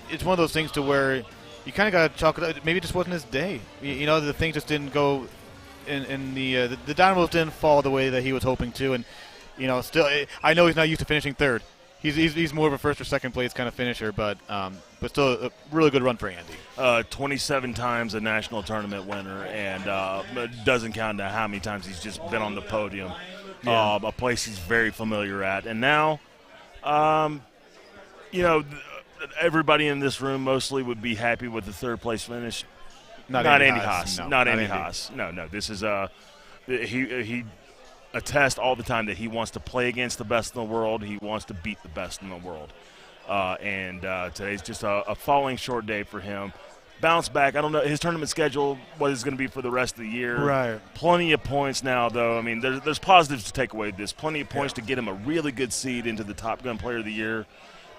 [SPEAKER 5] it's one of those things to where you kind of got to chalk it up. Maybe it just wasn't his day. The thing just didn't go in the dominoes didn't fall the way that he was hoping to. And, still, I know he's not used to finishing 3rd. He's more of a 1st or 2nd place kind of finisher, but still a really good run for Andy.
[SPEAKER 13] 27 times a national tournament winner, and doesn't count how many times he's just been on the podium. a place he's very familiar at. And now, everybody in this room mostly would be happy with the third-place finish. Not Andy Haas. Not Andy Haas. No. This is he attests all the time that he wants to play against the best in the world. He wants to beat the best in the world. And today's just a falling short day for him. Bounce back. I don't know his tournament schedule, what it's going to be for the rest of the year.
[SPEAKER 5] Right.
[SPEAKER 13] Plenty of points now, though. I mean, there's positives to take away with this. Plenty of points to get him a really good seed into the Top Gun Player of the Year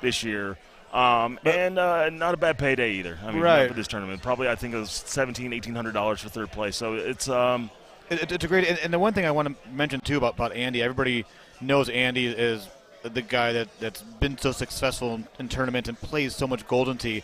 [SPEAKER 13] this year. And not a bad payday either. I mean, for this tournament. Probably, I think it was $1,700, $1,800 for third place. So it's
[SPEAKER 5] a great. And the one thing I want to mention too about Andy, everybody knows Andy is the guy that's been so successful in tournaments and plays so much Golden Tee.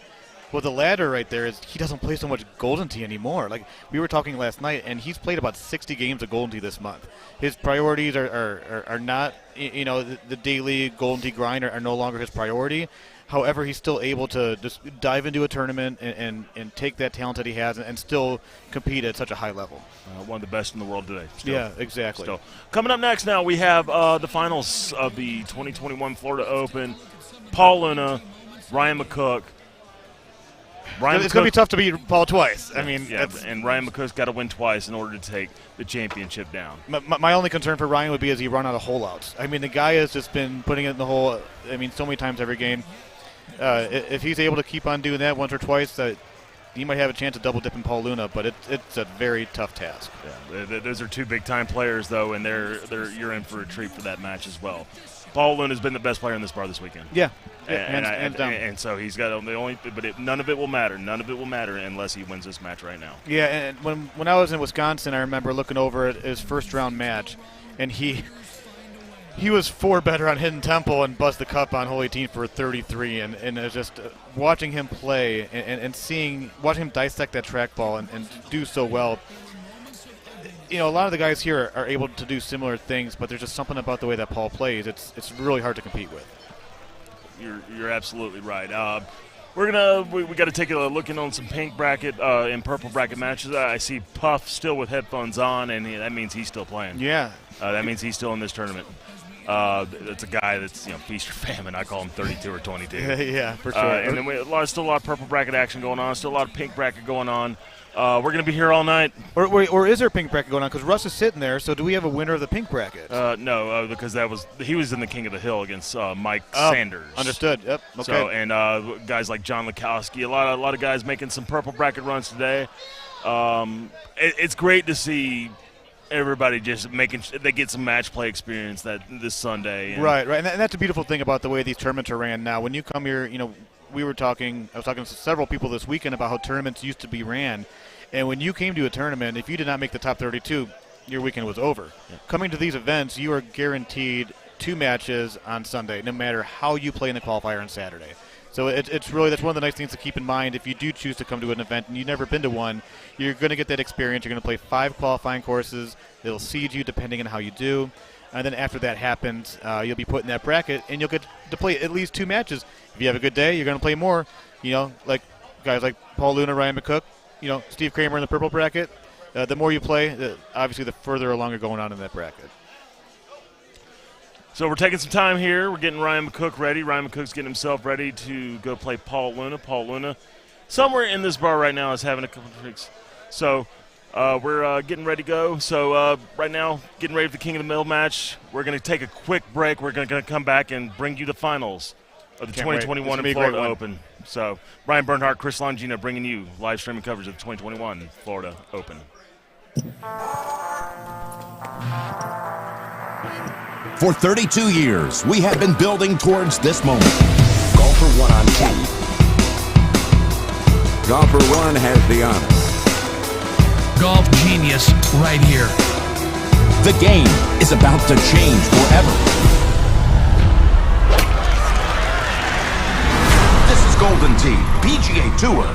[SPEAKER 5] Well, the ladder right there is he doesn't play so much Golden Tee anymore. Like we were talking last night, and he's played about 60 games of Golden Tee this month. His priorities are not, the daily Golden Tee grind are no longer his priority. However, he's still able to just dive into a tournament and take that talent that he has and still compete at such a high level.
[SPEAKER 13] One of the best in the world today. Still.
[SPEAKER 5] Yeah, exactly.
[SPEAKER 13] Still. Coming up next now, we have the finals of the 2021 Florida Open. Paul Luna, Ryan McCook.
[SPEAKER 5] It's going to be tough to beat Paul twice. I mean,
[SPEAKER 13] and Ryan McCook's got to win twice in order to take the championship down.
[SPEAKER 5] My only concern for Ryan would be is he run out of holeouts. I mean, the guy has just been putting it in the hole, so many times every game. If he's able to keep on doing that once or twice, he might have a chance of double dipping Paul Luna, but it's a very tough task.
[SPEAKER 13] Yeah, those are two big-time players, though, and you're in for a treat for that match as well. Paul Luna has been the best player in this bar this weekend.
[SPEAKER 5] Yeah,
[SPEAKER 13] hands
[SPEAKER 5] down.
[SPEAKER 13] And so he's got the only, but none of it will matter. None of it will matter unless he wins this match right now.
[SPEAKER 5] Yeah, and when I was in Wisconsin, I remember looking over at his first-round match, and he was 4 better on Hidden Temple and buzzed the cup on hole 18 for 33, and it was just watching him play and watching him dissect that trackball and do so well. A lot of the guys here are able to do similar things, but there's just something about the way that Paul plays. It's really hard to compete with.
[SPEAKER 13] You're absolutely right. We got to take a look in on some pink bracket and purple bracket matches. I see Puff still with headphones on, and that means he's still playing.
[SPEAKER 5] Yeah,
[SPEAKER 13] that means he's still in this tournament. It's a guy that's feast or famine. I call him 32 or 22.
[SPEAKER 5] Yeah, for sure.
[SPEAKER 13] And then still a lot of purple bracket action going on. Still a lot of pink bracket going on. We're going to be here all night.
[SPEAKER 5] Or is there pink bracket going on? Because Russ is sitting there. So do we have a winner of the pink bracket?
[SPEAKER 13] No, because he was in the King of the Hill against Mike Sanders.
[SPEAKER 5] Understood. Yep. Okay.
[SPEAKER 13] So and guys like John Lukowski, a lot of guys making some purple bracket runs today. It's great to see everybody just they get some match play experience this Sunday. And
[SPEAKER 5] right, and that's a beautiful thing about the way these tournaments are ran now. When you come here, I was talking to several people this weekend about how tournaments used to be ran, and when you came to a tournament, if you did not make the top 32, your weekend was over. Yeah. Coming to these events, you are guaranteed 2 matches on Sunday, no matter how you play in the qualifier on Saturday. So it's really, that's one of the nice things to keep in mind. If you do choose to come to an event and you've never been to one, you're going to get that experience. You're going to play 5 qualifying courses. It'll seed you depending on how you do. And then after that happens, you'll be put in that bracket, and you'll get to play at least 2 matches. If you have a good day, you're going to play more. Like guys like Paul Luna, Ryan McCook, Steve Kramer in the purple bracket. The more you play, obviously the further along you're going on in that bracket.
[SPEAKER 13] So we're taking some time here. We're getting Ryan McCook ready. Ryan McCook's getting himself ready to go play Paul Luna. Paul Luna, somewhere in this bar right now, is having a couple of drinks. So we're getting ready to go. So right now, getting ready for the King of the Mill match. We're going to take a quick break. We're going to come back and bring you the finals of the 2021 Florida Open. So Brian Bernhardt, Chris Longino bringing you live streaming coverage of the 2021 Florida Open.
[SPEAKER 8] For 32 years, we have been building towards this moment. Golfer 1 on 10.
[SPEAKER 17] Golfer 1 has the honor.
[SPEAKER 16] Golf genius right here.
[SPEAKER 8] The game is about to change forever. This is Golden Tee PGA Tour.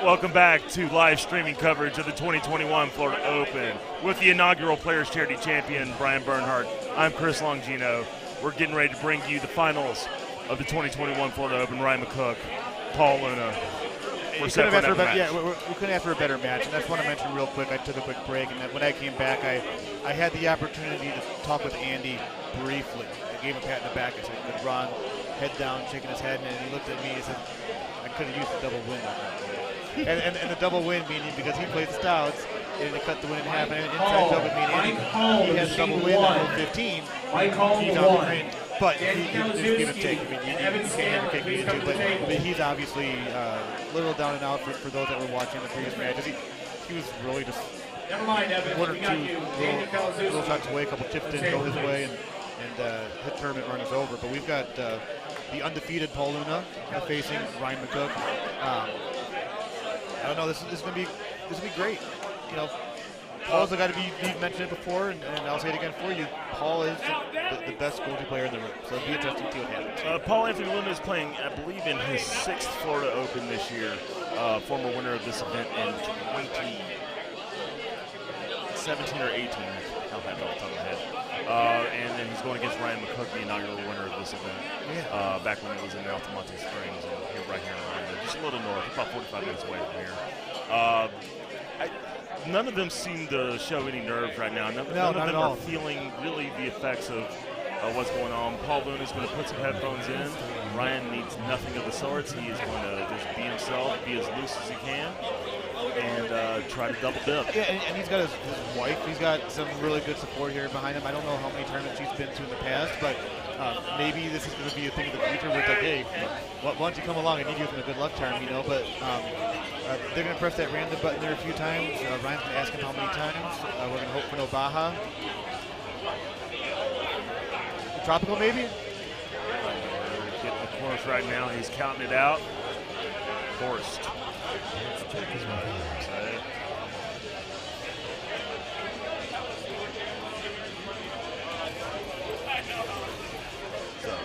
[SPEAKER 13] Welcome back to live streaming coverage of the 2021 Florida Open with the inaugural Players Charity Champion, Brian Bernhardt. I'm Chris Longino. We're getting ready to bring you the finals of the 2021 Florida Open. Ryan McCook, Paul Luna.
[SPEAKER 5] We couldn't have asked for a better match, and that's what I mentioned real quick. I took a quick break, and then when I came back, I had the opportunity to talk with Andy briefly. I gave him a pat in the back. I said, good run. head down, shaking his head, and he looked at me and said, I could have used a double win on that. and the double win meaning because he plays stouts, and it cut the win in half, and inside joke with me, and he has a double win at 15. He's on the green, but there's give and take. I mean, you can't have a cake and eat it too, but he's obviously a little down and out for those that were watching the previous matches. He was really just one or two little shots away, a couple tips didn't go his way, and his tournament run is over. But we've got the undefeated Paul Luna facing Ryan McCook. I don't know. This is gonna be great. You know, Paul's the guy to be. You've mentioned it before, and I'll say it again for you. Paul is the best goaltee player in the room, so it'll be interesting to see what happens.
[SPEAKER 13] Paul Anthony Luna is playing, I believe, in his 6th Florida Open this year. Former winner of this event in 2017 or 18. I'll have it off the top of my head. And then he's going against Ryan McCook, the inaugural winner of this event. Back when it was in Altamonte Springs, and right here in Orlando, just a little north, about 45 minutes away from here. None of them seem to show any nerves right now. None of them are feeling really the effects of what's going on. Paul Boone is going to put some headphones in. Ryan needs nothing of the sorts. He is going to just be himself, be as loose as he can, and try to double dip.
[SPEAKER 5] Yeah, and he's got his wife. He's got some really good support here behind him. I don't know how many tournaments he's been to in the past, but maybe this is going to be a thing in the future where it's like, hey, why don't you come along? I need you in a good luck charm, you know. But they're going to press that random button there a few times. Ryan's going to ask him how many times. We're going to hope for no Baja. Tropical, maybe?
[SPEAKER 13] Getting the course right now. He's counting it out. Forced.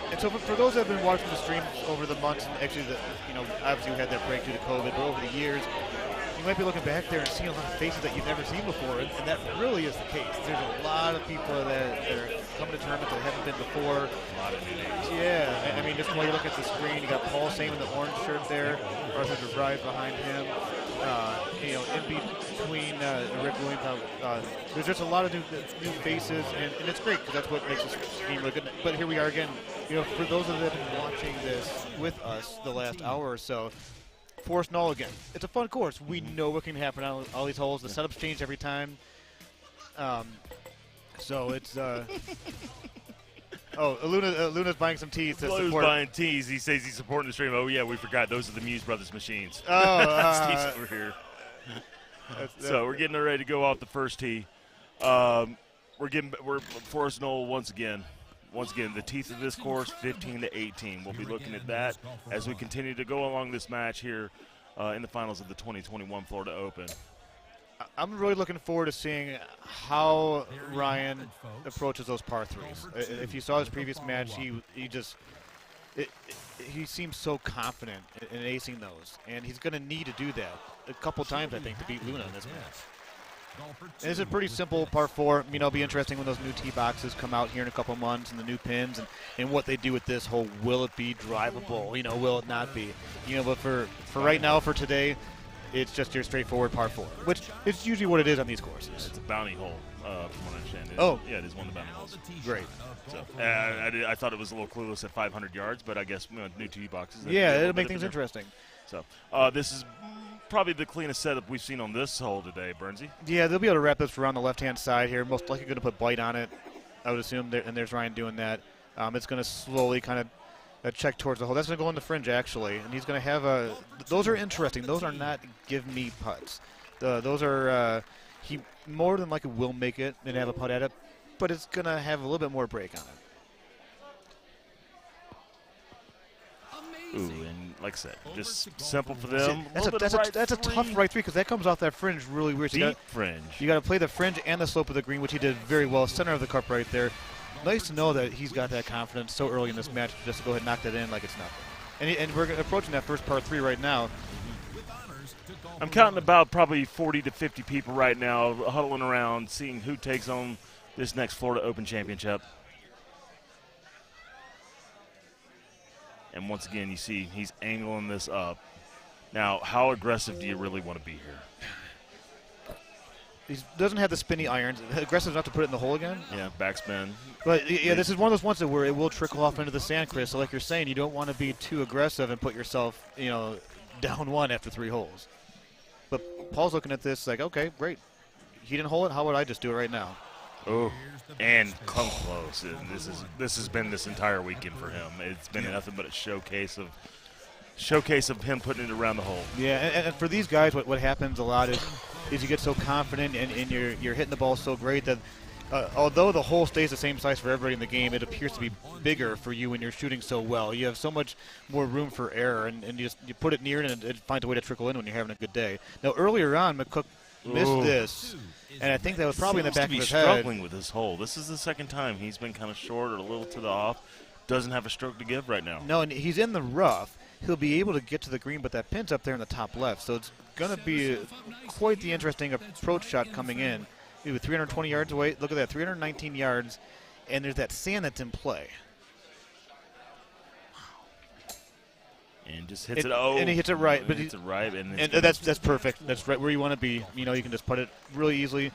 [SPEAKER 5] And so for those that have been watching the stream over the months, and actually, obviously we had that break due to COVID, but over the years, you might be looking back there and seeing a lot of faces that you've never seen before, and that really is the case. There's a lot of people that are coming to tournaments that haven't been before.
[SPEAKER 13] A lot of new names.
[SPEAKER 5] Yeah, I mean, just while you look at the screen, you got Paul Same in the orange shirt there, Arthur DeVries behind him. In between Rick Williams, there's just a lot of new faces, and it's great because that's what makes this game look good. But here we are again. For those that have been watching this with us the last hour or so, Forest Knoll again. It's a fun course. We know what can happen on all these holes. The setups change every time. So it's. Luna's buying some tees to
[SPEAKER 13] support. Buying tees. He says he's supporting the stream. Oh yeah, we forgot. Those are the Muse Brothers machines. Steve's over here. So we're getting ready to go off the first tee. We're Forest Knoll once again. Once again, the teeth of this course, 15 to 18. We'll be looking at that as we continue to go along this match here in the finals of the 2021 Florida Open.
[SPEAKER 5] I'm really looking forward to seeing how Ryan approaches those par threes. If you saw his previous match, he seems so confident in acing those, and he's going to need to do that a couple times, I think, to beat Luna in this match. And it's a pretty simple par 4. It'll be interesting when those new tee boxes come out here in a couple months and the new pins and what they do with this whole will it be drivable, will it not be. But for right now, for today, it's just your straightforward par 4, which is usually what it is on these courses.
[SPEAKER 13] It's a bounty hole, from what I understand. Yeah, it is one of the bounty holes.
[SPEAKER 5] Great.
[SPEAKER 13] So I thought it was a little clueless at 500 yards, but I guess new tee boxes.
[SPEAKER 5] Yeah, it'll make things interesting.
[SPEAKER 13] So this is probably the cleanest setup we've seen on this hole today, Bernsey.
[SPEAKER 5] Yeah, they'll be able to wrap this around the left-hand side here. Most likely going to put Blight on it, I would assume, and there's Ryan doing that. It's going to slowly kind of check towards the hole. That's going to go in the fringe, actually, and he's going to have those are interesting. Those are not give-me putts. Those are he more than likely will make it and have a putt at it, but it's going to have a little bit more break on it.
[SPEAKER 13] Ooh, and like I said, just simple for them.
[SPEAKER 5] That's a tough right three because that comes off that fringe really weird.
[SPEAKER 13] Deep fringe.
[SPEAKER 5] You got to play the fringe and the slope of the green, which he did very well. Center of the cup right there. Nice to know that he's got that confidence so early in this match just to go ahead and knock that in like it's nothing. And we're approaching that first par 3 right now.
[SPEAKER 13] I'm counting about probably 40 to 50 people right now huddling around, seeing who takes on this next Florida Open Championship. And once again, you see he's angling this up. Now, how aggressive do you really want to be here?
[SPEAKER 5] he doesn't have the spinny irons. Aggressive enough to put it in the hole again.
[SPEAKER 13] Yeah, backspin.
[SPEAKER 5] But yeah, this is one of those ones where it will trickle off into the sand, Chris. So like you're saying, you don't want to be too aggressive and put yourself, down one after 3 holes. But Paul's looking at this like, okay, great. He didn't hole it. How would I just do it right now?
[SPEAKER 13] Oh, and come close. And this has been this entire weekend for him. It's been nothing but a showcase of him putting it around the hole.
[SPEAKER 5] Yeah, and for these guys, what happens a lot is you get so confident and you're hitting the ball so great that although the hole stays the same size for everybody in the game, it appears to be bigger for you when you're shooting so well. You have so much more room for error, and you put it near it and it finds a way to trickle in when you're having a good day. Now, earlier on, McCook missed this, and I think that was probably in the back of his head.
[SPEAKER 13] Struggling with his hole. This is the second time he's been kind of short or a little to the off. Doesn't have a stroke to give right now.
[SPEAKER 5] No, and he's in the rough. He'll be able to get to the green, but that pin's up there in the top left, so it's going to be quite the interesting approach shot coming in. He was 320 yards away. Look at that, 319 yards, and there's that sand that's in play.
[SPEAKER 13] And just hits it. Oh,
[SPEAKER 5] and he hits it right. But
[SPEAKER 13] hits it right, and
[SPEAKER 5] that's perfect. That's right where you want to be. You can just put it really easily.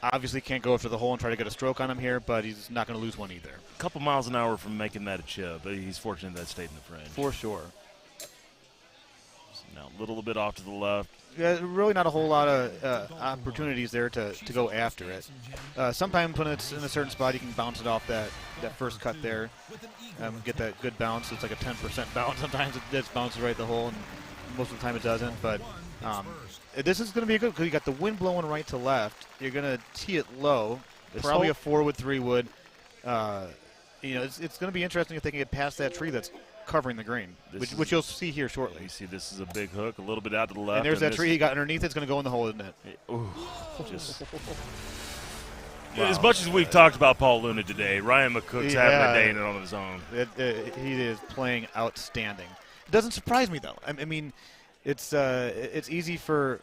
[SPEAKER 5] Obviously can't go after the hole and try to get a stroke on him here, but he's not going to lose one either.
[SPEAKER 13] A couple miles an hour from making that a chip, but he's fortunate that stayed in the frame.
[SPEAKER 5] For sure.
[SPEAKER 13] So now a little bit off to the left.
[SPEAKER 5] Yeah, really not a whole lot of opportunities there to go after it. Sometimes when it's in a certain spot, you can bounce it off that first cut there, get that good bounce. It's like a 10% bounce. Sometimes it just bounces right the hole, and most of the time it doesn't. But this is going to be good because you got the wind blowing right to left. You're going to tee it low, probably a 4-wood, 3-wood. It's going to be interesting if they can get past that tree that's covering the green, which you'll see here shortly.
[SPEAKER 13] You see this is a big hook, a little bit out to the left.
[SPEAKER 5] And there's that tree he got underneath. It's going to go in the hole, isn't it?
[SPEAKER 13] As much as we've talked about Paul Luna today, Ryan McCook's having a day in it on his own.
[SPEAKER 5] He is playing outstanding. It doesn't surprise me, though. I mean, it's easy for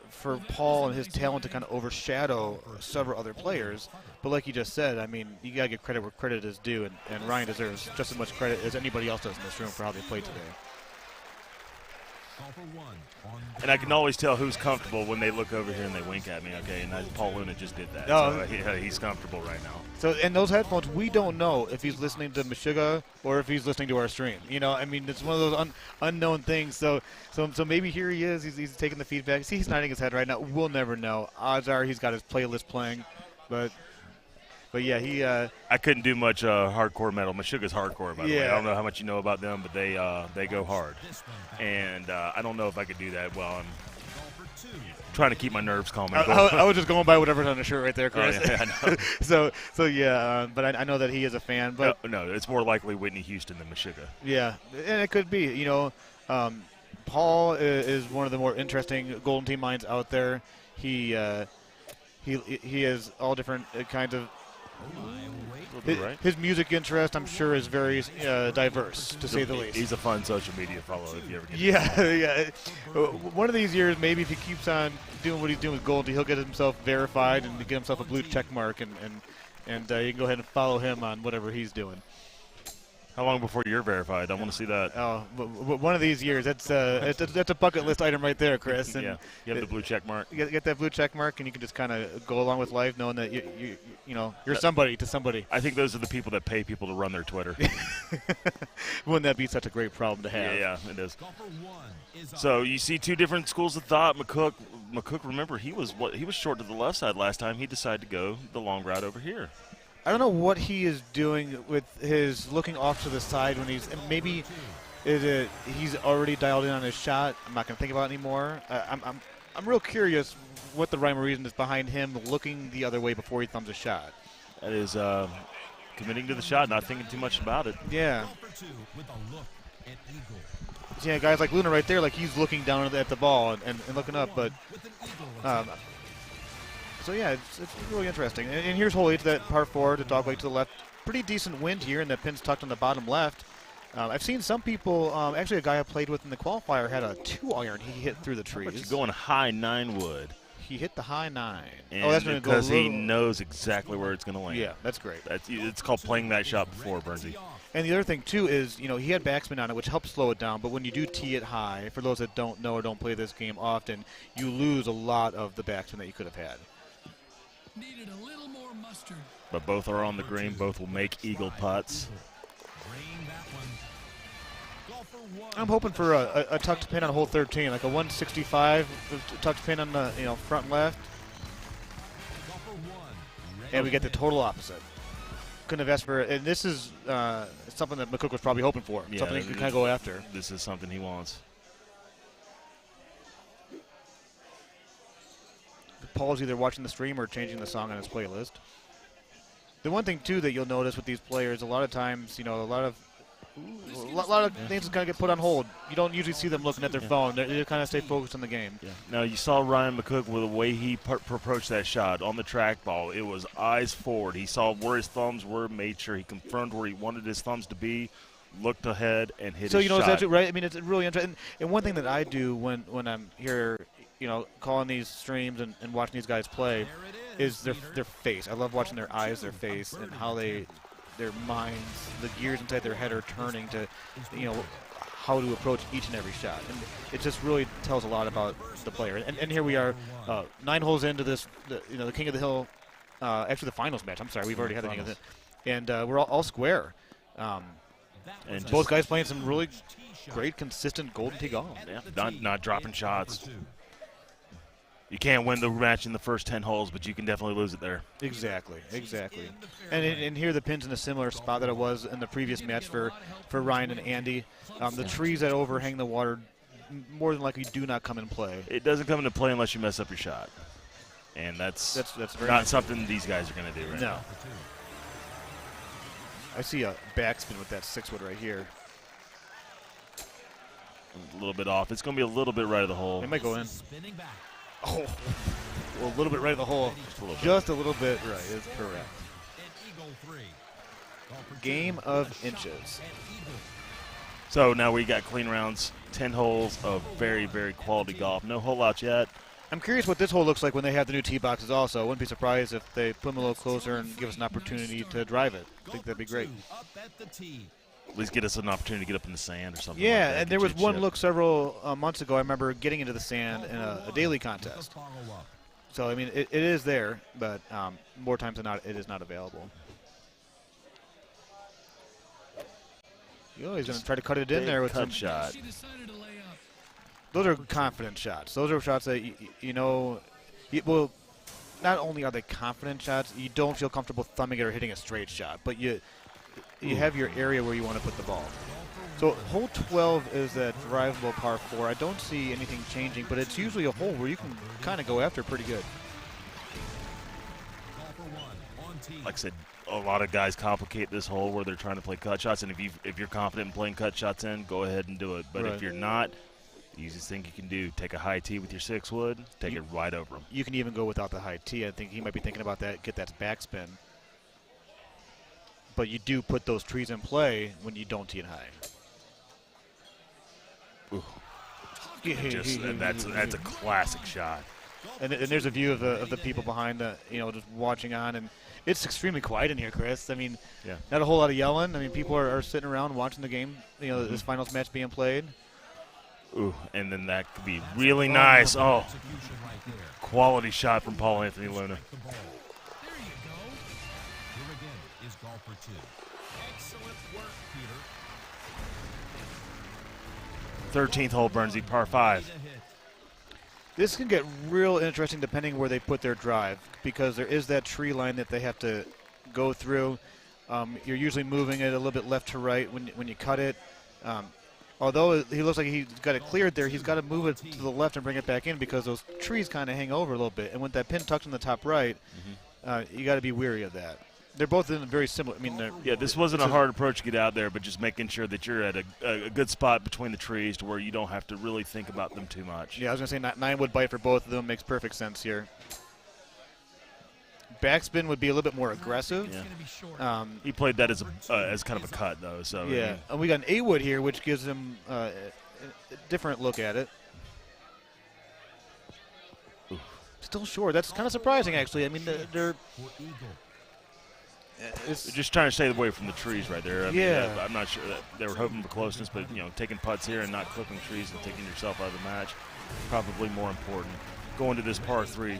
[SPEAKER 5] Paul and his talent to kind of overshadow several other players. But like you just said, I mean, you got to give credit where credit is due, and Ryan deserves just as much credit as anybody else does in this room for how they played today.
[SPEAKER 13] And I can always tell who's comfortable when they look over here and they wink at me, okay? And Paul Luna just did that.
[SPEAKER 5] Oh.
[SPEAKER 13] So he's comfortable right now.
[SPEAKER 5] So, and those headphones, we don't know if he's listening to Meshuggah or if he's listening to our stream. I mean, it's one of those unknown things. So maybe here he is. He's taking the feedback. See, he's nodding his head right now. We'll never know. Odds are he's got his playlist playing. But yeah, he.
[SPEAKER 13] I couldn't do much hardcore metal. Meshuggah's hardcore, by the way. I don't know how much you know about them, but they go hard. And I don't know if I could do that while I'm trying to keep my nerves calm.
[SPEAKER 5] I was just going by whatever's on the shirt right there, Chris.
[SPEAKER 13] Oh, yeah, I know.
[SPEAKER 5] so yeah, but I know that he is a fan. But
[SPEAKER 13] no, it's more likely Whitney Houston than Meshuggah.
[SPEAKER 5] Yeah, and it could be. Paul is one of the more interesting Golden Team minds out there. He has all different kinds of. His music interest, I'm sure, is very diverse, to say the least.
[SPEAKER 13] He's a fun social media follow if you ever get
[SPEAKER 5] Yeah. One of these years, maybe if he keeps on doing what he's doing with Goldie, he'll get himself verified and get himself a blue check mark, and you can go ahead and follow him on whatever he's doing.
[SPEAKER 13] How long before you're verified? I want to see that.
[SPEAKER 5] Oh, one of these years. That's a bucket list item right there, Chris. And
[SPEAKER 13] yeah, you have the blue check mark.
[SPEAKER 5] You get that blue check mark, and you can just kind of go along with life, knowing that you're somebody to somebody.
[SPEAKER 13] I think those are the people that pay people to run their Twitter.
[SPEAKER 5] Wouldn't that be such a great problem to have?
[SPEAKER 13] Yeah, it is. So you see two different schools of thought. McCook, remember he was short to the left side last time. He decided to go the long route over here.
[SPEAKER 5] I don't know what he is doing with his looking off to the side when he's already dialed in on his shot. I'm not going to think about it anymore. I'm real curious what the rhyme or reason is behind him looking the other way before he thumbs a shot.
[SPEAKER 13] That is committing to the shot, not thinking too much about it.
[SPEAKER 5] Yeah. Yeah, guys like Luna right there, like he's looking down at the ball and looking up, but. So, yeah, it's really interesting. And here's hole 8 to that par 4 to dogleg to the left. Pretty decent wind here, and that pin's tucked on the bottom left. I've seen some people, actually a guy I played with in the qualifier had a 2-iron he hit through the trees.
[SPEAKER 13] He's going high 9-wood.
[SPEAKER 5] He hit the high 9.
[SPEAKER 13] And that's because he knows exactly where it's going to land.
[SPEAKER 5] Yeah, that's great.
[SPEAKER 13] It's called playing that shot before, Bernsey.
[SPEAKER 5] And the other thing, too, is, he had backspin on it, which helps slow it down. But when you do tee it high, for those that don't know or don't play this game often, you lose a lot of the backspin that you could have had.
[SPEAKER 16] Needed a little more mustard.
[SPEAKER 13] But both are on the green. Both will make eagle putts.
[SPEAKER 5] I'm hoping for a tucked pin on hole 13, like a 165 tucked pin on the front left. And we get the total opposite. Couldn't have asked for it. And this is something that McCook was probably hoping for.
[SPEAKER 13] Yeah,
[SPEAKER 5] something he could kind of go after.
[SPEAKER 13] This is something he wants.
[SPEAKER 5] Paul's either watching the stream or changing the song on his playlist. The one thing, too, that you'll notice with these players, a lot of times, a lot of things kind of get put on hold. You don't usually see them looking at their phone. They kind of stay focused on the game.
[SPEAKER 13] Yeah. Now, you saw Ryan McCook with the way he approached that shot on the trackball. It was eyes forward. He saw where his thumbs were, made sure he confirmed where he wanted his thumbs to be, looked ahead, and hit his shot.
[SPEAKER 5] So, that's right? I mean, it's really interesting. And one thing that I do when I'm here, calling these streams and watching these guys play is their face. I love watching their eyes, their face, and how their minds, the gears inside their head are turning to, how to approach each and every shot. And it just really tells a lot about the player. And here we are, 9 holes into this, the King of the Hill, actually the finals match. I'm sorry, we've already had the King of the Hill. And we're all square. And both guys playing some really great, consistent Golden Tee golf.
[SPEAKER 13] Yeah, not dropping shots. You can't win the match in the first 10 holes, but you can definitely lose it there.
[SPEAKER 5] Exactly. And here the pin's in a similar spot that it was in the previous match for Ryan and Andy. The trees that overhang the water more than likely do not come in play.
[SPEAKER 13] It doesn't come into play unless you mess up your shot. And that's
[SPEAKER 5] very
[SPEAKER 13] not
[SPEAKER 5] nice.
[SPEAKER 13] Something these guys are going to do right now.
[SPEAKER 5] I see a backspin with that 6-wood right here.
[SPEAKER 13] A little bit off. It's going to be a little bit right of the hole.
[SPEAKER 5] It might go in. Oh, well, a little bit right of the hole. Just a little bit right is correct. Game of inches.
[SPEAKER 13] So now we got clean rounds, 10 holes of very, very quality golf. No hole out yet.
[SPEAKER 5] I'm curious what this hole looks like when they have the new tee boxes also. I wouldn't be surprised if they put them a little closer and give us an opportunity to drive it. I think that'd be great.
[SPEAKER 13] At least get us an opportunity to get up in the sand or something.
[SPEAKER 5] Yeah,
[SPEAKER 13] like that.
[SPEAKER 5] and there was one look several months ago. I remember getting into the sand in a daily contest. So, I mean, it is there, but more times than not, it is not available. He's going to try to cut it in there with some
[SPEAKER 13] shot.
[SPEAKER 5] Those are confident shots. Those are shots that, well, not only are they confident shots, you don't feel comfortable thumbing it or hitting a straight shot, but you have your area where you want to put the ball. So hole 12 is that drivable par 4. I don't see anything changing, but it's usually a hole where you can kind of go after pretty good.
[SPEAKER 13] Like I said, a lot of guys complicate this hole where they're trying to play cut shots, and if you're confident in playing cut shots in, go ahead and do it. But if you're not, the easiest thing you can do, take a high tee with your 6-wood, take it right over them.
[SPEAKER 5] You can even go without the high tee. I think he might be thinking about that, get that backspin. But you do put those trees in play when you don't tee it high.
[SPEAKER 13] Ooh. That's a classic shot.
[SPEAKER 5] And there's a view of the people behind just watching on, and it's extremely quiet in here, Chris. I mean, not a whole lot of yelling. I mean, people are sitting around watching the game. This finals match being played.
[SPEAKER 13] Ooh, and then that could be really nice. Oh, quality shot from Paul Anthony Luna. 13th hole, Burnsy, par 5.
[SPEAKER 5] This can get real interesting depending where they put their drive, because there is that tree line that they have to go through. You're usually moving it a little bit left to right when you cut it. Although he looks like he's got it cleared there, he's got to move it to the left and bring it back in because those trees kind of hang over a little bit. And with that pin tucked in the top right, you got to be weary of that. They're both in very similar. I mean,
[SPEAKER 13] this wasn't a hard approach to get out there, but just making sure that you're at a good spot between the trees to where you don't have to really think about them too much.
[SPEAKER 5] Yeah, I was going to say 9-wood bite for both of them makes perfect sense here. Backspin would be a little bit more aggressive.
[SPEAKER 13] Yeah. He played that as kind of a cut, though. So
[SPEAKER 5] yeah, and we got an 8-wood here, which gives him a different look at it.
[SPEAKER 13] Ooh.
[SPEAKER 5] Still short. That's kind of surprising, actually. I mean, they're
[SPEAKER 13] just trying to stay away from the trees right there. I mean, I'm not sure that they were hoping for closeness, but taking putts here and not clipping trees and taking yourself out of the match, probably more important. going to this par 3.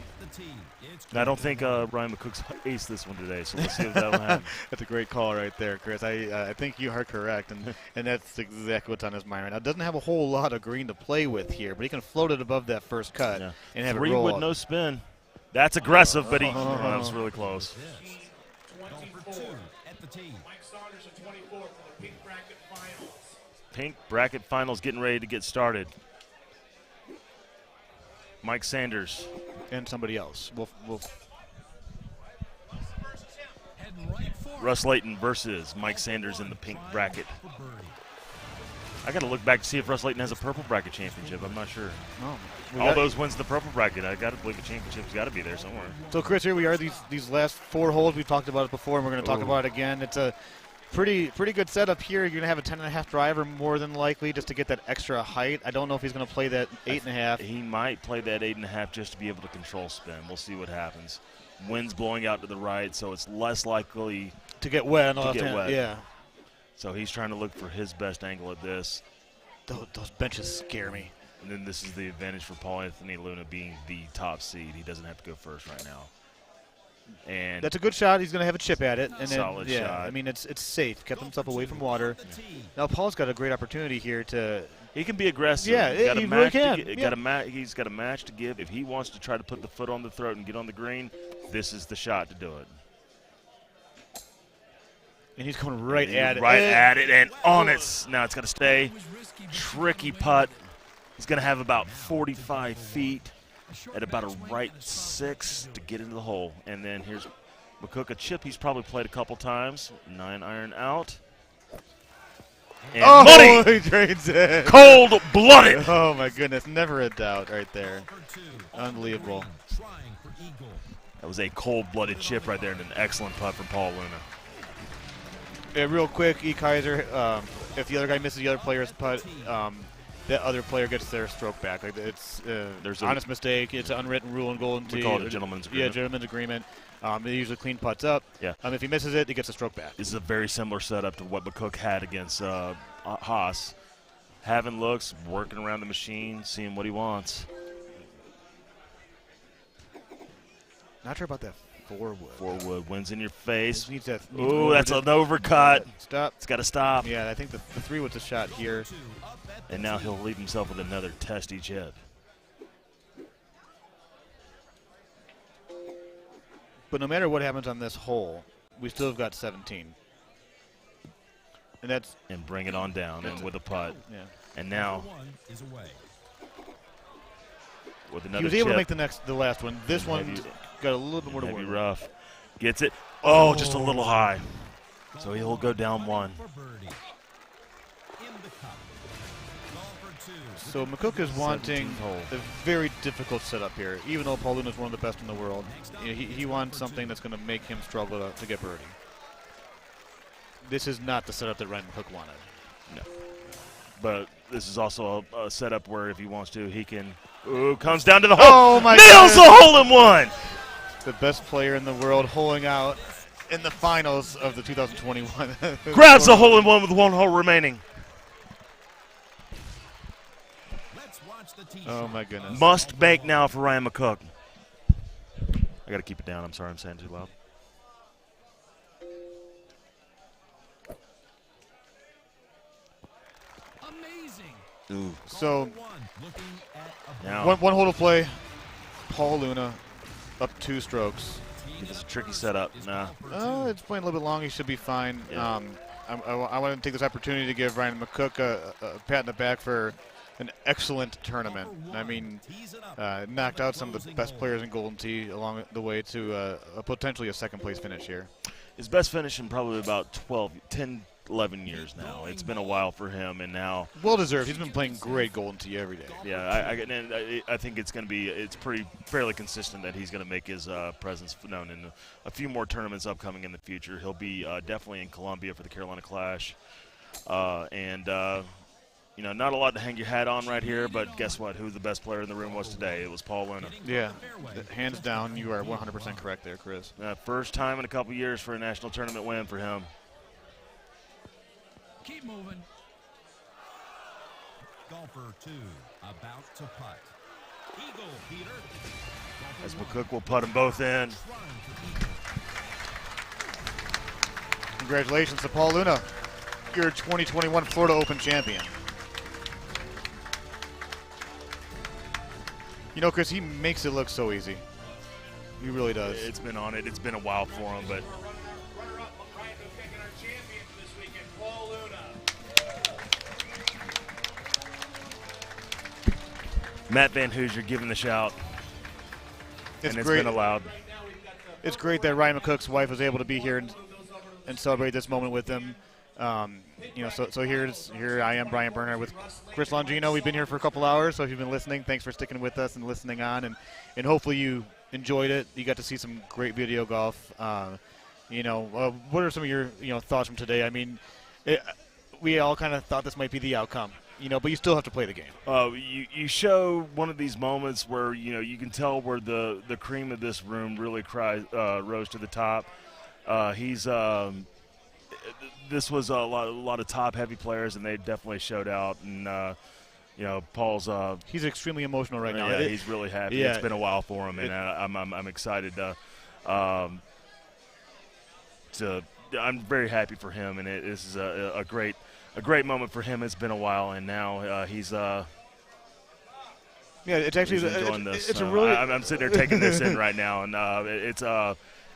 [SPEAKER 13] And I don't think Ryan McCook's aced this one today, so let's see if that will happen.
[SPEAKER 5] That's a great call right there, Chris. I think you are correct, and that's exactly what's on his mind right now. Doesn't have a whole lot of green to play with here, but he can float it above that first cut and have
[SPEAKER 13] 3
[SPEAKER 5] it roll
[SPEAKER 13] with
[SPEAKER 5] up.
[SPEAKER 13] no spin. That's aggressive, but that was really close. Pink bracket finals getting ready to get started. Mike Sanders.
[SPEAKER 5] And somebody else.
[SPEAKER 13] Russ Layton versus Mike Sanders in the pink bracket. I got to look back to see if Russ Layton has a purple bracket championship. I'm not sure. All those wins the purple bracket. I got to believe the championship's got to be there somewhere.
[SPEAKER 5] So, Chris, here we are. These last 4 holes, we've talked about it before, and we're going to talk about it again. It's a pretty good setup here. You're going to have a 10.5 driver more than likely just to get that extra height. I don't know if he's going to play that 8.5.
[SPEAKER 13] He might play that 8.5 just to be able to control spin. We'll see what happens. Wind's blowing out to the right, so it's less likely
[SPEAKER 5] to get wet on the
[SPEAKER 13] to
[SPEAKER 5] left
[SPEAKER 13] get
[SPEAKER 5] hand.
[SPEAKER 13] wet.
[SPEAKER 5] Yeah.
[SPEAKER 13] So he's trying to look for his best angle at this.
[SPEAKER 5] Those benches scare me.
[SPEAKER 13] And then this is the advantage for Paul Anthony Luna being the top seed. He doesn't have to go first right now. And
[SPEAKER 5] that's a good shot. He's going to have a chip at it. And
[SPEAKER 13] solid
[SPEAKER 5] then,
[SPEAKER 13] shot.
[SPEAKER 5] I mean, it's safe. Kept himself away from water. Now Paul's got a great opportunity here to.
[SPEAKER 13] He can be aggressive.
[SPEAKER 5] Yeah, he really can.
[SPEAKER 13] He's got a match to give. If he wants to try to put the foot on the throat and get on the green, this is the shot to do it.
[SPEAKER 5] And he's going right at it.
[SPEAKER 13] Right at it and on it. Now it's got to stay. Tricky putt. He's going to have about 45 feet at about a right 6 to get into the hole. And then here's McCook, a chip he's probably played a couple times. 9-iron out. And money!
[SPEAKER 5] He drains it.
[SPEAKER 13] Cold-blooded.
[SPEAKER 5] Oh, my goodness. Never a doubt right there. Unbelievable.
[SPEAKER 13] That was a cold-blooded chip right there and an excellent putt from Paul Luna.
[SPEAKER 5] Yeah, real quick, E. Kaiser, if the other guy misses the other player's putt, that other player gets their stroke back. Like it's there's an honest mistake. It's an unwritten rule in Golden Tee.
[SPEAKER 13] We call it a gentleman's agreement.
[SPEAKER 5] Yeah, gentleman's agreement. They usually clean putts up.
[SPEAKER 13] Yeah.
[SPEAKER 5] If he misses it, he gets a stroke back.
[SPEAKER 13] This is a very similar setup to what McCook had against Haas. Having looks, working around the machine, seeing what he wants.
[SPEAKER 5] Not sure about that 4-wood.
[SPEAKER 13] 4-wood, wins in your face.
[SPEAKER 5] Ooh,
[SPEAKER 13] that's an overcut.
[SPEAKER 5] Stop.
[SPEAKER 13] It's got to stop.
[SPEAKER 5] Yeah, I think the 3-wood's a shot here.
[SPEAKER 13] And now he'll leave himself with another testy chip.
[SPEAKER 5] But no matter what happens on this hole, we still have got 17.
[SPEAKER 13] And bring it on down and with a putt.
[SPEAKER 5] Yeah.
[SPEAKER 13] And now with another
[SPEAKER 5] he was able
[SPEAKER 13] chip,
[SPEAKER 5] to make the last one. This one got a little bit more to work.
[SPEAKER 13] Heavy rough. Gets it. Oh, just a little high. So he'll go down 1.
[SPEAKER 5] So McCook is wanting a very difficult setup here, even though Paul Luna is one of the best in the world. You know, he wants something that's going to make him struggle to get birdie. This is not the setup that Ryan McCook wanted.
[SPEAKER 13] No. But this is also a setup where if he wants to, he can. Ooh, comes down to the hole.
[SPEAKER 5] Oh, my
[SPEAKER 13] Nails
[SPEAKER 5] goodness.
[SPEAKER 13] a hole-in-one.
[SPEAKER 5] The best player in the world holing out in the finals of the 2021.
[SPEAKER 13] Grabs a hole-in-one with 1 hole remaining.
[SPEAKER 5] Oh, my goodness.
[SPEAKER 13] Must bank now for Ryan McCook. I got to keep it down. I'm sorry I'm saying too loud.
[SPEAKER 16] Amazing.
[SPEAKER 13] Ooh.
[SPEAKER 5] So,
[SPEAKER 13] now,
[SPEAKER 5] one hole to play. Paul Luna up 2 strokes.
[SPEAKER 13] It's a tricky setup. Nah.
[SPEAKER 5] It's playing a little bit long. He should be fine.
[SPEAKER 13] Yeah.
[SPEAKER 5] I want to take this opportunity to give Ryan McCook a pat in the back for an excellent tournament. I mean, knocked out some of the best players in Golden Tee along the way to potentially a second-place finish here.
[SPEAKER 13] His best finish in probably about 10, 11 years now. It's been a while for him, and now
[SPEAKER 5] well-deserved. He's been playing great Golden Tee every day.
[SPEAKER 13] Yeah, I think it's going to be fairly consistent that he's going to make his presence known in a few more tournaments upcoming in the future. He'll be definitely in Columbia for the Carolina Clash, you know, not a lot to hang your hat on right here, but guess what? Who the best player in the room was today? It was Paul Luna.
[SPEAKER 5] Yeah, hands down, you are 100% correct there, Chris.
[SPEAKER 13] First time in a couple years for a national tournament win for him.
[SPEAKER 16] Keep moving.
[SPEAKER 9] Golfer 2 about to putt.
[SPEAKER 13] As McCook will put them both in.
[SPEAKER 5] Congratulations to Paul Luna, your 2021 Florida Open champion. You know, Chris, he makes it look so easy. He really does.
[SPEAKER 13] It's been on it. It's been a while for him, but Matt Van Hoosier giving the shout.
[SPEAKER 5] It's
[SPEAKER 13] and it's
[SPEAKER 5] great.
[SPEAKER 13] been allowed.
[SPEAKER 5] It's great that Ryan McCook's wife was able to be here and celebrate this moment with him. You know, so here I am, Brian Bernhardt, with Chris Longino. We've been here for a couple hours, so if you've been listening, thanks for sticking with us and listening on, and hopefully you enjoyed it. You got to see some great video golf. You know, what are some of your thoughts from today? I mean, we all kind of thought this might be the outcome. You know, but you still have to play the game.
[SPEAKER 13] You show one of these moments where you can tell where the cream of this room really rose to the top. This was a lot of top heavy players, and they definitely showed out. And Paul's
[SPEAKER 5] he's extremely emotional right now.
[SPEAKER 13] Yeah, he's really happy.
[SPEAKER 5] Yeah.
[SPEAKER 13] It's been a while for him, and I'm excited I'm very happy for him, and this is a great moment for him. It's been a while, and now he's
[SPEAKER 5] yeah, it's actually
[SPEAKER 13] enjoying this.
[SPEAKER 5] It's a really.
[SPEAKER 13] I'm sitting there taking this in right now, and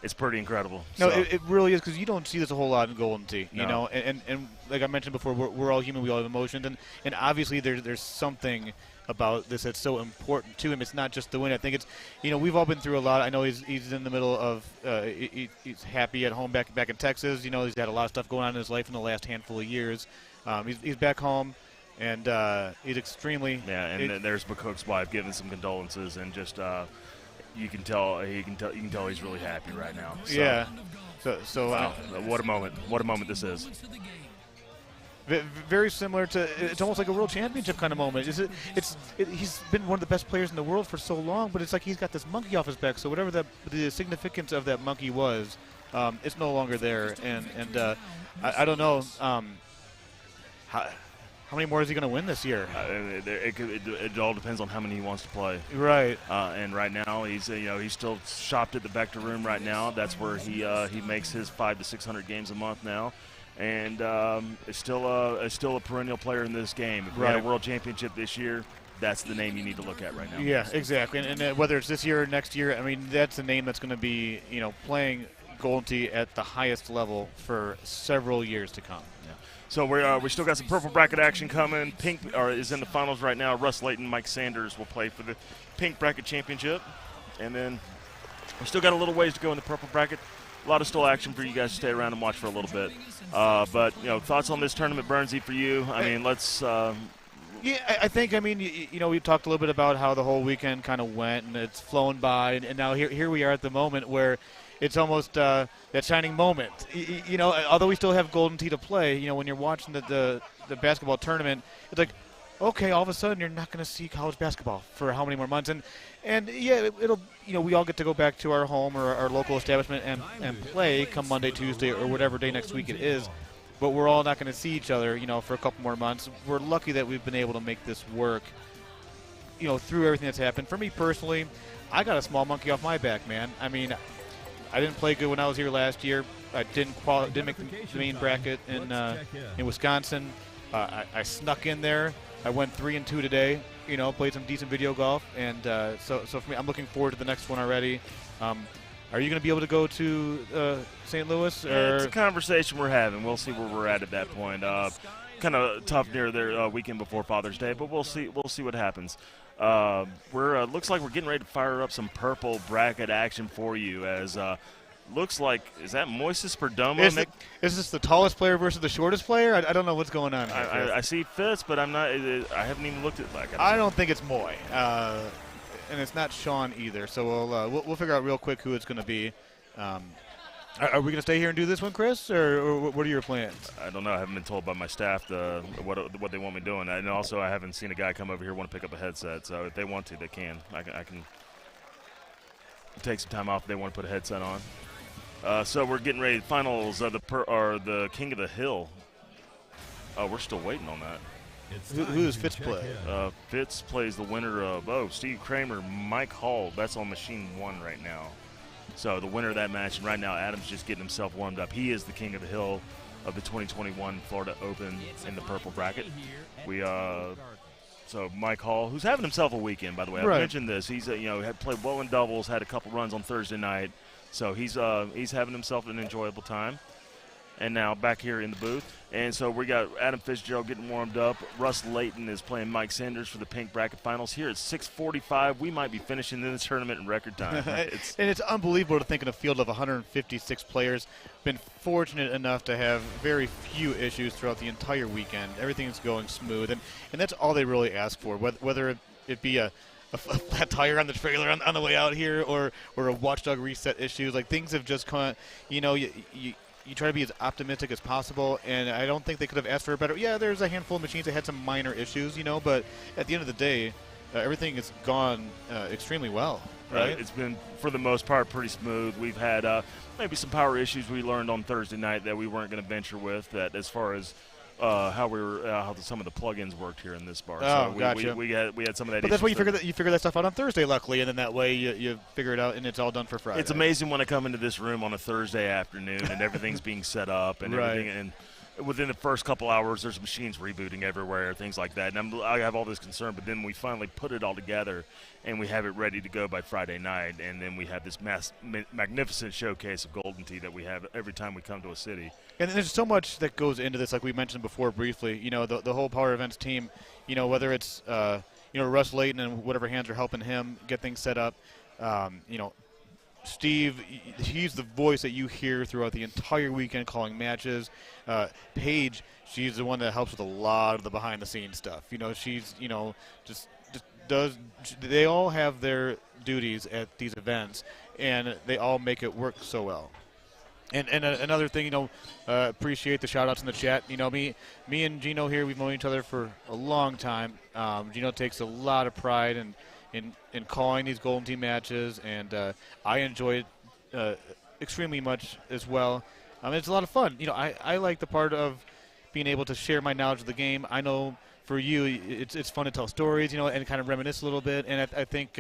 [SPEAKER 13] it's pretty incredible.
[SPEAKER 5] No,
[SPEAKER 13] so.
[SPEAKER 5] it really is, because you don't see this a whole lot in Golden Tee.
[SPEAKER 13] No.
[SPEAKER 5] You know, and like I mentioned before, we're all human. We all have emotions, and obviously there's something about this that's so important to him. It's not just the win. I think it's, we've all been through a lot. I know he's in the middle of he's happy at home back in Texas. You know, he's had a lot of stuff going on in his life in the last handful of years. He's back home, and he's extremely.
[SPEAKER 13] Yeah, and then there's McCook's wife giving some condolences, and just you can tell he's really happy right now. So.
[SPEAKER 5] Yeah. So
[SPEAKER 13] wow. What a moment! What a moment this is.
[SPEAKER 5] Very similar to, it's almost like a world championship kind of moment. He's been one of the best players in the world for so long, but it's like he's got this monkey off his back. So whatever the significance of that monkey was, it's no longer there. And I don't know how many more is he going to win this year.
[SPEAKER 13] It all depends on how many he wants to play.
[SPEAKER 5] Right.
[SPEAKER 13] And right now he's still shopped at the Vector Room right now. That's where he makes his 500 to 600 games a month now. And is still a perennial player in this game. If we had a world championship this year, that's the name you need to look at right now.
[SPEAKER 5] Yeah, exactly. And whether it's this year or next year, I mean, that's a name that's going to be, playing Golden Tee at the highest level for several years to come.
[SPEAKER 13] Yeah. So we still got some purple bracket action coming. Pink is in the finals right now. Russ Layton, Mike Sanders will play for the pink bracket championship, and then we still got a little ways to go in the purple bracket. A lot of still action for you guys to stay around and watch for a little bit. But thoughts on this tournament, Burnsy, for you? I mean, let's.
[SPEAKER 5] Yeah, I think. I mean, we talked a little bit about how the whole weekend kind of went, and it's flown by, and now here we are at the moment where it's almost that shining moment. Although we still have Golden Tee to play, when you're watching the basketball tournament, it's like, okay, all of a sudden you're not going to see college basketball for how many more months, and yeah, it'll we all get to go back to our home or our local establishment and play come Monday, Tuesday, or whatever day next week it is. But we're all not going to see each other, for a couple more months. We're lucky that we've been able to make this work, through everything that's happened. For me personally, I got a small monkey off my back, man. I mean, I didn't play good when I was here last year. I didn't make the main bracket in Wisconsin. I snuck in there. I went 3-2 today. Played some decent video golf, and so for me, I'm looking forward to the next one already. Are you going to be able to go to St. Louis? Or?
[SPEAKER 13] It's a conversation we're having. We'll see where we're at that point. Kind of tough near their weekend before Father's Day, but we'll see. We'll see what happens. Looks like we're getting ready to fire up some purple bracket action for you. As looks like, is that Moises Perdomo?
[SPEAKER 5] Is this the tallest player versus the shortest player? I don't know what's going on here.
[SPEAKER 13] I see Fitz, but I'm not. I haven't even looked at it.
[SPEAKER 5] I don't think it's Moy. And it's not Sean either. So we'll figure out real quick who it's going to be. Are we going to stay here and do this one, Chris, or what are your plans?
[SPEAKER 13] I don't know. I haven't been told by my staff what they want me doing, and also I haven't seen a guy come over here want to pick up a headset. So if they want to, they can. I can take some time off if they want to put a headset on. So we're getting ready. Finals of the King of the Hill. Oh, we're still waiting on that.
[SPEAKER 5] Who does Fitz play?
[SPEAKER 13] Fitz plays the winner of Steve Kramer, Mike Hall. That's on machine 1 right now. So the winner of that match, and right now Adam's just getting himself warmed up. He is the king of the hill of the 2021 Florida Open in the purple bracket. So Mike Hall, who's having himself a weekend, by the way. I mentioned this. He's had played well in doubles, had a couple runs on Thursday night. So he's having himself an enjoyable time. And now back here in the booth. And so we got Adam Fitzgerald getting warmed up. Russ Layton is playing Mike Sanders for the pink bracket finals. Here at 6:45, we might be finishing this tournament in record time.
[SPEAKER 5] And it's unbelievable to think in a field of 156 players, been fortunate enough to have very few issues throughout the entire weekend. Everything's going smooth, and that's all they really ask for, whether it be a flat tire on the trailer on the way out here or a watchdog reset issue. Like, things have just kind of, you try to be as optimistic as possible, and I don't think they could have asked for a better. Yeah, there's a handful of machines that had some minor issues, but at the end of the day, everything has gone extremely well. Right?
[SPEAKER 13] It's been, for the most part, pretty smooth. We've had maybe some power issues we learned on Thursday night that we weren't going to venture with. That as far as how some of the plugins worked here in this bar.
[SPEAKER 5] Oh,
[SPEAKER 13] so
[SPEAKER 5] gotcha.
[SPEAKER 13] We had some of that.
[SPEAKER 5] But that's why you figure that stuff out on Thursday, luckily, and then that way you figure it out and it's all done for Friday.
[SPEAKER 13] It's amazing when I come into this room on a Thursday afternoon and everything's being set up and everything, and within the first couple hours, there's machines rebooting everywhere, things like that. And I have all this concern, but then we finally put it all together, and we have it ready to go by Friday night. And then we have this magnificent showcase of Golden Tee that we have every time we come to a city.
[SPEAKER 5] And there's so much that goes into this, like we mentioned before briefly. The whole Power Events team, whether it's Russ Layton and whatever hands are helping him get things set up. Steve, he's the voice that you hear throughout the entire weekend calling matches. Paige, she's the one that helps with a lot of the behind-the-scenes stuff. She's, just does. They all have their duties at these events, and they all make it work so well. And another thing, appreciate the shout-outs in the chat. Me and Gino here, we've known each other for a long time. Gino takes a lot of pride in calling these Golden Tee matches, and I enjoy it extremely much as well. It's a lot of fun. I like the part of being able to share my knowledge of the game. I know for you, it's fun to tell stories, and kind of reminisce a little bit. And I think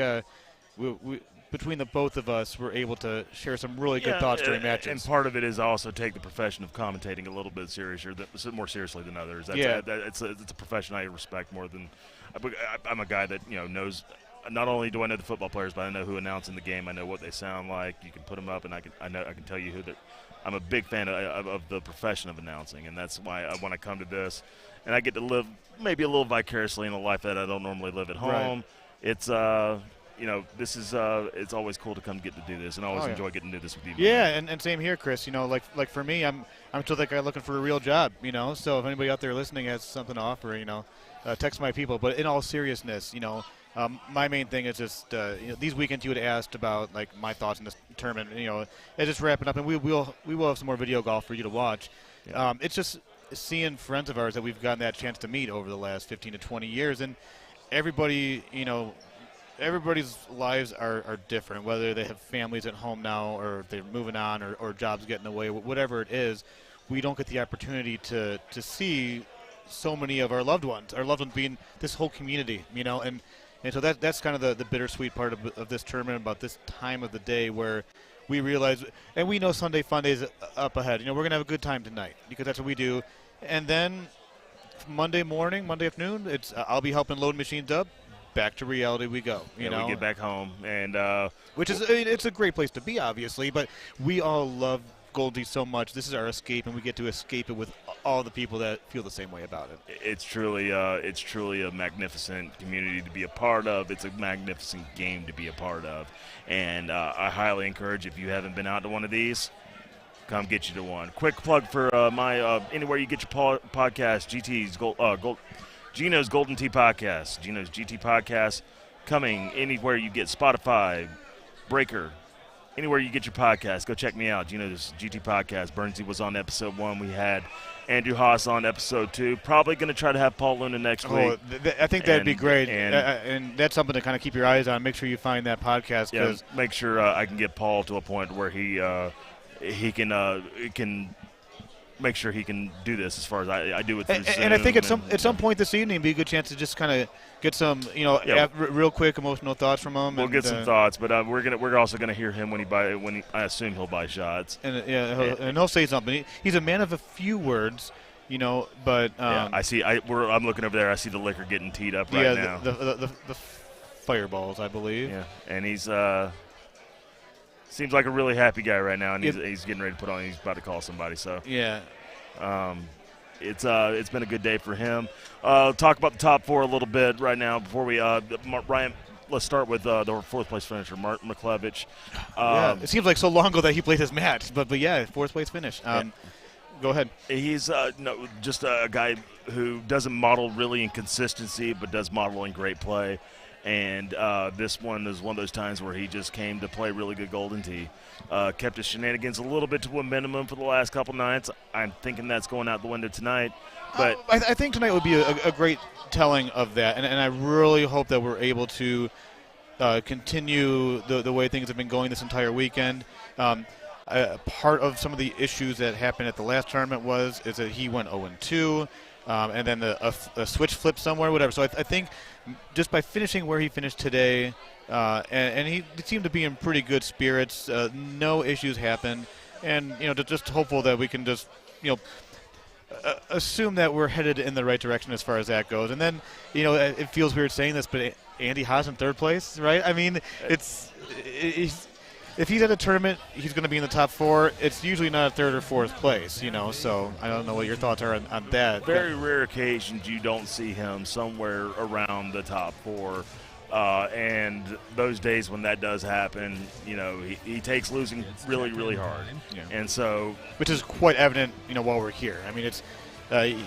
[SPEAKER 5] we between the both of us, we're able to share some really good thoughts during matches.
[SPEAKER 13] And part of it is also take the profession of commentating a little bit more seriously than others. It's a profession I respect more than. I'm a guy that knows. Not only do I know the football players, but I know who announce in the game. I know what they sound like. You can put them up, and I can tell you who that. I'm a big fan of the profession of announcing, and that's why when I come to this, and I get to live maybe a little vicariously in a life that I don't normally live at home.
[SPEAKER 5] Right.
[SPEAKER 13] It's this is it's always cool to come get to do this, and I always enjoy getting to do this with you.
[SPEAKER 5] Yeah, and same here, Chris. Like for me, I'm still that guy looking for a real job. So if anybody out there listening has something to offer, text my people. But in all seriousness, my main thing is just these weekends you had asked about like my thoughts on this tournament. It's just wrapping up, and we will have some more video golf for you to watch.
[SPEAKER 13] Yeah.
[SPEAKER 5] It's just seeing friends of ours that we've gotten that chance to meet over the last 15 to 20 years, and everybody, everybody's lives are different, whether they have families at home now or they're moving on or jobs get in the way, whatever it is. We don't get the opportunity to see so many of our loved ones being this whole community, and so that's kind of the bittersweet part of this tournament, about this time of the day where we realize, and we know Sunday Fun Day is up ahead. We're going to have a good time tonight because that's what we do. And then Monday afternoon, I'll be helping load machines up. Back to reality we go.
[SPEAKER 13] We get back home, and
[SPEAKER 5] which is it's a great place to be, obviously. But we all love Golden Tee so much. This is our escape, and we get to escape it with all the people that feel the same way about it.
[SPEAKER 13] It's truly a magnificent community to be a part of. It's a magnificent game to be a part of, and I highly encourage, if you haven't been out to one of these, come get you to one. Quick plug for my anywhere you get your podcast, Gino's Golden Tee Podcast. Gino's GT Podcast, coming anywhere you get Spotify, Breaker, anywhere you get your podcast. Go check me out. Gino's GT Podcast. Bernsey was on episode 1. We had Andrew Haas on episode 2. Probably going to try to have Paul Luna next week.
[SPEAKER 5] I think that'd be great. And that's something to kind of keep your eyes on. Make sure you find that podcast.
[SPEAKER 13] Yeah, make sure I can get Paul to a point where he can make sure he can do this as far as I do with
[SPEAKER 5] and I think at some point this evening would be a good chance to just kind of get some real quick emotional thoughts from him.
[SPEAKER 13] We'll get some thoughts, but we're also gonna hear him when I assume he'll buy shots.
[SPEAKER 5] And he'll say something. He's a man of a few words. But
[SPEAKER 13] I see. I'm looking over there. I see the liquor getting teed up right now.
[SPEAKER 5] The fireballs, I believe.
[SPEAKER 13] Yeah, and he's seems like a really happy guy right now, and he's getting ready to put on. He's about to call somebody. So
[SPEAKER 5] yeah,
[SPEAKER 13] it's been a good day for him. Talk about the top four a little bit right now before we Ryan. Let's start with the fourth place finisher, Martin McClevich.
[SPEAKER 5] It seems like so long ago that he played his match, but yeah, fourth place finish. Go ahead.
[SPEAKER 13] He's just a guy who doesn't model really in consistency, but does model in great play. And this one is one of those times where he just came to play really good Golden Tee. Kept his shenanigans a little bit to a minimum for the last couple nights. I'm thinking that's going out the window tonight. But
[SPEAKER 5] I think tonight would be a great telling of that, and I really hope that we're able to continue the way things have been going this entire weekend. Part of some of the issues that happened at the last tournament is that he went 0-2, and then a switch flip somewhere, whatever. So I think just by finishing where he finished today, and he seemed to be in pretty good spirits, no issues happened, and just hopeful that we can just assume that we're headed in the right direction as far as that goes. And then it feels weird saying this, but Andy Haas in third place, right? I mean, if he's at a tournament, he's going to be in the top four. It's usually not a third or fourth place, so I don't know what your thoughts are on that.
[SPEAKER 13] Very rare occasions you don't see him somewhere around the top four. And those days when that does happen, he takes losing really, really hard.
[SPEAKER 5] Yeah.
[SPEAKER 13] And so,
[SPEAKER 5] which is quite evident, while we're here. I mean, it's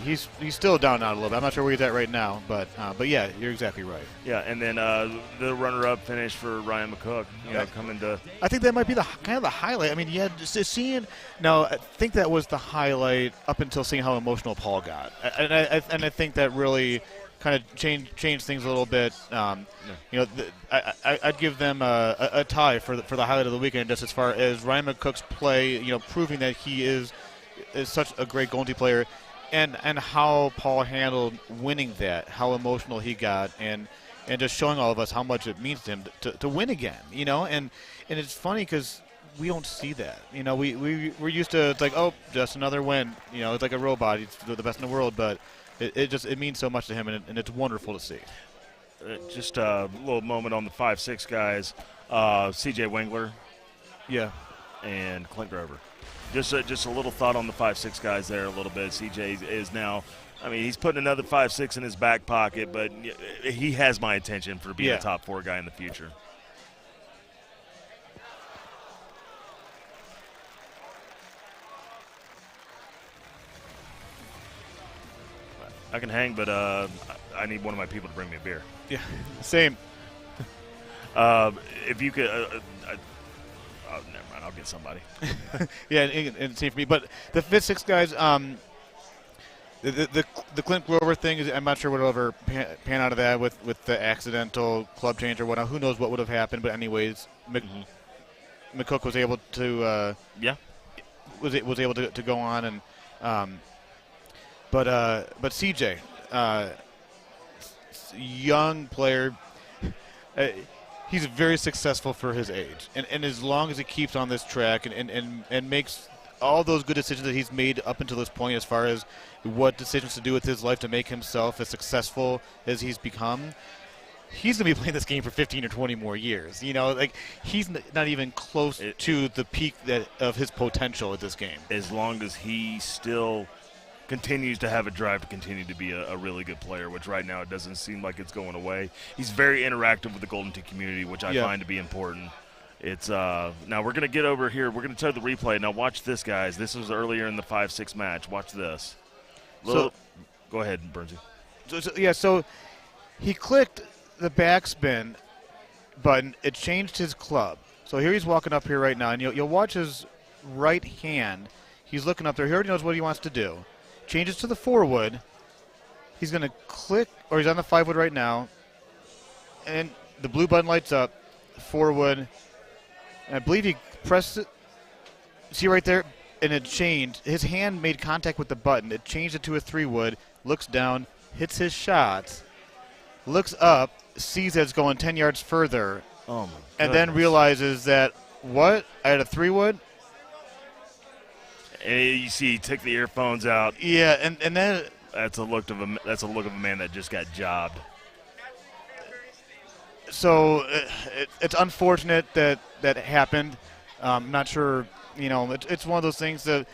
[SPEAKER 5] he's still down a little bit. I'm not sure where he's at right now, but yeah, you're exactly right.
[SPEAKER 13] Yeah, and then the runner-up finish for Ryan McCook, coming to.
[SPEAKER 5] I think that might be the highlight. I mean, yeah, just seeing. No, I think that was the highlight up until seeing how emotional Paul got, and I think that really kind of changed things a little bit. I'd give them a tie for the highlight of the weekend, just as far as Ryan McCook's play. Proving that he is such a great Golden Tee player. And how Paul handled winning that, how emotional he got, and just showing all of us how much it means to him to win again, and it's funny because we don't see that, we're used to, it's like, oh, just another win, it's like a robot, he's the best in the world, but it means so much to him, and it's wonderful to see.
[SPEAKER 13] Just a little moment on the 5-6 guys, C.J. Wengler, and Clint Grover. Just a little thought on the 5-6 guys there a little bit. CJ is now, he's putting another 5-6 in his back pocket, but he has my attention for being a top four guy in the future. I can hang, but I need one of my people to bring me a beer.
[SPEAKER 5] Yeah, same.
[SPEAKER 13] If you could. Oh, never mind. I'll get somebody.
[SPEAKER 5] Yeah, and same for me. But the 5-6 guys, the Clint Grover thing is, I'm not sure what will ever pan out of that with the accidental club change or whatnot. Who knows what would have happened? But anyways, McCook was able to was able to go on, and but CJ, young player. He's very successful for his age, and as long as he keeps on this track and makes all those good decisions that he's made up until this point, as far as what decisions to do with his life to make himself as successful as he's become, he's going to be playing this game for 15 or 20 more years. He's not even close to the peak of his potential at this game.
[SPEAKER 13] As long as he still continues to have a drive to continue to be a really good player, which right now it doesn't seem like it's going away. He's very interactive with the Golden Tee community, which I find to be important. It's now we're going to get over here. We're going to show the replay. Now watch this, guys. This was earlier in the 5-6 match. Watch this. Go ahead, Bernsey.
[SPEAKER 5] So he clicked the backspin button. It changed his club. So here he's walking up here right now, and you'll watch his right hand. He's looking up there. He already knows what he wants to do. Changes to the 4-wood. He's going to click, or he's on the 5-wood right now, and the blue button lights up, 4-wood. And I believe he pressed it. See right there? and it changed. His hand made contact with the button. It changed it to a 3-wood, looks down, hits his shot, looks up, sees that it's going 10 yards further, and then realizes that, what? I had a 3-wood?
[SPEAKER 13] And you see he took the earphones out.
[SPEAKER 5] Yeah, and then
[SPEAKER 13] that's a look of a man that just got jobbed.
[SPEAKER 5] So it's unfortunate that happened. I'm not sure, it's one of those things that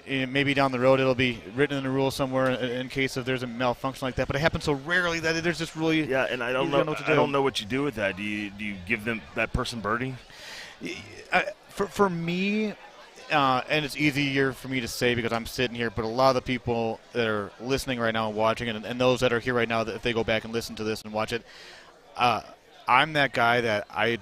[SPEAKER 5] maybe down the road it'll be written in a rule somewhere in case if there's a malfunction like that. But it happens so rarely that there's just really
[SPEAKER 13] and I don't know. I don't know what you do with that. Do you give that person birdie?
[SPEAKER 5] For me, and it's easier for me to say because I'm sitting here, but a lot of the people that are listening right now and watching, and those that are here right now, that if they go back and listen to this and watch it, I'm that guy that I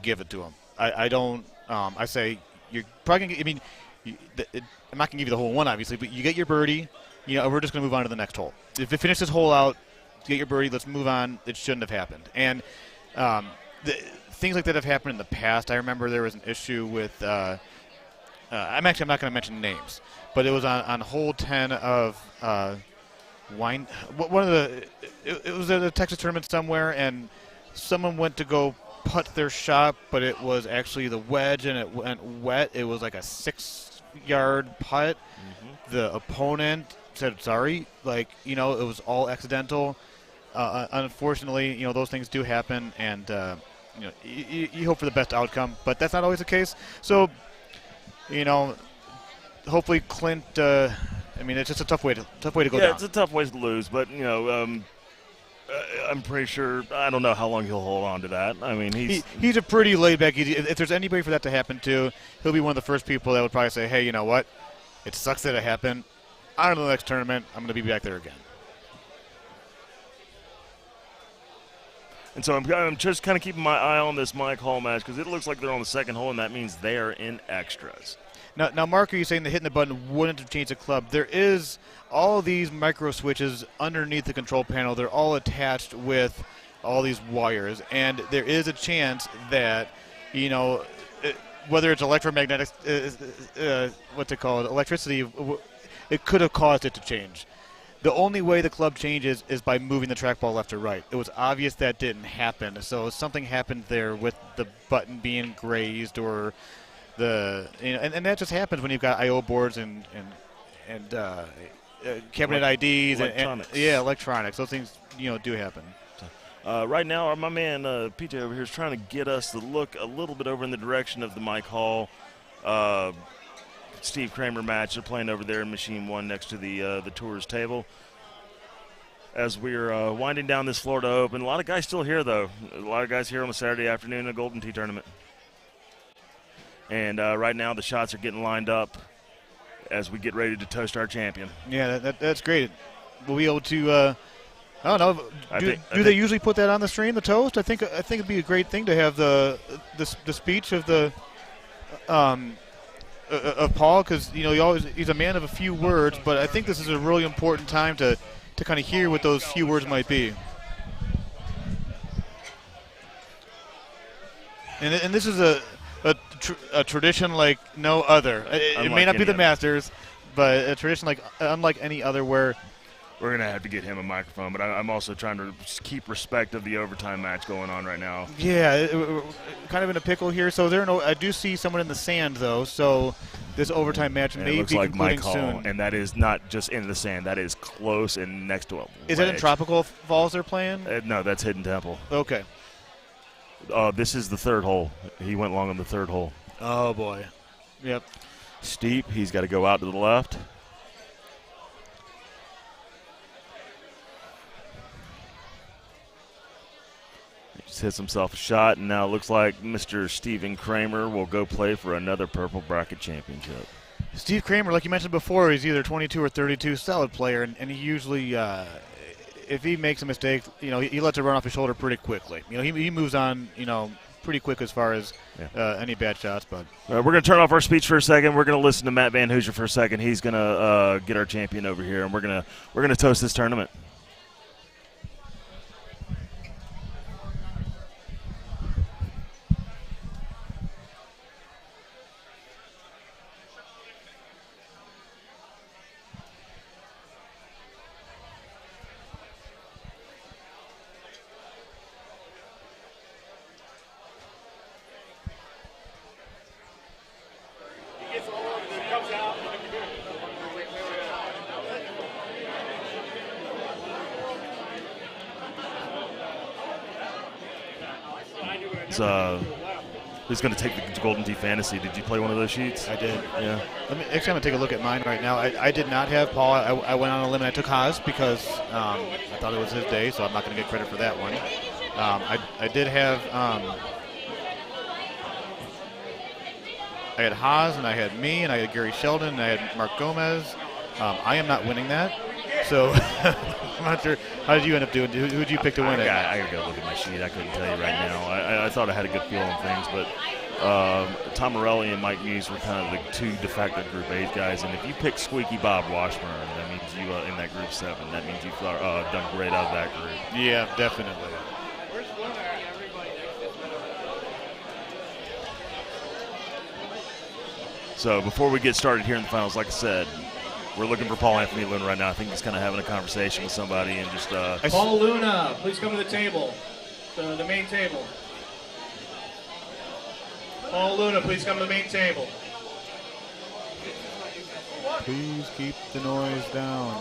[SPEAKER 5] give it to him. I don't. I say you're probably gonna. I mean, I'm not gonna give you the whole one, obviously, but you get your birdie. We're just gonna move on to the next hole. If you finish this hole out, get your birdie. Let's move on. It shouldn't have happened. And things like that have happened in the past. I remember there was an issue with. I'm not going to mention names, but it was on hole 10 of one of the. It was at a Texas tournament somewhere, and someone went to go putt their shot, but it was actually the wedge, and it went wet. It was like a 6-yard putt. Mm-hmm. The opponent said sorry, it was all accidental. Unfortunately, those things do happen, and you hope for the best outcome, but that's not always the case. So. Hopefully Clint. It's just a tough way to go down.
[SPEAKER 13] Yeah, it's a tough way to lose, but I'm pretty sure. I don't know how long he'll hold on to that. I mean,
[SPEAKER 5] he's a pretty laid back. If there's anybody for that to happen to, he'll be one of the first people that would probably say, "Hey, you know what? It sucks that it happened. On to the next tournament. I'm going to be back there again."
[SPEAKER 13] And so I'm just kind of keeping my eye on this Mike Hall match because it looks like they're on the second hole, and that means they are in extras.
[SPEAKER 5] Now, Mark, are you saying that hitting the button wouldn't have changed the club? There is all these micro switches underneath the control panel. They're all attached with all these wires, and there is a chance that, whether it's electromagnetic, electricity, it could have caused it to change. The only way the club changes is by moving the trackball left or right. It was obvious that didn't happen, so something happened there with the button being grazed or and that just happens when you've got I/O boards and cabinet IDs
[SPEAKER 13] electronics.
[SPEAKER 5] and electronics. Those things do happen.
[SPEAKER 13] Right now, my man PJ over here is trying to get us to look a little bit over in the direction of the Mike Hall, Steve Kramer match. They're playing over there in Machine 1 next to the tours table. As we're winding down this Florida Open, a lot of guys still here though. A lot of guys here on a Saturday afternoon in a Golden Tee tournament. And right now the shots are getting lined up as we get ready to toast our champion.
[SPEAKER 5] Yeah, that's great. We'll be able to. I don't know. Do they usually put that on the stream, the toast? I think it'd be a great thing to have the speech of the of Paul, because he's a man of a few words, but I think this is a really important time to kind of hear what those few words might be. And this is a tradition like no other. It may not be the Masters, but a tradition unlike any other where.
[SPEAKER 13] We're going to have to get him a microphone, but I'm also trying to keep respect of the overtime match going on right now.
[SPEAKER 5] Yeah, we're kind of in a pickle here. So I do see someone in the sand, though, so this overtime match may be concluding
[SPEAKER 13] Mike Hall,
[SPEAKER 5] soon.
[SPEAKER 13] and that is not just in the sand. That is close and next to a
[SPEAKER 5] Is that in Tropical Falls they're playing?
[SPEAKER 13] No, that's Hidden Temple.
[SPEAKER 5] Okay.
[SPEAKER 13] This is the third hole. He went long on the third hole.
[SPEAKER 5] Oh, boy. Yep.
[SPEAKER 13] Steep. He's got to go out to the left. Just hits himself a shot, and now it looks like Mr. Steven Kramer will go play for another Purple Bracket Championship.
[SPEAKER 5] Steve Kramer, like you mentioned before, he's either 22 or 32, solid player, and he usually, if he makes a mistake, he lets it run off his shoulder pretty quickly. He moves on, pretty quick as far as any bad shots. But
[SPEAKER 13] we're going to turn off our speech for a second. We're going to listen to Matt Van Hoosier for a second. He's going to get our champion over here, and we're going to toast this tournament. who's going to take the Golden Tee Fantasy. Did you play one of those sheets?
[SPEAKER 5] I did.
[SPEAKER 13] Yeah.
[SPEAKER 5] Actually, I'm going to take a look at mine right now. I did not have Paul. I went on a limb and I took Haas because I thought it was his day, so I'm not going to get credit for that one. I did have I had Haas, and I had me, and I had Gary Sheldon, and I had Mark Gomez. I am not winning that, so I'm not sure. How did you end up doing? Who did you pick to win it?
[SPEAKER 13] I got to go look at my sheet. I couldn't tell you right now. I thought I had a good feel on things, but Tom Morelli and Mike Muse were kind of the two de facto Group 8 guys, and if you pick Squeaky Bob Washburn, that means you in that Group 7. That means you've done great out of that group.
[SPEAKER 5] Yeah, definitely.
[SPEAKER 13] So before we get started here in the finals, like I said, we're looking for Paul Anthony Luna right now. I think he's kind of having a conversation with somebody and just.
[SPEAKER 18] Paul Luna, please come to the table, the main table. Paul Luna, please come to the main table.
[SPEAKER 5] Please keep the noise down.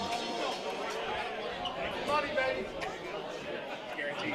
[SPEAKER 18] Money, baby. Guaranteed.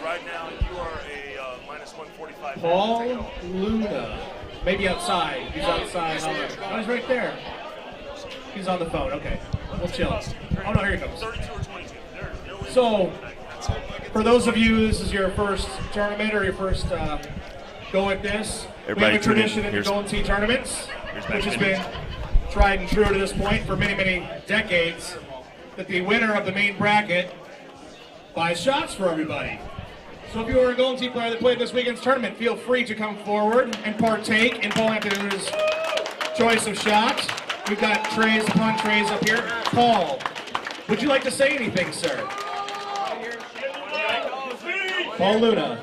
[SPEAKER 13] Right now, you are a minus 145.
[SPEAKER 18] Paul Luna. Maybe outside. He's outside. Oh, he's right there. He's on the phone. Okay. We'll chill. Oh, no, here he comes.
[SPEAKER 13] 32 or 22.
[SPEAKER 18] So, for those of you, this is your first tournament or your first go at this.
[SPEAKER 13] Everybody
[SPEAKER 18] we have a tradition in the Golden Tee tournaments, which has been tried and true to this point for many, many decades, that the winner of the main bracket buys shots for everybody. So if you are a Golden Tee player that played this weekend's tournament, feel free to come forward and partake in Paul Anthony Luna's choice of shots. We've got trays upon trays up here. Paul, would you like to say anything, sir? Paul Luna.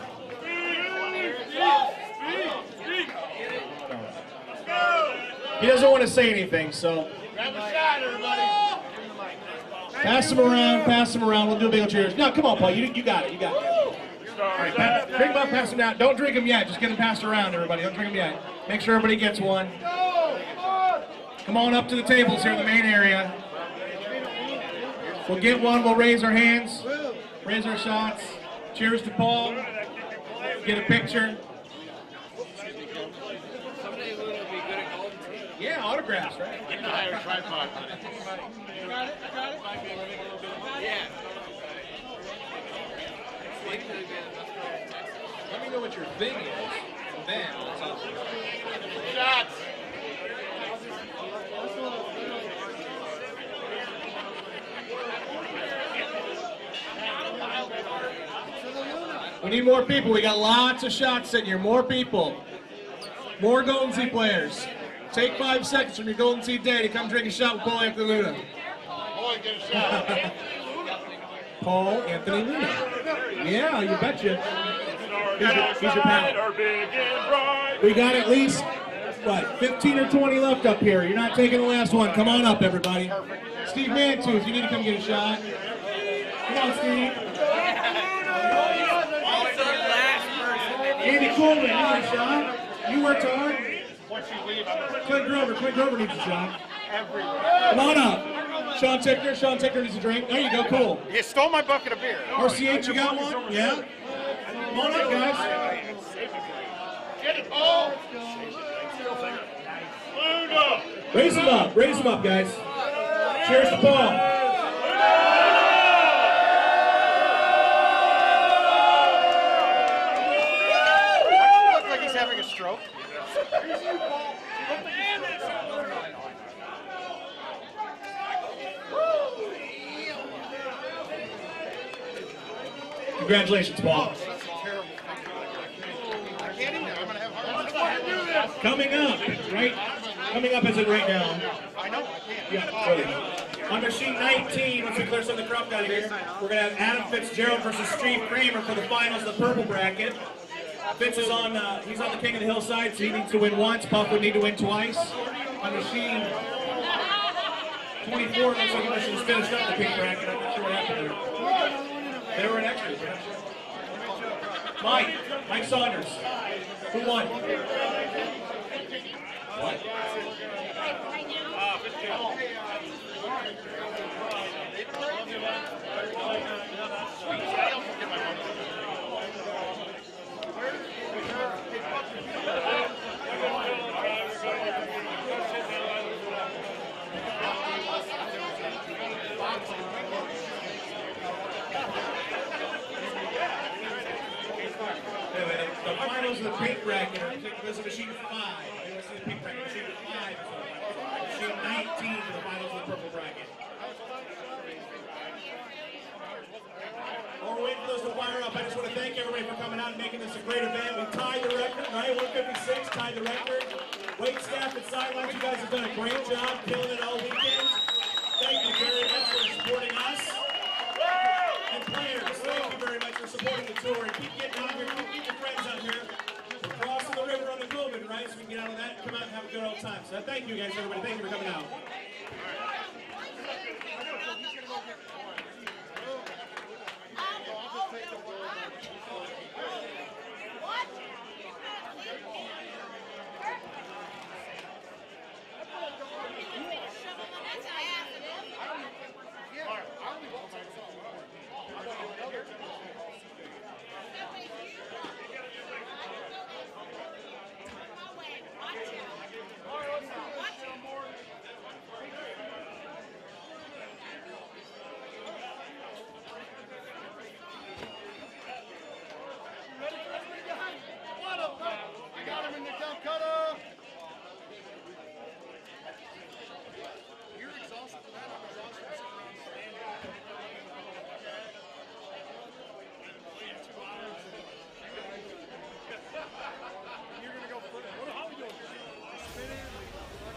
[SPEAKER 18] He doesn't want to say anything, so pass him around. We'll do a big old cheers. No, come on, Paul. You got it. All right, drink him up, pass him down. Don't drink him yet. Just get him passed around, everybody. Don't drink him yet. Make sure everybody gets one. Come on up to the tables here in the main area. We'll get one. We'll raise our hands. Raise our shots. Cheers to Paul. Get a picture. Yeah, autographs, right?
[SPEAKER 19] I can hire a tripod.
[SPEAKER 18] You got it? Yeah. Let me know what your thing is, and then I'll tell you.
[SPEAKER 19] Shots!
[SPEAKER 18] We need more people. We got lots of shots sitting here. More people. More Golden Tee players. Take 5 seconds from your Golden Tee day to come drink a shot with Paul Anthony Luna.
[SPEAKER 19] Boy, get a shot.
[SPEAKER 18] Paul Anthony Luna. Yeah, you betcha. He's your pal. We got at least, 15 or 20 left up here. You're not taking the last one. Come on up, everybody. Steve Mantooth, you need to come get a shot. Come on, Steve. Andy Coleman, you need a shot. You worked hard. Clint Grover needs a shot. Come on up. Sean Tickner needs a drink. There you go, cool.
[SPEAKER 19] You stole my bucket of beer.
[SPEAKER 18] RCH, you got one? Yeah? Come on up, guys.
[SPEAKER 19] Get it, Paul.
[SPEAKER 18] Raise them up, guys. Cheers to Paul.
[SPEAKER 19] Looks like he's having a stroke.
[SPEAKER 18] Congratulations, Paul. Coming up as it right now.
[SPEAKER 19] I know.
[SPEAKER 18] Yeah, really. On machine 19, once we clear some of the crop out of here, we're going to have Adam Fitzgerald versus Steve Kramer for the finals of the purple bracket. Fitz is on, he's on the King of the Hillside, so he needs to win once. Puff would need to win twice. On machine 24, looks like he must have finished up the pink bracket. I'm not sure what happened there. They were in extras. Mike Saunders. Who won? What? Anyway, the finals of the pink bracket, there's a machine 5. You want to see the pink bracket? Machine 5 is machine 19 for the finals of the purple bracket. While we're waiting for those to fire up, I just want to thank everybody for coming out and making this a great event. We tied the record, right? 156, tied the record. Wait staff and sidelines, you guys have done a great job, killing it all weekend. Thank you very much for supporting us. And players, thank you very much for supporting the tour. And keep getting out here, keep your friends out here. We're crossing the river on the Goulburn, right? So we can get out of that and come out and have a good old time. So thank you guys, everybody. Thank you for coming out.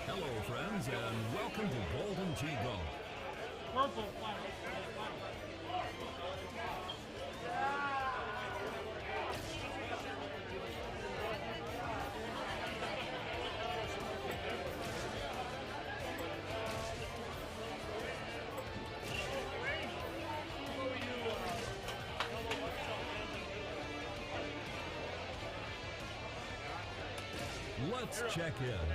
[SPEAKER 6] Hello, friends, and welcome to Golden Tee Golf. Purple flag. Let's check in.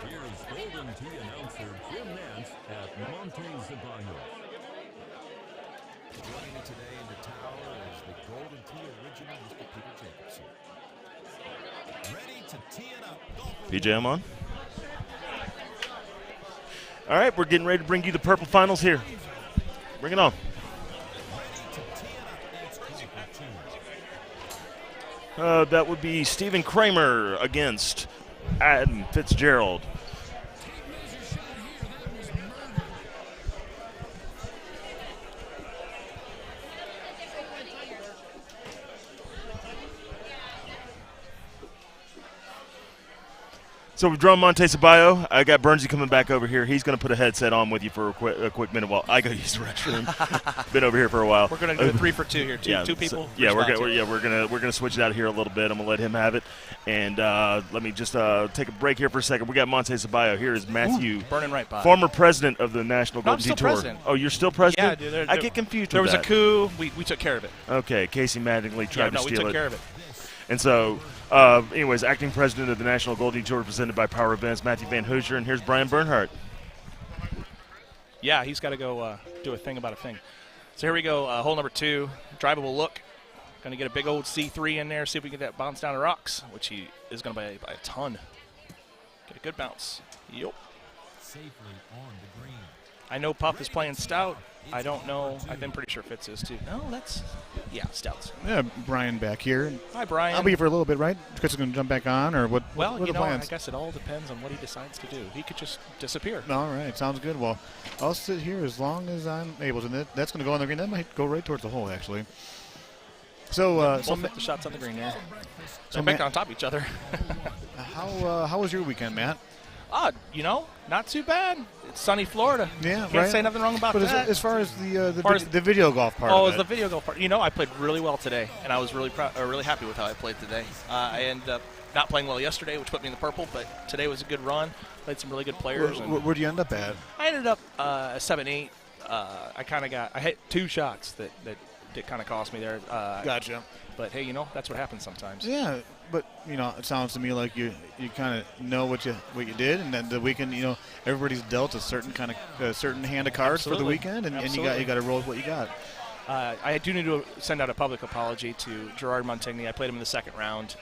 [SPEAKER 6] Here's Golden Tee announcer Jim Nance at Monte Zabayo.
[SPEAKER 20] Joining me today in the tower is the Golden Tee original, Mr. Peter Jacobson.
[SPEAKER 6] Ready to tee it up.
[SPEAKER 13] PJ, I'm on. All right, we're getting ready to bring you the purple finals here. Bring it on. That would be Stephen Kramer against Adam Fitzgerald. So we've drawn Monte Ceballo. I got Bernsey coming back over here. He's going to put a headset on with you for a quick minute while I go use the restroom. Been over here for a while.
[SPEAKER 21] We're going to do a 3 for 2 here. Two people.
[SPEAKER 13] So, yeah, we're gonna switch it out here a little bit. I'm going to let him have it. And let me just take a break here for a second. We got Monte Ceballo. Here is Matthew,
[SPEAKER 21] burning right by.
[SPEAKER 13] former president of the National Golden Tee Tour.
[SPEAKER 21] President.
[SPEAKER 13] Oh, you're still president?
[SPEAKER 21] Yeah, dude.
[SPEAKER 13] I get confused.
[SPEAKER 21] There
[SPEAKER 13] with
[SPEAKER 21] was
[SPEAKER 13] that.
[SPEAKER 21] a coup. We took care of it.
[SPEAKER 13] Okay, Casey Mattingly tried to steal it.
[SPEAKER 21] we took care of it.
[SPEAKER 13] And so, anyways, acting president of the National Golden Tee Tour, presented by Power Events, Matthew Van Hoosier, and here's Brian Bernhardt.
[SPEAKER 21] Yeah, he's got to go do a thing about a thing. So here we go, hole number 2, drivable look. Going to get a big old C3 in there, see if we can get that bounce down the rocks, which he is going to by a ton. Get a good bounce. Yup.
[SPEAKER 6] Safely on the green.
[SPEAKER 21] I know Puff is playing stout. I don't know. I'm pretty sure Fitz is too. No, stouts.
[SPEAKER 5] Yeah, Brian back here.
[SPEAKER 21] Hi, Brian.
[SPEAKER 5] I'll be here for a little bit, right? Chris is going to jump back on, or what?
[SPEAKER 21] Well,
[SPEAKER 5] what are the
[SPEAKER 21] I
[SPEAKER 5] plans?
[SPEAKER 21] guess it all depends on what he decides to do. He could just disappear.
[SPEAKER 5] All right, sounds good. Well, I'll sit here as long as I'm able to. That's going to go on the green. That might go right towards the hole, actually. So,
[SPEAKER 21] both hit the shots on the green there.
[SPEAKER 5] So
[SPEAKER 21] They're back on top of each other.
[SPEAKER 5] How was your weekend, Matt?
[SPEAKER 21] Not too bad. It's sunny Florida.
[SPEAKER 5] Yeah,
[SPEAKER 21] Can't say nothing wrong about
[SPEAKER 5] but
[SPEAKER 21] that.
[SPEAKER 5] As far as the video golf part.
[SPEAKER 21] Oh, it was the video golf part. I played really well today, and I was really happy with how I played today. I ended up not playing well yesterday, which put me in the purple, but today was a good run. Played some really good players.
[SPEAKER 5] Where'd you end up at?
[SPEAKER 21] I ended up 7-8. I hit 2 shots that did kind of cost me there.
[SPEAKER 5] Gotcha.
[SPEAKER 21] But hey, that's what happens sometimes.
[SPEAKER 5] Yeah, but it sounds to me like you kind of know what you did, and then the weekend, everybody's dealt a certain hand of cards for the weekend, and you got to roll with what you got.
[SPEAKER 21] I do need to send out a public apology to Gerard Montigny. I played him in the second round.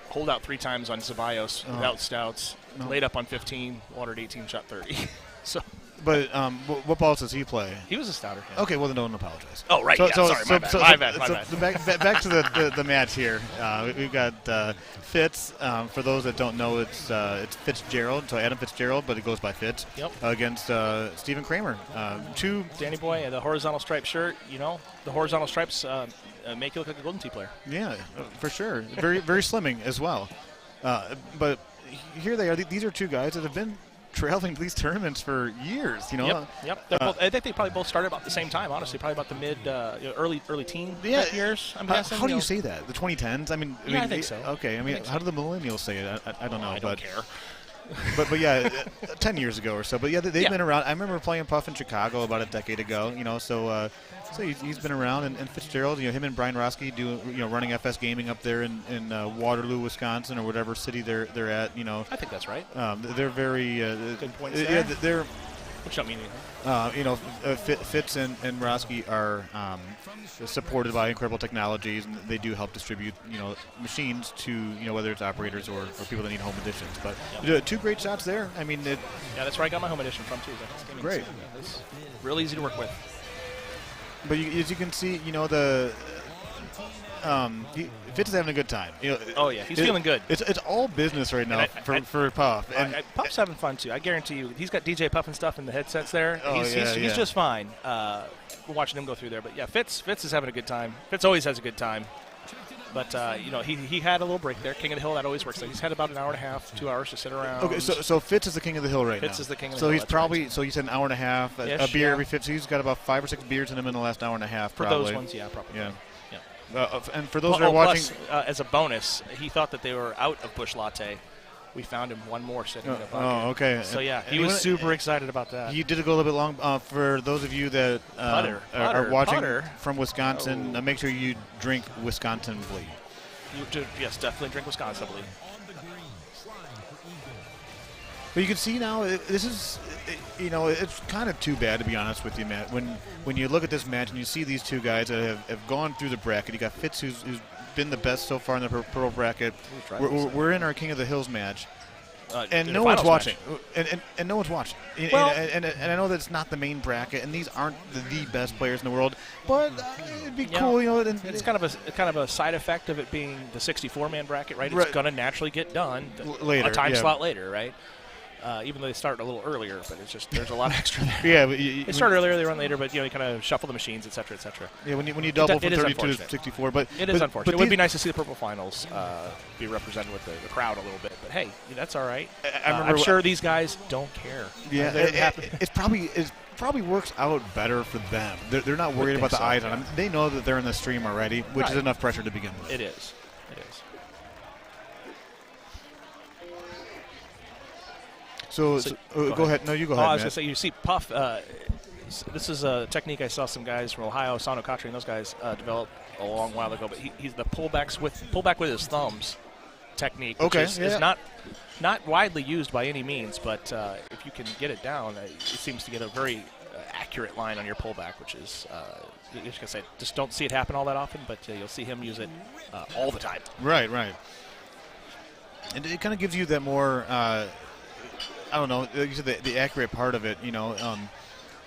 [SPEAKER 21] Hold out 3 times on Ceballos without stouts.
[SPEAKER 5] No.
[SPEAKER 21] Laid up on 15, watered 18, shot 30. So.
[SPEAKER 5] But what balls does he play?
[SPEAKER 21] He was a stouter. Yeah.
[SPEAKER 5] Okay, well then don't apologize.
[SPEAKER 21] Oh right, sorry, my bad.
[SPEAKER 5] Back to the match here. We've got Fitz. For those that don't know, it's Fitzgerald. So Adam Fitzgerald, but it goes by Fitz.
[SPEAKER 21] Yep.
[SPEAKER 5] Against Stephen Kramer.
[SPEAKER 21] Danny Boy, the horizontal stripe shirt. The horizontal stripes make you look like a Golden Tee player.
[SPEAKER 5] Yeah, for sure. Very very slimming as well. But here they are. These are 2 guys that have been traveling to these tournaments for years,
[SPEAKER 21] Yep. I think they probably both started about the same time, honestly, probably about the mid, early teen years, I'm guessing.
[SPEAKER 5] How do you say that? The 2010s?
[SPEAKER 21] I think so.
[SPEAKER 5] Okay, how do the millennials say it? I don't know.
[SPEAKER 21] I don't care.
[SPEAKER 5] But yeah, 10 years ago or so. But yeah, they've been around. I remember playing Puff in Chicago about a decade ago, so he's been around. And Fitzgerald, him and Brian Roski running FS Gaming up there in Waterloo, Wisconsin, or whatever city they're at.
[SPEAKER 21] I think that's right.
[SPEAKER 5] They're very
[SPEAKER 21] good points
[SPEAKER 5] there.
[SPEAKER 21] Yeah,
[SPEAKER 5] they're.
[SPEAKER 21] Which don't mean anything.
[SPEAKER 5] Fitz and Roski are supported by Incredible Technologies, and they do help distribute machines to whether it's operators or people that need home editions. But 2 great shots there.
[SPEAKER 21] Yeah, that's where I got my home edition from too.
[SPEAKER 5] Great.
[SPEAKER 21] So, it's real easy to work with.
[SPEAKER 5] But as you can see, Fitz is having a good time.
[SPEAKER 21] He's feeling good.
[SPEAKER 5] It's all business right now for Puff. And
[SPEAKER 21] Puff's having fun too. I guarantee you, he's got DJ Puff and stuff in the headsets there.
[SPEAKER 5] Oh,
[SPEAKER 21] he's just fine. We're watching him go through there. But yeah, Fitz is having a good time. Fitz always has a good time. But he had a little break there. King of the Hill, that always works. He's had about an hour and a half, 2 hours to sit around.
[SPEAKER 5] Okay, so Fitz is the King of the Hill right now.
[SPEAKER 21] Fitz is the King of the
[SPEAKER 5] Hill. So
[SPEAKER 21] Hill.
[SPEAKER 5] He's probably so you said an hour and a half, a beer every 50. He's got about 5 or 6 beers in him in the last hour and a half.
[SPEAKER 21] For
[SPEAKER 5] probably.
[SPEAKER 21] those ones, yeah, probably.
[SPEAKER 5] Yeah. And for those that are watching,
[SPEAKER 21] as a bonus, he thought that they were out of Busch Latte. We found him one more sitting in a bucket.
[SPEAKER 5] Oh, okay.
[SPEAKER 21] So yeah, he was super excited about that.
[SPEAKER 5] You did go a little bit long. For those of you that are watching from Wisconsin, make sure you drink Wisconsin Bleed.
[SPEAKER 21] Yes, definitely drink Wisconsin Bleed.
[SPEAKER 5] But you can see now, this is, it's kind of too bad, to be honest with you, Matt. When you look at this match and you see these 2 guys that have gone through the bracket, you got Fitz, who's been the best so far in the purple bracket. We're in our King of the Hills match. And no one's watching. And no one's watching.
[SPEAKER 21] Well,
[SPEAKER 5] and I know that it's not the main bracket, and these aren't the best players in the world, but it'd be cool,
[SPEAKER 21] it's kind of a side effect of it being the 64-man bracket, right? It's going to naturally get done
[SPEAKER 5] later,
[SPEAKER 21] a time slot later, right? Even though they start a little earlier, but it's just there's a lot extra there.
[SPEAKER 5] Yeah, but
[SPEAKER 21] they start earlier, they run later, but you kind of shuffle the machines, et cetera, et cetera.
[SPEAKER 5] Yeah, when you double from 32 to 64, but
[SPEAKER 21] it is unfortunate. It would be nice to see the purple finals be represented with the crowd a little bit, but hey, that's all right. I'm sure these guys don't care.
[SPEAKER 5] Yeah, it probably works out better for them. They're not worried about the eyes on them. They know that they're in the stream already, which is enough pressure to begin with.
[SPEAKER 21] It is.
[SPEAKER 5] So go ahead. No, you go ahead.
[SPEAKER 21] I was going to say, you see Puff. This is a technique I saw some guys from Ohio, Sano Kotri, and those guys developed a long while ago. But he's the pullback with his thumbs technique, which is not widely used by any means. But if you can get it down, it seems to get a very accurate line on your pullback, which is just don't see it happen all that often, but you'll see him use it all the time.
[SPEAKER 5] Right. And it kind of gives you that more. I don't know, like you said, the accurate part of it,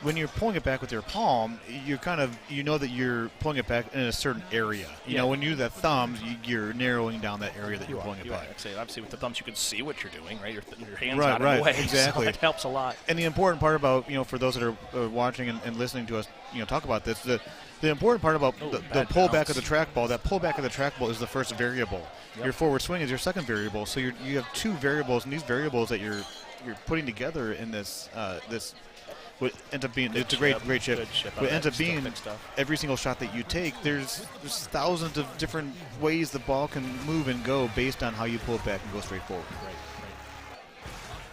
[SPEAKER 5] when you're pulling it back with your palm, you're kind of, that you're pulling it back in a certain area. You know, when you do that thumbs, you're narrowing down that area that you're pulling it back.
[SPEAKER 21] Obviously, with the thumbs, you can see what you're doing, right? Your hands
[SPEAKER 5] Right,
[SPEAKER 21] out of the way,
[SPEAKER 5] exactly.
[SPEAKER 21] so it helps a lot.
[SPEAKER 5] And the important part about, for those that are watching and listening to us, talk about this, the important part about the pullback of the trackball, that pullback of the trackball is the first variable. Yep. Your forward swing is your second variable. So you have two variables, and these variables that you're putting together in this what ends up being, it's a great chip. What ends up being every single shot that you take, there's thousands of different ways the ball can move and go based on how you pull it back and go straight forward.
[SPEAKER 21] Right.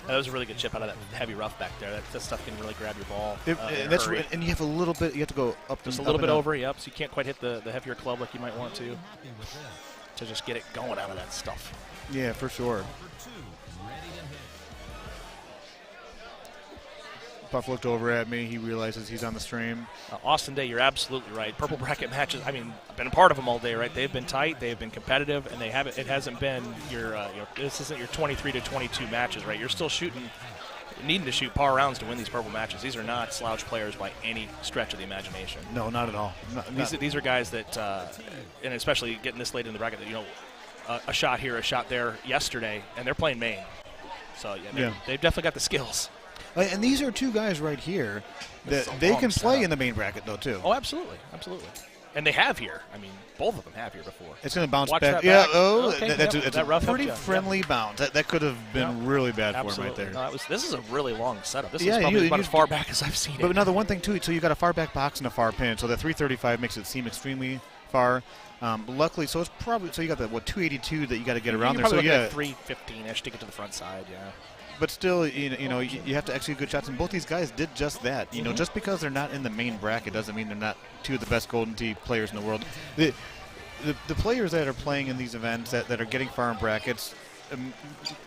[SPEAKER 21] That was a really good chip out of that heavy rough back there. That stuff can really grab your ball.
[SPEAKER 5] And you have a little bit, you have to go up
[SPEAKER 21] just a little bit over, yep. So you can't quite hit the heavier club like you might want to just get it going out of that stuff.
[SPEAKER 5] Yeah, for sure. Puff looked over at me. He realizes he's on the stream.
[SPEAKER 21] Austin Day, you're absolutely right. Purple bracket matches, I've been a part of them all day, right? They've been tight, they've been competitive, and it hasn't been this isn't your 23 to 22 matches, right? You're still needing to shoot par rounds to win these purple matches. These are not slouch players by any stretch of the imagination.
[SPEAKER 5] No, not at all.
[SPEAKER 21] These are guys that, and especially getting this late in the bracket, a shot here, a shot there yesterday, and they're playing Maine. So they've definitely got the skills.
[SPEAKER 5] And these are two guys right here that they can play in the main bracket, though, too.
[SPEAKER 21] Oh, absolutely. And they have here. Both of them have here before.
[SPEAKER 5] It's going to bounce
[SPEAKER 21] Watch
[SPEAKER 5] back.
[SPEAKER 21] That back.
[SPEAKER 5] It's a pretty friendly bounce. That could have been really bad for him right there.
[SPEAKER 21] No, this is a really long setup. This is probably about as far back as I've seen it.
[SPEAKER 5] But another one thing, too, so you got a far back box and a far pin. So the 335 makes it seem extremely far. Luckily, so it's probably, you got the 282 that you got to get around there. So
[SPEAKER 21] yeah, 315-ish to get to the front side, yeah.
[SPEAKER 5] But still, you have to execute good shots, and both these guys did just that. Just because they're not in the main bracket doesn't mean they're not two of the best Golden Tee players in the world. The players that are playing in these events that are getting far in brackets,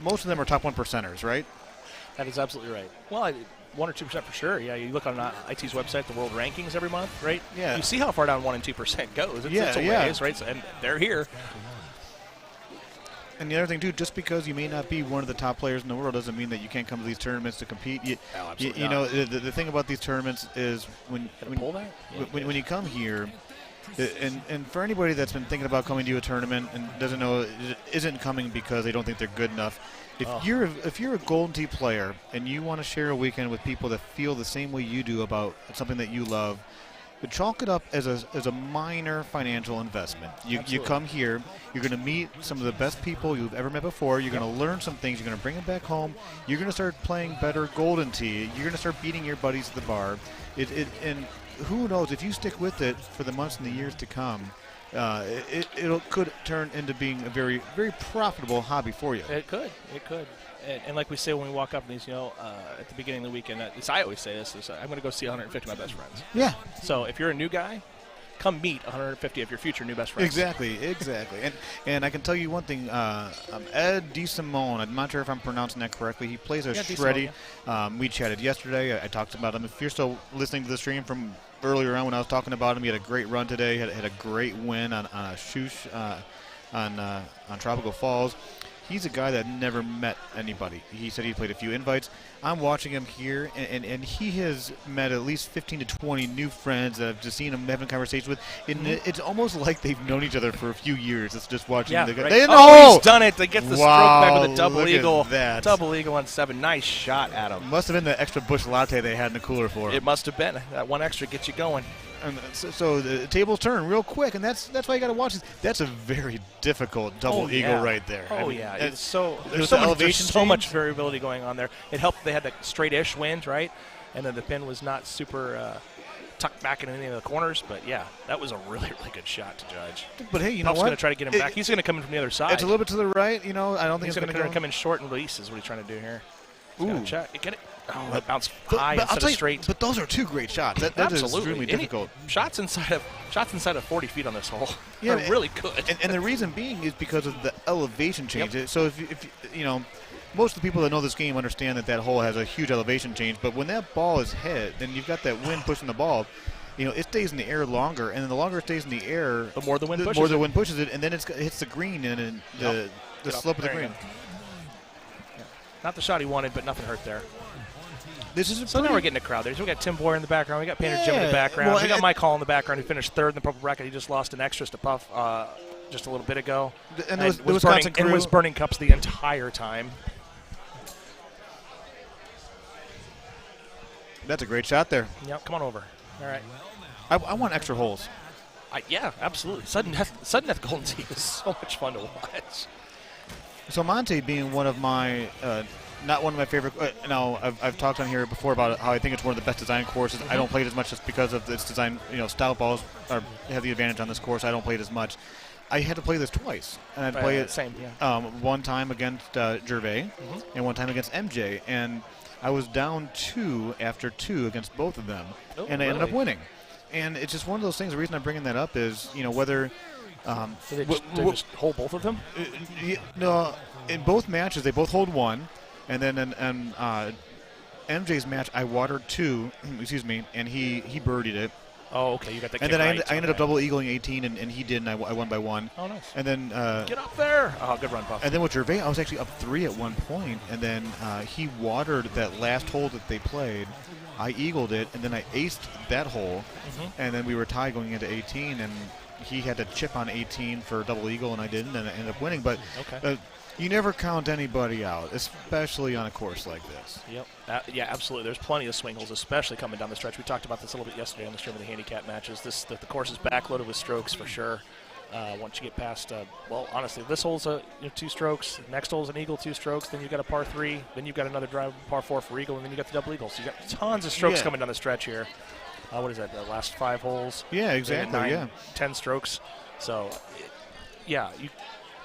[SPEAKER 5] most of them are top 1%ers, right?
[SPEAKER 21] That is absolutely right. Well, 1 or 2% for sure. Yeah, you look on IT's website, the world rankings every month, right?
[SPEAKER 5] Yeah.
[SPEAKER 21] You see how far down 1 and 2% goes. It's a ways, right? So, and they're here.
[SPEAKER 5] And the other thing, too, just because you may not be one of the top players in the world doesn't mean that you can't come to these tournaments to compete. The thing about these tournaments is when you come here, and for anybody that's been thinking about coming to a tournament and doesn't know, isn't coming because they don't think they're good enough, if you're a Golden Tee player and you want to share a weekend with people that feel the same way you do about something that you love, but chalk it up as a minor financial investment. You come here, you're going to meet some of the best people you've ever met before. You're going to learn some things. You're going to bring them back home. You're going to start playing better Golden Tee. You're going to start beating your buddies at the bar. And who knows, if you stick with it for the months and the years to come, it could turn into being a very, very profitable hobby for you.
[SPEAKER 21] It could. And like we say when we walk up in these, at the beginning of the weekend, I always say this, I'm going to go see 150 of my best friends.
[SPEAKER 5] Yeah.
[SPEAKER 21] So if you're a new guy, come meet 150 of your future new best friends.
[SPEAKER 5] Exactly. And I can tell you one thing, Ed DeSimone, I'm not sure if I'm pronouncing that correctly. He plays a shreddy. We chatted yesterday. I talked about him. If you're still listening to the stream from earlier on when I was talking about him, he had a great run today, had a great win on a shoosh on Tropical Falls. He's a guy that never met anybody. He said he played a few invites. I'm watching him here, and he has met at least 15 to 20 new friends that I've just seen him having conversations with. And it's almost like they've known each other for a few years. It's just watching the guy.
[SPEAKER 21] Right. He's done it. They get the stroke back with a double eagle. Double eagle on 7. Nice shot, Adam.
[SPEAKER 5] Must have been the extra bush latte they had in the cooler for him.
[SPEAKER 21] It must have been. That one extra gets you going.
[SPEAKER 5] And so the tables turn real quick, and that's why you got to watch this. That's a very difficult double eagle right there.
[SPEAKER 21] There's so much variability going on there. It helped they had the straight-ish wind, right? And then the pin was not super tucked back in any of the corners. But, yeah, that was a really, really good shot to judge.
[SPEAKER 5] But, hey, you know what?
[SPEAKER 21] Puff's going to try to get him back. He's going to come in from the other side.
[SPEAKER 5] It's a little bit to the right. I don't think
[SPEAKER 21] he's
[SPEAKER 5] going to
[SPEAKER 21] come in short and release is what he's trying to do here.
[SPEAKER 5] Ooh.
[SPEAKER 21] Get it. Oh, that bounced high instead of straight.
[SPEAKER 5] But those are two great shots. That is extremely difficult.
[SPEAKER 21] Shots inside of 40 feet on this hole.
[SPEAKER 5] Yeah,
[SPEAKER 21] are really good.
[SPEAKER 5] And the reason being is because of the elevation change. Yep. So if most of the people that know this game understand that hole has a huge elevation change. But when that ball is hit, then you've got that wind pushing the ball. It stays in the air longer, and then the longer it stays in the air,
[SPEAKER 21] the more the wind
[SPEAKER 5] pushes it, and then it hits the green and the slope of the green.
[SPEAKER 21] Not the shot he wanted, but nothing hurt there.
[SPEAKER 5] This is
[SPEAKER 21] so now we're getting a crowd there. So we got Tim Boyer in the background. We got Painter Jim in the background.
[SPEAKER 5] Well,
[SPEAKER 21] we got Mike Hall in the background, who finished third in the purple bracket. He just lost an extras to Puff just a little bit ago.
[SPEAKER 5] And the Wisconsin crew
[SPEAKER 21] was burning cups the entire time.
[SPEAKER 5] That's a great shot there.
[SPEAKER 21] Yep, come on over. All right.
[SPEAKER 5] I want extra holes.
[SPEAKER 21] Yeah, absolutely. Sudden Death Golden Tee is so much fun to watch.
[SPEAKER 5] So Monte being one of my, not one of my favorite. Now I've talked on here before about how I think it's one of the best design courses. I don't play it as much just because of its design. Style balls have the advantage on this course. I don't play it as much. I had to play this twice, and I'd play it
[SPEAKER 21] same, yeah.
[SPEAKER 5] One time against Gervais and one time against MJ, and I was down 2 after 2 against both of them, and I ended up winning. And it's just one of those things. The reason I'm bringing that up is, whether
[SPEAKER 21] so they just hold both of them.
[SPEAKER 5] No, in both matches they both hold 1, and then in MJ's match I watered 2, excuse me, and he birdied it.
[SPEAKER 21] Oh, okay, you got that.
[SPEAKER 5] And then I ended up double eagling 18, and he did, and I won by 1.
[SPEAKER 21] Oh, nice.
[SPEAKER 5] And then
[SPEAKER 21] get up there. Oh, good run, Buff.
[SPEAKER 5] And then with Gervais, I was actually up 3 at one point, and then he watered that last hole that they played. I eagled it, and then I aced that hole, and then we were tied going into 18, and he had to chip on 18 for a double eagle, and I didn't, and I ended up winning. But you never count anybody out, especially on a course like this.
[SPEAKER 21] Yep. Yeah, absolutely. There's plenty of swing holes, especially coming down the stretch. We talked about this a little bit yesterday on the stream of the handicap matches. The course is backloaded with strokes for sure. Once you get past, honestly, this hole's 2 strokes. Next hole's an eagle, 2 strokes. Then you've got a par 3. Then you've got another drive, par 4 for eagle, and then you got the double eagle. So you got tons of strokes coming down the stretch here. What is that? The last 5 holes?
[SPEAKER 5] Yeah, exactly.
[SPEAKER 21] 10 strokes. So,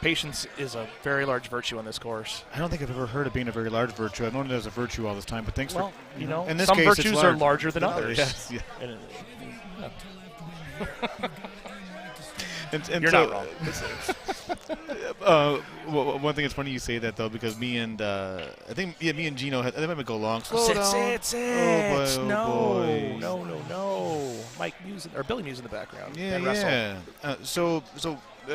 [SPEAKER 21] patience is a very large virtue on this course.
[SPEAKER 5] I don't think I've ever heard of being a very large virtue. I've known it as a virtue all this time, but thanks for. In this
[SPEAKER 21] some
[SPEAKER 5] case,
[SPEAKER 21] virtues
[SPEAKER 5] it's
[SPEAKER 21] are larger than others.
[SPEAKER 5] Yes, yeah. And
[SPEAKER 21] You're
[SPEAKER 5] so,
[SPEAKER 21] not
[SPEAKER 5] wrong. One thing that's funny you say that though, because me and I think me and Gino they might go long. Slow down.
[SPEAKER 21] Sit.
[SPEAKER 5] Oh boy,
[SPEAKER 21] no. Mike Muse or Billy Muse in the background.
[SPEAKER 5] Yeah. So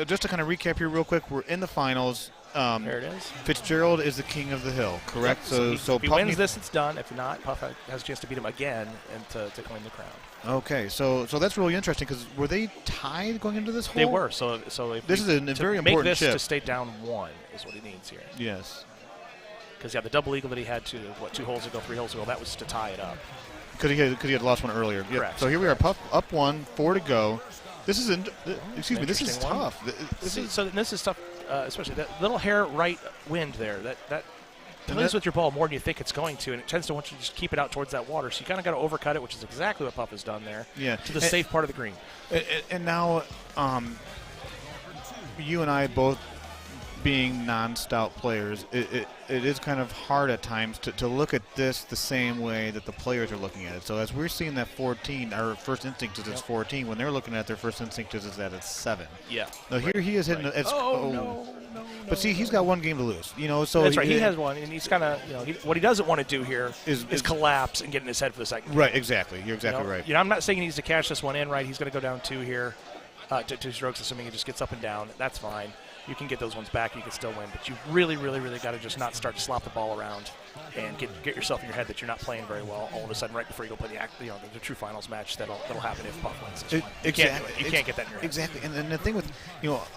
[SPEAKER 5] just to kind of recap here real quick, we're in the finals.
[SPEAKER 21] There it is.
[SPEAKER 5] Fitzgerald is the king of the hill, correct?
[SPEAKER 21] Yep.
[SPEAKER 5] So
[SPEAKER 21] if he wins this, it's done. If not, Puff has a chance to beat him again and to claim the crown.
[SPEAKER 5] Okay, so that's really interesting because were they tied going into this hole?
[SPEAKER 21] They were. So if
[SPEAKER 5] this is a very important
[SPEAKER 21] make this
[SPEAKER 5] chip.
[SPEAKER 21] to stay down 1 is what he needs here.
[SPEAKER 5] Yes.
[SPEAKER 21] Because the double eagle that he had 2 holes ago, 3 holes ago, that was to tie it up.
[SPEAKER 5] Because he had lost one earlier. Yep.
[SPEAKER 21] Correct.
[SPEAKER 5] So here we are, Puff up 1, 4 to go. This is this is tough.
[SPEAKER 21] This is tough, especially that little hair right wind there. That plays with your ball more than you think it's going to, and it tends to want you to just keep it out towards that water. So you kind of got to overcut it, which is exactly what Puff has done there.
[SPEAKER 5] Yeah.
[SPEAKER 21] To the safe part of the green.
[SPEAKER 5] And now, you and I both being non-stout players, it is kind of hard at times to look at this the same way that the players are looking at it. So as we're seeing that 14, our first instinct is it's 14. When they're looking at their first instinct is that it's 7.
[SPEAKER 21] Yeah.
[SPEAKER 5] Now here he is hitting it.
[SPEAKER 21] No.
[SPEAKER 5] But see, he's got 1 game to lose. So
[SPEAKER 21] that's right. He has 1, and he's kind of what he doesn't want to do here is collapse and get in his head for the second.
[SPEAKER 5] Right. Exactly. You're exactly right.
[SPEAKER 21] I'm not saying he needs to cash this one in. Right. He's going to go down 2 here, 2 strokes, assuming he just gets up and down. That's fine. You can get those ones back. You can still win, but you really, really, really got to just not start to slop the ball around and get yourself in your head that you're not playing very well. All of a sudden, right before you go play the true finals match, that'll happen if Puff wins this one. You can't do it. You can't get that in your head.
[SPEAKER 5] Exactly. And the thing with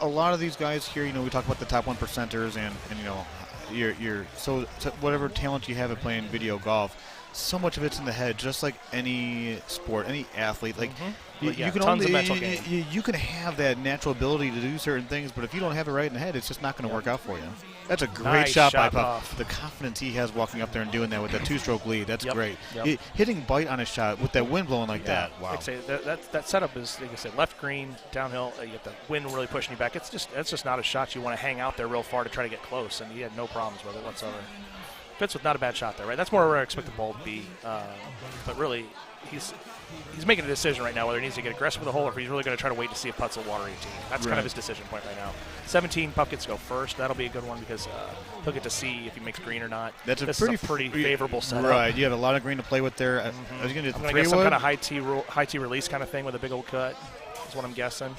[SPEAKER 5] a lot of these guys here, we talk about the top 1 percenters and your so whatever talent you have at playing video golf. So much of it's in the head, just like any sport, any athlete. Like you can
[SPEAKER 21] tons
[SPEAKER 5] only
[SPEAKER 21] of mental game.
[SPEAKER 5] you can have that natural ability to do certain things, but if you don't have it right in the head, it's just not going to work out for you. That's a great
[SPEAKER 21] Nice
[SPEAKER 5] shot by
[SPEAKER 21] shot,
[SPEAKER 5] Puff. The confidence he has walking up there and doing that with that 2-stroke lead, that's great.
[SPEAKER 21] Yep.
[SPEAKER 5] Hitting bite on his shot with that wind blowing like that. Wow.
[SPEAKER 21] Like I say, that setup is, like I said, left green, downhill. You get the wind really pushing you back. That's just not a shot you want to hang out there real far to try to get close, and he had no problems with it whatsoever. Fitz with not a bad shot there, right? That's more where I expect the ball to be. But really, he's making a decision right now whether he needs to get aggressive with the hole or if he's really going to try to wait to see if Putz will water 18. That's kind of his decision point right now. 17, Puff gets to go first. That'll be a good one because he'll get to see if he makes green or not.
[SPEAKER 5] This
[SPEAKER 21] is a pretty favorable setup.
[SPEAKER 5] Right, you have a lot of green to play with there. I was going to do
[SPEAKER 21] I'm going to get some kind of high tee release kind of thing with a big old cut. That's what I'm guessing.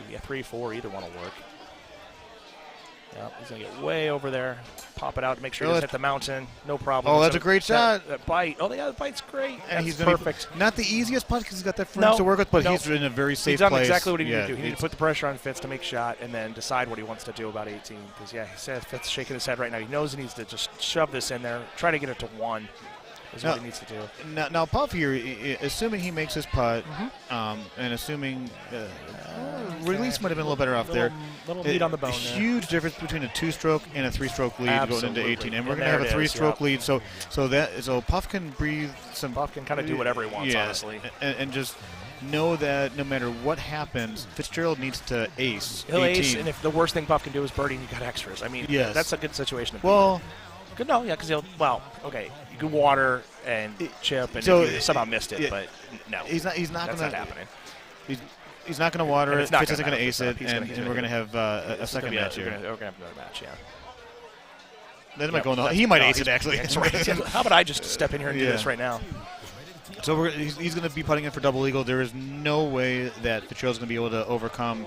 [SPEAKER 21] Yeah, 3, 4, either one will work. Yep, he's going to get way over there, pop it out to make sure he doesn't hit the mountain. No problem.
[SPEAKER 5] Oh, that's a great shot.
[SPEAKER 21] That bite. Oh, yeah, the bite's great.
[SPEAKER 5] And
[SPEAKER 21] He's
[SPEAKER 5] gonna
[SPEAKER 21] perfect.
[SPEAKER 5] Not the easiest putt because he's got that fringe to work with, but he's in a very safe
[SPEAKER 21] He's done
[SPEAKER 5] place.
[SPEAKER 21] exactly what he needed to do. He needed to put the pressure on Fitz to make shot and then decide what he wants to do about 18. Because, yeah, he said Fitz shaking his head right now. He knows he needs to just shove this in there, try to get it to 1 is what he needs to do.
[SPEAKER 5] Now Puff here, assuming he makes his putt, and assuming release might have been a little better off there.
[SPEAKER 21] Little meat on the bone there.
[SPEAKER 5] Huge difference between a 2-stroke and a 3-stroke lead
[SPEAKER 21] Absolutely.
[SPEAKER 5] going into 18, and we're
[SPEAKER 21] And
[SPEAKER 5] going to have a
[SPEAKER 21] there it is,
[SPEAKER 5] 3-stroke
[SPEAKER 21] yep.
[SPEAKER 5] lead. So Puff can breathe some.
[SPEAKER 21] Puff can kind of do whatever he wants, honestly.
[SPEAKER 5] And just know that no matter what happens, Fitzgerald needs to ace.
[SPEAKER 21] He'll
[SPEAKER 5] 18.
[SPEAKER 21] ace, and if the worst thing Puff can do is birdie, and you got extras. I mean,
[SPEAKER 5] Yes.
[SPEAKER 21] that's a good situation to be
[SPEAKER 5] Well,
[SPEAKER 21] in. Good, no, yeah, because okay, you can water and chip, and
[SPEAKER 5] so
[SPEAKER 21] if you somehow missed it,
[SPEAKER 5] yeah,
[SPEAKER 21] but no,
[SPEAKER 5] he's not
[SPEAKER 21] that's
[SPEAKER 5] going
[SPEAKER 21] not happening.
[SPEAKER 5] He's not going to water
[SPEAKER 21] And
[SPEAKER 5] it.
[SPEAKER 21] it's not
[SPEAKER 5] Fitz
[SPEAKER 21] gonna
[SPEAKER 5] isn't going to
[SPEAKER 21] matter.
[SPEAKER 5] ace it,
[SPEAKER 21] He's
[SPEAKER 5] and
[SPEAKER 21] gonna
[SPEAKER 5] we're going to have a
[SPEAKER 21] This is
[SPEAKER 5] second
[SPEAKER 21] gonna be
[SPEAKER 5] match here.
[SPEAKER 21] We're going to have another match, yeah.
[SPEAKER 5] That might go in the, he might ace it, actually.
[SPEAKER 21] That's right. How about I just step in here and do this right now?
[SPEAKER 5] So he's going to be putting in for double eagle. There is no way that Fitzgerald's going to be able to overcome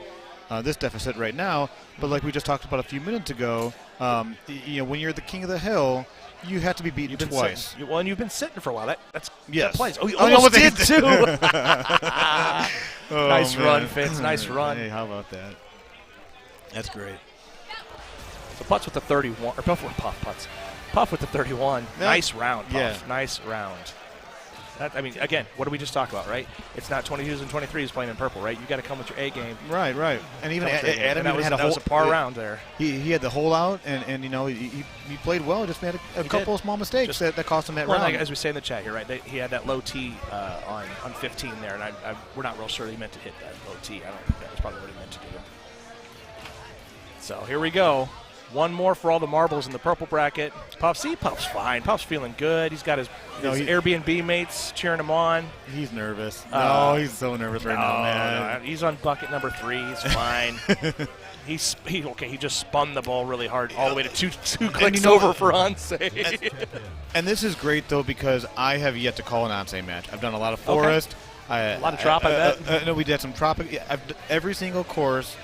[SPEAKER 5] this deficit right now. But like we just talked about a few minutes ago, when you're the king of the hill, you have to be beaten twice.
[SPEAKER 21] And you've been sitting for a while. That
[SPEAKER 5] Yes.
[SPEAKER 21] plays. Oh, you
[SPEAKER 5] Oh,
[SPEAKER 21] almost
[SPEAKER 5] you
[SPEAKER 21] did
[SPEAKER 5] almost
[SPEAKER 21] too.
[SPEAKER 5] Oh,
[SPEAKER 21] Nice
[SPEAKER 5] man.
[SPEAKER 21] run, Fitz. Nice run.
[SPEAKER 5] Hey, how about that? That's great.
[SPEAKER 21] So Putts with the 31, or Puff with the 31.
[SPEAKER 5] Yeah.
[SPEAKER 21] Nice round, Puff.
[SPEAKER 5] Yeah.
[SPEAKER 21] Nice round. Again, what did we just talk about, right? It's not 22s and 23s playing in purple, right? You got to come with your A game.
[SPEAKER 5] Right. And even Adam
[SPEAKER 21] that
[SPEAKER 5] had a
[SPEAKER 21] was a par round there.
[SPEAKER 5] He had the hole out, and he played well. Just made a couple of small mistakes that cost him that round.
[SPEAKER 21] Like, as we say in the chat here, right? He had that low tee on 15 there, and we're not real sure he meant to hit that low tee. I don't think that was probably what he meant to do. So here we go. One more for all the marbles in the purple bracket. Puff's fine. Puff's feeling good. He's got his Airbnb mates cheering him on.
[SPEAKER 5] He's nervous. He's so nervous right now, man.
[SPEAKER 21] No, he's on bucket number 3. He's fine. He just spun the ball really hard all the way to two clicks over for Ansei.
[SPEAKER 5] And this is great, though, because I have yet to call an Ansei match. I've done a lot of forest.
[SPEAKER 21] A lot of drop, I bet.
[SPEAKER 5] No, we did some tropic. Yeah, every single course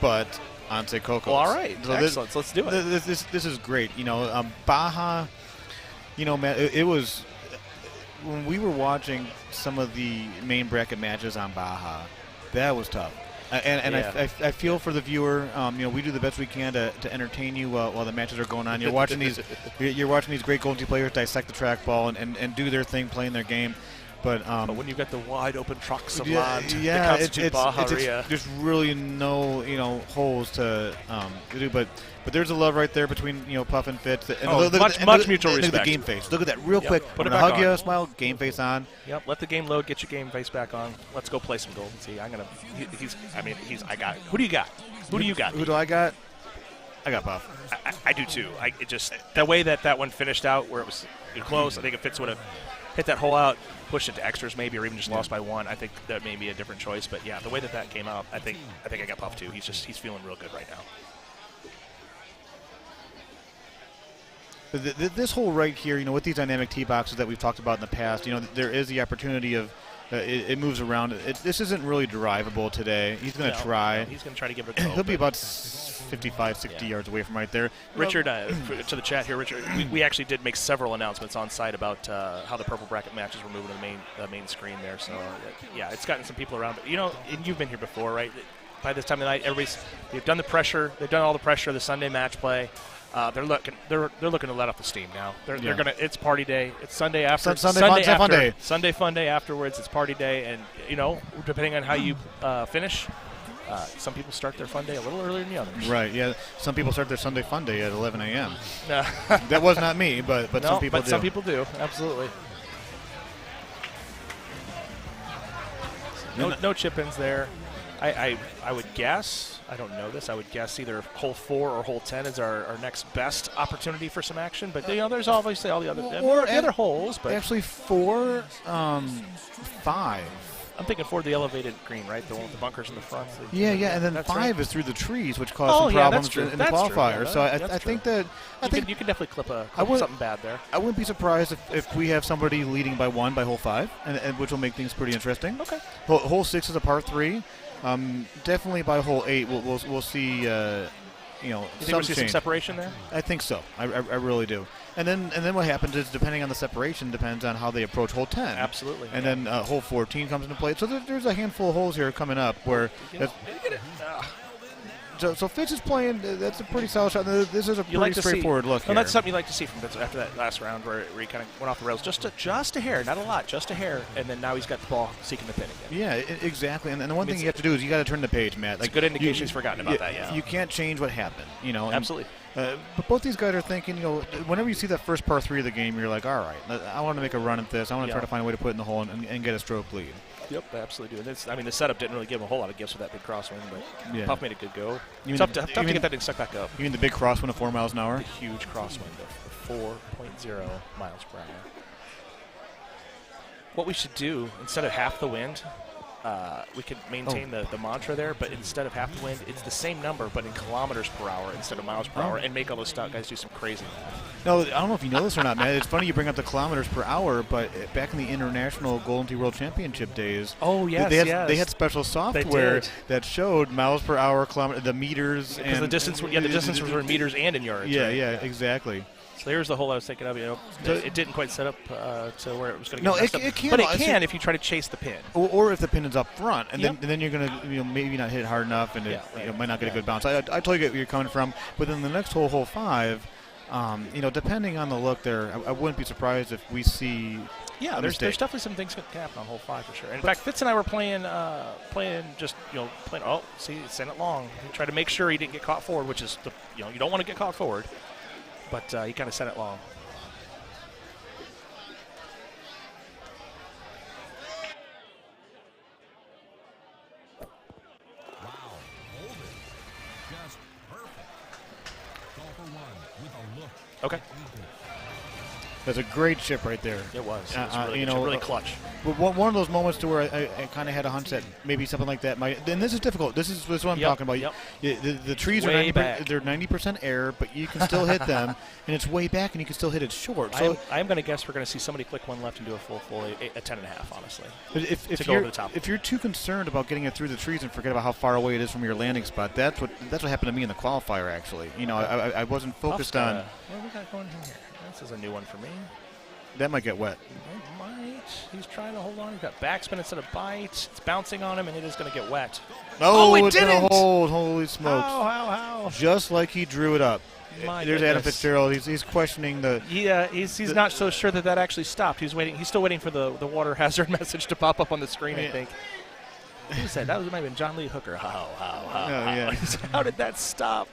[SPEAKER 5] but Ansei Cocos.
[SPEAKER 21] Well, all right.
[SPEAKER 5] So
[SPEAKER 21] excellent. So let's do it.
[SPEAKER 5] This is great. Baja, man, it was when we were watching some of the main bracket matches on Baja, that was tough. And I feel for the viewer. We do the best we can to entertain you while the matches are going on. You're watching these great Golden Tee players dissect the trackball and do their thing, playing their game. But
[SPEAKER 21] when you get the wide open trucks of land,
[SPEAKER 5] there's really no holes to do. But there's a love right there between Puff and Fitz. And
[SPEAKER 21] much mutual respect.
[SPEAKER 5] Look at the game face. Look at that real quick.
[SPEAKER 21] Put
[SPEAKER 5] I'm
[SPEAKER 21] it
[SPEAKER 5] gonna
[SPEAKER 21] back
[SPEAKER 5] hug
[SPEAKER 21] on.
[SPEAKER 5] you, smile, game face on.
[SPEAKER 21] Yep. Let the game load. Get your game face back on. Let's go play some Golden Tee. I got. Who do you got? Who do you got?
[SPEAKER 5] Who do I got? I got Puff.
[SPEAKER 21] I do too. The way that one finished out, where it was close. I think if Fitz would have hit that hole out, pushed it to extras maybe, or even just lost by 1, I think that may be a different choice. But yeah, the way that came out, I think I got Puff too. He's feeling real good right now.
[SPEAKER 5] This hole right here, with these dynamic tee boxes that we've talked about in the past, there is the opportunity of it moves around. This isn't really drivable today. He's going to try.
[SPEAKER 21] No, he's going to try to give it a go.
[SPEAKER 5] He'll be about 55, 60 yards away from right there.
[SPEAKER 21] Richard, to the chat here, Richard, we actually did make several announcements on site about how the purple bracket matches were moving to the main screen there. So, it's gotten some people around. But, and you've been here before, right? By this time of the night, they've done the pressure. They've done all the pressure of the Sunday match play. They're looking to let off the steam now. They're gonna. It's party day. It's Sunday after. Sunday fun day afterwards. It's party day, and depending on how you finish, some people start their fun day a little earlier than the others.
[SPEAKER 5] Right. Yeah. Some people start their Sunday fun day at 11 a.m. That was not me, but
[SPEAKER 21] no,
[SPEAKER 5] some people do.
[SPEAKER 21] Some people do. Absolutely. No chip-ins there. I would guess. I don't know this. I would guess either hole 4 or hole 10 is our next best opportunity for some action. But there's obviously all the other holes. But
[SPEAKER 5] actually 4, 5.
[SPEAKER 21] I'm thinking 4 the elevated green, right? The one with the bunkers in the front.
[SPEAKER 5] And then 5 is through the trees, which caused some problems in the qualifier. So I think that
[SPEAKER 21] you can definitely clip something bad there.
[SPEAKER 5] I wouldn't be surprised if we have somebody leading by 1 by hole 5, and which will make things pretty interesting.
[SPEAKER 21] Okay.
[SPEAKER 5] Hole 6 is a par 3. Definitely by hole 8, we'll see you know,
[SPEAKER 21] You think
[SPEAKER 5] some
[SPEAKER 21] we'll see some
[SPEAKER 5] change.
[SPEAKER 21] separation there?
[SPEAKER 5] I think so. I really do. And then what happens is, depending on the separation, depends on how they approach hole 10.
[SPEAKER 21] Absolutely.
[SPEAKER 5] And then hole 14 comes into play. So there's a handful of holes here coming up where. So Fitz is playing. That's a pretty solid shot. This is a pretty straightforward look here.
[SPEAKER 21] That's something you like to see from Fitz after that last round where he kind of went off the rails just a hair, not a lot, just a hair, and then now he's got the ball seeking the pin again.
[SPEAKER 5] Yeah, exactly. And the one thing you have to do is you got to turn the page, Matt.
[SPEAKER 21] It's a good indication he's forgotten about that. Yeah,
[SPEAKER 5] you can't change what happened. You know,
[SPEAKER 21] absolutely.
[SPEAKER 5] But both these guys are thinking, you know, whenever you see that first par 3 of the game, you're like, all right, I want to make a run at this. I want to try to find a way to put it in the hole and get a stroke lead.
[SPEAKER 21] Yep, they absolutely do. And the setup didn't really give him a whole lot of gifts with that big crosswind, but Puff made a good go. Tough to get that thing stuck back up.
[SPEAKER 5] You mean the big crosswind of 4 miles an hour?
[SPEAKER 21] The huge crosswind of 4.0 miles per hour. What we should do, instead of half the wind, we could maintain the mantra there, but instead of half the wind, it's the same number, but in kilometers per hour instead of miles per hour, and make all those stout guys do some crazy math.
[SPEAKER 5] No, I don't know if you know this or not, man. It's funny you bring up the kilometers per hour, but back in the International Golden Tee World Championship days, they had special software that showed miles per hour, the meters,
[SPEAKER 21] because the distance was in meters and in yards.
[SPEAKER 5] Yeah,
[SPEAKER 21] right?
[SPEAKER 5] yeah, exactly.
[SPEAKER 21] So there's the hole I was thinking of. You know, it didn't quite set up to where it was going to get
[SPEAKER 5] messed
[SPEAKER 21] up.
[SPEAKER 5] It can,
[SPEAKER 21] but it can if you try to chase the pin,
[SPEAKER 5] or if the pin is up front, and then you're going to maybe not hit it hard enough, and it might not get a good bounce. I totally get where you're coming from, but then the next hole 5. Depending on the look there, I wouldn't be surprised if we see.
[SPEAKER 21] Yeah, there's definitely some things that can happen on hole 5 for sure. And in fact, Fitz and I were playing. Oh, see, sent it long. He tried to make sure he didn't get caught forward, which is you don't want to get caught forward, but he kind of sent it long. Okay.
[SPEAKER 5] That's a great chip right there.
[SPEAKER 21] It was. It was really clutch.
[SPEAKER 5] One of those moments to where I kind of had a hunch that maybe something like that might. And this is difficult. This is what I'm talking about.
[SPEAKER 21] Yep.
[SPEAKER 5] The trees are 90% air, but you can still hit them, and it's way back, and you can still hit it short. So
[SPEAKER 21] I'm going to guess we're going to see somebody click one left and do a full a 10.5. Honestly,
[SPEAKER 5] if you're too concerned about getting it through the trees and forget about how far away it is from your landing spot, that's what happened to me in the qualifier. Actually, I wasn't focused on.
[SPEAKER 21] What do we got going here? This is a new one for me.
[SPEAKER 5] That might get wet.
[SPEAKER 21] It might. He's trying to hold on. He's got backspin instead of bite. It's bouncing on him, and it is going to get wet.
[SPEAKER 5] No,
[SPEAKER 21] it
[SPEAKER 5] it's
[SPEAKER 21] didn't.
[SPEAKER 5] going to hold. Holy smokes.
[SPEAKER 21] How?
[SPEAKER 5] Just like he drew it up. There's Adam Fitzgerald. He's questioning the.
[SPEAKER 21] Yeah, he's not so sure that actually stopped. He's waiting. He's still waiting for the water hazard message to pop up on the screen, I think. Who said that? Might have been John Lee Hooker. How?
[SPEAKER 5] Yeah.
[SPEAKER 21] How did that stop?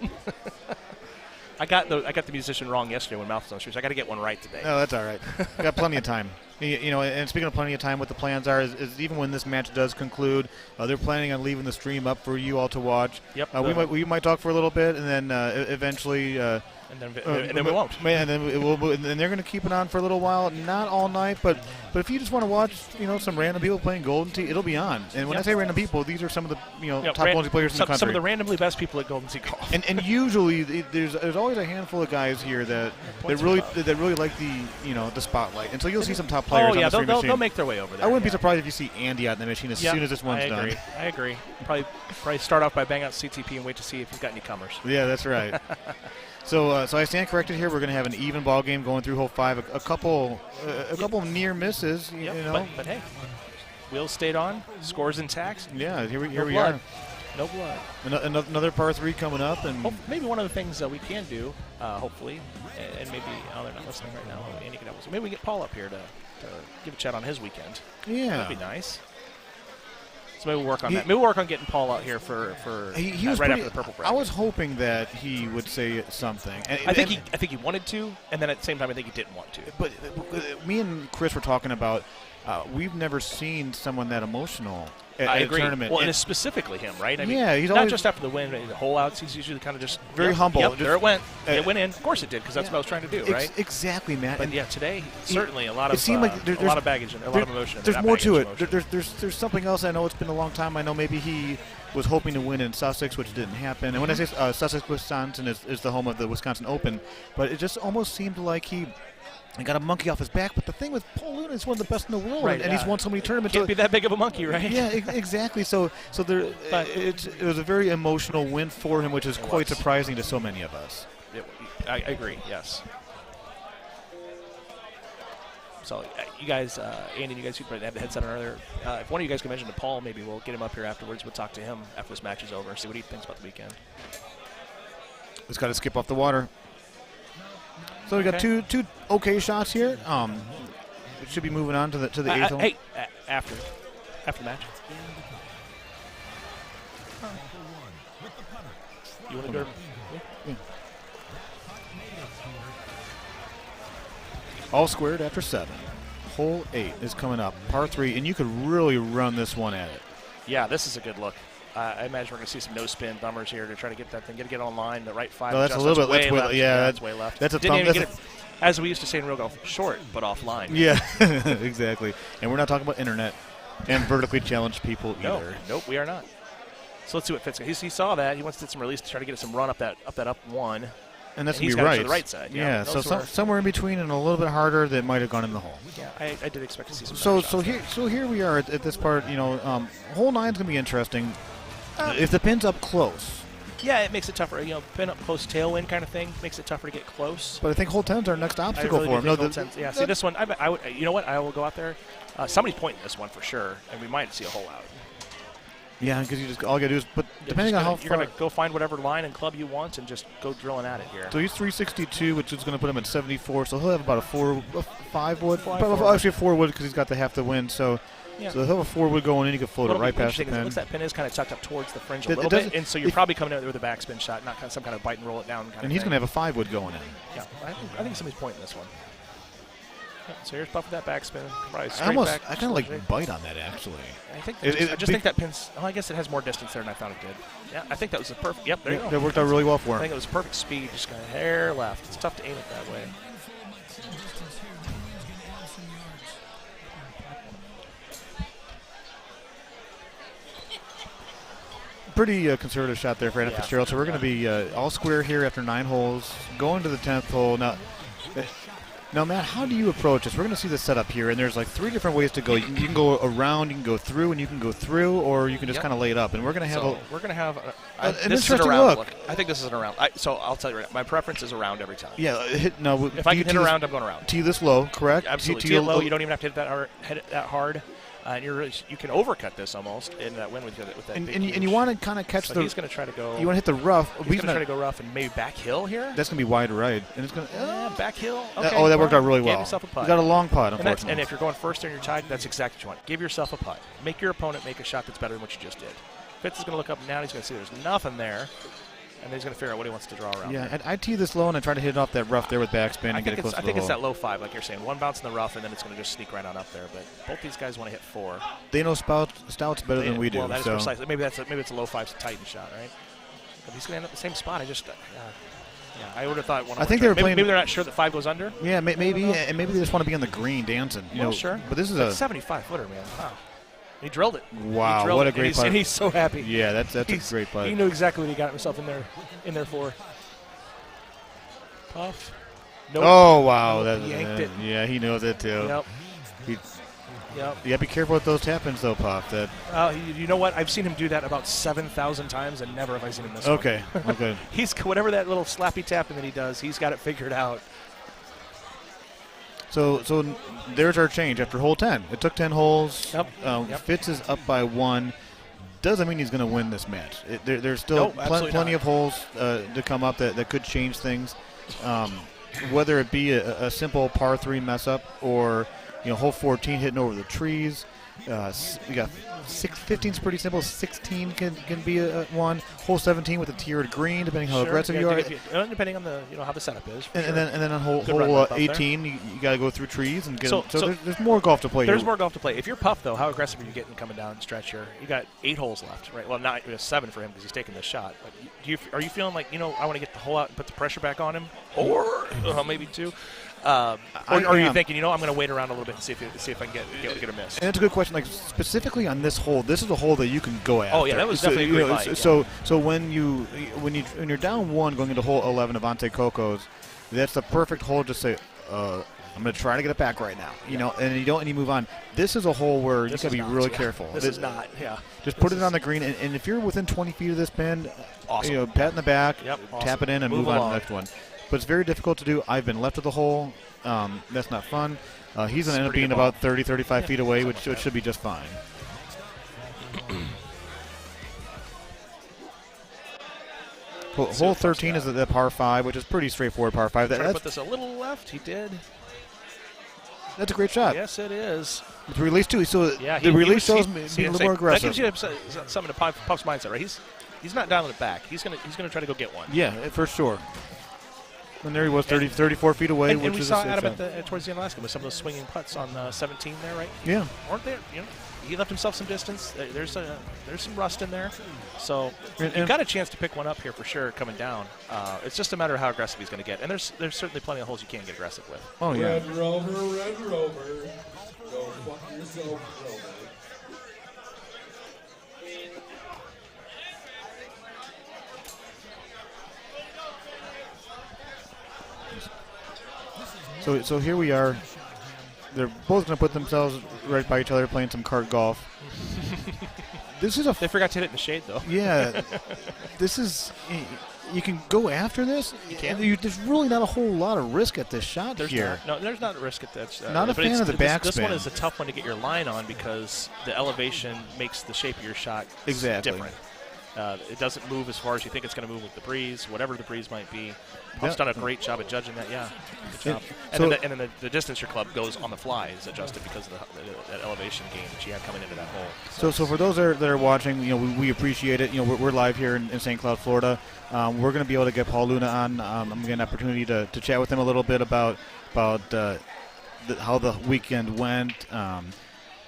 [SPEAKER 21] I got the musician wrong yesterday when Mouth was on the streets. I got to get one right today.
[SPEAKER 5] No, that's all right. Got plenty of time. And speaking of plenty of time, what the plans are is even when this match does conclude, they're planning on leaving the stream up for you all to watch.
[SPEAKER 21] Yep.
[SPEAKER 5] We might talk for a little bit, and then eventually.
[SPEAKER 21] And then we won't.
[SPEAKER 5] And then and they're going to keep it on for a little while, not all night, but if you just want to watch, some random people playing Golden Tee, it'll be on. And when I say random people, these are some of the top Golden Tee players in the country.
[SPEAKER 21] Some of the randomly best people at Golden Tee golf.
[SPEAKER 5] And usually there's always a handful of guys here that really like the spotlight. And so you'll see some top players.
[SPEAKER 21] Oh yeah,
[SPEAKER 5] on the stream machine.
[SPEAKER 21] they'll make their way over there.
[SPEAKER 5] I wouldn't be surprised if you see Andy out in the machine as soon as this one's done.
[SPEAKER 21] I agree. Probably start off by banging out CTP and wait to see if he's got any comers.
[SPEAKER 5] Yeah, that's right. So I stand corrected here. We're going to have an even ball game going through hole 5. A couple near misses.
[SPEAKER 21] But hey, wheels stayed on. Scores intact.
[SPEAKER 5] Yeah, here we
[SPEAKER 21] blood.
[SPEAKER 5] are.
[SPEAKER 21] No blood.
[SPEAKER 5] Another par 3 coming up, and
[SPEAKER 21] maybe one of the things that we can do, hopefully, and maybe they're not listening right now. Andy can help us. Maybe we get Paul up here to give a chat on his weekend.
[SPEAKER 5] Yeah,
[SPEAKER 21] that'd be nice. So maybe we'll work on that. Maybe we'll work on getting Paul out here for
[SPEAKER 5] he was
[SPEAKER 21] right after the purple bracket.
[SPEAKER 5] I was hoping that he would say something.
[SPEAKER 21] I think he wanted to, and then at the same time I think he didn't want to.
[SPEAKER 5] But me and Chris were talking about we've never seen someone that emotional at a tournament.
[SPEAKER 21] Well, and it's specifically him, right? I mean,
[SPEAKER 5] he's
[SPEAKER 21] not
[SPEAKER 5] always
[SPEAKER 21] just after the win, the hole outs. He's usually kind of just
[SPEAKER 5] very humble.
[SPEAKER 21] Yep, there it went. It went in. Of course it did, because that's what I was trying to do, right?
[SPEAKER 5] Exactly, Matt.
[SPEAKER 21] But yeah, today certainly a lot of
[SPEAKER 5] a
[SPEAKER 21] lot of baggage and a lot of emotion.
[SPEAKER 5] There's more to it. There's something else. I know it's been a long time. I know maybe he was hoping to win in Sussex, which didn't happen. And when I say Sussex, Wisconsin is the home of the Wisconsin Open, but it just almost seemed like he and got a monkey off his back. But the thing with Paul Luna is one of the best in the world,
[SPEAKER 21] Right,
[SPEAKER 5] and he's won so many tournaments.
[SPEAKER 21] Can't be that big of a monkey, right?
[SPEAKER 5] Yeah, exactly. So there, it was a very emotional win for him, which is quite surprising to so many of us.
[SPEAKER 21] I agree. Yes. So you guys, Andy, you guys who had the headset on earlier. If one of you guys can mention to Paul, maybe we'll get him up here afterwards. We'll talk to him after this match is over, see what he thinks about the weekend.
[SPEAKER 5] Just got to skip off the water. So we got two okay shots here. It should be moving on to the eighth hole.
[SPEAKER 21] Hey, after the match. You want to go?
[SPEAKER 5] Yeah. All squared after 7. Hole 8 is coming up, par 3, and you could really run this one at it.
[SPEAKER 21] Yeah, this is a good look. I imagine we're going to see some no-spin bummers here to try to get that thing, get online, the right 5.
[SPEAKER 5] No, that's a little bit.
[SPEAKER 21] Way left.
[SPEAKER 5] Yeah,
[SPEAKER 21] that's way left.
[SPEAKER 5] That's a
[SPEAKER 21] Didn't
[SPEAKER 5] thumb.
[SPEAKER 21] even get it, as we used to say in real golf, short but offline.
[SPEAKER 5] Yeah, exactly. And we're not talking about internet and vertically challenged people either.
[SPEAKER 21] Nope, we are not. So let's see what Fitz. He saw that. He wants to get some release to try to get some run up that one.
[SPEAKER 5] And that's
[SPEAKER 21] going
[SPEAKER 5] to be right.
[SPEAKER 21] To the right side.
[SPEAKER 5] Yeah, so somewhere in between and a little bit harder that might have gone in the hole.
[SPEAKER 21] Yeah, I did expect to see some.
[SPEAKER 5] So here we are at this part. Hole 9 is going to be interesting. If the pin's up close.
[SPEAKER 21] Yeah, it makes it tougher. Pin up close tailwind kind of thing makes it tougher to get close.
[SPEAKER 5] But I think hole 10 is our next obstacle for him.
[SPEAKER 21] Yeah, see this one. I would. You know what? I will go out there. Somebody's pointing this one for sure, and we might see a hole out.
[SPEAKER 5] Yeah, because all you got to do is, but depending on how far.
[SPEAKER 21] You're going to go find whatever line and club you want and just go drilling at it here.
[SPEAKER 5] So he's 362, which is going to put him at 74. So he'll have about a 5 wood. Actually, a 4 wood because he's got the half the wind. So he'll have a 4 wood going in. He can float it right past the pin.
[SPEAKER 21] It looks that pin is kind of tucked up towards the fringe a little bit, and so you're probably coming out there with a backspin shot, not kind of some kind of bite and roll it down kind of
[SPEAKER 5] And he's going to have a 5 wood going in.
[SPEAKER 21] Yeah, I think somebody's pointing this one. Yeah, so here's Puff with that backspin.
[SPEAKER 5] I kind of like bite on that actually.
[SPEAKER 21] I just think that pin's. Oh, I guess it has more distance there than I thought it did. Yeah, I think that was a perfect. Yep, there you go.
[SPEAKER 5] That worked out really well for him.
[SPEAKER 21] I think it was perfect speed, just kind of hair left. It's tough to aim it that way.
[SPEAKER 5] Pretty conservative shot there for Adam Fitzgerald. So we're going to be all square here after 9 holes, going to the 10th hole. Now, Matt, how do you approach this? We're going to see the setup here, and there's like 3 different ways to go. You can go around, you can go through, and you can go through, or you can just kind of lay it up. And we're going to have
[SPEAKER 21] an interesting look. I think this is an around. So I'll tell you right now, my preference is around every time.
[SPEAKER 5] Yeah,
[SPEAKER 21] if I can hit around, I'm going around.
[SPEAKER 5] Tee this low, correct?
[SPEAKER 21] Absolutely. Tee it low. You don't even have to hit it that hard. And you can overcut this almost in that wind with that.
[SPEAKER 5] And you want to kind of catch
[SPEAKER 21] so
[SPEAKER 5] the.
[SPEAKER 21] He's going to try to go.
[SPEAKER 5] You want to hit the rough.
[SPEAKER 21] He's going to try to go rough and maybe back hill here.
[SPEAKER 5] That's going to be wide right, and it's going to.
[SPEAKER 21] Back hill. Okay,
[SPEAKER 5] that worked out really well.
[SPEAKER 21] Give yourself a putt.
[SPEAKER 5] You got a long putt, unfortunately.
[SPEAKER 21] And if you're going first and you're tied, that's exactly what you want. Give yourself a putt. Make your opponent make a shot that's better than what you just did. Fitz is going to look up and down. He's going to see there's nothing there. And then he's going to figure out what he wants to draw around.
[SPEAKER 5] Yeah, I tee this low and I try to hit it off that rough there with backspin and get it close to the hole.
[SPEAKER 21] I think it's that low 5, like you're saying. One bounce in the rough, and then it's going to just sneak right on up there. But both these guys want to hit 4.
[SPEAKER 5] They know Stout's better than we do.
[SPEAKER 21] Well, that is precisely. Maybe it's a low 5 Titan shot, right? But he's going to end up in the same spot. I would have thought one.
[SPEAKER 5] I think they were playing.
[SPEAKER 21] Maybe they're not sure that 5 goes under.
[SPEAKER 5] Yeah, maybe, and maybe they just want to be on the green dancing.
[SPEAKER 21] Sure.
[SPEAKER 5] But this is
[SPEAKER 21] a 75-footer, man. Wow. He drilled it.
[SPEAKER 5] Wow, what a great putt!
[SPEAKER 21] And he's so happy.
[SPEAKER 5] Yeah, that's a great putt.
[SPEAKER 21] He knew exactly what he got himself in there for. Puff.
[SPEAKER 5] Nope. Oh wow,
[SPEAKER 21] he yanked it.
[SPEAKER 5] Yeah, he knows it too.
[SPEAKER 21] Yep.
[SPEAKER 5] Yeah, be careful with those tap-ins though, Puff.
[SPEAKER 21] You know what? I've seen him do that about 7,000 times, and never have I seen him miss one.
[SPEAKER 5] Okay.
[SPEAKER 21] He's whatever that little slappy tapping that he does. He's got it figured out.
[SPEAKER 5] So there's our change after hole 10. It took 10 holes.
[SPEAKER 21] Yep.
[SPEAKER 5] Fitz is up by 1. Doesn't mean he's going to win this match. There's still plenty of holes to come up that could change things. Whether it be a simple par 3 mess up or hole 14 hitting over the trees. We got 15's pretty simple. 16 can be a one. Hole 17 with a tiered green, depending how aggressive you are.
[SPEAKER 21] Depending on the how the setup is.
[SPEAKER 5] And then on hole 18, you got to go through trees and get. So there's more golf to play.
[SPEAKER 21] There's more golf to play. If you're Puff though, how aggressive are you getting coming down the stretch here? You got 8 holes left, right? Well, not 7 for him because he's taking this shot. But are you feeling like I want to get the hole out and put the pressure back on him, or maybe 2? Or are you thinking, I'm going to wait around a little bit and see if I can get a miss?
[SPEAKER 5] And it's a good question. Like specifically on this hole, this is a hole that you can go after.
[SPEAKER 21] Oh yeah, that was definitely a great
[SPEAKER 5] So when you're down 1 going into hole 11 of Ante Coco's, that's the perfect hole to say, I'm going to try to get it back right now. You know, and you don't, and you move on. This is a hole where you got to be really careful.
[SPEAKER 21] This is not, yeah.
[SPEAKER 5] Just put it on the green, and if you're within 20 feet of this pin,
[SPEAKER 21] awesome.
[SPEAKER 5] You know, pat in the back,
[SPEAKER 21] awesome.
[SPEAKER 5] tap it in, and move on to the next one. But it's very difficult to do. I've been left of the hole. That's not fun. He's going to end up being about 30, 35 feet away, which should be just fine. Hole 13 is the par 5, which is pretty straightforward par 5.
[SPEAKER 21] Trying to put this a little left. He did.
[SPEAKER 5] That's a great shot.
[SPEAKER 21] Yes, it is.
[SPEAKER 5] With release, too. So
[SPEAKER 21] yeah,
[SPEAKER 5] the release shows being a little more aggressive.
[SPEAKER 21] That gives you something to Puck's mindset, right? He's not dialing it back. He's gonna try to go get one.
[SPEAKER 5] Yeah, for sure. And there he was, 34 feet away.
[SPEAKER 21] And we saw Adam towards the end of last game with some of those swinging putts on 17 there, right?
[SPEAKER 5] Yeah.
[SPEAKER 21] Weren't there? You know, he left himself some distance. There's some rust in there. So you've got a chance to pick one up here for sure coming down. It's just a matter of how aggressive he's going to get. And there's certainly plenty of holes you can get aggressive with.
[SPEAKER 5] Oh, yeah.
[SPEAKER 2] Red Rover. Go fuck yourself, Rover.
[SPEAKER 5] So here we are. They're both going to put themselves right by each other playing some cart golf. This is
[SPEAKER 21] They forgot to hit it in the shade, though.
[SPEAKER 5] Yeah. This is... You can go after this.
[SPEAKER 21] You can.
[SPEAKER 5] There's really not a whole lot of risk at this shot here.
[SPEAKER 21] There's not a risk at that.
[SPEAKER 5] Not a fan of the backspin.
[SPEAKER 21] This one is a tough one to get your line on because the elevation makes the shape of your shot different. It doesn't move as far as you think it's going to move with the breeze, whatever the breeze might be. Puck's done a great job at judging that. Yeah, good job. And then the distance your club goes on the fly is adjusted because of that elevation gain that you have coming into that hole.
[SPEAKER 5] So for those that are watching, you know, we appreciate it. You know, we're live here in St. Cloud, Florida. We're going to be able to get Paul Luna on. I'm going to get an opportunity to chat with him a little bit about how the weekend went.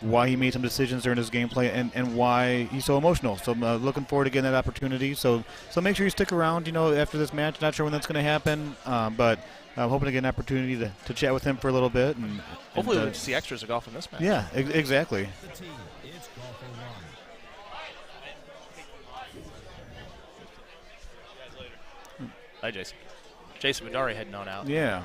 [SPEAKER 5] Why he made some decisions during his gameplay, and why he's so emotional. So I'm looking forward to getting that opportunity. So make sure you stick around, you know, after this match. Not sure when that's going to happen, but I'm hoping to get an opportunity to chat with him for a little bit. And
[SPEAKER 21] hopefully we'll see extras of golf in this match.
[SPEAKER 5] Yeah, exactly.
[SPEAKER 21] Hi, Jason. Jason Vidari heading on out.
[SPEAKER 5] Yeah.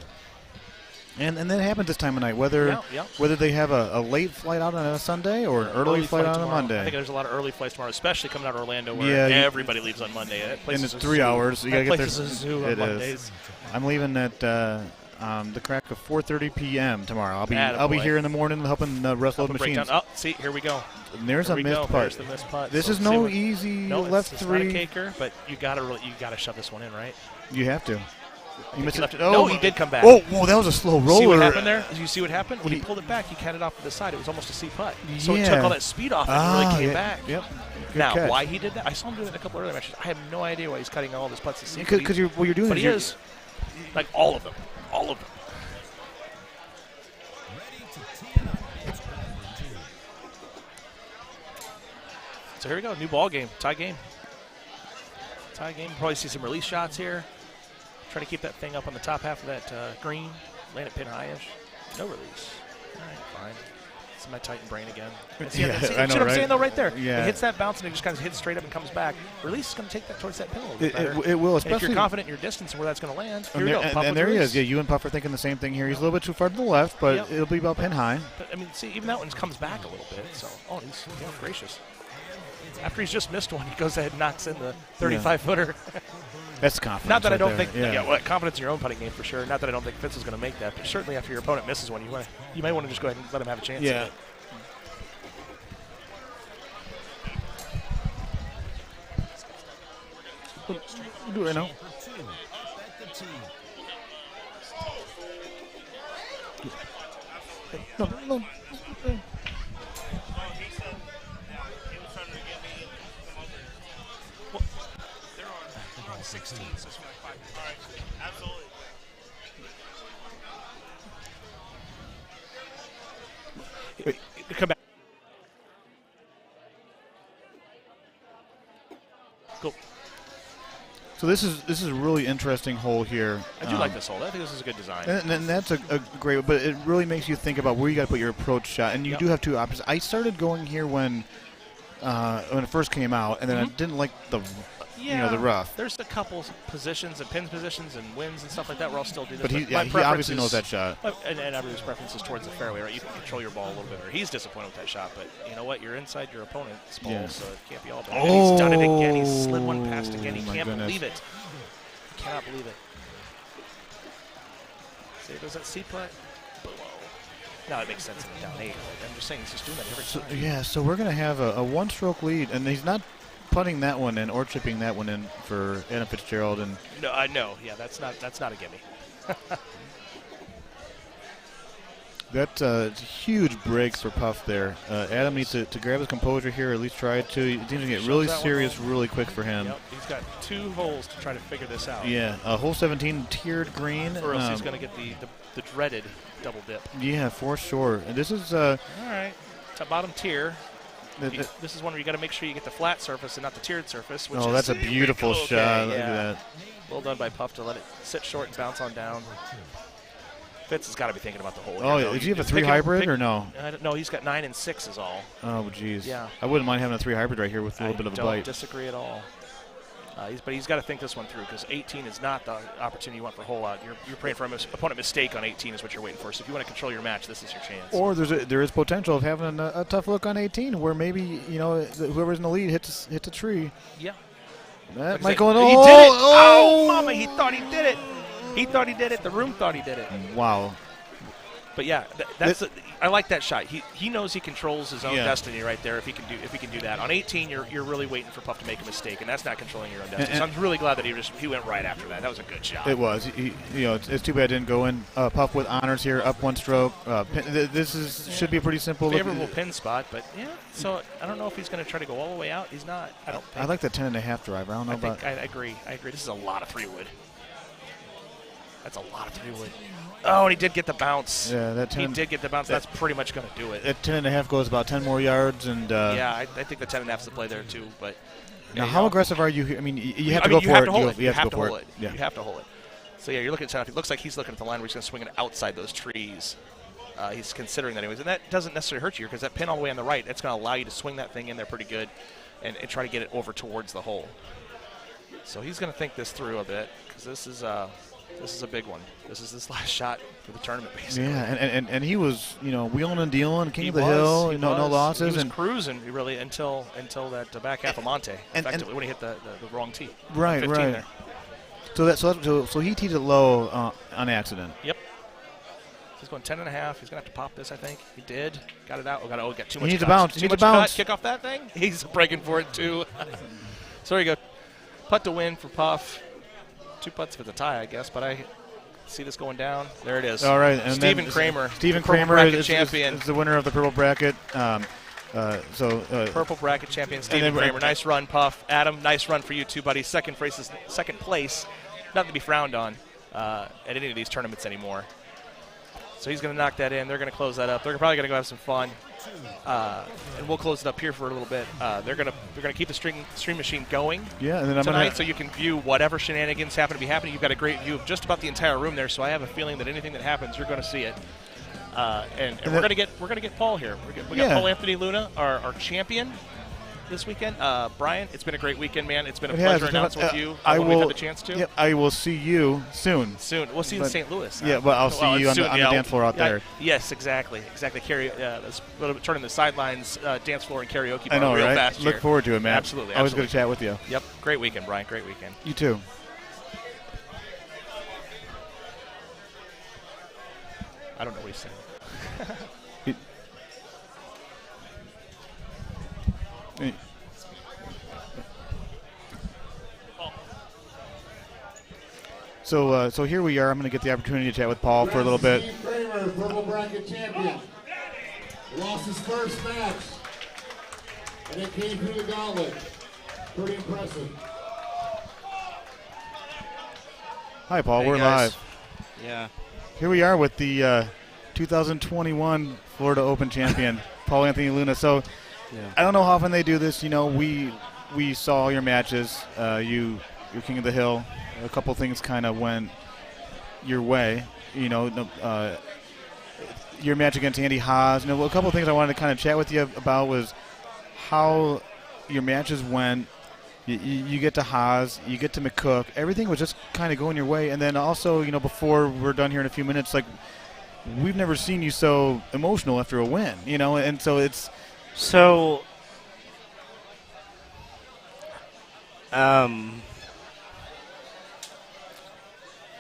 [SPEAKER 5] And that happens this time of night, whether they have a late flight out on a Sunday or an early flight out on a Monday.
[SPEAKER 21] I think there's a lot of early flights tomorrow, especially coming out of Orlando where everybody leaves on Monday.
[SPEAKER 5] And it's 3 hours. You got to get there.
[SPEAKER 21] That place is a zoo on Mondays.
[SPEAKER 5] I'm leaving at the crack of 4:30 p.m. tomorrow. I'll be here in the morning helping Russell machines.
[SPEAKER 21] Oh, see, here we go.
[SPEAKER 5] And there's a missed putt.
[SPEAKER 21] There's the missed putt.
[SPEAKER 5] This is no easy left
[SPEAKER 21] it's
[SPEAKER 5] three.
[SPEAKER 21] Not a caker, but you gotta shove this one in, right?
[SPEAKER 5] You have to.
[SPEAKER 21] He missed it. No, he did come back.
[SPEAKER 5] Oh, whoa, that was a slow roller.
[SPEAKER 21] See what happened there? Did you see what happened? When he pulled it back, he cut it off to the side. It was almost a C putt. So it took all that speed off and really came back.
[SPEAKER 5] Yep.
[SPEAKER 21] Now, why he did that? I saw him doing it in a couple earlier matches. I have no idea why he's cutting all of his putts to C.
[SPEAKER 5] Because you're doing.
[SPEAKER 21] But he is. Like all of them. All of them. So here we go. New ball game. Tie game. Tie game. Probably see some release shots here. Try to keep that thing up on the top half of that green. Land it pin high-ish. No release. All right, fine. It's my Titan brain again. See
[SPEAKER 5] I know,
[SPEAKER 21] what I'm saying, though, right there?
[SPEAKER 5] Yeah.
[SPEAKER 21] It hits that bounce, and it just kind of hits straight up and comes back. Release is going to take that towards that pin a little bit better.
[SPEAKER 5] It will,
[SPEAKER 21] especially if
[SPEAKER 5] especially
[SPEAKER 21] you're confident in your distance and where that's going to land. Here we go.
[SPEAKER 5] And there he is. Yeah, you and Puff are thinking the same thing here. He's a little bit too far to the left, but it'll be about pin high.
[SPEAKER 21] But, I mean, see, even that one comes back a little bit. So, he's gracious. After he's just missed one, he goes ahead and knocks in the 35-footer.
[SPEAKER 5] That's confidence.
[SPEAKER 21] Not that I don't
[SPEAKER 5] there.
[SPEAKER 21] think, confidence in your own putting game for sure. Not that I don't think Fitz is going to make that, but certainly after your opponent misses one, you may want to just go ahead and let him have a chance.
[SPEAKER 5] Yeah. We'll do it right now. No.
[SPEAKER 21] They're on 16.
[SPEAKER 3] Absolutely.
[SPEAKER 21] Come back. Go.
[SPEAKER 5] So this is a really interesting hole here.
[SPEAKER 21] I do like this hole. I think this is a good design.
[SPEAKER 5] And that's a great, but it really makes you think about where you got to put your approach shot. And you do have two options. I started going here when when it first came out, and then I didn't like the the rough.
[SPEAKER 21] There's a couple positions and pin positions and wins and stuff like that where I'll still do this.
[SPEAKER 5] But he
[SPEAKER 21] preference
[SPEAKER 5] obviously knows
[SPEAKER 21] is-
[SPEAKER 5] that shot.
[SPEAKER 21] And everybody's preference is towards the fairway, right? You can control your ball a little bit better. He's disappointed with that shot, but you know what? You're inside your opponent's ball,
[SPEAKER 5] Yeah.
[SPEAKER 21] so it can't be all bad. And he's done it again. He's slid one past again. He
[SPEAKER 5] my
[SPEAKER 21] can't
[SPEAKER 5] goodness.
[SPEAKER 21] believe it. He cannot believe it. See, does that C putt below? No, it makes sense in the down 8. I'm just saying he's just doing that every
[SPEAKER 5] So,
[SPEAKER 21] time.
[SPEAKER 5] yeah, so we're going to have a one-stroke lead, and he's not putting that one in or chipping that one in for Adam Fitzgerald. And
[SPEAKER 21] No, I know. Yeah, that's not a gimme.
[SPEAKER 5] that's a huge break for Puff there. Adam needs to grab his composure here, or at least try to. It seems to get really
[SPEAKER 21] Shoves that one
[SPEAKER 5] serious
[SPEAKER 21] home.
[SPEAKER 5] really quick for him.
[SPEAKER 21] Yep, he's got 2 holes to try to figure this out.
[SPEAKER 5] Yeah, hole 17, tiered green.
[SPEAKER 21] Or else he's going to get the dreaded double dip.
[SPEAKER 5] Yeah, for sure. And this is
[SPEAKER 21] All right, bottom tier.
[SPEAKER 5] The-
[SPEAKER 21] This is one where you got to make sure you get the flat surface and not the tiered surface. Which
[SPEAKER 5] Oh,
[SPEAKER 21] is
[SPEAKER 5] that's a beautiful
[SPEAKER 21] okay,
[SPEAKER 5] shot. Look
[SPEAKER 21] yeah.
[SPEAKER 5] at that.
[SPEAKER 21] Well done by Puff to let it sit short and bounce on down. Fitz has got to be thinking about the hole.
[SPEAKER 5] Oh,
[SPEAKER 21] here,
[SPEAKER 5] yeah.
[SPEAKER 21] though.
[SPEAKER 5] Did he have a
[SPEAKER 21] Pick
[SPEAKER 5] 3
[SPEAKER 21] him-
[SPEAKER 5] hybrid
[SPEAKER 21] pick-
[SPEAKER 5] or no?
[SPEAKER 21] No, he's got 9 and 6 is all.
[SPEAKER 5] Oh, jeez.
[SPEAKER 21] Yeah.
[SPEAKER 5] I wouldn't mind having a 3 hybrid right here with a little bit of a
[SPEAKER 21] don't
[SPEAKER 5] bite.
[SPEAKER 21] disagree at all. But he's got to think this one through because 18 is not the opportunity you want for hole out. You're praying for an opponent mistake on 18 is what you're waiting for. So if you want to control your match, this is your chance.
[SPEAKER 5] Or there is potential of having a tough look on 18 where maybe, whoever's in the lead hits a tree.
[SPEAKER 21] Yeah.
[SPEAKER 5] That
[SPEAKER 21] Like I
[SPEAKER 5] might
[SPEAKER 21] said,
[SPEAKER 5] go in.
[SPEAKER 21] He did it! Oh, mama, he thought he did it. He thought he did it. The room thought he did it.
[SPEAKER 5] Wow.
[SPEAKER 21] But yeah, I like that shot. He knows he controls his own destiny right there. If he can do that on 18, you're really waiting for Puff to make a mistake, and that's not controlling your own destiny. So I'm really glad that he went right after that. That was a good shot.
[SPEAKER 5] It was. It's too bad it didn't go in. Puff with honors here, up 1 stroke. Should be a pretty simple.
[SPEAKER 21] Favorable pin spot, but yeah. So I don't know if he's going to try to go all the way out. He's not. I don't think.
[SPEAKER 5] I like the 10.5 driver. I don't know about.
[SPEAKER 21] I agree. This is a lot of 3-wood. That's a lot of 3-wood. Oh, and he did get the bounce.
[SPEAKER 5] Yeah, that 10,
[SPEAKER 21] he did get the bounce. That's pretty much going to do it.
[SPEAKER 5] That 10.5 goes about 10 more yards, and
[SPEAKER 21] yeah, I think the 10.5 is the play there too. But
[SPEAKER 5] now, how aggressive are you here? I mean, you have to
[SPEAKER 21] go
[SPEAKER 5] go for it.
[SPEAKER 21] You have to
[SPEAKER 5] go for
[SPEAKER 21] hold it.
[SPEAKER 5] Yeah.
[SPEAKER 21] You have to hold it. So yeah, you're looking at 10. It looks like he's looking at the line where he's going to swing it outside those trees. He's considering that anyways, and that doesn't necessarily hurt you because that pin all the way on the right, it's going to allow you to swing that thing in there pretty good, and try to get it over towards the hole. So he's going to think this through a bit because this is a big one. This is his last shot for the tournament, basically.
[SPEAKER 5] Yeah, and he was, wheeling and dealing, king
[SPEAKER 21] He
[SPEAKER 5] of the
[SPEAKER 21] was,
[SPEAKER 5] hill,
[SPEAKER 21] he
[SPEAKER 5] no losses.
[SPEAKER 21] He was
[SPEAKER 5] and
[SPEAKER 21] cruising really until that back half of Monte, effectively, when he hit the wrong tee.
[SPEAKER 5] Right,
[SPEAKER 21] 15
[SPEAKER 5] right.
[SPEAKER 21] There.
[SPEAKER 5] So he teed it low on accident.
[SPEAKER 21] Yep. He's going 10.5. He's going to have to pop this, I think. He did. Got it out. Got too much.
[SPEAKER 5] He needs
[SPEAKER 21] cut.
[SPEAKER 5] to bounce.
[SPEAKER 21] Too
[SPEAKER 5] He needs
[SPEAKER 21] much
[SPEAKER 5] to bounce.
[SPEAKER 21] cut. Kick off that thing. He's breaking for it, too. So there you go. Putt to win for Puff. 2 putts for the tie, I guess, but I see this going down. There it is.
[SPEAKER 5] All right. And
[SPEAKER 21] Stephen Kramer.
[SPEAKER 5] Stephen
[SPEAKER 21] Purple
[SPEAKER 5] Kramer
[SPEAKER 21] bracket
[SPEAKER 5] is
[SPEAKER 21] champion.
[SPEAKER 5] the winner of the purple bracket.
[SPEAKER 21] Purple bracket champion Stephen Kramer. Nice run, Puff. Adam, nice run for you too, buddy. Second place. Nothing to be frowned on at any of these tournaments anymore. So he's going to knock that in. They're going to close that up. They're probably going to go have some fun, and we'll close it up here for a little bit. They're going to keep the stream machine going.
[SPEAKER 5] Yeah, and then
[SPEAKER 21] tonight, so you can view whatever shenanigans happen to be happening. You've got a great view of just about the entire room there. So I have a feeling that anything that happens, you're going to see it. And we're going to get Paul here. We got Paul Anthony Luna, our champion this weekend. Brian, it's been a great weekend, man. It's been a pleasure announcing with you when we've had the chance to.
[SPEAKER 5] Yep, I will see you soon.
[SPEAKER 21] We'll see you in St. Louis.
[SPEAKER 5] Yeah, but I'll see you on the dance floor out there.
[SPEAKER 21] Yes, exactly. Turning the sidelines dance floor and karaoke bar
[SPEAKER 5] I know,
[SPEAKER 21] real
[SPEAKER 5] right?
[SPEAKER 21] fast
[SPEAKER 5] Look
[SPEAKER 21] here.
[SPEAKER 5] forward to it, man.
[SPEAKER 21] Absolutely.
[SPEAKER 5] Always good to chat with you.
[SPEAKER 21] Yep. Great weekend, Brian. Great weekend.
[SPEAKER 5] You too.
[SPEAKER 21] I don't know what he's saying.
[SPEAKER 5] So here we are. I'm going to get the opportunity to chat with Paul for a little bit.
[SPEAKER 1] Steve Kramer, purple bracket champion. Lost his first match, and it came through the gauntlet. Pretty impressive.
[SPEAKER 5] Hi, Paul.
[SPEAKER 10] Hey,
[SPEAKER 5] We're
[SPEAKER 10] guys.
[SPEAKER 5] live.
[SPEAKER 10] Yeah.
[SPEAKER 5] Here we are with the 2021 Florida Open champion, Paul Anthony Luna. So I don't know how often they do this. We saw all your matches. You're king of the hill. A couple things kind of went your way. Your match against Andy Haas. A couple things I wanted to kind of chat with you about was how your matches went. You get to Haas, you get to McCook. Everything was just kind of going your way. And then also, before we're done here in a few minutes, like, we've never seen you so emotional after a win, and so it's
[SPEAKER 10] so.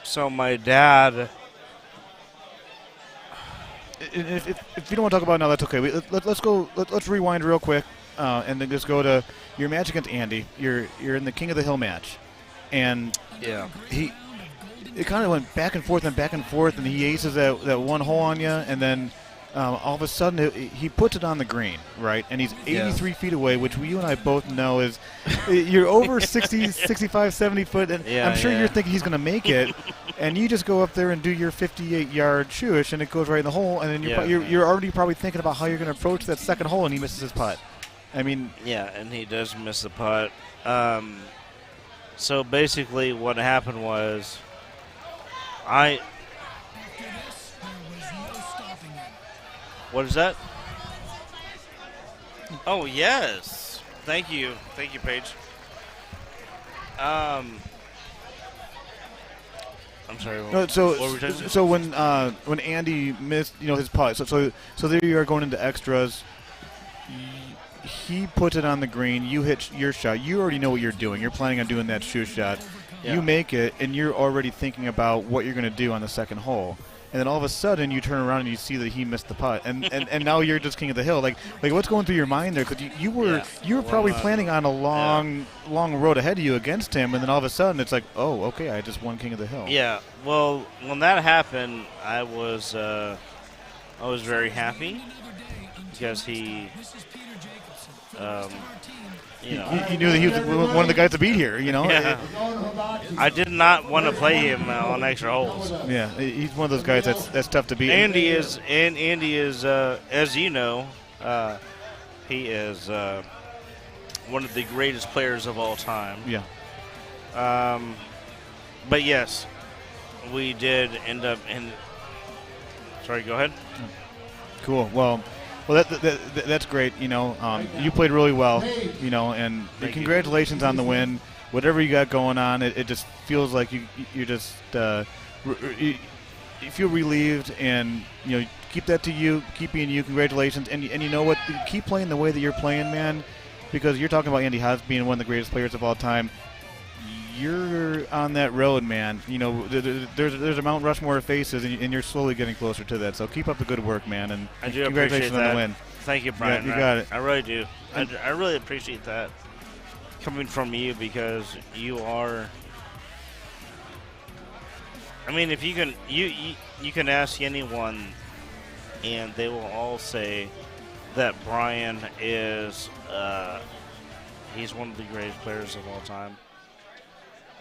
[SPEAKER 10] So my dad.
[SPEAKER 5] If you don't want to talk about it now, that's okay. Let's go. Let's rewind real quick, and then just go to your match against Andy. You're in the King of the Hill match, and it kind of went back and forth, and he aces that one hole on you, and then all of a sudden he puts it on the green, right? And he's 83 feet away, which you and I both know is you're over 60, 65, 70 foot, and I'm sure you're thinking he's going to make it, and you just go up there and do your 58-yard shooish, and it goes right in the hole, and then you're already probably thinking about how you're going to approach that second hole, and he misses his putt. I mean,
[SPEAKER 10] yeah, and he does miss the putt. So basically, what happened was, What is that? Oh, yes. Thank you, Paige. I'm sorry.
[SPEAKER 5] No, so when Andy missed, his putt, so there you are going into extras. He puts it on the green. You hit your shot. You already know what you're doing. You're planning on doing that shoe shot.
[SPEAKER 10] Yeah.
[SPEAKER 5] You make it, and you're already thinking about what you're going to do on the second hole. And then all of a sudden, you turn around and you see that he missed the putt, and now you're just king of the hill. Like what's going through your mind there? Because you were probably planning on a long road ahead of you against him, and then all of a sudden it's like, oh, okay, I just won king of the hill.
[SPEAKER 10] Yeah. Well, when that happened, I was very happy because he.
[SPEAKER 5] You knew that he was one of the guys to beat here,
[SPEAKER 10] Yeah. I did not want to play him on extra holes.
[SPEAKER 5] Yeah, he's one of those guys that's tough to beat.
[SPEAKER 10] Andy is, as you know, he is one of the greatest players of all time.
[SPEAKER 5] Yeah.
[SPEAKER 10] But yes, we did end up in. Sorry, go ahead.
[SPEAKER 5] Cool. Well, that's great. You played really well. And congratulations on the win. Whatever you got going on, it just feels like you just you feel relieved, and keep that to you. Keep being you. Congratulations, and you know what? Keep playing the way that you're playing, man. Because you're talking about Andy Haas being one of the greatest players of all time. You're on that road, man. There's a Mount Rushmore of faces, and you're slowly getting closer to that. So keep up the good work, man, and
[SPEAKER 10] I do
[SPEAKER 5] congratulations
[SPEAKER 10] appreciate that.
[SPEAKER 5] on the win.
[SPEAKER 10] Thank you, Brian.
[SPEAKER 5] You got it.
[SPEAKER 10] I really do. I really appreciate that coming from you, because you are. I mean, if you can, you can ask anyone, and they will all say that Brian is he's one of the greatest players of all time.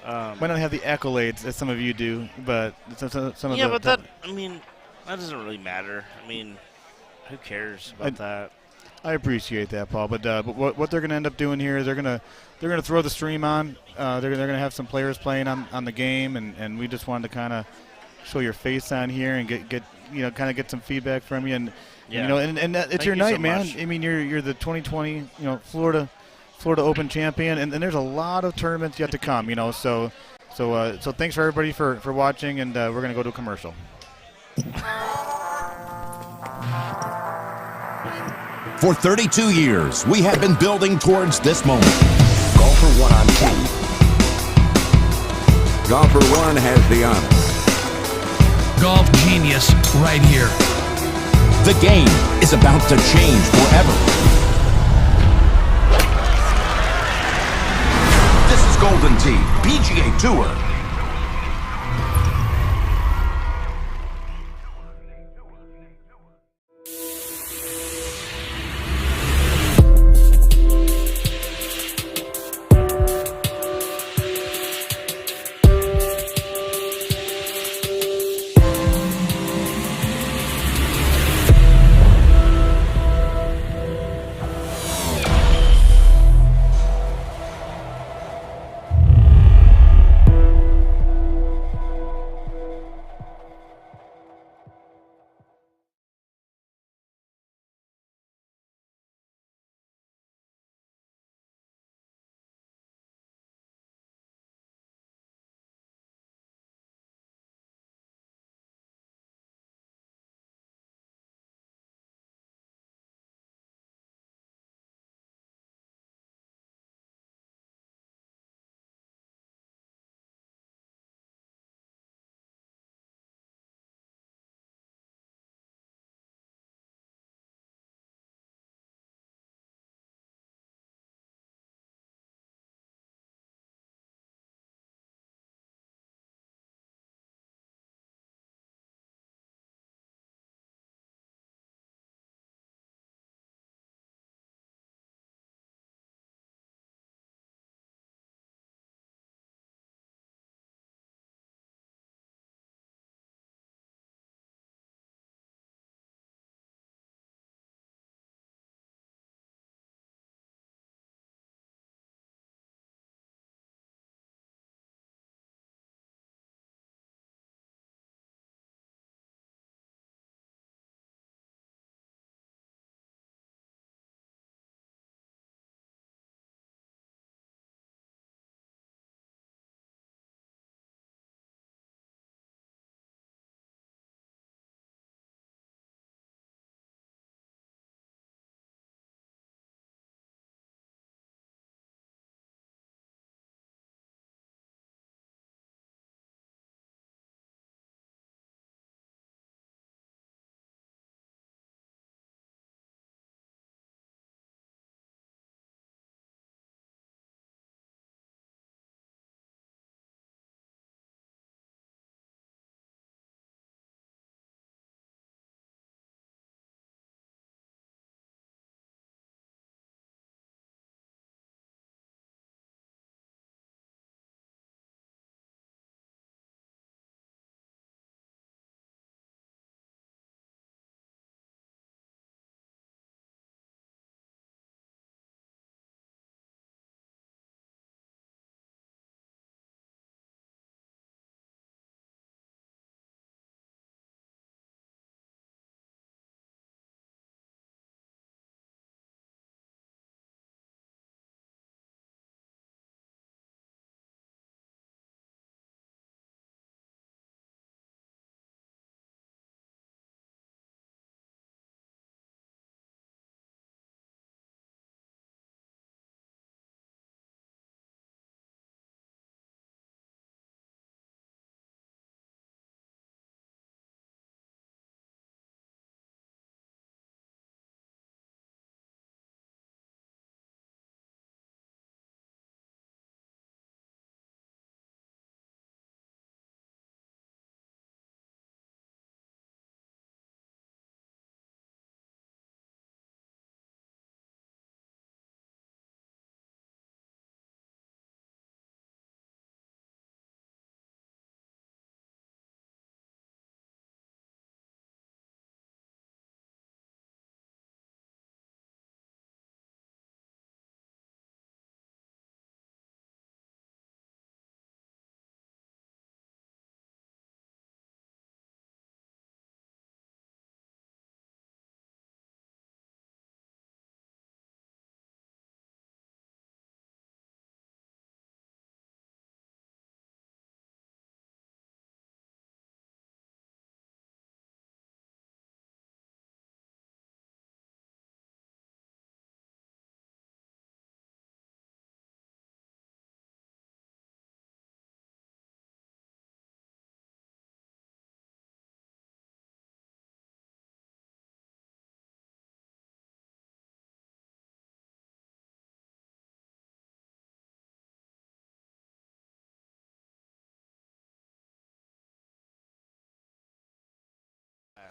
[SPEAKER 5] Might not have the accolades as some of you do, but some of
[SPEAKER 10] but that doesn't really matter. I mean, who cares about that?
[SPEAKER 5] I appreciate that, Paul. But what they're going to end up doing here is they're going to throw the stream on. They're going to have some players playing on the game, and we just wanted to kind of show your face on here and get some feedback from you, and it's your night, man.
[SPEAKER 10] Much.
[SPEAKER 5] I mean, you're the 2020 Florida Open champion, and there's a lot of tournaments yet to come, So thanks for everybody for watching, and we're going to go to a commercial.
[SPEAKER 8] For 32 years, we have been building towards this moment. Golfer 1 on 10.
[SPEAKER 17] Golfer 1 has the honor.
[SPEAKER 16] Golf genius right here.
[SPEAKER 8] The game is about to change forever. This is Golden Tee PGA Tour.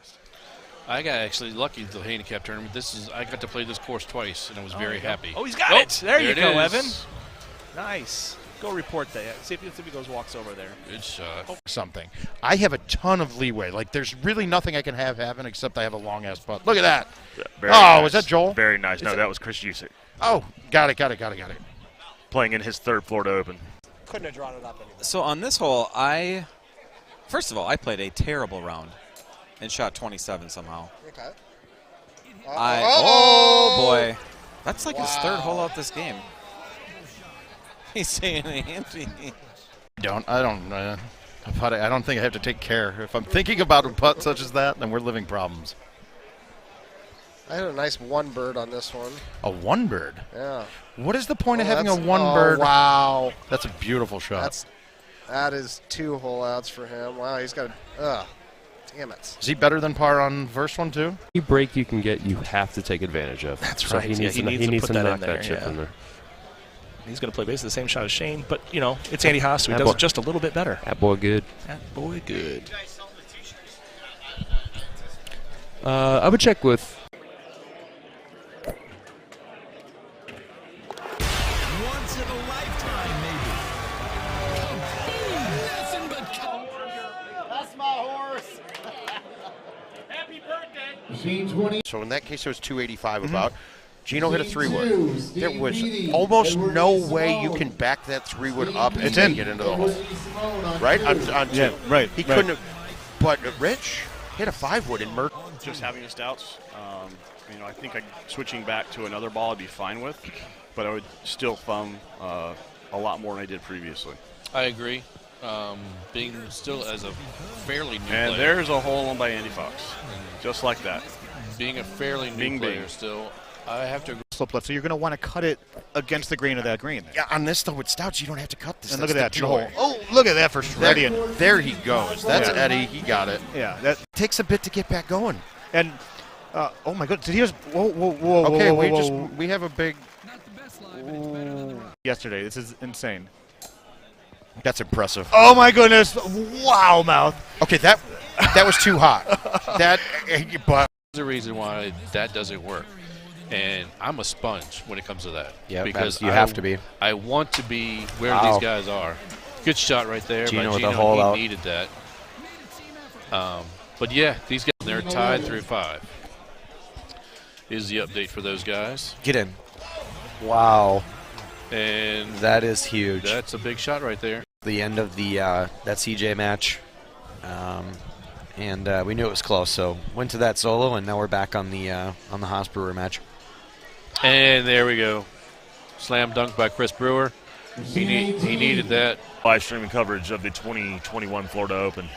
[SPEAKER 13] fast.
[SPEAKER 7] I got actually lucky with the handicap tournament. I got to play this course twice, and I was very happy.
[SPEAKER 21] Oh, he's got it. There you go,
[SPEAKER 7] is.
[SPEAKER 21] Evan. Nice. Go report that. See if he walks over there.
[SPEAKER 7] Good shot.
[SPEAKER 15] Something. I have a ton of leeway. Like, there's really nothing I can have happen except I have a long-ass putt. Look at that.
[SPEAKER 13] Yeah,
[SPEAKER 15] oh,
[SPEAKER 13] nice.
[SPEAKER 15] was that Joel?
[SPEAKER 13] Very nice. No, that was Chris Jusick.
[SPEAKER 15] Oh, got it.
[SPEAKER 13] Playing in his third Florida Open.
[SPEAKER 14] Couldn't have drawn it up anymore.
[SPEAKER 11] So on this hole, first of all, I played a terrible round and shot 27 somehow.
[SPEAKER 14] Okay.
[SPEAKER 11] Oh boy, that's like his third hole out this game. He's saying Andy.
[SPEAKER 15] I don't think I have to take care. If I'm thinking about a putt such as that, then we're living problems.
[SPEAKER 14] I had a nice one bird on this one.
[SPEAKER 15] A one bird?
[SPEAKER 14] Yeah.
[SPEAKER 15] What is the point of having a one bird?
[SPEAKER 14] Wow.
[SPEAKER 15] That's a beautiful shot.
[SPEAKER 14] That is 2 hole outs for him. Wow, he's got damn it.
[SPEAKER 15] Is he better than par on first one too?
[SPEAKER 22] Any break you can get, you have to take advantage of.
[SPEAKER 15] That's
[SPEAKER 22] so
[SPEAKER 15] right.
[SPEAKER 22] He needs to knock that chip in there.
[SPEAKER 21] He's going to play basically the same shot as Shane, but, it's Andy Haas, so he does it just a little bit better.
[SPEAKER 22] That boy good.
[SPEAKER 21] That boy good.
[SPEAKER 22] I would check with...
[SPEAKER 9] Once in a lifetime, maybe.
[SPEAKER 19] That's my horse.
[SPEAKER 18] Happy birthday.
[SPEAKER 1] Machine 20.
[SPEAKER 4] So in that case, it was 285 about. Gino hit a 3-wood. There was almost no way you can back that 3-wood up and make it into the hole. Right? On 2.
[SPEAKER 5] Yeah, right.
[SPEAKER 4] He couldn't have. But Rich hit a 5-wood in Merck.
[SPEAKER 23] Just having his doubts. I think switching back to another ball I'd be fine with, but I would still thumb a lot more than I did previously.
[SPEAKER 7] I agree. Being still as a fairly new player.
[SPEAKER 23] And there's a hole on by Andy Fox. Just like that.
[SPEAKER 7] Being a fairly new player still, I have to agree.
[SPEAKER 5] Slope left, so you're going to want to cut it against the grain of that green.
[SPEAKER 4] Yeah, on this though with stouts, you don't have to cut this.
[SPEAKER 5] And
[SPEAKER 4] That's
[SPEAKER 5] look at that,
[SPEAKER 4] the joy.
[SPEAKER 5] Joel. Oh, look at that for shredding.
[SPEAKER 4] There he goes. That's Eddie. He got it.
[SPEAKER 5] Yeah, that
[SPEAKER 4] takes a bit to get back going.
[SPEAKER 5] And oh my goodness, did he just? Whoa!
[SPEAKER 4] Okay,
[SPEAKER 5] whoa.
[SPEAKER 4] we have a big.
[SPEAKER 5] Yesterday, this is insane.
[SPEAKER 4] That's impressive.
[SPEAKER 5] Oh my goodness! Wow, mouth.
[SPEAKER 4] Okay, that was too hot. But
[SPEAKER 7] there's a reason why that doesn't work. And I'm a sponge when it comes to that.
[SPEAKER 12] Yeah,
[SPEAKER 7] because
[SPEAKER 12] you have to be.
[SPEAKER 7] I want to be where these guys are. Good shot right there
[SPEAKER 12] Gino
[SPEAKER 7] by
[SPEAKER 12] with
[SPEAKER 7] Gino.
[SPEAKER 12] the hole out.
[SPEAKER 7] He needed that. But yeah, these guys, they're tied through 5. Is the update for those guys.
[SPEAKER 12] Get in. Wow.
[SPEAKER 7] And
[SPEAKER 12] that is huge.
[SPEAKER 7] That's a big shot right there.
[SPEAKER 12] The end of the that CJ match. And we knew it was close, so went to that solo, and now we're back on the Haas Brewer match.
[SPEAKER 7] And there we go. Slam dunk by Chris Brewer. He needed that.
[SPEAKER 13] Live streaming coverage of the 2021 Florida Open.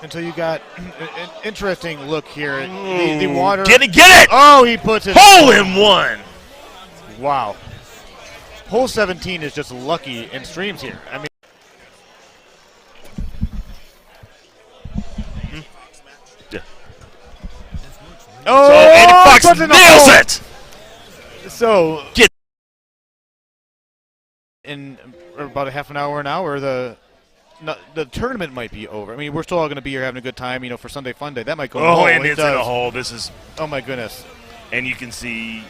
[SPEAKER 5] And so you got an interesting look here. The water.
[SPEAKER 13] Get it!
[SPEAKER 5] Oh, he puts it.
[SPEAKER 13] Hole in one!
[SPEAKER 5] Wow. Hole 17 is just lucky in streams here. I mean.
[SPEAKER 13] Yeah.
[SPEAKER 5] Oh,
[SPEAKER 13] so Andy Fox nails it!
[SPEAKER 5] So
[SPEAKER 13] get
[SPEAKER 5] in about a half an hour, the tournament might be over. I mean, we're still all going to be here having a good time, for Sunday Fun Day. That might go.
[SPEAKER 13] Oh, and it's in a hole. This is.
[SPEAKER 5] Oh my goodness.
[SPEAKER 13] And you can see,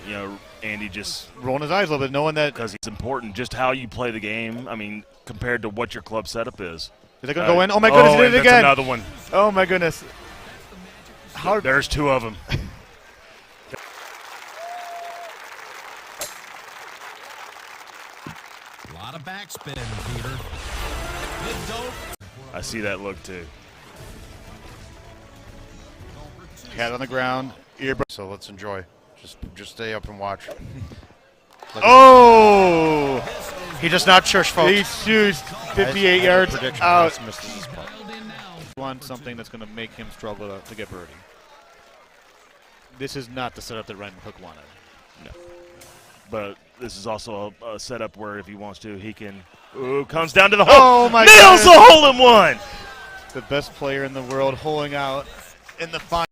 [SPEAKER 13] Andy just
[SPEAKER 5] rolling his eyes a little bit, knowing that
[SPEAKER 13] because it's important just how you play the game. I mean, compared to what your club setup is.
[SPEAKER 5] Is it going to go in? Oh my goodness! He did it again.
[SPEAKER 13] Another one.
[SPEAKER 5] Oh my goodness.
[SPEAKER 13] There's 2 of them.
[SPEAKER 9] A lot of backspin, Peter.
[SPEAKER 13] I see that look too.
[SPEAKER 5] Cat on the ground.
[SPEAKER 15] So let's enjoy. Just stay up and watch.
[SPEAKER 5] Oh!
[SPEAKER 15] He does not shush, folks.
[SPEAKER 5] He shoots 58 yards out.
[SPEAKER 15] Misses his putt.
[SPEAKER 5] Want something that's going to make him struggle to get birdie. This is not the setup that Ryan Cook wanted.
[SPEAKER 13] No. But this is also a setup where if he wants to, he can. Ooh, comes down to the hole.
[SPEAKER 5] Oh my
[SPEAKER 13] Nails
[SPEAKER 5] goodness.
[SPEAKER 13] the hole in one.
[SPEAKER 5] The best player in the world holing out in the final.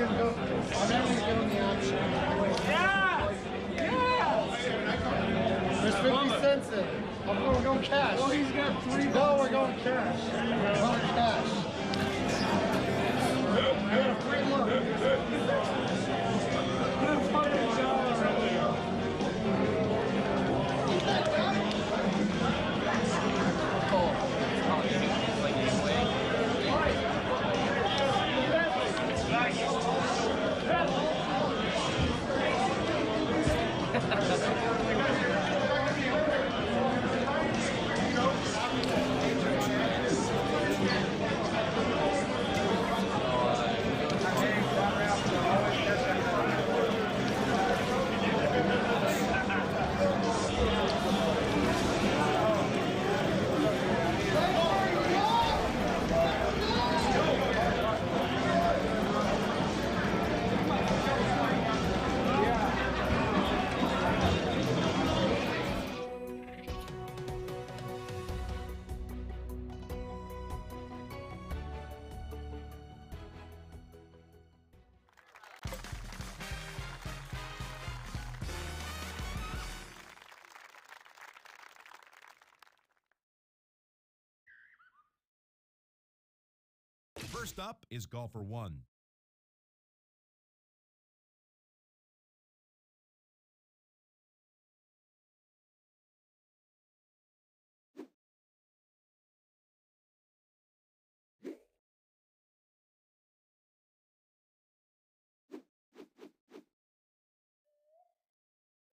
[SPEAKER 19] gonna go. I'm not gonna give him the option. Yeah! Yeah! There's 50 cents in it. We're going cash. Well, he's got 3. No, we're going cash. We're going cash. I got a free look.
[SPEAKER 9] First up is golfer 1.